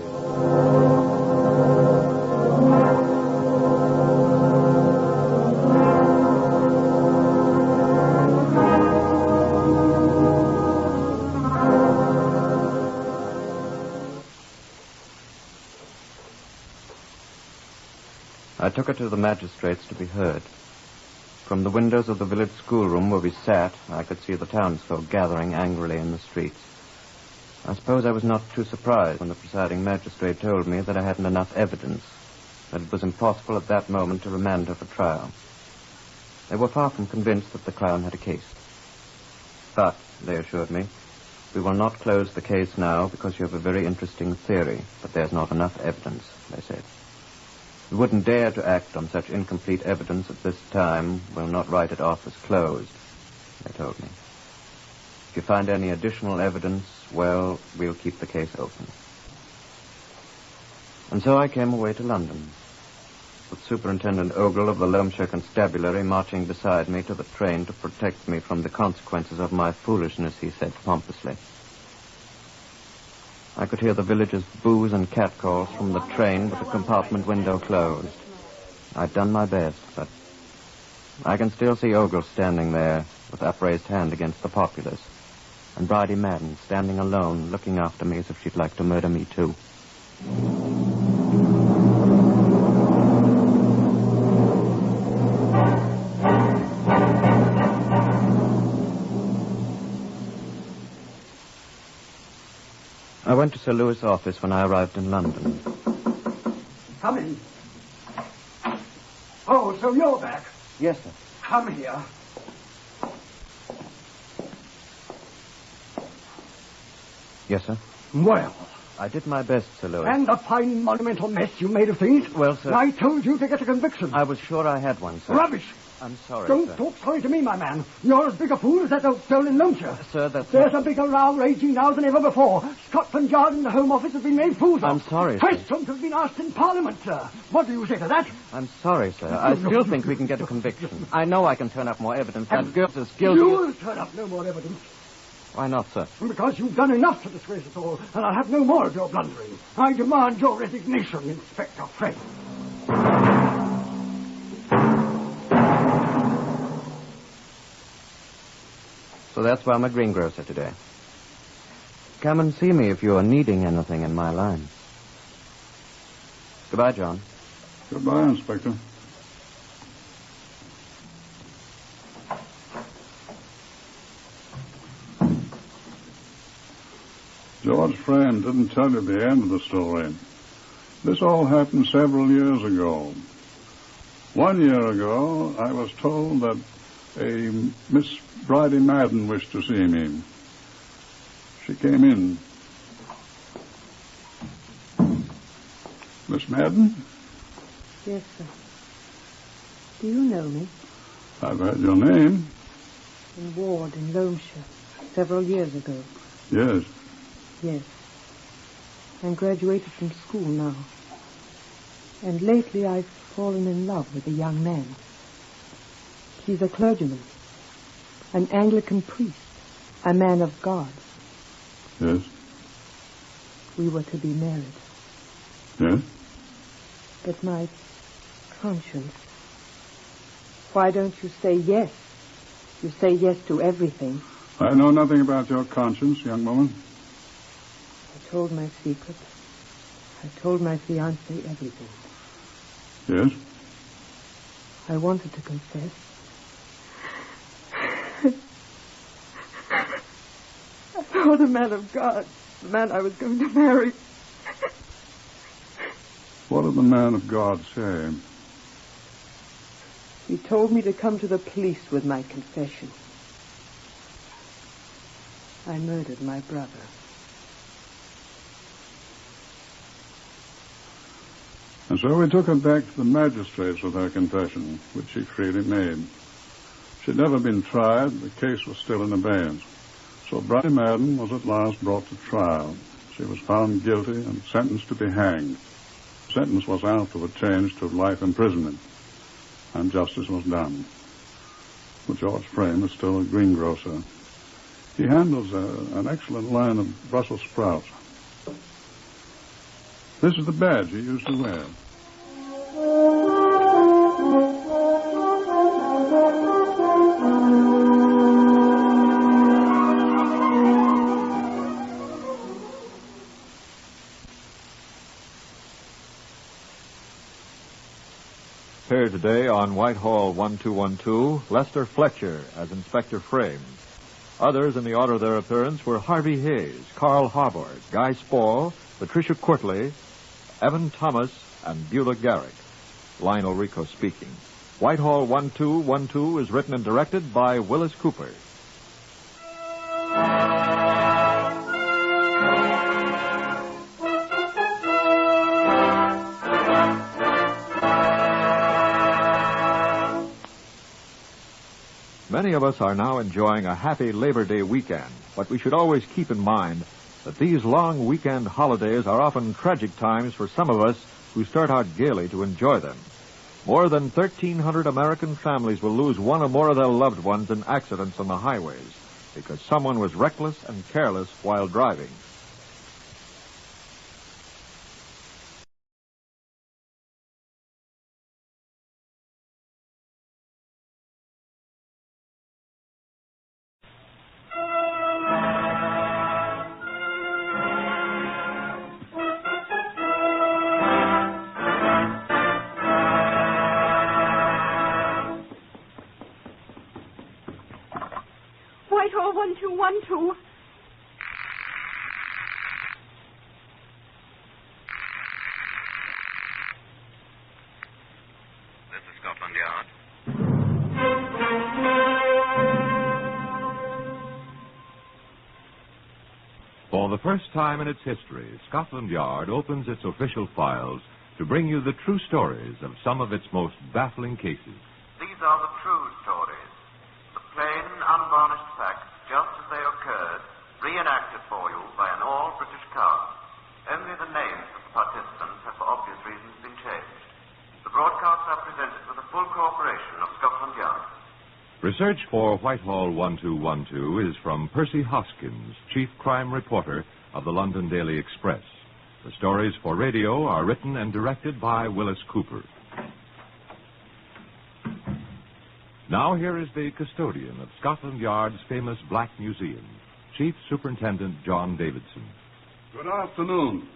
I took her to the magistrates to be heard. From the windows of the village schoolroom where we sat, I could see the townsfolk gathering angrily in the streets. I suppose I was not too surprised when the presiding magistrate told me that I hadn't enough evidence, that it was impossible at that moment to remand her for trial. They were far from convinced that the clown had a case. But, they assured me, we will not close the case now because you have a very interesting theory, but there's not enough evidence, they said. We wouldn't dare to act on such incomplete evidence at this time. We'll not write it off as closed, they told me. If you find any additional evidence, well, we'll keep the case open. And so I came away to London, with Superintendent Ogle of the Loamshire Constabulary marching beside me to the train to protect me from the consequences of my foolishness, he said pompously. I could hear the villagers' boos and catcalls from the train with the compartment window closed. I'd done my best, but I can still see Ogle standing there with upraised hand against the populace, and Bridie Madden standing alone, looking after me as if she'd like to murder me too. I went to Sir Louis' office when I arrived in London.
Come in. Oh, so you're back.
Yes, sir.
Come here.
Yes, sir?
Well.
I did my best, Sir Louis.
And a fine monumental mess you made of things.
Well, sir...
I told you to get a conviction.
I was sure I had one, sir.
Rubbish.
I'm sorry,
Don't
sir.
talk sorry to me, my man. You're as big a fool as that old stolen loansher.
Sir, that's
There's a bigger row raging now than ever before. Scotland Yard and the Home Office have been made fools of.
I'm sorry, sir.
Questions have been asked in Parliament, sir. What do you say to that?
I'm sorry, sir. I still think we can get a conviction. I know I can turn up more evidence. That girl's as guilty.
You'll turn up no more evidence.
Why not, sir?
Because you've done enough to disgrace us all, and I'll have no more of your blundering. I demand your resignation, Inspector Frame.
So that's why I'm a greengrocer today. Come and see me if you are needing anything in my line. Goodbye, John.
Goodbye, Inspector. George Frame didn't tell you the end of the story. This all happened several years ago. 1 year ago, I was told that a Miss Bridie Madden wished to see me. She came in. Miss Madden?
Yes, sir. Do you know me?
I've heard your name.
In Ward in Loamshire, several years ago.
Yes.
Yes. I'm graduated from school now. And lately I've fallen in love with a young man. He's a clergyman, an Anglican priest, a man of God.
Yes.
We were to be married.
Yes?
But my conscience... Why don't you say yes? You say yes to everything.
I know nothing about your conscience, young woman.
I told my secret. I told my fiancé everything.
Yes?
I wanted to confess. I told a man of God, the man I was going to marry.
What did the man of God say?
He told me to come to the police with my confession. I murdered my brother.
And so we took her back to the magistrates with her confession, which she freely made. She'd never been tried. The case was still in abeyance. So Bridie Madden was at last brought to trial. She was found guilty and sentenced to be hanged. The sentence was afterward changed to life imprisonment, and justice was done. But George Frame is still a greengrocer. He handles an excellent line of Brussels sprouts. This is the badge he used to wear.
Here today on Whitehall 1212, Lester Fletcher as Inspector Frame. Others in the order of their appearance were Harvey Hayes, Carl Harbord, Guy Spall, Patricia Courtley, Evan Thomas, and Beulah Garrick. Lionel Rico speaking. Whitehall 1212 is written and directed by Willis Cooper. Many of us are now enjoying a happy Labor Day weekend, but we should always keep in mind that these long weekend holidays are often tragic times for some of us who start out gaily to enjoy them. More than 1,300 American families will lose one or more of their loved ones in accidents on the highways because someone was reckless and careless while driving.
Whitehall 1212.
This is Scotland Yard.
For the first time in its history, Scotland Yard opens its official files to bring you the true stories of some of its most baffling cases.
These are the true stories. The plain, unvarnished facts, just as they occurred, reenacted for you by an all-British cast. Only the names of the participants have, for obvious reasons, been changed. The broadcasts are presented with the full cooperation of Scotland Yard.
Research for Whitehall 1212 is from Percy Hoskins, chief crime reporter of the London Daily Express. The stories for radio are written and directed by Willis Cooper. Now here is the custodian of Scotland Yard's famous Black Museum, Chief Superintendent John Davidson.
Good afternoon.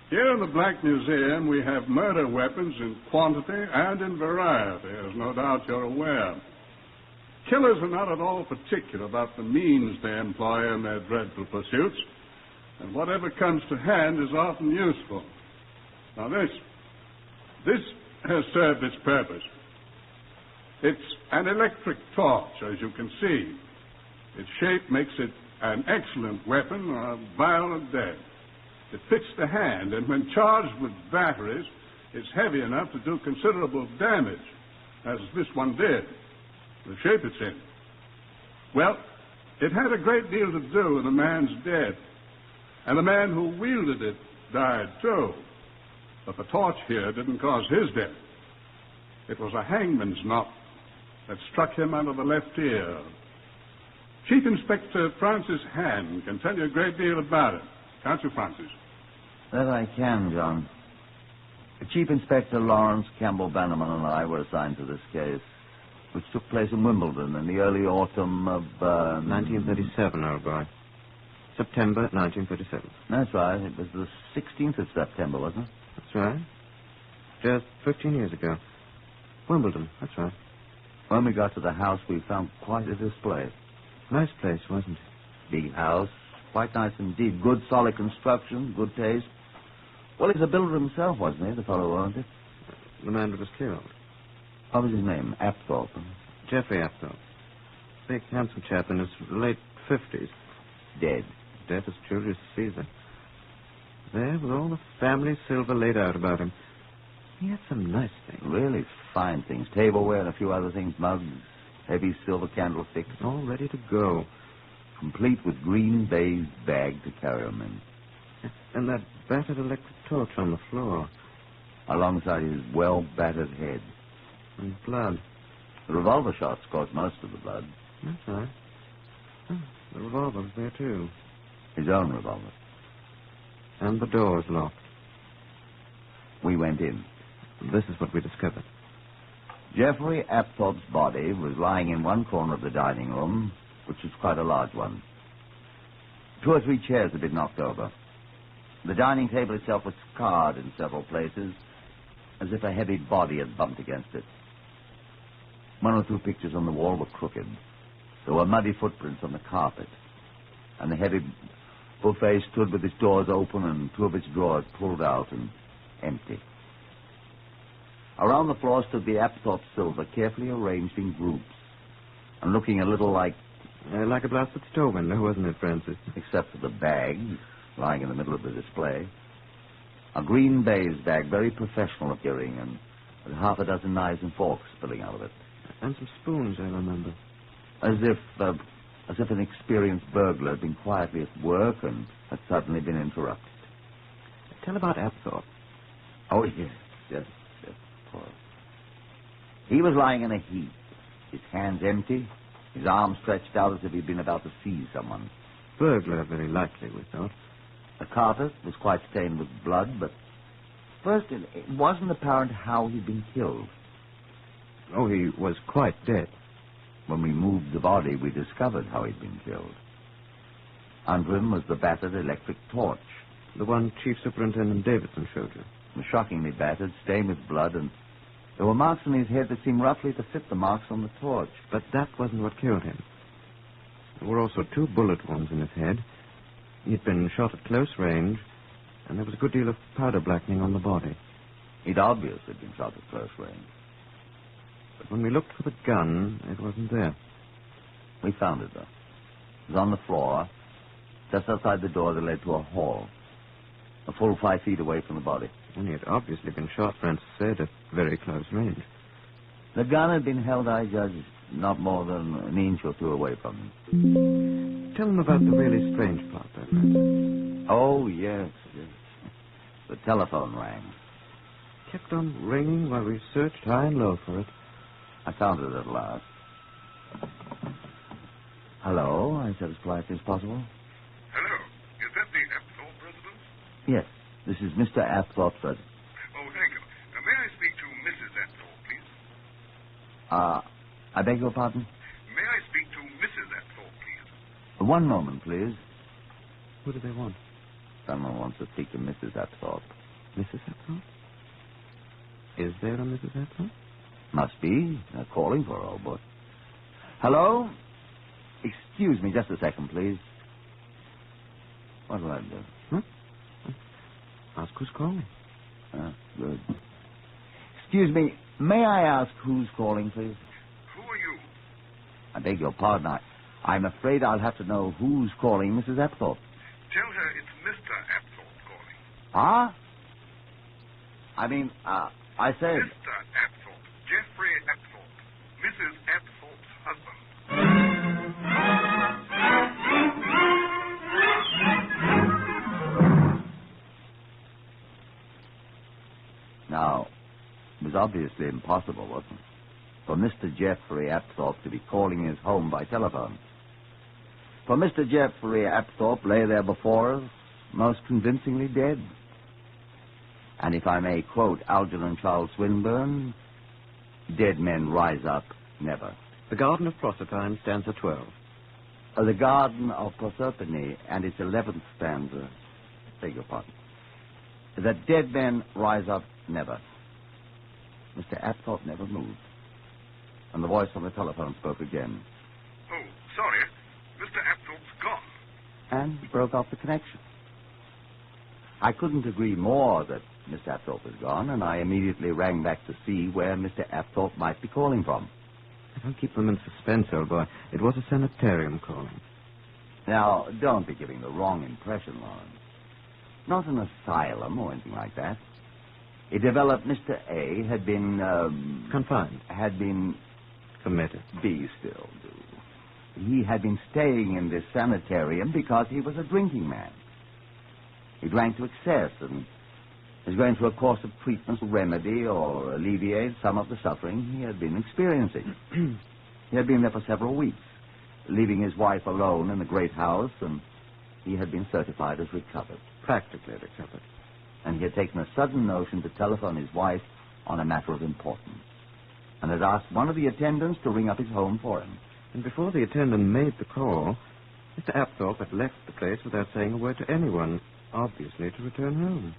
Here in the Black Museum, we have murder weapons in quantity and in variety, as no doubt you're aware. Killers are not at all particular about the means they employ in their dreadful pursuits, and whatever comes to hand is often useful. Now this has served its purpose. It's an electric torch, as you can see. Its shape makes it an excellent weapon of violent death. It fits the hand, and when charged with batteries, it's heavy enough to do considerable damage, as this one did, the shape it's in. Well, it had a great deal to do with a man's death, and the man who wielded it died too. But the torch here didn't cause his death. It was a hangman's knot that struck him under the left ear. Chief Inspector Francis Hand can tell you a great deal about it. Can't you, Francis?
That I can, John. Chief Inspector Lawrence Campbell Bannerman and I were assigned to this case, which took place in Wimbledon in the early autumn of...
1937, old boy. September 1937.
That's right. It was the 16th of September, wasn't it?
That's right. Just 15 years ago. Wimbledon, that's right.
When we got to the house, we found quite a display.
Nice place, wasn't it?
Big house. Quite nice indeed. Good, solid construction. Good taste. Well, he's a builder himself, wasn't he, the fellow, wasn't he?
The man that was killed.
What was his name? Apthorpe.
Geoffrey Apthorpe. Big, handsome chap in his late 50s.
Dead.
Death as Julius Caesar. There, with all the family silver laid out about him. He had some nice things.
Really fine things. Tableware and a few other things. Mugs, heavy silver candlesticks.
All ready to go.
Complete with green baize bag to carry them in.
And that battered electric torch on the floor.
Alongside his well-battered head.
And blood.
The revolver shots caused most of the blood.
That's right. Oh, the revolver was there, too.
His own revolver.
And the doors locked.
We went in.
This is what we discovered.
Geoffrey Apthorpe's body was lying in one corner of the dining room, which was quite a large one. 2 or 3 chairs had been knocked over. The dining table itself was scarred in several places, as if a heavy body had bumped against it. 1 or 2 pictures on the wall were crooked. There were muddy footprints on the carpet, and the heavy buffet stood with its doors open and 2 of its drawers pulled out and empty. Around the floor stood the Apthorpe silver, carefully arranged in groups, and looking a little like...
like a blasted store window, wasn't it, Francis?
Except for the bag, lying in the middle of the display. A green baize bag, very professional appearing, and with half a dozen knives and forks spilling out of it.
And some spoons, I remember.
As if an experienced burglar had been quietly at work and had suddenly been interrupted.
Tell about Apthorpe.
Oh, yes, poor. He was lying in a heap, his hands empty, his arms stretched out as if he'd been about to seize someone.
Burglar, very likely, we thought.
The carpet was quite stained with blood, but first it wasn't apparent how he'd been killed.
Oh, he was quite dead.
When we moved the body, we discovered how he'd been killed. Under him was the battered electric torch.
The one Chief Superintendent Davidson showed you.
It was shockingly battered, stained with blood, and there were marks on his head that seemed roughly to fit the marks on the torch.
But that wasn't what killed him. There were also 2 bullet wounds in his head. He'd been shot at close range, and there was a good deal of powder blackening on the body.
He'd obviously been shot at close range.
But when we looked for the gun, it wasn't there.
We found it, though. It was on the floor, just outside the door that led to a hall, a full 5 feet away from the body.
And he had obviously been shot, Francis said, at very close range.
The gun had been held, I judge, not more than an inch or two away from him.
Tell him about the really strange part, then.
Oh, yes. The telephone rang.
Kept on ringing while we searched high and low for it.
I found it at last. Hello, I said as politely as possible.
Hello. Is that the Apthorpe residence?
Yes, this is Mr. Apthorpe's residence.
Oh, thank you. May I speak to Mrs. Apthorpe, please?
I beg your pardon?
May I speak to Mrs. Apthorpe, please?
One moment, please.
Who do they want?
Someone wants to speak to Mrs. Apthorpe.
Mrs. Apthorpe? Is there a Mrs. Apthorpe?
Must be. They're calling for her, old boy. Hello? Excuse me just a second, please. What will I do?
Huh? Ask who's calling.
Good. Excuse me, may I ask who's calling, please?
Who are you?
I beg your pardon. I'm afraid I'll have to know who's calling Mrs. Apthorpe.
Tell her it's Mr. Apthorpe calling.
Huh? I said...
Mr. Apthorpe. Geoffrey Apthorpe. Mrs. Apthorpe's husband.
Now, it was obviously impossible, wasn't it, for Mr. Geoffrey Apthorpe to be calling his home by telephone. For Mr. Geoffrey Apthorpe lay there before us, most convincingly dead. And if I may quote Algernon Charles Swinburne, dead men rise up never.
The Garden of Proserpine, stanza 12.
The Garden of Proserpine and its 11th stanza, beg your pardon. That dead men rise up never. Mr. Apthorpe never moved. And the voice on the telephone spoke again.
Oh, sorry. Mr. Apthorpe's gone.
And broke off the connection. I couldn't agree more that Mr. Apthorpe was gone, and I immediately rang back to see where Mr. Apthorpe might be calling from.
Don't keep them in suspense, old boy. It was a sanitarium calling.
Now, don't be giving the wrong impression, Lawrence. Not an asylum or anything like that. It developed Mr. A had been...
confined.
Had been...
committed.
Be still, do. He had been staying in this sanitarium because he was a drinking man. He drank to excess and was going through a course of treatment to remedy or alleviate some of the suffering he had been experiencing. He had been there for several weeks, leaving his wife alone in the great house, and he had been certified as recovered.
Practically recovered.
And he had taken a sudden notion to telephone his wife on a matter of importance, and had asked one of the attendants to ring up his home for him.
And before the attendant made the call, Mr. Apthorpe had left the place without saying a word to anyone, obviously to return home.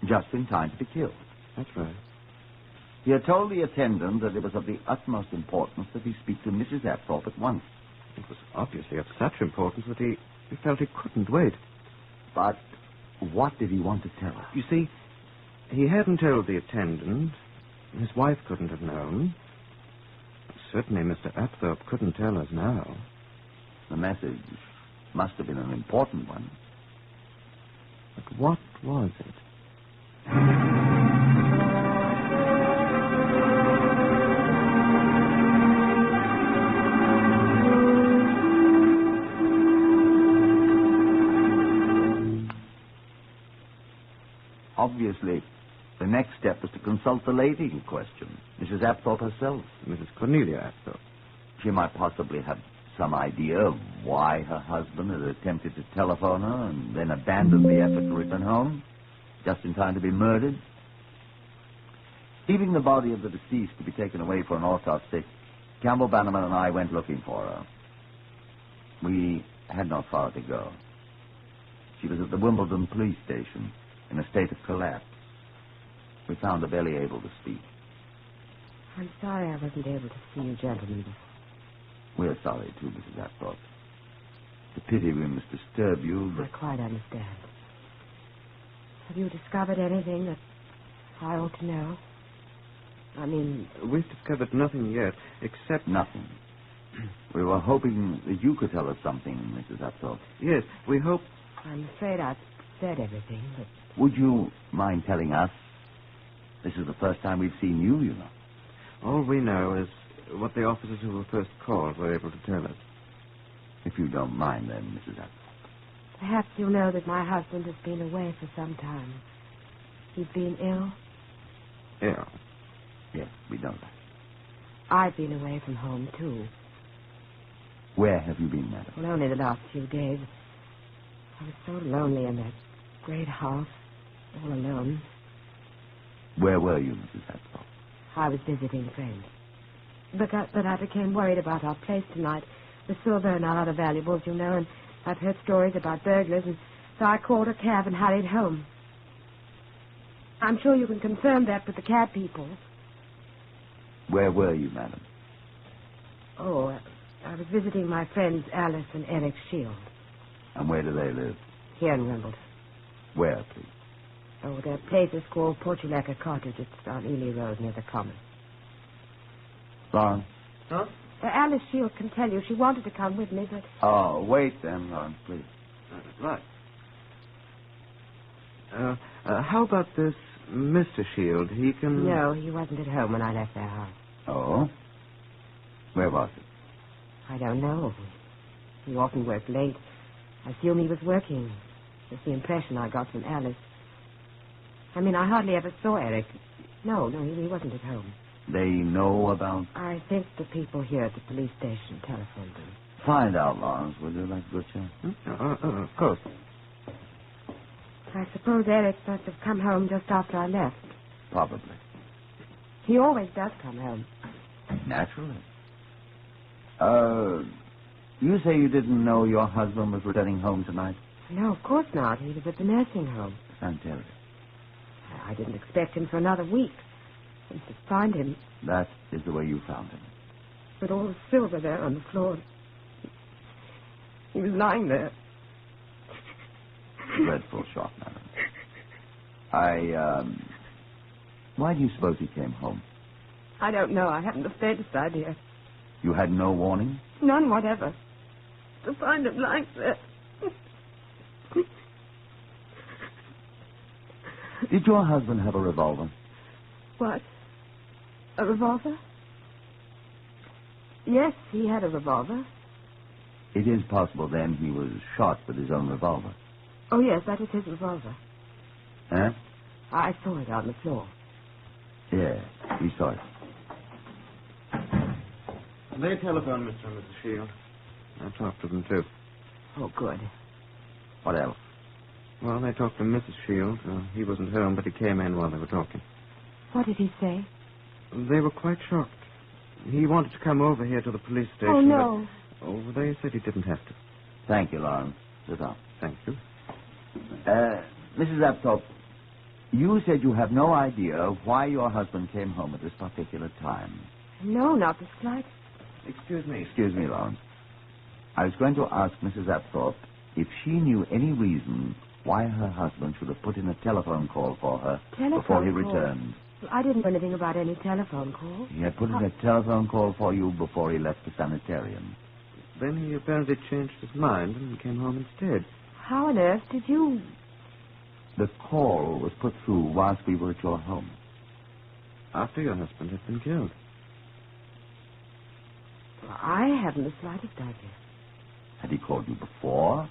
Just in time to be killed.
That's right.
He had told the attendant that it was of the utmost importance that he speak to Mrs. Apthorpe at once.
It was obviously of such importance that he felt he couldn't wait.
But what did he want to tell her?
You see, he hadn't told the attendant. His wife couldn't have known. Certainly Mr. Apthorpe couldn't tell us now.
The message must have been an important one.
But what was it?
Obviously, the next step was to consult the lady in question, Mrs. Apthorpe herself.
Mrs. Cornelia Apthorpe.
She might possibly have some idea of why her husband had attempted to telephone her and then abandoned the effort to return home, just in time to be murdered. Leaving the body of the deceased to be taken away for an autopsy, Campbell Bannerman and I went looking for her. We had not far to go. She was at the Wimbledon police station in a state of collapse. We found her barely able to speak.
I'm sorry I wasn't able to see you gentlemen.
We're sorry, too, Mrs. Apthorpe. It's a pity we must disturb you, but...
I quite understand. Have you discovered anything that I ought to know? I mean...
We've discovered nothing yet, except...
Nothing. We were hoping that you could tell us something, Mrs. Apthorpe.
Yes, we hope...
I'm afraid I've said everything, but...
Would you mind telling us? This is the first time we've seen you, you know.
All we know is what the officers who were first called were able to tell us.
If you don't mind, then, Mrs. Atwood.
Perhaps you know that my husband has been away for some time. He's been ill.
Ill?
Yes, we know that.
I've been away from home, too.
Where have you been, madam?
Well, only the last few days. I was so lonely in that great house, all alone.
Where were you, Mrs. Atwood?
I was visiting friends. But I became worried about our place tonight. The silver and our other valuables, you know, and I've heard stories about burglars, and so I called a cab and hurried home. I'm sure you can confirm that with the cab people.
Where were you, madam?
Oh, I was visiting my friends Alice and Eric Shield.
And where do they live?
Here in Wimbledon.
Where, please?
Oh, their place is called Portulaca Cottage. It's on Ely Road near the Common.
Lawrence?
Huh?
Alice Shield can tell you. She wanted to come with me, but...
Oh, wait then, Lawrence, please.
Right. How about this Mr. Shield? He can...
No, he wasn't at home when I left their house.
Oh? Where was he?
I don't know. He often worked late. I assume he was working. That's the impression I got from Alice. I mean, I hardly ever saw Eric. No, he wasn't at home.
They know about...
I think the people here at the police station telephoned them.
Find out, Lawrence, will you, like a good chance?
Of course.
I suppose Eric must have come home just after I left.
Probably.
He always does come home.
Naturally. You say you didn't know your husband was returning home tonight?
No, of course not. He was at the nursing home.
Sanitarium.
I didn't expect him for another week. And to find him...
That is the way you found him.
With all the silver there on the floor. He was lying there.
Dreadful shock, madam. Why do you suppose he came home?
I don't know. I haven't the faintest idea.
You had no warning?
None whatever. To find him lying there.
Did your husband have a revolver?
What? A revolver? Yes, he had a revolver.
It is possible, then, he was shot with his own revolver.
Oh, yes, that is his revolver.
Huh?
I saw it on the floor.
Yes, we saw it.
They telephoned Mr. and Mrs. Shield. I talked to them, too.
Oh, good.
What else?
Well, they talked to Mrs. Shield. He wasn't home, but he came in while they were talking.
What did he say?
They were quite shocked. He wanted to come over here to the police station.
Oh, no.
But, they said he didn't have to.
Thank you, Lawrence. Sit down.
Thank you.
Mrs. Apthorpe, you said you have no idea why your husband came home at this particular time.
No, not the slightest.
Excuse me.
Excuse me, Lawrence. I was going to ask Mrs. Apthorpe if she knew any reason why her husband should have put in a telephone call for her before he returned.
Well, I didn't know anything about any telephone call.
He had put in a telephone call for you before he left the sanitarium.
Then he apparently changed his mind and came home instead.
How on earth did you...
The call was put through whilst we were at your home.
After your husband had been killed.
Well, I haven't the slightest idea.
Had he called you before?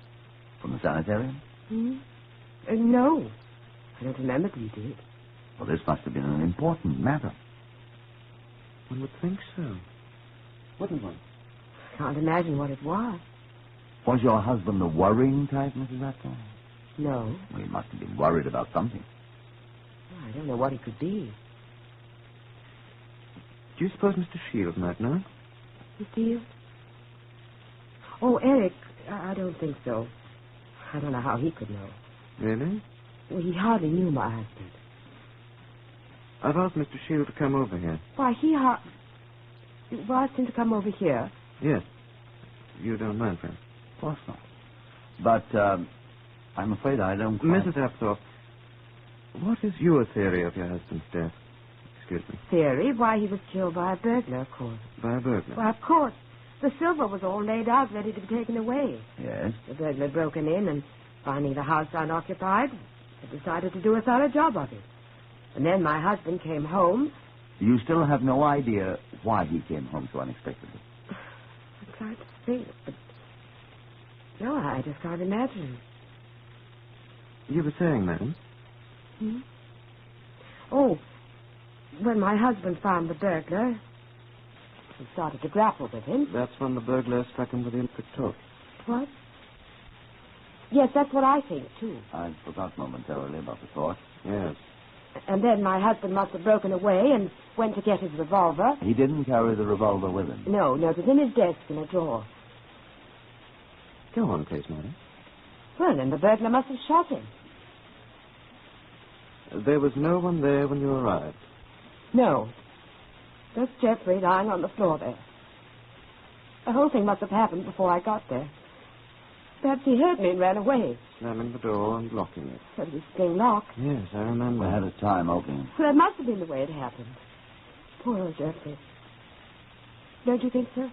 From the sanitarium?
No. I don't remember that he did.
Well, this must have been an important matter.
One would think so. Wouldn't one?
I can't imagine what it was.
Was your husband the worrying type, Mrs. Atthorpe?
No.
Well, he must have been worried about something.
I don't know what it could be.
Do you suppose Mr. Shield might know?
Mr. Shield? Oh, Eric, I don't think so. I don't know how he could know.
Really?
Well, he hardly knew my husband.
I've asked Mr. Shield to come over here.
Why, you asked him to come over here?
Yes. You don't mind, friend?
Of course not. But, I'm afraid I don't quite...
Mrs. Apthorpe, what is your theory of your husband's death? Excuse me.
Theory? Why, he was killed by a burglar, of course.
By a burglar?
Well, of course. The silver was all laid out, ready to be taken away.
Yes?
The burglar had broken in and, finding the house unoccupied, had decided to do a thorough job of it. And then my husband came home,
You still have no idea why he came home so unexpectedly?
I'm trying to think, but... No, I just can't imagine.
You were saying, madam?
Hmm? Oh, when my husband found the burglar, he started to grapple with him.
That's when the burglar struck him with the electric torch.
What? Yes, that's what I think, too.
I forgot momentarily about the torch.
Yes.
And then my husband must have broken away and went to get his revolver.
He didn't carry the revolver with him.
No, it was in his desk in a drawer.
Go on, please, madam.
Well, then the burglar must have shot him.
There was no one there when you arrived?
No. Just Geoffrey lying on the floor there. The whole thing must have happened before I got there. Perhaps he heard me and ran away.
Slamming the door and locking it.
But the spring lock.
Yes, I remember.
I had a time opening it.
Well, that must have been the way it happened. Poor old Geoffrey. Don't you think so?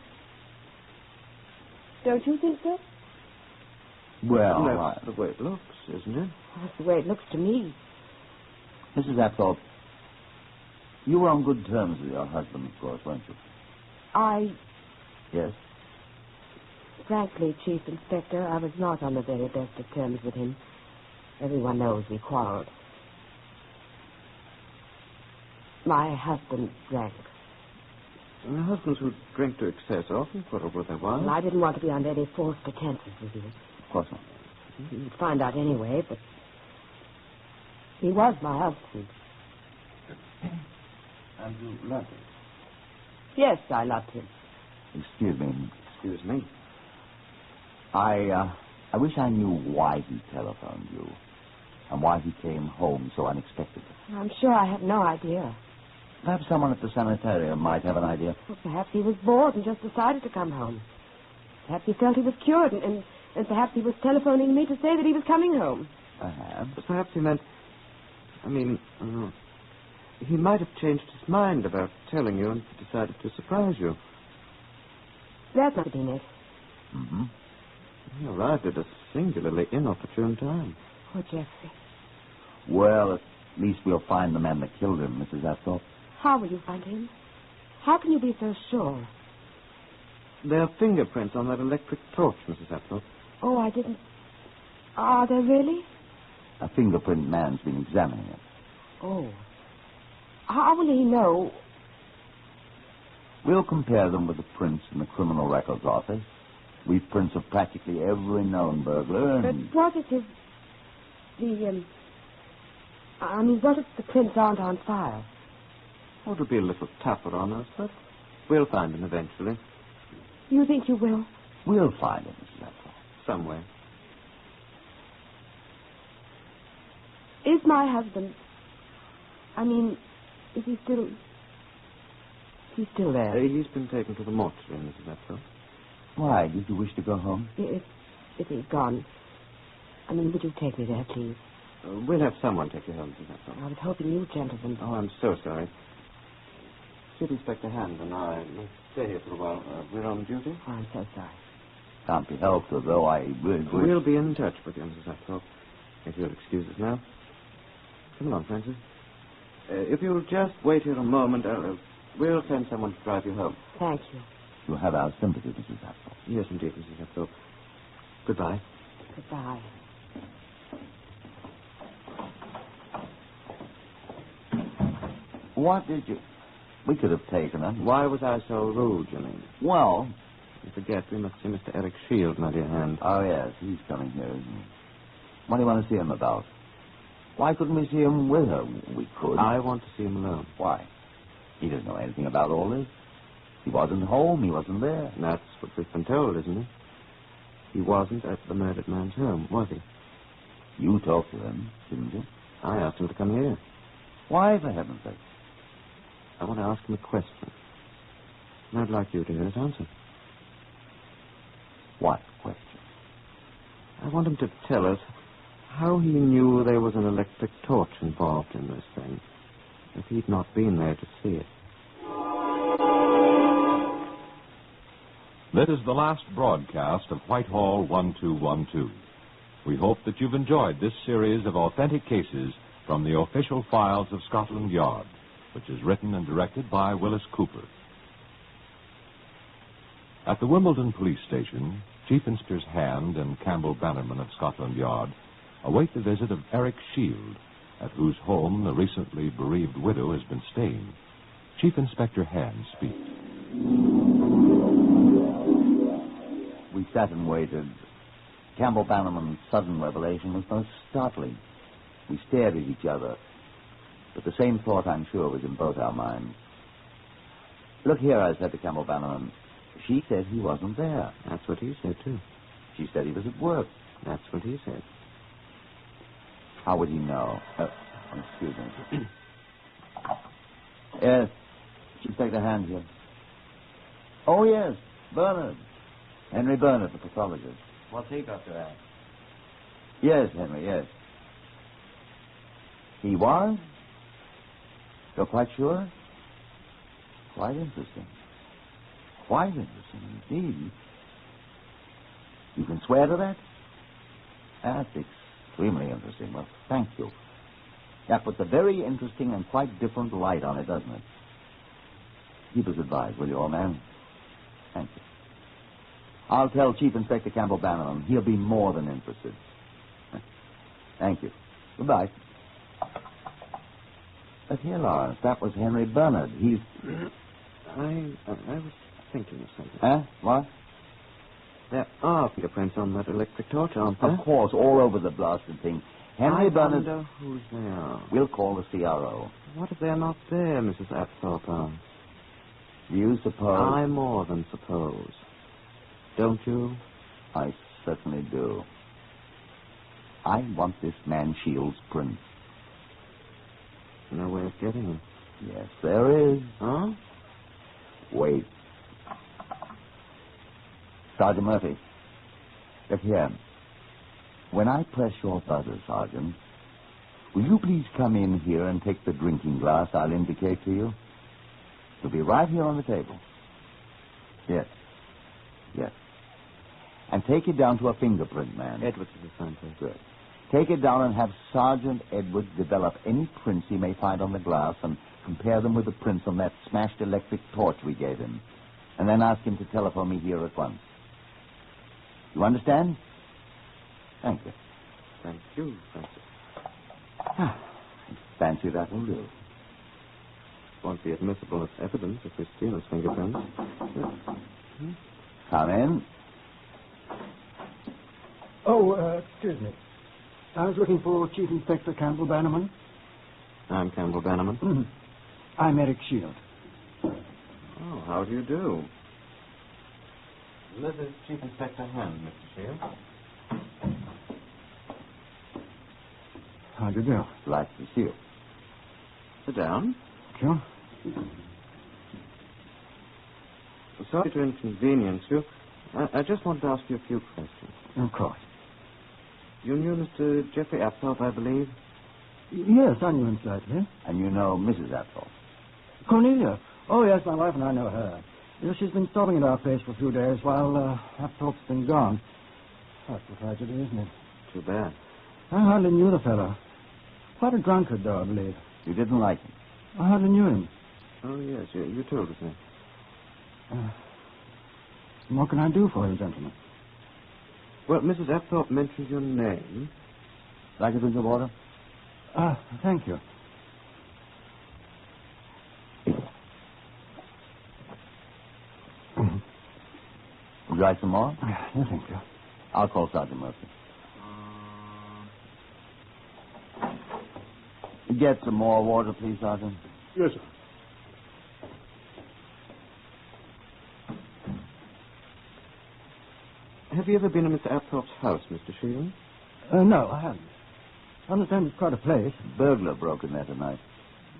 Don't you think so?
Well,
that's the way it looks, isn't it?
That's the way it looks to me.
Mrs. Apthorpe, you were on good terms with your husband, of course, weren't you? Yes?
Frankly, Chief Inspector, I was not on the very best of terms with him. Everyone knows we quarreled. My husband drank.
And husbands who drink to excess often quarrel with their wives.
Well, I didn't want to be under any false pretenses with you.
Of course not.
You'd find out anyway, but he was my husband.
And you loved him?
Yes, I loved him.
Excuse me.
Excuse me.
I wish I knew why he telephoned you and why he came home so unexpectedly.
I'm sure I have no idea.
Perhaps someone at the sanitarium might have an idea.
Well, perhaps he was bored and just decided to come home. Perhaps he felt he was cured, and perhaps he was telephoning me to say that he was coming home.
Perhaps he meant... he might have changed his mind about telling you and decided to surprise you.
That must have been it.
Mm-hmm.
He arrived at a singularly inopportune time.
Poor Geoffrey.
Well, at least we'll find the man that killed him, Mrs. Apthorpe.
How will you find him? How can you be so sure?
There are fingerprints on that electric torch, Mrs. Apthorpe.
Oh, I didn't... Are there really?
A fingerprint man's been examining it.
Oh. How will he know?
We'll compare them with the prints in the Criminal Records Office. We've prints of practically every known burglar.
But what if what if the prints aren't on file?
Oh, it'll be a little tougher on us, but we'll find him eventually.
You think you will?
We'll find him, Mrs. Apthorpe.
Some way.
Is my husband... is he still... He's still there?
He's been taken to the mortuary, Mrs. Apthorpe.
Why? Did you wish to go home?
If he's gone... would you take me there, please?
We'll have someone take you home, Mrs. Apthorpe.
I was hoping you gentlemen...
Oh, I'm so sorry. Chief Inspector Hand and I must stay here for a while. We're on duty.
Oh, I'm so sorry.
Can't be helped, although I really wish...
We'll be in touch with you, Mrs. Apthorpe. If you'll excuse us now. Come along, Francis. If you'll just wait here a moment, we'll send someone to drive you home.
Thank you.
You have our sympathy, Mrs. Apthorpe.
Yes, indeed, Mrs. Apthorpe. Goodbye.
Goodbye.
What did you... We could have taken her.
Why was I so rude, you mean?
Well...
You forget, we must see Mr. Eric Shield, my dear Hand.
Oh, yes, he's coming here, isn't he? What do you want to see him about? Why couldn't we see him with her? We could.
I want to see him alone.
Why? He doesn't know anything about all this. He wasn't home. He wasn't there.
That's what we've been told, isn't it? He wasn't at the murdered man's home, was he?
You talked to him, didn't you?
I asked him to come here.
Why, for heaven's sake?
I want to ask him a question. And I'd like you to hear his answer.
What question?
I want him to tell us how he knew there was an electric torch involved in this thing, if he'd not been there to see it.
This is the last broadcast of Whitehall 1212. We hope that you've enjoyed this series of authentic cases from the official files of Scotland Yard.
which is written and directed by Willis Cooper. At the Wimbledon police station, Chief Inspectors Hand and Campbell Bannerman of Scotland Yard await the visit of Eric Shield, at whose home the recently bereaved widow has been staying. Chief Inspector Hand speaks.
We sat and waited. Campbell Bannerman's sudden revelation was most startling. We stared at each other, but the same thought, I'm sure, was in both our minds. Look here, I said to Campbell Bannerman. She said he wasn't there.
That's what he said, too.
She said he was at work.
That's what he said.
How would he know? Excuse me. Yes. Inspector Hand here. Oh, yes. Bernard. Henry Bernard, the pathologist.
What's he got to ask?
Yes, Henry, yes. He was? You're quite sure? Quite interesting. Quite interesting indeed. You can swear to that? That's extremely interesting. Well, thank you. That puts a very interesting and quite different light on it, doesn't it? Keep us advised, will you, old man? Thank you. I'll tell Chief Inspector Campbell Bannerman. He'll be more than interested. Thank you. Goodbye. But here, Lawrence, that was Henry Bernard. He's...
I was thinking of something.
Huh? What?
There are fingerprints on that electric torch, aren't there?
Of course, all over the blasted thing. Henry Bernard...
I wonder who's there.
We'll call the CRO.
What if they're not there, Mrs. Apthorpe?
Do you suppose...
I more than suppose. Don't you?
I certainly do. I want this man Shields' prints.
No way of getting him.
Yes, there is.
Huh?
Wait. Sergeant Murphy. Look here. When I press your buzzer, Sergeant, will you please come in here and take the drinking glass I'll indicate to you? It'll be right here on the table. Yes. Yes. And take it down to a fingerprint man.
Edwards is assigned to it.
Good. Take it down and have Sergeant Edwards develop any prints he may find on the glass and compare them with the prints on that smashed electric torch we gave him. And then ask him to telephone me here at once. You understand? Thank you.
Thank you, Francis.
Fancy that will do.
Won't be admissible as evidence if we steal his fingerprints.
Come in.
Oh, excuse me. I was looking for Chief Inspector Campbell Bannerman.
I'm Campbell Bannerman.
I'm Eric Shield.
Oh, how do you do? This is Chief Inspector Hand, Mr. Shield.
How do you do?
Glad to see you.
Sit down.
Sure.
Sorry to inconvenience you. I just wanted to ask you a few questions.
Of course.
You knew Mr. Geoffrey Apthorpe, I believe?
Yes, I knew him slightly.
And you know Mrs. Apthorpe?
Cornelia. Oh, yes, my wife and I know her. Yes, she's been stopping at our place for a few days while Apthorpe's been gone. That's a tragedy, isn't it?
Too bad.
I hardly knew the fellow. Quite a drunkard, though, I believe.
You didn't like him?
I hardly knew him.
Oh, yes, you told us that.
What can I do for you, gentlemen?
Well, Mrs. Apthorpe mentioned your name.
Like a drink of water?
Thank you.
Would you like some more?
No, thank you.
I'll call Sergeant Murphy. Get some more water, please, Sergeant.
Yes, sir.
Have you ever been to Mr. Apthorpe's house, Mr. Shield?
No, I haven't. I understand it's quite a place.
Burglar broke in there tonight.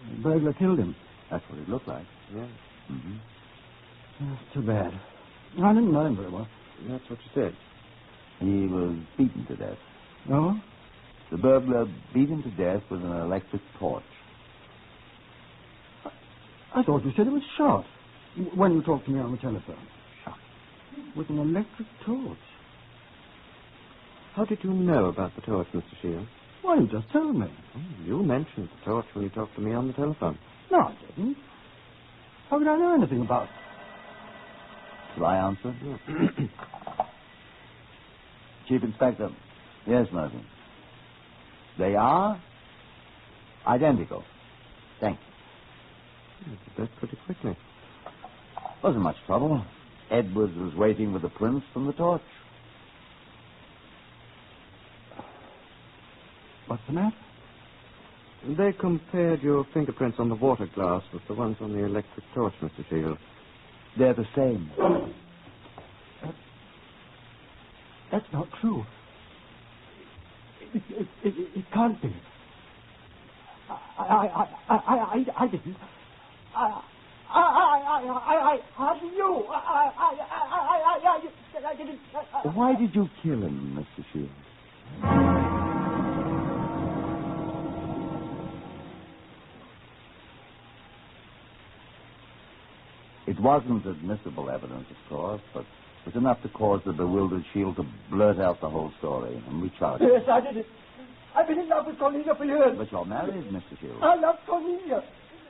The burglar killed him.
That's what it looked like.
Yeah.
Mm-hmm.
That's too bad. I didn't know him very well.
That's what you said.
He was beaten to death.
Oh?
The burglar beat him to death with an electric torch.
I thought you said he was shot when you talked to me on the telephone.
Shot?
With an electric torch.
How did you know about the torch, Mr. Shield?
Why, you just told me.
Oh, you mentioned the torch when you talked to me on the telephone.
No, I didn't. How could I know anything about it?
Shall I answer? Chief Inspector. Yes, Murphy. They are identical. Thank you.
That's pretty quickly.
Wasn't much trouble. Edwards was waiting with the prints from the torch.
What's the matter?
They compared your fingerprints on the water glass with the ones on the electric torch, Mr. Shield.
They're the same.
That's not true. It can't be. I didn't. I knew. I didn't.
Why did you kill him, Mr. Shield? It wasn't admissible evidence, of course, but it was enough to cause the bewildered Shield to blurt out the whole story, and we charged him.
Yes, I did it. I've been in love with Cornelia for years.
But you're married, Mr. Shield.
I love Cornelia.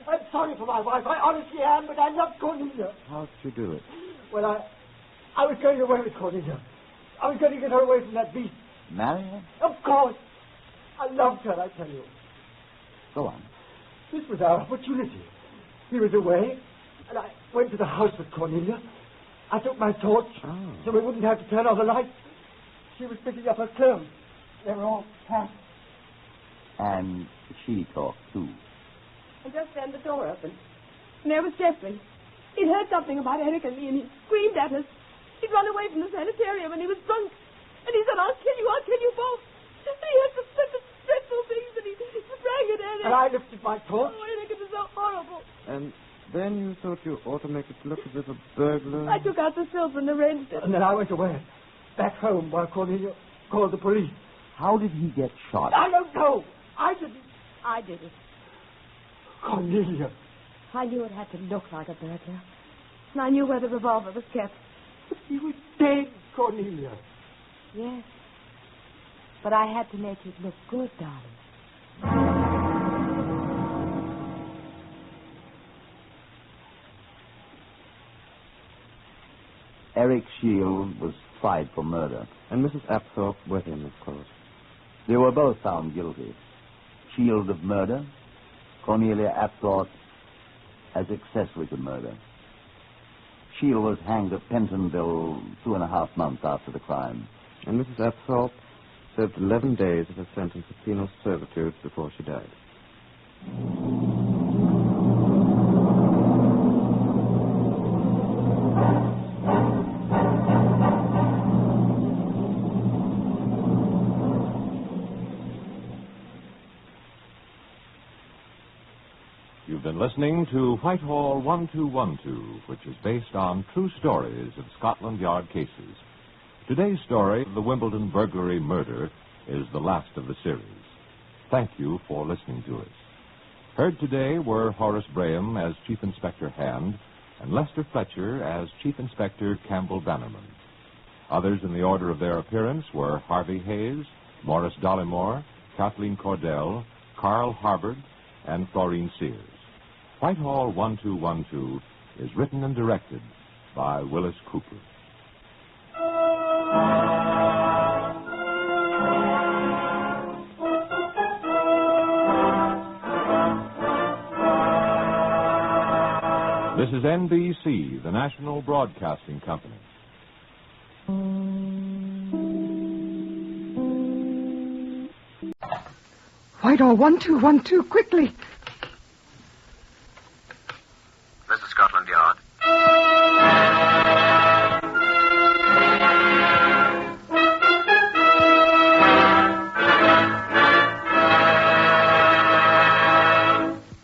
I'm sorry for my wife. I honestly am, but I love Cornelia.
How did you do it?
Well, I was going away with Cornelia. I was going to get her away from that beast.
Marry her?
Of course. I loved her, I tell you.
Go on.
This was our opportunity. He was away, and I went to the house with Cornelia. I took my torch so we wouldn't have to turn on the light. She was picking up her clothes. They were all packed.
And she talked, too.
And just then the door opened. And there was Jeffrey. He'd heard something about Eric and me, and he screamed at us. He'd run away from the sanitarium, and he was drunk. And he said, I'll kill you both. And he had such dreadful things, and he sprang at Eric.
And I lifted my torch.
Oh, Eric, it was so horrible.
And then you thought you ought to make it look as if a burglar...
I took out the silver and arranged it.
And then I went away, back home, while Cornelia called the police.
How did he get shot?
I don't know. I didn't.
I did it.
Cornelia.
I knew it had to look like a burglar. And I knew where the revolver was kept.
But he was dead, Cornelia.
Yes. But I had to make it look good, darling.
Eric Shield was tried for murder.
And Mrs. Apthorpe with him, of course.
They were both found guilty. Shield of murder, Cornelia Apthorpe as accessory to murder. Shield was hanged at Pentonville 2.5 months after the crime.
And Mrs. Apthorpe served 11 days of her sentence of penal servitude before she died.
You've been listening to Whitehall 1212, which is based on true stories of Scotland Yard cases. Today's story, The Wimbledon Burglary Murder, is the last of the series. Thank you for listening to us. Heard today were Horace Braham as Chief Inspector Hand and Lester Fletcher as Chief Inspector Campbell Bannerman. Others in the order of their appearance were Harvey Hayes, Morris Dollymore, Kathleen Cordell, Carl Harbord, and Florine Sears. Whitehall 1212 is written and directed by Willis Cooper. This is NBC, the National Broadcasting Company.
Whitehall 1212, quickly.
This is Scotland Yard.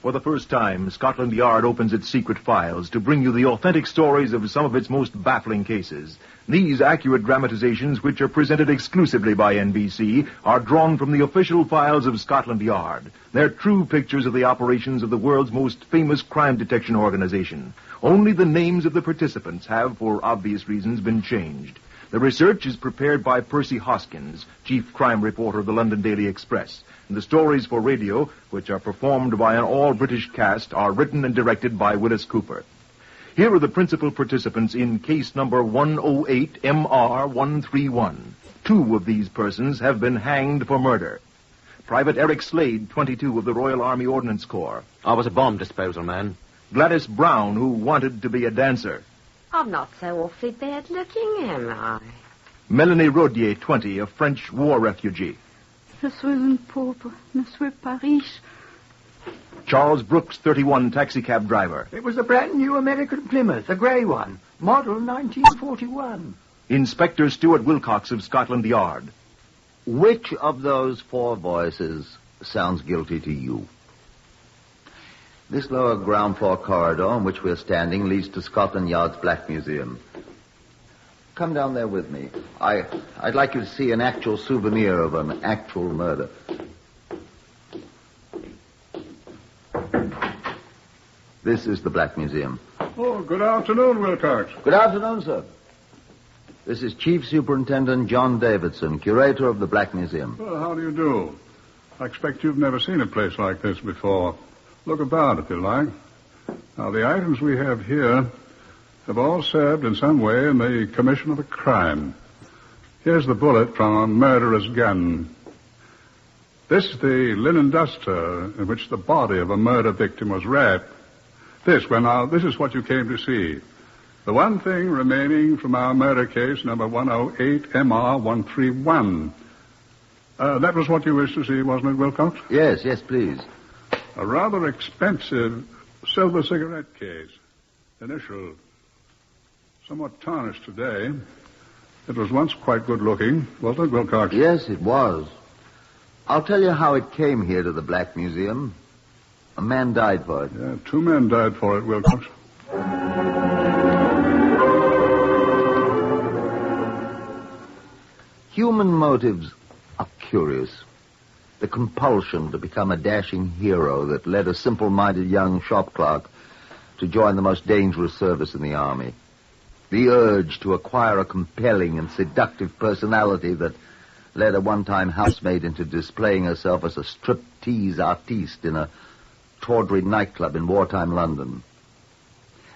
For the first time, Scotland Yard opens its secret files to bring you the authentic stories of some of its most baffling cases. These accurate dramatizations, which are presented exclusively by NBC, are drawn from the official files of Scotland Yard. They're true pictures of the operations of the world's most famous crime detection organization. Only the names of the participants have, for obvious reasons, been changed. The research is prepared by Percy Hoskins, chief crime reporter of the London Daily Express. And the stories for radio, which are performed by an all-British cast, are written and directed by Willis Cooper. Here are the principal participants in case number 108 MR131. 2 of these persons have been hanged for murder. Private Eric Slade, 22, of the Royal Army Ordnance Corps.
I was a bomb disposal man.
Gladys Brown, who wanted to be a dancer.
I'm not so awfully bad looking, am I?
Melanie Rodier, 20, a French war refugee.
Je suis une pauvre, ne suis pas riche.
Charles Brooks, 31, taxicab driver.
It was a brand new American Plymouth, a grey one, model 1941.
Inspector Stuart Wilcox of Scotland Yard.
Which of those 4 voices sounds guilty to you? This lower ground floor corridor on which we're standing leads to Scotland Yard's Black Museum. Come down there with me. I'd like you to see an actual souvenir of an actual murder. This is the Black Museum.
Oh, good afternoon, Wilcox.
Good afternoon, sir. This is Chief Superintendent John Davidson, curator of the Black Museum.
Well, how do you do? I expect you've never seen a place like this before. Look about, if you like. Now, the items we have here have all served in some way in the commission of a crime. Here's the bullet from a murderer's gun. This is the linen duster in which the body of a murder victim was wrapped. This is what you came to see. The one thing remaining from our murder case, number 108 MR131. That was what you wished to see, wasn't it, Wilcox?
Yes, please.
A rather expensive silver cigarette case. Initial. Somewhat tarnished today. It was once quite good looking, wasn't it, Wilcox?
Yes, it was. I'll tell you how it came here to the Black Museum. A man died for it.
Yeah, 2 men died for it, Wilcox.
Human motives are curious. The compulsion to become a dashing hero that led a simple-minded young shop clerk to join the most dangerous service in the army. The urge to acquire a compelling and seductive personality that led a one-time housemaid into displaying herself as a striptease artiste in a tawdry nightclub in wartime London.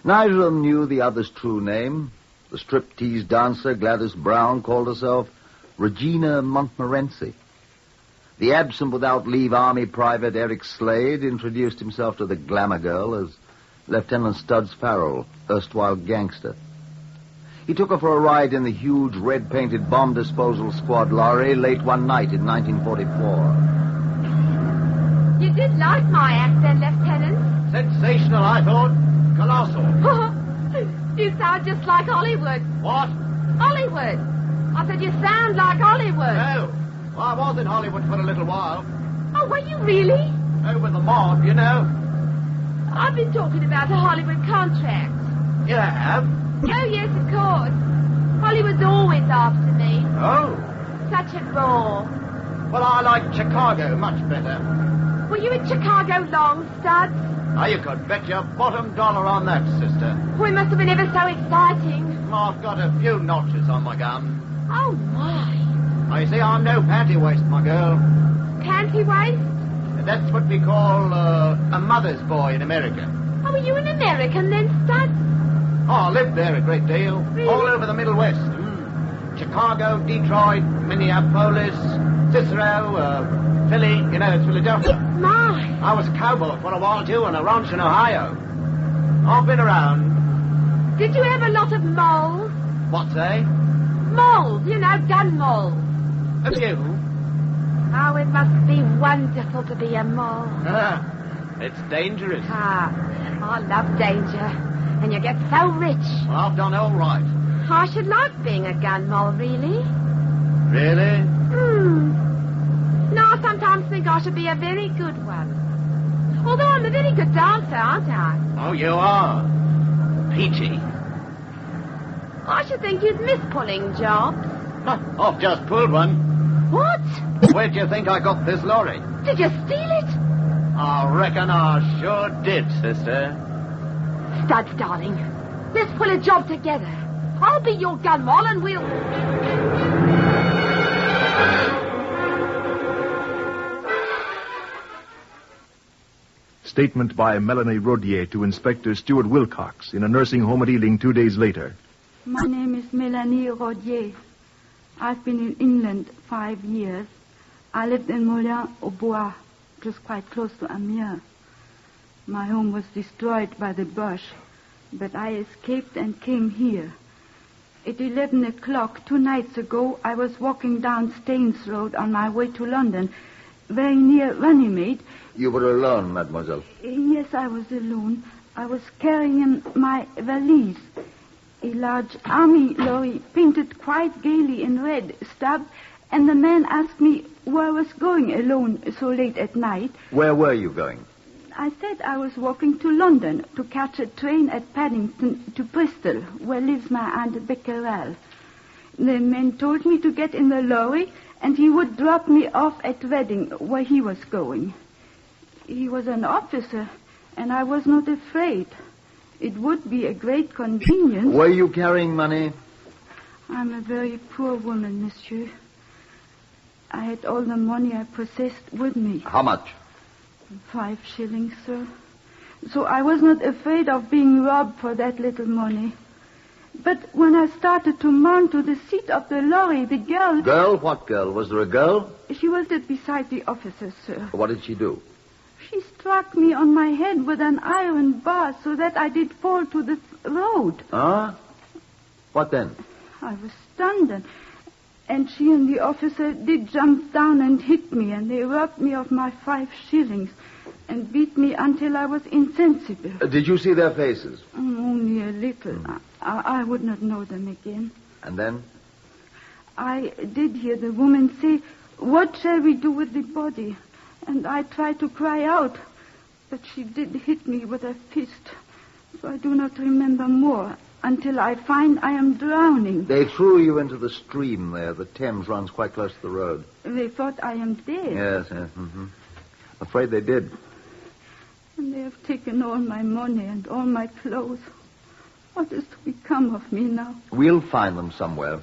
Neither of them knew the other's true name. The striptease dancer, Gladys Brown, called herself Regina Montmorency. The absent without leave Army Private Eric Slade introduced himself to the glamour girl as Lieutenant Studs Farrell, erstwhile gangster. He took her for a ride in the huge red-painted bomb disposal squad lorry late one night in 1944.
You did like my accent, Lieutenant.
Sensational, I thought. Colossal.
You sound just like Hollywood.
What?
Hollywood. I said you sound like Hollywood.
No. Well, I was in Hollywood for a little while.
Oh, were you really?
Over the mob, you know.
I've been talking about a Hollywood contract.
You have?
Oh, yes, of course. Hollywood's always after me.
Oh.
Such a bore.
Well, I like Chicago much better.
Were you in Chicago long, Studs?
Now, you could bet your bottom dollar on that, sister.
Oh, it must have been ever so exciting.
I've got a few notches on my gun.
Oh, my.
Now, you see, I'm no panty waist, my girl.
Panty waist?
That's what we call a mother's boy in America.
Oh, were you an American then, Studs?
Oh, I lived there a great deal.
Really?
All over the Middle West. Chicago, Detroit, Minneapolis, Cicero, Philly, you know, it's Philadelphia.
My.
I was a cowboy for a while, too, on a ranch in Ohio. I've been around.
Did you have a lot of moles?
What's that?
Moles, you know, gun moles.
Have you?
Oh, it must be wonderful to be a mole.
It's dangerous.
I love danger. And you get so rich.
Well, I've done all right.
I should like being a gun mole, really.
Really?
No, I sometimes think I should be a very good one. Although I'm a very good dancer, aren't I?
Oh, you are. Peachy.
I should think you'd miss pulling jobs.
I've just pulled one.
What?
Where do you think I got this lorry?
Did you steal it?
I reckon I sure did, sister.
Studs, darling. Let's pull a job together. I'll be your gun, Moll, and we'll...
Statement by Melanie Rodier to Inspector Stuart Wilcox in a nursing home at Ealing 2 days later.
My name is Melanie Rodier. I've been in England 5 years. I lived in Moulins-au-Bois, just quite close to Amiens. My home was destroyed by the Boche, but I escaped and came here. At 11 o'clock 2 nights ago, I was walking down Staines Road on my way to London, very near Runnymede.
You were alone, mademoiselle?
Yes, I was alone. I was carrying my valise. A large army lorry painted quite gaily in red stopped, and the man asked me where I was going alone so late at night.
Where were you going?
I said I was walking to London to catch a train at Paddington to Bristol, where lives my Aunt Becquerel. The man told me to get in the lorry, and he would drop me off at Reading, where he was going. He was an officer, and I was not afraid. It would be a great convenience.
Were you carrying money?
I'm a very poor woman, monsieur. I had all the money I possessed with me.
How much?
5 shillings, sir. So I was not afraid of being robbed for that little money. But when I started to mount to the seat of the lorry, the girl...
Girl? What girl? Was there a girl?
She was beside the officer, sir.
What did she do?
She struck me on my head with an iron bar so that I did fall to the road.
Huh? What then?
I was stunned, and she and the officer did jump down and hit me, and they robbed me of my 5 shillings and beat me until I was insensible.
Did you see their faces?
Only a little. I would not know them again.
And then?
I did hear the woman say, "What shall we do with the body?" And I tried to cry out, but she did hit me with a fist. So I do not remember more until I find I am drowning.
They threw you into the stream there. The Thames runs quite close to the road.
They thought I am dead.
Yes. Mm-hmm. Afraid they did.
And they have taken all my money and all my clothes. What is to become of me now?
We'll find them somewhere.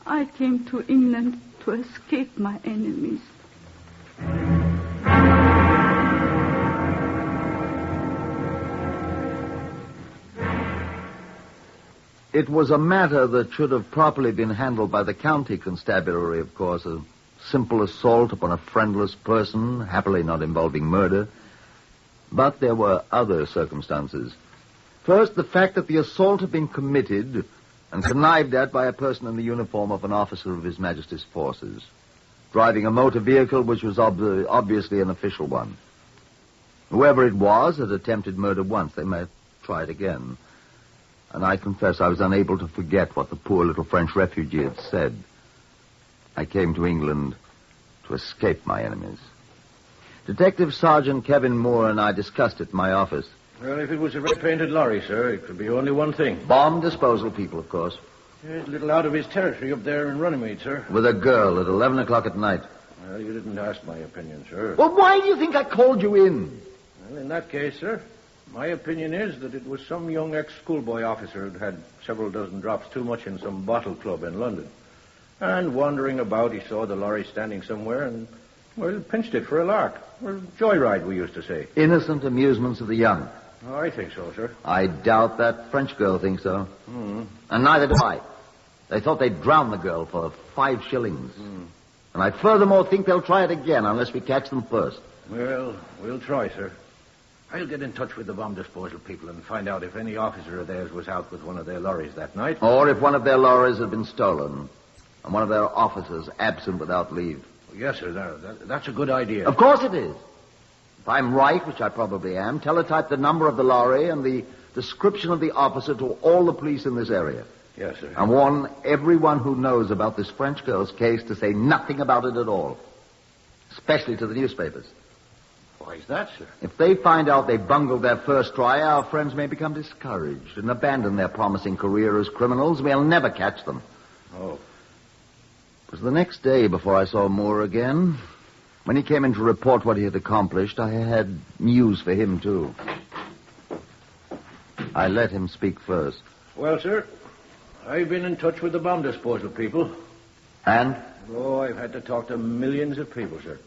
I came to England to escape my enemies.
It was a matter that should have properly been handled by the county constabulary, of course. A simple assault upon a friendless person, happily not involving murder. But there were other circumstances. First, the fact that the assault had been committed and connived at by a person in the uniform of an officer of His Majesty's forces, driving a motor vehicle which was obviously an official one. Whoever it was had attempted murder once. They might try it again. And I confess I was unable to forget what the poor little French refugee had said. I came to England to escape my enemies. Detective Sergeant Kevin Moore and I discussed it in my office.
Well, if it was a red-painted lorry, sir, it could be only one thing.
Bomb disposal people, of course.
It's a little out of his territory up there in Runnymede, sir.
With a girl at 11 o'clock at night.
Well, you didn't ask my opinion, sir.
Well, why do you think I called you in?
Well, in that case, sir, my opinion is that it was some young ex-schoolboy officer who'd had several dozen drops too much in some bottle club in London. And wandering about, he saw the lorry standing somewhere and, well, pinched it for a lark. Or joyride, we used to say.
Innocent amusements of the young.
Oh, I think so, sir.
I doubt that French girl thinks so.
Mm.
And neither do I. They thought they'd drown the girl for 5 shillings.
Mm.
And I furthermore think they'll try it again unless we catch them first.
Well, we'll try, sir. I'll get in touch with the bomb disposal people and find out if any officer of theirs was out with one of their lorries that night.
Or if one of their lorries had been stolen. And one of their officers absent without leave.
Yes, sir. That's a good idea.
Of course it is. If I'm right, which I probably am, teletype the number of the lorry and the description of the officer to all the police in this area.
Yes, sir.
And warn everyone who knows about this French girl's case to say nothing about it at all. Especially to the newspapers.
Why is that, sir?
If they find out they bungled their first try, our friends may become discouraged and abandon their promising career as criminals. We'll never catch them.
Oh.
It was the next day before I saw Moore again. When he came in to report what he had accomplished, I had news for him, too. I let him speak first.
Well, sir, I've been in touch with the bomb disposal people.
And?
Oh, I've had to talk to millions of people, sir.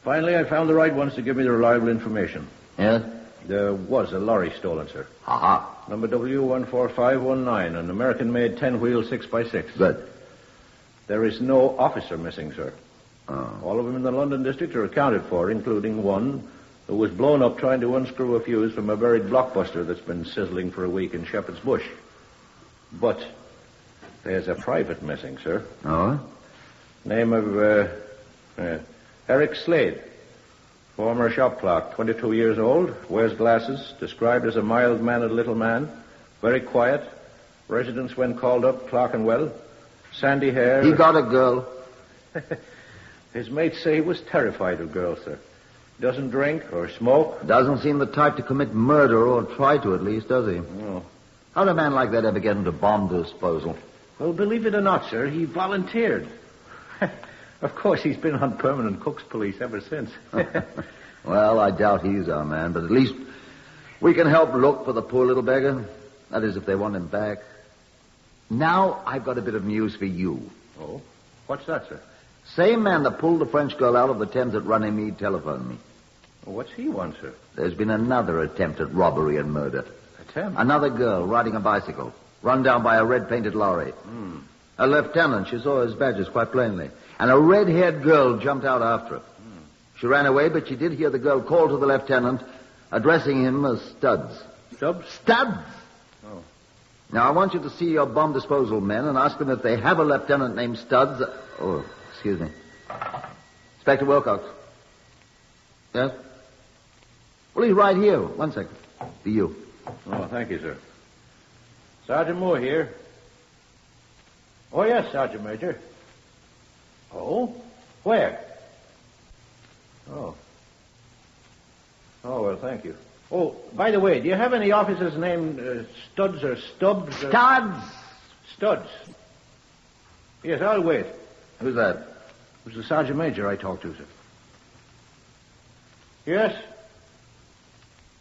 Finally, I found the right ones to give me the reliable information.
Yes?
There was a lorry stolen, sir.
Aha.
Number W14519, an American-made 10-wheel 6x6.
Good.
There is no officer missing, sir.
Oh.
All of them in the London district are accounted for, including one who was blown up trying to unscrew a fuse from a buried blockbuster that's been sizzling for a week in Shepherd's Bush. But there's a private missing, sir.
Oh?
Name of Eric Slade. Former shop clerk, 22 years old, wears glasses, described as a mild-mannered little man, very quiet, residence when called up, Clerkenwell, sandy hair.
He got a girl.
His mates say he was terrified of girls, sir. Doesn't drink or smoke.
Doesn't seem the type to commit murder, or try to at least, does he?
No.
How'd a man like that ever get into bomb disposal?
Well, believe it or not, sir, he volunteered. Of course, he's been on permanent cook's police ever since.
Well, I doubt he's our man, but at least we can help look for the poor little beggar. That is, if they want him back. Now, I've got a bit of news for you.
Oh? What's that, sir?
Same man that pulled the French girl out of the Thames at Runnymede telephoned me.
Well, what's he want, sir?
There's been another attempt at robbery and murder.
Attempt?
Another girl riding a bicycle, run down by a red-painted lorry. A lieutenant, she saw his badges quite plainly. And a red-haired girl jumped out after her. She ran away, but she did hear the girl call to the lieutenant, addressing him as Studs.
Stubbs?
Studs!
Oh.
Now, I want you to see your bomb disposal men and ask them if they have a lieutenant named Studs. Oh, excuse me. Inspector Wilcox. Yes? Well, he's right here. 1 second. To you.
Oh, thank you, sir. Sergeant Moore here. Oh, yes, Sergeant Major. Oh? Where? Oh. Oh, well, thank you. Oh, by the way, do you have any officers named Studs or Stubbs? Or...
Studs!
Studs. Yes, I'll wait.
Who's that?
It was the Sergeant Major I talked to, sir. Yes?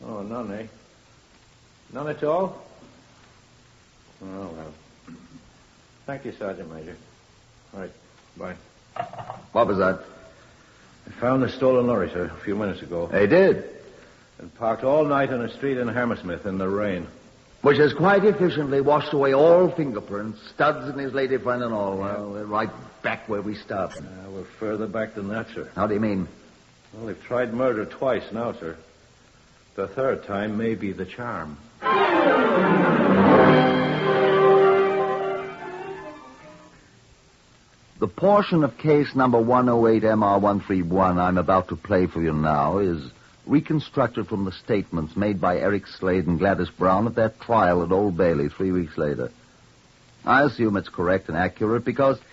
Oh, none, eh? None at all? Oh, well. Thank you, Sergeant Major. All right, bye.
What was that?
I found the stolen lorry, sir, a few minutes ago.
They did?
And parked all night on a street in Hammersmith in the rain.
Which has quite efficiently washed away all fingerprints, Studs and his lady friend and all. Well, we're right back where we started.
We're further back than that, sir.
How do you mean?
Well, they've tried murder twice now, sir. The third time may be the charm.
The portion of case number 108MR131 I'm about to play for you now is reconstructed from the statements made by Eric Slade and Gladys Brown at their trial at Old Bailey 3 weeks later. I assume it's correct and accurate because it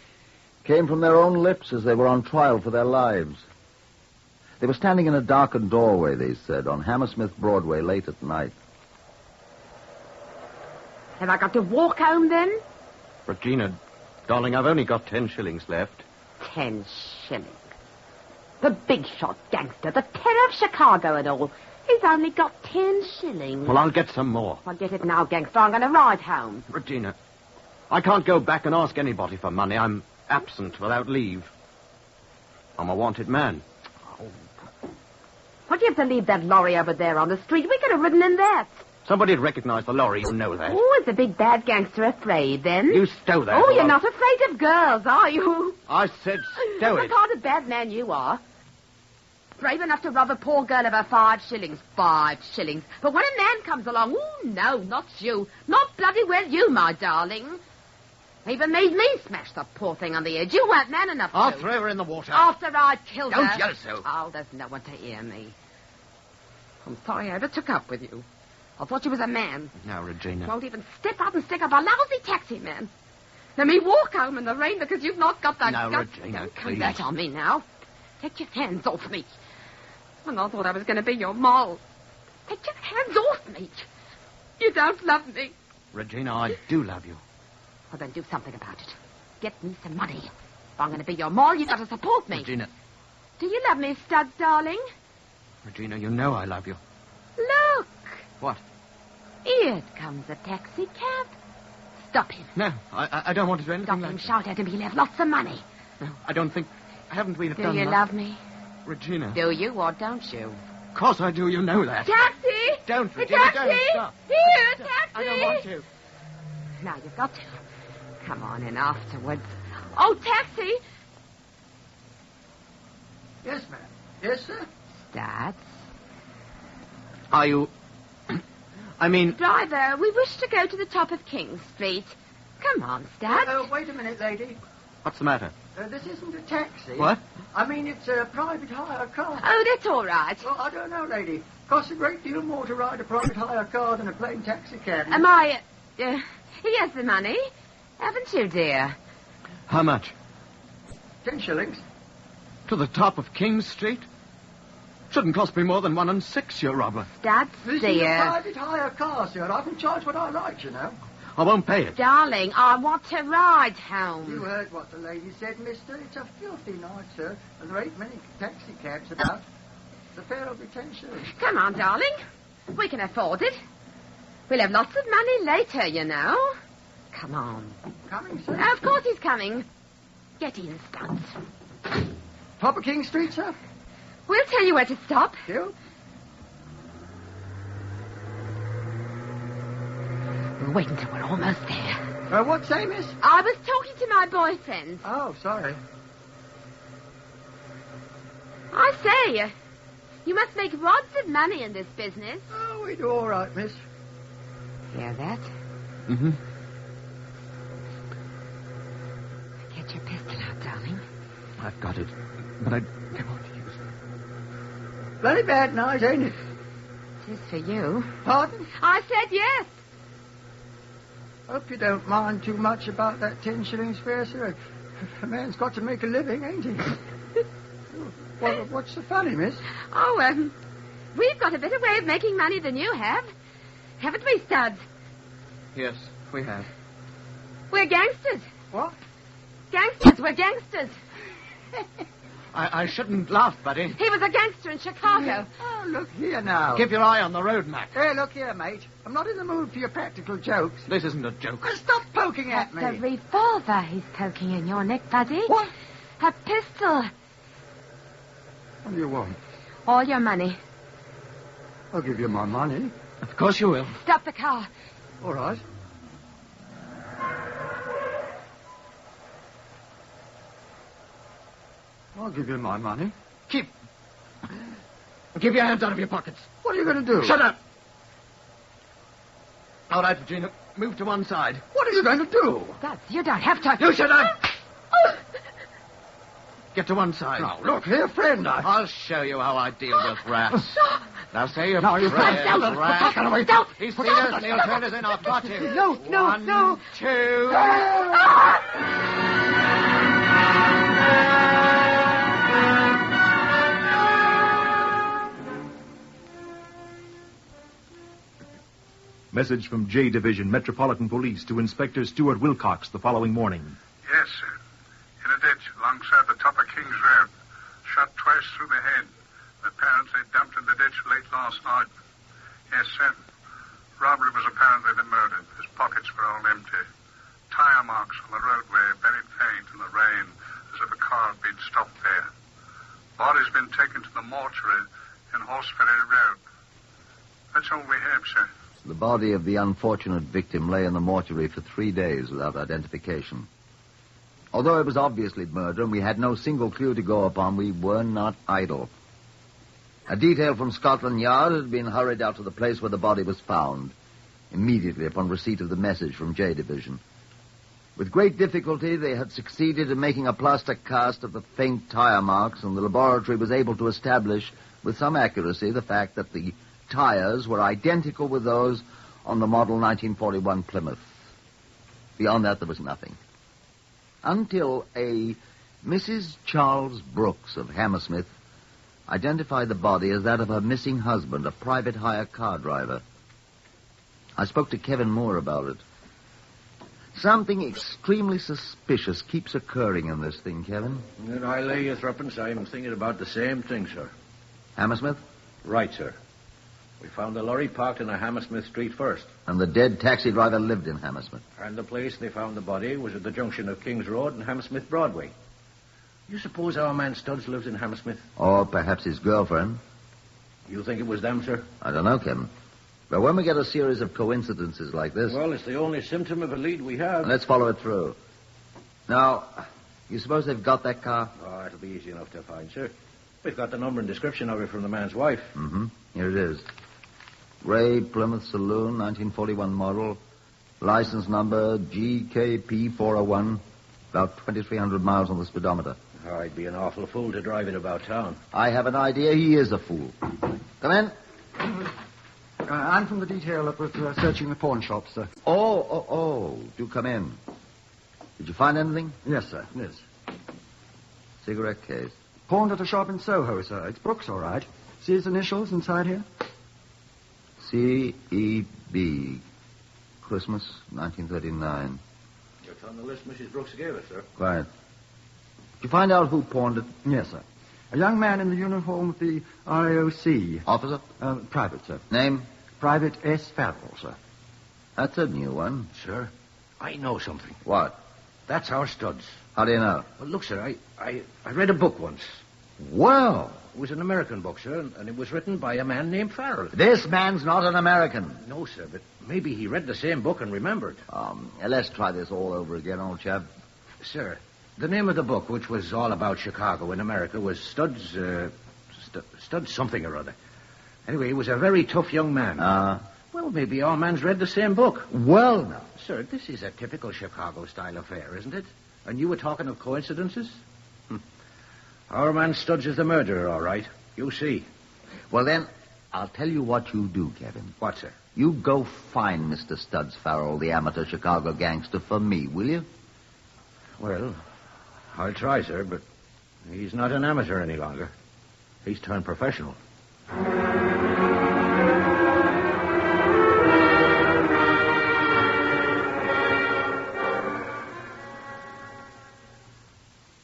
came from their own lips as they were on trial for their lives. They were standing in a darkened doorway, they said, on Hammersmith Broadway late at night.
Have I got to walk home then?
Regina, darling, I've only got 10 shillings left.
10 shillings. The big shot gangster, the terror of Chicago and all. He's only got 10 shillings.
Well, I'll get some more.
Well, get it now, gangster. I'm going to ride home.
Regina, I can't go back and ask anybody for money. I'm absent without leave. I'm a wanted man.
Why'd you have to leave that lorry over there on the street? We could have ridden in that.
Somebody'd recognize the lorry. You know that.
Oh, is the big bad gangster afraid, then?
You stow that.
Oh, you're not afraid of girls, are you?
I said stow
What
it.
kind of bad man you are. Brave enough to rob a poor girl of her 5 shillings. 5 shillings. But when a man comes along, oh, no, not you. Not bloody well you, my darling. Even made me smash the poor thing on the edge. You weren't man enough to.
I'll throw her in the water.
After I'd killed her.
Don't yell so.
Oh, there's no one to hear me. I'm sorry I ever took up with you. I thought you was a man.
Now, Regina.
Won't even step out and stick up a lousy taxi man. Let me walk home in the rain because you've not got that
Now,
guts.
Regina,
Don't come
please.
back on me now. Take your hands off me. And I thought I was going to be your moll. Take your hands off me. You don't love me.
Regina, I do love you.
Well, then do something about it. Get me some money. If I'm going to be your moll, you've got to support me.
Regina.
Do you love me, Studs, darling?
Regina, you know I love you.
Look.
What?
Here comes a taxi cab. Stop him.
No, I don't want to do anything
Stop
like
him.
that.
Shout at him. He'll have lots of money.
No, I don't think... Haven't we
Do
done
you
that?
love me?
Regina.
Do you or don't you?
Of course I do. You know that.
Taxi!
Don't,
A
Regina.
taxi!
Don't. Stop.
Here, taxi!
I don't want to.
Now you've got to. Come on in afterwards. Oh, taxi!
Yes, ma'am. Yes, sir?
Stats.
Are you... I mean...
Driver, we wish to go to the top of King Street. Come on, Stats.
Wait a minute, lady.
What's the matter?
This isn't a taxi.
What?
I mean, it's a private hire car.
Oh, that's all right.
Well, I don't know, lady. Costs a great deal more to ride a private hire car than a plain taxi cab.
Am I... he has the money. Haven't you, dear?
How much?
10 shillings.
To the top of King Street? Shouldn't cost me more than 1 6, you robber.
Stats,
This
dear.
is a private hire car, sir. I can charge what I like, you know.
I won't pay it.
Darling, I want to ride home.
You heard what the lady said, mister. It's a filthy night, sir, and there ain't many taxi cabs about. The fare will be 10 shillings.
Come on, darling. We can afford it. We'll have lots of money later, you know. Come on.
Coming, sir?
Of course he's coming. Get in, Studs.
Top of King Street, sir?
We'll tell you where to stop.
You?
We'll wait until we're almost there.
What say, miss?
I was talking to my boyfriend.
Oh, sorry.
I say, you must make lots of money in this business.
Oh, we do all right, miss.
Hear that?
Mm-hmm.
Get your pistol out, darling.
I've got it, but I don't want to use it.
Bloody bad night, ain't it?
It is for you.
Pardon?
I said yes.
Hope you don't mind too much about that 10 shillings fare, sir. A man's got to make a living, ain't he? What's so funny, miss?
Oh, we've got a better way of making money than you have. Haven't we, Studs?
Yes, we have.
We're gangsters.
What?
Gangsters, we're gangsters.
I shouldn't laugh, buddy.
He was a gangster in Chicago.
Oh, look here now.
Keep your eye on the road, Mac.
Hey, look here, mate. I'm not in the mood for your practical jokes.
This isn't a joke.
Stop poking at me.
The revolver he's poking in your neck, buddy.
What?
A pistol.
What do you want?
All your money.
I'll give you my money.
Of course you will.
Stop the car.
All right. I'll give you my money.
Keep your hands out of your pockets.
What are you going to do?
Shut up. All right, Regina. Move to one side.
What are you going to do?
Studs, you don't have to.
You shut up. Get to one side.
Now, look here, friend.
I'll show you how I deal with rats. Now, say your
Now, you
prayers,
can't
rat.
Get away.
Don't.
He's seen us. He'll turn us in. I've got him.
No,
1, 2...
Message from J Division, Metropolitan Police, to Inspector Stuart Wilcox the following morning.
Yes, sir. In a ditch alongside the top of King's Road. Shot twice through the head. Apparently dumped in the ditch late last night. Yes, sir. Robbery was apparently the murder. His pockets were all empty. Tire marks on the roadway, very faint in the rain, as if a car had been stopped there. Body's been taken to the mortuary in Horseferry Road. That's all we have, sir.
The body of the unfortunate victim lay in the mortuary for 3 days without identification. Although it was obviously murder and we had no single clue to go upon, we were not idle. A detail from Scotland Yard had been hurried out to the place where the body was found, immediately upon receipt of the message from J Division. With great difficulty, they had succeeded in making a plaster cast of the faint tire marks, and the laboratory was able to establish with some accuracy the fact that the tires were identical with those on the model 1941 Plymouth. Beyond that, there was nothing. Until a Mrs. Charles Brooks of Hammersmith identified the body as that of her missing husband, a private hire car driver. I spoke to Kevin Moore about it. Something extremely suspicious keeps occurring in this thing, Kevin.
And I lay you threepence. I'm thinking about the same thing, sir.
Hammersmith?
Right, sir.
We found the lorry parked in a Hammersmith Street first.
And the dead taxi driver lived in Hammersmith.
And the place they found the body was at the junction of King's Road and Hammersmith Broadway. You suppose our man Studs lives in Hammersmith?
Or perhaps his girlfriend.
You think it was them, sir?
I don't know, Kevin. But when we get a series of coincidences like this...
Well, it's the only symptom of a lead we have.
Let's follow it through. Now, you suppose they've got that car?
Oh, it'll be easy enough to find, sir. We've got the number and description of it from the man's wife.
Mm-hmm. Here it is. Gray Plymouth Saloon, 1941 model. License number GKP401. About 2,300 miles on the speedometer.
I'd be an awful fool to drive it about town.
I have an idea he is a fool. Come in.
I'm from the detail that was searching the pawn shops, sir.
Oh. Do come in. Did you find anything?
Yes, sir. Yes.
Cigarette case.
Pawned at a shop in Soho, sir. It's Brooks, all right. See his initials inside here?
C.E.B. Christmas, 1939.
It's on the list Mrs. Brooks gave us, sir.
Right. Did you find out who pawned it?
Yes, sir. A young man in the uniform of the RAOC.
Officer?
Private, sir.
Name?
Private S. Farrell, sir.
That's a new one.
Sir, I know something.
What?
That's our Studs.
How do you know?
Well, look, sir, I read a book once.
Well.
It was an American book, sir, and it was written by a man named Farrell.
This man's not an American.
No, sir, but maybe he read the same book and remembered.
Let's try this all over again, old chap.
Sir, the name of the book, which was all about Chicago in America, was Studs something or other. Anyway, he was a very tough young man. Well, maybe our man's read the same book.
Well, now.
Sir, this is a typical Chicago-style affair, isn't it? And you were talking of coincidences? Our man Studs is the murderer, all right. You see.
Well, then, I'll tell you what you do, Kevin.
What, sir?
You go find Mr. Studs Farrell, the amateur Chicago gangster, for me, will you?
Well, I'll try, sir, but he's not an amateur any longer. He's turned professional.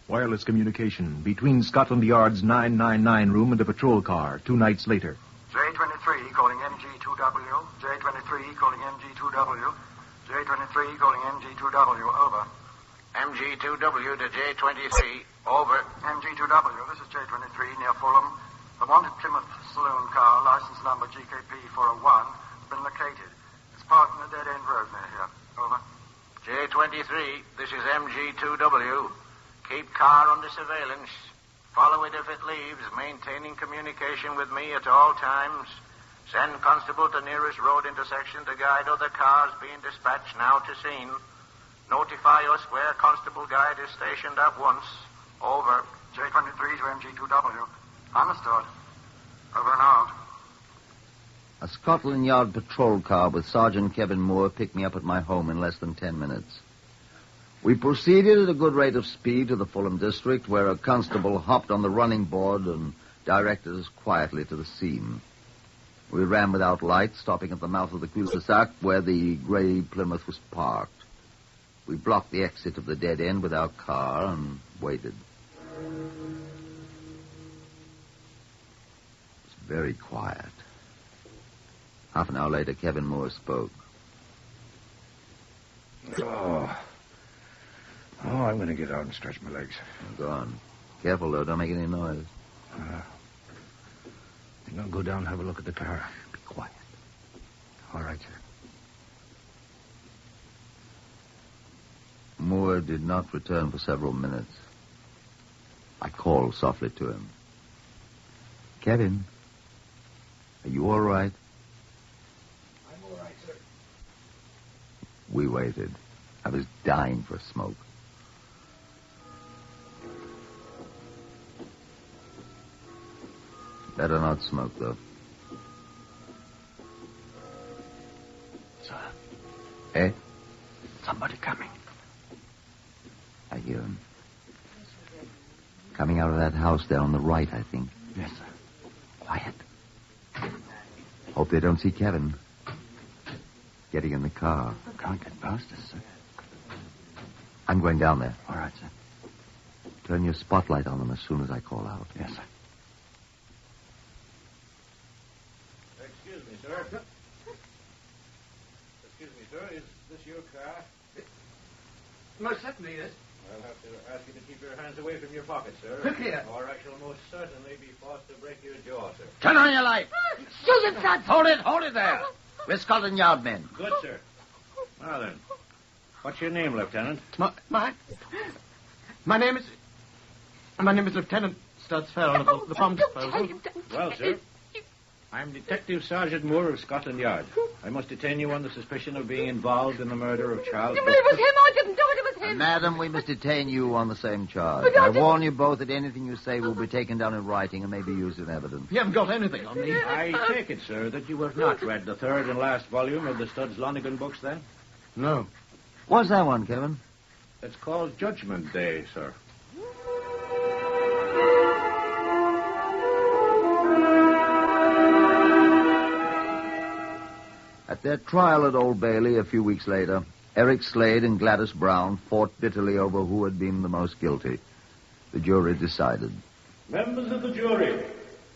Wireless communication between Scotland Yard's 999 room and a patrol car 2 nights later.
J23 calling MG2W. J23 calling MG2W. J23 calling MG2W. Over.
MG2W to J23. Over.
MG2W, this is J23 near Fulham. The wanted Plymouth saloon car, license number GKP401, has been located. It's parked in a dead-end road near here. Over.
J23, this is MG2W. Keep car under surveillance. Follow it if it leaves, maintaining communication with me at all times. Send constable to nearest road intersection to guide other cars being dispatched now to scene. Notify us where constable guide is stationed at once. Over.
J23 to MG2W. Understood. Over and out.
A Scotland Yard patrol car with Sergeant Kevin Moore picked me up at my home in less than 10 minutes. We proceeded at a good rate of speed to the Fulham district, where a constable hopped on the running board and directed us quietly to the scene. We ran without light, stopping at the mouth of the cul-de-sac where the grey Plymouth was parked. We blocked the exit of the dead end with our car and waited. It was very quiet. Half an hour later, Kevin Moore spoke.
Oh, I'm going to get out and stretch my legs.
Go on. Careful, though. Don't make any noise.
I think I'll go down and have a look at the car.
Be quiet.
All right, sir.
Moore did not return for several minutes. I called softly to him. Kevin, are you all right?
I'm all right, sir.
We waited. I was dying for a smoke. Better not smoke, though.
Sir.
Eh?
Somebody coming.
I hear him. Coming out of that house there on the right, I think.
Yes, sir.
Quiet. Hope they don't see Kevin. Getting in the car.
Can't get past us, sir.
I'm going down there.
All right, sir.
Turn your spotlight on them as soon as I call out.
Yes, sir.
Excuse me, sir. Is this your car?
Most certainly is.
I'll have to ask you to keep your hands away from your pockets, sir.
Look here.
Or I shall most certainly be forced to break your jaw, sir.
Turn on your light.
Shoot him, son.
Hold it there. We're Scotland Yard men.
Good, sir. Now then, what's your name, Lieutenant?
My name is Lieutenant Studs Farrell of the bomb disposal.
Well, sir, I'm Detective Sergeant Moore of Scotland Yard. I must detain you on the suspicion of being involved in the murder of Charles.
But it was him. I didn't do it. It was him.
Madam, we must detain you on the same charge.
But I
I warn you both that anything you say will be taken down in writing and may be used in evidence.
You haven't got anything on me.
I take it, sir, that you have not read the third and last volume of the Studs Lonigan books, then?
No.
What's that one, Kevin?
It's called Judgment Day, sir.
At their trial at Old Bailey a few weeks later, Eric Slade and Gladys Brown fought bitterly over who had been the most guilty. The jury decided.
Members of the jury,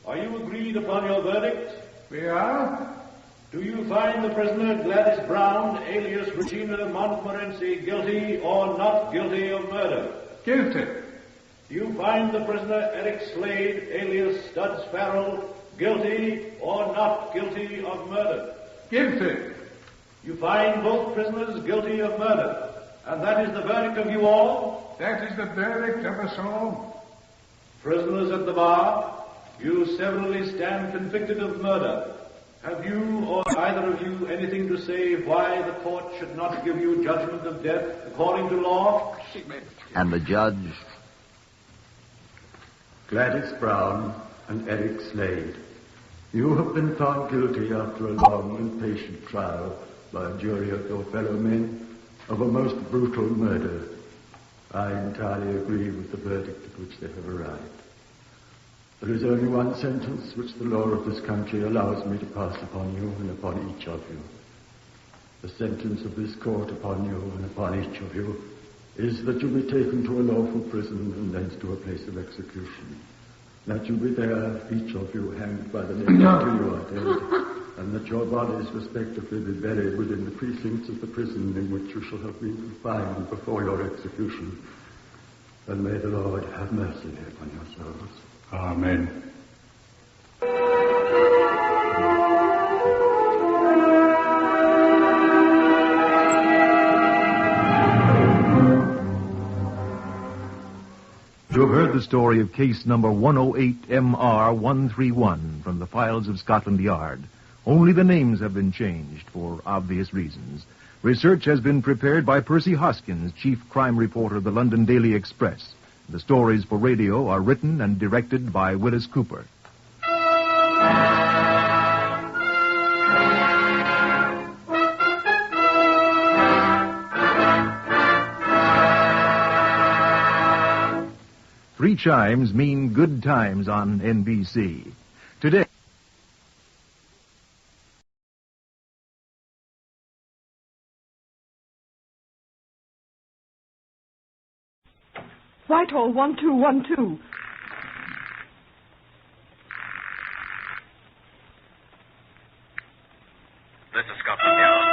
are you agreed upon your verdict?
We are.
Do you find the prisoner Gladys Brown, alias Regina Montmorency, guilty or not guilty of murder?
Guilty.
Do you find the prisoner Eric Slade, alias Studs Farrell, guilty or not guilty of murder?
Guilty.
You find both prisoners guilty of murder, and that is the verdict of you all?
That is the verdict of us all.
Prisoners at the bar, you severally stand convicted of murder. Have you or either of you anything to say why the court should not give you judgment of death according to law?
And the judge?
Gladys Brown and Eric Slade, you have been found guilty after a long and patient trial by a jury of your fellow men of a most brutal murder. I entirely agree with the verdict at which they have arrived. There is only one sentence which the law of this country allows me to pass upon you and upon each of you. The sentence of this court upon you and upon each of you is that you be taken to a lawful prison and thence to a place of execution. That you be there, each of you, hanged by the neck until you are dead, and that your bodies respectively be buried within the precincts of the prison in which you shall have been confined before your execution. And may the Lord have mercy upon your souls.
Amen.
You have heard the story of case number 108MR131 from the files of Scotland Yard. Only the names have been changed for obvious reasons. Research has been prepared by Percy Hoskins, chief crime reporter of the London Daily Express. The stories for radio are written and directed by Willis Cooper. 3 chimes mean good times on NBC. Today...
Whitehall 1212.
This is Scotland Yard.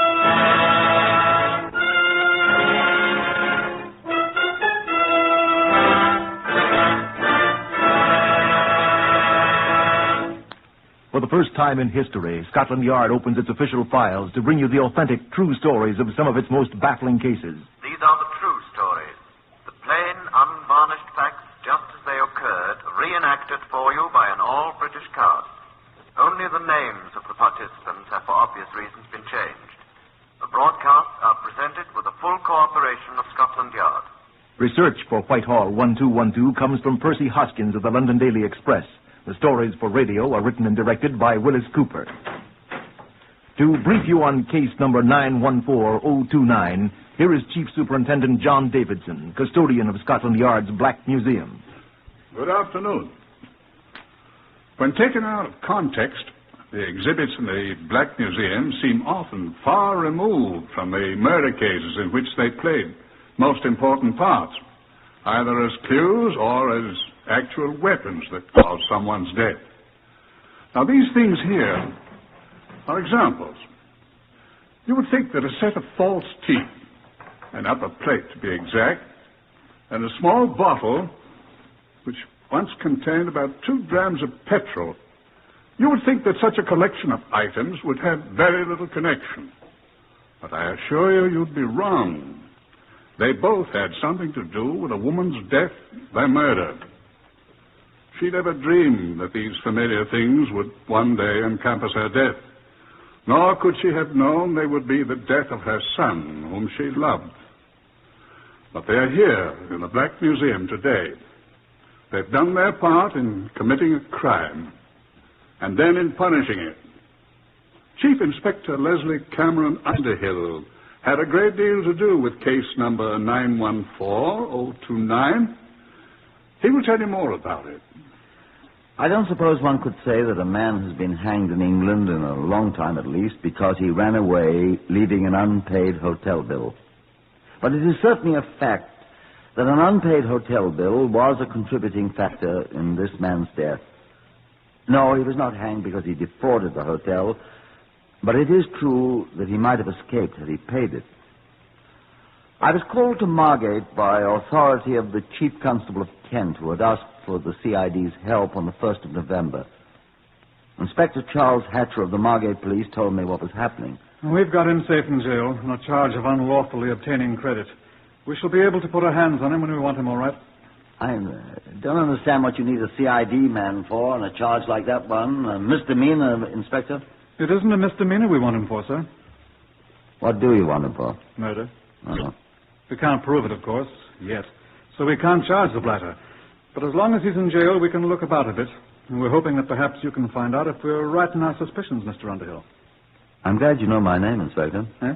For the first time in history, Scotland Yard opens its official files to bring you the authentic, true stories of some of its most baffling cases.
These are the true stories. The plain, unvarnished facts just as they occurred, reenacted for you by an all-British cast. Only the names of the participants have for obvious reasons been changed. The broadcasts are presented with the full cooperation of Scotland Yard.
Research for Whitehall 1212 comes from Percy Hoskins of the London Daily Express. The stories for radio are written and directed by Willis Cooper. To brief you on case number 914029, here is Chief Superintendent John Davidson, custodian of Scotland Yard's Black Museum.
Good afternoon. When taken out of context, the exhibits in the Black Museum seem often far removed from the murder cases in which they played most important parts, either as clues or as actual weapons that caused someone's death. Now, these things here are examples. You would think that a set of false teeth, an upper plate to be exact, and a small bottle, which once contained about 2 grams of petrol, you would think that such a collection of items would have very little connection. But I assure you, you'd be wrong. They both had something to do with a woman's death by murder. She never dreamed that these familiar things would one day encompass her death. Nor could she have known they would be the death of her son, whom she loved. But they're here in the Black Museum today. They've done their part in committing a crime, and then in punishing it. Chief Inspector Leslie Cameron Underhill had a great deal to do with case number 914029. He will tell you more about it.
I don't suppose one could say that a man has been hanged in England, in a long time at least, because he ran away, leaving an unpaid hotel bill. But it is certainly a fact that an unpaid hotel bill was a contributing factor in this man's death. No, he was not hanged because he defrauded the hotel, but it is true that he might have escaped had he paid it. I was called to Margate by authority of the Chief Constable of Kent, who had asked for the CID's help on the 1st of November. Inspector Charles Hatcher of the Margate Police told me what was happening.
We've got him safe in jail on a charge of unlawfully obtaining credit. We shall be able to put our hands on him when we want him, all right?
I don't understand what you need a CID man for on a charge like that one. A misdemeanor, Inspector?
It isn't a misdemeanor we want him for, sir.
What do you want him for?
Murder.
Uh-huh.
We can't prove it, of course, yet. So we can't charge the blatter. But as long as he's in jail, we can look about a bit. And we're hoping that perhaps you can find out if we're right in our suspicions, Mr. Underhill.
I'm glad you know my name, Inspector.
Eh?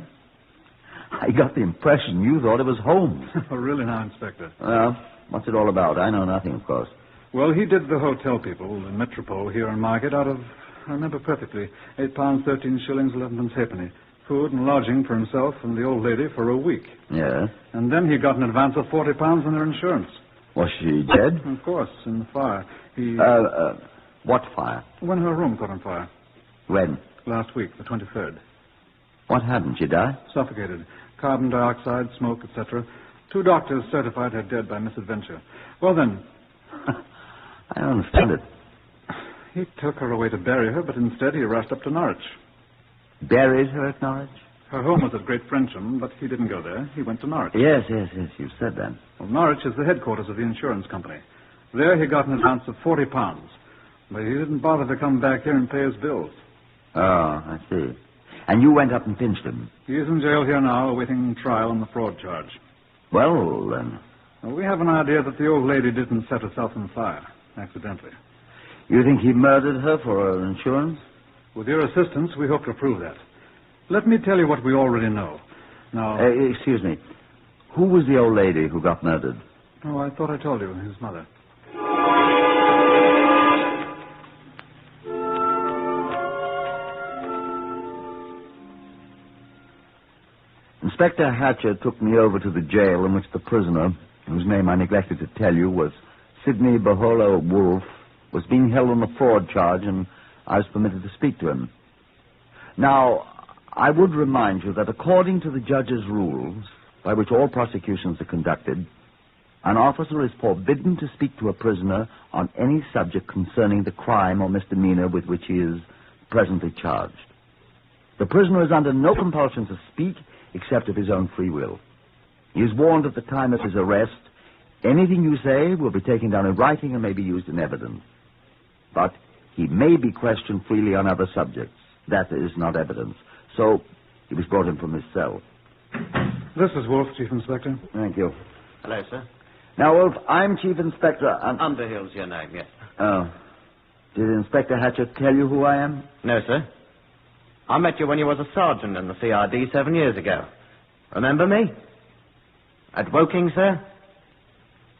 I got the impression you thought it was Holmes.
Oh, really now, Inspector?
Well, what's it all about? I know nothing, of course.
Well, he did the hotel people, the Metropole here in Margate, out of, I remember perfectly, £8, 13 shillings, 11 halfpenny. Food and lodging for himself and the old lady for a week.
Yeah?
And then he got an advance of £40 on their insurance.
Was she dead?
Of course, in the fire.
What fire?
When her room caught on fire.
When?
Last week, the 23rd.
What happened? She died?
Suffocated. Carbon dioxide, smoke, etc. 2 doctors certified her dead by misadventure. Well, then...
I don't understand it.
He took her away to bury her, but instead he rushed up to Norwich.
Buried her at Norwich?
Her home was at Great Frensham, but he didn't go there. He went to Norwich.
Yes, you said that.
Well, Norwich is the headquarters of the insurance company. There he got an advance of £40, but he didn't bother to come back here and pay his bills.
Oh, I see. And you went up and pinched him?
He is in jail here now, awaiting trial on the fraud charge.
Well, then...
Well, we have an idea that the old lady didn't set herself on fire, accidentally.
You think he murdered her for her insurance?
With your assistance, we hope to prove that. Let me tell you what we already know. Now...
excuse me. Who was the old lady who got murdered?
Oh, I thought I told you. His mother.
Inspector Hatcher took me over to the jail in which the prisoner, whose name I neglected to tell you, was Sidney Baholo Wolfe, was being held on the fraud charge, and I was permitted to speak to him. Now, I would remind you that according to the judge's rules, by which all prosecutions are conducted, an officer is forbidden to speak to a prisoner on any subject concerning the crime or misdemeanor with which he is presently charged. The prisoner is under no compulsion to speak except of his own free will. He is warned at the time of his arrest, anything you say will be taken down in writing and may be used in evidence. But he may be questioned freely on other subjects. That is not evidence. So he was brought in from his cell.
This is Wolfe, Chief Inspector.
Thank you.
Hello, sir.
Now, Wolfe, I'm Chief Inspector...
Underhill's your name, yes.
Oh. Did Inspector Hatcher tell you who I am?
No, sir. I met you when you was a sergeant in the CID 7 years ago. Remember me? At Woking, sir?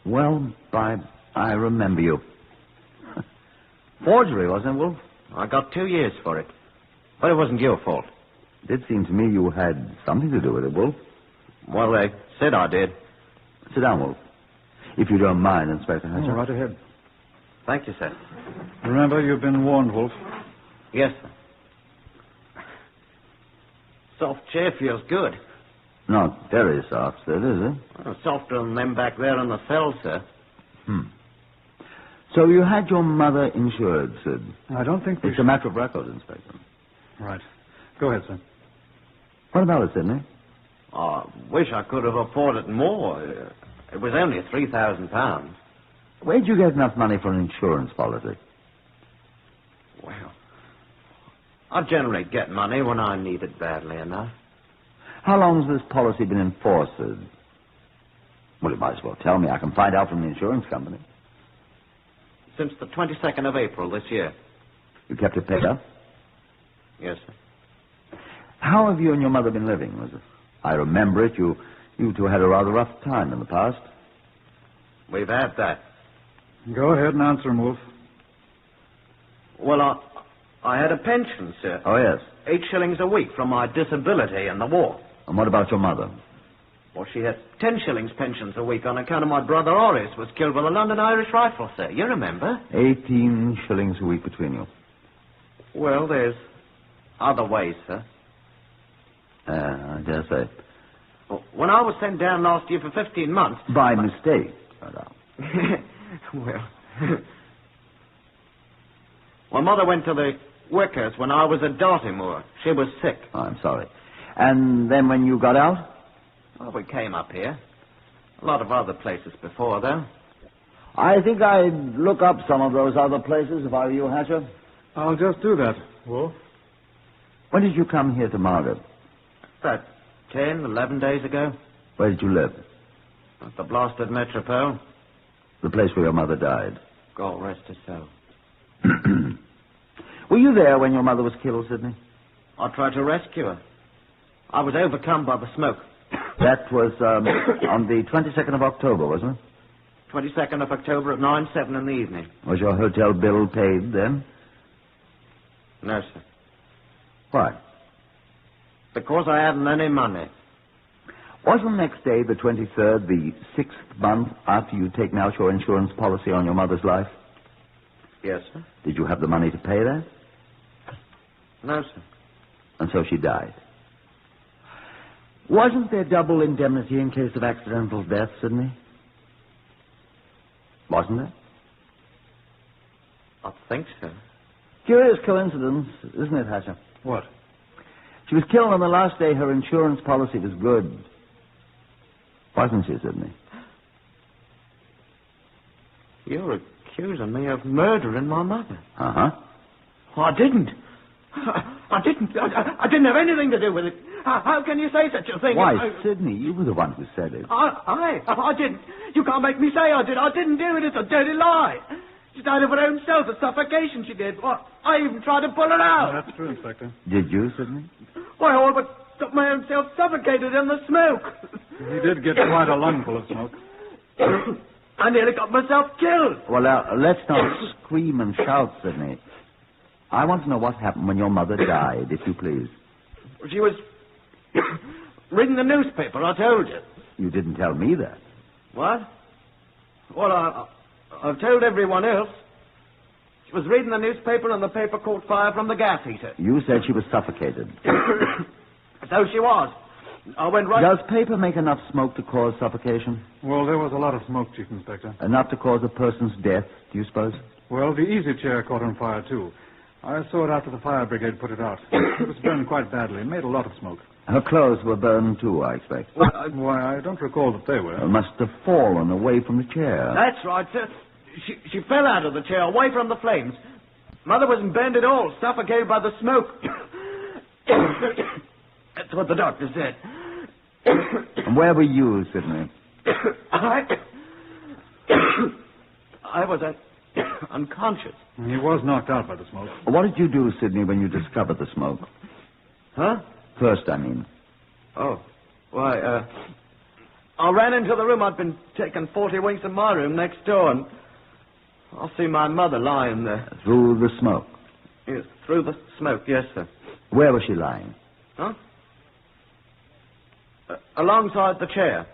Well, I remember you. Forgery, wasn't it, Wolfe?
I got 2 years for it. But it wasn't your fault.
It did seem to me you had something to do with it, Wolfe.
Well, they said I did.
Sit down, Wolfe. If you don't mind, Inspector Hatcher.
Oh, right ahead.
Thank you, sir.
Remember, you've been warned, Wolfe.
Yes, sir. Soft chair feels good.
Not very soft, Sid, is it?
Well, softer than them back there in the cell, sir.
So you had your mother insured, Sid?
I don't think
It's a matter of record, Inspector.
Right. Go ahead, sir.
What about it, Sidney?
I wish I could have afforded more. It was only £3,000.
Where'd you get enough money for an insurance policy?
Well, I generally get money when I need it badly enough.
How long has this policy been in force, Sid? Well, you might as well tell me. I can find out from the insurance company.
Since the 22nd of April this year.
You kept it paid up?
Yes, sir.
How have you and your mother been living? I remember it. You two had a rather rough time in the past.
We've had that.
Go ahead and answer him, Wolf.
Well, I had a pension, sir.
Oh, yes.
8 shillings a week from my disability in the war.
And what about your mother?
Well, she had 10 shillings pensions a week on account of my brother Horace was killed with a London Irish rifle, sir. You remember?
18 shillings a week between you.
Well, there's other ways, sir.
I dare say.
Well, when I was sent down last year for 15 months...
By mistake,
Well... My mother went to the workers when I was at Dartmoor. She was sick.
Oh, I'm sorry. And then when you got out?
Well, we came up here. A lot of other places before, though.
I think I'd look up some of those other places if I were you, Hatcher.
I'll just do that, Wolf.
When did you come here to Margaret?
About 10, 11 days ago.
Where did you live?
At the blasted Metropole.
The place where your mother died.
God rest her soul.
Were you there when your mother was killed, Sidney?
I tried to rescue her. I was overcome by the smoke.
That was on the 22nd of October, wasn't it?
22nd of October at 9:07 in the evening.
Was your hotel bill paid then?
No, sir.
Why?
Because I hadn't any money.
Wasn't next day, the 23rd, the 6th month after you'd taken out your insurance policy on your mother's life?
Yes, sir.
Did you have the money to pay that?
No, sir.
And so she died. Wasn't there double indemnity in case of accidental death, Sidney? Wasn't there?
I think so.
Curious coincidence, isn't it, Hatcher?
What?
She was killed on the last day her insurance policy was good. Wasn't she, Sidney?
You're accusing me of murdering my mother.
Uh-huh.
Oh, I didn't. I didn't have anything to do with it. How can you say such a thing?
Why, Sidney, you were the one who said it.
I didn't. You can't make me say I did. I didn't do it. It's a dirty lie. She died of her own self, a suffocation she did. Well, I even tried to pull her out.
That's true, Inspector.
Did you, Sidney?
Why, all but got my own self suffocated in the smoke.
You did get quite a lungful of smoke.
I nearly got myself killed.
Well, let's not scream and shout, Sidney. I want to know what happened when your mother died, if you please.
She was reading the newspaper, I told you.
You didn't tell me that.
What? Well, I've told everyone else. She was reading the newspaper and the paper caught fire from the gas heater.
You said she was suffocated.
So she was. I went right...
Does paper make enough smoke to cause suffocation?
Well, there was a lot of smoke, Chief Inspector.
Enough to cause a person's death, do you suppose?
Well, the easy chair caught on fire, too. I saw it after the fire brigade put it out. It was burned quite badly. It made a lot of smoke.
Her clothes were burned, too, I expect.
Why, I don't recall that they were.
They must have fallen away from the chair.
That's right, sir. She fell out of the chair, away from the flames. Mother wasn't burned at all, suffocated by the smoke. That's what the doctor said.
And where were you, Sidney?
I was unconscious.
He was knocked out by the smoke.
What did you do, Sidney, when you discovered the smoke?
Huh?
First, I mean.
Oh. Why, I ran into the room. I'd been taking 40 winks in my room next door, and I see my mother lying there.
Through the smoke?
Yes, through the smoke, yes, sir.
Where was she lying?
Huh? Alongside the chair.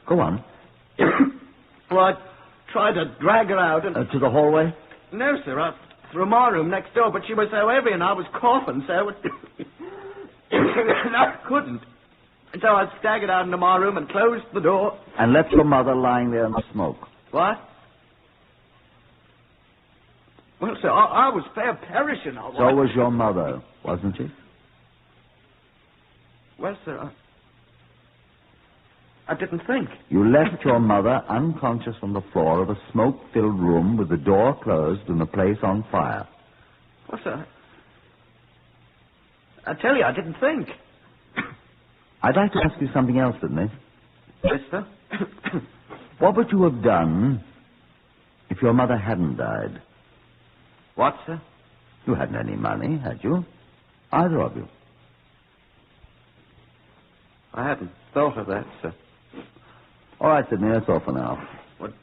Go on.
Well, I tried to drag her out and...
to the hallway?
No, sir, through my room next door, but she was so heavy and I was coughing, so... I couldn't. And so I staggered out into my room and closed the door.
And left your mother lying there in the smoke.
What? Well, sir, I was fair perishing.
So was your mother, wasn't she?
Well, sir, I didn't think.
You left your mother unconscious on the floor of a smoke-filled room with the door closed and the place on fire.
Well, sir, I tell you, I didn't think.
I'd like to ask you something else, Sidney.
Yes, sir?
What would you have done if your mother hadn't died?
What, sir?
You hadn't any money, had you? Either of you.
I hadn't thought of that, sir.
All right, Sidney, that's all for now.
What?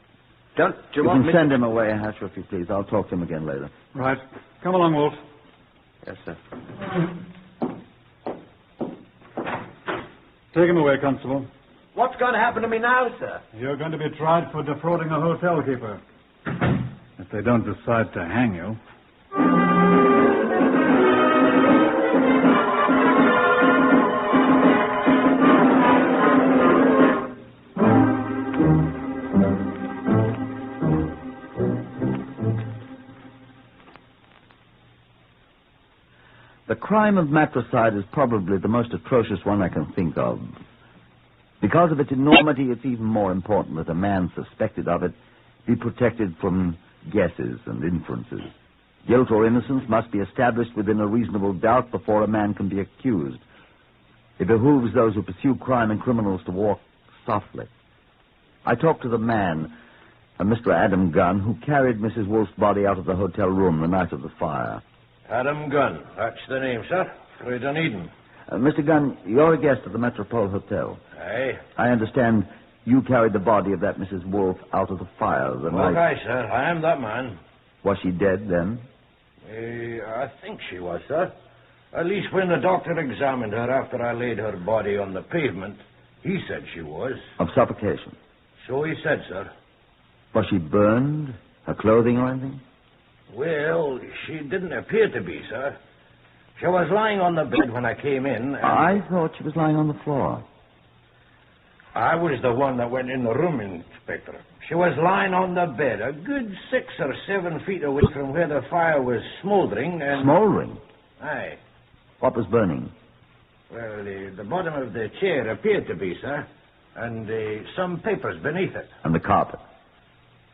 Don't you
You
want
can
me
send
to...
him away, Hatcher, if you please. I'll talk to him again later.
Right. Come along, Wolf.
Yes, sir.
Take him away, Constable.
What's going to happen to me now, sir?
You're going to be tried for defrauding a hotel keeper. If they don't decide to hang you.
The crime of matricide is probably the most atrocious one I can think of. Because of its enormity, it's even more important that a man suspected of it be protected from guesses and inferences. Guilt or innocence must be established within a reasonable doubt before a man can be accused. It behooves those who pursue crime and criminals to walk softly. I talked to the man, a Mr. Adam Gunn, who carried Mrs. Wolf's body out of the hotel room the night of the fire.
Adam Gunn, that's the name, sir. For Dunedin.
Mr. Gunn, you're a guest at the Metropole Hotel.
Aye.
I understand you carried the body of that Mrs. Wolf out of the fire the night...
Aye, sir. I am that man.
Was she dead then?
I think she was, sir. At least when the doctor examined her after I laid her body on the pavement, he said she was.
Of suffocation?
So he said, sir.
Was she burned? Her clothing or anything?
Well, she didn't appear to be, sir. She was lying on the bed when I came in.
I thought she was lying on the floor.
I was the one that went in the room, Inspector. She was lying on the bed, a good 6 or 7 feet away from where the fire was smoldering and...
Smoldering?
Aye.
What was burning?
Well, the bottom of the chair appeared to be, sir. And some papers beneath it.
And the carpet?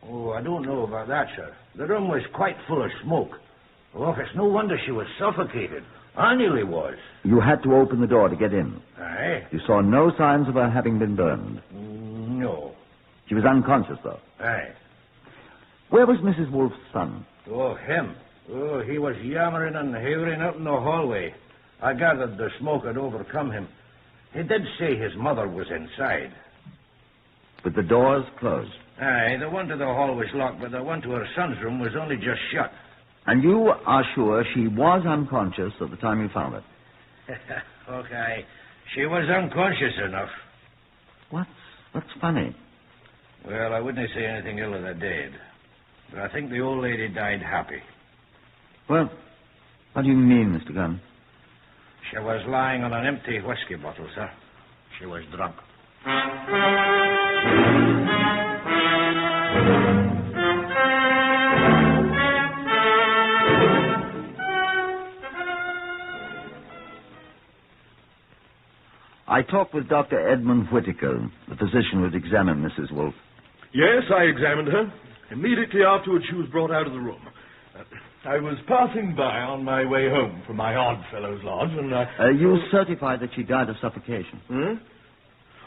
Oh, I don't know about that, sir. The room was quite full of smoke. Oh, it's no wonder she was suffocated. I nearly was.
You had to open the door to get in?
Aye.
You saw no signs of her having been burned?
No.
She was unconscious, though?
Aye.
Where was Mrs. Wolf's son?
Oh, him. Oh, he was yammering and hewering out in the hallway. I gathered the smoke had overcome him. He did say his mother was inside.
With the doors closed?
Aye, the one to the hall was locked, but the one to her son's room was only just shut.
And you are sure she was unconscious at the time you found her?
Okay. She was unconscious enough.
What's funny?
Well, I wouldn't say anything ill of the dead. But I think the old lady died happy.
Well, what do you mean, Mr. Gunn?
She was lying on an empty whiskey bottle, sir. She was drunk.
I talked with Dr. Edmund Whittaker, the physician who had examined Mrs. Wolf.
Yes, I examined her. Immediately afterwards, she was brought out of the room. I was passing by on my way home from my Oddfellows Lodge, and
you certified that she died of suffocation?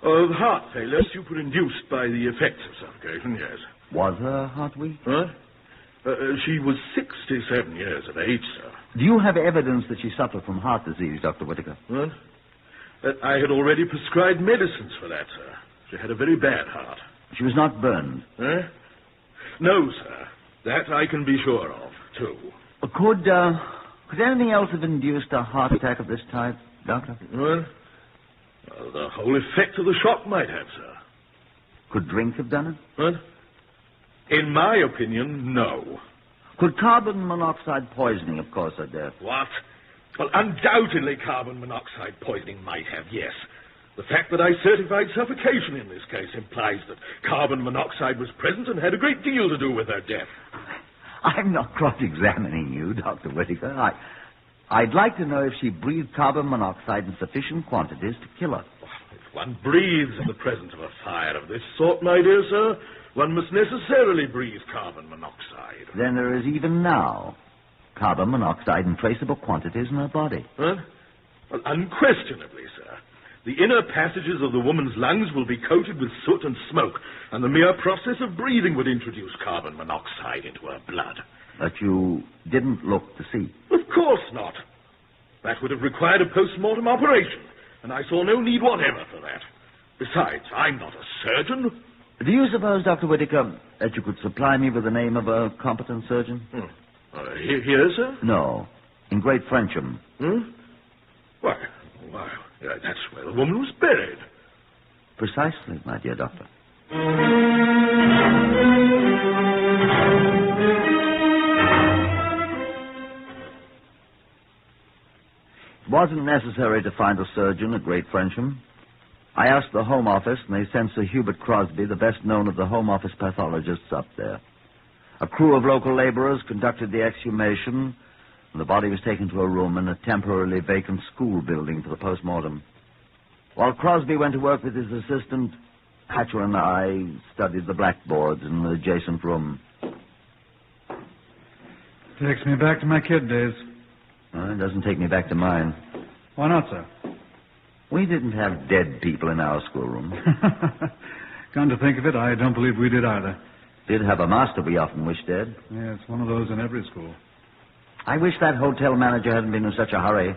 Of heart failure, superinduced by the effects of suffocation, yes.
Was her heart weak?
She was 67 years of age, sir.
Do you have evidence that she suffered from heart disease, Dr. Whittaker?
I had already prescribed medicines for that, sir. She had a very bad heart.
She was not burned?
No, sir. That I can be sure of, too.
Could anything else have induced a heart attack of this type, Doctor?
Well, the whole effect of the shock might have, sir.
Could drink have done
it? In my opinion, no.
Could carbon monoxide poisoning have caused her death?
What? Well, undoubtedly carbon monoxide poisoning might have, yes. The fact that I certified suffocation in this case implies that carbon monoxide was present and had a great deal to do with her death.
I'm not cross-examining you, Dr. Whittaker. I'd like to know if she breathed carbon monoxide in sufficient quantities to kill her.
If one breathes in the presence of a fire of this sort, my dear sir, one must necessarily breathe carbon monoxide.
Then there is even now carbon monoxide in traceable quantities in her body.
Huh? Well, unquestionably, sir. The inner passages of the woman's lungs will be coated with soot and smoke, and the mere process of breathing would introduce carbon monoxide into her blood.
But you didn't look to see?
Of course not. That would have required a post-mortem operation, and I saw no need whatever for that. Besides, I'm not a surgeon.
Do you suppose, Dr. Whittaker, that you could supply me with the name of a competent surgeon?
Here, sir?
No, in Great Frensham.
Why, that's where the woman was buried.
Precisely, my dear doctor. It wasn't necessary to find a surgeon at Great Frensham. I asked the Home Office, and they sent Sir Hubert Crosby, the best known of the Home Office pathologists, up there. A crew of local laborers conducted the exhumation, and the body was taken to a room in a temporarily vacant school building for the post-mortem. While Crosby went to work with his assistant, Hatcher and I studied the blackboards in the adjacent room.
Takes me back to my kid days.
It doesn't take me back to mine.
Why not, sir?
We didn't have dead people in our schoolroom.
Come to think of it, I don't believe we did either.
Did have a master we often wished dead.
Yeah, it's one of those in every school.
I wish that hotel manager hadn't been in such a hurry.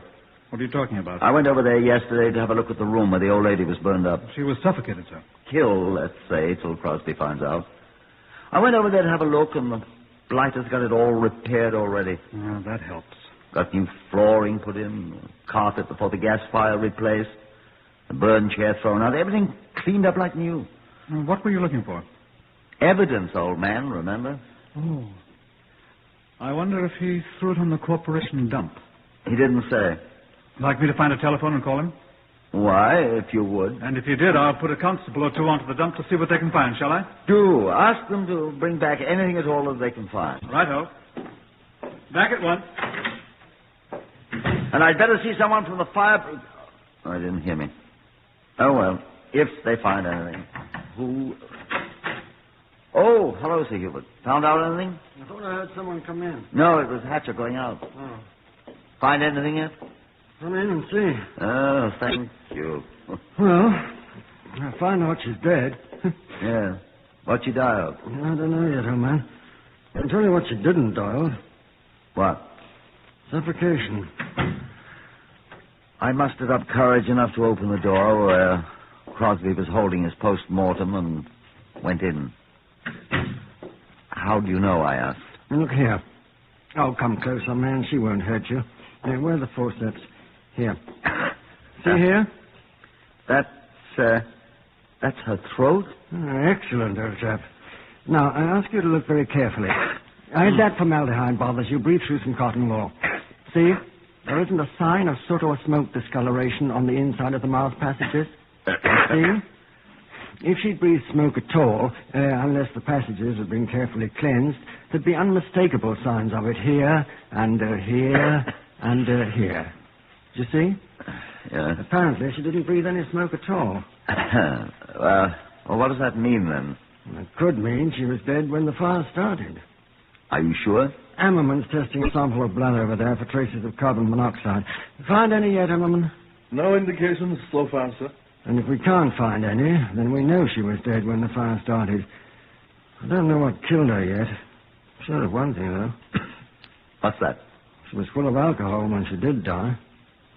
What are you talking about?
I went over there yesterday to have a look at the room where the old lady was burned up.
She was suffocated, sir.
Killed, let's say, till Crosby finds out. I went over there to have a look, and the blighter's got it all repaired already.
Oh, that helps.
Got new flooring put in, carpet before the gas fire replaced, the burned chair thrown out, everything cleaned up like new.
What were you looking for?
Evidence, old man, remember?
Oh. I wonder if he threw it on the corporation dump.
He didn't say.
Like me to find a telephone and call him?
Why, if you would.
And if you did, I'll put a constable or two onto the dump to see what they can find, shall I?
Do. Ask them to bring back anything at all that they can find.
Righto. Back at once.
And I'd better see someone from the fire... Oh, I didn't hear me. Oh, well, if they find anything. Who... Oh, hello, Sir Hubert. Found out anything?
I thought I heard someone come in.
No, it was Hatcher going out.
Oh.
Find anything yet?
Come in and see.
Oh, thank you.
Well, I find out she's dead.
Yeah. What'd she die of?
I don't know yet, old man. I can tell you what she didn't die of.
What?
Suffocation.
I mustered up courage enough to open the door where Crosby was holding his post-mortem and went in. How do you know, I asked.
Look here. Oh, come closer, man. She won't hurt you. Here, where are the forceps? Here. See here?
That's her throat?
Excellent, old chap. Now, I ask you to look very carefully. If that formaldehyde bothers you, breathe through some cotton wool. See? There isn't a sign of soot or smoke discoloration on the inside of the mouth passages. See? If she'd breathed smoke at all, unless the passages had been carefully cleansed, there'd be unmistakable signs of it here, and here, and here. Do you see?
Yeah.
Apparently, she didn't breathe any smoke at all.
Well, what does that mean, then?
It could mean she was dead when the fire started.
Are you sure?
Ammerman's testing a sample of blood over there for traces of carbon monoxide. Find any yet, Ammerman?
No indications so far, sir.
And if we can't find any, then we know she was dead when the fire started. I don't know what killed her yet. Sure of one thing, though.
What's that?
She was full of alcohol when she did die.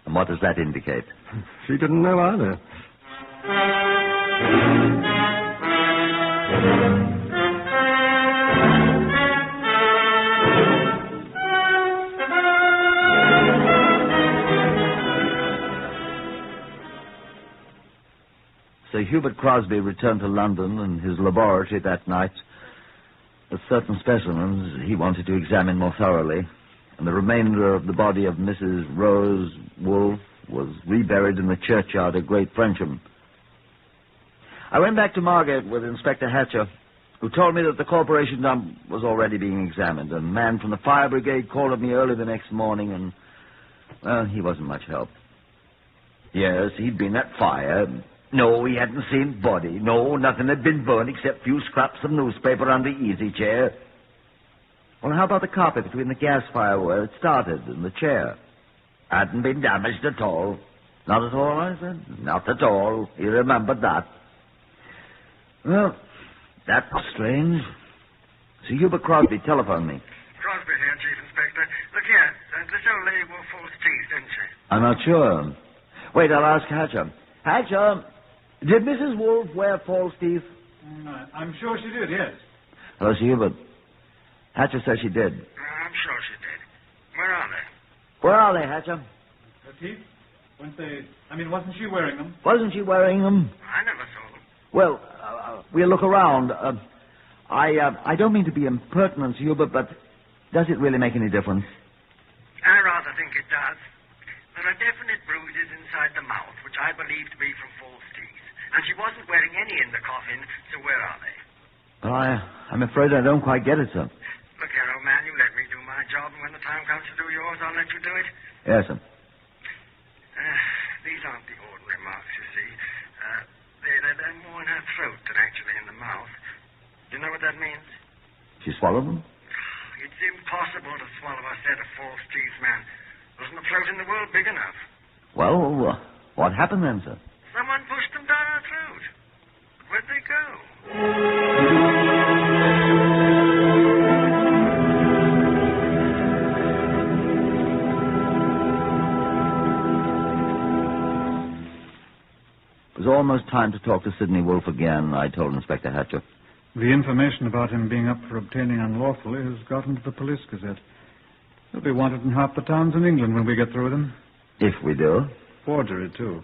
And what does that indicate?
She didn't know either.
Sir Hubert Crosby returned to London in his laboratory that night with certain specimens he wanted to examine more thoroughly.
and the remainder of the body of Mrs. Rose Wolfe was reburied in the churchyard at Great Frensham. I went back to Margate with Inspector Hatcher, who told me that the corporation dump was already being examined. A man from the fire brigade called up me early the next morning, and, well, he wasn't much help. Yes, he'd been at fire. No, he hadn't seen body. No, nothing had been burned except few scraps of newspaper on the easy chair. Well, how about the carpet between the gas fire where it started and the chair? Hadn't been damaged at all. Not at all, I said. Not at all. He remembered that. Well, that was strange. Sir Hubert Crosby telephoned me.
Crosby here, Chief Inspector. Look here, this old lady wore false teeth, didn't she?
I'm not sure. Wait, I'll ask Hatcher. Hatcher, did Mrs. Wolfe wear false teeth?
I'm sure she did, yes.
Hello, Sir Hubert. Hatcher says she did.
I'm sure she did. Where are they?
Where are they, Hatcher?
Her teeth? Wasn't she wearing them?
Wasn't she wearing them?
I never saw them.
Well, we'll look around. I don't mean to be impertinent, Sir Hubert, but does it really make any difference?
I rather think it does. There are definite bruises inside the mouth, which I believe to be from false teeth. And she wasn't wearing any in the coffin, so where are they?
Well, I'm afraid I don't quite get it, sir.
Look here, old man, you let me do my job, and when the time comes to do yours, I'll let you do it.
Yes, sir.
These aren't the ordinary marks, you see. They're more in her throat than actually in the mouth. Do you know what that means?
She swallowed them?
It's impossible to swallow a set of false teeth, man. Wasn't the throat in the world big enough?
Well, what happened then, sir?
Someone pushed them down her throat. Where'd they go?
It was almost time to talk to Sidney Wolfe again, I told Inspector Hatcher.
The information about him being up for obtaining unlawfully has got into the police gazette. He'll be wanted in half the towns in England when we get through with him.
If we do.
Forgery, too.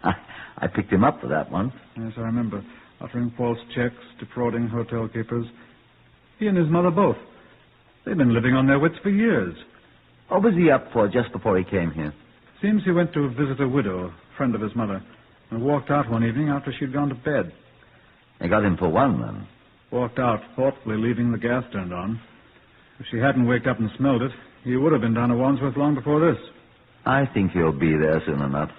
I picked him up for that once.
Yes, I remember. Uttering false checks, defrauding hotel keepers. He and his mother both. They've been living on their wits for years.
What was he up for just before he came here?
Seems he went to visit a widow, a friend of his mother, and walked out one evening after she'd gone to bed.
They got him for one, then.
Walked out, thoughtfully leaving the gas turned on. If she hadn't waked up and smelled it, he would have been down to Wandsworth long before this.
I think he'll be there soon enough.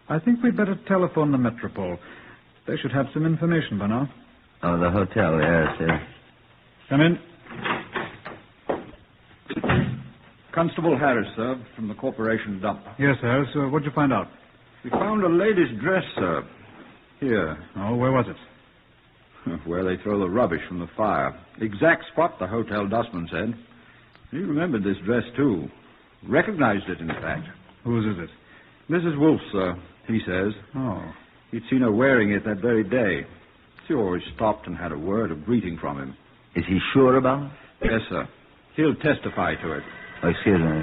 I think we'd better telephone the Metropole. They should have some information by now.
Oh, the hotel, yes.
Come in.
Constable Harris, sir, from the corporation dump.
Yes, Harris. What'd you find out?
We found a lady's dress, sir. Here.
Oh, where was it?
Where they throw the rubbish from the fire. Exact spot, the hotel dustman said. He remembered this dress, too. Recognized it, in fact.
Whose is it?
Mrs. Wolfe, sir, he says.
Oh.
He'd seen her wearing it that very day. She always stopped and had a word of greeting from him.
Is he sure about it?
Yes, sir. He'll testify to it.
Oh, excuse me.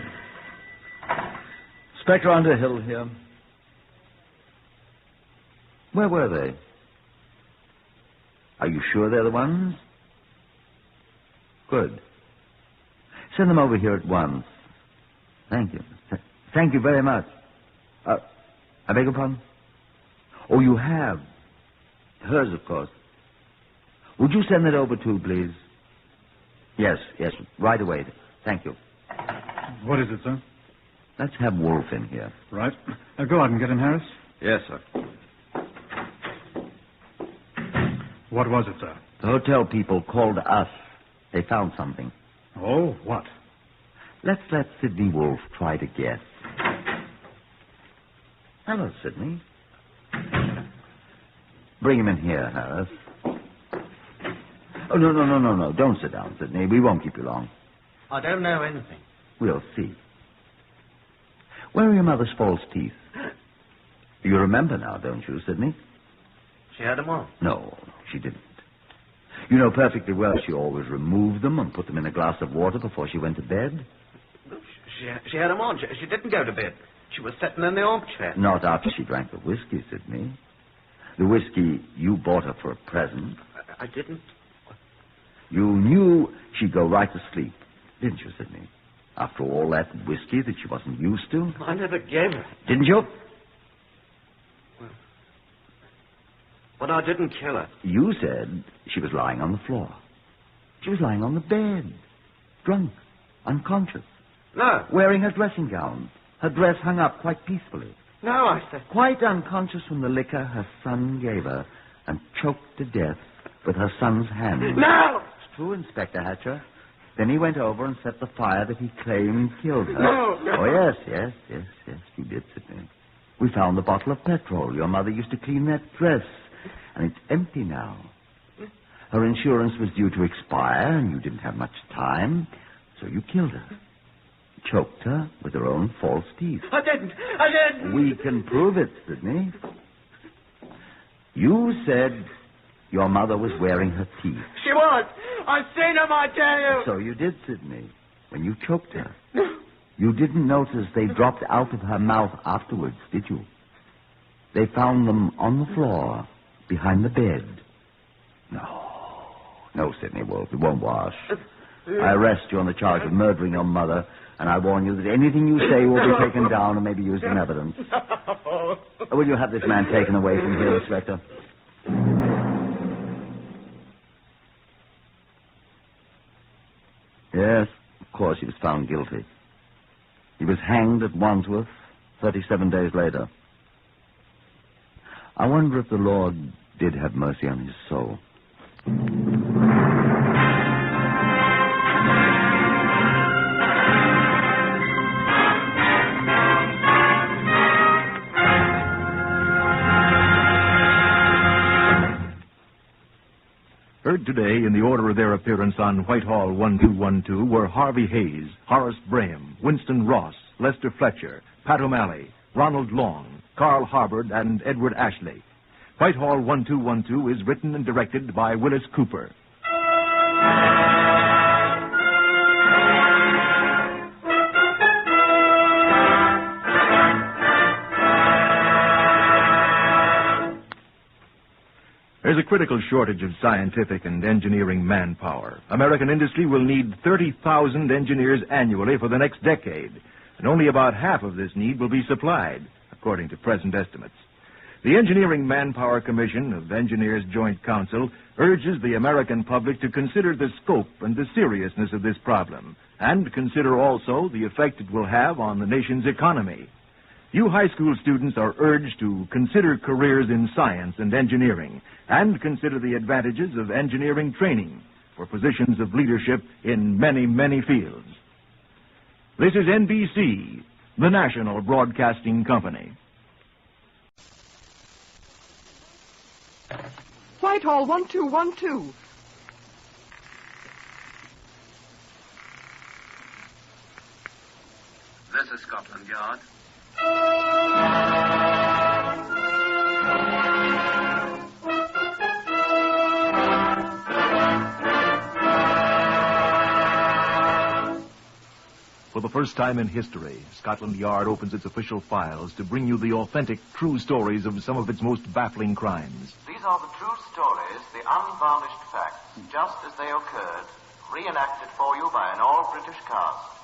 Inspector Underhill here. Where were they? Are you sure they're the ones? Good. Send them over here at once. Thank you. Thank you very much. I beg your pardon? Oh, you have. Hers, of course. Would you send it over too, please? Yes, right away. Thank you.
What is it, sir?
Let's have Wolfe in here.
Right. Go out and get him, Harris.
Yes, sir.
What was it, sir?
The hotel people called us. They found something.
Oh, what?
Let's let Sidney Wolfe try to guess. Hello, Sidney. Bring him in here, Harris. Oh, no. Don't sit down, Sidney. We won't keep you long.
I don't know anything.
We'll see. Where are your mother's false teeth? You remember now, don't you, Sidney?
She had them on?
No, she didn't. You know perfectly well she always removed them and put them in a glass of water before she went to bed.
She had them on. She didn't go to bed. She was sitting in the armchair.
Not after she drank the whiskey, Sidney. The whiskey you bought her for a present.
I didn't.
You knew she'd go right to sleep.
Didn't you, Sidney? After all that whiskey that she wasn't used to?
I never gave her.
Didn't you?
But I didn't kill her.
You said she was lying on the floor. She was lying on the bed. Drunk. Unconscious.
No.
Wearing her dressing gown. Her dress hung up quite peacefully.
No, I said...
Quite unconscious from the liquor her son gave her and choked to death with her son's hand.
No!
It's true, Inspector Hatcher. Then he went over and set the fire that he claimed killed her.
No.
Oh, yes, you did, Sidney. We found the bottle of petrol. Your mother used to clean that dress, and it's empty now. Her insurance was due to expire, and you didn't have much time, so you killed her. Choked her with her own false teeth.
I didn't.
We can prove it, Sidney. You said your mother was wearing her teeth.
She was. I've seen them, I tell you.
So you did, Sidney, when you choked her. You didn't notice they dropped out of her mouth afterwards, did you? They found them on the floor, behind the bed. No, Sidney Wolf, it won't wash. I arrest you on the charge of murdering your mother, and I warn you that anything you say will be taken down and may be used in evidence. Will you have this man taken away from here, Inspector? Yes, of course he was found guilty. He was hanged at Wandsworth 37 days later. I wonder if the Lord did have mercy on his soul.
Heard today in the order of their appearance on Whitehall 1212 were Harvey Hayes, Horace Braham, Winston Ross, Lester Fletcher, Pat O'Malley, Ronald Long, Carl Harbord, and Edward Ashley. Whitehall 1212 is written and directed by Willis Cooper. There's a critical shortage of scientific and engineering manpower. American industry will need 30,000 engineers annually for the next decade, and only about half of this need will be supplied, according to present estimates. The Engineering Manpower Commission of Engineers Joint Council urges the American public to consider the scope and the seriousness of this problem, and consider also the effect it will have on the nation's economy. You high school students are urged to consider careers in science and engineering, and consider the advantages of engineering training for positions of leadership in many, many fields. This is NBC, the National Broadcasting Company.
Whitehall 1212.
This is Scotland Yard.
For the first time in history, Scotland Yard opens its official files to bring you the authentic, true stories of some of its most baffling crimes.
These are the true stories, the unvarnished facts, just as they occurred, reenacted for you by an all-British cast.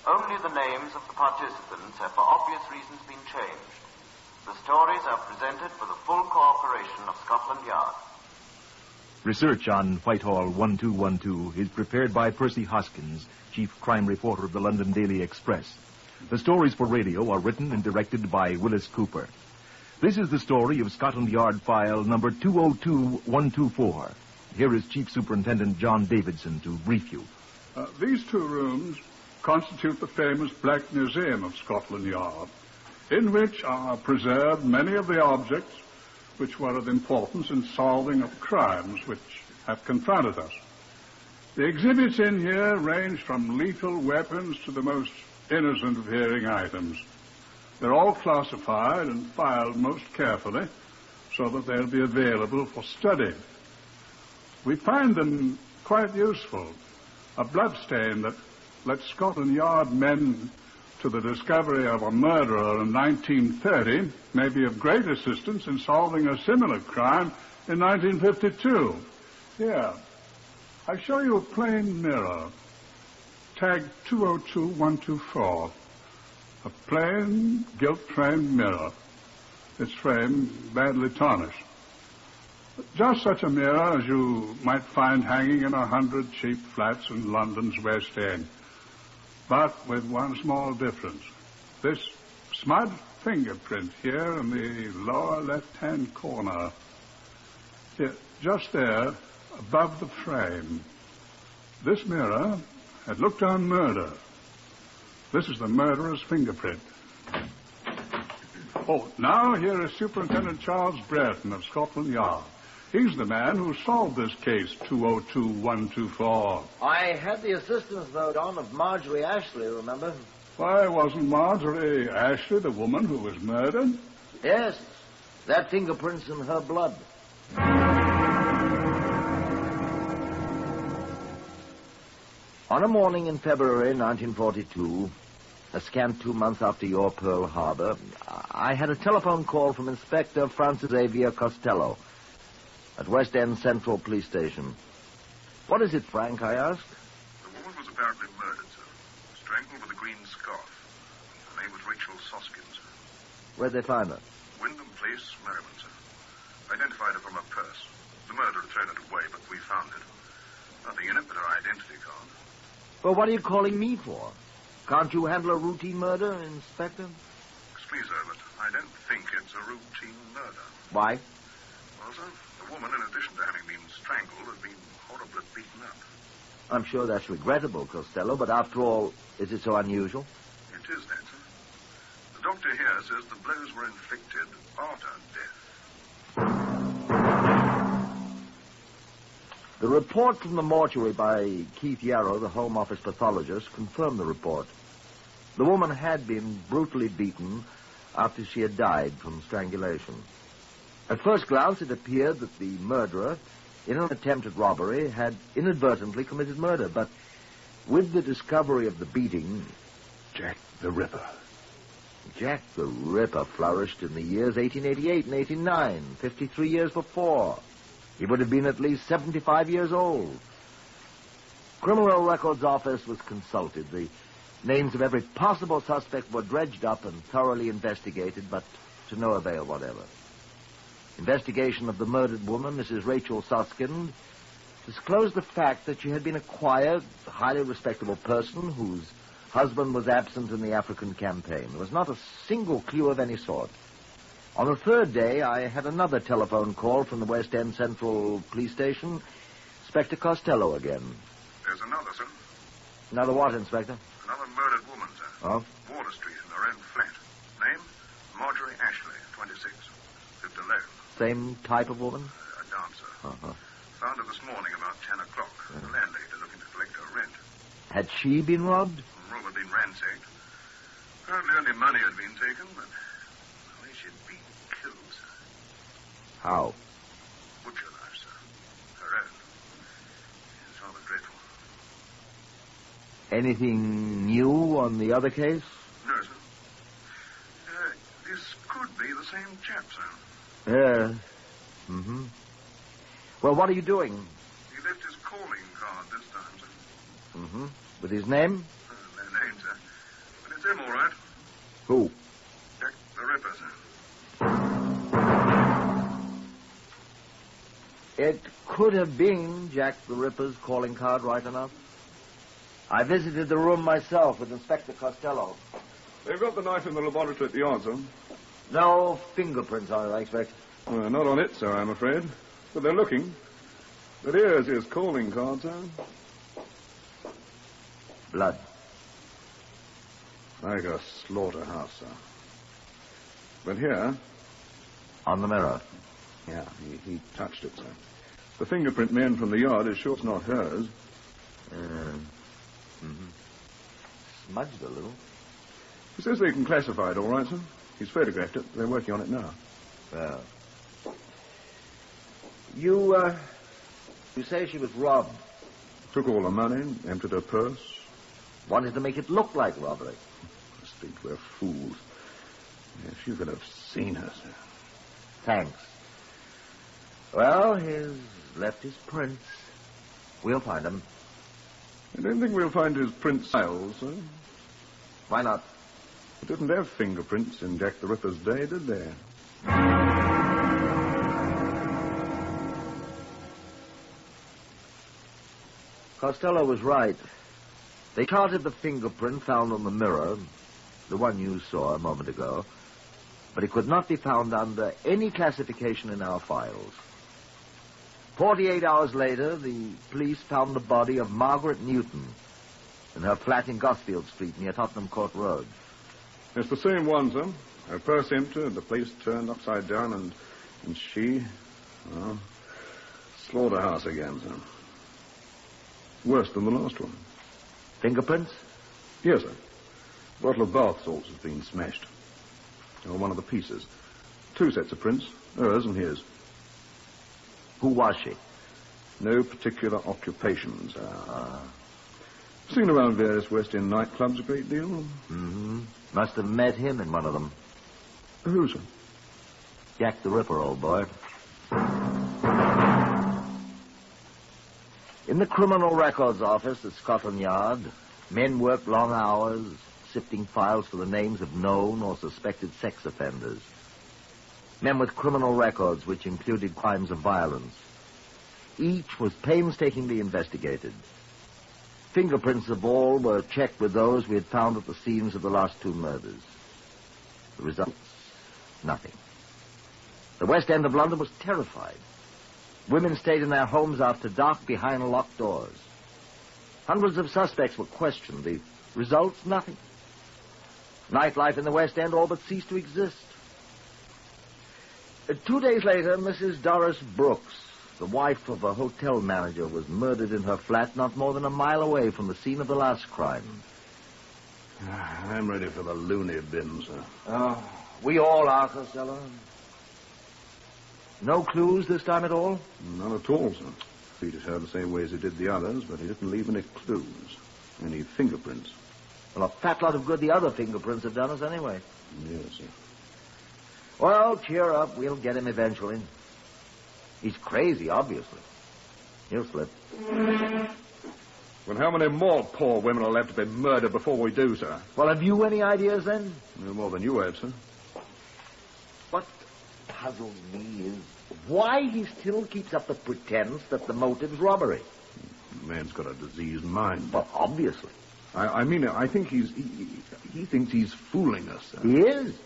Only the names of the participants have for obvious reasons been changed. The stories are presented for the full cooperation of Scotland Yard.
Research on Whitehall 1212 is prepared by Percy Hoskins, chief crime reporter of the London Daily Express. The stories for radio are written and directed by Willis Cooper. This is the story of Scotland Yard file number 202124. Here is Chief Superintendent John Davidson to brief you.
These two rooms constitute the famous Black Museum of Scotland Yard, in which are preserved many of the objects which were of importance in solving of crimes which have confronted us. The exhibits in here range from lethal weapons to the most innocent of hearing items. They're all classified and filed most carefully so that they'll be available for study. We find them quite useful. A bloodstain that led Scotland Yard men to the discovery of a murderer in 1930 may be of great assistance in solving a similar crime in 1952. Here, I show you a plain mirror. tagged 202124. A plain, gilt-framed mirror. Its frame badly tarnished. Just such a mirror as you might find hanging in 100 cheap flats in London's West End. But with one small difference. This smudged fingerprint here in the lower left-hand corner. Here, just there, above the frame. This mirror had looked on murder. This is the murderer's fingerprint. Oh, now here is Superintendent Charles Brereton of Scotland Yard. He's the man who solved this case, 202124.
I had the assistance note on of Marjorie Ashley, remember?
Why, wasn't Marjorie Ashley the woman who was murdered?
Yes. That fingerprint's in her blood.
On a morning in February 1942, a scant 2 months after your Pearl Harbor, I had a telephone call from Inspector Francis Xavier Costello at West End Central Police Station. What is it, Frank, I asked?
The woman was apparently murdered, sir. Strangled with a green scarf. Her name was Rachel Soskins.
Where'd they find her?
Wyndham Place, Merriman, sir. Identified her from her purse. The murderer had thrown it away, but we found it. Nothing in it but her identity card.
Well, what are you calling me for? Can't you handle a routine murder, Inspector?
Excuse, sir, but I don't think it's a routine murder.
Why?
Well, sir, the woman, in addition to having been strangled, had been horribly beaten up.
I'm sure that's regrettable, Costello, but after all, is it so unusual?
It is, then, sir. The doctor here says the blows were inflicted after death.
The report from the mortuary by Keith Yarrow, the Home Office pathologist, confirmed the report. The woman had been brutally beaten after she had died from strangulation. At first glance, it appeared that the murderer, in an attempted robbery, had inadvertently committed murder, but with the discovery of the beating...
Jack the Ripper.
Jack the Ripper flourished in the years 1888 and 1889, 53 years before. He would have been at least 75 years old. Criminal Records Office was consulted. The names of every possible suspect were dredged up and thoroughly investigated, but to no avail whatever. Investigation of the murdered woman, Mrs. Rachel Soskind, disclosed the fact that she had been a quiet, highly respectable person whose husband was absent in the African campaign. There was not a single clue of any sort. On the third day, I had another telephone call from the West End Central Police Station. Inspector Costello again.
There's another, sir.
Another what, Inspector?
Another murdered woman, sir.
Oh?
Water Street in her own flat. Name? Marjorie Ashley, 26. Lived alone.
Same type of woman?
A dancer.
Uh-huh.
Found her this morning about 10 o'clock. The landlady looking to collect her rent.
Had she been robbed?
The room had been ransacked. Apparently only money had been taken, but the way she'd been killed, sir.
How?
Butcher knife, sir. Her own. It's rather dreadful.
Anything new on the other case?
No, sir. This could be the same chap, sir.
Yes. Mm-hmm. Well, what are you doing?
He left his calling card this time, sir.
Mm-hmm. With his name?
No name, sir. But it's him, all right.
Who?
Jack the Ripper, sir.
It could have been Jack the Ripper's calling card, right enough. I visited the room myself with Inspector Costello.
They've got the knife in the laboratory at the yard, sir.
No fingerprints on it, I expect.
Not on it, sir, I'm afraid. But they're looking. But here's his calling card, sir.
Blood.
Like a slaughterhouse, sir. But here...
On the mirror?
Yeah, he touched it, sir. The fingerprint man from the yard is sure it's not hers.
Mm-hmm. Smudged a little.
He says they can classify it all right, sir. He's photographed it. They're working on it now.
Well. You say she was robbed?
Took all the money, emptied her purse.
Wanted to make it look like robbery.
The street were fools. If you could have seen her, sir.
Thanks. Well, he's left his prints. We'll find him.
I don't think we'll find his print files, sir.
Why not?
They didn't have fingerprints in Jack the Ripper's day, did they?
Costello was right. They charted the fingerprint found on the mirror, the one you saw a moment ago, but it could not be found under any classification in our files. 48 hours later, the police found the body of Margaret Newton in her flat in Gosfield Street near Tottenham Court Road.
It's the same one, sir. Her purse empty, the place turned upside down, and she... well, slaughterhouse again, sir. Worse than the last one.
Fingerprints?
Yes, sir. A bottle of bath salts has been smashed. Or one of the pieces. 2 sets of prints, hers and his.
Who was she?
No particular occupation, sir. Seen around various West End nightclubs a great deal.
Mm-hmm. Must have met him in one of them.
Who, sir?
Jack the Ripper, old boy. In the Criminal Records Office at Scotland Yard, men worked long hours, sifting files for the names of known or suspected sex offenders. Men with criminal records which included crimes of violence. Each was painstakingly investigated. Fingerprints of all were checked with those we had found at the scenes of the last 2 murders. The results? Nothing. The West End of London was terrified. Women stayed in their homes after dark behind locked doors. Hundreds of suspects were questioned. The results? Nothing. Nightlife in the West End all but ceased to exist. 2 days later, Mrs. Doris Brooks, the wife of a hotel manager, was murdered in her flat not more than a mile away from the scene of the last crime.
I'm ready for the loony bin, sir.
Oh, we all are, Costello. No clues this time at all?
None at all, sir. Beat his hair the same way as he did the others, but he didn't leave any clues. Any fingerprints.
Well, a fat lot of good the other fingerprints have done us anyway.
Yes, sir.
Well, cheer up. We'll get him eventually. He's crazy, obviously. He'll slip.
Well, how many more poor women will have to be murdered before we do, sir?
Well, have you any ideas, then?
No more than you have, sir.
What puzzles me is why he still keeps up the pretense that the motive's robbery.
The man's got a diseased mind.
Well, obviously.
I mean, I think he thinks he's fooling us, sir.
He is.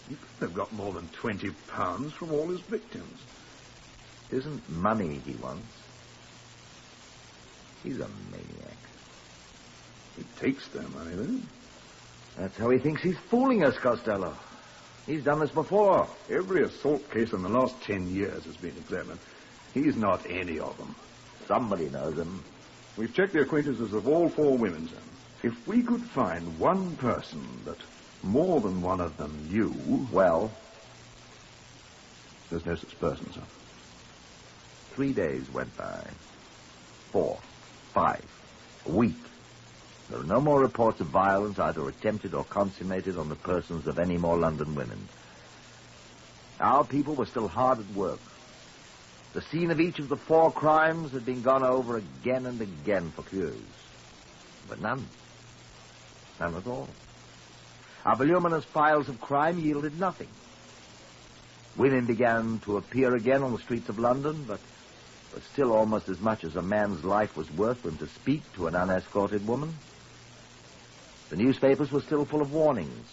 He could have got more than £20 from all his victims.
It isn't money he wants. He's a maniac.
He takes their money, then.
That's how he thinks he's fooling us, Costello. He's done this before.
Every assault case in the last 10 years has been examined. He's not any of them.
Somebody knows him.
We've checked the acquaintances of all 4 women, sir. If we could find one person that more than one of them knew...
Well?
There's no such person, sir.
3 days went by. 4, 5, a week. There are no more reports of violence, either attempted or consummated, on the persons of any more London women. Our people were still hard at work. The scene of each of the 4 crimes had been gone over again and again for clues. But none. None at all. Our voluminous files of crime yielded nothing. Women began to appear again on the streets of London, but still almost as much as a man's life was worth for him to speak to an unescorted woman. The newspapers were still full of warnings.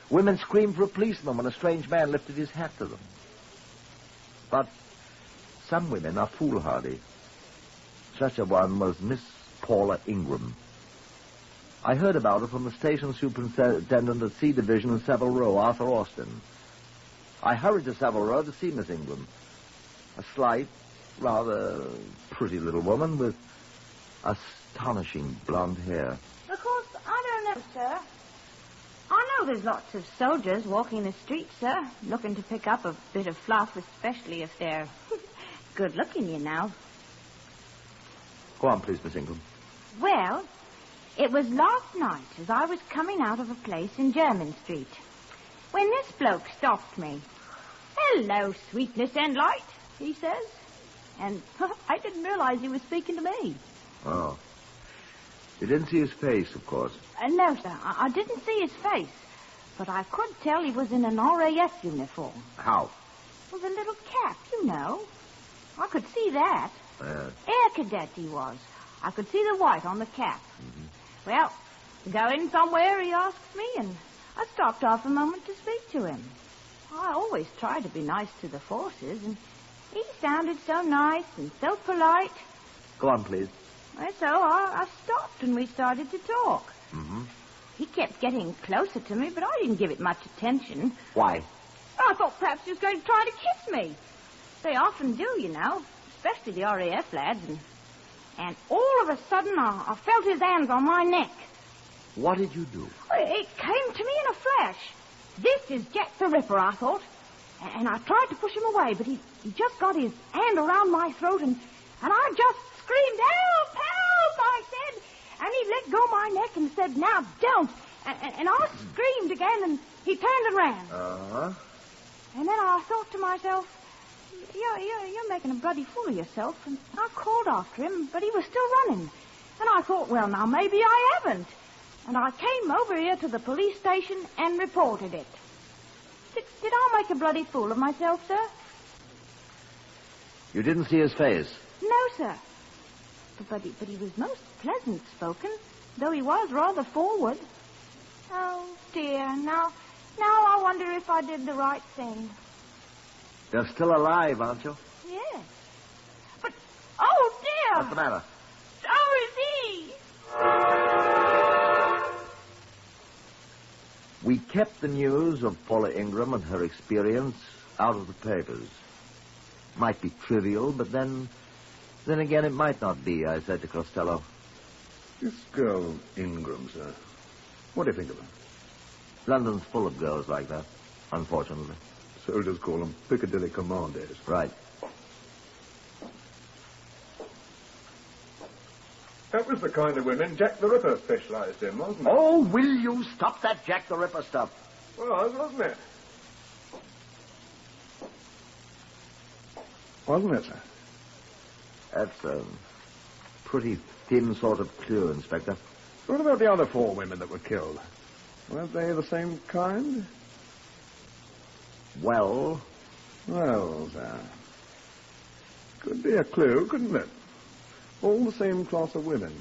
Women screamed for a policeman when a strange man lifted his hat to them. But some women are foolhardy. Such a one was Miss Paula Ingram. I heard about her from the station superintendent at C Division in Savile Row, Arthur Austin. I hurried to Savile Row to see Miss Ingram. A slight, rather pretty little woman with astonishing blonde hair.
Of course, I don't know, sir. I know there's lots of soldiers walking the streets, sir, looking to pick up a bit of fluff, especially if they're good-looking, you know.
Go on, please, Miss Ingram.
Well, it was last night as I was coming out of a place in Jermyn Street when this bloke stopped me. "Hello, sweetness and light," he says. And I didn't realize he was speaking to me.
Oh. You didn't see his face, of course.
No, sir. I didn't see his face. But I could tell he was in an RAF uniform.
How?
With a little cap, you know. I could see that. Air cadet he was. I could see the white on the cap. Mm-hmm. Well, going somewhere, he asked me, and I stopped off a moment to speak to him. I always try to be nice to the forces, and he sounded so nice and so polite.
Go on, please.
And so I stopped, and we started to talk.
Mm-hmm.
He kept getting closer to me, but I didn't give it much attention.
Why?
I thought perhaps he was going to try to kiss me. They often do, you know, especially the RAF lads. And all of a sudden, I felt his hands on my neck.
What did you do?
It came to me in a flash. This is Jack the Ripper, I thought. And I tried to push him away, but he just got his hand around my throat, and I just screamed, "Help! Help!" I said. And he let go my neck and said, "Now, don't." And I screamed again, and he turned and ran.
Uh-huh.
And then I thought to myself, you're making a bloody fool of yourself. And I called after him, but he was still running. And I thought, well, now, maybe I haven't. And I came over here to the police station and reported it. Did I make a bloody fool of myself, sir?
You didn't see his face?
No, sir. But he was most pleasant-spoken, though he was rather forward. Oh, dear. Now I wonder if I did the right thing.
You're still alive, aren't you?
Yes. But, oh, dear!
What's the matter?
So is he!
We kept the news of Paula Ingram and her experience out of the papers. Might be trivial, but then again it might not be, I said to Costello.
This girl Ingram, sir. What do you think of her?
London's full of girls like that, unfortunately.
Soldiers call them Piccadilly Commandos.
Right.
That was the kind of women Jack the Ripper specialized in, wasn't it?
Oh, will you stop that Jack the Ripper stuff?
Well, wasn't it? Wasn't it, sir?
That's a pretty thin sort of clue, Inspector.
What about the other 4 women that were killed? Weren't they the same kind?
Well,
sir. Could be a clue, couldn't it? All the same class of women.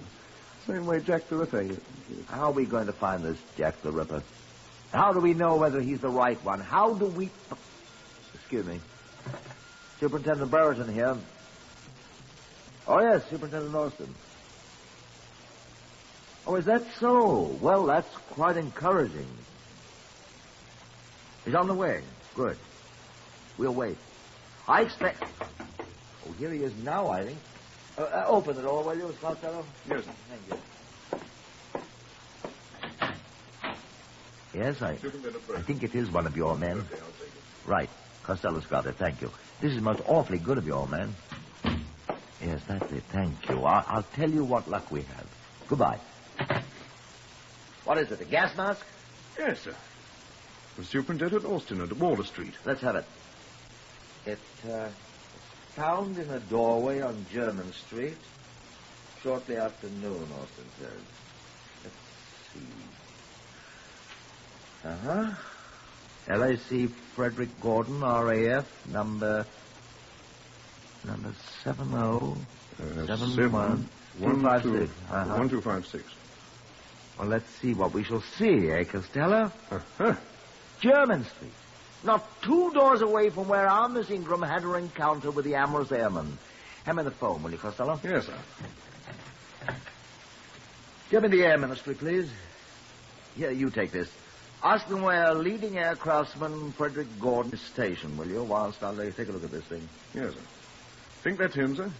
Same way Jack the Ripper used.
How are we going to find this Jack the Ripper? How do we know whether he's the right one? How do we... Excuse me. Superintendent Burton here. Oh, yes, Superintendent Austin. Oh, is that so? Well, that's quite encouraging. He's on the way. Good. We'll wait. I expect... Oh, here he is now, I think. Open the door, will you, Costello?
Yes, sir.
Thank you. Yes, I think it is one of your men.
Okay, I'll take it.
Right. Costello's got it. Thank you. This is most awfully good of you, old man. Yes, that's it. Thank you. I'll tell you what luck we have. Goodbye. What is it, a gas mask?
Yes, sir. For Superintendent Austin at Water Street.
Let's have it. It's found in a doorway on German Street shortly after noon, Austin says. Let's see. Uh-huh. LAC Frederick Gordon, RAF, number 70256.
1256.
Well, let's see what we shall see, Costello?
Uh-huh.
German Street. Not 2 doors away from where our Miss Ingram had her encounter with the amorous airman. Hand me the phone, will you, Costello?
Yes, sir.
Give me the air ministry, please. Here, you take this. Ask them where leading air craftsman Frederick Gordon is stationed, will you, whilst I'll take a look at this thing.
Yes, sir. Think that's him, sir?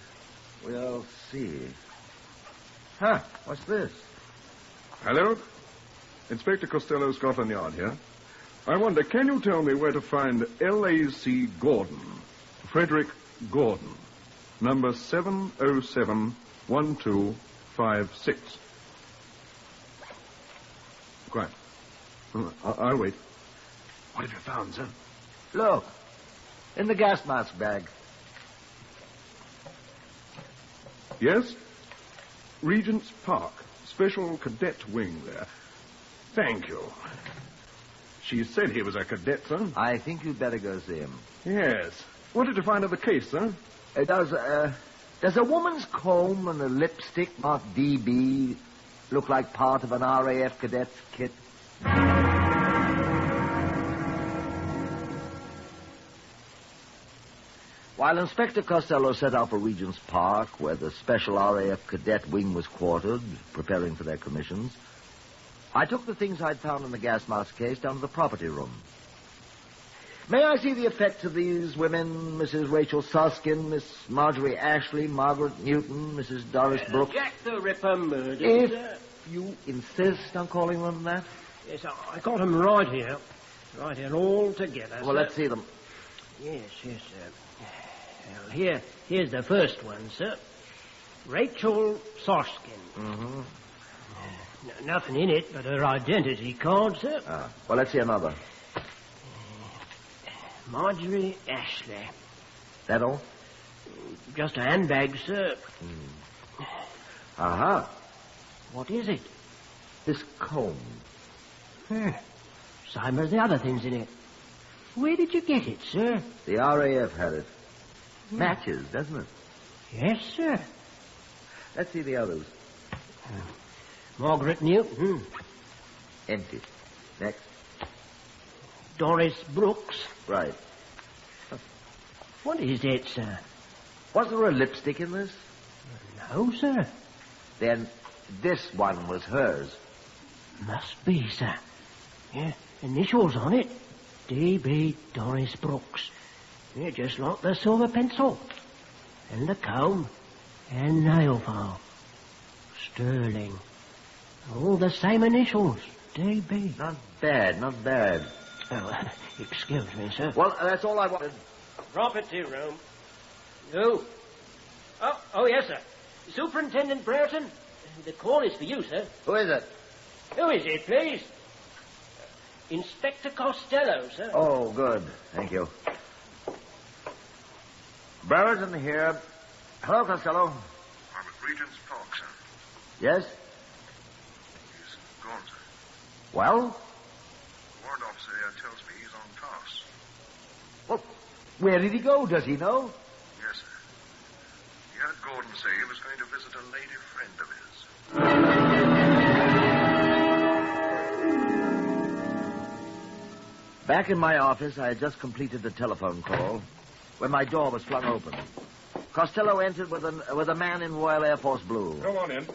We'll see. Huh, what's this?
Hello? Inspector Costello, Scotland Yard here. I wonder, can you tell me where to find LAC Gordon, Frederick Gordon, number 7071256? Quiet. I'll wait. What have you found, sir?
Look, in the gas mask bag.
Yes? Regent's Park. Special cadet wing there. Thank you. She said he was a cadet, sir.
I think you'd better go see him.
Yes. What did you find of the case, sir?
Does a woman's comb and a lipstick marked DB look like part of an RAF cadet's kit? While Inspector Costello set out for Regent's Park, where the Special RAF Cadet Wing was quartered, preparing for their commissions, I took the things I'd found in the gas mask case down to the property room. May I see the effects of these women, Mrs. Rachel Suskin, Miss Marjorie Ashley, Margaret Newton, Mrs. Doris Brooks?
Jack the Ripper murdered,
If
sir.
you insist on calling them that?
Yes, I got them right here. Right here, all together,
Well,
sir.
let's see them.
Yes, sir. Well, here's the first one, sir. Rachel Soskin.
Mm-hmm.
Nothing in it but her identity card, sir.
Well, let's see another.
Marjorie Ashley.
That all?
Just a handbag, sir.
Uh-huh.
What is it?
This comb.
Same as the other things in it. Where did you get it, sir?
The RAF had it. Matches, doesn't it?
Yes, sir.
Let's see the others.
Margaret Newton.
Empty. Next.
Doris Brooks.
Right.
What is it, sir?
Was there a lipstick in this?
No, sir.
Then this one was hers.
Must be, sir. Yeah, initials on it. D.B. Doris Brooks. Yeah, just like the silver pencil. And the comb. And nail file. Sterling. All the same initials. D.B.
Not bad, not bad.
Oh, excuse me, sir.
Well, that's all I wanted.
Property room. Who? Oh, yes, sir. Superintendent Brereton. The call is for you, sir.
Who is it?
Who is it, please? Inspector Costello, sir.
Oh, good. Thank you. Brereton here. Hello, Costello.
I'm at Regent's Park, sir.
Yes?
He's gone, sir.
Well?
The warrant officer here tells me he's on task.
Well, where did he go? Does he know?
Yes, sir. He heard Gordon say he was going to visit a lady friend of his.
Back in my office, I had just completed the telephone call when my door was flung open. Costello entered with a man in Royal Air Force blue.
Come on in.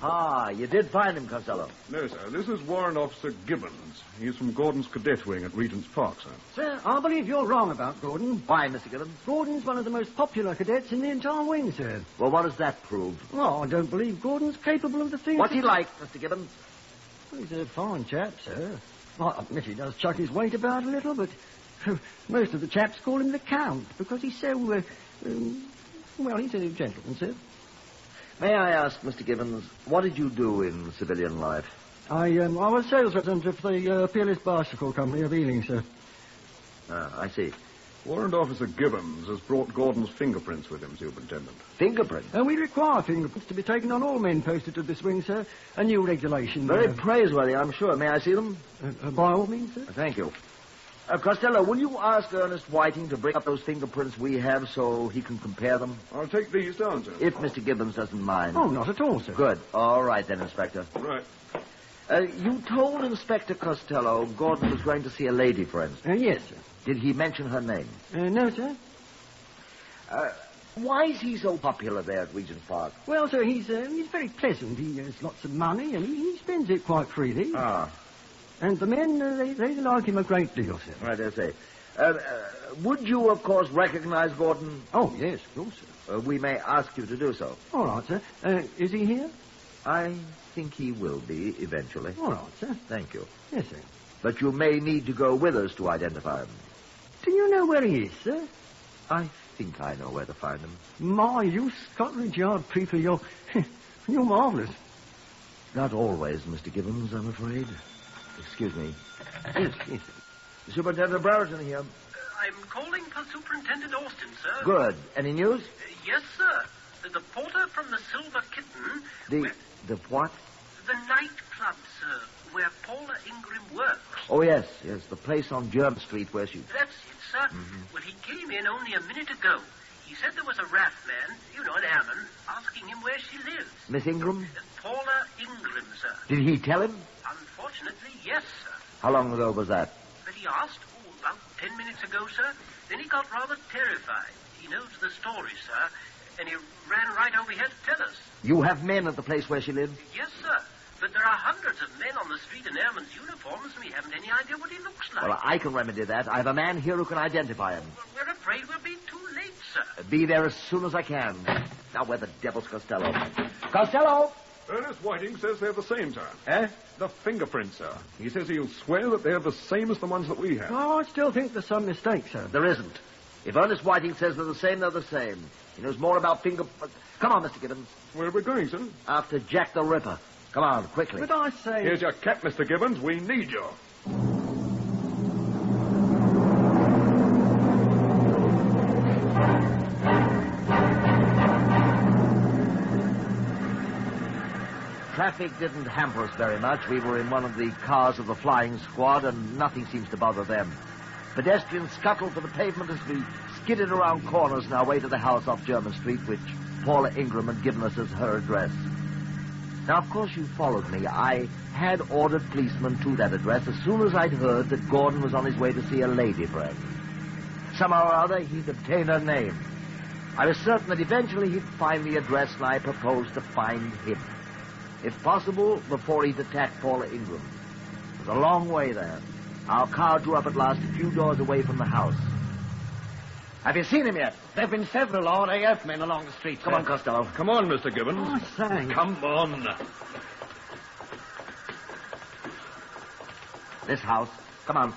Ah, you did find him, Costello.
No, sir. This is Warrant Officer Gibbons. He's from Gordon's cadet wing at Regent's Park, sir.
Sir, I believe you're wrong about Gordon.
Why, Mr. Gibbons?
Gordon's one of the most popular cadets in the entire wing, sir.
Well, what does that prove?
Well, I don't believe Gordon's capable of the things...
What's he like, Mr. Gibbons?
Well, he's a fine chap, sir. I admit he does chuck his weight about a little, but most of the chaps call him the Count because he's so, well, he's a gentleman, sir.
May I ask, Mr. Gibbons, what did you do in civilian life?
I was sales representative for the Peerless Bicycle Company of Ealing, sir.
I see.
Warrant Officer Gibbons has brought Gordon's fingerprints with him, Superintendent.
Fingerprints?
We require fingerprints to be taken on all men posted to this wing, sir. A new regulation.
Very praiseworthy, I'm sure. May I see them?
By all means, sir.
Thank you. Costello, will you ask Ernest Whiting to bring up those fingerprints we have so he can compare them?
I'll take these down, sir.
If Mr. Gibbons doesn't mind.
Oh, not at all, sir.
Good. All right, then, Inspector.
Right.
You told Inspector Costello Gordon was going to see a lady friend.
Yes, sir.
Did he mention her name?
No, sir.
Why is he so popular there at Regent's Park?
Well, sir, he's very pleasant. He has lots of money, and he spends it quite freely.
Ah.
And the men, they like him a great deal, sir.
Right, I say. Would you, of course, recognize Gordon?
Oh, yes, of course, sir.
We may ask you to do so.
All right, sir. Is he here?
I think he will be, eventually.
All right, sir.
Thank you.
Yes, sir.
But you may need to go with us to identify him.
Do you know where he is, sir?
I think I know where to find him.
My, you Scotland Yard people, you're marvellous.
Not always, Mr. Gibbons, I'm afraid. Excuse me. Yes. Superintendent Brereton here.
I'm calling for Superintendent Austin, sir.
Good. Any news?
Yes, sir.
The porter from the Silver Kitten...
The what?
The nightclub, sir, where Paula Ingram works.
Oh, yes, the place on German Street where she...
That's it, sir. Well, he came in only a minute ago. He said there was a raft man, an airman, asking him where she lives.
Miss Ingram?
Paula Ingram, sir.
Did he tell him?
Unfortunately, yes, sir.
How long ago was that?
But he asked, about 10 minutes ago, sir. Then he got rather terrified. He knows the story, sir, and he ran right over here to tell us.
You have men at the place where she lived?
Yes, sir. But there are hundreds of men on the street in airmen's uniforms, and we haven't any idea what he looks like.
Well, I can remedy that. I have a man here who can identify him.
Well, we're afraid we'll be too late, sir.
Be there as soon as I can. Now, where the devil's Costello? Costello!
Ernest Whiting says they're the same, sir.
Eh?
The fingerprints, sir. He says he'll swear that they're the same as the ones that we have.
Oh, I still think there's some mistake, sir.
There isn't. If Ernest Whiting says they're the same, they're the same. He knows more about Come on, Mr. Gibbons.
Where are we going, sir?
After Jack the Ripper. Come on, quickly.
But I say...
Here's your cap, Mr. Gibbons. We need you.
Traffic didn't hamper us very much. We were in one of the cars of the flying squad, and nothing seems to bother them. Pedestrians scuttled for the pavement as we skidded around corners on our way to the house off German Street, which Paula Ingram had given us as her address. Now, of course, you followed me. I had ordered policemen to that address as soon as I'd heard that Gordon was on his way to see a lady friend. Somehow or other, he'd obtained her name. I was certain that eventually he'd find the address, and I proposed to find him. If possible, before he'd attack Paula Ingram. It was a long way there. Our car drew up at last a few doors away from the house. Have you seen him yet?
There have been several RAF men along the street.
Come on, Costello.
Come on, Mr. Gibbons.
Oh, thanks.
Come on.
This house. Come on.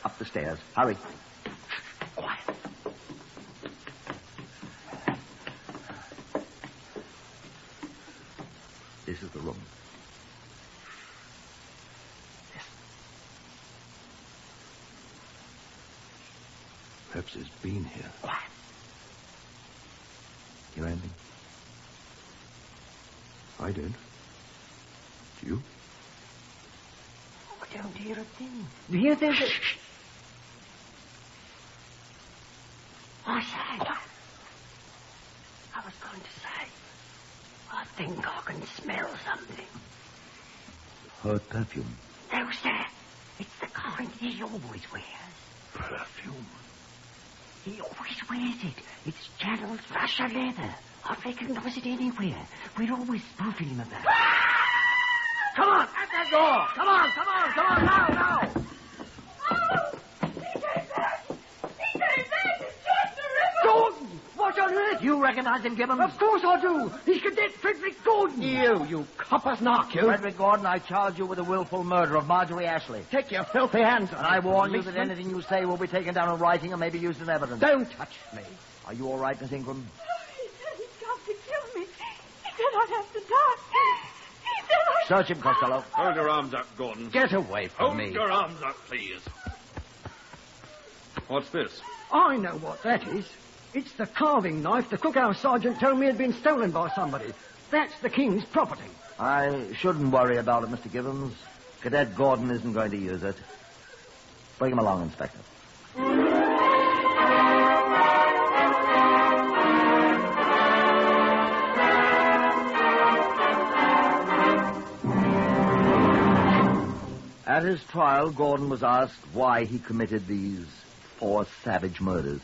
Up the stairs. Hurry. Quiet. This is the room.
Perhaps he's been here.
Quiet.
Hear anything? I did. Do you?
I don't hear a thing.
Do you hear this?
Shh. I say. I was going to say, I think I can smell something.
Heard perfume.
No, sir. It's the kind he always wears.
Perfume?
He always wears it. It's Channel's Russia leather. I'd recognize it anywhere. We're always spoofing him about it.
Come on, at that door. Come on, now.
Oh, he came back. It's Chester River.
Gordon! What on earth?
You recognize him, Gibbons?
Of course I do. He's Cadet Frederick Gordon.
You copper's knock, you.
Frederick Gordon, I charge you with the willful murder of Marjorie Ashley.
Take your filthy hands off.
And I warn you that anything you say will be taken down in writing and may be used in evidence.
Don't touch me.
Are you all right, Miss Ingram?
He said he'd come to kill me. He said I'd have to die. He said I...
Search him, Costello.
Hold your arms up, Gordon.
Get away from me.
Hold your arms up, please. What's this?
I know what that is. It's the carving knife the cookhouse sergeant told me had been stolen by somebody. That's the King's property.
I shouldn't worry about it, Mr. Gibbons. Cadet Gordon isn't going to use it. Bring him along, Inspector. At his trial, Gordon was asked why he committed these 4 savage murders.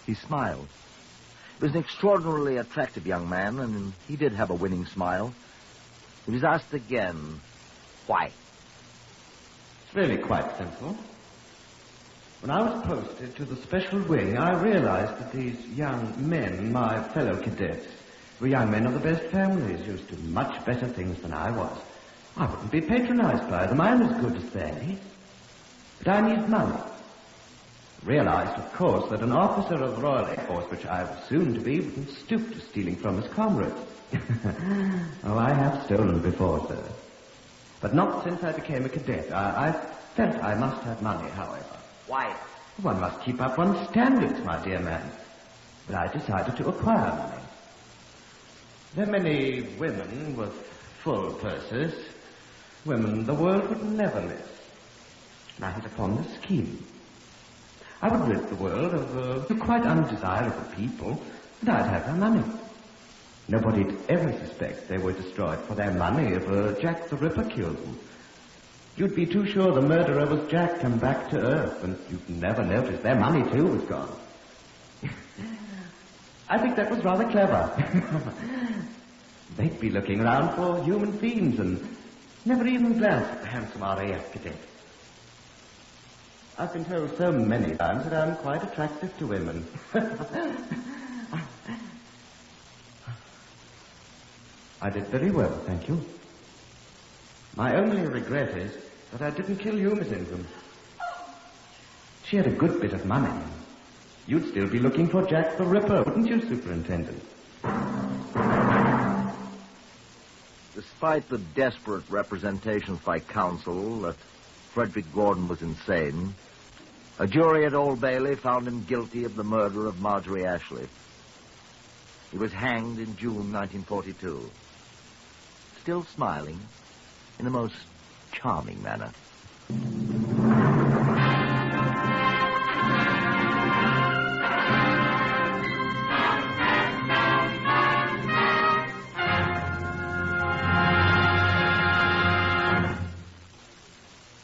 He smiled. He was an extraordinarily attractive young man, and he did have a winning smile. He was asked again, why?
It's really quite simple. When I was posted to the special wing, I realized that these young men, my fellow cadets, were young men of the best families, used to much better things than I was. I wouldn't be patronized by them. I'm as good as they. But I need money. Realized, of course, that an officer of the Royal Air Force, which I was soon to be, wouldn't stoop to stealing from his comrades. Oh, I have stolen before, sir. But not since I became a cadet. I felt I must have money, however.
Why?
One must keep up one's standards, my dear man. But I decided to acquire money. There are many women with full purses, women the world would never miss. And I hit upon this scheme. I would rid the world of quite undesirable people, and I'd have their money. Nobody'd ever suspect they were destroyed for their money if Jack the Ripper killed them. You'd be too sure the murderer was Jack come back to Earth, and you'd never notice their money, too, was gone. I think that was rather clever. They'd be looking around for human fiends and never even glance at the handsome RAF cadet. I've been told so many times that I'm quite attractive to women. I did very well, thank you. My only regret is that I didn't kill you, Miss Ingram. She had a good bit of money. You'd still be looking for Jack the Ripper, wouldn't you, Superintendent?
Despite the desperate representations by counsel that Frederick Gordon was insane, a jury at Old Bailey found him guilty of the murder of Marjorie Ashley. He was hanged in June 1942, still smiling in a most charming manner.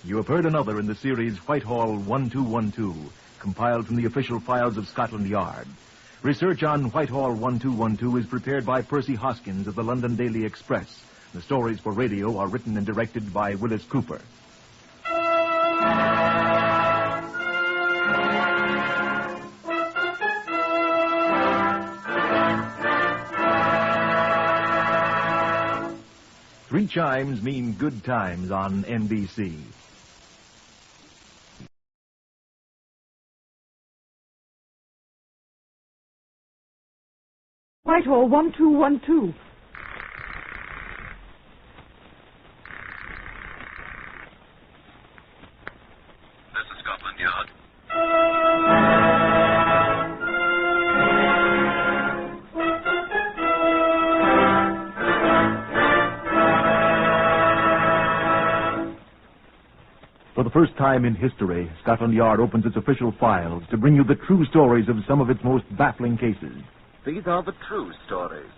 You have heard another in the series Whitehall 1212, compiled from the official files of Scotland Yard. Research on Whitehall 1212 is prepared by Percy Hoskins of the London Daily Express. The stories for radio are written and directed by Willis Cooper. Three chimes mean good times on NBC.
Whitehall 1212.
This is Scotland Yard.
For the first time in history, Scotland Yard opens its official files to bring you the true stories of some of its most baffling cases.
These are the true stories.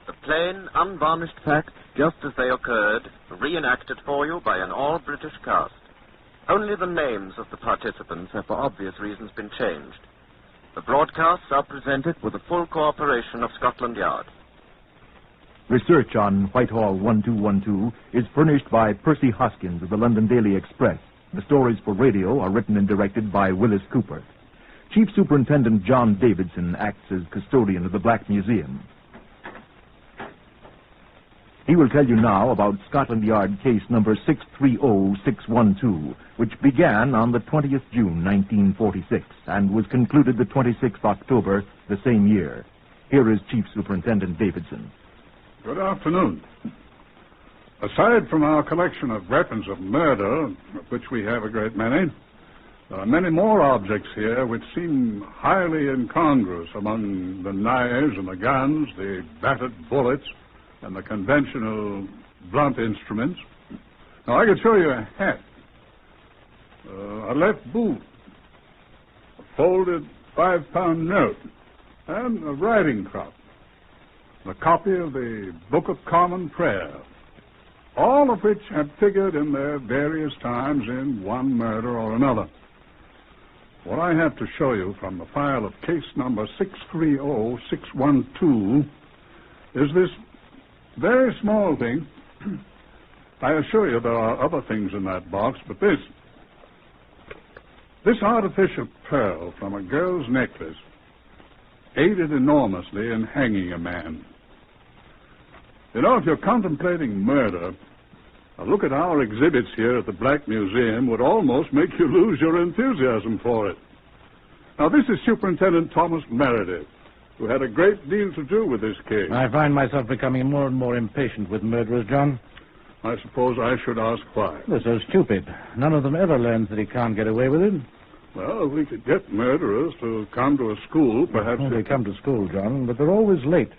The plain, unvarnished facts, just as they occurred, reenacted for you by an all-British cast. Only the names of the participants have for obvious reasons been changed. The broadcasts are presented with the full cooperation of Scotland Yard.
Research on Whitehall 1212 is furnished by Percy Hoskins of the London Daily Express. The stories for radio are written and directed by Willis Cooper. Chief Superintendent John Davidson acts as custodian of the Black Museum. He will tell you now about Scotland Yard case number 630612, which began on the 20th June 1946 and was concluded the 26th October the same year. Here is Chief Superintendent Davidson.
Good afternoon. Aside from our collection of weapons of murder, of which we have a great many, there are many more objects here which seem highly incongruous among the knives and the guns, the battered bullets, and the conventional blunt instruments. Now, I could show you a hat, a left boot, a folded 5-pound note, and a riding crop, a copy of the Book of Common Prayer, all of which have figured in their various times in one murder or another. What I have to show you from the file of case number 630612 is this very small thing. I assure you there are other things in that box, but this artificial pearl from a girl's necklace aided enormously in hanging a man. You know, if you're contemplating murder, a look at our exhibits here at the Black Museum would almost make you lose your enthusiasm for it. Now, this is Superintendent Thomas Meredith, who had a great deal to do with this case.
I find myself becoming more and more impatient with murderers, John.
I suppose I should ask why.
They're so stupid. None of them ever learns that he can't get away with it.
Well, if we could get murderers to come to a school, perhaps...
Well, they come to school, John, but they're always late.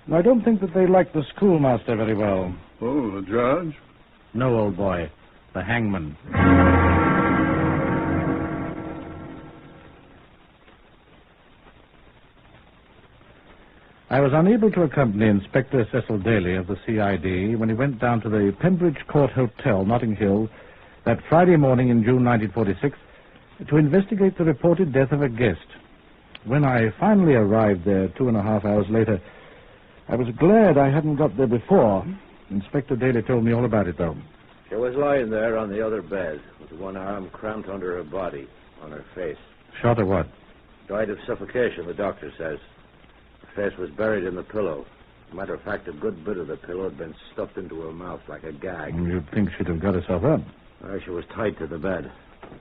And I don't think that they like the schoolmaster very well.
Oh, the judge?
No, old boy. The hangman. I was unable to accompany Inspector Cecil Daly of the CID when he went down to the Pembridge Court Hotel, Notting Hill, that Friday morning in June 1946, to investigate the reported death of a guest. When I finally arrived there 2.5 hours later, I was glad I hadn't got there before. Inspector Daly told me all about it, though.
She was lying there on the other bed, with one arm cramped under her body, on her face.
Shot or what?
Died of suffocation, the doctor says. Her face was buried in the pillow. Matter of fact, a good bit of the pillow had been stuffed into her mouth like a gag.
You'd think she'd have got herself up.
She was tied to the bed.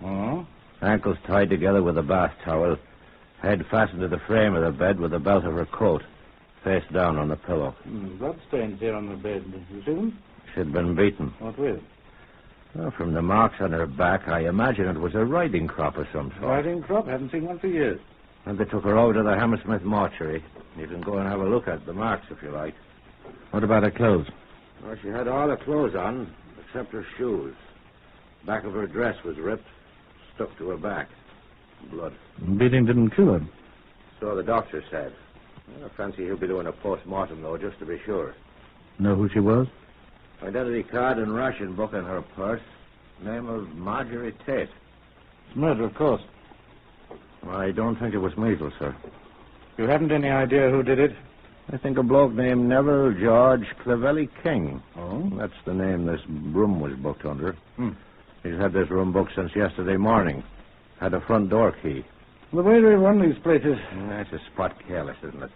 Oh?
Ankles tied together with a bath towel. Head fastened to the frame of the bed with the belt of her coat. Face down on the pillow.
Bloodstains here on the bed. You see them?
She'd been beaten.
What with?
Well, from the marks on her back, I imagine it was a riding crop of some sort.
Riding crop? Haven't seen one for years.
And they took her over to the Hammersmith mortuary. You can go and have a look at the marks if you like.
What about her clothes?
Well, she had all her clothes on, except her shoes. The back of her dress was ripped, stuck to her back. Blood.
Beating didn't kill her.
So the doctor said. I fancy he'll be doing a post-mortem, though, just to be sure.
Know who she was?
Identity card and ration book in her purse. Name of Marjorie Tate.
Murder, of course.
I don't think it was measles, sir.
You haven't any idea who did it?
I think a bloke named Neville George Clevelly King.
Oh?
That's the name this room was booked under. He's had this room booked since yesterday morning. Had a front door key.
The way they run these places.
That's a spot careless, isn't it?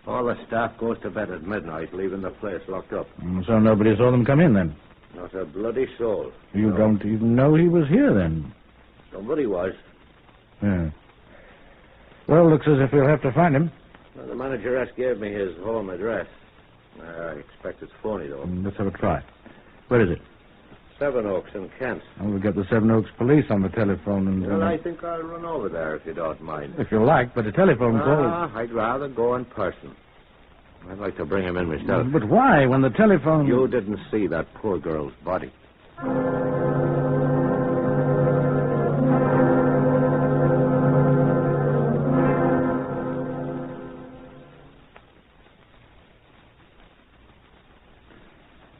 All the staff goes to bed at midnight, leaving the place locked up.
So nobody saw them come in, then?
Not a bloody soul.
You don't even know he was here, then?
Somebody was.
Yeah. Well, looks as if we'll have to find him.
Well, the manageress gave me his home address. I expect it's phony, though.
Let's have a try. Where is it?
Seven Oaks in Kent.
We'll get the Seven Oaks police on the telephone and...
Well, I think I'll run over there if you don't mind.
If you like, but a telephone call...
I'd rather go in person. I'd like to bring him in myself.
But why, when the telephone...
You didn't see that poor girl's body.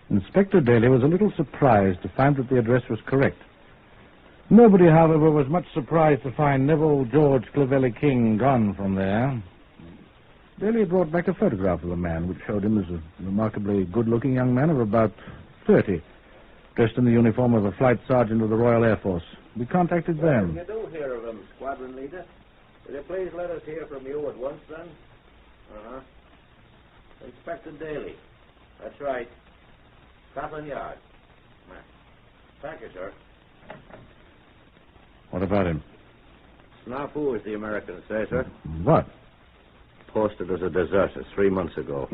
Inspector Daly was a little surprised to find that the address was correct. Nobody, however, was much surprised to find Neville George Clevelly King gone from there. Daly brought back a photograph of the man, which showed him as a remarkably good-looking young man of about 30, dressed in the uniform of a flight sergeant of the Royal Air Force. We contacted them.
You do hear of him, squadron leader. Will you please let us hear from you at once, then? Inspector Daly. That's right. Scotland Yard. Thank you, sir.
What about him?
Snafu, as the Americans say, sir.
What?
Posted as a deserter 3 months ago.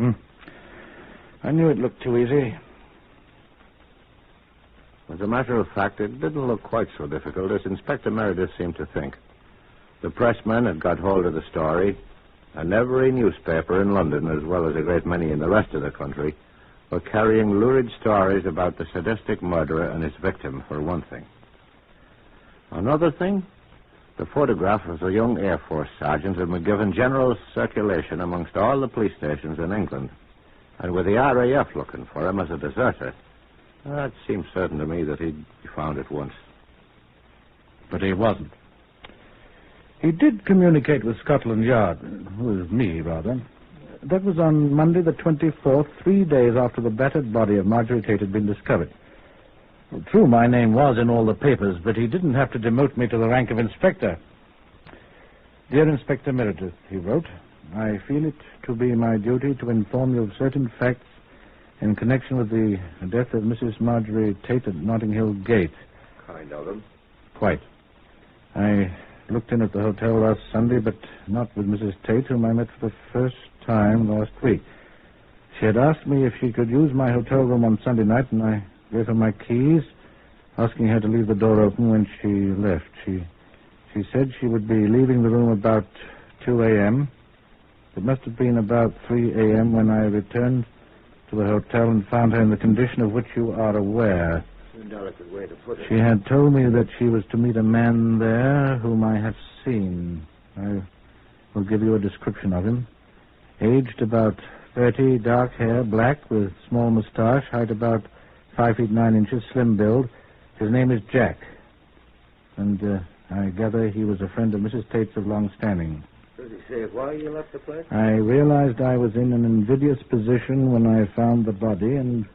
I knew it looked too easy.
As a matter of fact, it didn't look quite so difficult as Inspector Meredith seemed to think. The pressmen had got hold of the story, and every newspaper in London, as well as a great many in the rest of the country, were carrying lurid stories about the sadistic murderer and his victim, for one thing. Another thing, the photograph of the young Air Force sergeant had been given general circulation amongst all the police stations in England. And with the RAF looking for him as a deserter, it seemed certain to me that he'd be found at once.
But he wasn't. He did communicate with Scotland Yard, with me, rather. That was on Monday the 24th, 3 days after the battered body of Marjorie Tate had been discovered. Well, true, my name was in all the papers, but he didn't have to demote me to the rank of inspector. Dear Inspector Meredith, he wrote, I feel it to be my duty to inform you of certain facts in connection with the death of Mrs. Marjorie Tate at Notting Hill Gate.
Kind of him.
Quite. I looked in at the hotel last Sunday, but not with Mrs. Tate, whom I met for the first time last week. She had asked me if she could use my hotel room on Sunday night, and I gave her my keys, asking her to leave the door open when she left. She She said she would be leaving the room about 2 a.m. It must have been about 3 a.m. when I returned to the hotel and found her in the condition of which you are aware.
A delicate way to put it.
She had told me that she was to meet a man there whom I have seen. I will give you a description of him. Aged about 30, dark hair, black, with small moustache, height about 5 feet 9 inches, slim build. His name is Jack. And I gather he was a friend of Mrs. Tate's of long standing.
Does he say why you left the place?
I realized I was in an invidious position when I found the body, and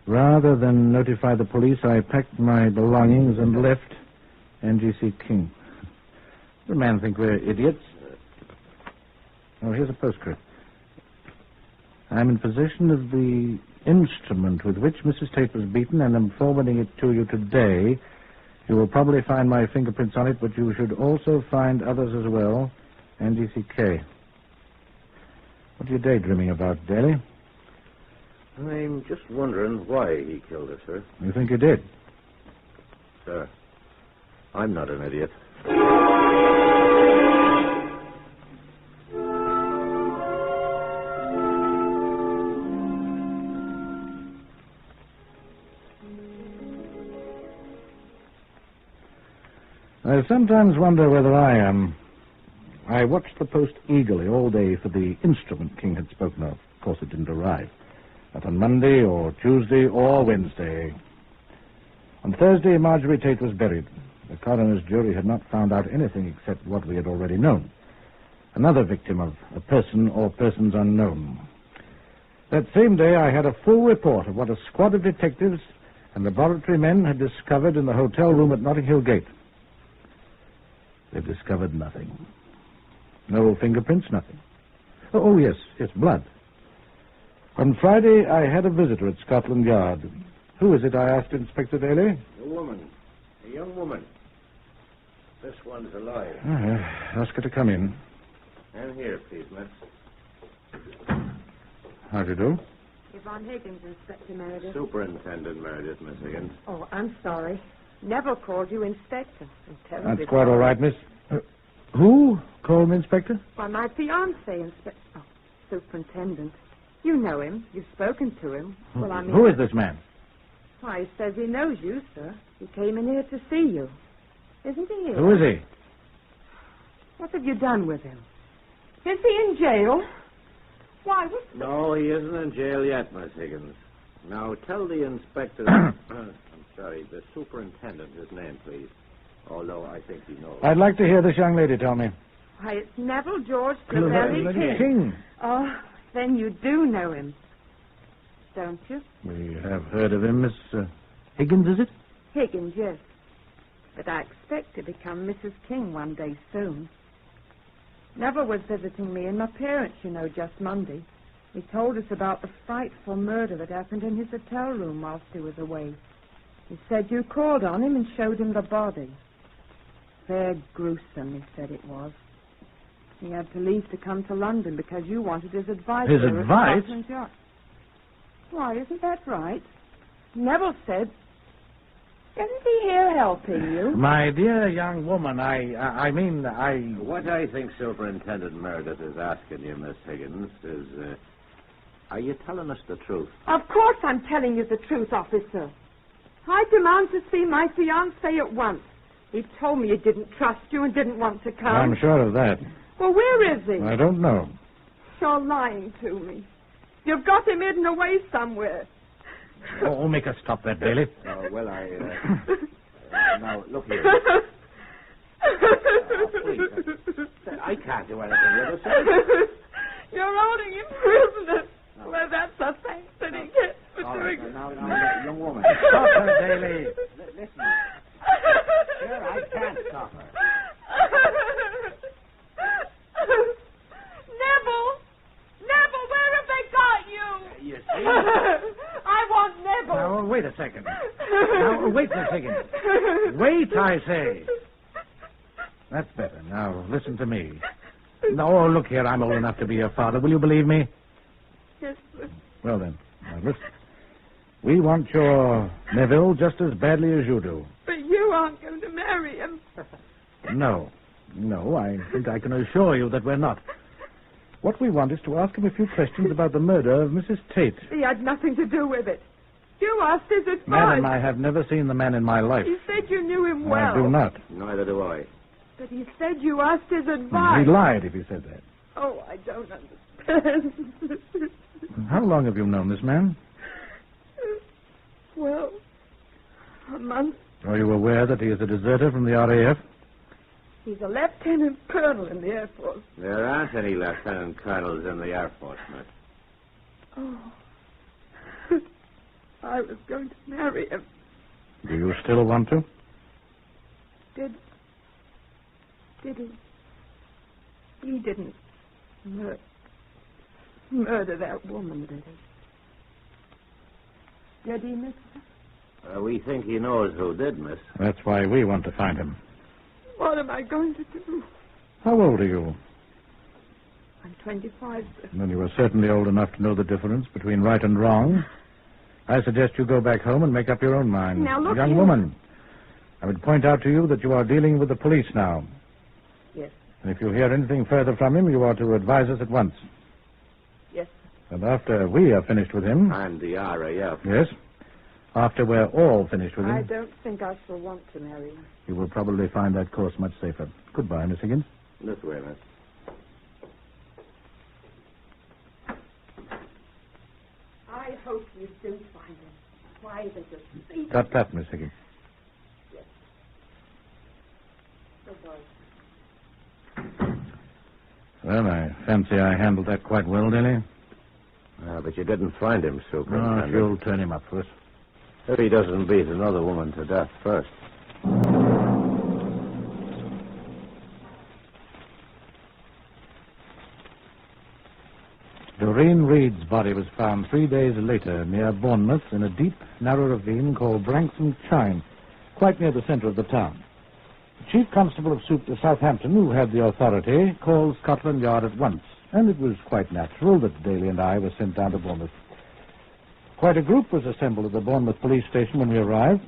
rather than notify the police, I packed my belongings and left N.G.C. King. The man think we're idiots. Oh, here's a postscript. I'm in possession of the instrument with which Mrs. Tate was beaten, and am forwarding it to you today. You will probably find my fingerprints on it, but you should also find others as well. N.G.C.K. What are you daydreaming about, Daly?
I'm just wondering why he killed her, sir.
You think he did?
Sir, I'm not an idiot.
I sometimes wonder whether I am. I watched the post eagerly all day for the instrument King had spoken of. Of course, it didn't arrive. Not on Monday or Tuesday or Wednesday. On Thursday, Marjorie Tate was buried. The coroner's jury had not found out anything except what we had already known. Another victim of a person or persons unknown. That same day, I had a full report of what a squad of detectives and laboratory men had discovered in the hotel room at Notting Hill Gate. They've discovered nothing. No fingerprints, nothing. Oh, yes, blood. On Friday, I had a visitor at Scotland Yard. Who is it, I asked Inspector Daly?
A young woman. This one's alive.
Ask her to come in.
And here, please, miss.
How do you do?
Yvonne Higgins, Inspector Meredith.
Superintendent Meredith, Miss Higgins.
Oh, I'm sorry. Never called you Inspector.
That's quite all right, miss. Who called me Inspector?
Why, my fiancé, Inspector. Oh, Superintendent. You know him. You've spoken to him. Well, I mean...
Who is this man?
Why, he says he knows you, sir. He came in here to see you. Isn't he here?
Who is he?
What have you done with him? Is he in jail? Why, what's...
No, he isn't in jail yet, Miss Higgins. Now, tell the inspector... I'm sorry, the superintendent his name, please. Although I think he knows.
I'd like to hear this young lady tell me.
Why, it's Neville George Clevelly
King.
Oh, then you do know him. Don't you?
We have heard of him, Miss Higgins, is it?
Higgins, yes. But I expect to become Mrs. King one day soon. Neville was visiting me and my parents, you know, just Monday. He told us about the frightful murder that happened in his hotel room whilst he was away. He said you called on him and showed him the body. Very gruesome, he said it was. He had to leave to come to London because you wanted his advice.
His advice?
Why, isn't that right? Neville said... Isn't he here helping you?
My dear young woman, I mean...
What I think Superintendent Meredith is asking you, Miss Higgins, is... are you telling us the truth?
Of course I'm telling you the truth, officer. I demand to see my fiancé at once. He told me he didn't trust you and didn't want to come.
I'm sure of that.
Well, where is he?
I don't know.
You're lying to me. You've got him hidden away somewhere.
Oh, make us stop that, Daly.
Well, now, look here. Please. I can't do anything with it, sir.
You're holding him prisoner. No. Well, that's a thanks that he gets for doing it.
Now, young woman. Stop her, Daly. Listen. Sure, I can't stop her.
Neville, where have they got you?
You see?
I want Neville.
Now, wait a second. Now, wait a second. Wait, I say. That's better. Now, listen to me. No, look here, I'm old enough to be your father. Will you believe me?
Yes, sir.
Well, then, now, listen. We want your Neville just as badly as you do.
But you aren't going to marry him.
No, I think I can assure you that we're not. What we want is to ask him a few questions about the murder of Mrs. Tate.
He had nothing to do with it. You asked his advice.
Madam, I have never seen the man in my life.
He said you knew him well.
I do not.
Neither do I.
But he said you asked his advice.
He lied if he said that.
Oh, I don't understand.
How long have you known this man?
Well, a month.
Are you aware that he is a deserter from the RAF?
He's a lieutenant colonel in the Air Force.
There aren't any lieutenant colonels in the Air Force, Miss.
Oh. I was going to marry him.
Do you still want to?
Did he? He didn't murder that woman, did he? Did he, miss?
We think he knows who did, Miss.
That's why we want to find him.
What am I going to do?
How old are you?
I'm 25, sir.
Then you are certainly old enough to know the difference between right and wrong. I suggest you go back home and make up your own mind.
Now, look
Young
here.
woman, I would point out to you that you are dealing with the police now.
Yes.
And if you hear anything further from him, you are to advise us at once.
Yes.
And after we are finished with him...
And the RAF.
Yes. After we're all finished with him...
I don't think I shall want to marry him.
You will probably find that course much safer. Goodbye, Miss Higgins.
This way, Miss.
I hope you do find him. Why, there's a thief.
Got that, Miss Higgins.
Yes. Goodbye.
Well, I fancy I handled that quite well, Dilly.
But you didn't find him, Superintendent.
Oh, you'll turn him up for us.
If he doesn't beat another woman to death first.
Doreen Reed's body was found 3 days later near Bournemouth in a deep, narrow ravine called Branksome Chine, quite near the centre of the town. The Chief Constable of Southampton, who had the authority, called Scotland Yard at once, and it was quite natural that Daly and I were sent down to Bournemouth. Quite a group was assembled at the Bournemouth police station when we arrived.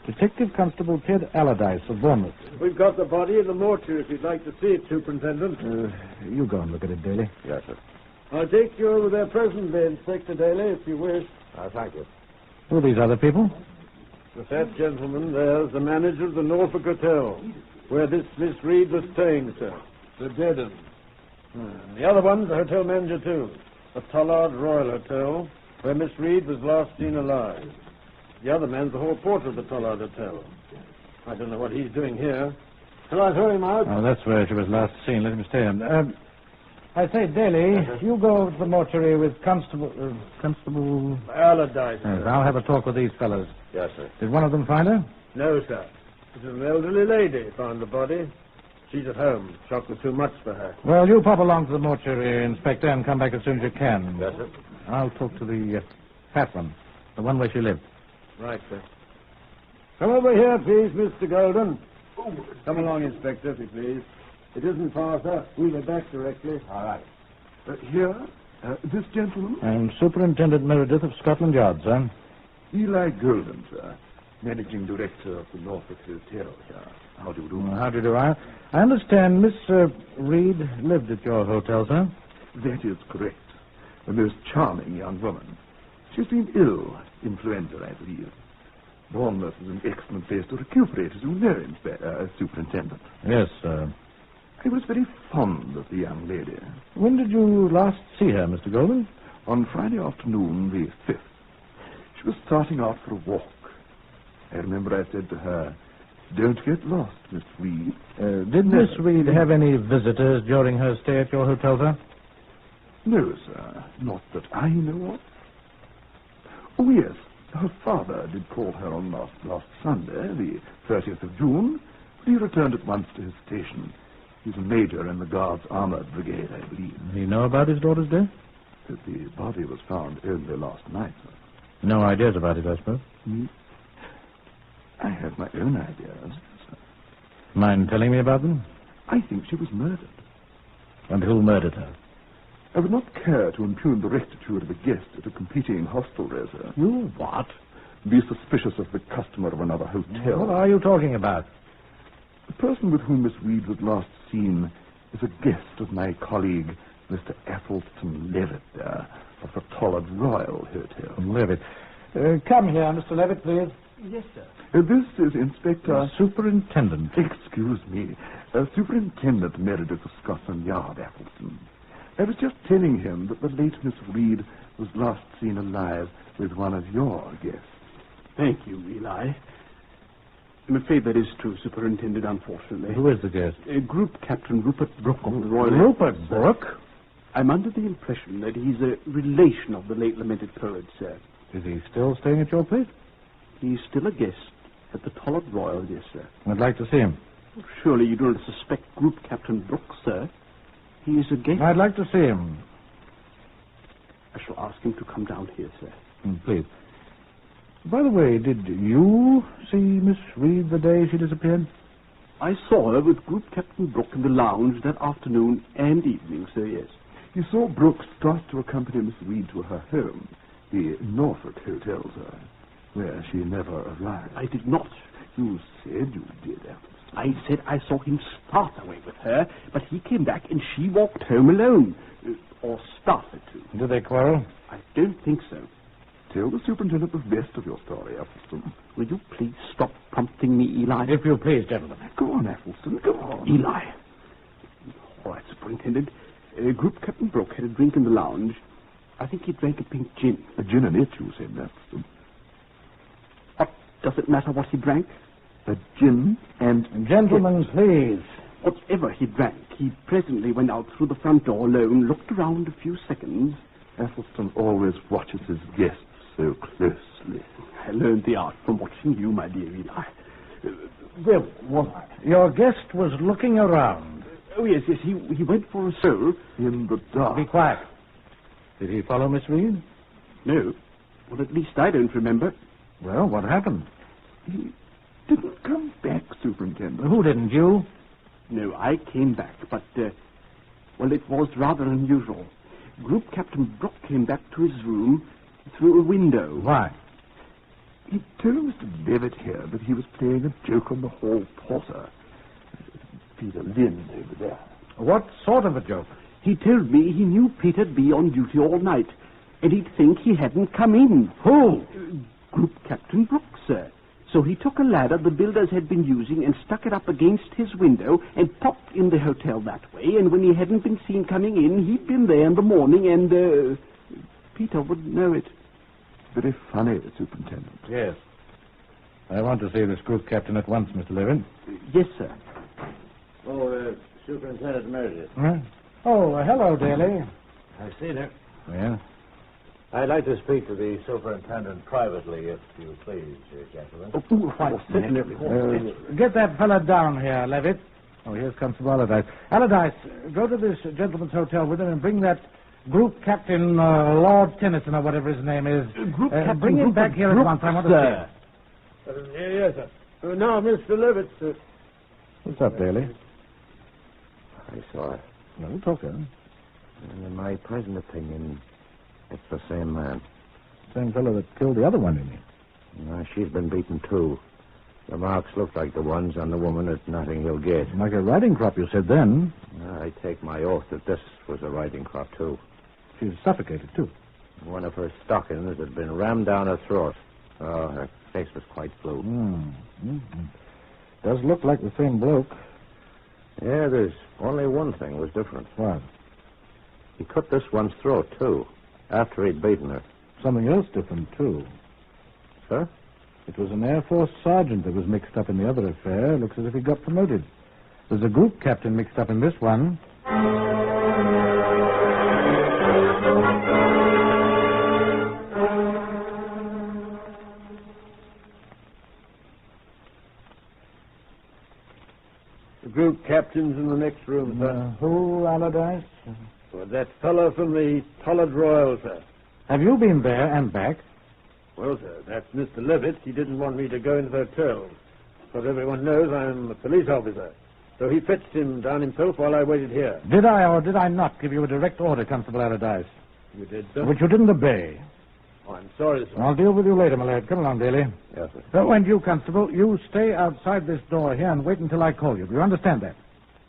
Detective Constable Ted Allardyce of Bournemouth.
We've got the body in the mortuary if you'd like to see it, Superintendent.
You go and look at it, Daly.
Yes, sir.
I'll take you over there presently, Inspector Daly, if you wish.
Thank you.
Who are these other people?
The fat gentleman there's the manager of the Norfolk Hotel, where this Miss Reed was staying, sir. The dead one. The other one's the hotel manager, too. The Tollard Royal Hotel, where Miss Reed was last seen alive. The other man's the hall porter of the Tollard Hotel. I don't know what he's doing here. Shall I throw him out?
Oh, that's where she was last seen. Let him stay in. I say, Daly, you go over to the mortuary with Constable
Allardyce.
Yes, I'll have a talk with these fellows.
Yes, sir.
Did one of them find her?
No, sir. It was an elderly lady found the body. She's at home. Shock was too much for her.
Well, you pop along to the mortuary, Inspector, and come back as soon as you can.
Yes, sir.
I'll talk to the fat one, the one where she lived.
Right, sir. Come over here, please, Mr. Golden. Come along, Inspector, if you please. It isn't far, sir. We'll be back directly.
All right.
Here? This gentleman?
I'm Superintendent Meredith of Scotland Yard, sir.
Eli Golden, sir. Managing Director of the Norfolk Hotel here. How do you do?
How do you do? I understand Miss Reed lived at your hotel, sir.
That is correct. A most charming young woman. She's been ill. Influenza, I believe. Bournemouth is an excellent place to recuperate, as you know, Superintendent.
Yes, sir.
I was very fond of the young lady.
When did you last see her, Mr. Golden?
On Friday afternoon, the 5th. She was starting out for a walk. I remember I said to her, "Don't get lost, Miss Reed."
Did Miss Reed have any visitors during her stay at your hotel, sir?
No, sir. Not that I know of. Oh, yes. Her father did call her on last Sunday, the 30th of June. But he returned at once to his station. He's a major in the Guards' Armored Brigade, I believe.
Did he know about his daughter's death?
The body was found only last night, sir.
No ideas about it, I suppose?
I have my own ideas, sir.
Mind telling me about them?
I think she was murdered.
And who murdered her?
I would not care to impugn the rectitude of a guest at a competing hostelry, sir.
You what?
Be suspicious of the customer of another hotel.
What are you talking about?
The person with whom Miss Reed was last seen is a guest of my colleague, Mr. Atchison Levitt, of the Tollard Royal Hotel.
Levitt. Come here, Mr. Levitt, please.
Yes, sir. This is Inspector...
Superintendent.
Excuse me. Superintendent Meredith of Scotland Yard, Atchison. I was just telling him that the late Miss Reed was last seen alive with one of your guests.
Thank you, Eli. I'm afraid that is true, Superintendent, unfortunately.
Who is the guest?
Group Captain Rupert Brooke of the Royal...
Rupert Brooke?
I'm under the impression that he's a relation of the late lamented poet, sir.
Is he still staying at your place?
He's still a guest at the Tollard Royal, yes, sir.
I'd like to see him.
Surely you don't suspect Group Captain Brooke, sir. He is a guest.
I'd like to see him.
I shall ask him to come down here, sir.
Please. By the way, did you see Miss Reed the day she disappeared?
I saw her with Group Captain Brooke in the lounge that afternoon and evening, sir, yes.
You saw Brooke start to accompany Miss Reed to her home, the Norfolk Hotel, sir, where she never arrived.
I did not.
You said you did, Atchison.
I said I saw him start away with her, but he came back and she walked home alone. Or started to.
Did they quarrel?
I don't think so.
Tell the superintendent the rest of your story, Atchison.
Will you please stop prompting me, Eli?
If you please, gentlemen.
Go on, Atchison, go on.
Eli. All right, Superintendent. Group Captain Brooke had a drink in the lounge. I think he drank a pink gin.
A gin and it, you said, Atchison.
What does it matter what he drank?
A gin and...
Gentlemen, please.
Whatever he drank, he presently went out through the front door alone, looked around a few seconds.
Atchison always watches his guests so closely.
I learned the art from watching you, my dear Eli.
Where was I? Your guest was looking around.
Oh, yes, he went for a stroll.
In the dark.
Be quiet. Did he follow Miss Reed?
No. Well, at least I don't remember.
Well, what happened?
He didn't come back, Superintendent.
Who didn't, you?
No, I came back, but, well, it was rather unusual. Group Captain Brooke came back to his room through a window.
Why?
He told Mr. Levitt here that he was playing a joke on the hall porter, Peter Lynn, over there.
What sort of a joke?
He told me he knew Peter'd be on duty all night, and he'd think he hadn't come in.
Who?
Group Captain Brooke, sir. So he took a ladder the builders had been using and stuck it up against his window and popped in the hotel that way, and when he hadn't been seen coming in, he'd been there in the morning, and, Peter wouldn't know it.
Very funny, Superintendent.
Yes. I want to see this group captain at once, Mr. Levin.
Yes, sir.
Oh, Superintendent Meredith.
Huh? Oh, hello, Daly.
I've seen her.
Yeah?
I'd like to speak to the superintendent privately, if you please, gentlemen.
Oh, why, certainly.
Get that fella down here, Levitt. Oh, here's Constable Allardyce. Allardyce, go to this gentleman's hotel with him and bring that group captain, Lord Tennyson, or whatever his name is.
Group captain,
bring him back here at once. I want to see him.
Yes, sir. Now, Mr. Levitt.
What's up, Daly?
I saw her.
No, talk to her.
And in my present opinion, it's the same man.
Same fellow that killed the other one, you mean?
No, she's been beaten, too. The marks look like the ones on the woman at Notting Hill Gate.
Like a riding crop, you said then.
I take my oath that this was a riding crop, too.
She was suffocated, too.
One of her stockings had been rammed down her throat. Oh, her face was quite blue.
Does look like the same bloke.
Yeah, there's only one thing was different.
What?
He cut this one's throat, too, after he'd beaten her.
Something else different, too.
Sir?
It was an Air Force sergeant that was mixed up in the other affair. Looks as if he got promoted. There's a group captain mixed up in this one.
The group captain's in the next room, sir.
Who, Allardyce?
Well, that fellow from the Tollard Royal, sir.
Have you been there and back?
Well, sir, that's Mr. Levitt. He didn't want me to go into the hotel. But everyone knows I'm a police officer. So he fetched him down himself while I waited here.
Did I or did I not give you a direct order, Constable Allardyce?
You did, sir.
Which you didn't obey.
Oh, I'm sorry, sir.
I'll deal with you later, my lad. Come along, Daly.
Yes, sir.
So, and you, Constable, you stay outside this door here and wait until I call you. Do you understand that?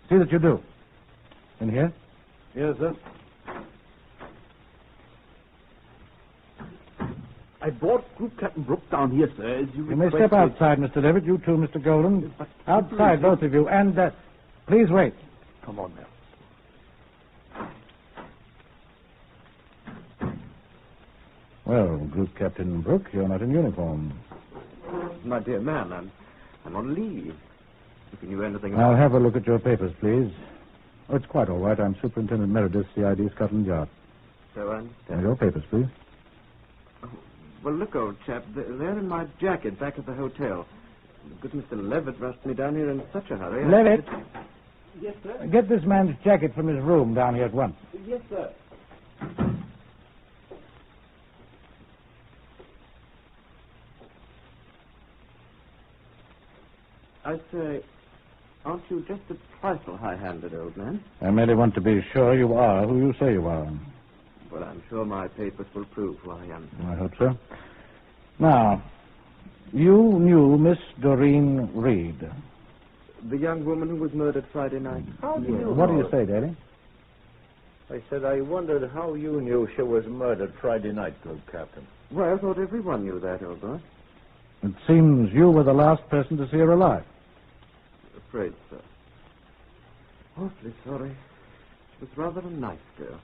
See that you do. In here?
Yes, sir.
I brought Group Captain Brooks down here, sir, as you
You may step outside, Mr. Levitt. You too, Mr. Golden. Outside, both of you. And, please wait.
Come on now.
Well, Group Captain Brooke, you're not in uniform.
My dear man, I'm on leave. If you knew anything
I'll have a look at your papers, please. Oh, it's quite all right. I'm Superintendent Meredith, CID Scotland Yard.
So I understand.
Your papers, please.
Well, look, old chap, they're in my jacket back at the hotel. Good Mr. Levitt rushed me down here in such a hurry.
Levitt?
Yes, sir.
Get this man's jacket from his room down here at once.
Yes, sir.
I say, aren't you just a trifle high-handed, old man?
I merely want to be sure you are who you say you are.
Well, I'm sure my papers will prove who I am.
I hope so. Now, you knew Miss Doreen Reed.
The young woman who was murdered Friday night?
How do you
What do
know?
you say, Daly?
I said I wondered how you knew she was murdered Friday night, Group Captain.
Well, I thought everyone knew that, old boy.
It seems you were the last person to see her alive.
Afraid so. Awfully sorry. She was rather a nice girl.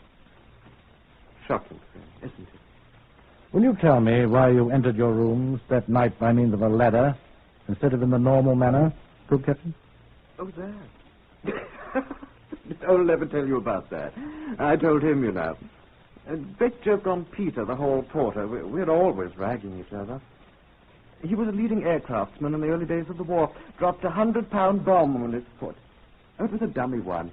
Shocking thing, isn't it?
Will you tell me why you entered your rooms that night by means of a ladder instead of in the normal manner, Group Captain?
Oh, that. I'll never tell you about that. I told him, you know. A big joke on Peter, the hall porter. We're always ragging each other. He was a leading aircraftsman in the early days of the war. Dropped a 100-pound bomb on his foot. Oh, it was a dummy one.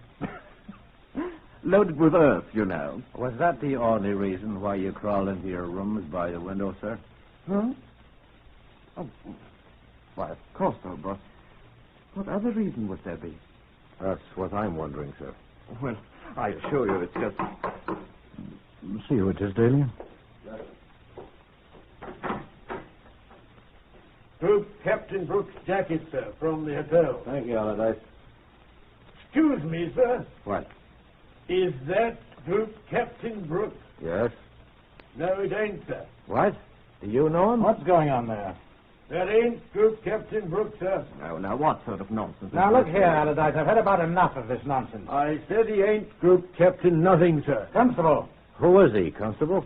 Loaded with earth, you know.
Was that the only reason why you crawled into your rooms by the window, sir?
Huh? Oh, why, of course, old boy. What other reason would there be?
That's what I'm wondering, sir.
Well, I assure you it's just...
See who it is, Daly.
Group Captain Brooks' jacket, sir, from the hotel. Thank you, Allardyce. Excuse me, sir. What? Is that Group Captain Brooks? Yes. No, it ain't, sir. What? Do you know him?
What's going on there?
That ain't Group Captain Brooks, sir.
Now, what sort of nonsense?
Now, look here, Allardyce. I've had about enough of this nonsense.
I said he ain't Group Captain nothing, sir.
Constable.
Who is he, Constable?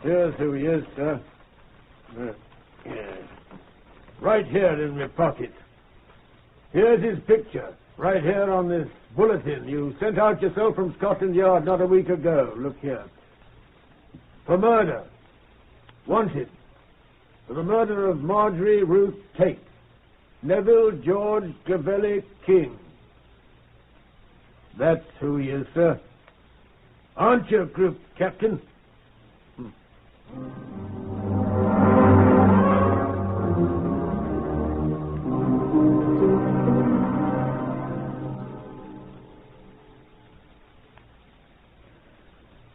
Here's who he is, sir. Right here in my pocket. Here's his picture. Right here on this bulletin you sent out yourself from Scotland Yard not a week ago. Look here. For murder. Wanted. For the murder of Marjorie Ruth Tate. Neville George Gavelli King. That's who he is, sir. Aren't you, Group Captain?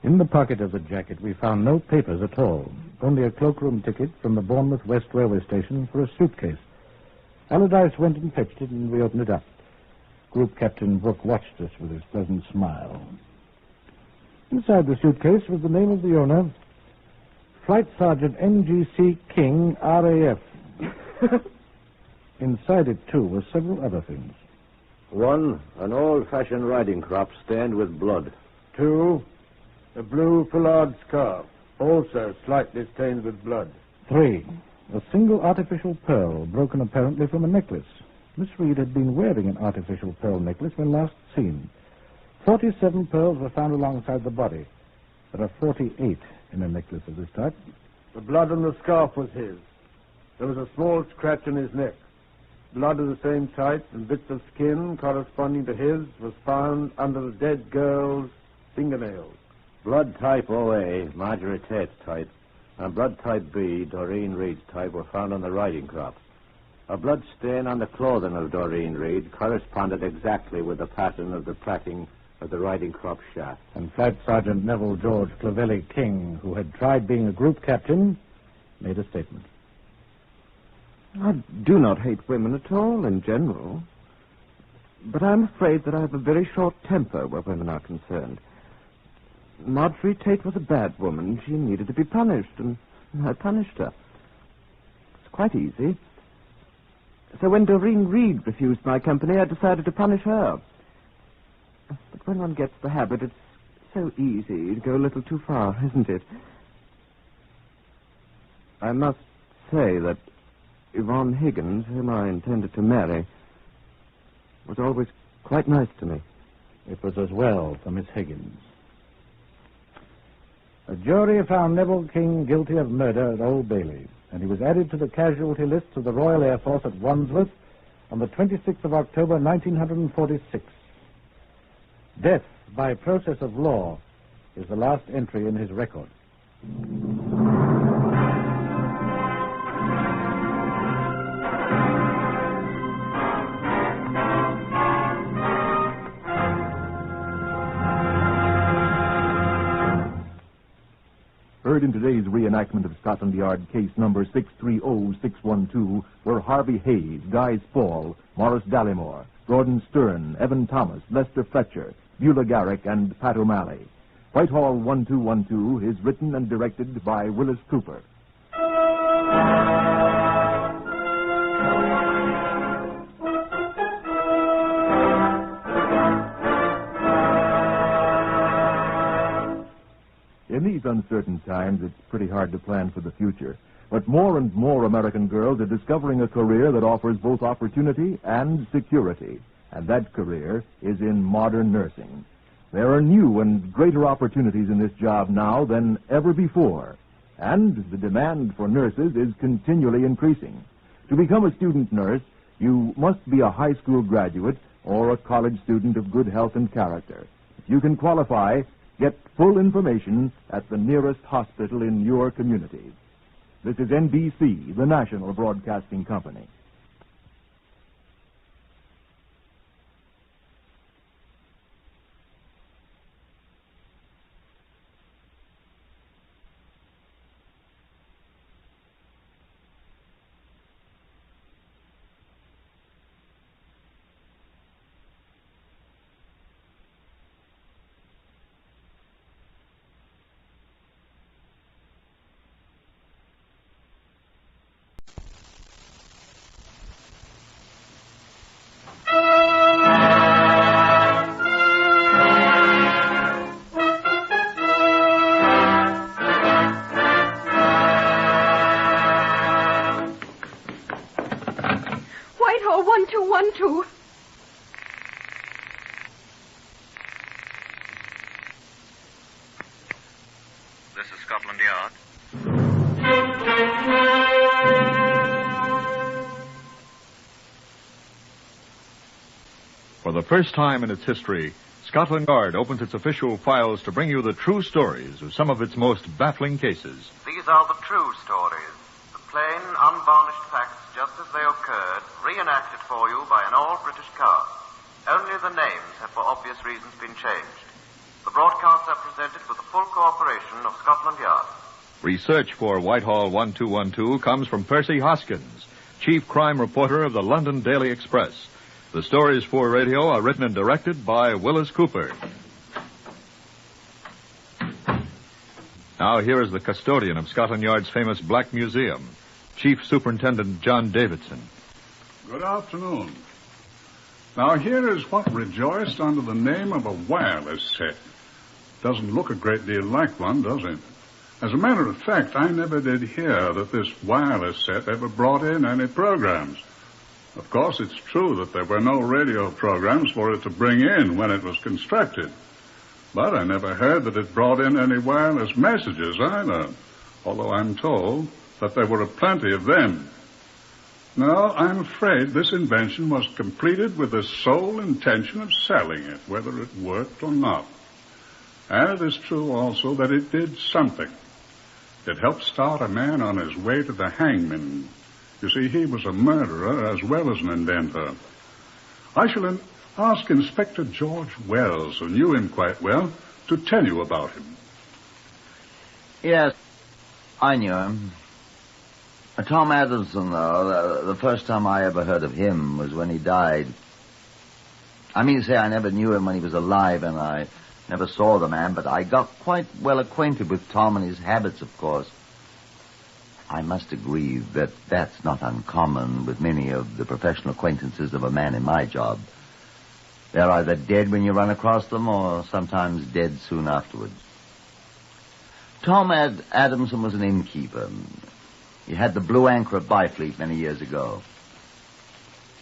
In the pocket of the jacket, we found no papers at all, only a cloakroom ticket from the Bournemouth West Railway Station for a suitcase. Allardyce went and fetched it, and we opened it up. Group Captain Brooke watched us with his pleasant smile. Inside the suitcase was the name of the owner, Flight Sergeant N.G.C. King, RAF. Inside it, too, were several other things.
1, an old-fashioned riding crop stained with blood. 2, a blue foulard scarf, also slightly stained with blood.
3, a single artificial pearl, broken apparently from a necklace. Miss Reed had been wearing an artificial pearl necklace when last seen. 47 pearls were found alongside the body. There are 48 in a necklace of this type.
The blood on the scarf was his. There was a small scratch on his neck. Blood of the same type and bits of skin corresponding to his was found under the dead girl's fingernails.
Blood type OA, Marjorie Tate's type, and blood type B, Doreen Reed's type, were found on the riding crop. A blood stain on the clothing of Doreen Reed corresponded exactly with the pattern of the plaiting
of the riding crop shaft.
And Flight Sergeant Neville George Clavelli King, who had tried being a group captain, made a statement.
I do not hate women at all, in general. But I'm afraid that I have a very short temper where women are concerned. Marjorie Tate was a bad woman. She needed to be punished, and I punished her. It's quite easy. So when Doreen Reed refused my company, I decided to punish her. But when one gets the habit, it's so easy to go a little too far, isn't it? I must say that Yvonne Higgins, whom I intended to marry, was always quite nice to me.
It was as well for Miss Higgins. A jury found Neville King guilty of murder at Old Bailey, and he was added to the casualty list of the Royal Air Force at Wandsworth on the 26th of October, 1946. Death by process of law is the last entry in his record.
Heard in today's reenactment of Scotland Yard case number 630612 were Harvey Hayes, Guy Spall, Morris Dallymore, Gordon Stern, Evan Thomas, Lester Fletcher, Beulah Garrick, and Pat O'Malley. Whitehall 1212 is written and directed by Willis Cooper. In these uncertain times, it's pretty hard to plan for the future. But more and more American girls are discovering a career that offers both opportunity and security. And that career is in modern nursing. There are new and greater opportunities in this job now than ever before. And the demand for nurses is continually increasing. To become a student nurse, you must be a high school graduate or a college student of good health and character. If you can qualify, get full information at the nearest hospital in your community. This is NBC, the National Broadcasting Company.
Whitehall 1212.
This is Scotland Yard.
For the first time in its history, Scotland Yard opens its official files to bring you the true stories of some of its most baffling cases.
These are the true stories, the plain, unvarnished facts just as they occurred, reenacted for you by an all-British cast. Only the names have for obvious reasons been changed. The broadcasts are presented with the full cooperation of Scotland Yard.
Research for Whitehall 1212 comes from Percy Hoskins, chief crime reporter of the London Daily Express. The stories for radio are written and directed by Willis Cooper. Now here is the custodian of Scotland Yard's famous Black Museum, Chief Superintendent John Davidson.
Good afternoon. Now here is what rejoiced under the name of a wireless set. Doesn't look a great deal like one, does it? As a matter of fact, I never did hear that this wireless set ever brought in any programs. Of course, it's true that there were no radio programs for it to bring in when it was constructed. But I never heard that it brought in any wireless messages either, although I'm told that there were plenty of them. No, I'm afraid this invention was completed with the sole intention of selling it, whether it worked or not. And it is true also that it did something. It helped start a man on his way to the hangman. You see, he was a murderer as well as an inventor. I Ask Inspector George Wells, who knew him quite well, to tell you about him.
Yes, I knew him. Tom Adamson, though, the first time I ever heard of him was when he died. I mean to say I never knew him when he was alive, and I never saw the man, but I got quite well acquainted with Tom and his habits, of course. I must agree that that's not uncommon with many of the professional acquaintances of a man in my job. They're either dead when you run across them, or sometimes dead soon afterwards. Tom Adamson was an innkeeper. He had the Blue Anchor at Byfleet many years ago.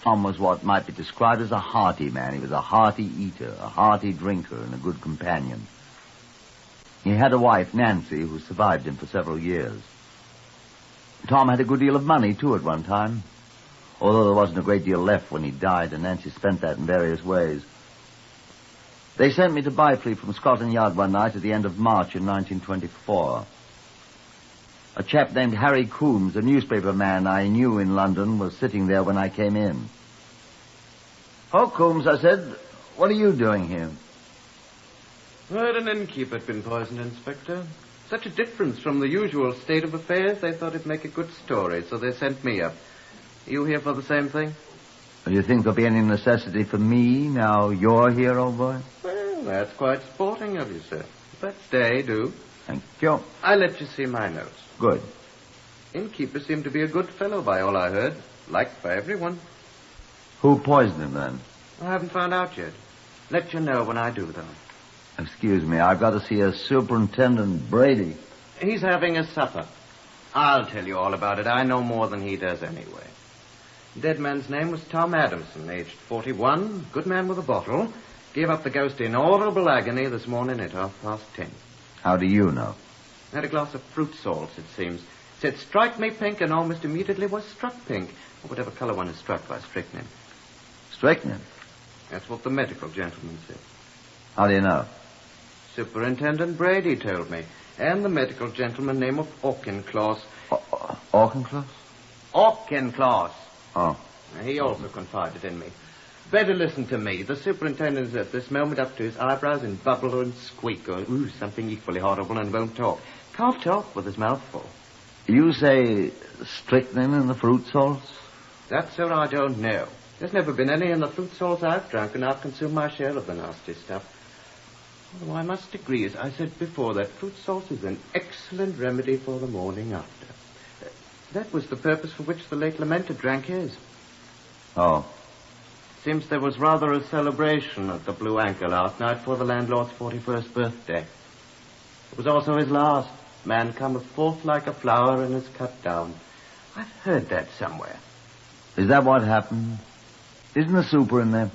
Tom was what might be described as a hearty man. He was a hearty eater, a hearty drinker, and a good companion. He had a wife, Nancy, who survived him for several years. Tom had a good deal of money, too, at one time, although there wasn't a great deal left when he died, and Nancy spent that in various ways. They sent me to Byfleet from Scotland Yard one night at the end of March in 1924. A chap named Harry Coombs, a newspaper man I knew in London, was sitting there when I came in. "Oh, Coombs," I said, "what are you doing here?"
Heard an innkeeper had been poisoned, Inspector. Such a difference from the usual state of affairs, they thought it'd make a good story, so they sent me up. You here for the same thing?
Do you think there'll be any necessity for me now you're here, old boy?
Well, that's quite sporting of you, sir. But stay, do.
Thank you.
I'll let you see my notes.
Good.
Innkeeper seemed to be a good fellow by all I heard. Liked by everyone.
Who poisoned him, then?
I haven't found out yet. Let you know when I do, though.
Excuse me, I've got to see a Superintendent Brady.
He's having a supper. I'll tell you all about it. I know more than he does anyway. Dead man's name was Tom Adamson, aged 41, good man with a bottle. Gave up the ghost in audible agony this morning at 10:30.
How do you know?
Had a glass of fruit salts, it seems. Said, "Strike me pink," and almost immediately was struck pink, or whatever color one is struck by strychnine.
Strychnine?
That's what the medical gentleman said.
How do you know?
Superintendent Brady told me. And the medical gentleman name of Auchincloss.
Auchincloss?
Auchincloss.
Oh.
He also confided in me. Better listen to me. The superintendent's at this moment up to his eyebrows in bubble and squeak, or something equally horrible, and won't talk. Can't talk with his mouth full.
You say strychnine in the fruit salts?
That, sir, I don't know. There's never been any in the fruit salts I've drunk, and I've consumed my share of the nasty stuff. Although I must agree, as I said before, that fruit salt is an excellent remedy for the morning after. That was the purpose for which the late lamented drank his.
Oh.
Seems there was rather a celebration at the Blue Anchor last night for the landlord's 41st birthday. It was also his last. Man cometh forth like a flower and is cut down. I've heard that somewhere.
Is that what happened? Isn't the super in there?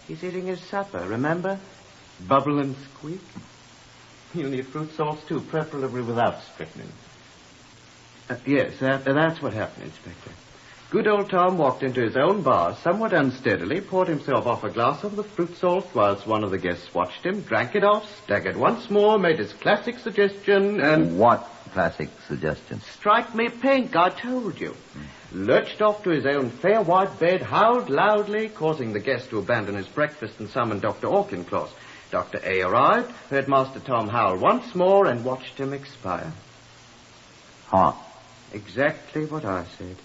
He's eating his supper, remember? Bubble and squeak. You'll need fruit salts, too, preferably without strychnine. Yes, that's what happened, Inspector. Good old Tom walked into his own bar somewhat unsteadily, poured himself off a glass of the fruit salt whilst one of the guests watched him, drank it off, staggered once more, made his classic suggestion, and...
What classic suggestion?
"Strike me pink, I told you." Lurched off to his own fair white bed, howled loudly, causing the guest to abandon his breakfast and summon Dr. Auchincloss. Dr. A arrived, heard Master Tom howl once more, and watched him expire.
Huh.
Exactly what I said.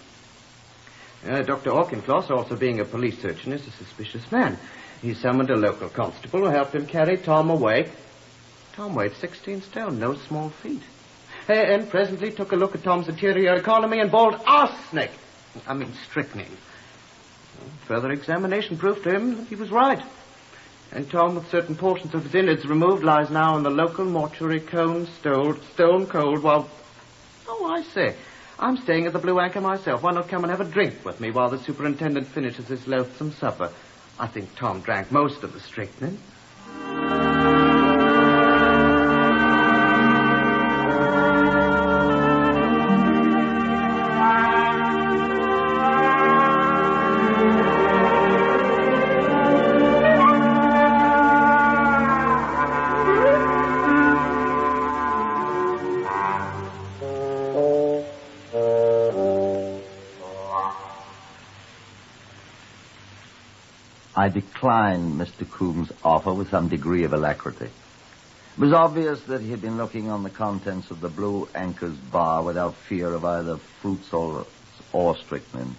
Dr. Auchincloss, also being a police surgeon, is a suspicious man. He summoned a local constable who helped him carry Tom away. Tom weighed 16 stone, no small feat. And presently took a look at Tom's interior economy and bawled, "Arsenic!" I mean strychnine. Further examination proved to him that he was right. And Tom, with certain portions of his innards removed, lies now in the local mortuary stone cold while... Oh, I say, I'm staying at the Blue Anchor myself. Why not come and have a drink with me while the superintendent finishes his loathsome supper? I think Tom drank most of the strychnine.
I declined Mr. Coombs' offer with some degree of alacrity. It was obvious that he had been looking on the contents of the Blue Anchor's bar without fear of either fruit salts or strychnine.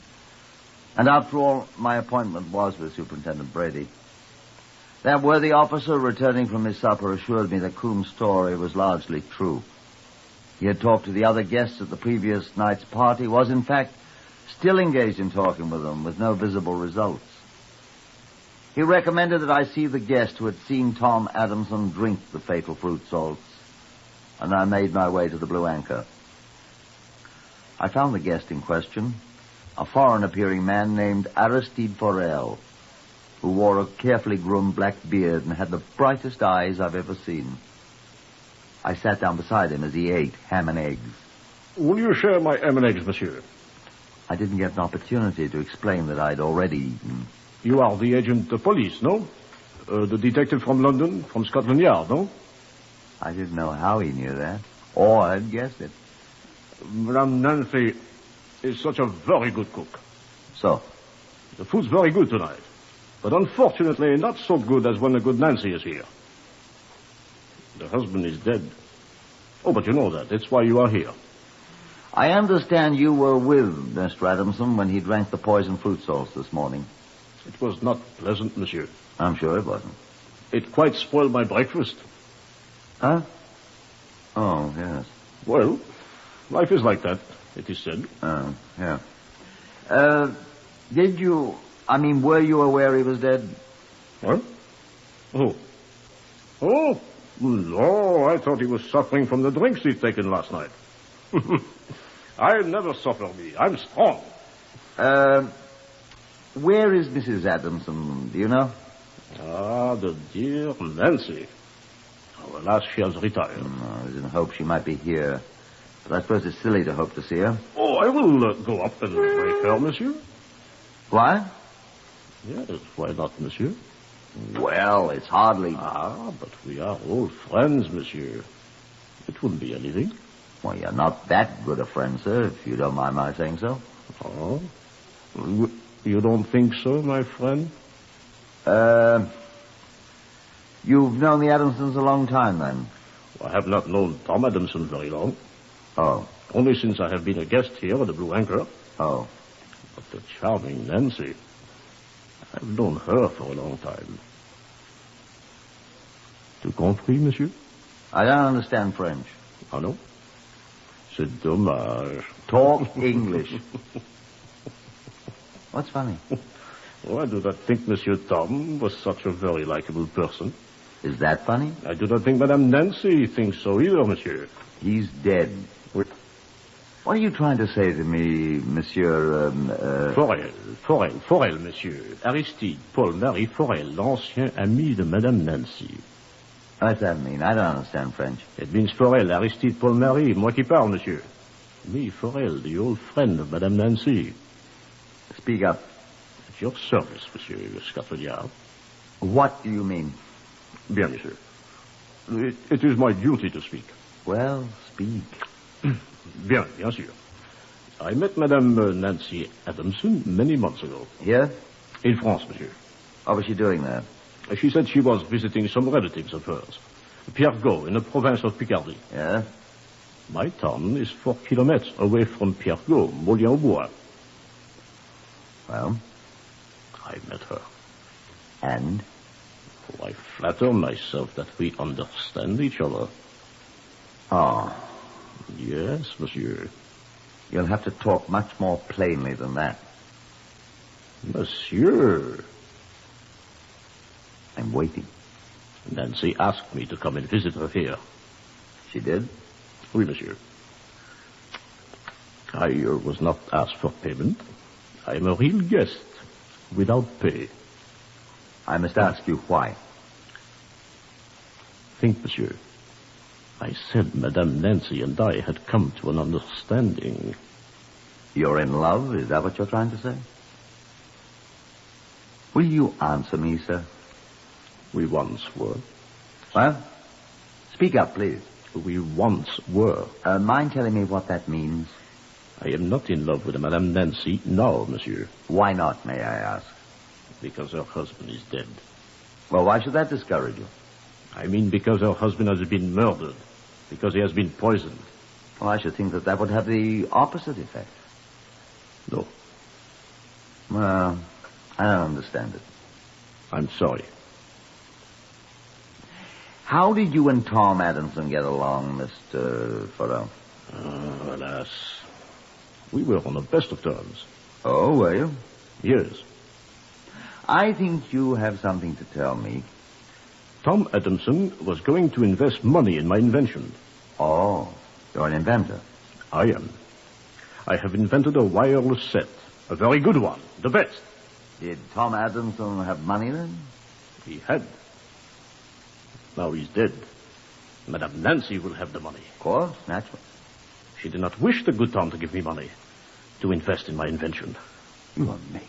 And after all, my appointment was with Superintendent Brady. That worthy officer, returning from his supper, assured me that Coombs' story was largely true. He had talked to the other guests at the previous night's party, was in fact still engaged in talking with them, with no visible results. He recommended that I see the guest who had seen Tom Adamson drink the fatal fruit salts, and I made my way to the Blue Anchor. I found the guest in question, a foreign-appearing man named Aristide Forel, who wore a carefully groomed black beard and had the brightest eyes I've ever seen. I sat down beside him as he ate ham and eggs.
Will you share my ham and eggs, monsieur?
I didn't get an opportunity to explain that I'd already eaten.
You are the agent of police, no? The detective from London, from Scotland Yard, no?
I didn't know how he knew that, or I'd guessed it.
Madame Nancy is such a very good cook.
So?
The food's very good tonight, but unfortunately not so good as when the good Nancy is here. The husband is dead. Oh, but you know that. That's why you are here.
I understand you were with Mr. Adamson when he drank the poisoned fruit salts this morning.
It was not pleasant, monsieur.
I'm sure it wasn't.
It quite spoiled my breakfast.
Huh? Oh, yes.
Well, life is like that, it is said.
Oh, yeah. Were you aware he was dead?
What? Oh. Oh, no, I thought he was suffering from the drinks he'd taken last night. I never suffer me. I'm strong.
Where is Mrs. Adamson? Do you know?
Ah, the dear Nancy. Oh, alas, she has retired.
I was in hope she might be here. But I suppose it's silly to hope to see her.
Oh, I will go up and wake her, monsieur.
Why?
Yes, why not, monsieur?
Well, it's hardly...
Ah, but we are old friends, monsieur. It wouldn't be anything.
Well, you're not that good a friend, sir, if you don't mind my saying so.
Oh? You don't think so, my friend?
You've known the Adamsons a long time, then?
I have not known Tom Adamson very long.
Oh.
Only since I have been a guest here at the Blue Anchor.
Oh.
But the charming Nancy, I've known her for a long time. Tout compris, monsieur?
I don't understand French.
Ah, no? C'est dommage.
Talk English. What's funny?
Oh, I do not think Monsieur Tom was such a very likable person.
Is that funny?
I do not think Madame Nancy thinks so either, monsieur.
He's dead. What are you trying to say to me, Monsieur...
Forel, monsieur. Aristide Paul-Marie Forel, l'ancien ami de Madame Nancy.
What's that mean? I don't understand French.
It means Forel, Aristide Paul-Marie, moi qui parle, monsieur. Me, Forel, the old friend of Madame Nancy.
Speak up.
At your service, monsieur Scotland Yard.
What do you mean?
Bien, monsieur. It is my duty to speak.
Well, speak.
Bien sûr. I met Madame Nancy Adamson many months ago.
Here?
In France, monsieur.
What was she doing there?
She said she was visiting some relatives of hers. Pierregot, in the province of Picardy.
Yeah?
My town is 4 kilometers away from Pierregot, Moulin-au-Bois.
Well?
I met her.
And?
Oh, I flatter myself that we understand each other.
Oh.
Yes, monsieur.
You'll have to talk much more plainly than that.
Monsieur.
I'm waiting.
Nancy asked me to come and visit her here.
She did?
Oui, monsieur. I was not asked for payment. I am a real guest, without pay.
I must ask you why.
Think, monsieur. I said Madame Nancy and I had come to an understanding.
You're in love? Is that what you're trying to say? Will you answer me, sir?
We once were.
Well, speak up, please.
We once were.
Mind telling me what that means?
I am not in love with Madame Nancy now, monsieur.
Why not, may I ask?
Because her husband is dead.
Well, why should that discourage you?
I mean because her husband has been murdered. Because he has been poisoned.
Well, I should think that would have the opposite effect.
No.
Well, I don't understand it.
I'm sorry.
How did you and Tom Adamson get along, Mr. Farrell?
Alas. We were on the best of terms.
Oh, were you?
Yes.
I think you have something to tell me.
Tom Adamson was going to invest money in my invention.
Oh, you're an inventor.
I am. I have invented a wireless set. A very good one. The best.
Did Tom Adamson have money then?
He had. Now he's dead. Madame Nancy will have the money.
Of course, naturally.
She did not wish the good Tom to give me money to invest in my invention.
You amaze me.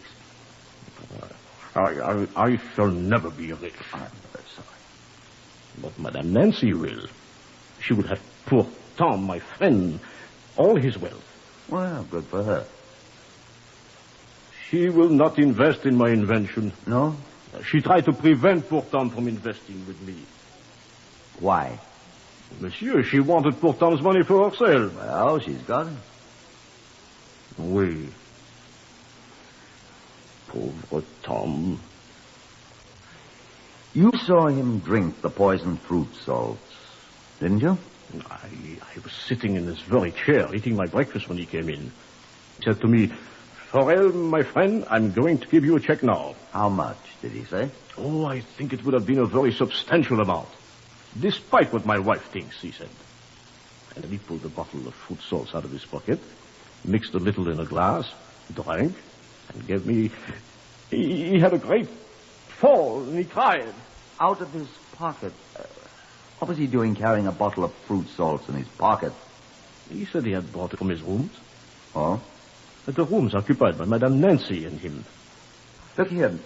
I shall never be rich.
I'm very sorry.
But Madame Nancy will. She will have poor Tom, my friend, all his wealth.
Well, good for her.
She will not invest in my invention.
No?
She tried to prevent poor Tom from investing with me.
Why?
Monsieur, she wanted poor Tom's money for herself.
Well, she's got it.
Oui. Pauvre Tom.
You saw him drink the poisoned fruit salts, didn't you?
I was sitting in this very chair eating my breakfast when he came in. He said to me, Farrell, my friend, I'm going to give you a check now.
How much, did he say?
Oh, I think it would have been a very substantial amount. Despite what my wife thinks, he said. And then he pulled a bottle of fruit salts out of his pocket, mixed a little in a glass, drank, and gave me... He had a great fall, and he cried.
Out of his pocket? What was he doing carrying a bottle of fruit salts in his pocket?
He said he had brought it from his rooms.
Oh?
The rooms occupied by Madame Nancy and him.
Look here.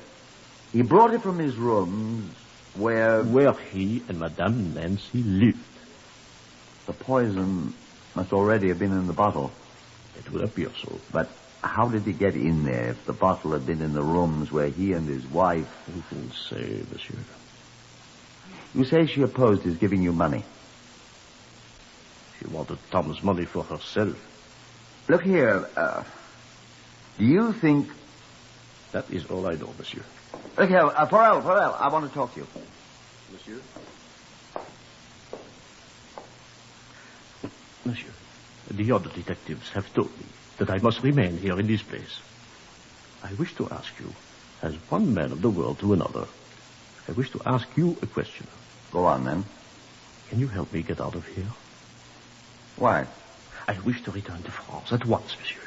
He brought it from his rooms where
he and Madame Nancy lived.
The poison must already have been in the bottle.
It would appear so.
But how did he get in there if the bottle had been in the rooms where he and his wife...
Who can say, monsieur?
You say she opposed his giving you money.
She wanted Tom's money for herself.
Look here, do you think...
That is all I know, monsieur.
Look here, Farrell, I want to talk to you.
Monsieur? Monsieur, the other detectives have told me that I must remain here in this place. I wish to ask you, as one man of the world to another, I wish to ask you a question.
Go on, then.
Can you help me get out of here?
Why?
I wish to return to France at once, monsieur.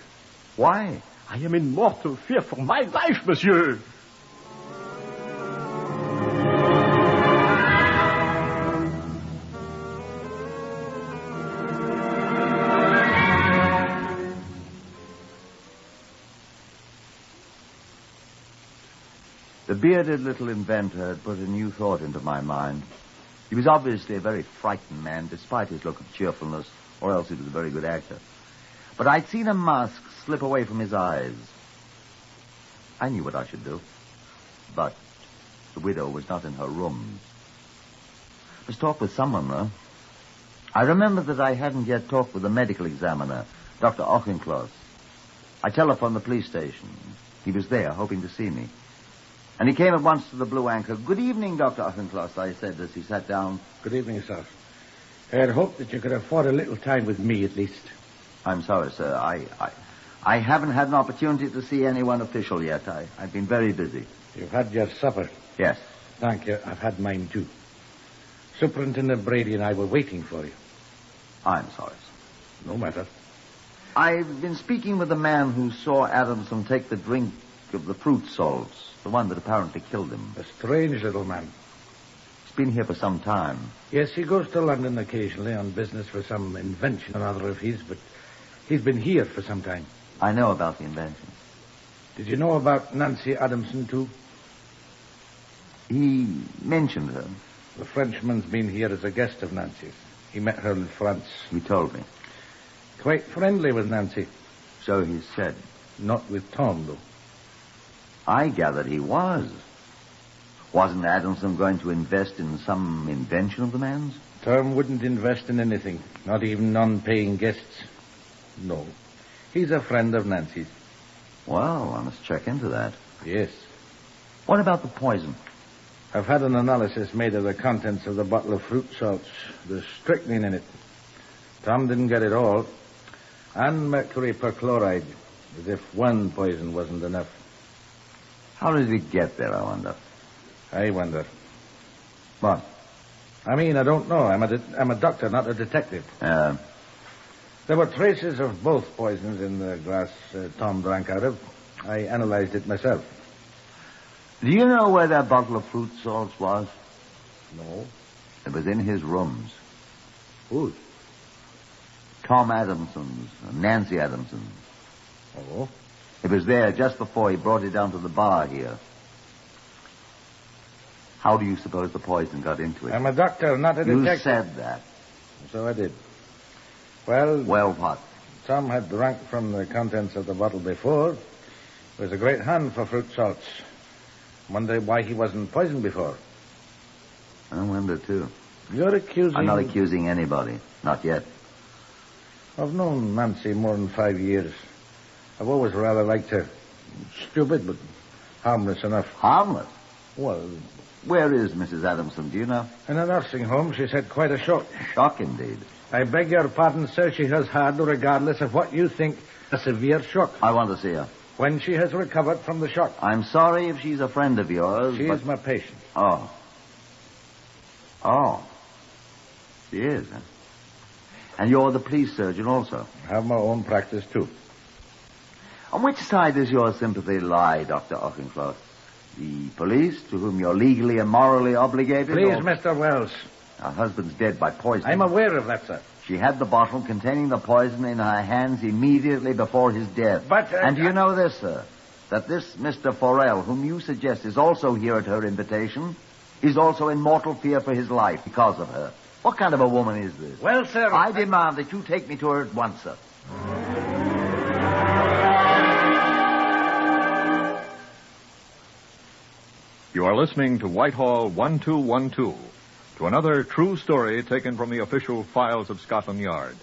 Why?
I am in mortal fear for my life, monsieur.
The bearded little inventor had put a new thought into my mind. He was obviously a very frightened man, despite his look of cheerfulness, or else he was a very good actor. But I'd seen a mask slip away from his eyes. I knew what I should do. But the widow was not in her rooms. I must talk with someone, though. I remembered that I hadn't yet talked with the medical examiner, Dr. Auchincloss. I telephoned the police station. He was there, hoping to see me. And he came at once to the Blue Anchor. Good evening, Dr. Auchincloss, I said as he sat down.
Good evening, sir. I had hoped that you could afford a little time with me, at least.
I'm sorry, sir. I haven't had an opportunity to see anyone official yet. I've been very busy.
You've had your supper?
Yes.
Thank you. I've had mine, too. Superintendent Brady and I were waiting for you.
I'm sorry, sir.
No matter.
I've been speaking with the man who saw Adamson take the drink of the fruit salts, the one that apparently killed him.
A strange little man.
He's been here for some time.
Yes, he goes to London occasionally on business for some invention or other of his, but he's been here for some time.
I know about the invention.
Did you know about Nancy Adamson, too?
He mentioned her.
The Frenchman's been here as a guest of Nancy's. He met her in France.
He told me.
Quite friendly with Nancy.
So he said.
Not with Tom, though.
I gathered he was. Wasn't Adamson going to invest in some invention of the man's?
Tom wouldn't invest in anything, not even non-paying guests. No. He's a friend of Nancy's.
Well, I must check into that.
Yes.
What about the poison?
I've had an analysis made of the contents of the bottle of fruit salts. There's strychnine in it. Tom didn't get it all. And mercury perchloride, as if one poison wasn't enough.
How did it get there, I wonder?
I wonder.
What?
I mean, I don't know. I'm a doctor, not a detective. There were traces of both poisons in the glass Tom drank out of. I analyzed it myself.
Do you know where that bottle of fruit salts was?
No.
It was in his rooms.
Whose?
Tom Adamson's, Nancy Adamson's.
Oh?
It was there just before he brought it down to the bar here. How do you suppose the poison got into it?
I'm a doctor, not a detective.
You said that.
So I did. Well...
Well, what?
Tom had drunk from the contents of the bottle before. He was a great hand for fruit salts. Wonder why he wasn't poisoned before.
I wonder, too.
You're accusing...
I'm not accusing anybody. Not yet.
I've known Nancy more than 5 years. I've always rather liked her. Stupid, but harmless enough.
Harmless?
Well...
Where is Mrs. Adamson, do you know?
In a nursing home. She's had quite a shock.
Shock, indeed.
I beg your pardon, sir. She has had, regardless of what you think, a severe shock.
I want to see her.
When she has recovered from the shock.
I'm sorry if she's a friend of yours,
She is my patient.
Oh. Oh. She is, huh? And you're the police surgeon also?
I have my own practice, too.
On which side does your sympathy lie, Dr. Auchincloss? The police, to whom you're legally and morally obligated?
Please, Mr. Wells.
Her husband's dead by poison.
I'm aware of that, sir.
She had the bottle containing the poison in her hands immediately before his death.
But...
and do you know this, sir? That this Mr. Forel, whom you suggest is also here at her invitation, is also in mortal fear for his life because of her. What kind of a woman is this?
Well, sir...
I demand that you take me to her at once, sir.
You are listening to Whitehall 1212, to another true story taken from the official files of Scotland Yard.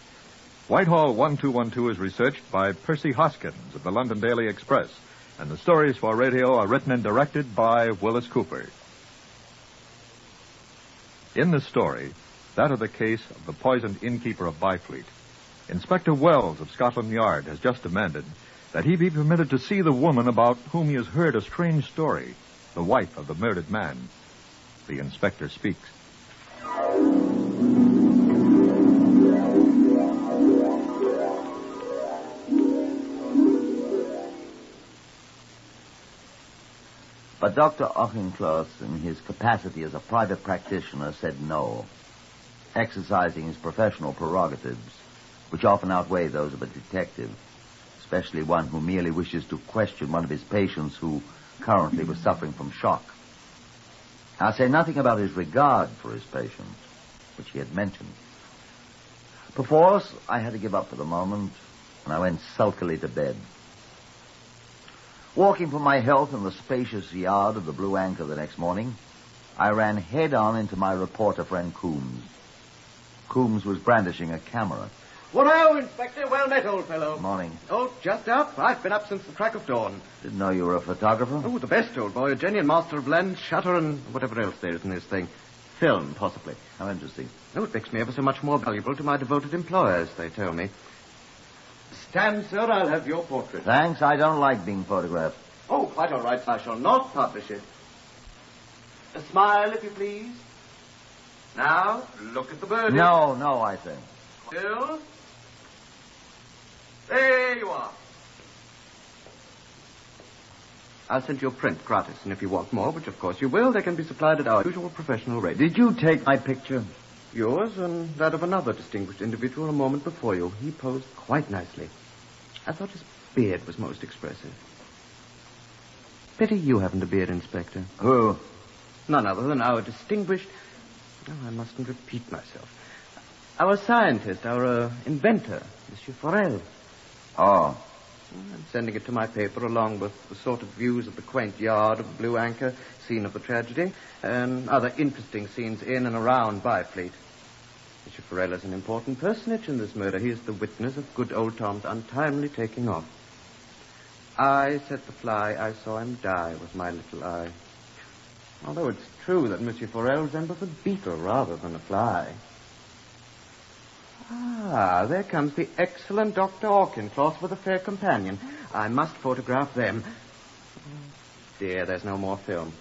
Whitehall 1212 is researched by Percy Hoskins of the London Daily Express, and the stories for radio are written and directed by Willis Cooper. In the story, that of the case of the poisoned innkeeper of Byfleet, Inspector Wells of Scotland Yard has just demanded that he be permitted to see the woman about whom he has heard a strange story, the wife of the murdered man. The inspector speaks.
But Dr. Auchincloss, in his capacity as a private practitioner, said no, exercising his professional prerogatives, which often outweigh those of a detective, especially one who merely wishes to question one of his patients who currently was suffering from shock. I'll say nothing about his regard for his patient, which he had mentioned. Perforce, I had to give up for the moment, and I went sulkily to bed. Walking for my health in the spacious yard of the Blue Anchor the next morning, I ran head-on into my reporter friend Coombs. Coombs was brandishing a camera.
What-o, Inspector? Well met, old fellow.
Morning.
Oh, just up? I've been up since the crack of dawn.
Didn't know you were a photographer.
Oh, the best, old boy. A genuine master of lens, shutter, and whatever else there is in this thing. Film, possibly.
How interesting.
Oh, it makes me ever so much more valuable to my devoted employers, they tell me. Stand, sir. I'll have your portrait.
Thanks. I don't like being photographed.
Oh, quite all right. I shall not publish it. A smile, if you please. Now, look at the birdie.
No, I think.
Still. There you are. I'll send you a print gratis, and if you want more, which of course you will, they can be supplied at our usual professional rate.
Did you take my picture?
Yours and that of another distinguished individual a moment before you. He posed quite nicely. I thought his beard was most expressive. Pity you haven't a beard, Inspector.
Who?
None other than our distinguished... Oh, I mustn't repeat myself. Our scientist, our inventor, Monsieur Forel.
Oh.
I'm sending it to my paper along with the sort of views of the quaint yard of the Blue Anchor, scene of the tragedy, and other interesting scenes in and around Byfleet. Monsieur Forel is an important personage in this murder. He is the witness of good old Tom's untimely taking off. I set the fly. I saw him die with my little eye. Although it's true that Monsieur Forel resembles a beetle rather than a fly. Ah, there comes the excellent Dr. Auchincloss with a fair companion. I must photograph them. Dear, there's no more film.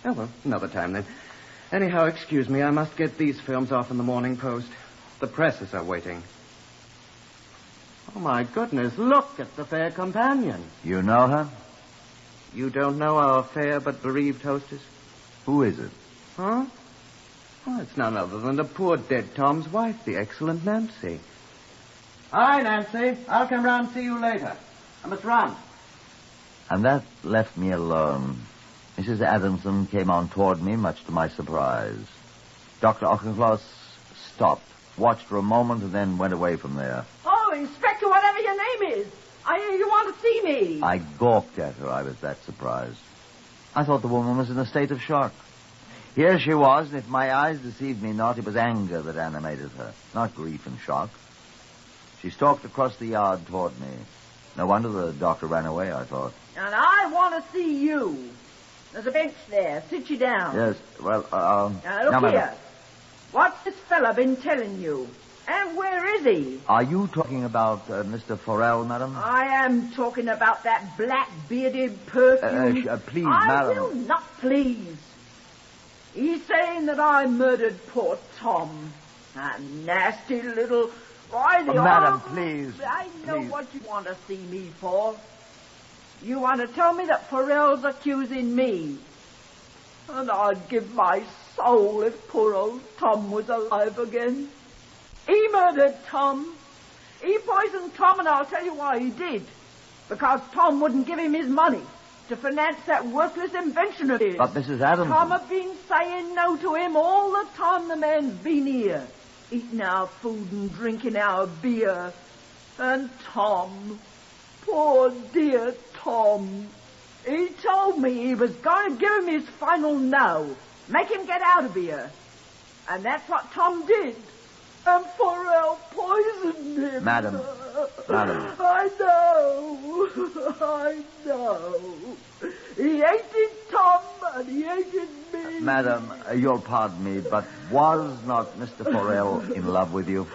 Oh, well, another time then. Anyhow, excuse me, I must get these films off in the Morning Post. The presses are waiting. Oh, my goodness, look at the fair companion.
You know her?
You don't know our fair but bereaved hostess?
Who is it?
Huh? Oh, it's none other than the poor dead Tom's wife, the excellent Nancy. Hi, Nancy. I'll come round and see you later. I must run.
And that left me alone. Mrs. Adamson came on toward me, much to my surprise. Dr. Auchincloss stopped, watched for a moment, and then went away from there.
Oh, Inspector, whatever your name is. I hear you want to see me.
I gawked at her. I was that surprised. I thought the woman was in a state of shock. Here she was, and if my eyes deceived me not, it was anger that animated her, not grief and shock. She stalked across the yard toward me. No wonder the doctor ran away, I thought.
And I want to see you. There's a bench there. Sit you down.
Yes, well,
Look here. What's this fella been telling you? And where is he?
Are you talking about Mr. Forel, madam?
I am talking about that black-bearded perfume.
Please, madam.
I will not please. He's saying that I murdered poor Tom. That nasty little...
Madam, please.
I know what you want to see me for. You want to tell me that Forel's accusing me. And I'd give my soul if poor old Tom was alive again. He murdered Tom. He poisoned Tom, and I'll tell you why he did. Because Tom wouldn't give him his money to finance that worthless invention of his.
But Mrs. Adams...
Tom had been saying no to him all the time the man's been here, eating our food and drinking our beer. And Tom, poor dear Tom, he told me he was going to give him his final no, make him get out of here. And that's what Tom did. And Forel poisoned him.
Madam.
I know. He hated Tom and he hated me.
Madam, you'll pardon me, but was not Mr. Forel in love with you?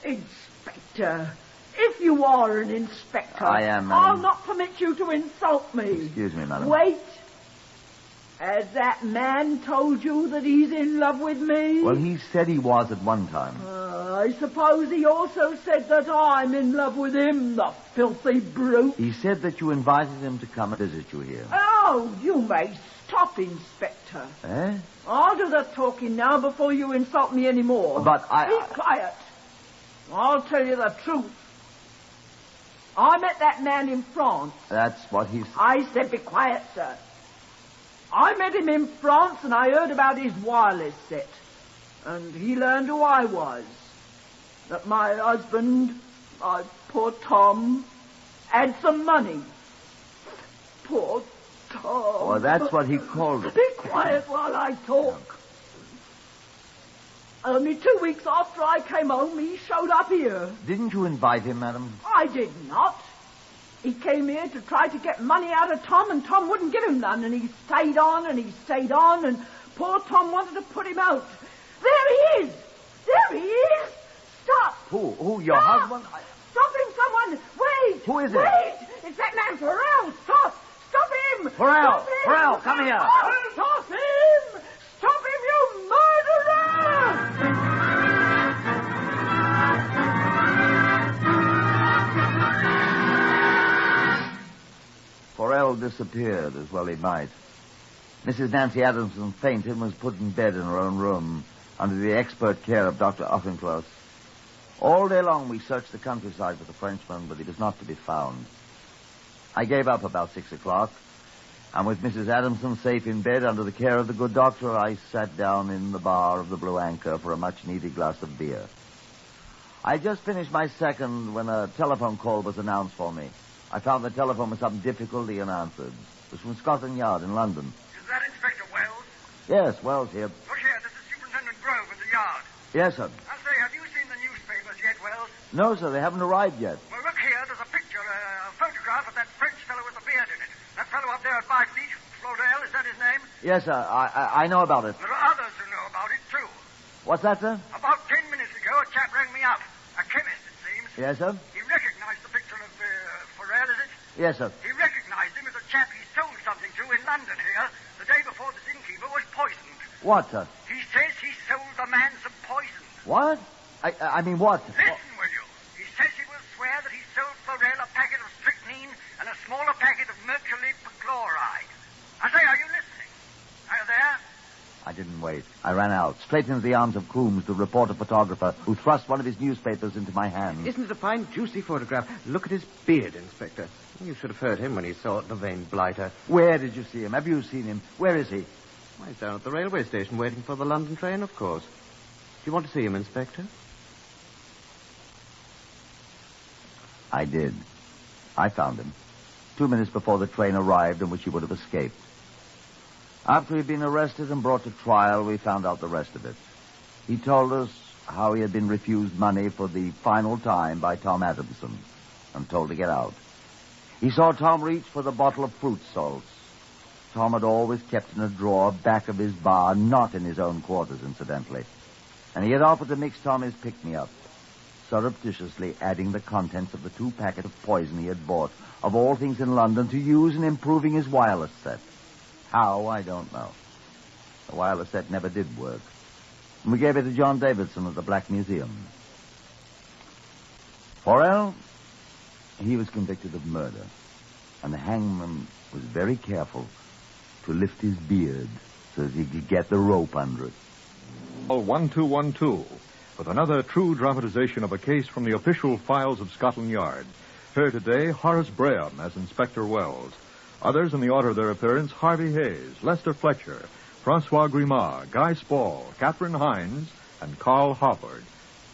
Inspector, if you are an inspector,
I am, madam.
I'll not permit you to insult me.
Excuse me, madam.
Wait. Has that man told you that he's in love with me?
Well, he said he was at one time.
I suppose he also said that I'm in love with him, the filthy brute.
He said that you invited him to come and visit you here.
Oh, you may stop, Inspector.
Eh?
I'll do the talking now before you insult me anymore.
But
Be quiet. I'll tell you the truth. I met that man in France.
That's what he said.
I said be quiet, sir. I met him in France and I heard about his wireless set. And he learned who I was. That my husband, my poor Tom, had some money. Poor Tom.
Oh, that's what he called it.
Be quiet while I talk. Only 2 weeks after I came home, he showed up here.
Didn't you invite him, madam?
I did not. He came here to try to get money out of Tom, and Tom wouldn't give him none, and he stayed on, and poor Tom wanted to put him out. There he is! There he is! Stop!
Who, your
Stop.
husband?
Stop him, someone! Wait!
Who is it?
Wait! It's that man, Forel! Stop! Stop him!
Forel!
Stop him!
Forel, come here!
Stop him! Stop him, you murderer!
Forel disappeared, as well he might. Mrs. Nancy Adamson fainted and was put in bed in her own room under the expert care of Dr. Auchincloss. All day long we searched the countryside for the Frenchman, but he was not to be found. I gave up about 6 o'clock, and with Mrs. Adamson safe in bed under the care of the good doctor, I sat down in the bar of the Blue Anchor for a much-needed glass of beer.
I just finished my second when a telephone call was announced for me. I found the telephone with some difficulty and answered. It was from Scotland Yard in London.
Is that Inspector Wells?
Yes, Wells here.
Look here, this is Superintendent Grove at the yard.
Yes, sir.
I say, have you seen the newspapers yet, Wells?
No, sir, they haven't arrived yet.
Well, look here, there's a picture, a photograph of that French fellow with the beard in it. That fellow up there at Byfleet, Flodell, is that his name?
Yes, sir, I know about it.
There are others who know about it, too.
What's that, sir?
About 10 minutes ago, a chap rang me up. A chemist, it seems.
Yes, sir?
He recognized the picture of Farrell, is it?
Yes, sir.
He recognized him as a chap he sold something to in London here the day before this innkeeper was poisoned.
What, sir?
He says he sold the man some poison.
What? I mean, what?
Listen, will you? He says he will swear that he sold Farrell a packet of strychnine and a smaller packet of mercury perchloride. I say, are you listening? Are you there?
I didn't wait. I ran out, straight into the arms of Coombs, the reporter photographer, who thrust one of his newspapers into my hand.
Isn't it a fine, juicy photograph? Look at his beard, Inspector. You should have heard him when he saw it, the vain blighter.
Where did you see him? Have you seen him? Where is he?
Why, he's down at the railway station waiting for the London train, of course. Do you want to see him, Inspector?
I did. I found him. 2 minutes before the train arrived in which he would have escaped. After he'd been arrested and brought to trial, we found out the rest of it. He told us how he had been refused money for the final time by Tom Adamson and told to get out. He saw Tom reach for the bottle of fruit salts. Tom had always kept in a drawer back of his bar, not in his own quarters, incidentally. And he had offered to mix Tom his pick-me-up, surreptitiously adding the contents of the 2 packets of poison he had bought, of all things in London, to use in improving his wireless set. How, I don't know. The wireless set never did work. And we gave it to John Davidson at the Black Museum. Farrell, he was convicted of murder, and the hangman was very careful to lift his beard so that he could get the rope under it.
1212, with another true dramatization of a case from the official files of Scotland Yard. Heard today Horace Braham as Inspector Wells. Others in the order of their appearance: Harvey Hayes, Lester Fletcher, Francois Grimard, Guy Spall, Catherine Hines, and Carl Howard.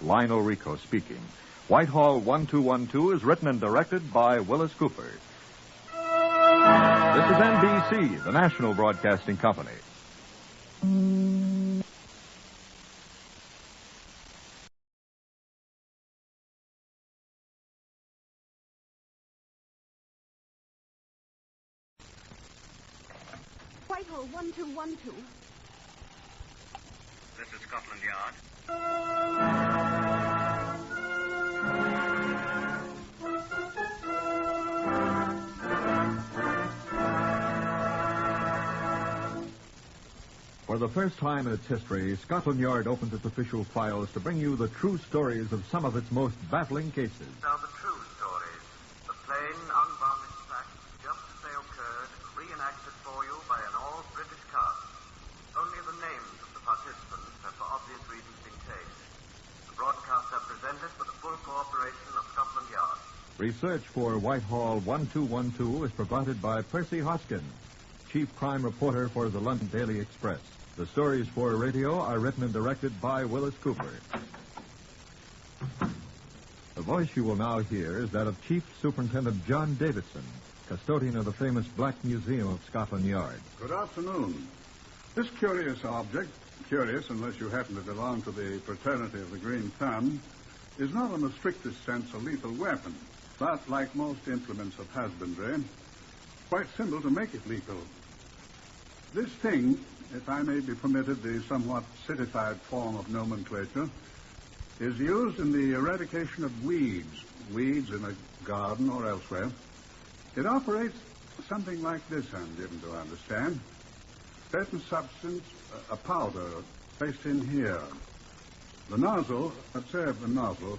Lionel Rico speaking. Whitehall 1212 is written and directed by Willis Cooper. This is NBC, the national broadcasting company.
Whitehall 1212.
This is Scotland Yard.
For the first time in its history, Scotland Yard opens its official files to bring you the true stories of some of its most baffling cases.
These are the true stories, the plain, unvarnished facts, just as they occurred, reenacted for you by an all-British cast. Only the names of the participants have for obvious reasons been changed. The broadcasts are presented with the full cooperation of Scotland Yard.
Research for Whitehall 1212 is provided by Percy Hoskins, chief crime reporter for the London Daily Express. The stories for radio are written and directed by Willis Cooper. The voice you will now hear is that of Chief Superintendent John Davidson, custodian of the famous Black Museum of Scotland Yard.
Good afternoon. This curious object, curious unless you happen to belong to the fraternity of the Green Thumb, is not in the strictest sense a lethal weapon, but like most implements of husbandry, quite simple to make it lethal. This thing, if I may be permitted the somewhat citified form of nomenclature, is used in the eradication of weeds in a garden or elsewhere. It operates something like this, I'm given to understand. Certain substance, a powder, placed in here. The nozzle, observe the nozzle,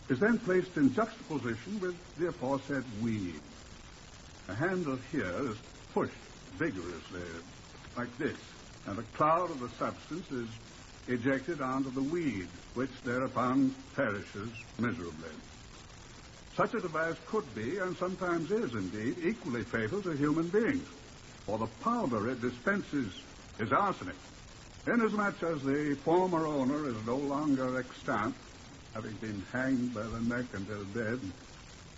is then placed in juxtaposition with the aforesaid weed. The handle here is pushed vigorously, like this, and a cloud of the substance is ejected onto the weed, which thereupon perishes miserably. Such a device could be, and sometimes is indeed, equally fatal to human beings, for the powder it dispenses is arsenic. Inasmuch as the former owner is no longer extant, having been hanged by the neck until dead,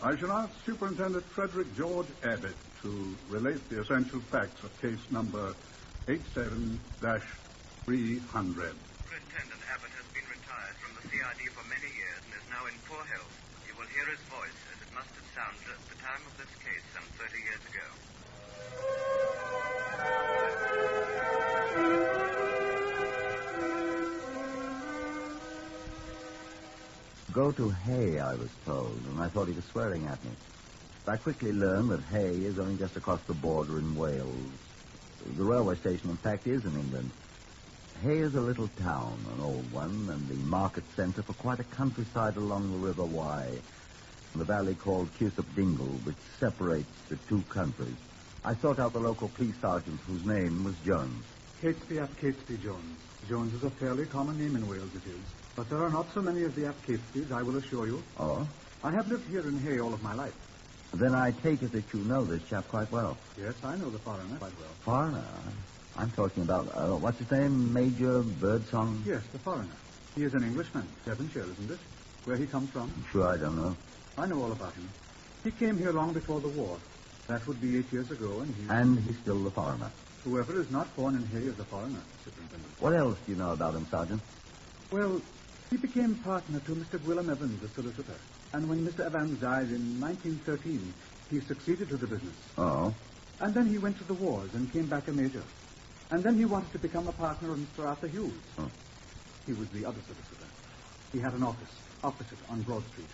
I shall ask Superintendent Frederick George Abbott to relate the essential facts of case number 87-300.
Superintendent Abbott has been retired from the CID for many years and is now in poor health. You will hear his voice as it must have sounded at the time of this case some 30 years ago.
Go to Hay, I was told, and I thought he was swearing at me. But I quickly learned that Hay is only just across the border in Wales. The railway station, in fact, is in England. Hay is a little town, an old one, and the market centre for quite a countryside along the River Wye, the valley called Chesterton Dingle, which separates the two countries. I sought out the local police sergeant, whose name was Jones.
Catesby ap Catesby Jones. Jones is a fairly common name in Wales, it is. But there are not so many of the ap Catesbys, I will assure you.
Oh?
I have lived here in Hay all of my life.
Then I take it that you know this chap quite well.
Yes, I know the foreigner quite well.
Foreigner? I'm talking about, what's his name, Major Birdsong?
Yes, the foreigner. He is an Englishman, Devonshire, isn't it? Where he comes from?
I'm sure I don't know.
I know all about him. He came here long before the war. That would be 8 years ago, and he...
And he's still the foreigner.
Whoever is not born in Hay is a foreigner, Superintendent.
What else do you know about him, Sergeant?
Well, he became partner to Mr. Gwilym Evans, the solicitor. And when Mr. Evans died in 1913, he succeeded to the business.
Oh?
And then he went to the wars and came back a major. And then he wanted to become a partner of Mr. Arthur Hughes.
Oh.
He was the other solicitor. He had an office opposite on Broad Street.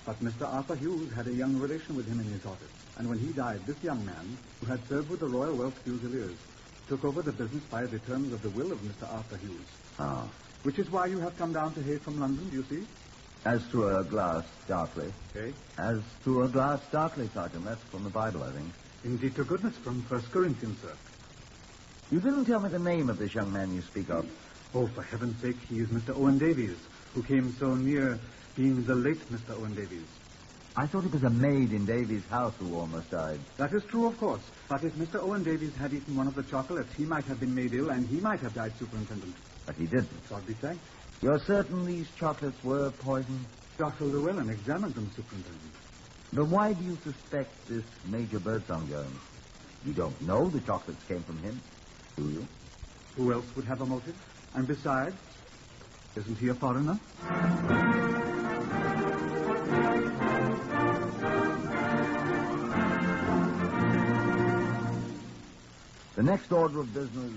But Mr. Arthur Hughes had a young relation with him in his office. And when he died, this young man, who had served with the Royal Welsh Fusiliers, took over the business by the terms of the will of Mr. Arthur Hughes.
Ah.
Which is why you have come down to Hay from London, do you see?
As through a glass, darkly.
Okay.
As through a glass, darkly, Sergeant. That's from the Bible, I think.
Indeed to goodness, from 1 Corinthians, sir.
You didn't tell me the name of this young man you speak of.
Oh, for heaven's sake, he is Mr. Owen Davies, who came so near being the late Mr. Owen Davies.
I thought it was a maid in Davies' house who almost died.
That is true, of course. But if Mr. Owen Davies had eaten one of the chocolates, he might have been made ill, and he might have died, Superintendent.
But he didn't.
God be thanked.
You're certain these chocolates were poisoned?
Dr. Llewellyn examined them, Superintendent.
But why do you suspect this Major Birdsong Jones? You don't know the chocolates came from him, do you?
Who else would have a motive? And besides, isn't he a foreigner?
The next order of business,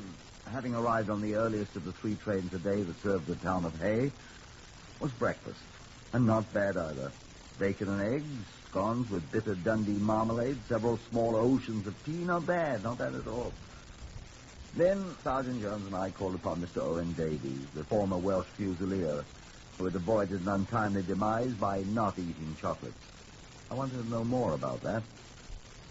having arrived on the earliest of the 3 trains a day that served the town of Hay, was breakfast. And not bad either. Bacon and eggs, scones with bitter Dundee marmalade, several small oceans of tea. Not bad at all. Then Sergeant Jones and I called upon Mr. Owen Davies, the former Welsh Fusilier, who had avoided an untimely demise by not eating chocolates. I wanted to know more about that.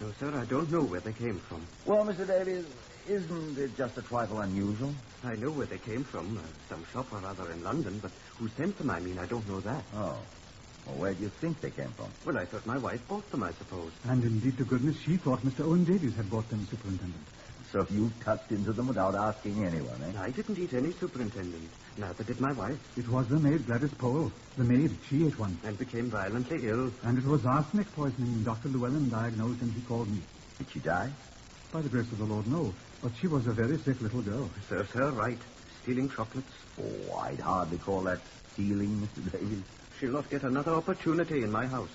No, sir, I don't know where they came from.
Well, Mr. Davies, isn't it just a trifle unusual?
I know where they came from. Some shop or other in London, but who sent them, I don't know that.
Oh. Well, where do you think they came from?
Well, I thought my wife bought them, I suppose.
And indeed, to goodness, she thought Mr. Owen Davies had bought them, Superintendent.
So you tucked into them without asking anyone, eh?
I didn't eat any, Superintendent. Neither did my wife.
It was the maid, Gladys Powell. The maid, she ate one.
And became violently ill.
And it was arsenic poisoning Dr. Llewellyn diagnosed, and he called me.
Did she die?
By the grace of the Lord, no. But she was a very sick little girl.
Serves her right. Stealing chocolates.
Oh, I'd hardly call that stealing, Mr. Davies.
She'll not get another opportunity in my house.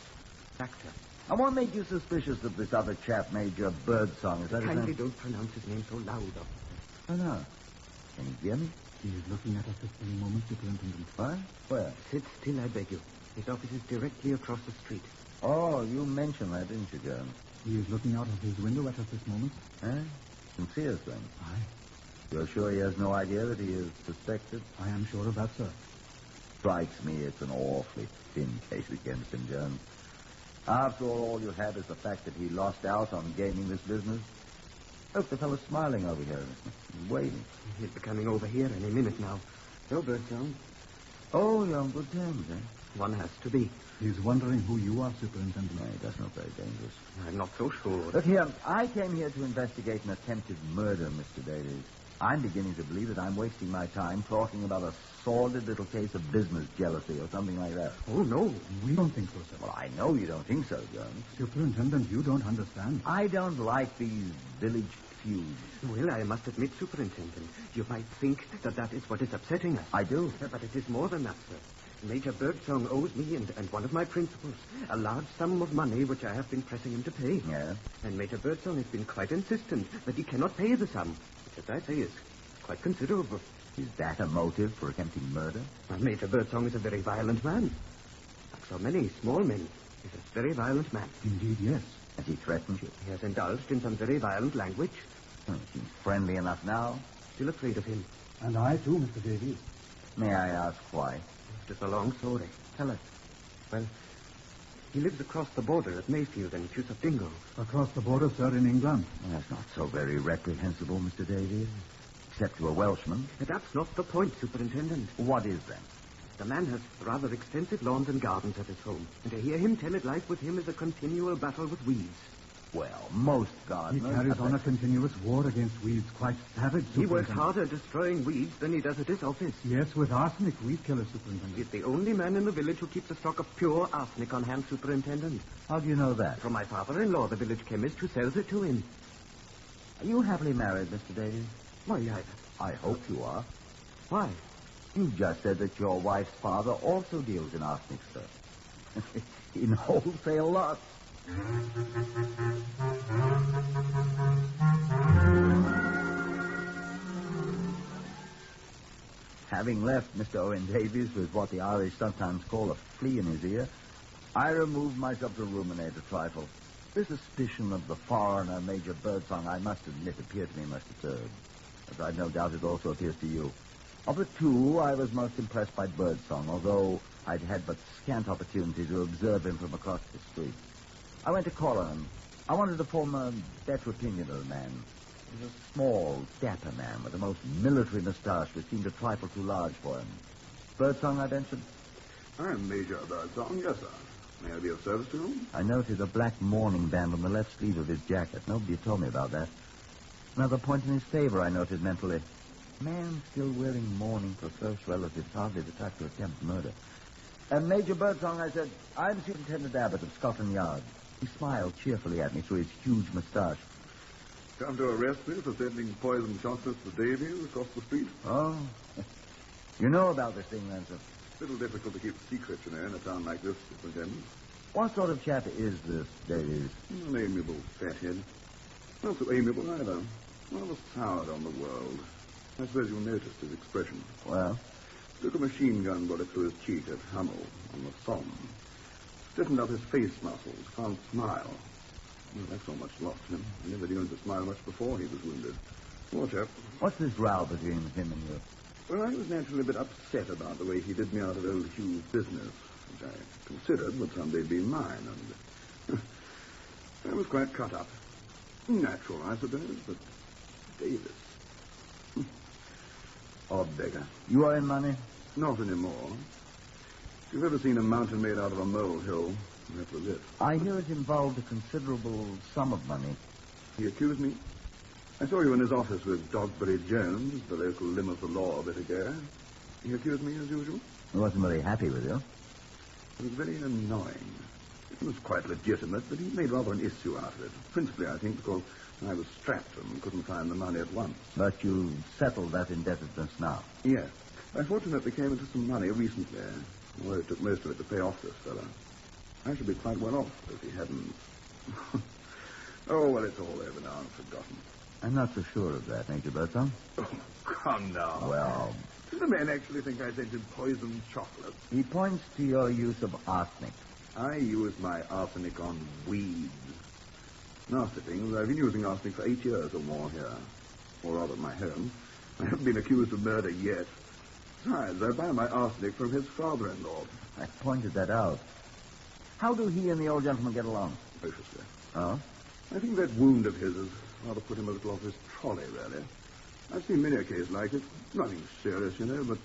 Sacked her.
And what made you suspicious of this other chap, Major Birdsong? Is that his name?
Kindly don't pronounce his name so loud, officer.
Oh, no. Can you hear me?
He is looking at us this very moment, Superintendent.
What? Where?
Sit still, I beg you. His office is directly across the street.
Oh, you mentioned that, didn't you, Jones?
He is looking out of his window at us this moment.
Eh? Can see us, then?
Aye.
You're sure he has no idea that he is suspected?
I am sure of that, sir.
Strikes me it's an awfully thin case against him, Jones. After all you have is the fact that he lost out on gaining this business. Look, the fellow's smiling over here. He's waiting.
He'll be coming over here any minute now. No, Birdsong.
Oh, you're on good terms, eh?
One has to be.
He's wondering who you are, Superintendent.
No, he doesn't look very dangerous.
I'm not so sure.
Look here, I came here to investigate an attempted murder, Mr. Davies.
I'm beginning to believe that I'm wasting my time talking about a sordid little case of business jealousy or something like that.
Oh, no, we don't think so, sir.
Well, I know you don't think so, Jones.
Superintendent, you don't understand.
I don't like these village feuds.
Well, I must admit, Superintendent, you might think that is what is upsetting us.
I do.
But it is more than that, sir. Major Birdsong owes me and one of my principals a large sum of money which I have been pressing him to pay.
Yeah?
And Major Birdsong has been quite insistent that he cannot pay the sum, which, as I say, is quite considerable.
Is that a motive for attempting murder?
Well, Major Birdsong is a very violent man. Like so many small men, he's a very violent man.
Indeed, yes.
Has he threatened you?
He has indulged in some very violent language.
Well, he seems friendly enough now.
Still afraid of him.
And I, too, Mr. Davies.
May I ask why?
It's a long story.
Tell us.
Well, he lives across the border at Mayfield and Chesterton.
Across the border, sir, in England.
Well, that's not so very reprehensible, Mr. Davies. Except to a Welshman.
That's not the point, Superintendent.
What is, then?
The man has rather extensive lawns and gardens at his home. And to hear him tell it, life with him is a continual battle with weeds.
Well, most
He
gardeners...
carries on a continuous war against weeds, quite savage,
He works
Superintendent.
harder destroying weeds than he does at his office.
Yes, with arsenic, weed killer, Superintendent.
He's the only man in the village who keeps a stock of pure arsenic on hand, Superintendent.
How do you know that?
From my father-in-law, the village chemist, who sells it to him.
Are you happily married, Mr. Davies?
Why,
I hope you are.
Why?
You just said that your wife's father also deals in arsenic, sir. In wholesale lots. Having left Mr. Owen Davies with what the Irish sometimes call a flea in his ear, I removed myself to ruminate a trifle. The suspicion of the foreigner, Major Birdsong, I must admit, appeared to me much absurd, as I've no doubt it also appears to you. Of the two, I was most impressed by Birdsong, although I'd had but scant opportunity to observe him from across the street. I went to call on him. I wanted to form a better opinion of the man. He was a small, dapper man with a most military moustache which seemed a trifle too large for him. Birdsong, I ventured.
I'm Major Birdsong, yes, sir. May I be of service to you?
I noted a black mourning band on the left sleeve of his jacket. Nobody had told me about that. Another point in his favor, I noted mentally. A man still wearing mourning for close relatives, hardly the type to attempt murder. Major Birdsong, I said, I'm Superintendent Abbott of Scotland Yard. He smiled cheerfully at me through his huge moustache.
Come to arrest me for sending poisoned chocolates to Davies across the street?
Oh. You know about this thing, then, sir?
A little difficult to keep secrets, you know, in a town like this, Superintendent.
What sort of chap is this, Davies?
An amiable fathead. Not so amiable either. Rather soured on the world. I suppose you noticed his expression.
Well?
Took a machine gun bullet through his cheek at Hummel on the Somme. Stiffened up his face muscles, can't smile. Well, that's not much lost him. I never knew him to smile much before he was wounded. Poor chap.
What's this row between him and you?
Well, I was naturally a bit upset about the way he did me out of old Hugh's business, which I considered would someday be mine, and I was quite cut up. Natural, I suppose, but Davis. Odd beggar.
You owe him money?
Not anymore. If you've ever seen a mountain made out of a molehill, that was it.
I hear it involved a considerable sum of money.
He accused me. I saw you in his office with Dogberry Jones, the local limb of the law, a bit ago. He accused me as usual.
He wasn't very happy with you.
It was very annoying. It was quite legitimate, but he made rather an issue out of it. Principally, I think, because I was strapped and couldn't find the money at once.
But you settled that indebtedness now?
Yes. I fortunately came into some money recently, although it took most of it to pay off this fellow. I should be quite well off if he hadn't. Oh, well, it's all over now and forgotten.
I'm not so sure of that, Major Birdsong.
Oh, come now.
Well...
Do the men actually think I sent him poisoned chocolate?
He points to your use of arsenic.
I use my arsenic on weeds. Nasty things. I've been using arsenic for 8 years or more here. Or rather, at my home. I haven't been accused of murder yet. Besides, I buy my arsenic from his father-in-law.
I pointed that out. How do he and the old gentleman get along?
Viciously.
Oh?
I think that wound of his has rather put him a little off his trolley, really. I've seen many a case like it. Nothing serious, you know, but,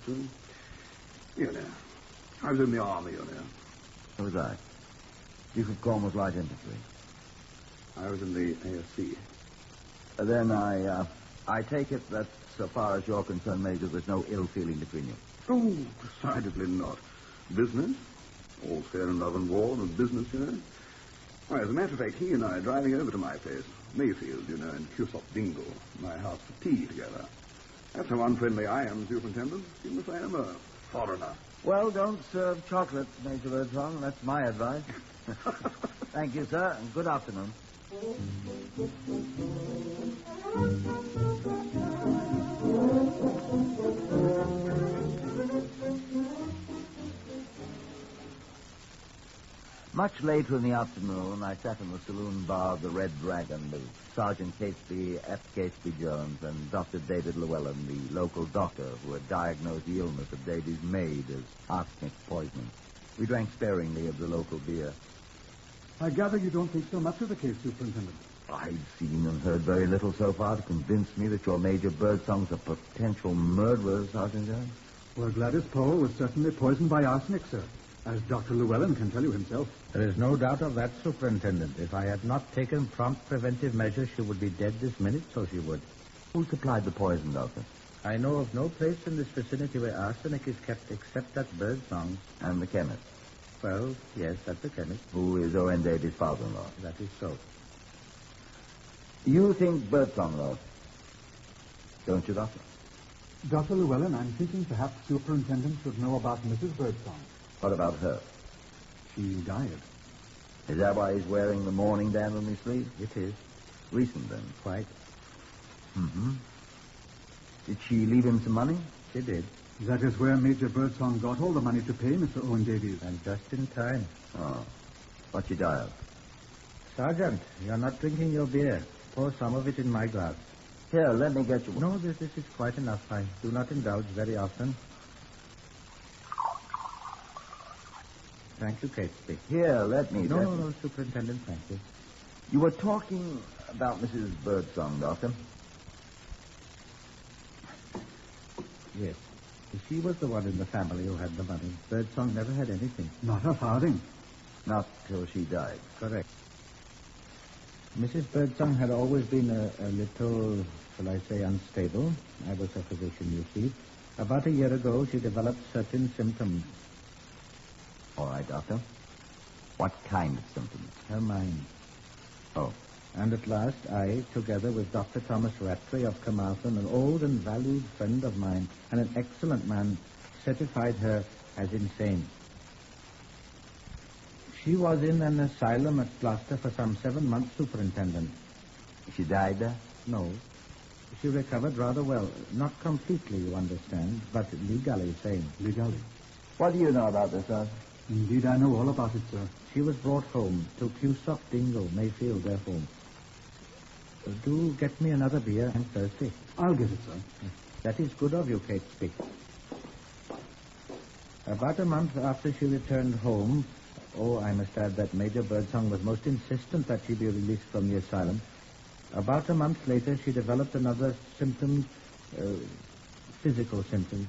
you know. I was in the army, you know.
So was I. Buford Cornwall's light infantry.
I was in the ASC.
Then I take it that
so far as you're concerned, Major, there's no ill feeling between you?
Oh, decidedly not. Business? All's fair in love and war, and business, you know. Why, as a matter of fact, he and I are driving over to my place, Mayfield, you know, in Cusop Dingle, my house for tea together. That's how unfriendly I am, Superintendent, even if I am a foreigner.
Well, don't serve chocolate, Major Birdsong. That's my advice. Thank you, sir, and good afternoon. Much later in the afternoon, I sat in the saloon bar of the Red Dragon with Sergeant Catesby, F. Catesby Jones, and Dr. David Llewellyn, the local doctor who had diagnosed the illness of Davy's maid as arsenic poisoning. We drank sparingly of the local beer.
I gather you don't think so much of the case, Superintendent.
I've seen and heard very little so far to convince me that your Major Birdsong's a potential murderer, Sergeant Jones.
Well, Gladys Powell was certainly poisoned by arsenic, sir, as Dr. Llewellyn can tell you himself.
There is no doubt of that, Superintendent. If I had not taken prompt preventive measures, she would be dead this minute, so she would.
Who supplied the poison, Doctor?
I know of no place in this vicinity where arsenic is kept except at Birdsong's.
And the chemist?
Well, yes, at the chemist.
Who is O.N. Davy's father-in-law?
That is so.
You think Birdsong, though? Don't you, Doctor?
Dr. Llewellyn, I'm thinking perhaps Superintendent should know about Mrs. Birdsong.
What about her?
She died.
Is that why he's wearing the mourning band on his sleeve?
It is.
Recent, then?
Quite.
Mm-hmm. Did she leave him some money?
She did.
That is where Major Birdsong got all the money to pay Mr. Owen Davies.
And just in time.
Oh. What'd she die of?
Sergeant, you're not drinking your beer. Pour some of it in my glass.
Here, let me get you one.
No, this is quite enough. I do not indulge very often. Thank you, Catesby.
Here, let me...
No, Superintendent, thank you.
You were talking about Mrs. Birdsong, Doctor.
Yes. She was the one in the family who had the money. Birdsong never had anything.
Not a farthing.
Not till she died.
Correct. Mrs. Birdsong had always been a little, shall I say, unstable. I was her physician, you see. About a year ago, she developed certain symptoms.
All right, Doctor. What kind of symptoms?
Her mind.
Oh.
And at last, I, together with Dr. Thomas Rattray of Carmarthen, an old and valued friend of mine, and an excellent man, certified her as insane. She was in an asylum at Gloucester for some 7 months, Superintendent.
She died there?
No. She recovered rather well. Not completely, you understand, but legally sane.
Legally?
What do you know about this, sir?
Indeed, I know all about it, sir.
She was brought home to Cusop Dingle, Mayfield, their home. Do get me another beer. I'm thirsty.
I'll get it, sir.
That is good of you, Catesby. About a month after she returned home, I must add that Major Birdsong was most insistent that she be released from the asylum. About a month later, she developed another symptom, physical symptom,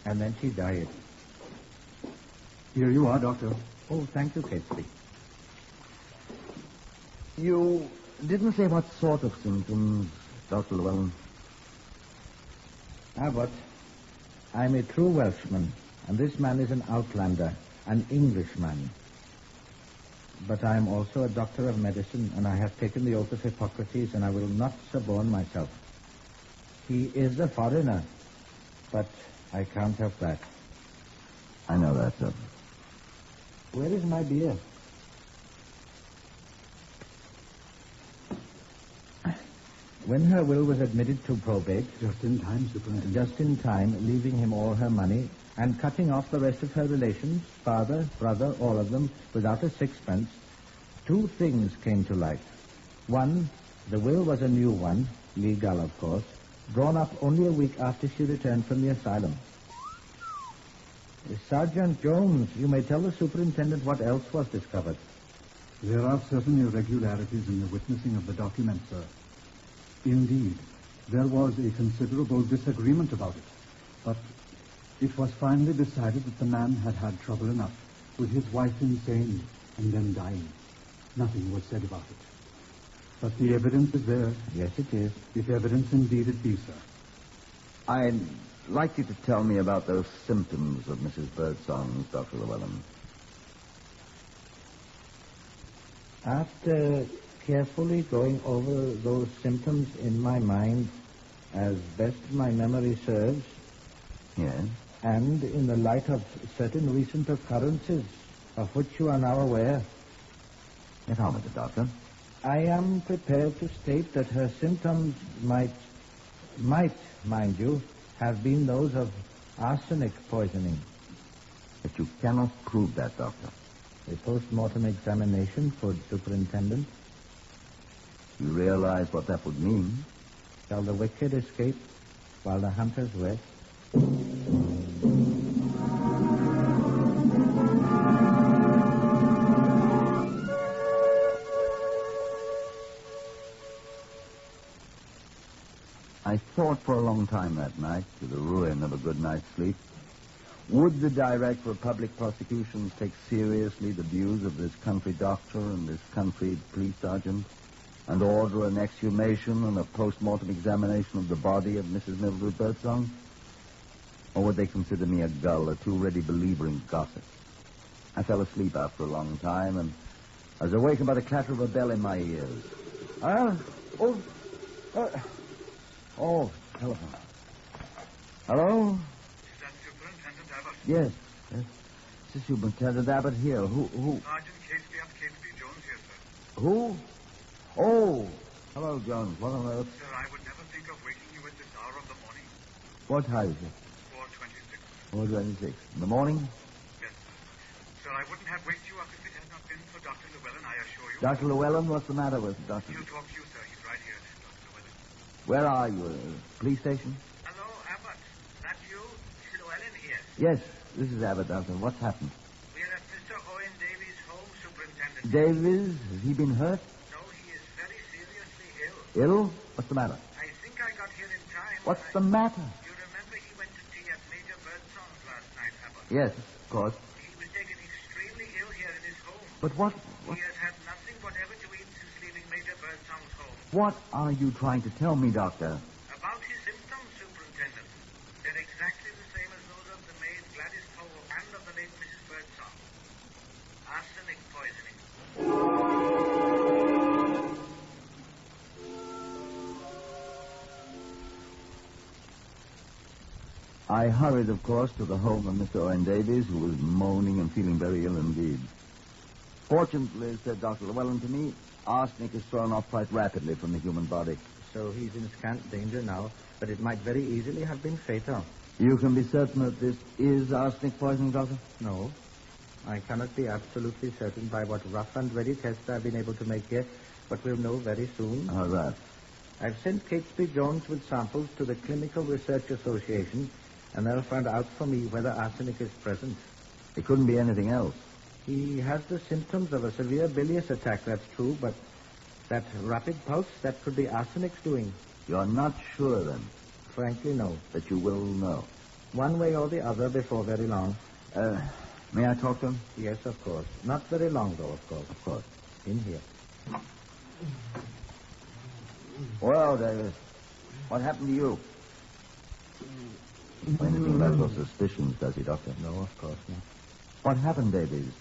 and then she died.
Here you are, Doctor.
Oh, thank you, Catesby.
You didn't say what sort of symptoms, Dr. Llewellyn.
Abbott, I'm a true Welshman, and this man is an outlander, an Englishman. But I am also a doctor of medicine, and I have taken the oath of Hippocrates, and I will not suborn myself. He is a foreigner, but I can't help that.
I know that, sir.
Where is my beer? When her will was admitted to probate...
Just in time, Superintendent.
Just in time, leaving him all her money and cutting off the rest of her relations, father, brother, all of them, without a sixpence, 2 things came to light. One, the will was a new one, legal, of course, drawn up only a week after she returned from the asylum. Sergeant Jones, you may tell the superintendent what else was discovered.
There are certain irregularities in the witnessing of the document, sir. Indeed, there was a considerable disagreement about it. But it was finally decided that the man had had trouble enough with his wife insane and then dying. Nothing was said about it. But the evidence is there.
Yes, it is.
If evidence indeed it be, sir.
I'd like you to tell me about those symptoms of Mrs. Birdsong's, Dr. Llewellyn.
After carefully going over those symptoms in my mind, as best my memory serves,
Yes?
and in the light of certain recent occurrences of which you are now aware,
Get on with it, Doctor.
I am prepared to state that her symptoms might, mind you, have been those of arsenic poisoning.
But you cannot prove that, Doctor.
A post-mortem examination could, Superintendent.
You realize what that would mean?
Shall the wicked escape while the hunters rest?
I thought for a long time that night, to the ruin of a good night's sleep, would the Director of Public Prosecutions take seriously the views of this country doctor and this country police sergeant, and order an exhumation and a post-mortem examination of the body of Mrs. Mildred Birdsong? Or would they consider me a gull, a too ready believer in gossip? I fell asleep after a long time, and I was awakened by the clatter of a bell in my ears. Telephone. Hello?
Is that Superintendent Abbott?
Yes. This is Superintendent Abbott here. Who?
Sergeant Catesby of Catesby Jones here, sir.
Who? Oh, hello, Jones. What on earth?
Sir, I would never think of waking you at this hour of the morning.
What time is it?
4:26.
4:26. In the morning?
Yes, sir. Sir, I wouldn't have waked you up if it had not been for Dr. Llewellyn, I assure you.
Dr. Llewellyn, what's the matter with Dr.
He'll talk to you, sir. He's right here, Dr. Llewellyn.
Where are you? Police station?
Hello, Abbott. That you? Llewellyn here.
Yes, this is Abbott, Doctor. What's happened?
We're at Mr. Owen Davies' home, Superintendent.
Davies? Has he been hurt?
No, he is very seriously ill.
Ill? What's the matter?
I think I got here in time.
What's the matter?
You remember he went to tea at Major Birdsong's last night, Abbott?
Yes, of course.
He was taken extremely ill here in his home.
But what?
He has had nothing whatever to eat since leaving Major Birdsong's home.
What are you trying to tell me, Doctor?
About his symptoms, Superintendent. They're exactly the same as those of the maid Gladys Powell and of the late Mrs. Birdsong. Arsenic poisoning.
I hurried, of course, to the home of Mr. Owen Davies, who was moaning and feeling very ill indeed. Fortunately, said Dr. Llewellyn to me, arsenic is thrown off quite rapidly from the human body.
So he's in scant danger now, but it might very easily have been fatal.
You can be certain that this is arsenic poisoning, Doctor?
No. I cannot be absolutely certain by what rough and ready tests I've been able to make yet, but we'll know very soon.
How's that?
I've sent Catesby Jones with samples to the Clinical Research Association, and they'll find out for me whether arsenic is present.
It couldn't be anything else.
He has the symptoms of a severe bilious attack, that's true, but that rapid pulse, that could be arsenic's doing.
You're not sure, then?
Frankly, no.
But you will know?
One way or the other before very long.
May I talk to him?
Yes, of course. Not very long, though, of course.
Of course.
In here.
Well, Davis, what happened to you? Anything about your suspicions, does he, Doctor?
No, of course not.
What happened, Davies?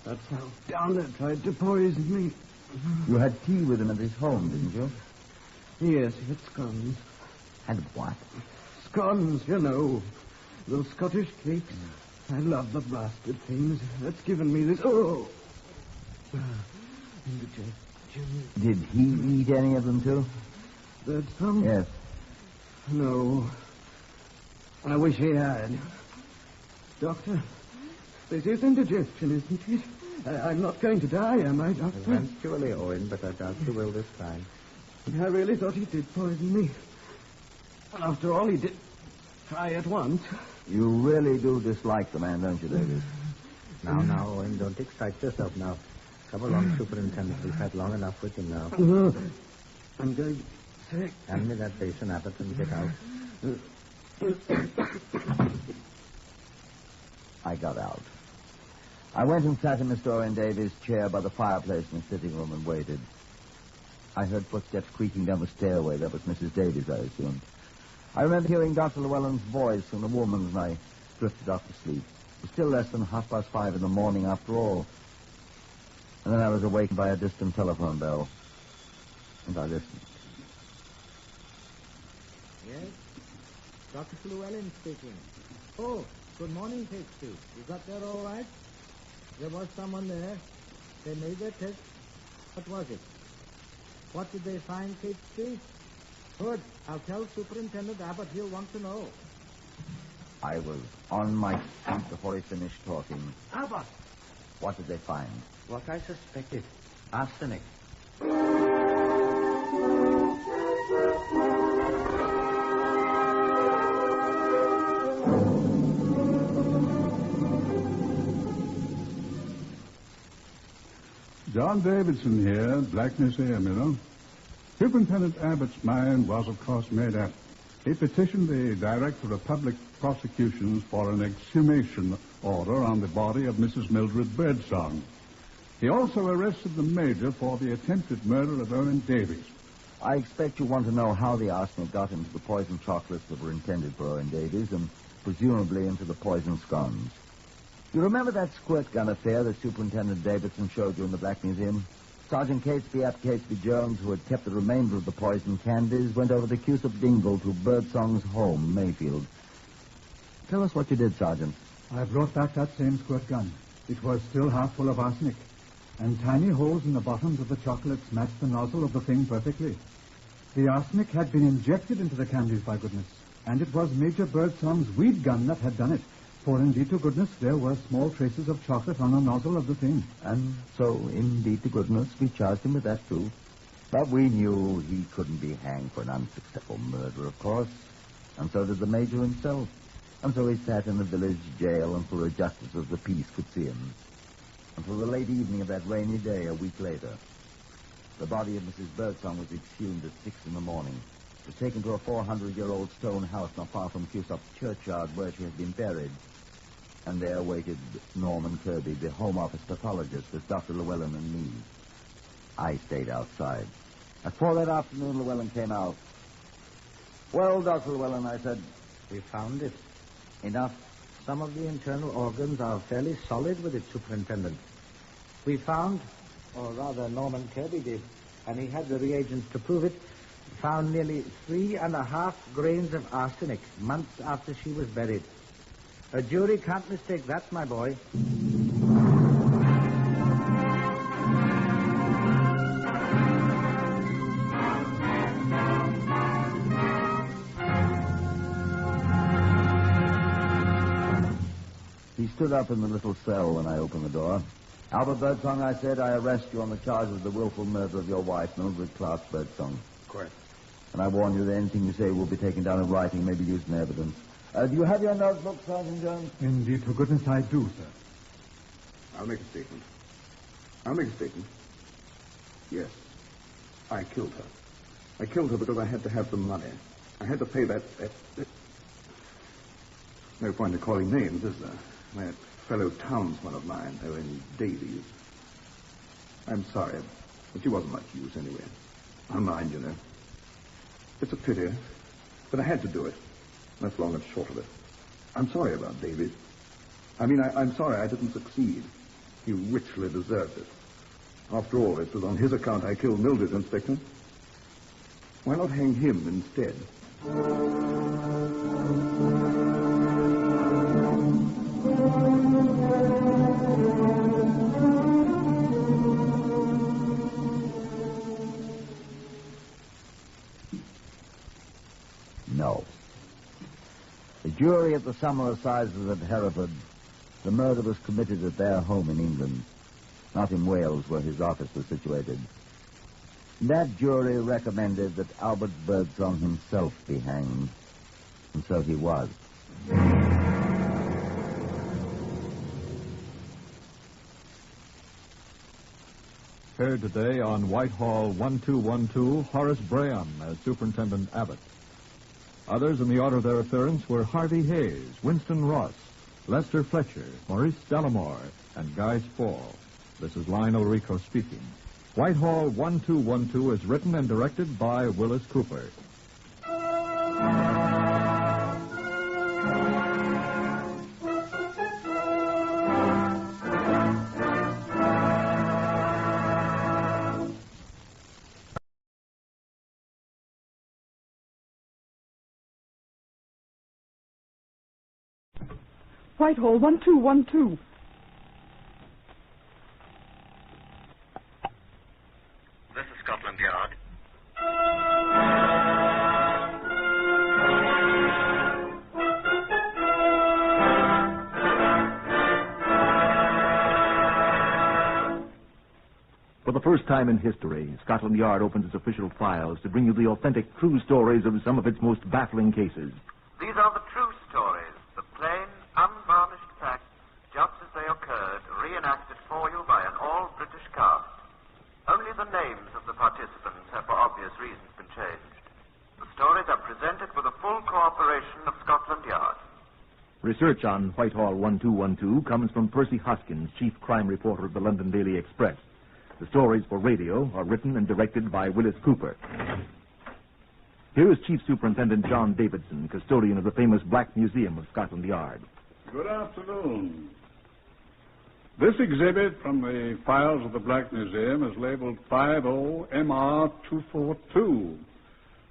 That's how Downer tried to poison me.
You had tea with him at his home, didn't you?
Yes, he had scones.
And what?
Scones, you know. Those Scottish cakes. I love the blasted things. That's given me this... Oh! Indigestion.
Did he eat any of them, too?
That some?
Yes.
No. I wish he had. Doctor, this is indigestion, isn't it? I'm not going to die, am I, Doctor?
Eventually, Owen, but I doubt you will this time.
I really thought he did poison me. After all, he did try at once.
You really do dislike the man, don't you, Davis?
Now, Owen, don't excite yourself now. Come along, Superintendent. We've had long enough with him now.
I'm going sick.
Hand me that basin, Abbott, and get out.
I got out. I went and sat in Mr. Owen Davies' chair by the fireplace in the sitting room and waited. I heard footsteps creaking down the stairway. That was Mrs. Davies, I assumed. I remember hearing Dr. Llewellyn's voice and the woman's, and I drifted off to sleep. It was still less than 5:30 in the morning after all. And then I was awakened by a distant telephone bell. And I listened.
Yes? Dr. Llewellyn speaking. Oh, good morning, Catesby. You got there all right? There was someone there. They made their test. What was it? What did they find, Catesby? Good. I'll tell Superintendent Abbott. He'll want to know.
I was on my feet before he finished talking.
Abbott!
What did they find?
What I suspected. Arsenic.
John Davidson here, Black Museum, you know. Superintendent Abbott's mind was, of course, made up. He petitioned the Director of Public Prosecutions for an exhumation order on the body of Mrs. Mildred Birdsong. He also arrested the Major for the attempted murder of Owen Davies.
I expect you want to know how the arsenic got into the poisoned chocolates that were intended for Owen Davies and presumably into the poisoned scones. You remember that squirt gun affair that Superintendent Davidson showed you in the Black Museum? Sergeant Catesby ap Catesby Jones, who had kept the remainder of the poisoned candies, went over the Cusack Dingle to Birdsong's home, Mayfield. Tell us what you did, Sergeant.
I brought back that same squirt gun. It was still half full of arsenic, and tiny holes in the bottoms of the chocolates matched the nozzle of the thing perfectly. The arsenic had been injected into the candies, by goodness, and it was Major Birdsong's weed gun that had done it. For indeed to goodness, there were small traces of chocolate on the nozzle of the thing.
And so, indeed to goodness, we charged him with that, too. But we knew he couldn't be hanged for an unsuccessful murder, of course. And so did the Major himself. And so he sat in the village jail until the justice of the peace could see him. Until the late evening of that rainy day, a week later. The body of Mrs. Birdsong was exhumed at 6 in the morning. It was taken to a 400-year-old stone house not far from Cusack churchyard where she had been buried. And there waited Norman Kirby, the Home Office pathologist, with Dr. Llewellyn and me. I stayed outside. At 4 that afternoon, Llewellyn came out. Well, Dr. Llewellyn, I said.
We found it.
Enough?
Some of the internal organs are fairly solid with it, Superintendent. We found, or rather Norman Kirby did, and he had the reagents to prove it, found nearly 3.5 grains of arsenic months after she was buried. A jury can't mistake that, my boy.
He stood up in the little cell when I opened the door. Albert Birdsong, I said, I arrest you on the charge of the willful murder of your wife, Mildred Clark Birdsong.
Correct.
And I warn you that anything you say will be taken down in writing, may be used in evidence. Do you have your notebook, Sergeant Jones?
Indeed, to goodness I do, sir.
I'll make a statement. Yes, I killed her. I killed her because I had to have the money. I had to pay that... No point in calling names, is there? That fellow townsman of mine, Owen Davies. I'm sorry, but she wasn't much use anyway. I mind, you know. It's a pity, but I had to do it. That's long and short of it. I'm sorry about Davies. I'm sorry I didn't succeed. He richly deserved it. After all, it was on his account I killed Mildred, Inspector. Why not hang him instead?
No. The jury at the Summer Assizes at Hereford, the murder was committed at their home in England, not in Wales where his office was situated. That jury recommended that Albert Birdsong himself be hanged, and so he was.
Heard today on Whitehall 1212, Horace Braham as Superintendent Abbott. Others in the order of their appearance were Harvey Hayes, Winston Ross, Lester Fletcher, Maurice Delamore, and Guy Spall. This is Lionel Rico speaking. Whitehall 1212 is written and directed by Willis Cooper.
Whitehall, 1212.
This is Scotland Yard.
For the first time in history, Scotland Yard opens its official files to bring you the authentic, true stories of some of its most baffling cases.
These are the true stories, the plain, unvarnished facts, just as they occurred, reenacted for you by an all-British cast. Only the names of the participants have, for obvious reasons, been changed. The stories are presented with the full cooperation of Scotland Yard.
Research on Whitehall 1212 comes from Percy Hoskins, chief crime reporter of the London Daily Express. The stories for radio are written and directed by Willis Cooper. Here is Chief Superintendent John Davidson, custodian of the famous Black Museum of Scotland Yard.
Good afternoon. This exhibit from the files of the Black Museum is labeled 50MR242,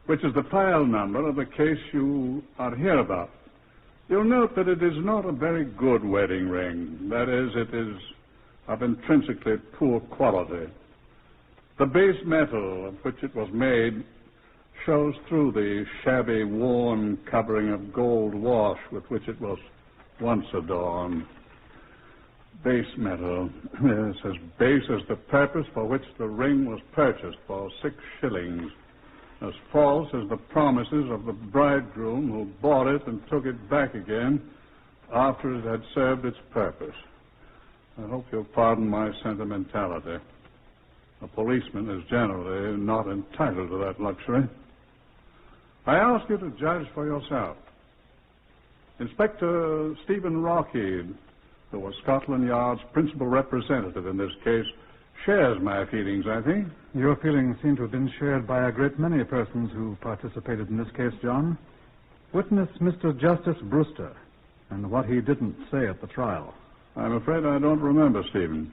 which is the file number of the case you are here about. You'll note that it is not a very good wedding ring. That is, it is of intrinsically poor quality. The base metal of which it was made shows through the shabby, worn covering of gold wash with which it was once adorned. Base metal. Yes, as base as the purpose for which the ring was purchased for 6 shillings. As false as the promises of the bridegroom who bought it and took it back again after it had served its purpose. I hope you'll pardon my sentimentality. A policeman is generally not entitled to that luxury. I ask you to judge for yourself. Inspector Stephen Rockheed, who was Scotland Yard's principal representative in this case, shares my feelings, I think.
Your feelings seem to have been shared by a great many persons who participated in this case, John. Witness Mr. Justice Brewster and what he didn't say at the trial.
I'm afraid I don't remember, Stephen.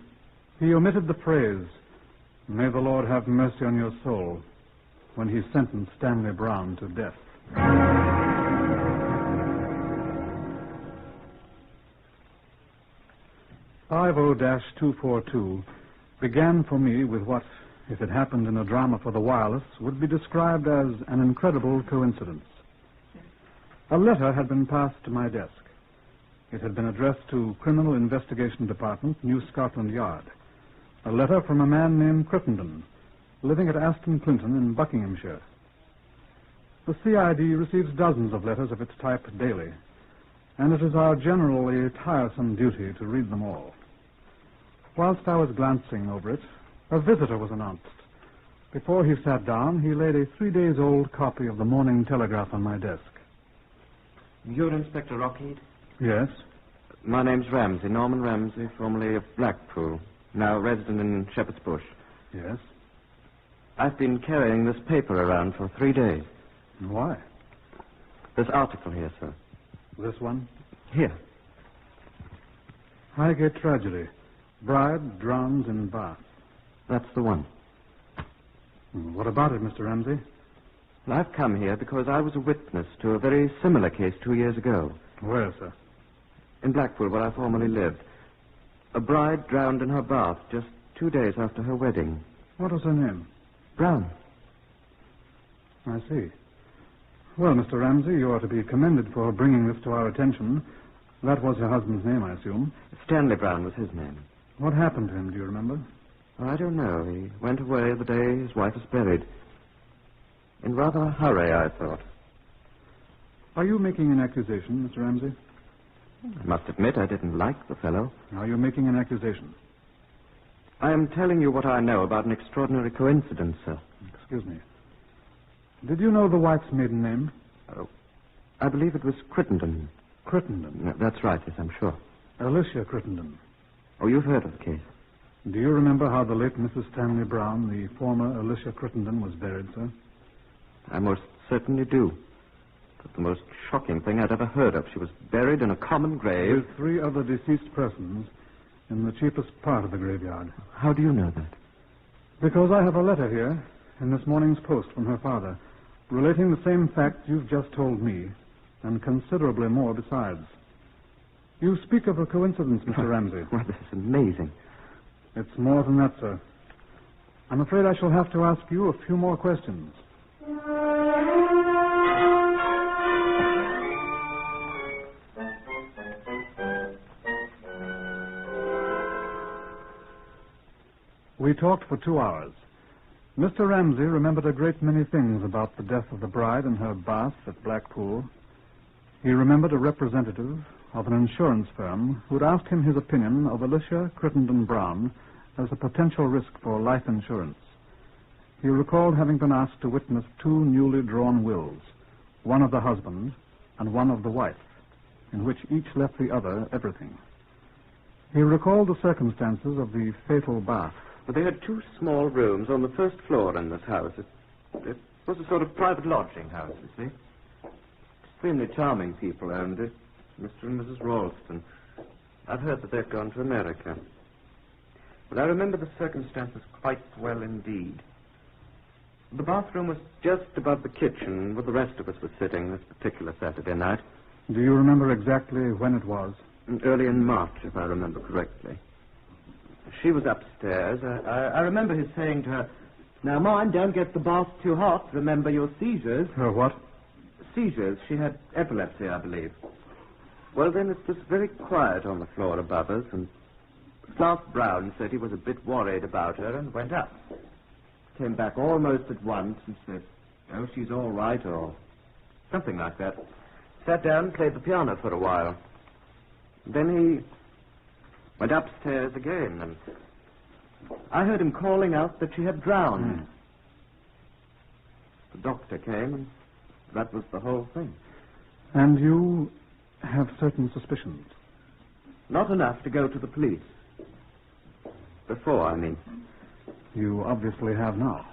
He omitted the phrase, "May the Lord have mercy on your soul," when he sentenced Stanley Brown to death. 50-242 began for me with what, if it happened in a drama for the wireless, would be described as an incredible coincidence. A letter had been passed to my desk. It had been addressed to Criminal Investigation Department, New Scotland Yard. A letter from a man named Crittenden, living at Aston Clinton in Buckinghamshire. The CID receives dozens of letters of its type daily, and it is our generally tiresome duty to read them all. Whilst I was glancing over it, a visitor was announced. Before he sat down, he laid a 3-days-old copy of the Morning Telegraph on my desk.
You're Inspector Rockheed?
Yes?
My name's Ramsey, Norman Ramsey, formerly of Blackpool, now resident in Shepherd's Bush.
Yes?
I've been carrying this paper around for 3 days.
Why?
This article here, sir.
This one?
Here.
Highgate tragedy. Bride drowns in bath.
That's the one.
What about it, Mr. Ramsey?
Well, I've come here because I was a witness to a very similar case 2 years ago.
Where, sir?
In Blackpool, where I formerly lived. A bride drowned in her bath just 2 days after her wedding.
What was her name?
Brown.
I see. Well, Mr. Ramsey, you are to be commended for bringing this to our attention. That was her husband's name, I assume.
Stanley Brown was his name.
What happened to him, do you remember?
I don't know. He went away the day his wife was buried. In rather a hurry, I thought.
Are you making an accusation, Mr. Ramsey?
I must admit I didn't like the fellow.
Are you making an accusation?
I am telling you what I know about an extraordinary coincidence, sir.
Excuse me. Did you know the wife's maiden name?
Oh, I believe it was Crittenden.
Crittenden?
No, that's right, yes, I'm sure.
Alicia Crittenden.
Oh, you've heard of the case.
Do you remember how the late Mrs. Stanley Brown, the former Alicia Crittenden, was buried, sir?
I most certainly do. But the most shocking thing I'd ever heard of. She was buried in a common grave.
With 3 other deceased persons in the cheapest part of the graveyard.
How do you know that?
Because I have a letter here in this morning's post from her father, relating the same facts you've just told me, and considerably more besides. You speak of a coincidence, Mr. Ramsey.
Well, this is amazing.
It's more than that, sir. I'm afraid I shall have to ask you a few more questions. We talked for 2 hours. Mr. Ramsey remembered a great many things about the death of the bride and her bath at Blackpool. He remembered a representative of an insurance firm who had asked him his opinion of Alicia Crittenden Brown as a potential risk for life insurance. He recalled having been asked to witness 2 newly drawn wills, one of the husband and one of the wife, in which each left the other everything. He recalled the circumstances of the fatal bath.
But they had 2 small rooms on the first floor in this house. It was a sort of private lodging house, you see. Extremely charming people owned it, Mr. and Mrs. Ralston. I've heard that they've gone to America. But I remember the circumstances quite well indeed. The bathroom was just above the kitchen where the rest of us were sitting this particular Saturday night.
Do you remember exactly when it was?
Early in March, if I remember correctly. She was upstairs. I remember his saying to her, "Now, mind, don't get the bath too hot. Remember your seizures."
Her what?
Seizures. She had epilepsy, I believe. Well, then it was very quiet on the floor above us, and Clark Brown said he was a bit worried about her and went up. Came back almost at once and said, "Oh, she's all right," or something like that. Sat down and played the piano for a while. Then he went upstairs again, and I heard him calling out that she had drowned. The doctor came, and that was the whole thing.
And you have certain suspicions?
Not enough to go to the police. Before, I mean.
You obviously have now.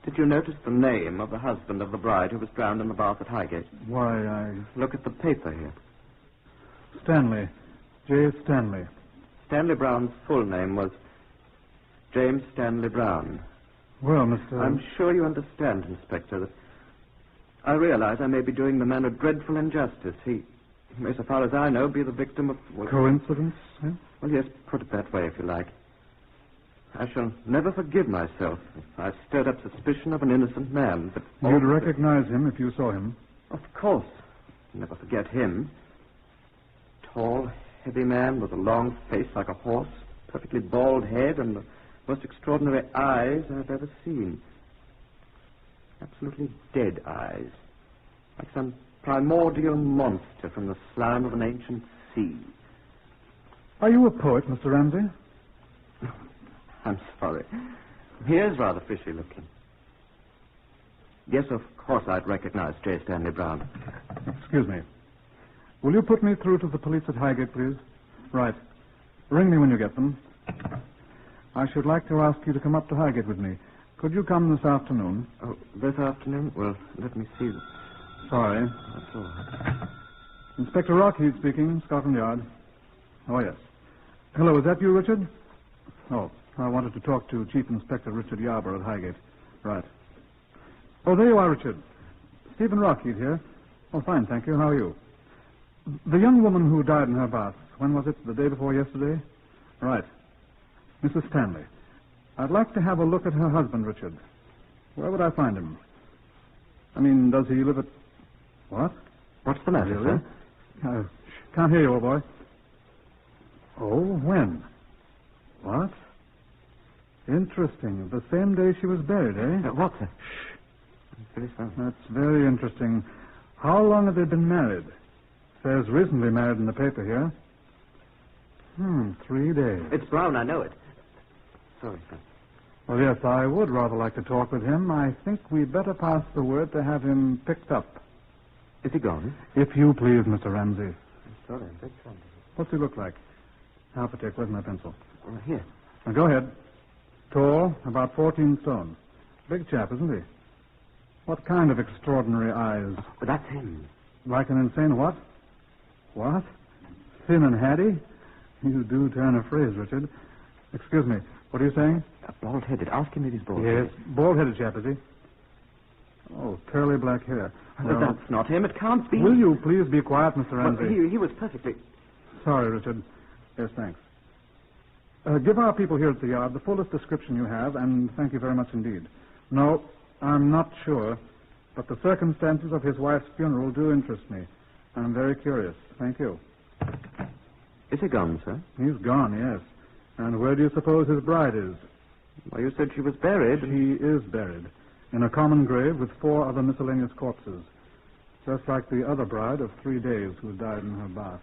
Did you notice the name of the husband of the bride who was drowned in the bath at Highgate?
Why, I...
Look at the paper here.
Stanley. J. Stanley.
Stanley Brown's full name was James Stanley Brown.
Well, Mr...
I'm sure you understand, Inspector, that I realize I may be doing the man a dreadful injustice. He may, so far as I know, be the victim of... Well,
coincidence, eh?
Well, yes, put it that way, if you like. I shall never forgive myself if I've stirred up suspicion of an innocent man, but...
You'd recognize him if you saw him?
Of course. Never forget him. Tall, heavy man with a long face like a horse, perfectly bald head, and the most extraordinary eyes I've ever seen. Absolutely dead eyes, like some primordial monster from the slime of an ancient sea.
Are you a poet, Mr. Ramsey?
I'm sorry. He is rather fishy looking. Yes, of course I'd recognize J. Stanley Brown.
Excuse me. Will you put me through to the police at Highgate, please? Right. Ring me when you get them. I should like to ask you to come up to Highgate with me. Could you come this afternoon?
Oh, this afternoon? Well, let me see.
Sorry.
That's all right.
Inspector Rockheed speaking, Scotland Yard. Oh, yes. Hello, is that you, Richard? Oh, I wanted to talk to Chief Inspector Richard Yarber at Highgate. Right. Oh, there you are, Richard. Stephen Rockheed here. Oh, fine, thank you. How are you? The young woman who died in her bath, when was it? The day before yesterday? Right. Mrs. Stanley. I'd like to have a look at her husband, Richard. Where would I find him? I mean, does he live at... What?
What's the matter,
really?
sir?
Can't hear you, old boy. Oh, when? What? Interesting. The same day she was buried, eh?
What, sir? Shh. Very sorry.
That's very interesting. How long have they been married? Says recently married in the paper here. 3 days.
It's Brown, I know it. Sorry, sir.
Well, yes, I would rather like to talk with him. I think we'd better pass the word to have him picked up.
Is he gone?
If you please, Mr. Ramsey.
I'm sorry, I'm very sorry.
What's he look like? Alphabet, where's my pencil?
Here.
Now, go ahead. Tall, about 14 stone. Big chap, isn't he? What kind of extraordinary eyes?
Oh, that's him.
Like an insane what? What? Thin and hatty? You do turn a phrase, Richard. Excuse me. What are you saying?
Bald-headed. Ask him if he's bald-headed.
Yes, bald-headed chap, is he? Oh, curly black hair.
Well, that's not him. It can't be.
Will you please be quiet, Mr. Ramsey?
Well, he was perfectly...
sorry, Richard. Yes, thanks. Give our people here at the yard the fullest description you have, and thank you very much indeed. No, I'm not sure, but the circumstances of his wife's funeral do interest me. I'm very curious. Thank you.
Is he gone, sir?
He's gone, yes. And where do you suppose his bride is?
Well, you said she was buried.
She is buried in a common grave with 4 other miscellaneous corpses, just like the other bride of 3 days who died in her bath.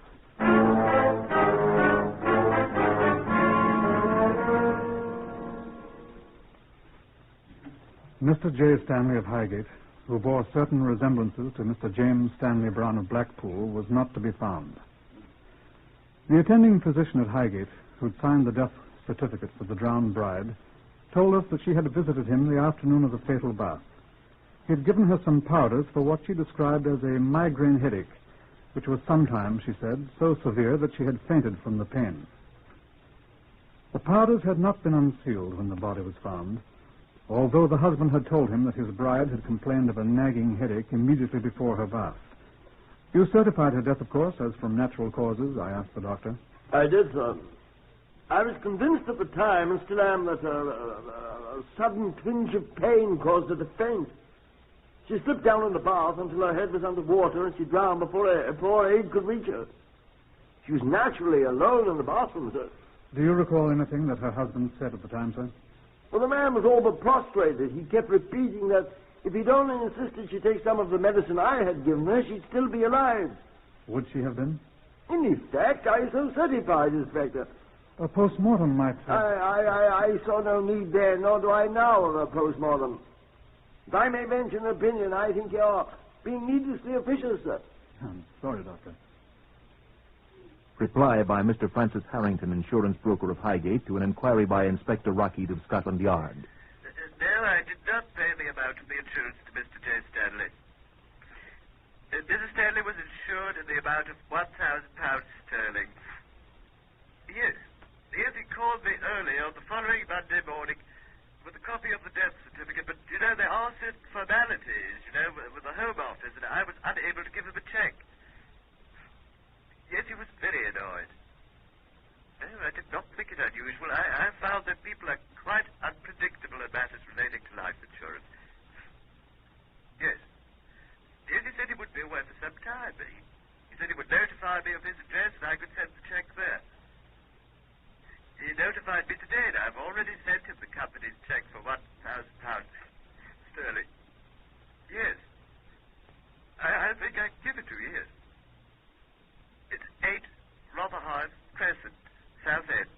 Mr. J. Stanley of Highgate, who bore certain resemblances to Mr. James Stanley Brown of Blackpool, was not to be found. The attending physician at Highgate, who'd signed the death certificate for the drowned bride, told us that she had visited him the afternoon of the fatal bath. He had given her some powders for what she described as a migraine headache, which was sometimes, she said, so severe that she had fainted from the pain. The powders had not been unsealed when the body was found, although the husband had told him that his bride had complained of a nagging headache immediately before her bath. You certified her death, of course, as from natural causes, I asked the doctor.
I did, sir. I was convinced at the time, and still am, that a sudden twinge of pain caused her to faint. She slipped down in the bath until her head was under water, and she drowned before aid could reach her. She was naturally alone in the bathroom, sir.
Do you recall anything that her husband said at the time, sir?
Well, the man was all but prostrated. He kept repeating that if he'd only insisted she take some of the medicine I had given her, she'd still be alive.
Would she have been?
In effect, I so certified, Inspector.
A post-mortem might...
I saw no need there, nor do I now of a post-mortem. If I may venture an opinion, I think you're being needlessly officious, sir.
I'm sorry, Doctor.
Reply by Mr. Francis Harrington, insurance broker of Highgate, to an inquiry by Inspector Rockheed of Scotland Yard.
No, I did not pay the amount of the insurance to Mr. J. Stanley. Mrs. Stanley was insured in the amount of £1,000 sterling. Yes, he called me early on the following Monday morning with a copy of the death certificate, but, there are certain formalities, with the Home Office, and I was unable to give him a check. Yes, he was very annoyed. No, I did not think it unusual. I found that people are quite unpredictable in matters relating to life insurance. Yes. He said he would be away for some time. He said he would notify me of his address and I could send the check there. He notified me today and I've already sent him the company's check for £1,000 sterling. Yes. I think I can give it to you, yes. It's 8 Rotherhithe Crescent, South End.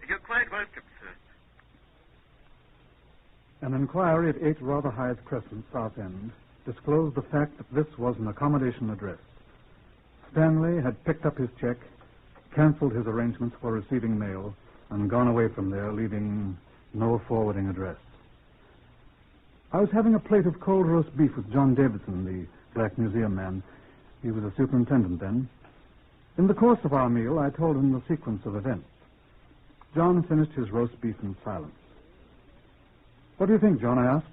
You're quite welcome, sir.
An inquiry at 8 Rotherhithe Crescent, South End, disclosed the fact that this was an accommodation address. Stanley had picked up his check, canceled his arrangements for receiving mail, and gone away from there, leaving no forwarding address. I was having a plate of cold roast beef with John Davidson, the Black Museum man. He was a superintendent then. In the course of our meal, I told him the sequence of events. John finished his roast beef in silence. What do you think, John? I asked.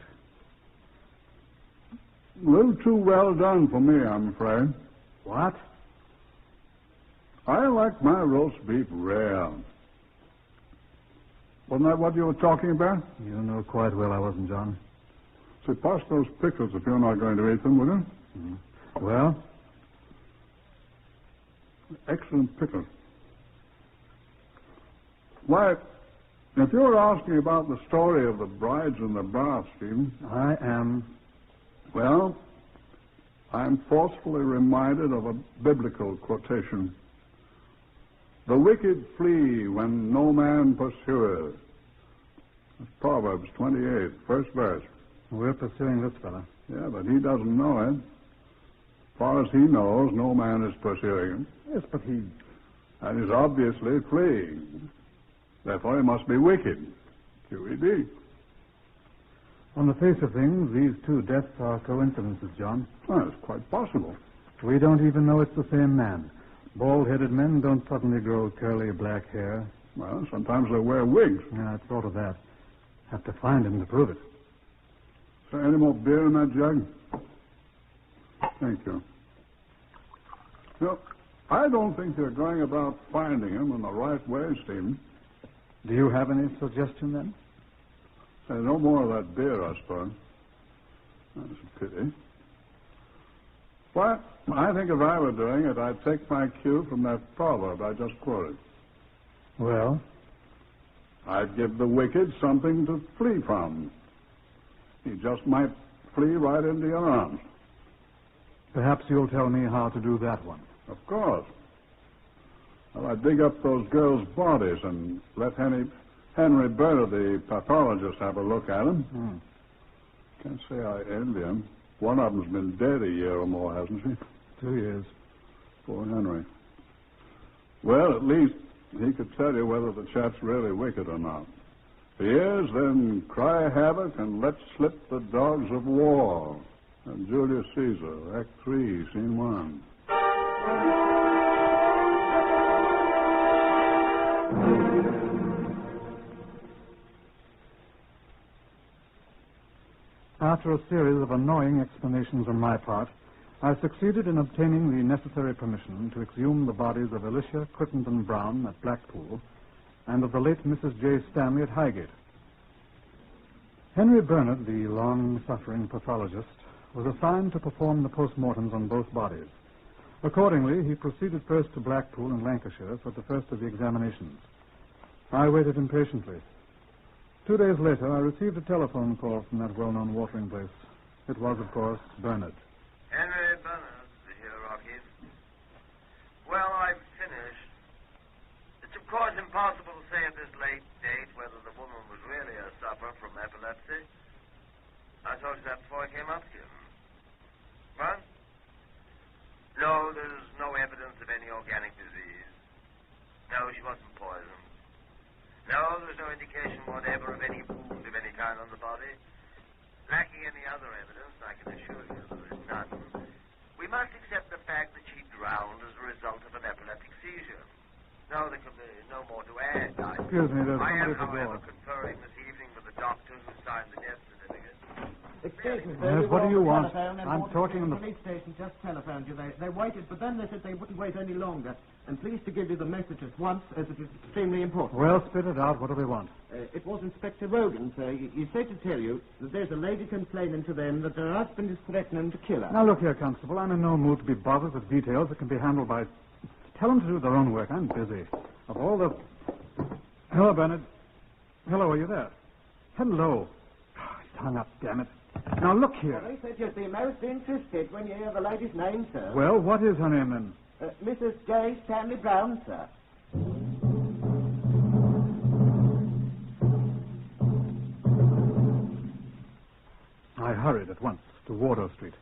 A little too well done for me, I'm afraid.
What?
I like my roast beef rare. Wasn't that what you were talking about?
You know quite well I wasn't, John.
Say, pass those pickles if you're not going to eat them, will you?
Mm-hmm. Well?
Excellent pickles. Why, if you're asking about the story of the brides in the bath, Stephen...
I am.
Well, I'm forcefully reminded of a biblical quotation. The wicked flee when no man pursueth. That's Proverbs 28, first verse.
We're pursuing this fella.
Yeah, but he doesn't know it. As far as he knows, no man is pursuing him.
Yes, but he...
And he's obviously fleeing. Therefore, he must be wicked. QED.
On the face of things, these two deaths are coincidences, John.
Well, it's quite possible.
We don't even know it's the same man. Bald-headed men don't suddenly grow curly black hair.
Well, sometimes they wear wigs.
Yeah, I thought of that. Have to find him to prove it.
Is there any more beer in that jug? Thank you. No, I don't think they're going about finding him in the right way, Stephen.
Do you have any suggestion, then?
No more of that beer, I suppose. That's a pity. But I think if I were doing it, I'd take my cue from that proverb I just quoted.
Well?
I'd give the wicked something to flee from. He just might flee right into your arms.
Perhaps you'll tell me how to do that one.
Of course. Well, I'd dig up those girls' bodies and let Henry Bernard, the pathologist, have a look at them. Can't say I envy him. One of them's been dead a year or more, hasn't she?
2 years.
Poor Henry. Well, at least he could tell you whether the chap's really wicked or not. If he is, then cry havoc and let slip the dogs of war. And Julius Caesar, Act 3, Scene 1.
After a series of annoying explanations on my part, I succeeded in obtaining the necessary permission to exhume the bodies of Alicia Crittenden Brown at Blackpool and of the late Mrs. J. Stanley at Highgate. Henry Bernard, the long-suffering pathologist, was assigned to perform the postmortems on both bodies. Accordingly, he proceeded first to Blackpool in Lancashire for the first of the examinations. I waited impatiently. 2 days later, I received a telephone call from that well-known watering place. It was, of course, Bernard.
Henry Bernard here, Rocky. Well, I've finished. It's, of course, impossible to say at this late date whether the woman was really a sufferer from epilepsy. I told you that before I came up here. What? No, there's no evidence of any organic disease. No, she wasn't poisoned. No, there's no indication whatever of any wound of any kind on the body. Lacking any other evidence, I can assure you there is none. We must accept the fact that she drowned as a result of an epileptic seizure. No, there can be no more to add.
Excuse me, there's
I am,
somebody at the
however,
door.
conferring this evening with the doctor who signed the death certificate.
Excuse me,
Yes, what do you want?
Telephone, and
I'm
Water
talking on
Street
the...
police station just telephoned you. They waited, but then they said they wouldn't wait any longer. And pleased to give you the message at once, as it is extremely important.
Well, spit it out. What do they want?
It was Inspector Rogan, sir. He said to tell you that there's a lady complaining to them that her husband is threatening to kill her.
Now, look here, Constable. I'm in no mood to be bothered with details that can be handled by... Tell them to do their own work. I'm busy. Of all the... Hello, Bernard. Hello, are you there? Hello. He's hung up, damn it. Now, look here.
Well, they said you'd be most interested when you hear the lady's name, sir.
Well, what is her name, then?
Mrs. J. Stanley Brown, sir.
I hurried at once to Wardour Street,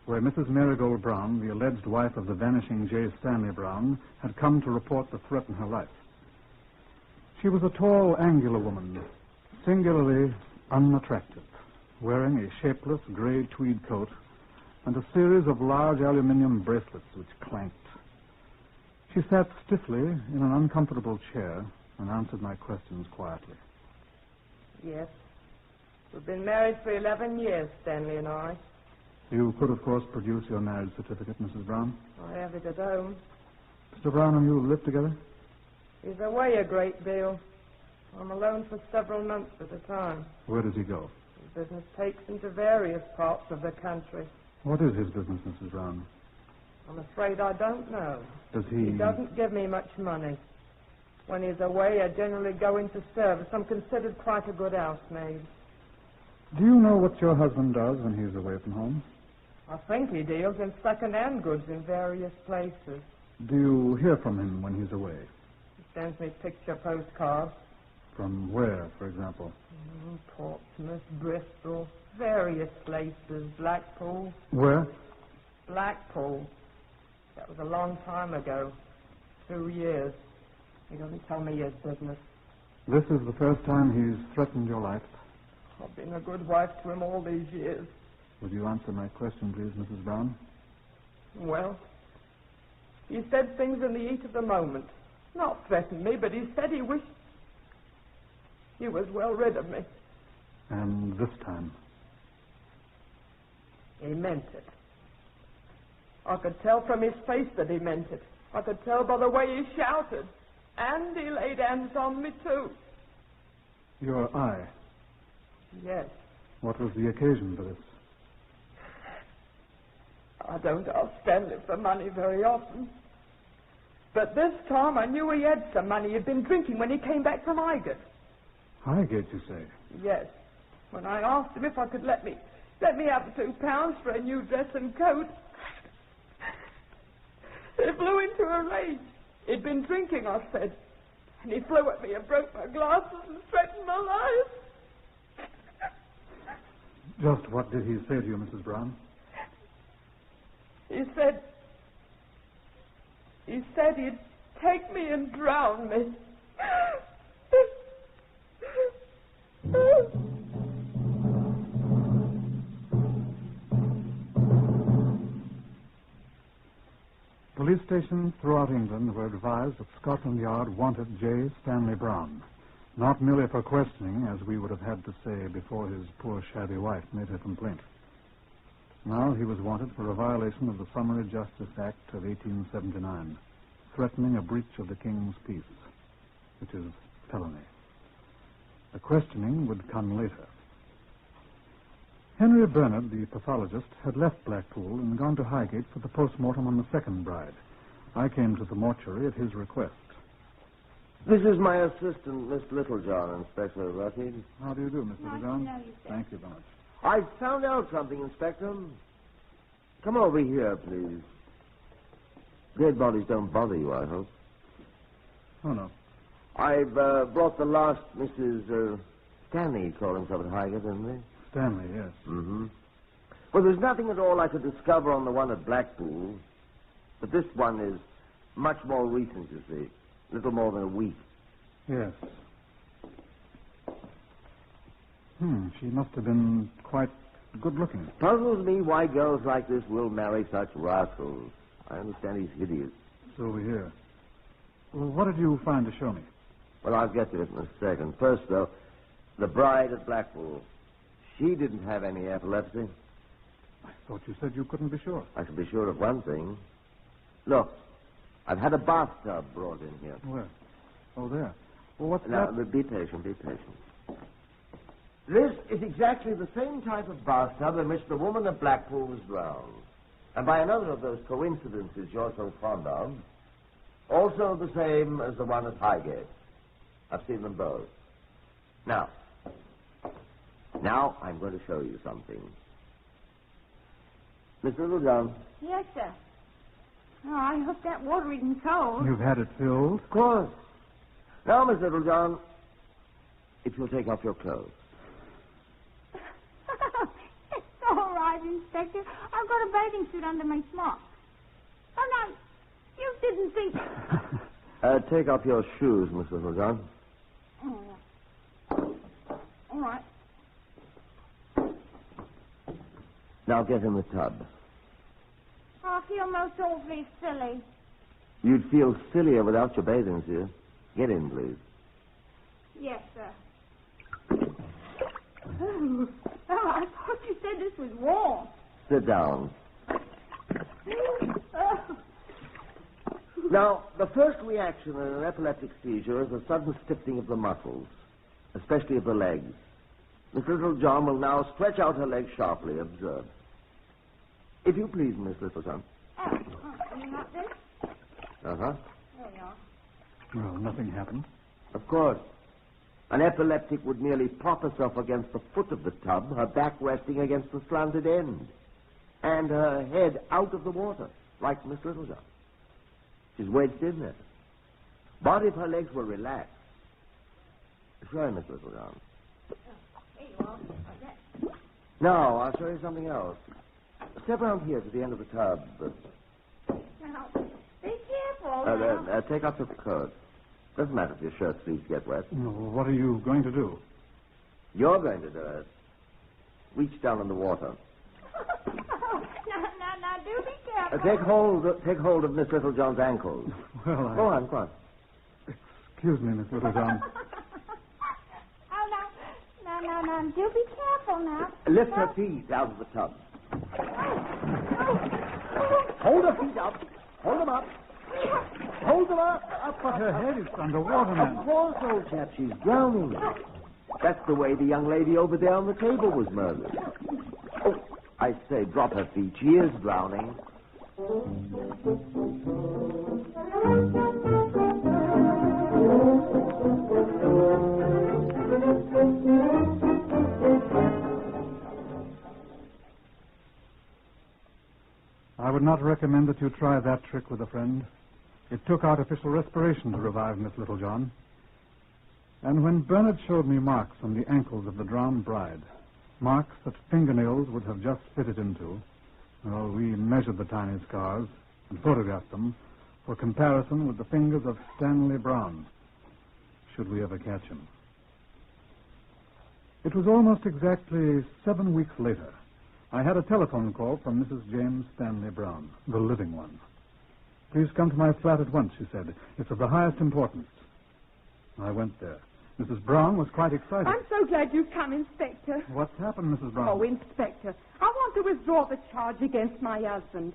where Mrs. Marigold Brown, the alleged wife of the vanishing J. Stanley Brown, had come to report the threat in her life. She was a tall, angular woman, singularly unattractive, wearing a shapeless gray tweed coat and a series of large aluminium bracelets which clanked. She sat stiffly in an uncomfortable chair and answered my questions quietly.
Yes. We've been married for 11 years, Stanley and I.
You could, of course, produce your marriage certificate, Mrs. Brown.
I have it at home.
Mr. Brown and you live together?
He's away a great deal. I'm alone for several months at a time.
Where does he go?
His business takes him to various parts of the country.
What is his business, Mrs. Brown?
I'm afraid I don't know.
Does he...
He doesn't give me much money. When he's away, I generally go into service. I'm considered quite a good housemaid.
Do you know what your husband does when he's away from home?
I think he deals in second-hand goods in various places.
Do you hear from him when he's away?
He sends me picture postcards.
From where, for example?
Portsmouth, Bristol, various places. Blackpool.
Where?
Blackpool. That was a long time ago. 2 years. He doesn't tell me his business.
This is the first time he's threatened your life.
I've been a good wife to him all these years.
Would you answer my question, please, Mrs. Brown?
Well, he said things in the heat of the moment. Not threatened me, but he said he wished he was well rid of me.
And this time?
He meant it. I could tell from his face that he meant it. I could tell by the way he shouted. And he laid hands on me, too.
Your eye.
Yes.
What was the occasion for this?
I don't ask Stanley for money very often. But this time I knew he had some money he'd been drinking when he came back from Highgate.
Highgate, you say?
Yes. When I asked him if I could let me have £2 for a new dress and coat, he flew into a rage. He'd been drinking, I said. And he flew at me and broke my glasses and threatened my life.
Just what did he say to you, Mrs. Brown?
He said he'd take me and drown me.
Police stations throughout England were advised that Scotland Yard wanted J. Stanley Brown, not merely for questioning, as we would have had to say before his poor shabby wife made her complaint. Now he was wanted for a violation of the Summary Justice Act of 1879, threatening a breach of the King's peace, which is felony. The questioning would come later. Henry Bernard, the pathologist, had left Blackpool and gone to Highgate for the post-mortem on the second bride. I came to the mortuary at his request.
This is my assistant, Miss Littlejohn, Inspector Rutty.
How do you do, Miss Littlejohn?
know you, sir.
Thank you very much.
I found out something, Inspector. Come over here, please. Dead bodies don't bother you, I hope.
Oh, no.
I've brought the last Mrs. Stanley called himself at Highgate, didn't he?
Stanley, yes.
Mm-hmm. Well, there's nothing at all I could discover on the one at Blackpool. But this one is much more recent, you see. Little more than a week.
Yes. She must have been quite good-looking.
Puzzles me why girls like this will marry such rascals. I understand he's hideous.
So we hear. Well, what did you find to show me?
Well, I'll get to it in a second. First, though, the bride at Blackpool. She didn't have any epilepsy.
I thought you said you couldn't be sure.
I can be sure of one thing. Look, I've had a bathtub brought in here.
Where? Oh, there. Well, what's
now,
that?
Be patient, be patient. This is exactly the same type of bathtub in which the woman at Blackpool was drowned. And by another of those coincidences you're so fond of, also the same as the one at Highgate. I've seen them both. Now I'm going to show you something. Miss Littlejohn.
Yes, sir. Oh, I hope that water isn't cold.
You've had it filled?
Of course. Now, Miss Littlejohn, if you'll take off your clothes.
It's all right, Inspector. I've got a bathing suit under my smock. Oh, no, you didn't think...
Take off your shoes, Miss Littlejohn.
Oh, all right.
Now get in the tub.
I feel most awfully silly.
You'd feel sillier without your bathing suit. Get in, please.
Yes, sir. Oh, I thought you said this was warm.
Sit down.
Oh.
Now, the first reaction in an epileptic seizure is a sudden stiffening of the muscles, especially of the legs. Miss Littlejohn will now stretch out her legs sharply. Observe. If you please, Miss Littlejohn.
You got this?
Uh-huh.
There you are.
Well, nothing happened.
Of course. An epileptic would merely prop herself against the foot of the tub, her back resting against the slanted end, and her head out of the water, like Miss Littlejohn. She's wedged in there. But if her legs were relaxed... Sure, Miss Littlejohn.
There you are. Like that.
Now, I'll show you something else. Step around here to the end of the tub.
Now, be careful. Now.
Take off your coat. Doesn't matter if your shirt sleeves get wet.
No, what are you going to do?
You're going to do it. Reach down in the water.
Now, do be careful.
Take hold of Miss Littlejohn's ankles.
Well,
Go on, go on.
Excuse me, Miss Littlejohn.
No, do be careful now.
Lift her feet out of the tub. Hold her feet up. Hold them up.
Hold her up at her head. It's underwater now.
Of course, old chap, she's drowning. That's the way the young lady over there on the table was murdered. Oh, I say, drop her feet. She is drowning.
I would not recommend that you try that trick with a friend. It took artificial respiration to revive Miss Littlejohn. And when Bernard showed me marks on the ankles of the drowned bride, marks that fingernails would have just fitted into, well, we measured the tiny scars and photographed them for comparison with the fingers of Stanley Brown, should we ever catch him. It was almost exactly 7 weeks later. I had a telephone call from Mrs. James Stanley Brown, the living one. Please come to my flat at once, she said. It's of the highest importance. I went there. Mrs. Brown was quite excited.
I'm so glad you've come, Inspector.
What's happened, Mrs. Brown?
Oh, Inspector, I want to withdraw the charge against my husband.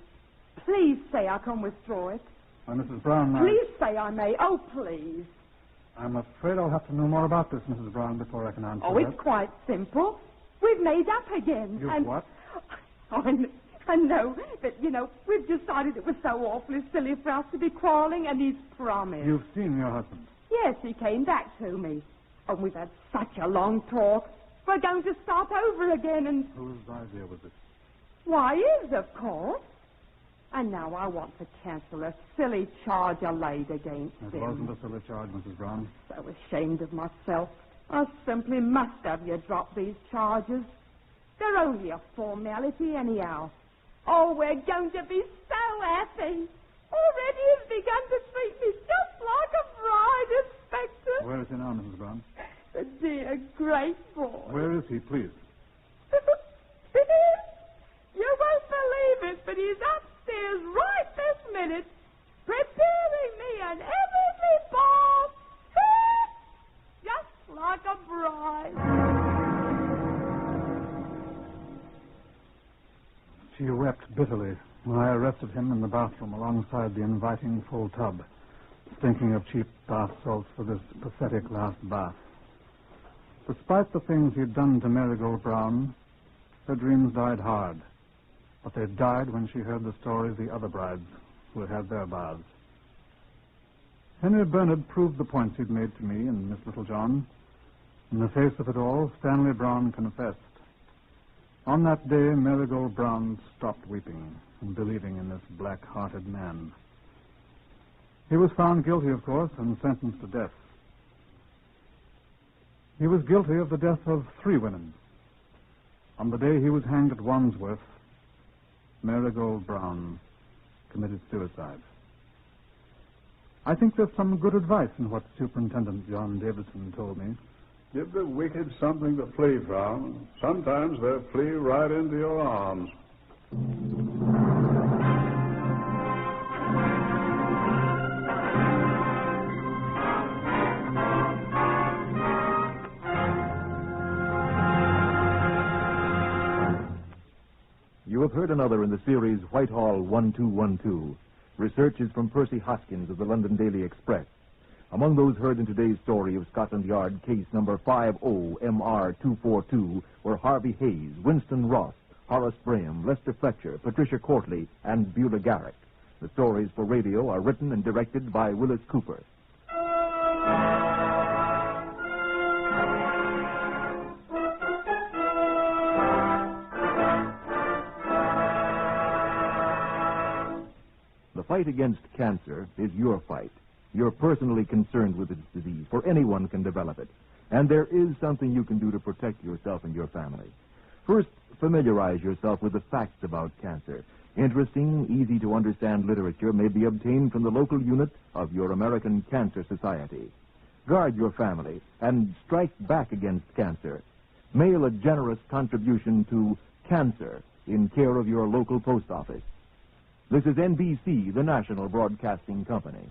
Please say I can withdraw it.
Mrs. Brown,
Please say I may. Oh, please.
I'm afraid I'll have to know more about this, Mrs. Brown, before I can answer
Oh,
that.
it's quite simple. We've made up again.
You've what?
Oh, I know, but, we've decided it was so awfully silly for us to be quarreling, and he's promised.
You've seen your husband?
Yes, he came back to me. And we've had such a long talk. We're going to start over again and...
Whose idea was it?
Why, his, of course. And now I want to cancel a silly charge I laid against him.
It wasn't a silly charge, Mrs. Brown.
So ashamed of myself. I simply must have you drop these charges. They're only a formality anyhow. Oh, we're going to be so happy. Already he's begun to treat me just like a bride, Inspector.
Where is he now, Mrs. Brown?
The dear, great boy.
Where is he, please?
You won't believe it, but he's upstairs right this minute, preparing me an heavenly bath. Just like a bride.
She wept bitterly when I arrested him in the bathroom alongside the inviting full tub, thinking of cheap bath salts for this pathetic last bath. Despite the things he'd done to Marigold Brown, her dreams died hard. But they died when she heard the stories of the other brides who had had their baths. Henry Bernard proved the points he'd made to me and Miss Littlejohn. In the face of it all, Stanley Brown confessed. On that day, Marigold Brown stopped weeping and believing in this black-hearted man. He was found guilty, of course, and sentenced to death. He was guilty of the death of 3 women. On the day he was hanged at Wandsworth, Marigold Brown committed suicide. I think there's some good advice in what Superintendent John Davidson told me.
Give the wicked something to flee from. Sometimes they'll flee right into your arms.
You have heard another in the series Whitehall 1212. Research is from Percy Hoskins of the London Daily Express. Among those heard in today's story of Scotland Yard case number 50MR242 were Harvey Hayes, Winston Ross, Horace Graham, Lester Fletcher, Patricia Courtley, and Beulah Garrick. The stories for radio are written and directed by Willis Cooper. The fight against cancer is your fight. You're personally concerned with its disease, for anyone can develop it. And there is something you can do to protect yourself and your family. First, familiarize yourself with the facts about cancer. Interesting, easy-to-understand literature may be obtained from the local unit of your American Cancer Society. Guard your family and strike back against cancer. Mail a generous contribution to Cancer in care of your local post office. This is NBC, the National Broadcasting Company.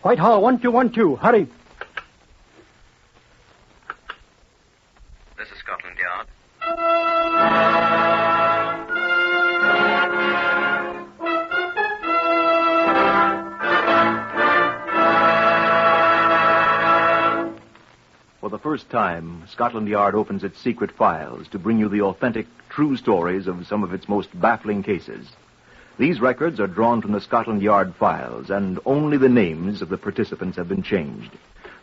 Whitehall 1212. Hurry.
This is Scotland Yard.
For the first time, Scotland Yard opens its secret files to bring you the authentic, true stories of some of its most baffling cases. These records are drawn from the Scotland Yard files, and only the names of the participants have been changed.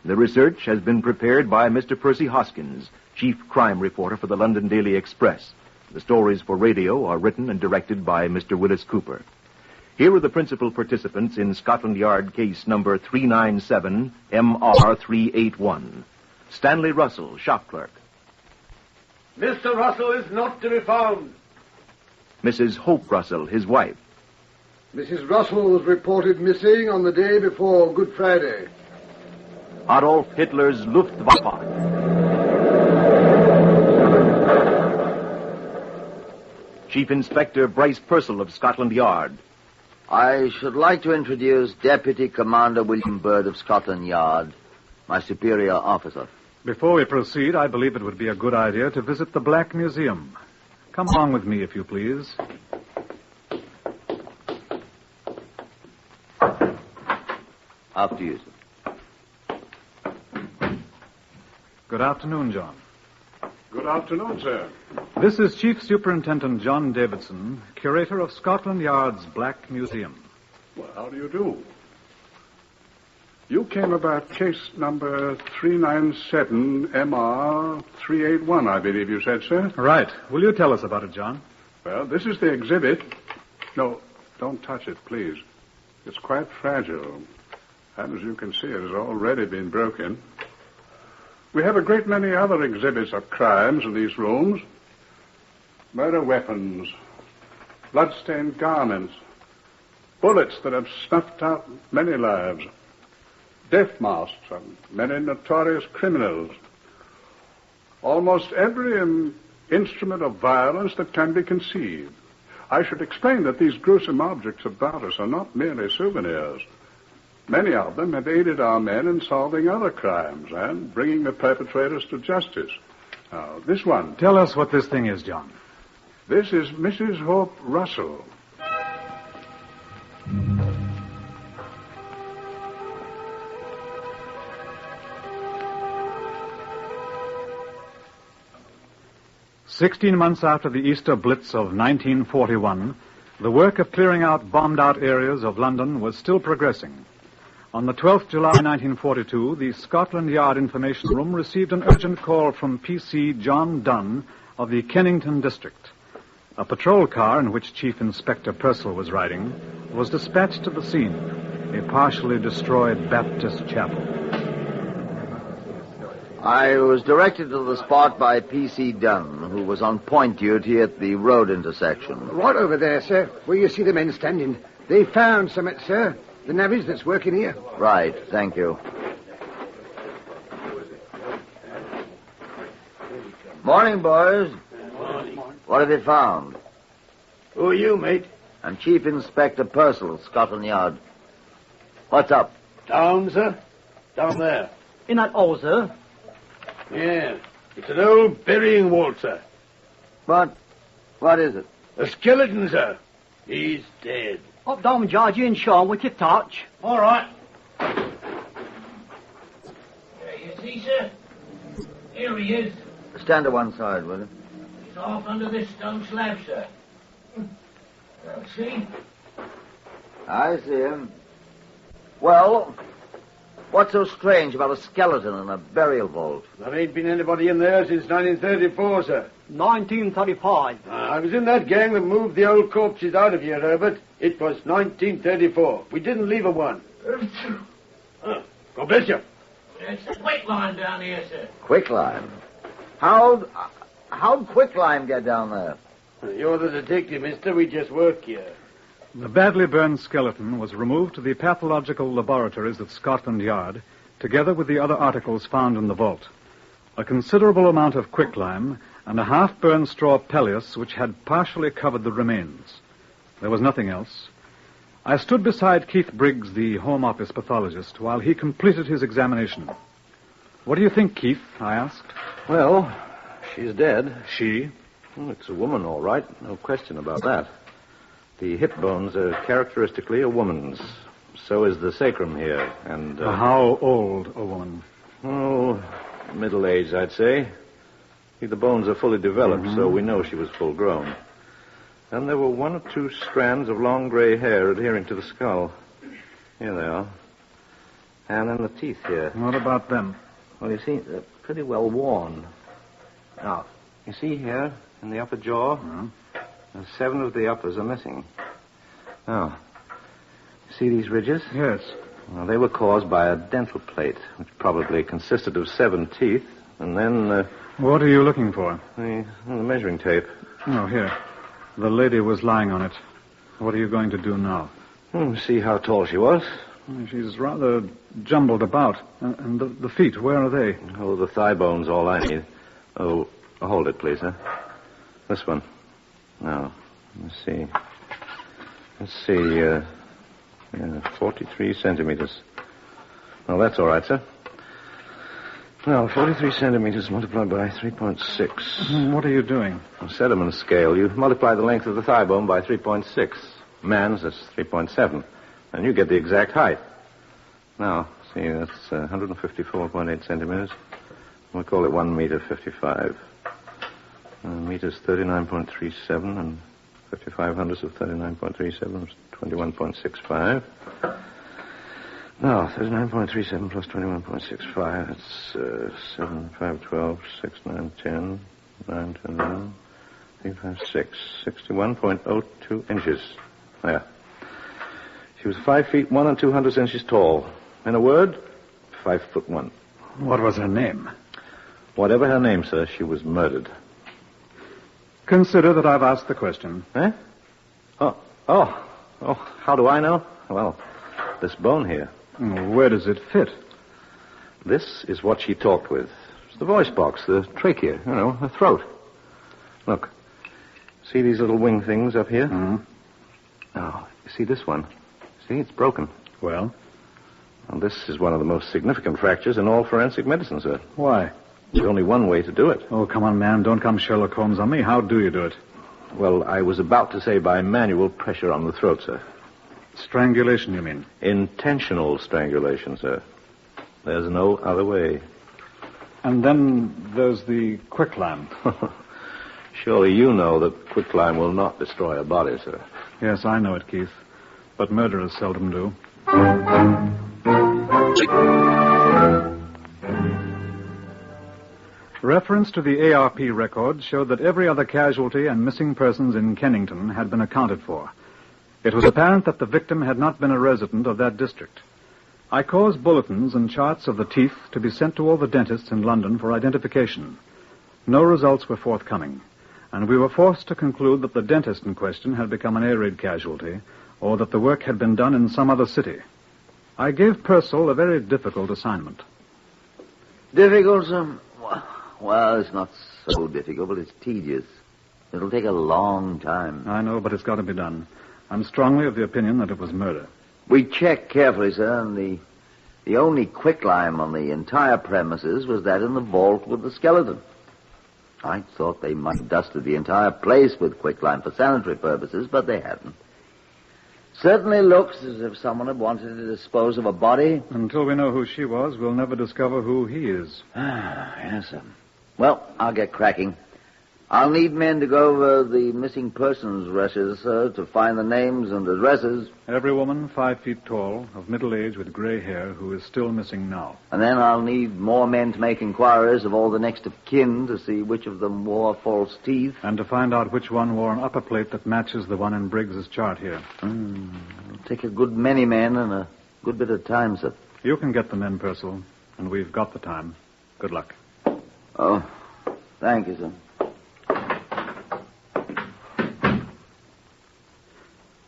The research has been prepared by Mr. Percy Hoskins, chief crime reporter for the London Daily Express. The stories for radio are written and directed by Mr. Willis Cooper. Here are the principal participants in Scotland Yard case number 397 MR381. Stanley Russell, shop clerk.
Mr. Russell is not to be found.
Mrs. Hope Russell, his wife.
Mrs. Russell was reported missing on the day before Good Friday.
Adolf Hitler's Luftwaffe. Chief Inspector Bryce Purcell of Scotland Yard.
I should like to introduce Deputy Commander William Bird of Scotland Yard, my superior officer.
Before we proceed, I believe it would be a good idea to visit the Black Museum. Come along with me, if you please.
After you, sir.
Good afternoon, John.
Good afternoon, sir.
This is Chief Superintendent John Davidson, curator of Scotland Yard's Black Museum.
Well, how do you do? You came about case number 397 MR381, I believe you said, sir?
Right. Will you tell us about it, John?
Well, this is the exhibit. No, don't touch it, please. It's quite fragile. And as you can see, it has already been broken. We have a great many other exhibits of crimes in these rooms. Murder weapons, blood-stained garments, bullets that have snuffed out many lives, death masks and many notorious criminals. Almost every instrument of violence that can be conceived. I should explain that these gruesome objects about us are not merely souvenirs. Many of them have aided our men in solving other crimes and bringing the perpetrators to justice. Now, this one.
Tell us what this thing is, John.
This is Mrs. Hope Russell.
"16 months after the Easter Blitz of 1941, the work of clearing out bombed-out areas of London was still progressing. On the 12th July 1942, the Scotland Yard Information Room received an urgent call from PC John Dunn of the Kennington District. A patrol car in which Chief Inspector Purcell was riding was dispatched to the scene, a partially destroyed Baptist chapel.
I was directed to the spot by P.C. Dunn, who was on point duty at the road intersection.
Right over there, sir, where you see the men standing. They found something, sir. The navvies that's working here.
Right, thank you. Morning, boys.
Morning.
What have you found?
Who are you, mate?
I'm Chief Inspector Purcell, Scotland Yard. What's up?
Down, sir? Down there.
In that hole, sir?
Yeah. It's an old burying vault, sir.
What is it?
A skeleton, sir. He's dead.
Up down, Georgie and Sean with your torch.
All right.
There you see, sir. Here he is.
Stand to one side, will you?
He's off under this stone slab, sir. See?
I see him. Well, what's so strange about a skeleton in a burial vault?
There ain't been anybody in there since 1934, sir.
1935.
I was in that gang that moved the old corpses out of here, Herbert. It was 1934. We didn't leave a one. God bless you.
It's the quicklime down here, sir.
Quicklime? How'd quicklime get down there?
You're the detective, mister. We just work here.
The badly burned skeleton was removed to the pathological laboratories at Scotland Yard, together with the other articles found in the vault. A considerable amount of quicklime and a half-burned straw pelleas which had partially covered the remains. There was nothing else.
I stood beside Keith Briggs, the Home Office pathologist, while he completed his examination. What do you think, Keith? I asked.
Well, she's dead.
She?
Well, it's a woman, all right. No question about that. The hip bones are characteristically a woman's. So is the sacrum here, and...
How old a woman?
Oh, middle-aged, I'd say. See, the bones are fully developed, so we know she was full-grown. And there were 1 or 2 strands of long gray hair adhering to the skull. Here they are. And then the teeth here.
What about them?
Well, you see, they're pretty well worn. Now, you see here, in the upper jaw, 7 of the uppers are missing. Now, see these ridges?
Yes.
Well, they were caused by a dental plate, which probably consisted of 7 teeth, and then...
What are you looking for?
The measuring tape.
Oh, here. The lady was lying on it. What are you going to do now?
See how tall she was.
She's rather jumbled about. And the feet, where are they?
Oh, the thigh bone's all I need. Oh, hold it, please, sir. This one. Now, let's see. 43 centimeters. Well, that's all right, sir. Now, 43 centimeters multiplied by 3.6.
What are you doing?
On Sediment scale, you multiply the length of the thigh bone by 3.6. Man's, that's 3.7. And you get the exact height. Now, see, that's 154.8 centimeters. We'll call it 1 meter 55. Meters 39.37 and 55 hundredths of 39.37 is 21.65. Now, 39.37 plus 21.65, that's 7, 5, 12, 6, 9, 10, 9, 10, 11, 3, 5, 6, 61.02 inches. There. She was 5 feet 1 200 inches tall. In a word, 5'1".
What was her name?
Whatever her name, sir, she was murdered.
Consider that I've asked the question.
Eh? Oh, how do I know? Well, this bone here.
Where does it fit?
This is what she talked with. It's the voice box, the trachea, her throat. Look, see these little wing things up here? Oh, you see this one? See, it's broken.
Well,
this is one of the most significant fractures in all forensic medicine, sir.
Why?
There's only one way to do it.
Oh, come on, man. Don't come Sherlock Holmes on me. How do you do it?
Well, I was about to say by manual pressure on the throat, sir.
Strangulation, you mean?
Intentional strangulation, sir. There's no other way.
And then there's the quicklime.
Surely you know that quicklime will not destroy a body, sir.
Yes, I know it, Keith. But murderers seldom do. Reference to the ARP records showed that every other casualty and missing persons in Kennington had been accounted for. It was apparent that the victim had not been a resident of that district. I caused bulletins and charts of the teeth to be sent to all the dentists in London for identification. No results were forthcoming, and we were forced to conclude that the dentist in question had become an air raid casualty, or that the work had been done in some other city. I gave Purcell a very difficult assignment.
Difficult, sir? Well, it's not so difficult, but it's tedious. It'll take a long time.
I know, but it's got to be done. I'm strongly of the opinion that it was murder.
We checked carefully, sir, and the only quicklime on the entire premises was that in the vault with the skeleton. I thought they might have dusted the entire place with quicklime for sanitary purposes, but they hadn't. Certainly looks as if someone had wanted to dispose of a body.
Until we know who she was, we'll never discover who he is.
Yes, sir. Well, I'll get cracking. I'll need men to go over the missing persons registers, sir, to find the names and addresses.
Every woman 5 feet tall, of middle age with gray hair, who is still missing now.
And then I'll need more men to make inquiries of all the next of kin to see which of them wore false teeth.
And to find out which one wore an upper plate that matches the one in Briggs's chart here.
It'll take a good many men and a good bit of time, sir.
You can get the men, Purcell, and we've got the time. Good luck.
Oh, thank you, sir.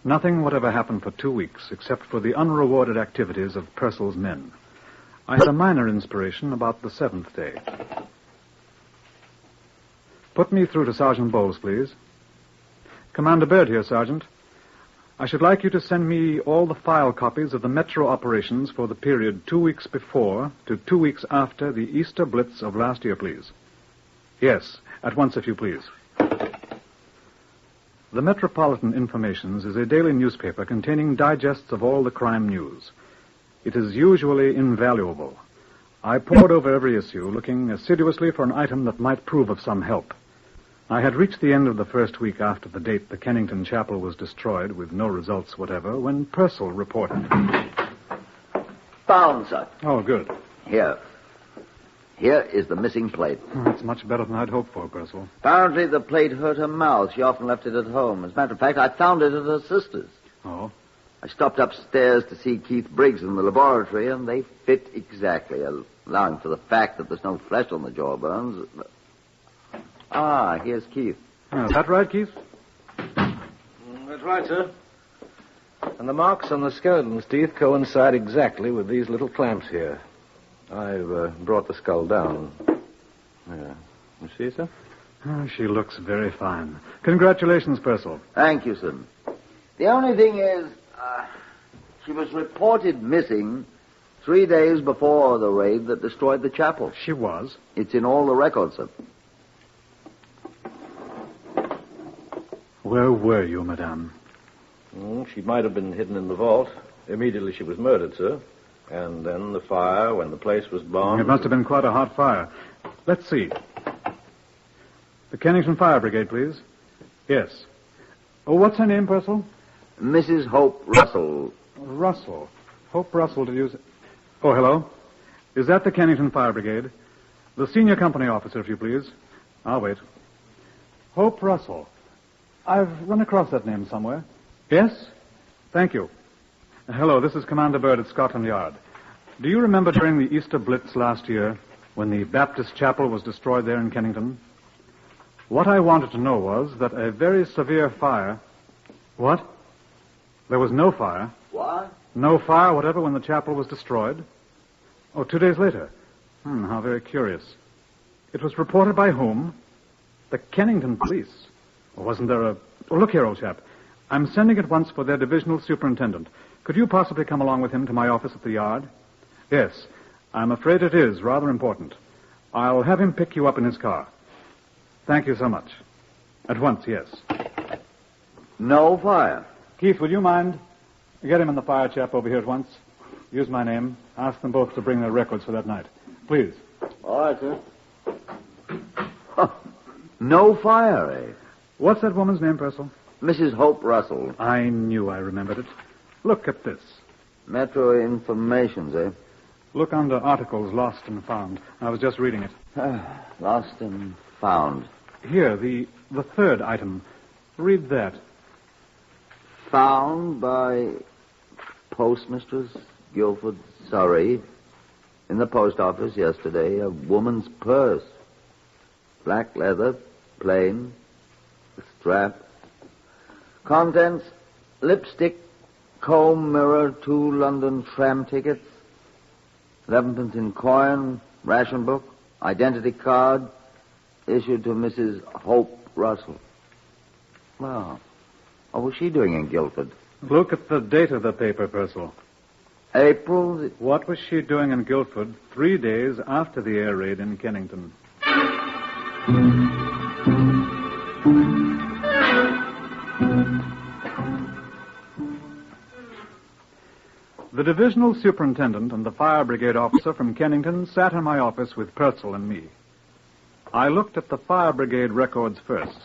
Nothing whatever happened for 2 weeks, except for the unrewarded activities of Purcell's men. I had a minor inspiration about the 7th day. Put me through to Sergeant Bowles, please. Commander Baird here, Sergeant. I should like you to send me all the file copies of the metro operations for the period 2 weeks before to 2 weeks after the Easter Blitz of last year, please. Yes, at once, if you please. The Metropolitan Informations is a daily newspaper containing digests of all the crime news. It is usually invaluable. I pored over every issue, looking assiduously for an item that might prove of some help. I had reached the end of the first week after the date the Kennington Chapel was destroyed with no results whatever when Purcell reported.
Found, sir.
Oh, good.
Here. Here is the missing plate.
That's much better than I'd hoped for, Purcell.
Apparently the plate hurt her mouth. She often left it at home. As a matter of fact, I found it at her sister's.
Oh?
I stopped upstairs to see Keith Briggs in the laboratory, and they fit exactly, allowing for the fact that there's no flesh on the jawbones. Ah, here's Keith.
Is that right, Keith?
That's right, sir. And the marks on the skeleton's teeth coincide exactly with these little clamps here. I've brought the skull down. There. You see, sir?
Oh, she looks very fine. Congratulations, Purcell.
Thank you, sir. The only thing is, she was reported missing 3 days before the raid that destroyed the chapel.
She was?
It's in all the records, sir.
Where were you, madame?
She might have been hidden in the vault. Immediately she was murdered, sir. And then the fire, when the place was bombed...
It must have been quite a hot fire. Let's see. The Kennington Fire Brigade, please. Yes. Oh, what's her name, Purcell?
Mrs. Hope Russell.
Russell. Hope Russell, did you say... Oh, hello. Is that the Kennington Fire Brigade? The senior company officer, if you please. I'll wait. Hope Russell. I've run across that name somewhere. Yes? Thank you. Hello, this is Commander Bird at Scotland Yard. Do you remember during the Easter Blitz last year when the Baptist chapel was destroyed there in Kennington? What I wanted to know was that a very severe fire... What? There was no fire?
What?
No fire whatever when the chapel was destroyed? Oh, 2 days later. How very curious. It was reported by whom? The Kennington police. Wasn't there a... Oh, look here, old chap. I'm sending at once for their divisional superintendent. Could you possibly come along with him to my office at the yard? Yes. I'm afraid it is rather important. I'll have him pick you up in his car. Thank you so much. At once, yes.
No fire.
Keith, will you mind? Get him and the fire chap over here at once. Use my name. Ask them both to bring their records for that night. Please.
All right, sir. No fire, eh?
What's that woman's name, Purcell?
Mrs. Hope Russell.
I knew I remembered it. Look at this.
Metro Informations, eh?
Look under articles lost and found. I was just reading it.
Lost and found.
Here, the third item. Read that.
Found by Postmistress Guilford, Surrey, in the post office yesterday, a woman's purse. Black leather, plain, strap. Contents, lipstick, comb, mirror, 2 London tram tickets, 11pence in coin, ration book, identity card, issued to Mrs. Hope Russell. Well, what was she doing in Guildford?
Look at the date of the paper, Purcell.
April...
What was she doing in Guildford 3 days after the air raid in Kennington? The divisional superintendent and the fire brigade officer from Kennington sat in my office with Purcell and me. I looked at the fire brigade records first.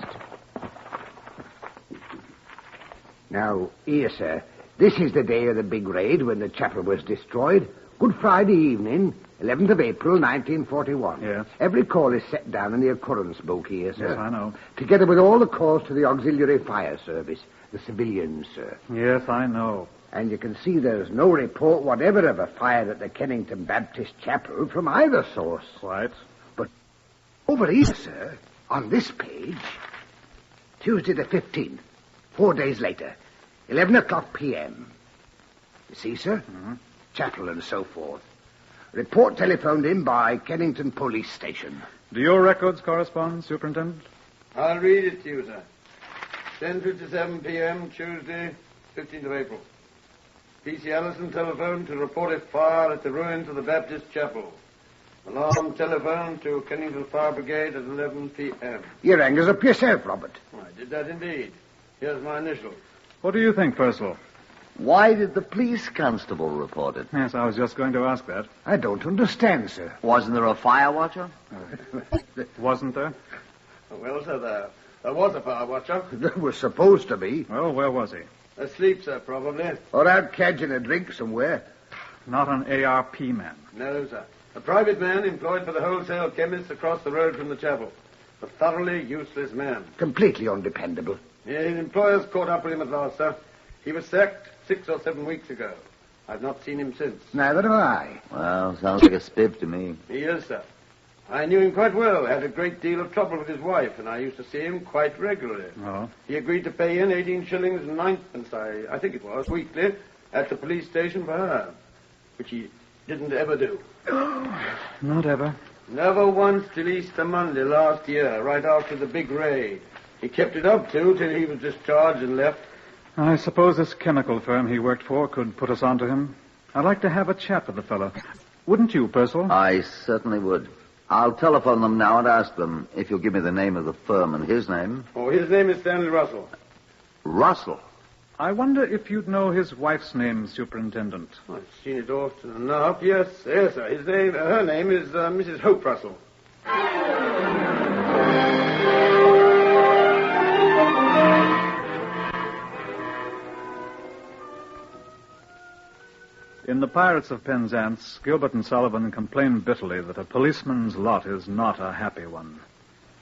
Now, here, sir. This is the day of the big raid when the chapel was destroyed. Good Friday evening, 11th of April, 1941.
Yes.
Every call is set down in the occurrence book here, sir.
Yes, I know.
Together with all the calls to the auxiliary fire service, the civilians, sir.
Yes, I know.
And you can see there's no report whatever of a fire at the Kennington Baptist Chapel from either source.
Quite.
But over here, sir, on this page, Tuesday the 15th, 4 days later, 11 o'clock p.m. You see, sir?
Mm-hmm.
Chapel and so forth. Report telephoned in by Kennington Police Station.
Do your records correspond, Superintendent?
I'll read it to you, sir. 10:57 p.m., Tuesday, 15th of April. P.C. Allison telephoned to report a fire at the ruins of the Baptist Chapel. Alarm telephone to Kennington Fire Brigade at 11 p.m.
You rang us up yourself, Robert.
I did that indeed. Here's my initials.
What do you think, Purcell?
Why did the police constable report it?
Yes, I was just going to ask that.
I don't understand, sir.
Wasn't there a fire watcher?
Wasn't there?
Well, sir, there was a fire watcher.
There was supposed to be.
Well, where was he?
Asleep, sir, probably.
Or out catching a drink somewhere.
Not an ARP man.
No, sir. A private man employed for the wholesale chemist across the road from the chapel. A thoroughly useless man.
Completely undependable.
Yeah, his employers caught up with him at last, sir. He was sacked 6 or 7 weeks ago. I've not seen him since.
Neither have I.
Well, sounds like a spiv to me.
He is, sir. I knew him quite well. Had a great deal of trouble with his wife, and I used to see him quite regularly.
Oh?
He agreed to pay in 18 shillings and 9pence, I think it was, weekly, at the police station for her, which he didn't ever do.
Not ever.
Never once till Easter Monday last year, right after the big raid. He kept it up, too, till he was discharged and left.
I suppose this chemical firm he worked for could put us onto him. I'd like to have a chat with the fellow. Wouldn't you, Purcell?
I certainly would. I'll telephone them now and ask them if you'll give me the name of the firm and his name.
Oh, his name is Stanley Russell.
Russell?
I wonder if you'd know his wife's name, Superintendent.
I've seen it often enough. Yes, sir. Her name is Mrs. Hope Russell.
In The Pirates of Penzance, Gilbert and Sullivan complain bitterly that a policeman's lot is not a happy one.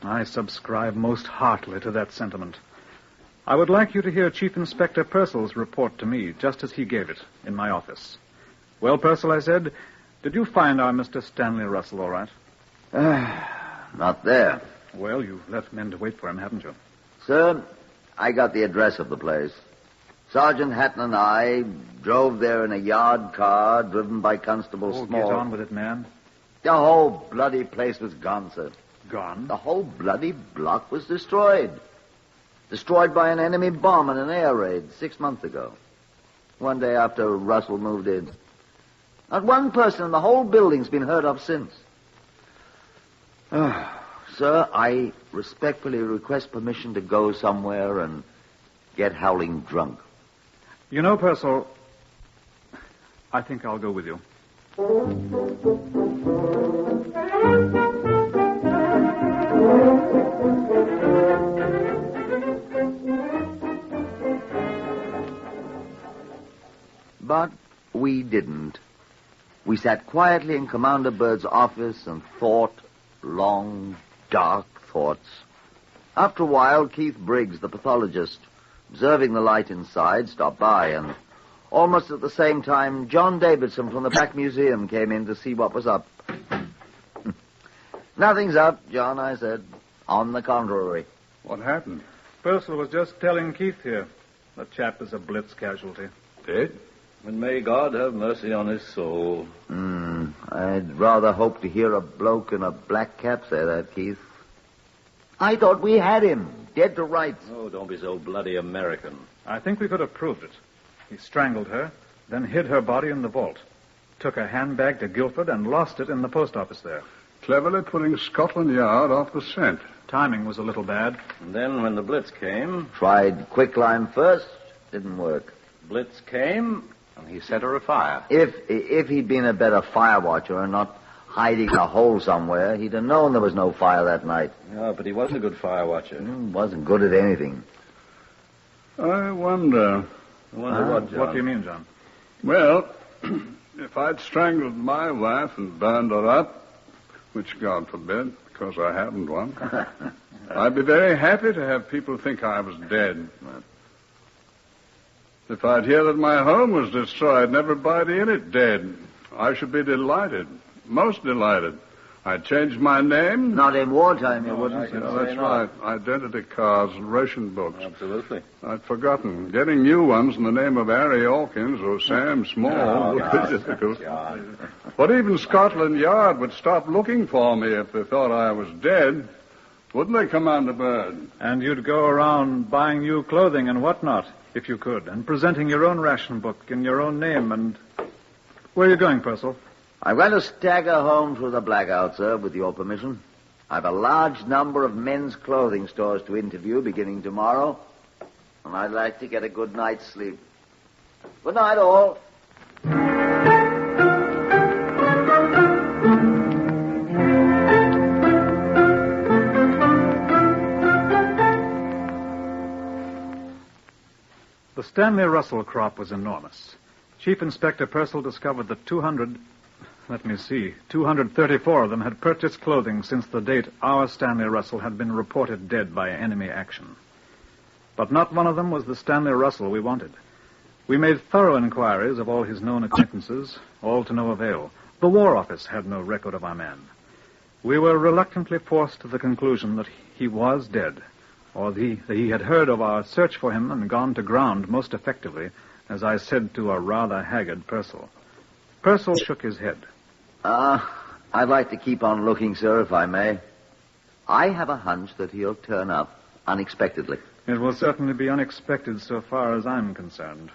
I subscribe most heartily to that sentiment. I would like you to hear Chief Inspector Purcell's report to me, just as he gave it, in my office. Well, Purcell, I said, did you find our Mr. Stanley Russell all right?
Not there.
Well, you've left men to wait for him, haven't you?
Sir, I got the address of the place. Sergeant Hatton and I drove there in a yard car driven by Constable Small.
Get on with it, man.
The whole bloody place was gone, sir.
Gone?
The whole bloody block was destroyed. Destroyed by an enemy bomb in an air raid 6 months ago. One day after Russell moved in. Not one person in the whole building's been heard of since. Sir, I respectfully request permission to go somewhere and get howling drunk.
You know, Purcell, I think I'll go with you.
But we didn't. We sat quietly in Commander Bird's office and thought long, dark thoughts. After a while, Keith Briggs, the pathologist, observing the light inside, stopped by, and almost at the same time, John Davidson from the Black Museum came in to see what was up. Nothing's up, John, I said. On the contrary.
What happened?
Purcell was just telling Keith here. The chap is a Blitz casualty.
Dead? And may God have mercy on his soul.
I'd rather hope to hear a bloke in a black cap say that, Keith. I thought we had him, dead to rights.
Oh, don't be so bloody American.
I think we could have proved it. He strangled her, then hid her body in the vault. Took her handbag to Guildford and lost it in the post office there.
Cleverly putting Scotland Yard off the scent.
Timing was a little bad.
And then when the Blitz came...
Tried quicklime first, didn't work.
Blitz came, and he set her afire.
If he'd been a better fire watcher and not hiding in a hole somewhere, he'd have known there was no fire that night.
Yeah, but he was a good fire watcher.
Wasn't good at anything.
I wonder...
what, John?
What do you mean, John?
Well, if I'd strangled my wife and burned her up, which God forbid, because I haven't one, I'd be very happy to have people think I was dead. If I'd hear that my home was destroyed and everybody in it dead, I should be delighted, most delighted. I'd change my name.
Not in wartime, you wouldn't.
That's right. Identity cards and ration books.
Absolutely.
I'd forgotten. Getting new ones in the name of Harry Hawkins or Sam Small would be difficult. But even Scotland Yard would stop looking for me if they thought I was dead. Wouldn't they, Commander Byrd?
And you'd go around buying new clothing and whatnot, if you could, and presenting your own ration book in your own name, and... Where are you going, Purcell?
I'm going to stagger home through the blackout, sir, with your permission. I've a large number of men's clothing stores to interview beginning tomorrow, and I'd like to get a good night's sleep. Good night, all.
The Stanley Russell crop was enormous. Chief Inspector Purcell discovered that 234 of them had purchased clothing since the date our Stanley Russell had been reported dead by enemy action. But not one of them was the Stanley Russell we wanted. We made thorough inquiries of all his known acquaintances, all to no avail. The War Office had no record of our man. We were reluctantly forced to the conclusion that he was dead, or that he had heard of our search for him and gone to ground most effectively, as I said to a rather haggard Purcell. Purcell shook his head.
I'd like to keep on looking, sir, if I may. I have a hunch that he'll turn up unexpectedly.
It will certainly be unexpected so far as I'm concerned.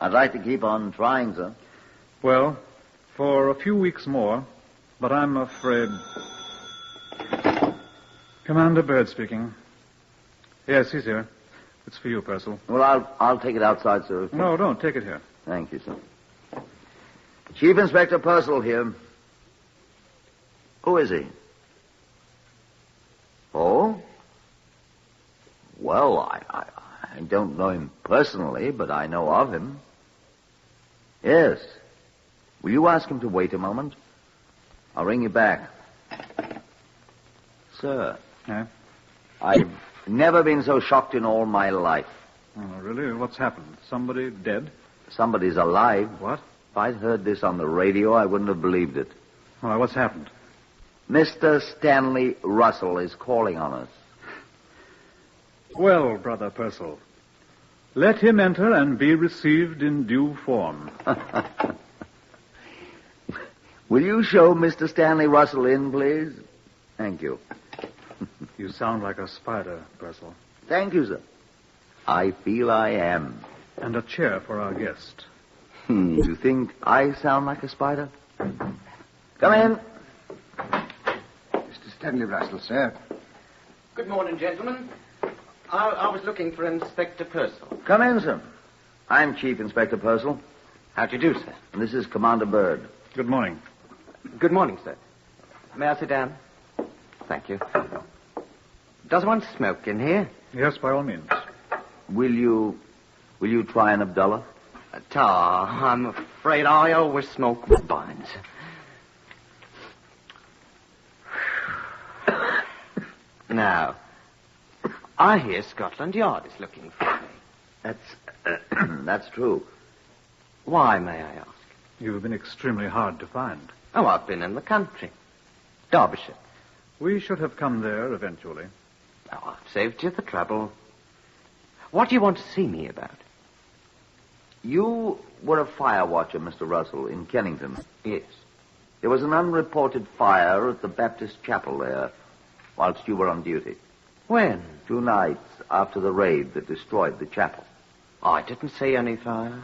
I'd like to keep on trying, sir.
Well, for a few weeks more, but I'm afraid... Commander Byrd speaking. Yes, he's here. It's for you, Purcell.
Well, I'll take it outside, sir.
No, don't. Take it here.
Thank you, sir. Chief Inspector Purcell here. Who is he? Oh? Well, I don't know him personally, but I know of him. Yes. Will you ask him to wait a moment? I'll ring you back. Sir.
Yeah?
I've never been so shocked in all my life.
Oh, really? What's happened? Somebody dead?
Somebody's alive.
What?
If I'd heard this on the radio, I wouldn't have believed it.
Why, what's happened?
Mr. Stanley Russell is calling on us.
Well, Brother Purcell, let him enter and be received in due form.
Will you show Mr. Stanley Russell in, please? Thank you.
You sound like a spider, Purcell.
Thank you, sir. I feel I am.
And a chair for our guest.
You think I sound like a spider? Come in.
Mr. Stanley Russell, sir.
Good morning, gentlemen. I was looking for Inspector Purcell.
Come in, sir. I'm Chief Inspector Purcell.
How do you do, sir?
And this is Commander Byrd.
Good morning.
Good morning, sir. May I sit down? Thank you. Does one smoke in here?
Yes, by all means.
Will you try an Abdullah?
I'm afraid I always smoke Woodbines. Now, I hear Scotland Yard is looking for me.
That's true.
Why, may I ask?
You've been extremely hard to find.
Oh, I've been in the country. Derbyshire.
We should have come there eventually.
Oh, I've saved you the trouble. What do you want to see me about?
You were a fire watcher, Mr. Russell, in Kennington.
Yes.
There was an unreported fire at the Baptist chapel there whilst you were on duty.
When?
2 nights after the raid that destroyed the chapel.
I didn't see any fire.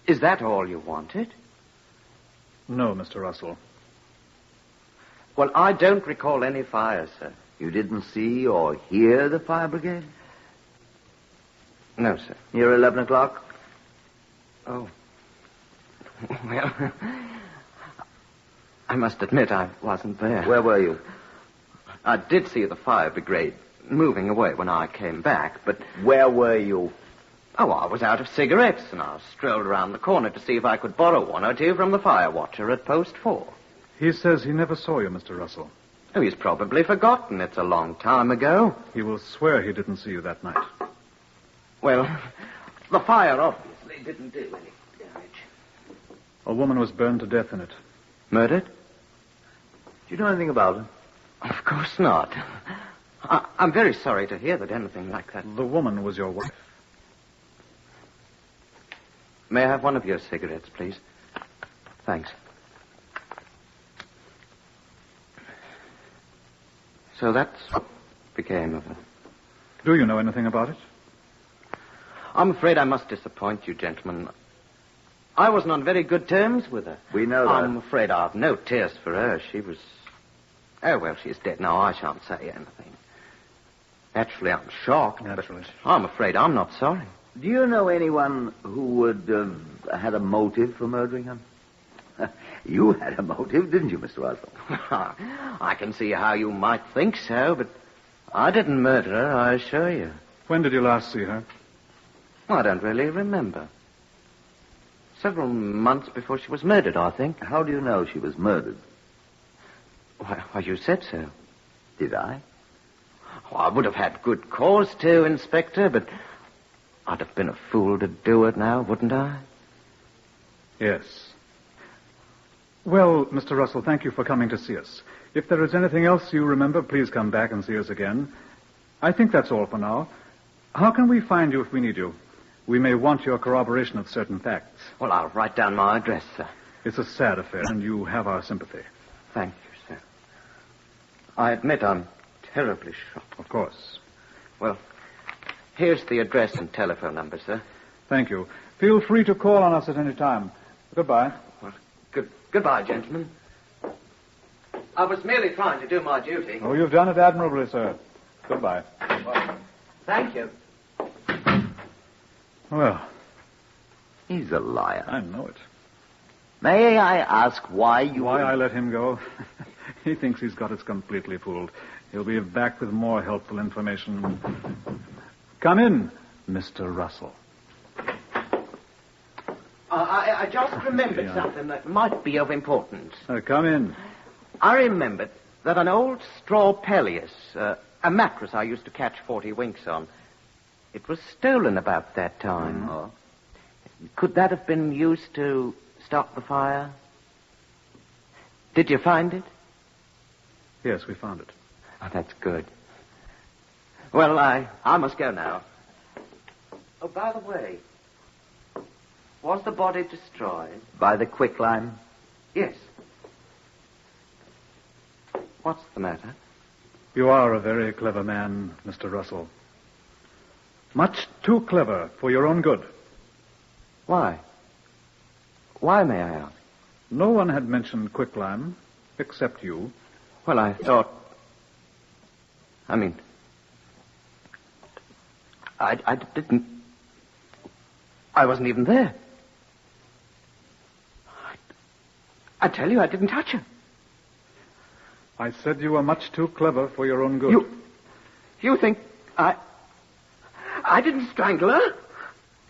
Is that all you wanted?
No, Mr. Russell.
Well, I don't recall any fire, sir.
You didn't see or hear the fire brigade?
No, sir.
Near 11 o'clock?
Oh. Well, I must admit I wasn't there.
Where were you?
I did see the fire brigade moving away when I came back, but...
Where were you?
Oh, I was out of cigarettes, and I strolled around the corner to see if I could borrow 1 or 2 from the fire watcher at post 4.
He says he never saw you, Mr. Russell.
Oh, he's probably forgotten. It's a long time ago.
He will swear he didn't see you that night.
Well, the fire obviously didn't do any damage.
A woman was burned to death in it.
Murdered?
Do you know anything about it?
Of course not. I'm very sorry to hear that anything like that...
The woman was your wife.
May I have 1 of your cigarettes, please? Thanks. So that's what became of her.
Do you know anything about it?
I'm afraid I must disappoint you, gentlemen. I wasn't on very good terms with her.
We know that.
I'm afraid I've no tears for her. She was... Oh, well, she's dead now. I shan't say anything. Naturally, I'm shocked.
Naturally.
But I'm afraid I'm not sorry.
Do you know anyone who would have had a motive for murdering him? You had a motive, didn't you, Mr. Russell?
I can see how you might think so, but I didn't murder her, I assure you.
When did you last see her?
I don't really remember. Several months before she was murdered, I think.
How do you know she was murdered?
Why, you said so.
Did I?
Oh, I would have had good cause to, Inspector, but I'd have been a fool to do it now, wouldn't I?
Yes. Well, Mr. Russell, thank you for coming to see us. If there is anything else you remember, please come back and see us again. I think that's all for now. How can we find you if we need you? We may want your corroboration of certain facts.
Well, I'll write down my address, sir.
It's a sad affair, and you have our sympathy.
Thank you, sir. I admit I'm terribly shocked.
Of course.
Well, here's the address and telephone number, sir.
Thank you. Feel free to call on us at any time. Goodbye.
Well, goodbye, gentlemen. I was merely trying to do my duty.
Oh, you've done it admirably, sir. Goodbye.
Well, thank you.
Well.
He's a liar.
I know it.
May I ask why you...
Why I let him go? He thinks he's got us completely fooled. He'll be back with more helpful information. Come in, Mr. Russell.
I just remembered something that might be of importance.
Come in.
I remembered that an old straw pelleas, a mattress I used to catch 40 winks on, it was stolen about that time.
Oh.
Could that have been used to stop the fire? Did you find it?
Yes, we found it.
Oh, that's good. Well, I must go now. Oh, by the way, was the body destroyed?
By the quicklime?
Yes. What's the matter?
You are a very clever man, Mr. Russell. Much too clever for your own good.
Why? Why, may I ask?
No one had mentioned quicklime, except you.
Well, I thought... I mean... I didn't... I wasn't even there. I tell you, I didn't touch her.
I said you were much too clever for your own good.
You think I didn't strangle her?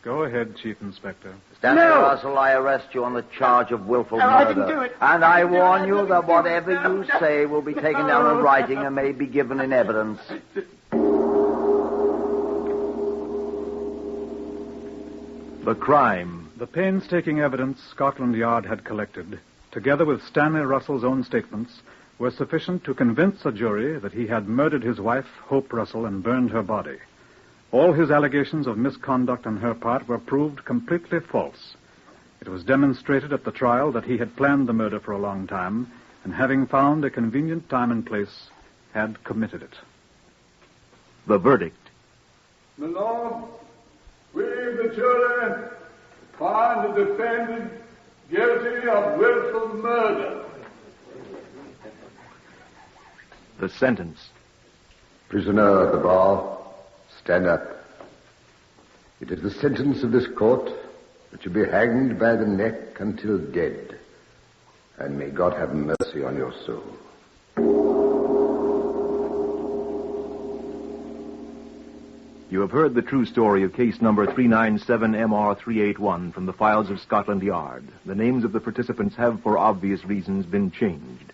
Go ahead, Chief Inspector.
Mr. Russell, I arrest you on the charge of willful murder.
I didn't do it.
And I warn you that whatever you say will be taken down in writing and may be given in evidence.
The crime.
The painstaking evidence Scotland Yard had collected, together with Stanley Russell's own statements, were sufficient to convince a jury that he had murdered his wife, Hope Russell, and burned her body. All his allegations of misconduct on her part were proved completely false. It was demonstrated at the trial that he had planned the murder for a long time, and having found a convenient time and place, had committed it.
The verdict.
My Lord, we, the jury, find the defendant guilty of willful murder.
The sentence.
Prisoner at the bar, stand up. It is the sentence of this court that you be hanged by the neck until dead. And may God have mercy on your soul.
You have heard the true story of case number 397MR381 from the files of Scotland Yard. The names of the participants have, for obvious reasons, been changed.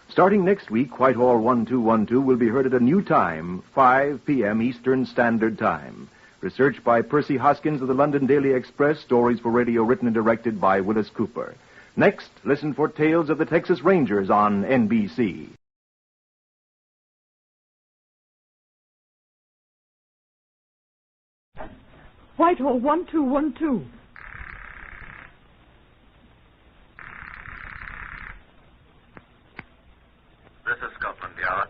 Starting next week, Whitehall 1212 will be heard at a new time, 5 p.m. Eastern Standard Time. Research by Percy Hoskins of the London Daily Express. Stories for radio written and directed by Willis Cooper. Next, listen for Tales of the Texas Rangers on NBC.
Whitehall 1212.
This is Scotland Yard.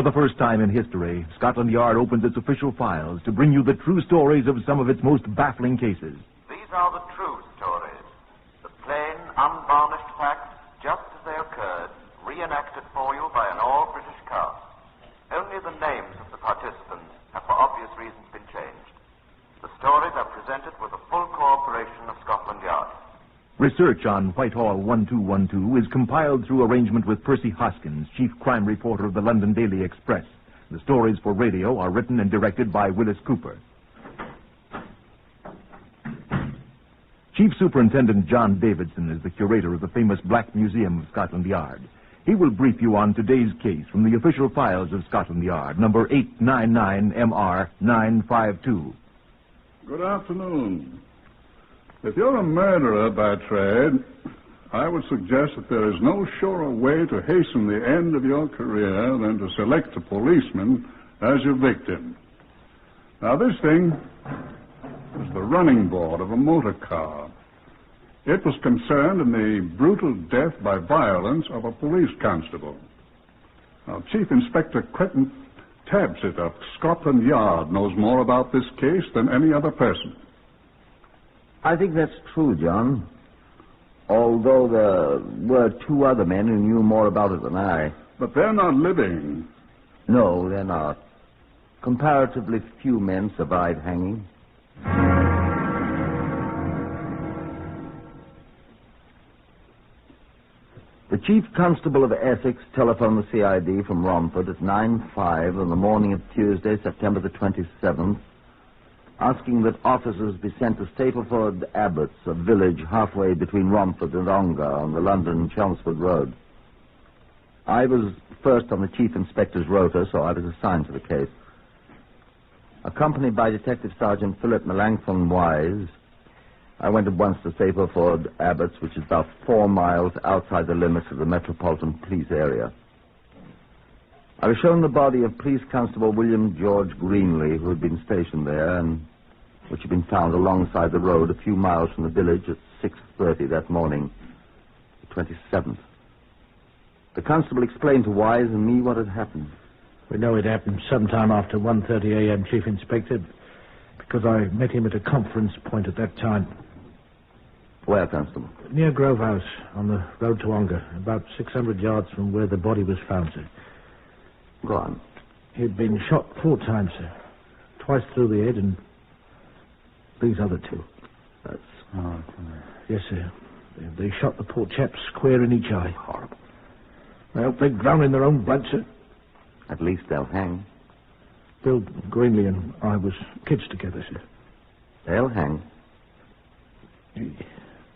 the first time in history, Scotland Yard opens its official files to bring you the true stories of some of its most baffling cases.
These are the true stories. The plain, unvarnished facts, just as they occurred, reenacted for you by an all-British cast. Only the names of the participants have for obvious reasons been changed. The stories are presented with the full cooperation of Scotland Yard.
Research on Whitehall 1212 is compiled through arrangement with Percy Hoskins, chief crime reporter of the London Daily Express. The stories for radio are written and directed by Willis Cooper. Chief Superintendent John Davidson is the curator of the famous Black Museum of Scotland Yard. He will brief you on today's case from the official files of Scotland Yard, number 899MR952.
Good afternoon. If you're a murderer by trade, I would suggest that there is no surer way to hasten the end of your career than to select a policeman as your victim. Now, this thing is the running board of a motor car. It was concerned in the brutal death by violence of a police constable. Now, Chief Inspector Quentin Tabsit of Scotland Yard knows more about this case than any other person.
I think that's true, John. Although there were two other men who knew more about it than I.
But they're not living.
No, they're not. Comparatively few men survived hanging. The Chief Constable of Essex telephoned the CID from Romford at 9:05 on the morning of Tuesday, September the 27th, asking that officers be sent to Stapleford Abbots, a village halfway between Romford and Ongar on the London-Chelmsford Road. I was first on the Chief Inspector's rota, so I was assigned to the case. Accompanied by Detective Sergeant Philip Melanchthon Wise, I went at once to Stapleford Abbots, which is about 4 miles outside the limits of the Metropolitan Police area. I was shown the body of Police Constable William George Greenley, who had been stationed there, and which had been found alongside the road a few miles from the village at 6:30 that morning, the 27th. The constable explained to Wise and me what had happened.
We know it happened sometime after 1:30 a.m., Chief Inspector, because I met him at a conference point at that time.
Where, Constable?
Near Grove House, on the road to Ongar, about 600 yards from where the body was found, sir.
Go on.
He'd been shot 4 times, sir. Twice through the head and these other 2.
That's...
Yes, sir. They shot the poor chap square in each eye.
Horrible.
I hope they drown in their own blood, sir.
At least they'll hang.
Bill Greenley and I was kids together, sir.
They'll hang.